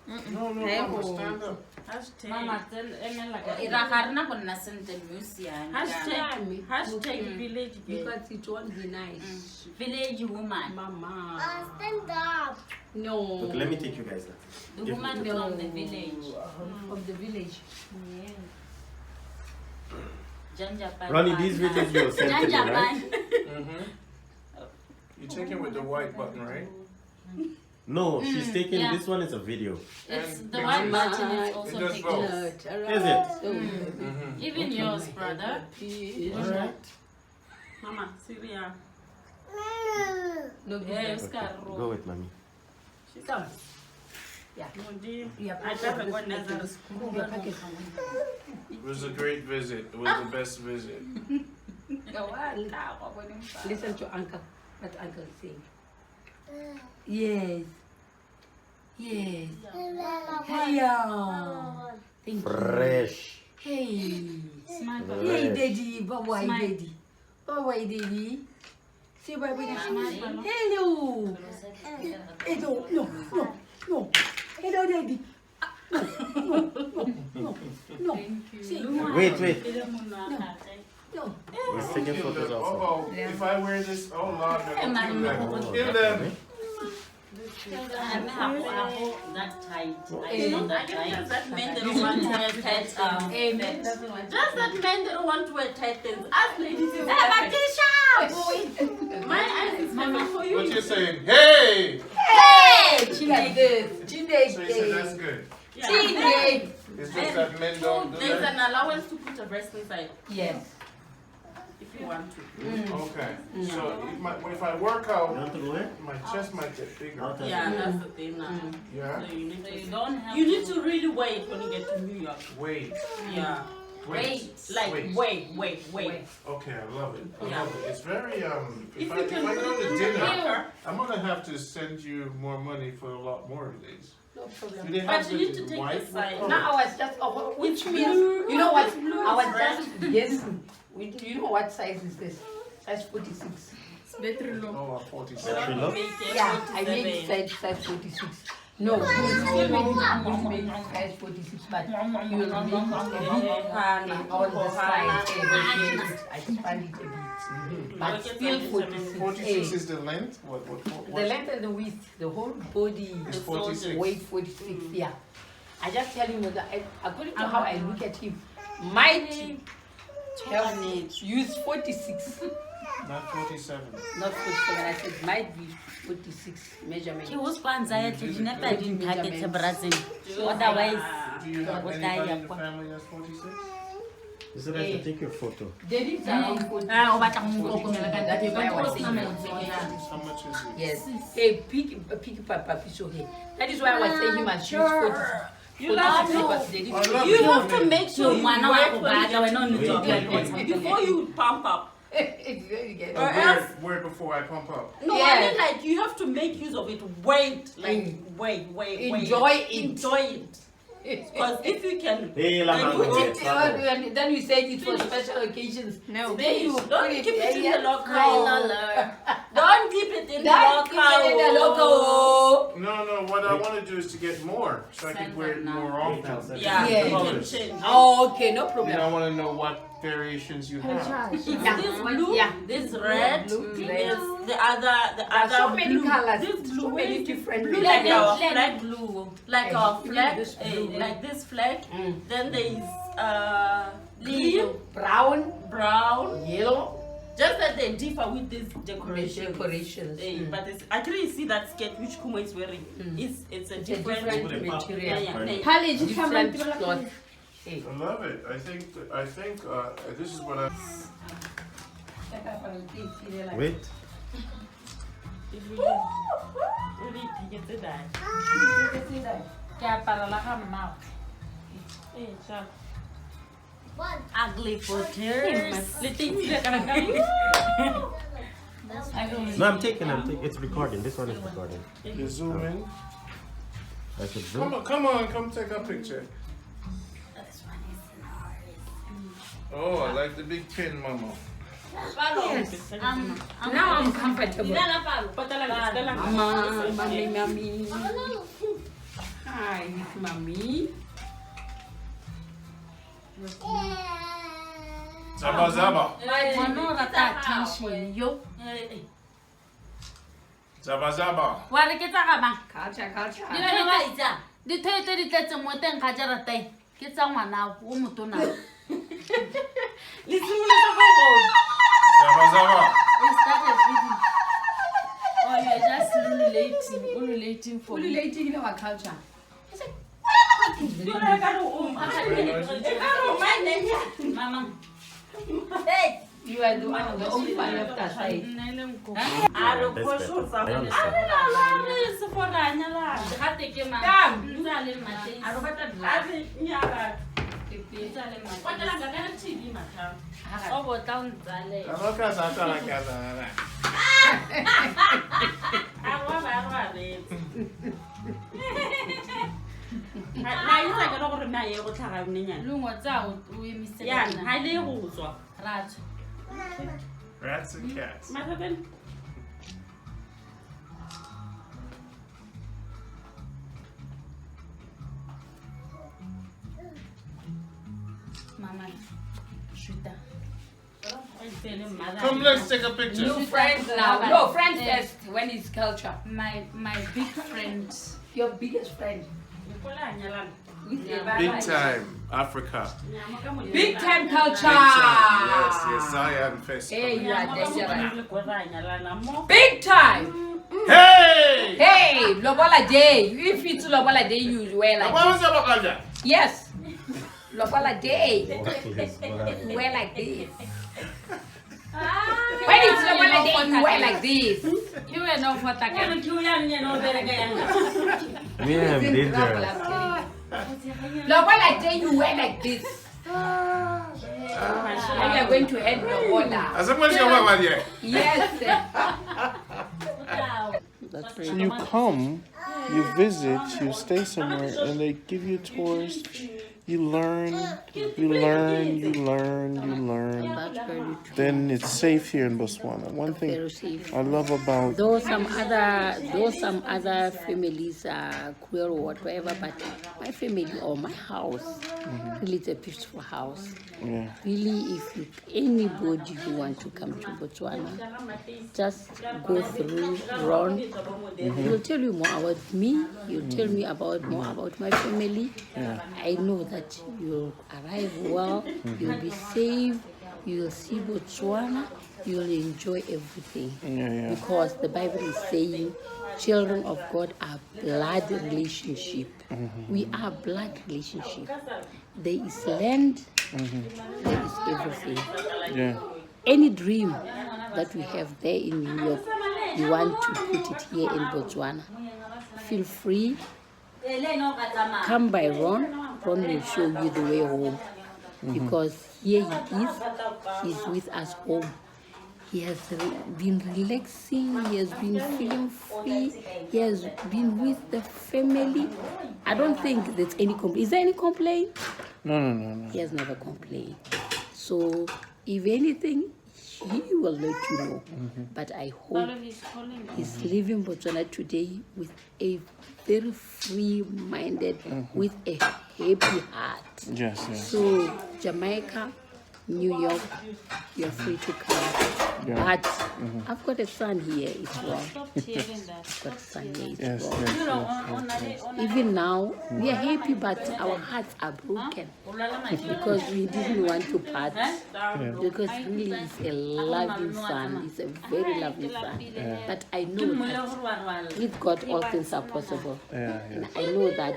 No, Mama, stand up. Mama, emela ka. Ira ga rena go nna sentle musian. Hashtag village girl. Because it won't be nice. Village woman. Mama. Stand up. No. Look, let me take you guys now. The woman from the village. From the village. Janja Pai. Ronnie, these videos you sent to me, Janja right? Pai. You take it with the white button, right? No, she's taking this one is a video. It's And the pictures. one Martin is It also does taking. both. Is it? Even yours, brother. Alright. Mama, Syria. No, Yeah, Okay. Oscar. Go with mommy. come. Yeah. I never got Nazareth. It was a great visit. It was the best visit. Listen to Uncle. What Uncle is saying. Yes. Yes. Hey, thank you. Fresh. Hey. Smile, Hey, Fresh. Daddy. Bye-bye, Smile. Daddy. Bye-bye, Daddy. Say bye-bye, Daddy. Smile. Hello. Hello. No, no, no. Hello, Daddy. No. See, Wait, wait. no. He's taking photos also. Oh, if I wear this, oh Lord, man, never no. kill them. That tight. Eh. I guess that men they don't want to wear tight things. Amen. Just that men they don't want to wear tight things. Us ladies is perfect. My eyes is perfect for you. What you saying? Hey! Hey! Like this. So you said that's good. Yeah. It's just that men don't do There's that. an allowance to put a breast inside Yes. if you want to. Okay. So if I work out, You want to go where? my chest might get bigger. Outside. Yeah, that's the thing now. Yeah? So you need to. You don't have You need to really wait when you get to New York. Wait. Yeah. Wait. Like Wait. wait. Okay, I love it. I Yeah. love it. It's very If if I you can go to really dinner, prepare. I'm gonna have to send you more money for a lot more of these. No problem. Do they But have you need to the take white the side. color? Now I was just, which means, blue. you know what, It's blue, I was it's just guessing. You know what size is this? Size 46. Oh, 47. Battery low? Yeah, I made size 46. No, you still make size 46, but you will make a bit on the side. I expand it a bit. But still 46. 46 is the length? What The length and the width, the whole body is 46. weight 46, yeah. I just tell him that according to how I look at him, might have used 46, Not 47. not 47. I said might be 46 measurement. Otherwise, Do you have anybody in the family that's 46? You said I should take your photo. They did around 46. How much is it? Yes. Hey, pick Papa Piso here. That is why I was saying he must use 46. You have to- But they didn't I love you it. have to make sure you work before you pump up. It's very good. Or else, Where before I pump up? no, Yeah. I mean like you have to make use of it. Wait, like wait. Enjoy it. Enjoy it. Because if you can, Hey, la Like, mano. put it And then you say it for special occasions. No. Then you don't put keep it in yeah. the local. Don't keep it in the Don't keep it in the local. No, what I want to do is to get more so I can wear it more often. Yeah, Yeah. you can change. Oh, okay, no Then problem. I want to know what variations you have. It's this blue, Yeah. this red, Blue, this red. the other There are so many blue. colors. This blue So many is different blue, colors. like our Let flag, blue. like Eh, our blue, flag, this blue, like this flag. Mm. Then there is green, Brown, brown. yellow, Just that they differ with these decorations. decorations. But it's, actually, you see that skirt which Kuma is wearing. It's a It's a different, different Yeah, material. yeah. Different cloth. I love it. I think this is what I. Wait. It's really take it that. Ugly photos. No, I'm taking. It's recording. This one is recording. You zoom in. I should zoom. Come take a picture. Oh, I like the big pin, Mama. Now I'm comfortable. Mama, mommy. Hi, mommy. Zaba Zaba. Zaba Zaba. Culture. Dithoto di tletse mo teng ga jarata ke tsa ngwana o motona. Zaba Zaba. We started feeding. Oh, you're just relating waiting for me. Relating in our culture. He said, Mama. hey, you are the one of the only one left aside. Rats and cats. Mama, shoot that. Come, let's take a picture. New friends now. No, friends first when it's culture. My big friend. Your biggest friend. Big time Africa. Big time culture. Yes, Zion Fest. Hey, you are dangerous. Big time. Hey! Hey, Lobola Day. If it's Lobola Day, you wear like What was this. your Bakaja? Yes. Lobola Day. You wear like this. When it's Lobola Day, you wear like this. You were not for Taka. Yeah, dangerous. Lobola Day, you wear like this. And you are going to end Lobola. As much as you want, yeah. Yes. So you come, you visit, you stay somewhere, and they give you tours. You learn, you learn, you learn, you learn. That's very true. Then it's safe here in Botswana. One thing Very safe. I love about Though some other families are cruel or whatever, but my family or my house, really it's a peaceful house. yeah, Really, if anybody who want to come to Botswana, just go through Ron. He'll tell you more about me. He'll tell me more about my family. I know that you'll arrive well. You'll be safe. You'll see Botswana. You'll enjoy everything. Because the Bible is saying children of God are blood relationship. We are blood relationship. There is land, there is everything. yeah, Any dream that we have there in New York, we want to put it here in Botswana. Feel free. Come by Ron. Ron will show you the way home. Because here he is. He's with us home. He has been relaxing. He has been feeling free. He has been with the family. I don't think there's any complaint. Is there any complaint? no. He has never complained. So, if anything, he will let you know. But I hope he's leaving Botswana today with a very free-minded, with a happy heart. Yes. So, Jamaica, New York, you're free to come. But I've got a son here as well. I've got a son here as well. Even now, we are happy, but our hearts are broken because we didn't want to part. Because really, it's a loving son. It's a very loving son. But I know that with God, all things are possible. And I know that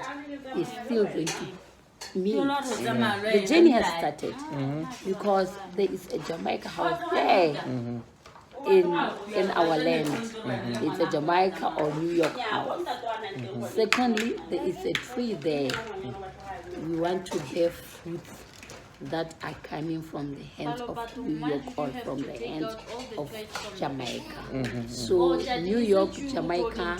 he's still going to meet. The journey has started because there is a Jamaica house there in our land. It's a Jamaica or New York house. Secondly, there is a tree there. We want to bear fruits that are coming from the hands of New York or from the hands of Jamaica. So New York, Jamaica,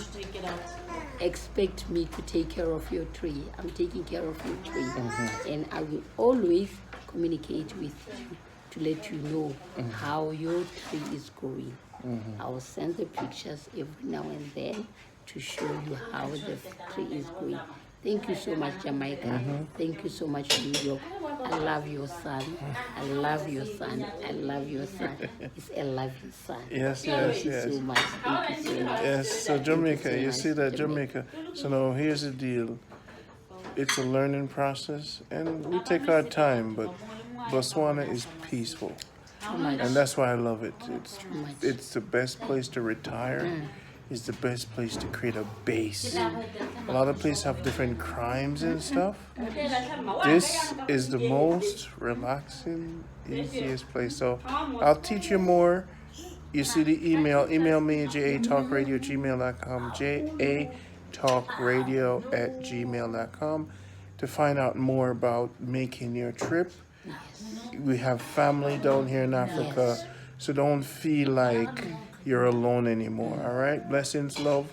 expect me to take care of your tree. I'm taking care of your tree. And I will always communicate with you to let you know how your tree is growing. I will send the pictures every now and then to show you how the tree is growing. Thank you so much, Jamaica. Thank you so much, New York. I love your son. I love your son. I love your son. It's a loving son. Yes. Thank you so much. Thank you so much. Yes, so Jamaica, you see that Jamaica. So now here's the deal. It's a learning process and we take our time, but Botswana is peaceful. And that's why I love it. It's the best place to retire. is the best place to create a base. A lot of places have different crimes and stuff. This is the most relaxing, easiest place. So I'll teach you more. You see the email. Email me at jatalkradio@gmail.com. jatalkradio@gmail.com to find out more about making your trip. We have family down here in Africa, so don't feel like you're alone anymore. All right. Blessings, love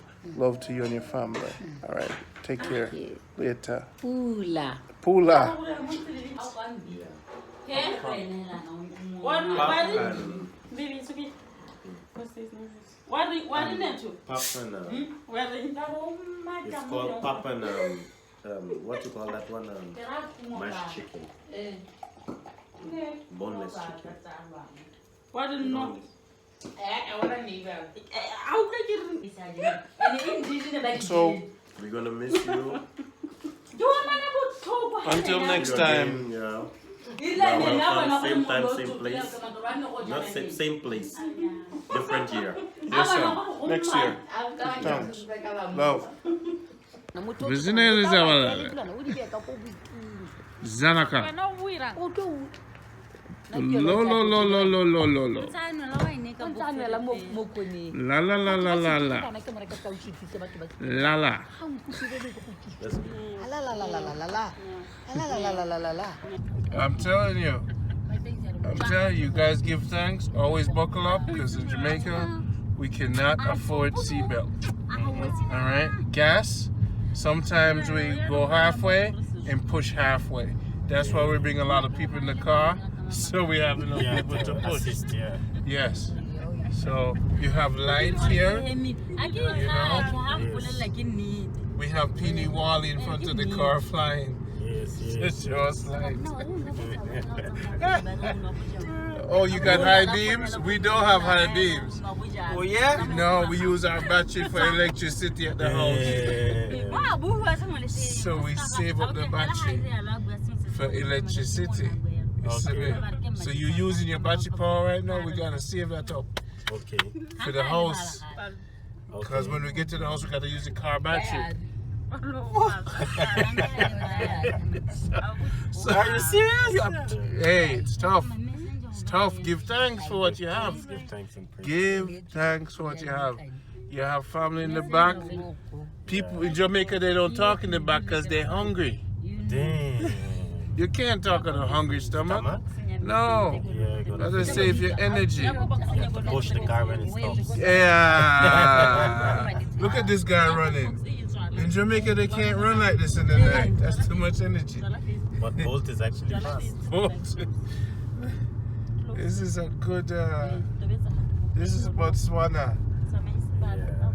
to you and your family. All right. Take care. Later. Pula. Pula. Baby, it's okay. What's this name? What did that to? Papa Where it's called Papa what you call that one? Mashed chicken. Boneless chicken. What do you know? So We're gonna miss you. until next time. Same time, same place. Not same place. Different year. Yes, sir. Next year. Thanks. Love. Zanaka. Lo. La. I'm telling you, guys give thanks. Always buckle up, because in Jamaica, we cannot afford seatbelt. All right? Gas, sometimes we go halfway and push halfway. That's why we bring a lot of people in the car, so we have enough people to push. Assist, yeah. Yes. So you have lights here. You know? We have Peony Wally in front of the car flying. Yes. It's yours lights. Oh, you got high beams? We don't have high beams. Oh yeah? No, we use our battery for electricity at the house. So we save up the battery for electricity. Okay. So you're using your battery power right now? We gotta save that up Okay. for the house. Because when we get to the house, we gotta use the car battery. So, Are you serious? hey, it's tough. It's tough. Give thanks for what you have. Give thanks and praise. Give thanks for what you have. You have family in the back. People in Jamaica, they don't talk in the back because they're hungry. Damn. You can't talk on a hungry stomach. No. Yeah, Gotta save your energy. You have to push the car when it stops. Yeah. Look at this guy running. In Jamaica, they can't run like this in the night. That's too much energy. But Bolt is actually fast. This is a good. This is Botswana.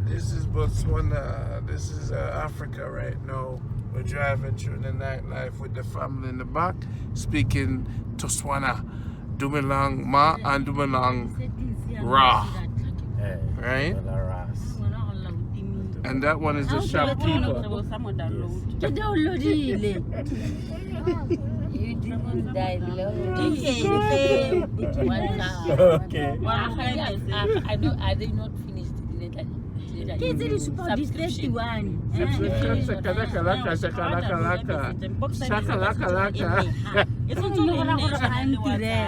This is Botswana. This is Africa right now. We're driving through the nightlife with the family in the back, speaking Botswana, Dumelang Ma and Dumelang Ra. Right? And that one is the shopkeeper. You didn't die Okay. I did not finish the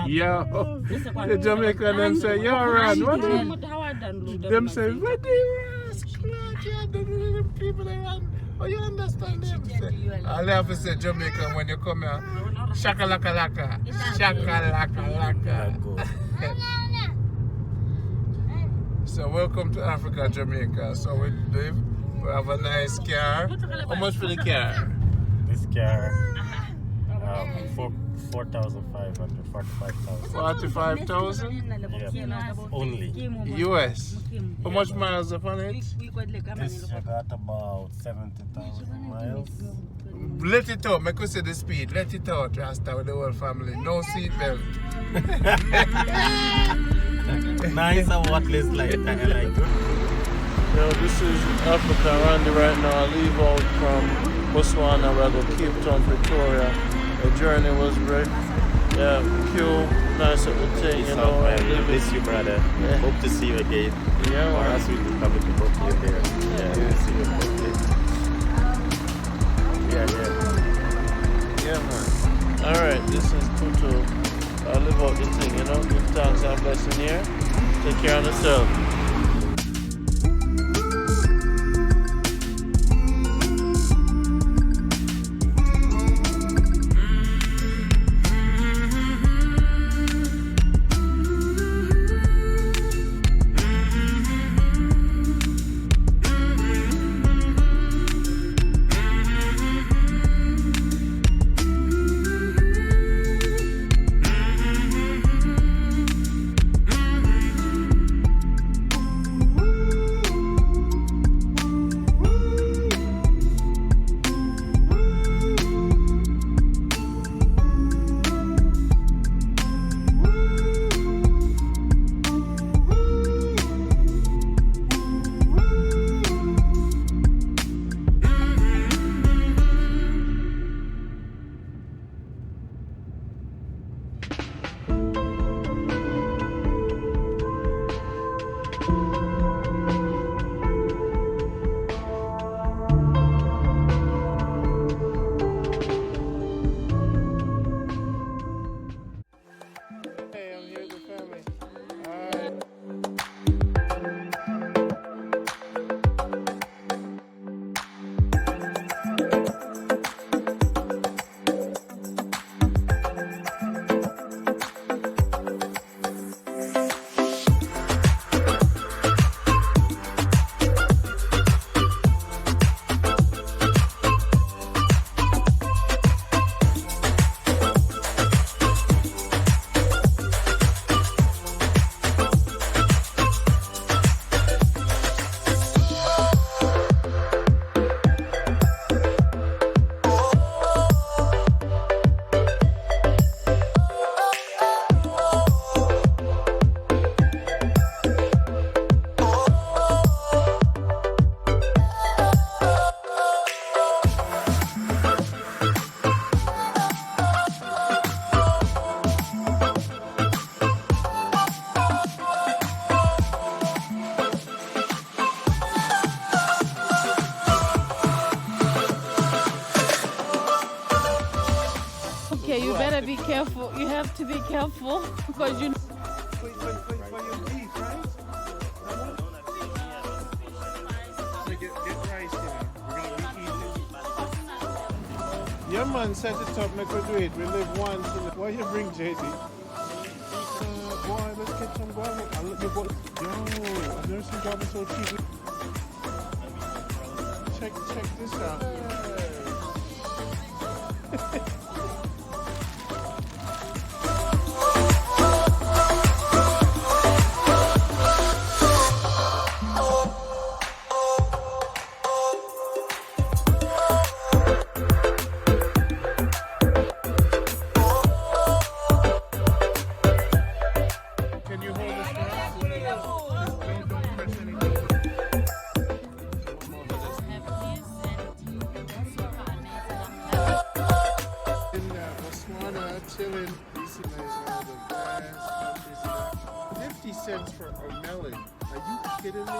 Yo, the Jamaican them say, yo, Ron, what do you? Them say, what do you ask? People they run. Oh, you understand them? I'll have to say Jamaican when you come here. Shakalaka-laka. Shakalaka-laka. So welcome to Africa, Jamaica. So we live, we have a nice car. How much for the car? This car, 4,500, 45,000. 45,000? Yeah, only. US. How much miles upon it? This got about 70,000 miles. Let it out, make us see the speed. Let it out, Rasta, with the whole family. No seatbelt. Nice and what list like that. Like. Yo, this is Africa Randy right now. I leave out from Botswana, where I go Cape Town, Pretoria. The journey was great. Yeah, cool, nice little thing, Peace you out, know. man. I live Miss you, brother. Yeah. Hope to see you again. Yeah, Or man. else we'll be coming to book you there. Yeah, see you again. Yeah, man. Alright, this is Tutu. I live out the thing, you know. Give thanks and blessing here. Take care of yourself. Hey, I'm here with the family. Alright. Okay, you better be careful. You have to be careful because you. For your beef, right? So get rice here. We're gonna be eating. Yeah, man, set it up, make we do it. We live once. Why you bring JD? Boy, let's get some guava. I'll let you go. Yo, I've never seen guava so cheap. Check this out. Can you hold this for us? Don't press anything. In Botswana, chilling, eating nice on the grass. 50 cents for a melon. Are you kidding me?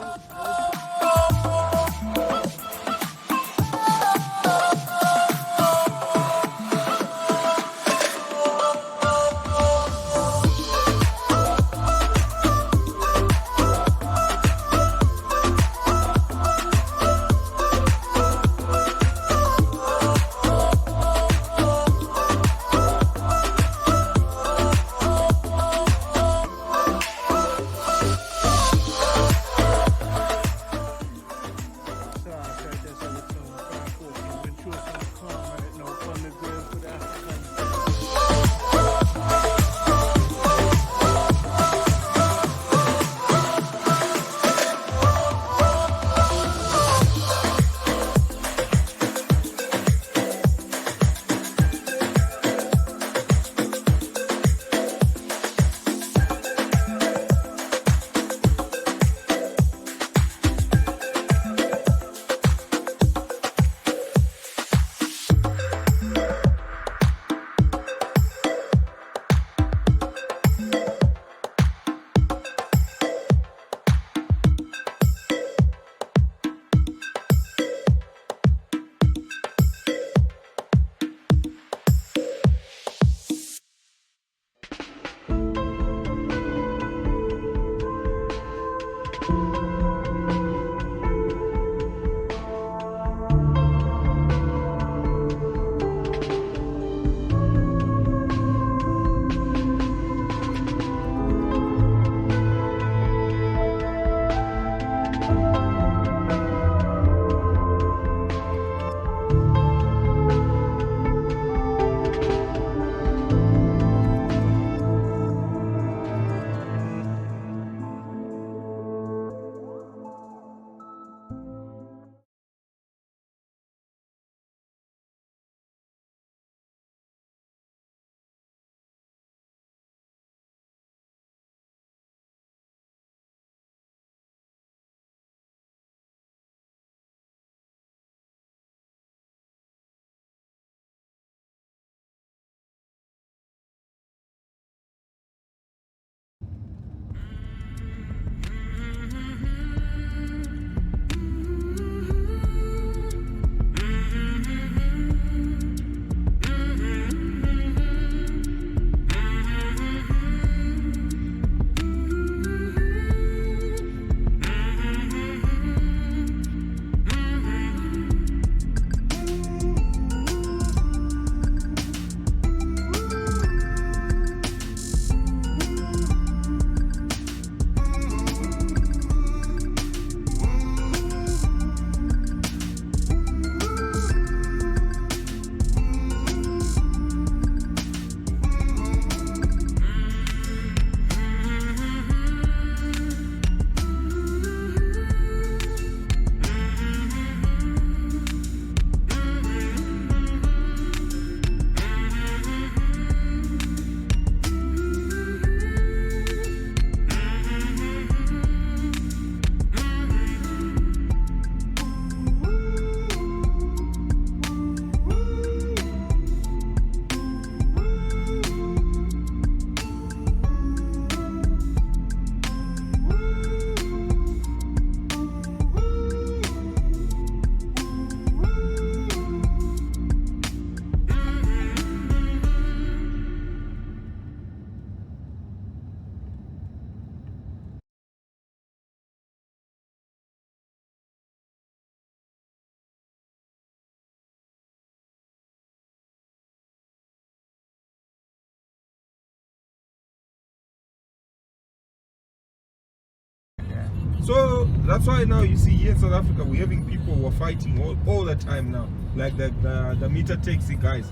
So that's why now you see here in South Africa we're having people who are fighting all the time now, like the meter taxi guys.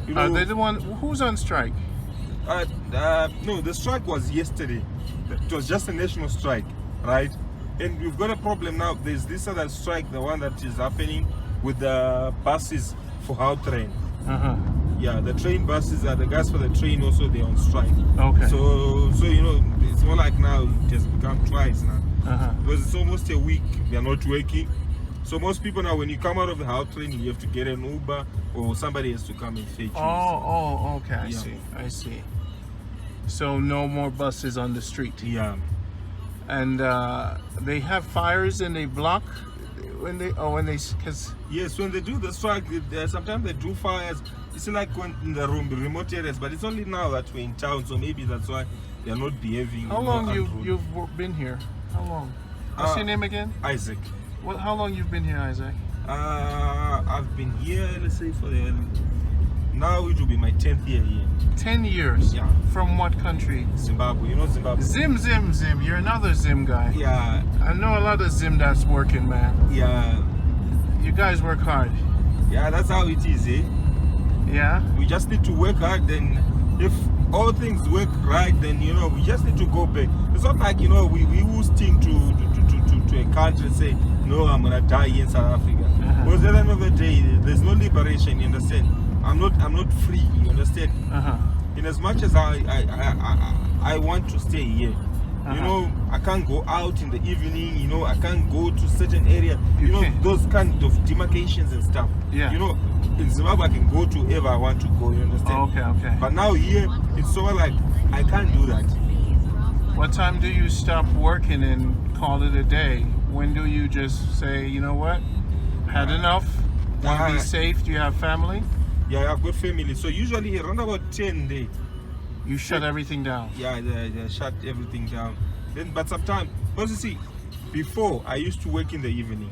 You know, Are they the one who's on strike? No, the strike was yesterday. It was just a national strike, right? And we've got a problem now. There's this other strike, the one that is happening with the buses for Gautrain. Yeah, the train buses are the guys for the train also, they're on strike. Okay. So you know, it's more like now it has become twice now. Because it's almost a week they are not working. So most people now, when you come out of the Gautrain, you have to get an Uber or somebody has to come and fetch you. Okay, I Yeah. see. I see. So no more buses on the street. Yeah. And they have fires and they block when they because yes, when they do the strike, sometimes they do fires. It's like when in the remote areas, but it's only now that we're in town, so maybe that's why they are not behaving. How long you've been here? How long? What's your name again? Isaac. How long you've been here, Isaac? I've been here, let's say now it will be my 10th year here. 10 years? Yeah. From what country? Zimbabwe. You know Zimbabwe? Zim. You're another Zim guy. Yeah. I know a lot of Zim that's working, man. Yeah. You guys work hard. Yeah, that's how it is, eh? Yeah? We just need to work hard, then if all things work right, then, you know, we just need to go back. It's not like, you know, we sting to a country and say, no, I'm going to die here in South Africa. Because at the end of the day, there's no liberation, you understand? I'm not free, you understand? In as much as I want to stay here, you know, I can't go out in the evening, you know, I can't go to certain area, you know, those kind of demarcations and stuff. Yeah. You know, in Zimbabwe I can go to wherever I want to go, you understand? Okay. But now here, it's sort of like, I can't do that. What time do you stop working and call it a day? When do you just say, you know what, had enough, want to be safe? Do you have family? Yeah, I've got family. So usually around about 10 days. You shut everything down? Yeah, they shut everything down. Then, but sometimes, because you see, before I used to work in the evening.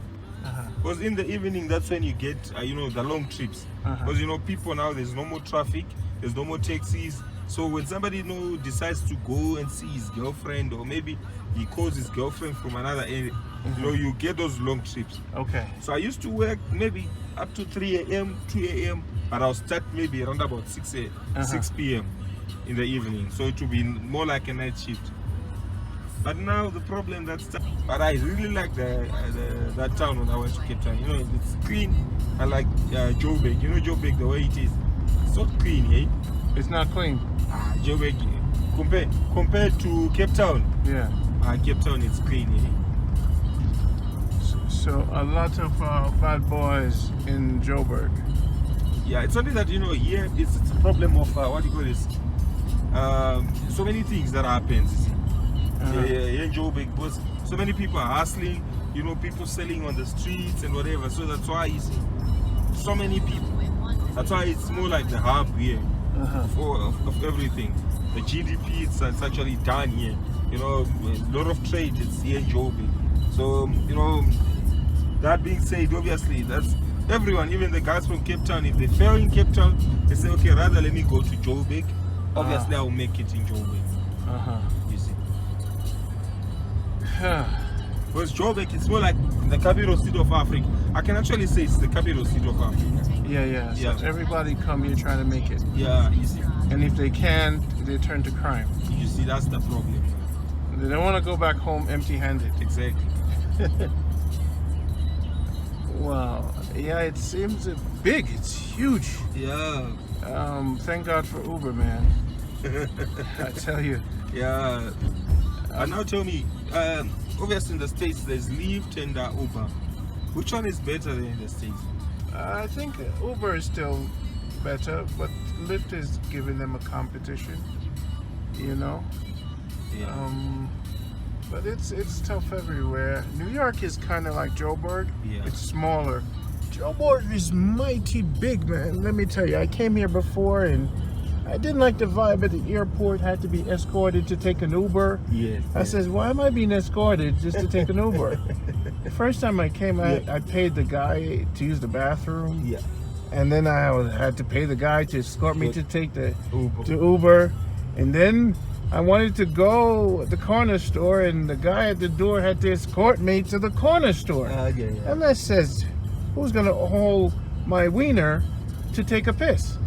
Because in the evening, that's when you get, you know, the long trips. Because, you know, people now, there's no more traffic, there's no more taxis. So when somebody, you know, decides to go and see his girlfriend, or maybe he calls his girlfriend from another area, you know, you get those long trips. Okay. So I used to work maybe up to 3 a.m., 2 a.m., but I'll start maybe around about 6 p.m. in the evening. So it will be more like a night shift. But now the problem but I really like that town when I went to Cape Town. You know, it's clean. I like Joburg. You know Joburg, the way it is. It's not clean, eh? It's not clean. Joburg, compared to Cape Town. Yeah. Cape Town is clean, eh? So a lot of bad boys in Joburg. Yeah, it's only that, you know, here it's a problem of what do you call this? So many things that happens. You see. Here in Joburg, because so many people are hustling, you know, people selling on the streets and whatever. So that's why you see so many people. That's why it's more like the hub here of everything. The GDP, it's actually done here. You know, a lot of trade, it's here in Joburg. So, you know, that being said, obviously, that's everyone, even the guys from Cape Town, if they fail in Cape Town, they say, okay, rather let me go to Joburg. Obviously, I will make it in Joburg. You see. Because Joburg, it's more like the capital city of Africa. I can actually say it's the capital city of Africa. Yeah. So everybody come here trying to make it. Yeah, you see. And if they can, they turn to crime. You see, that's the problem. They don't want to go back home empty-handed. Exactly. Wow. Yeah, it seems big. It's huge. Yeah. Thank God for Uber, man. I tell you. Yeah. And now tell me, obviously in the States there's Lyft and Uber. Which one is better than in the States? I think Uber is still better, but Lyft is giving them a competition, you know? Yeah. But it's tough everywhere. New York is kind of like Joburg. Yeah. It's smaller. Joburg is mighty big, man. Let me tell you, I came here before and I didn't like the vibe at the airport. Had to be escorted to take an Uber. Yes. I says, why am I being escorted just to take an Uber? The first time I came, I paid the guy to use the bathroom. Yeah. And then I had to pay the guy to escort me to take the Uber. And then I wanted to go at the corner store, and the guy at the door had to escort me to the corner store. And that says, who's gonna hold my wiener to take a piss?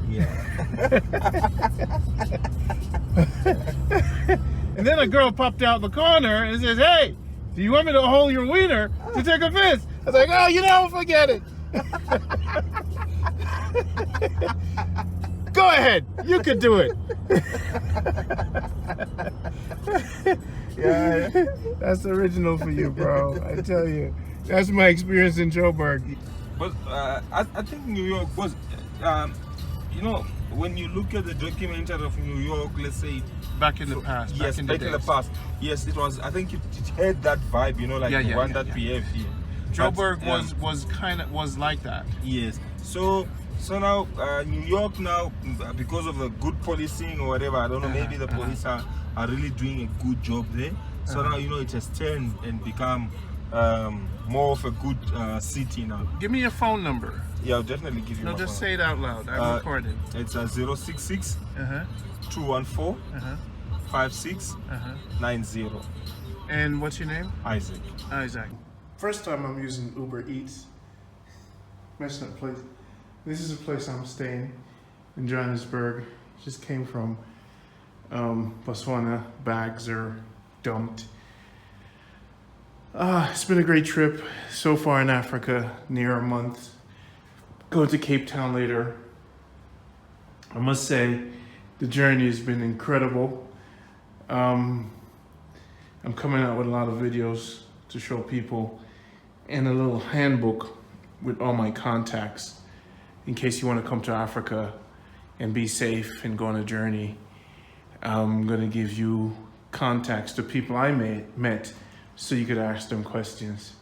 And then a girl popped out the corner and says, hey, do you want me to hold your wiener to take a piss? I was like, oh, you know, forget it. Go ahead, you could do it. Yeah, that's original for you, bro. I tell you, that's my experience in Joburg. But I think New York was, you know, when you look at the documentary of New York, let's say back in the past. Yes, back in the past. Yes, it was. I think it had that vibe, you know, like the one that we have here. Joburg was like that. Yes. So now New York now, because of the good policing or whatever, I don't know, maybe the police are really doing a good job there. So now, you know, it has turned and become more of a good city now. Give me your phone number. Yeah, I'll definitely give you my phone. No, just say it out loud. I'm recording. It's 066 214 5690. And what's your name? Isaac. Isaac. First time I'm using Uber Eats. Messing up place. This is a place I'm staying in Johannesburg. Just came from Botswana. Bags are dumped. It's been a great trip so far in Africa, near a month. Going to Cape Town later. I must say, the journey has been incredible. I'm coming out with a lot of videos to show people and a little handbook with all my contacts in case you want to come to Africa and be safe and go on a journey. I'm going to give you contacts to people I met so you could ask them questions.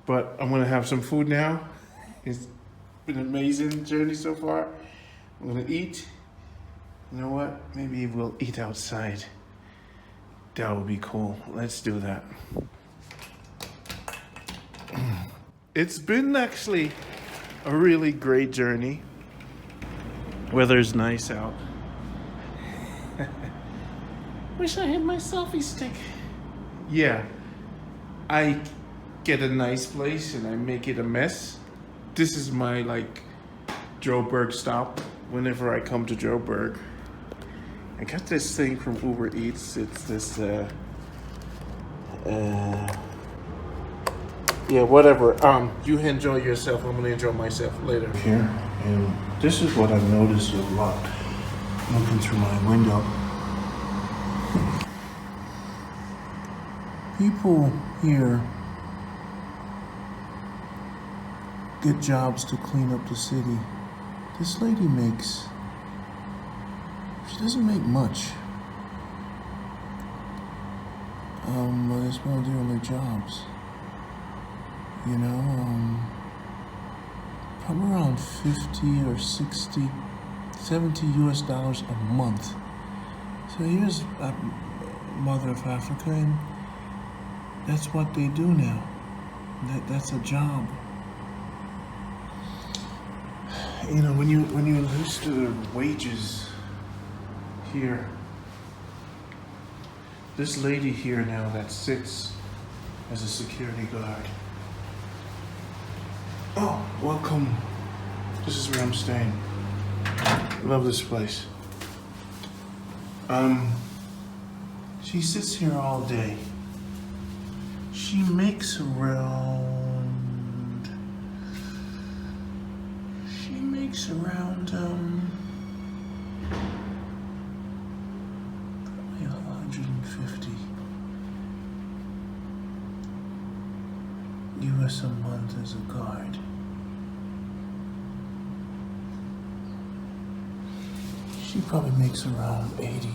But I'm going to have some food now. It's been an amazing journey so far. I'm going to eat. You know what? Maybe we'll eat outside. That would be cool. Let's do that. It's been actually a really great journey. Weather's nice out. Wish I had my selfie stick. Yeah, I get a nice place and I make it a mess. This is my Joburg stop whenever I come to Joburg. I got this thing from Uber Eats. It's this, yeah, whatever. You enjoy yourself. I'm gonna enjoy myself later. Here, and this is what I've noticed a lot looking through my window. People here get jobs to clean up the city. This lady she doesn't make much. But it's while doing their jobs. You know, probably around 50 or 60, 70 US dollars a month. So here's a mother of Africa, and that's what they do now. That's a job. You know, when you listen to the wages here, this lady here now that sits as a security guard. Oh, welcome. This is where I'm staying. Love this place. She sits here all day. She makes around probably 150 US a month as a guard. She probably makes around 80.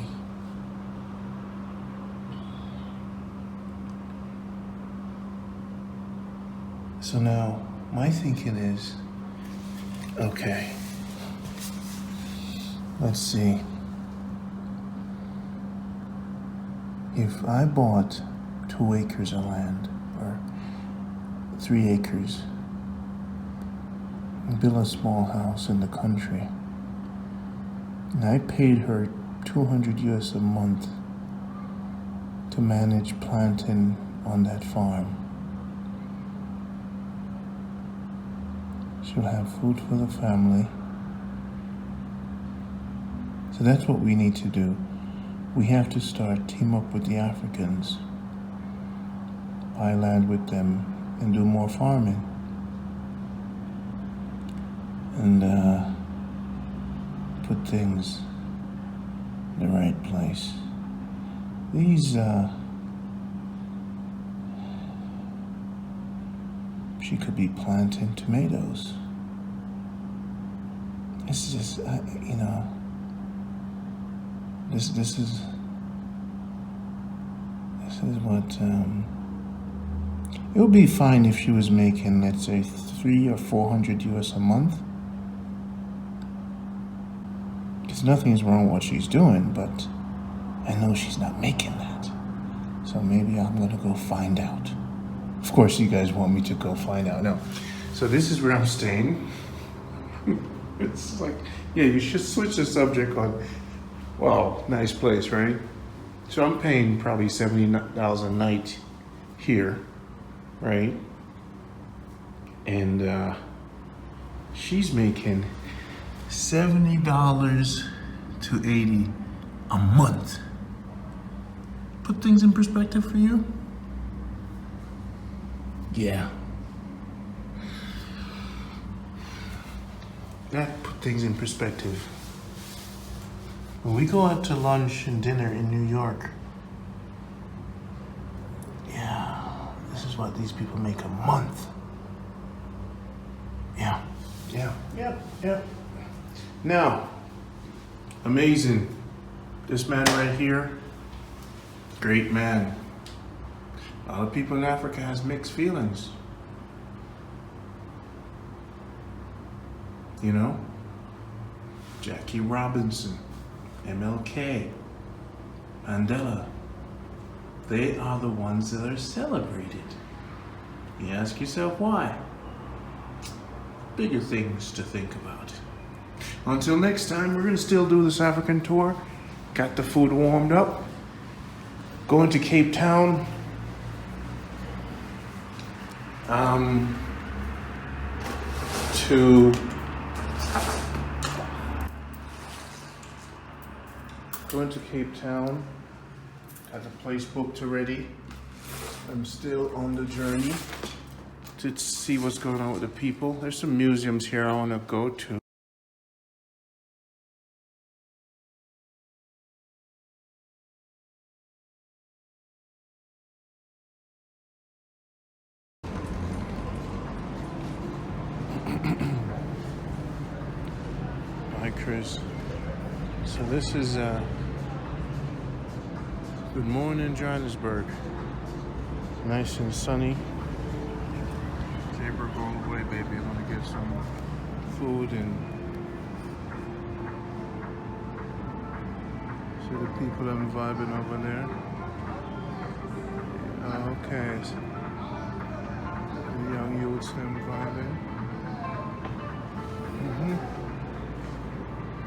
So now my thinking is, okay, let's see. If I bought 2 acres of land, or 3 acres, and built a small house in the country, and I paid her 200 US a month to manage planting on that farm. She'll have food for the family. So that's what we need to do. We have to team up with the Africans, buy land with them, and do more farming. And put things in the right place. These, she could be planting tomatoes. It's just, you know, this is what, it would be fine if she was making, let's say, 300 or 400 US a month. Because nothing's wrong with what she's doing, but I know she's not making that. So maybe I'm gonna go find out. Of course, you guys want me to go find out. No. So this is where I'm staying. It's like, yeah, you should switch the subject on. Wow, nice place, right? So I'm paying probably $70 a night here, right? And she's making $70 to $80 a month. Put things in perspective for you? Yeah. That put things in perspective. When we go out to lunch and dinner in New York, yeah, this is what these people make a month. Yeah. Now, amazing. This man right here, great man. A lot of people in Africa has mixed feelings. You know? Jackie Robinson, MLK, Mandela. They are the ones that are celebrated. You ask yourself why? Bigger things to think about. Until next time, we're gonna still do this African tour. Got the food warmed up. Going to Cape Town. Going to Cape Town. Got the place booked already. I'm still on the journey to see what's going on with the people. There's some museums here I want to go to. Hi, Chris. So this is good morning, Johannesburg. Nice and sunny. Zebra, go away, baby. I want to get some food and see the people I'm vibing over there. Okay. So the young youths I'm vibing.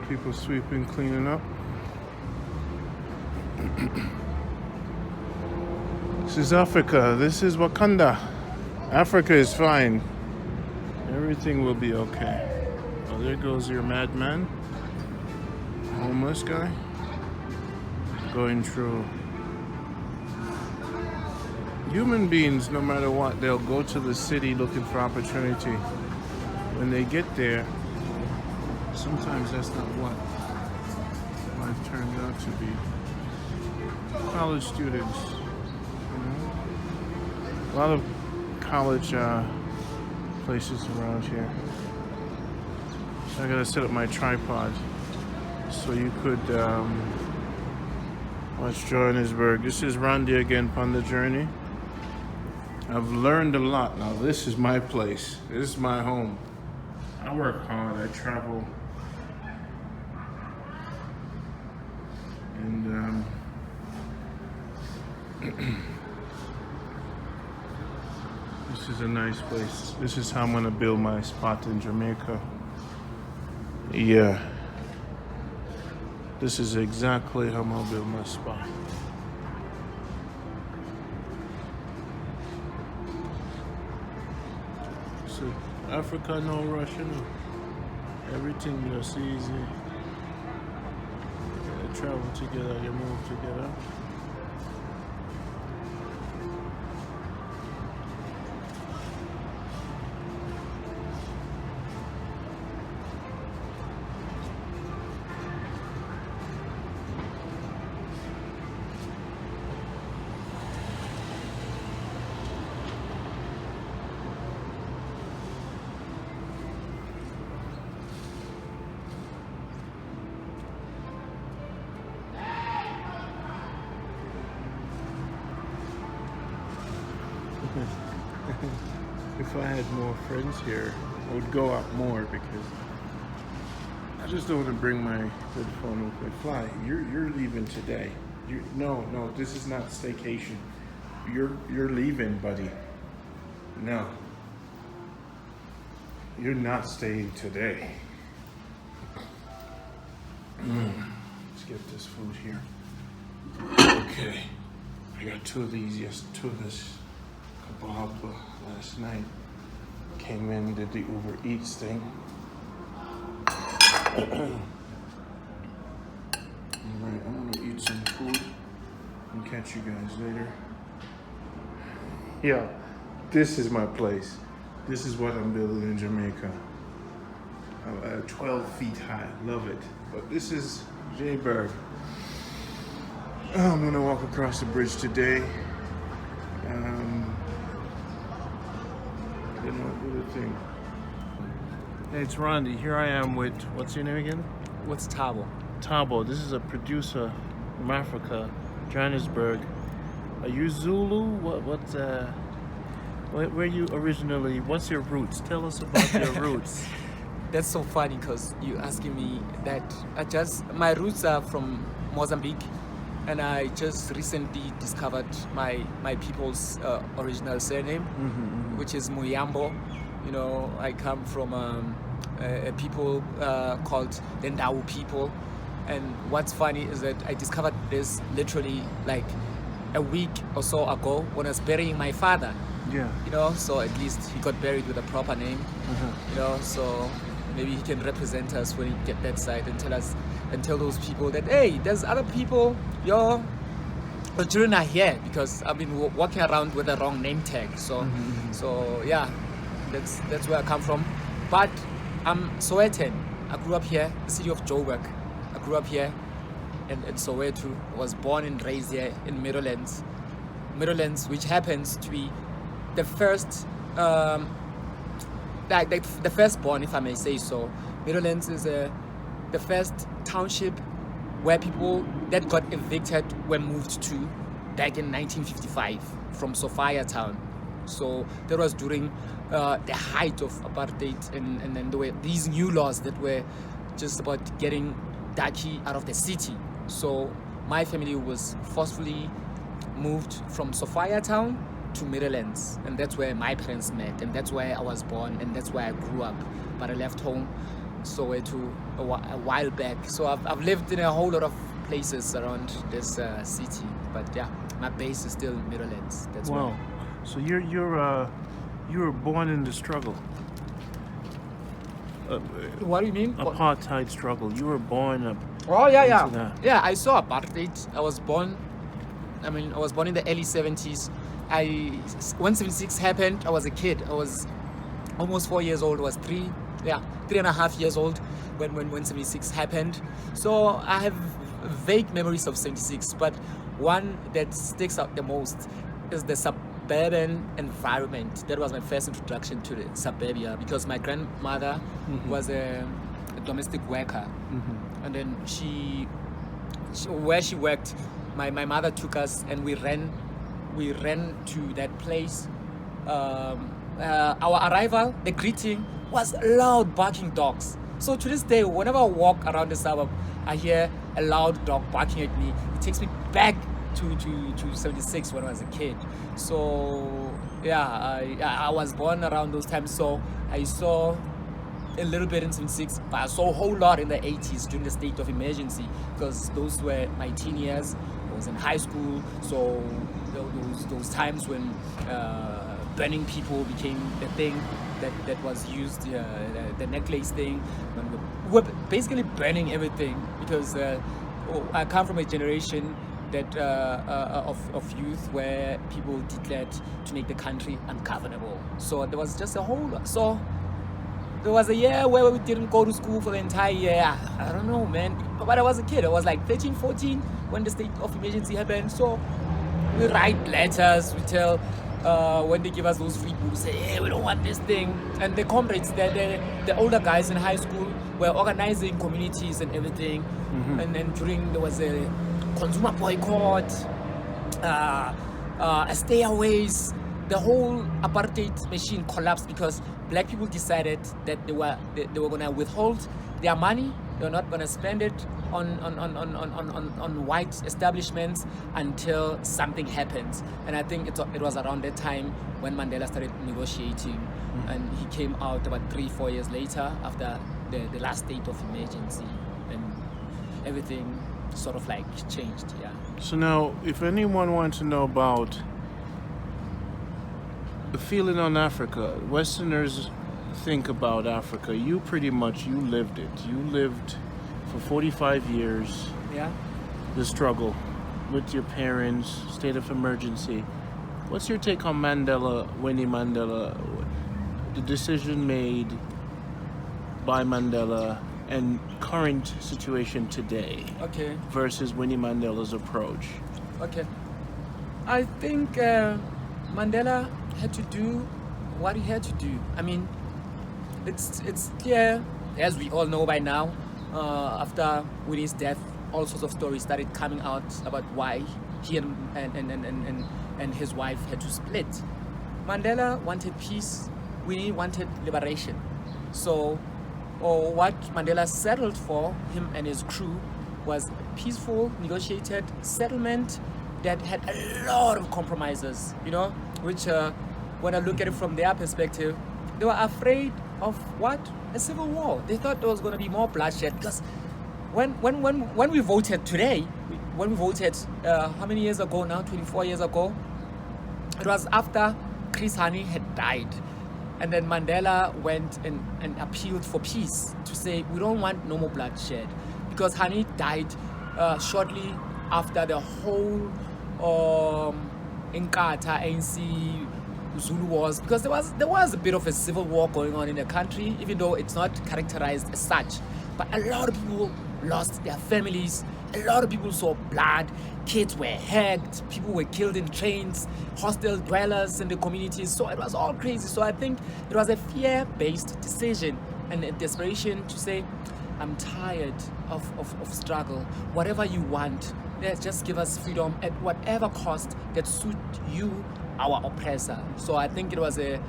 People sweeping, cleaning up. This is Africa. This is Wakanda. Africa is fine. Everything will be okay. Oh, there goes your madman. Homeless guy. Going through. Human beings, no matter what, they'll go to the city looking for opportunity. When they get there, sometimes that's not what life turns out to be. College students, you know? A lot of college places around here. So I gotta set up my tripod so you could watch Johannesburg. This is Randy again on the journey. I've learned a lot now. This is my place. This is my home. I work hard. I travel. And this is a nice place. This is how I'm gonna build my spot in Jamaica. Yeah. This is exactly how I'm gonna build my spot. listen, Africa no rush, you know. Everything just easy. You travel together, you move together. If I had more friends here, I would go out more because I just don't want to bring my good phone with me. Fly, you're leaving today. No, this is not staycation. You're leaving, buddy. No. You're not staying today. Let's get this food here. Okay. I got two of these, two of this kebab last night. Came in, did the Uber Eats thing. Alright, I'm gonna eat some food and catch you guys later. Yeah, this is my place. This is what I'm building in Jamaica. 12 feet high, love it. But this is J-Berg. I'm gonna walk across the bridge today. Do the thing. Hey, it's Randy. Here I am with, what's your name again? What's Tabo? Tabo. This is a producer from Africa, Johannesburg. Are you Zulu? Where you originally? What's your roots? Tell us about your roots. That's so funny because you asking me that. My roots are from Mozambique, and I just recently discovered my people's original surname, which is Muyambo. You know, I come from a people called the Ndau people, and what's funny is that I discovered this literally like a week or so ago when I was burying my father. Yeah. You know, so at least he got buried with a proper name. You know, so maybe he can represent us when he get that side and tell us and tell those people that, hey, there's other people, your children are here because I've been walking around with the wrong name tag. So so yeah, that's where I come from. But I'm Sowetan. I grew up here, the city of Joburg. I grew up here in Soweto. I was born and raised here in Meadowlands, which happens to be the first the firstborn, if I may say so. Meadowlands is the first township where people that got evicted were moved to back in 1955 from Sophia town. So that was during the height of apartheid, and then there were these new laws that were just about getting Daki out of the city. So my family was forcefully moved from Sophia town to Meadowlands, and that's where my parents met, and that's where I was born, and that's where I grew up. But I left home Soweto a while back, so I've lived in a whole lot of places around this city. But yeah, my base is still Meadowlands. That's wow. where. So you were born in the struggle. What do you mean? Apartheid struggle. You were born up. Oh yeah. Yeah, I saw apartheid. I was born in the early 70s. When 76 happened, I was a kid. I was almost 4 years old. I was 3.5 years old when 76 happened. So I have vague memories of 76, but one that sticks out the most is the suburban environment. That was my first introduction to the suburbia, because my grandmother was a domestic worker, and then where she worked, my mother took us and we ran to that place. Our arrival, the greeting was loud barking dogs. So to this day, whenever I walk around the suburb, I hear a loud dog barking at me. It takes me back to 76 when I was a kid. So yeah, I was born around those times, so I saw a little bit in 76, but I saw a whole lot in the 80s during the state of emergency, because those were my teen years. I was in high school, so those times when burning people became a thing. that was used, the necklace thing. When we were basically burning everything because I come from a generation that of youth where people declared to make the country ungovernable. So there was just a whole lot. So there was a year where we didn't go to school for the entire year. I don't know, man. But I was a kid. I was like 13, 14 when the state of emergency happened. So we write letters, we tell when they give us those free books, say, hey, we don't want this thing. And the comrades, the older guys in high school were organizing communities and everything. And then there was a consumer boycott, stayaways. The whole apartheid machine collapsed because black people decided that they were going to withhold their money. They were not going to spend it on white establishments until something happens. And I think it was around that time when Mandela started negotiating, and he came out about 3-4 years later after the last state of emergency, and everything sort of like changed. Yeah. So now, if anyone wants to know about the feeling on Africa, Westerners think about Africa, you lived it. You lived for 45 years. Yeah. The struggle with your parents, state of emergency. What's your take on Mandela, Winnie Mandela, the decision made by Mandela and current situation today? Okay. Versus Winnie Mandela's approach? Okay. I think Mandela had to do what he had to do. I mean, it's clear, as we all know by now, after Winnie's death, all sorts of stories started coming out about why he and his wife had to split. Mandela wanted peace, Winnie wanted liberation. So what Mandela settled for, him and his crew, was peaceful, negotiated settlement that had a lot of compromises, which when I look at it from their perspective, they were afraid of what? A civil war. They thought there was going to be more bloodshed because when we voted today, when we voted how many years ago now, 24 years ago, it was after Chris Hani had died. And then Mandela went and appealed for peace to say, we don't want no more bloodshed, because Hani died shortly after the whole Inkatha, ANC, Zulu wars, because there was a bit of a civil war going on in the country, even though it's not characterized as such. But a lot of people lost their families, a lot of people saw blood, kids were hacked, people were killed in trains, hostile dwellers in the communities, so it was all crazy. So I think it was a fear-based decision and a desperation to say, I'm tired of struggle, whatever you want, just give us freedom at whatever cost that suit you, our oppressor. So I think it was a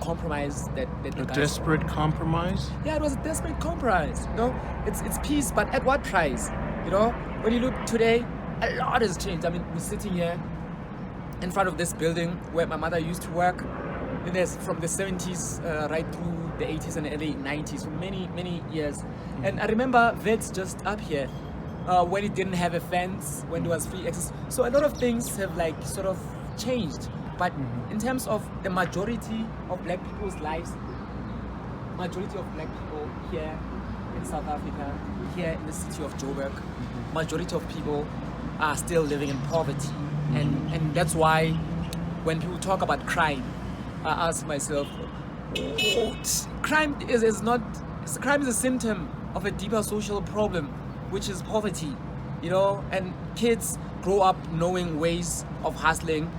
compromise that the guys... desperate compromise? Yeah, it was a desperate compromise. It's peace, but at what price? When you look today, a lot has changed. I mean, we're sitting here in front of this building where my mother used to work. And there's from the 70s right through the 80s and the early 90s, for many years. And I remember Vets just up here when it didn't have a fence, when there was free access. So a lot of things have like sort of changed. But in terms of the majority of black people's lives, majority of black people here in South Africa, here in the city of Joburg, majority of people are still living in poverty. And that's why when people talk about crime, I ask myself, crime is a symptom of a deeper social problem, which is poverty, and kids grow up knowing ways of hustling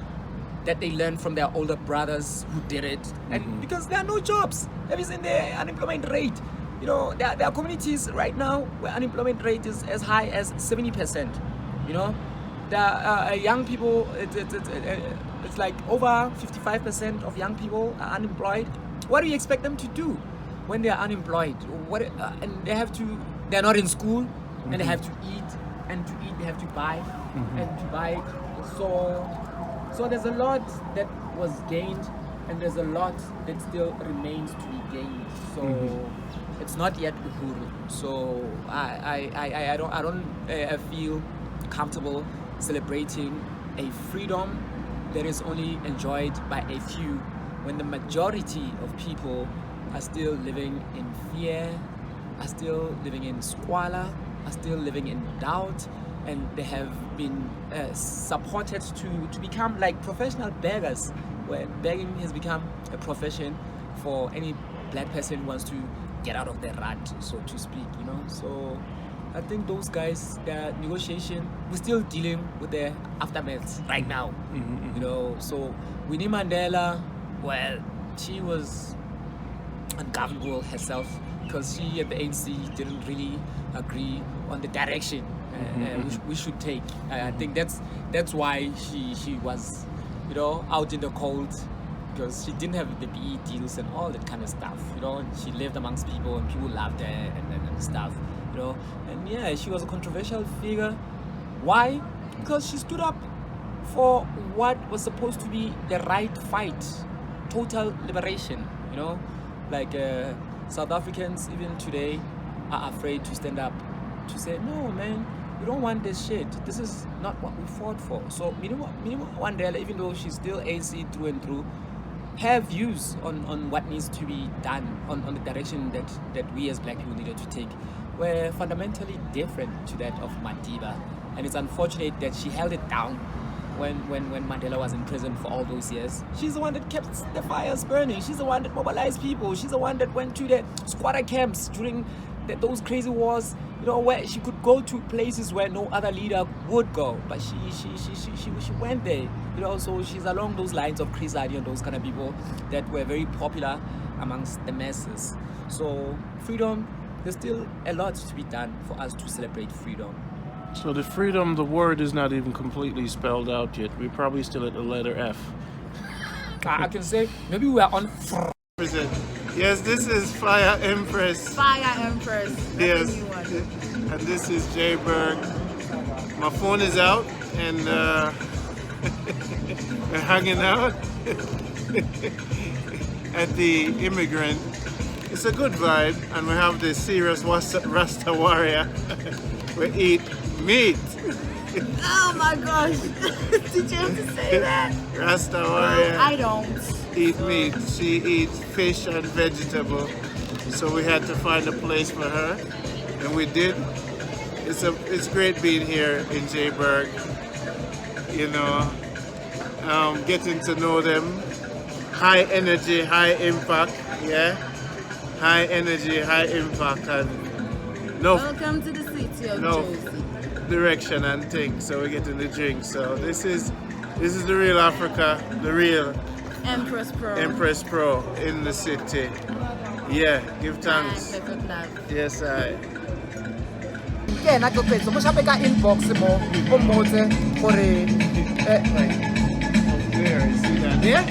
that they learn from their older brothers who did it. And because there are no jobs, have you seen the unemployment rate? There are communities right now where unemployment rate is as high as 70%. There are young people, it's like over 55% of young people are unemployed. What do you expect them to do when they are unemployed? And they're not in school, and they have to eat, and to eat they have to buy, and to buy. So there's a lot that was gained, and there's a lot that still remains to be gained. So it's not yet Uhuru. So I don't feel comfortable celebrating a freedom that is only enjoyed by a few when the majority of people are still living in fear, are still living in squalor, are still living in doubt, and they have been supported to become like professional beggars, where begging has become a profession for any black person who wants to get out of their rut, so to speak, you know. So I think those guys, their negotiation, we're still dealing with their aftermath right now, you know. So Winnie Mandela, well, she was ungovernable herself because she and the ANC didn't really agree on the direction we should take. I think that's why she was, you know, out in the cold, because she didn't have the BE deals and all that kind of stuff, you know. She lived amongst people and people loved her and stuff, you know. And yeah, she was a controversial figure. Why? Because she stood up for what was supposed to be the right fight, total liberation, you know. Like South Africans even today are afraid to stand up to say, no man, we don't want this shit. This is not what we fought for. So Minima Mandela, even though she's still AC through and through, have views on what needs to be done, on the direction that we as black people needed to take, were fundamentally different to that of Madiba. And it's unfortunate that she held it down when Mandela was in prison for all those years. She's the one that kept the fires burning. She's the one that mobilized people. She's the one that went to the squatter camps during those crazy wars, you know, where she could go to places where no other leader would go, but she went there, you know. So she's along those lines of Chris Adi and those kind of people that were very popular amongst the masses. So freedom, there's still a lot to be done for us to celebrate freedom. So the freedom, the word is not even completely spelled out yet. We're probably still at the letter F. I can say maybe we are on. Yes, this is Fire Empress. Fire Empress. Yes. And this is Jay Berg. My phone is out and we're hanging out at the Immigrant. It's a good vibe, and we have the serious Rasta warrior. We eat meat. Oh my gosh. Did you have to say that? Rasta warrior. I don't. Eat meat. She eats fish and vegetable. So we had to find a place for her, and we did. It's great being here in Jayburg. You know, getting to know them. High energy, high impact. Yeah, high energy, high impact, and no. Welcome to the city of Jersey. Direction and things. So we're getting the drink. So this is the real Africa, the real Empress Pro. Empress Pro in the city. Yeah, give thanks. Yes, I. Ke na go petso mo shape ka inbox mo o motse gore there, you see that? Yeah.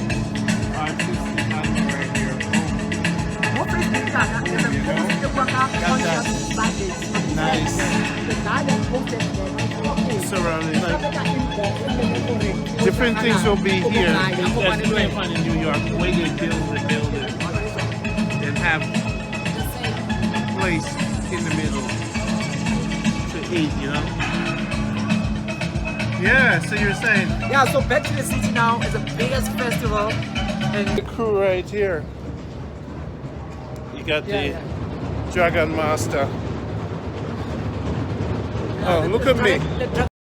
Artistic album right here. Mo Facebook ka na ke na post the work out Nice. Surrounding like different things will be here. That's what I find in New York. The way they build the building and have a place in the middle to eat, you know? Yeah, so you're saying? Yeah, so back to the city now is the biggest festival. And the crew right here. You got the Dragon Master. Oh, look at me. The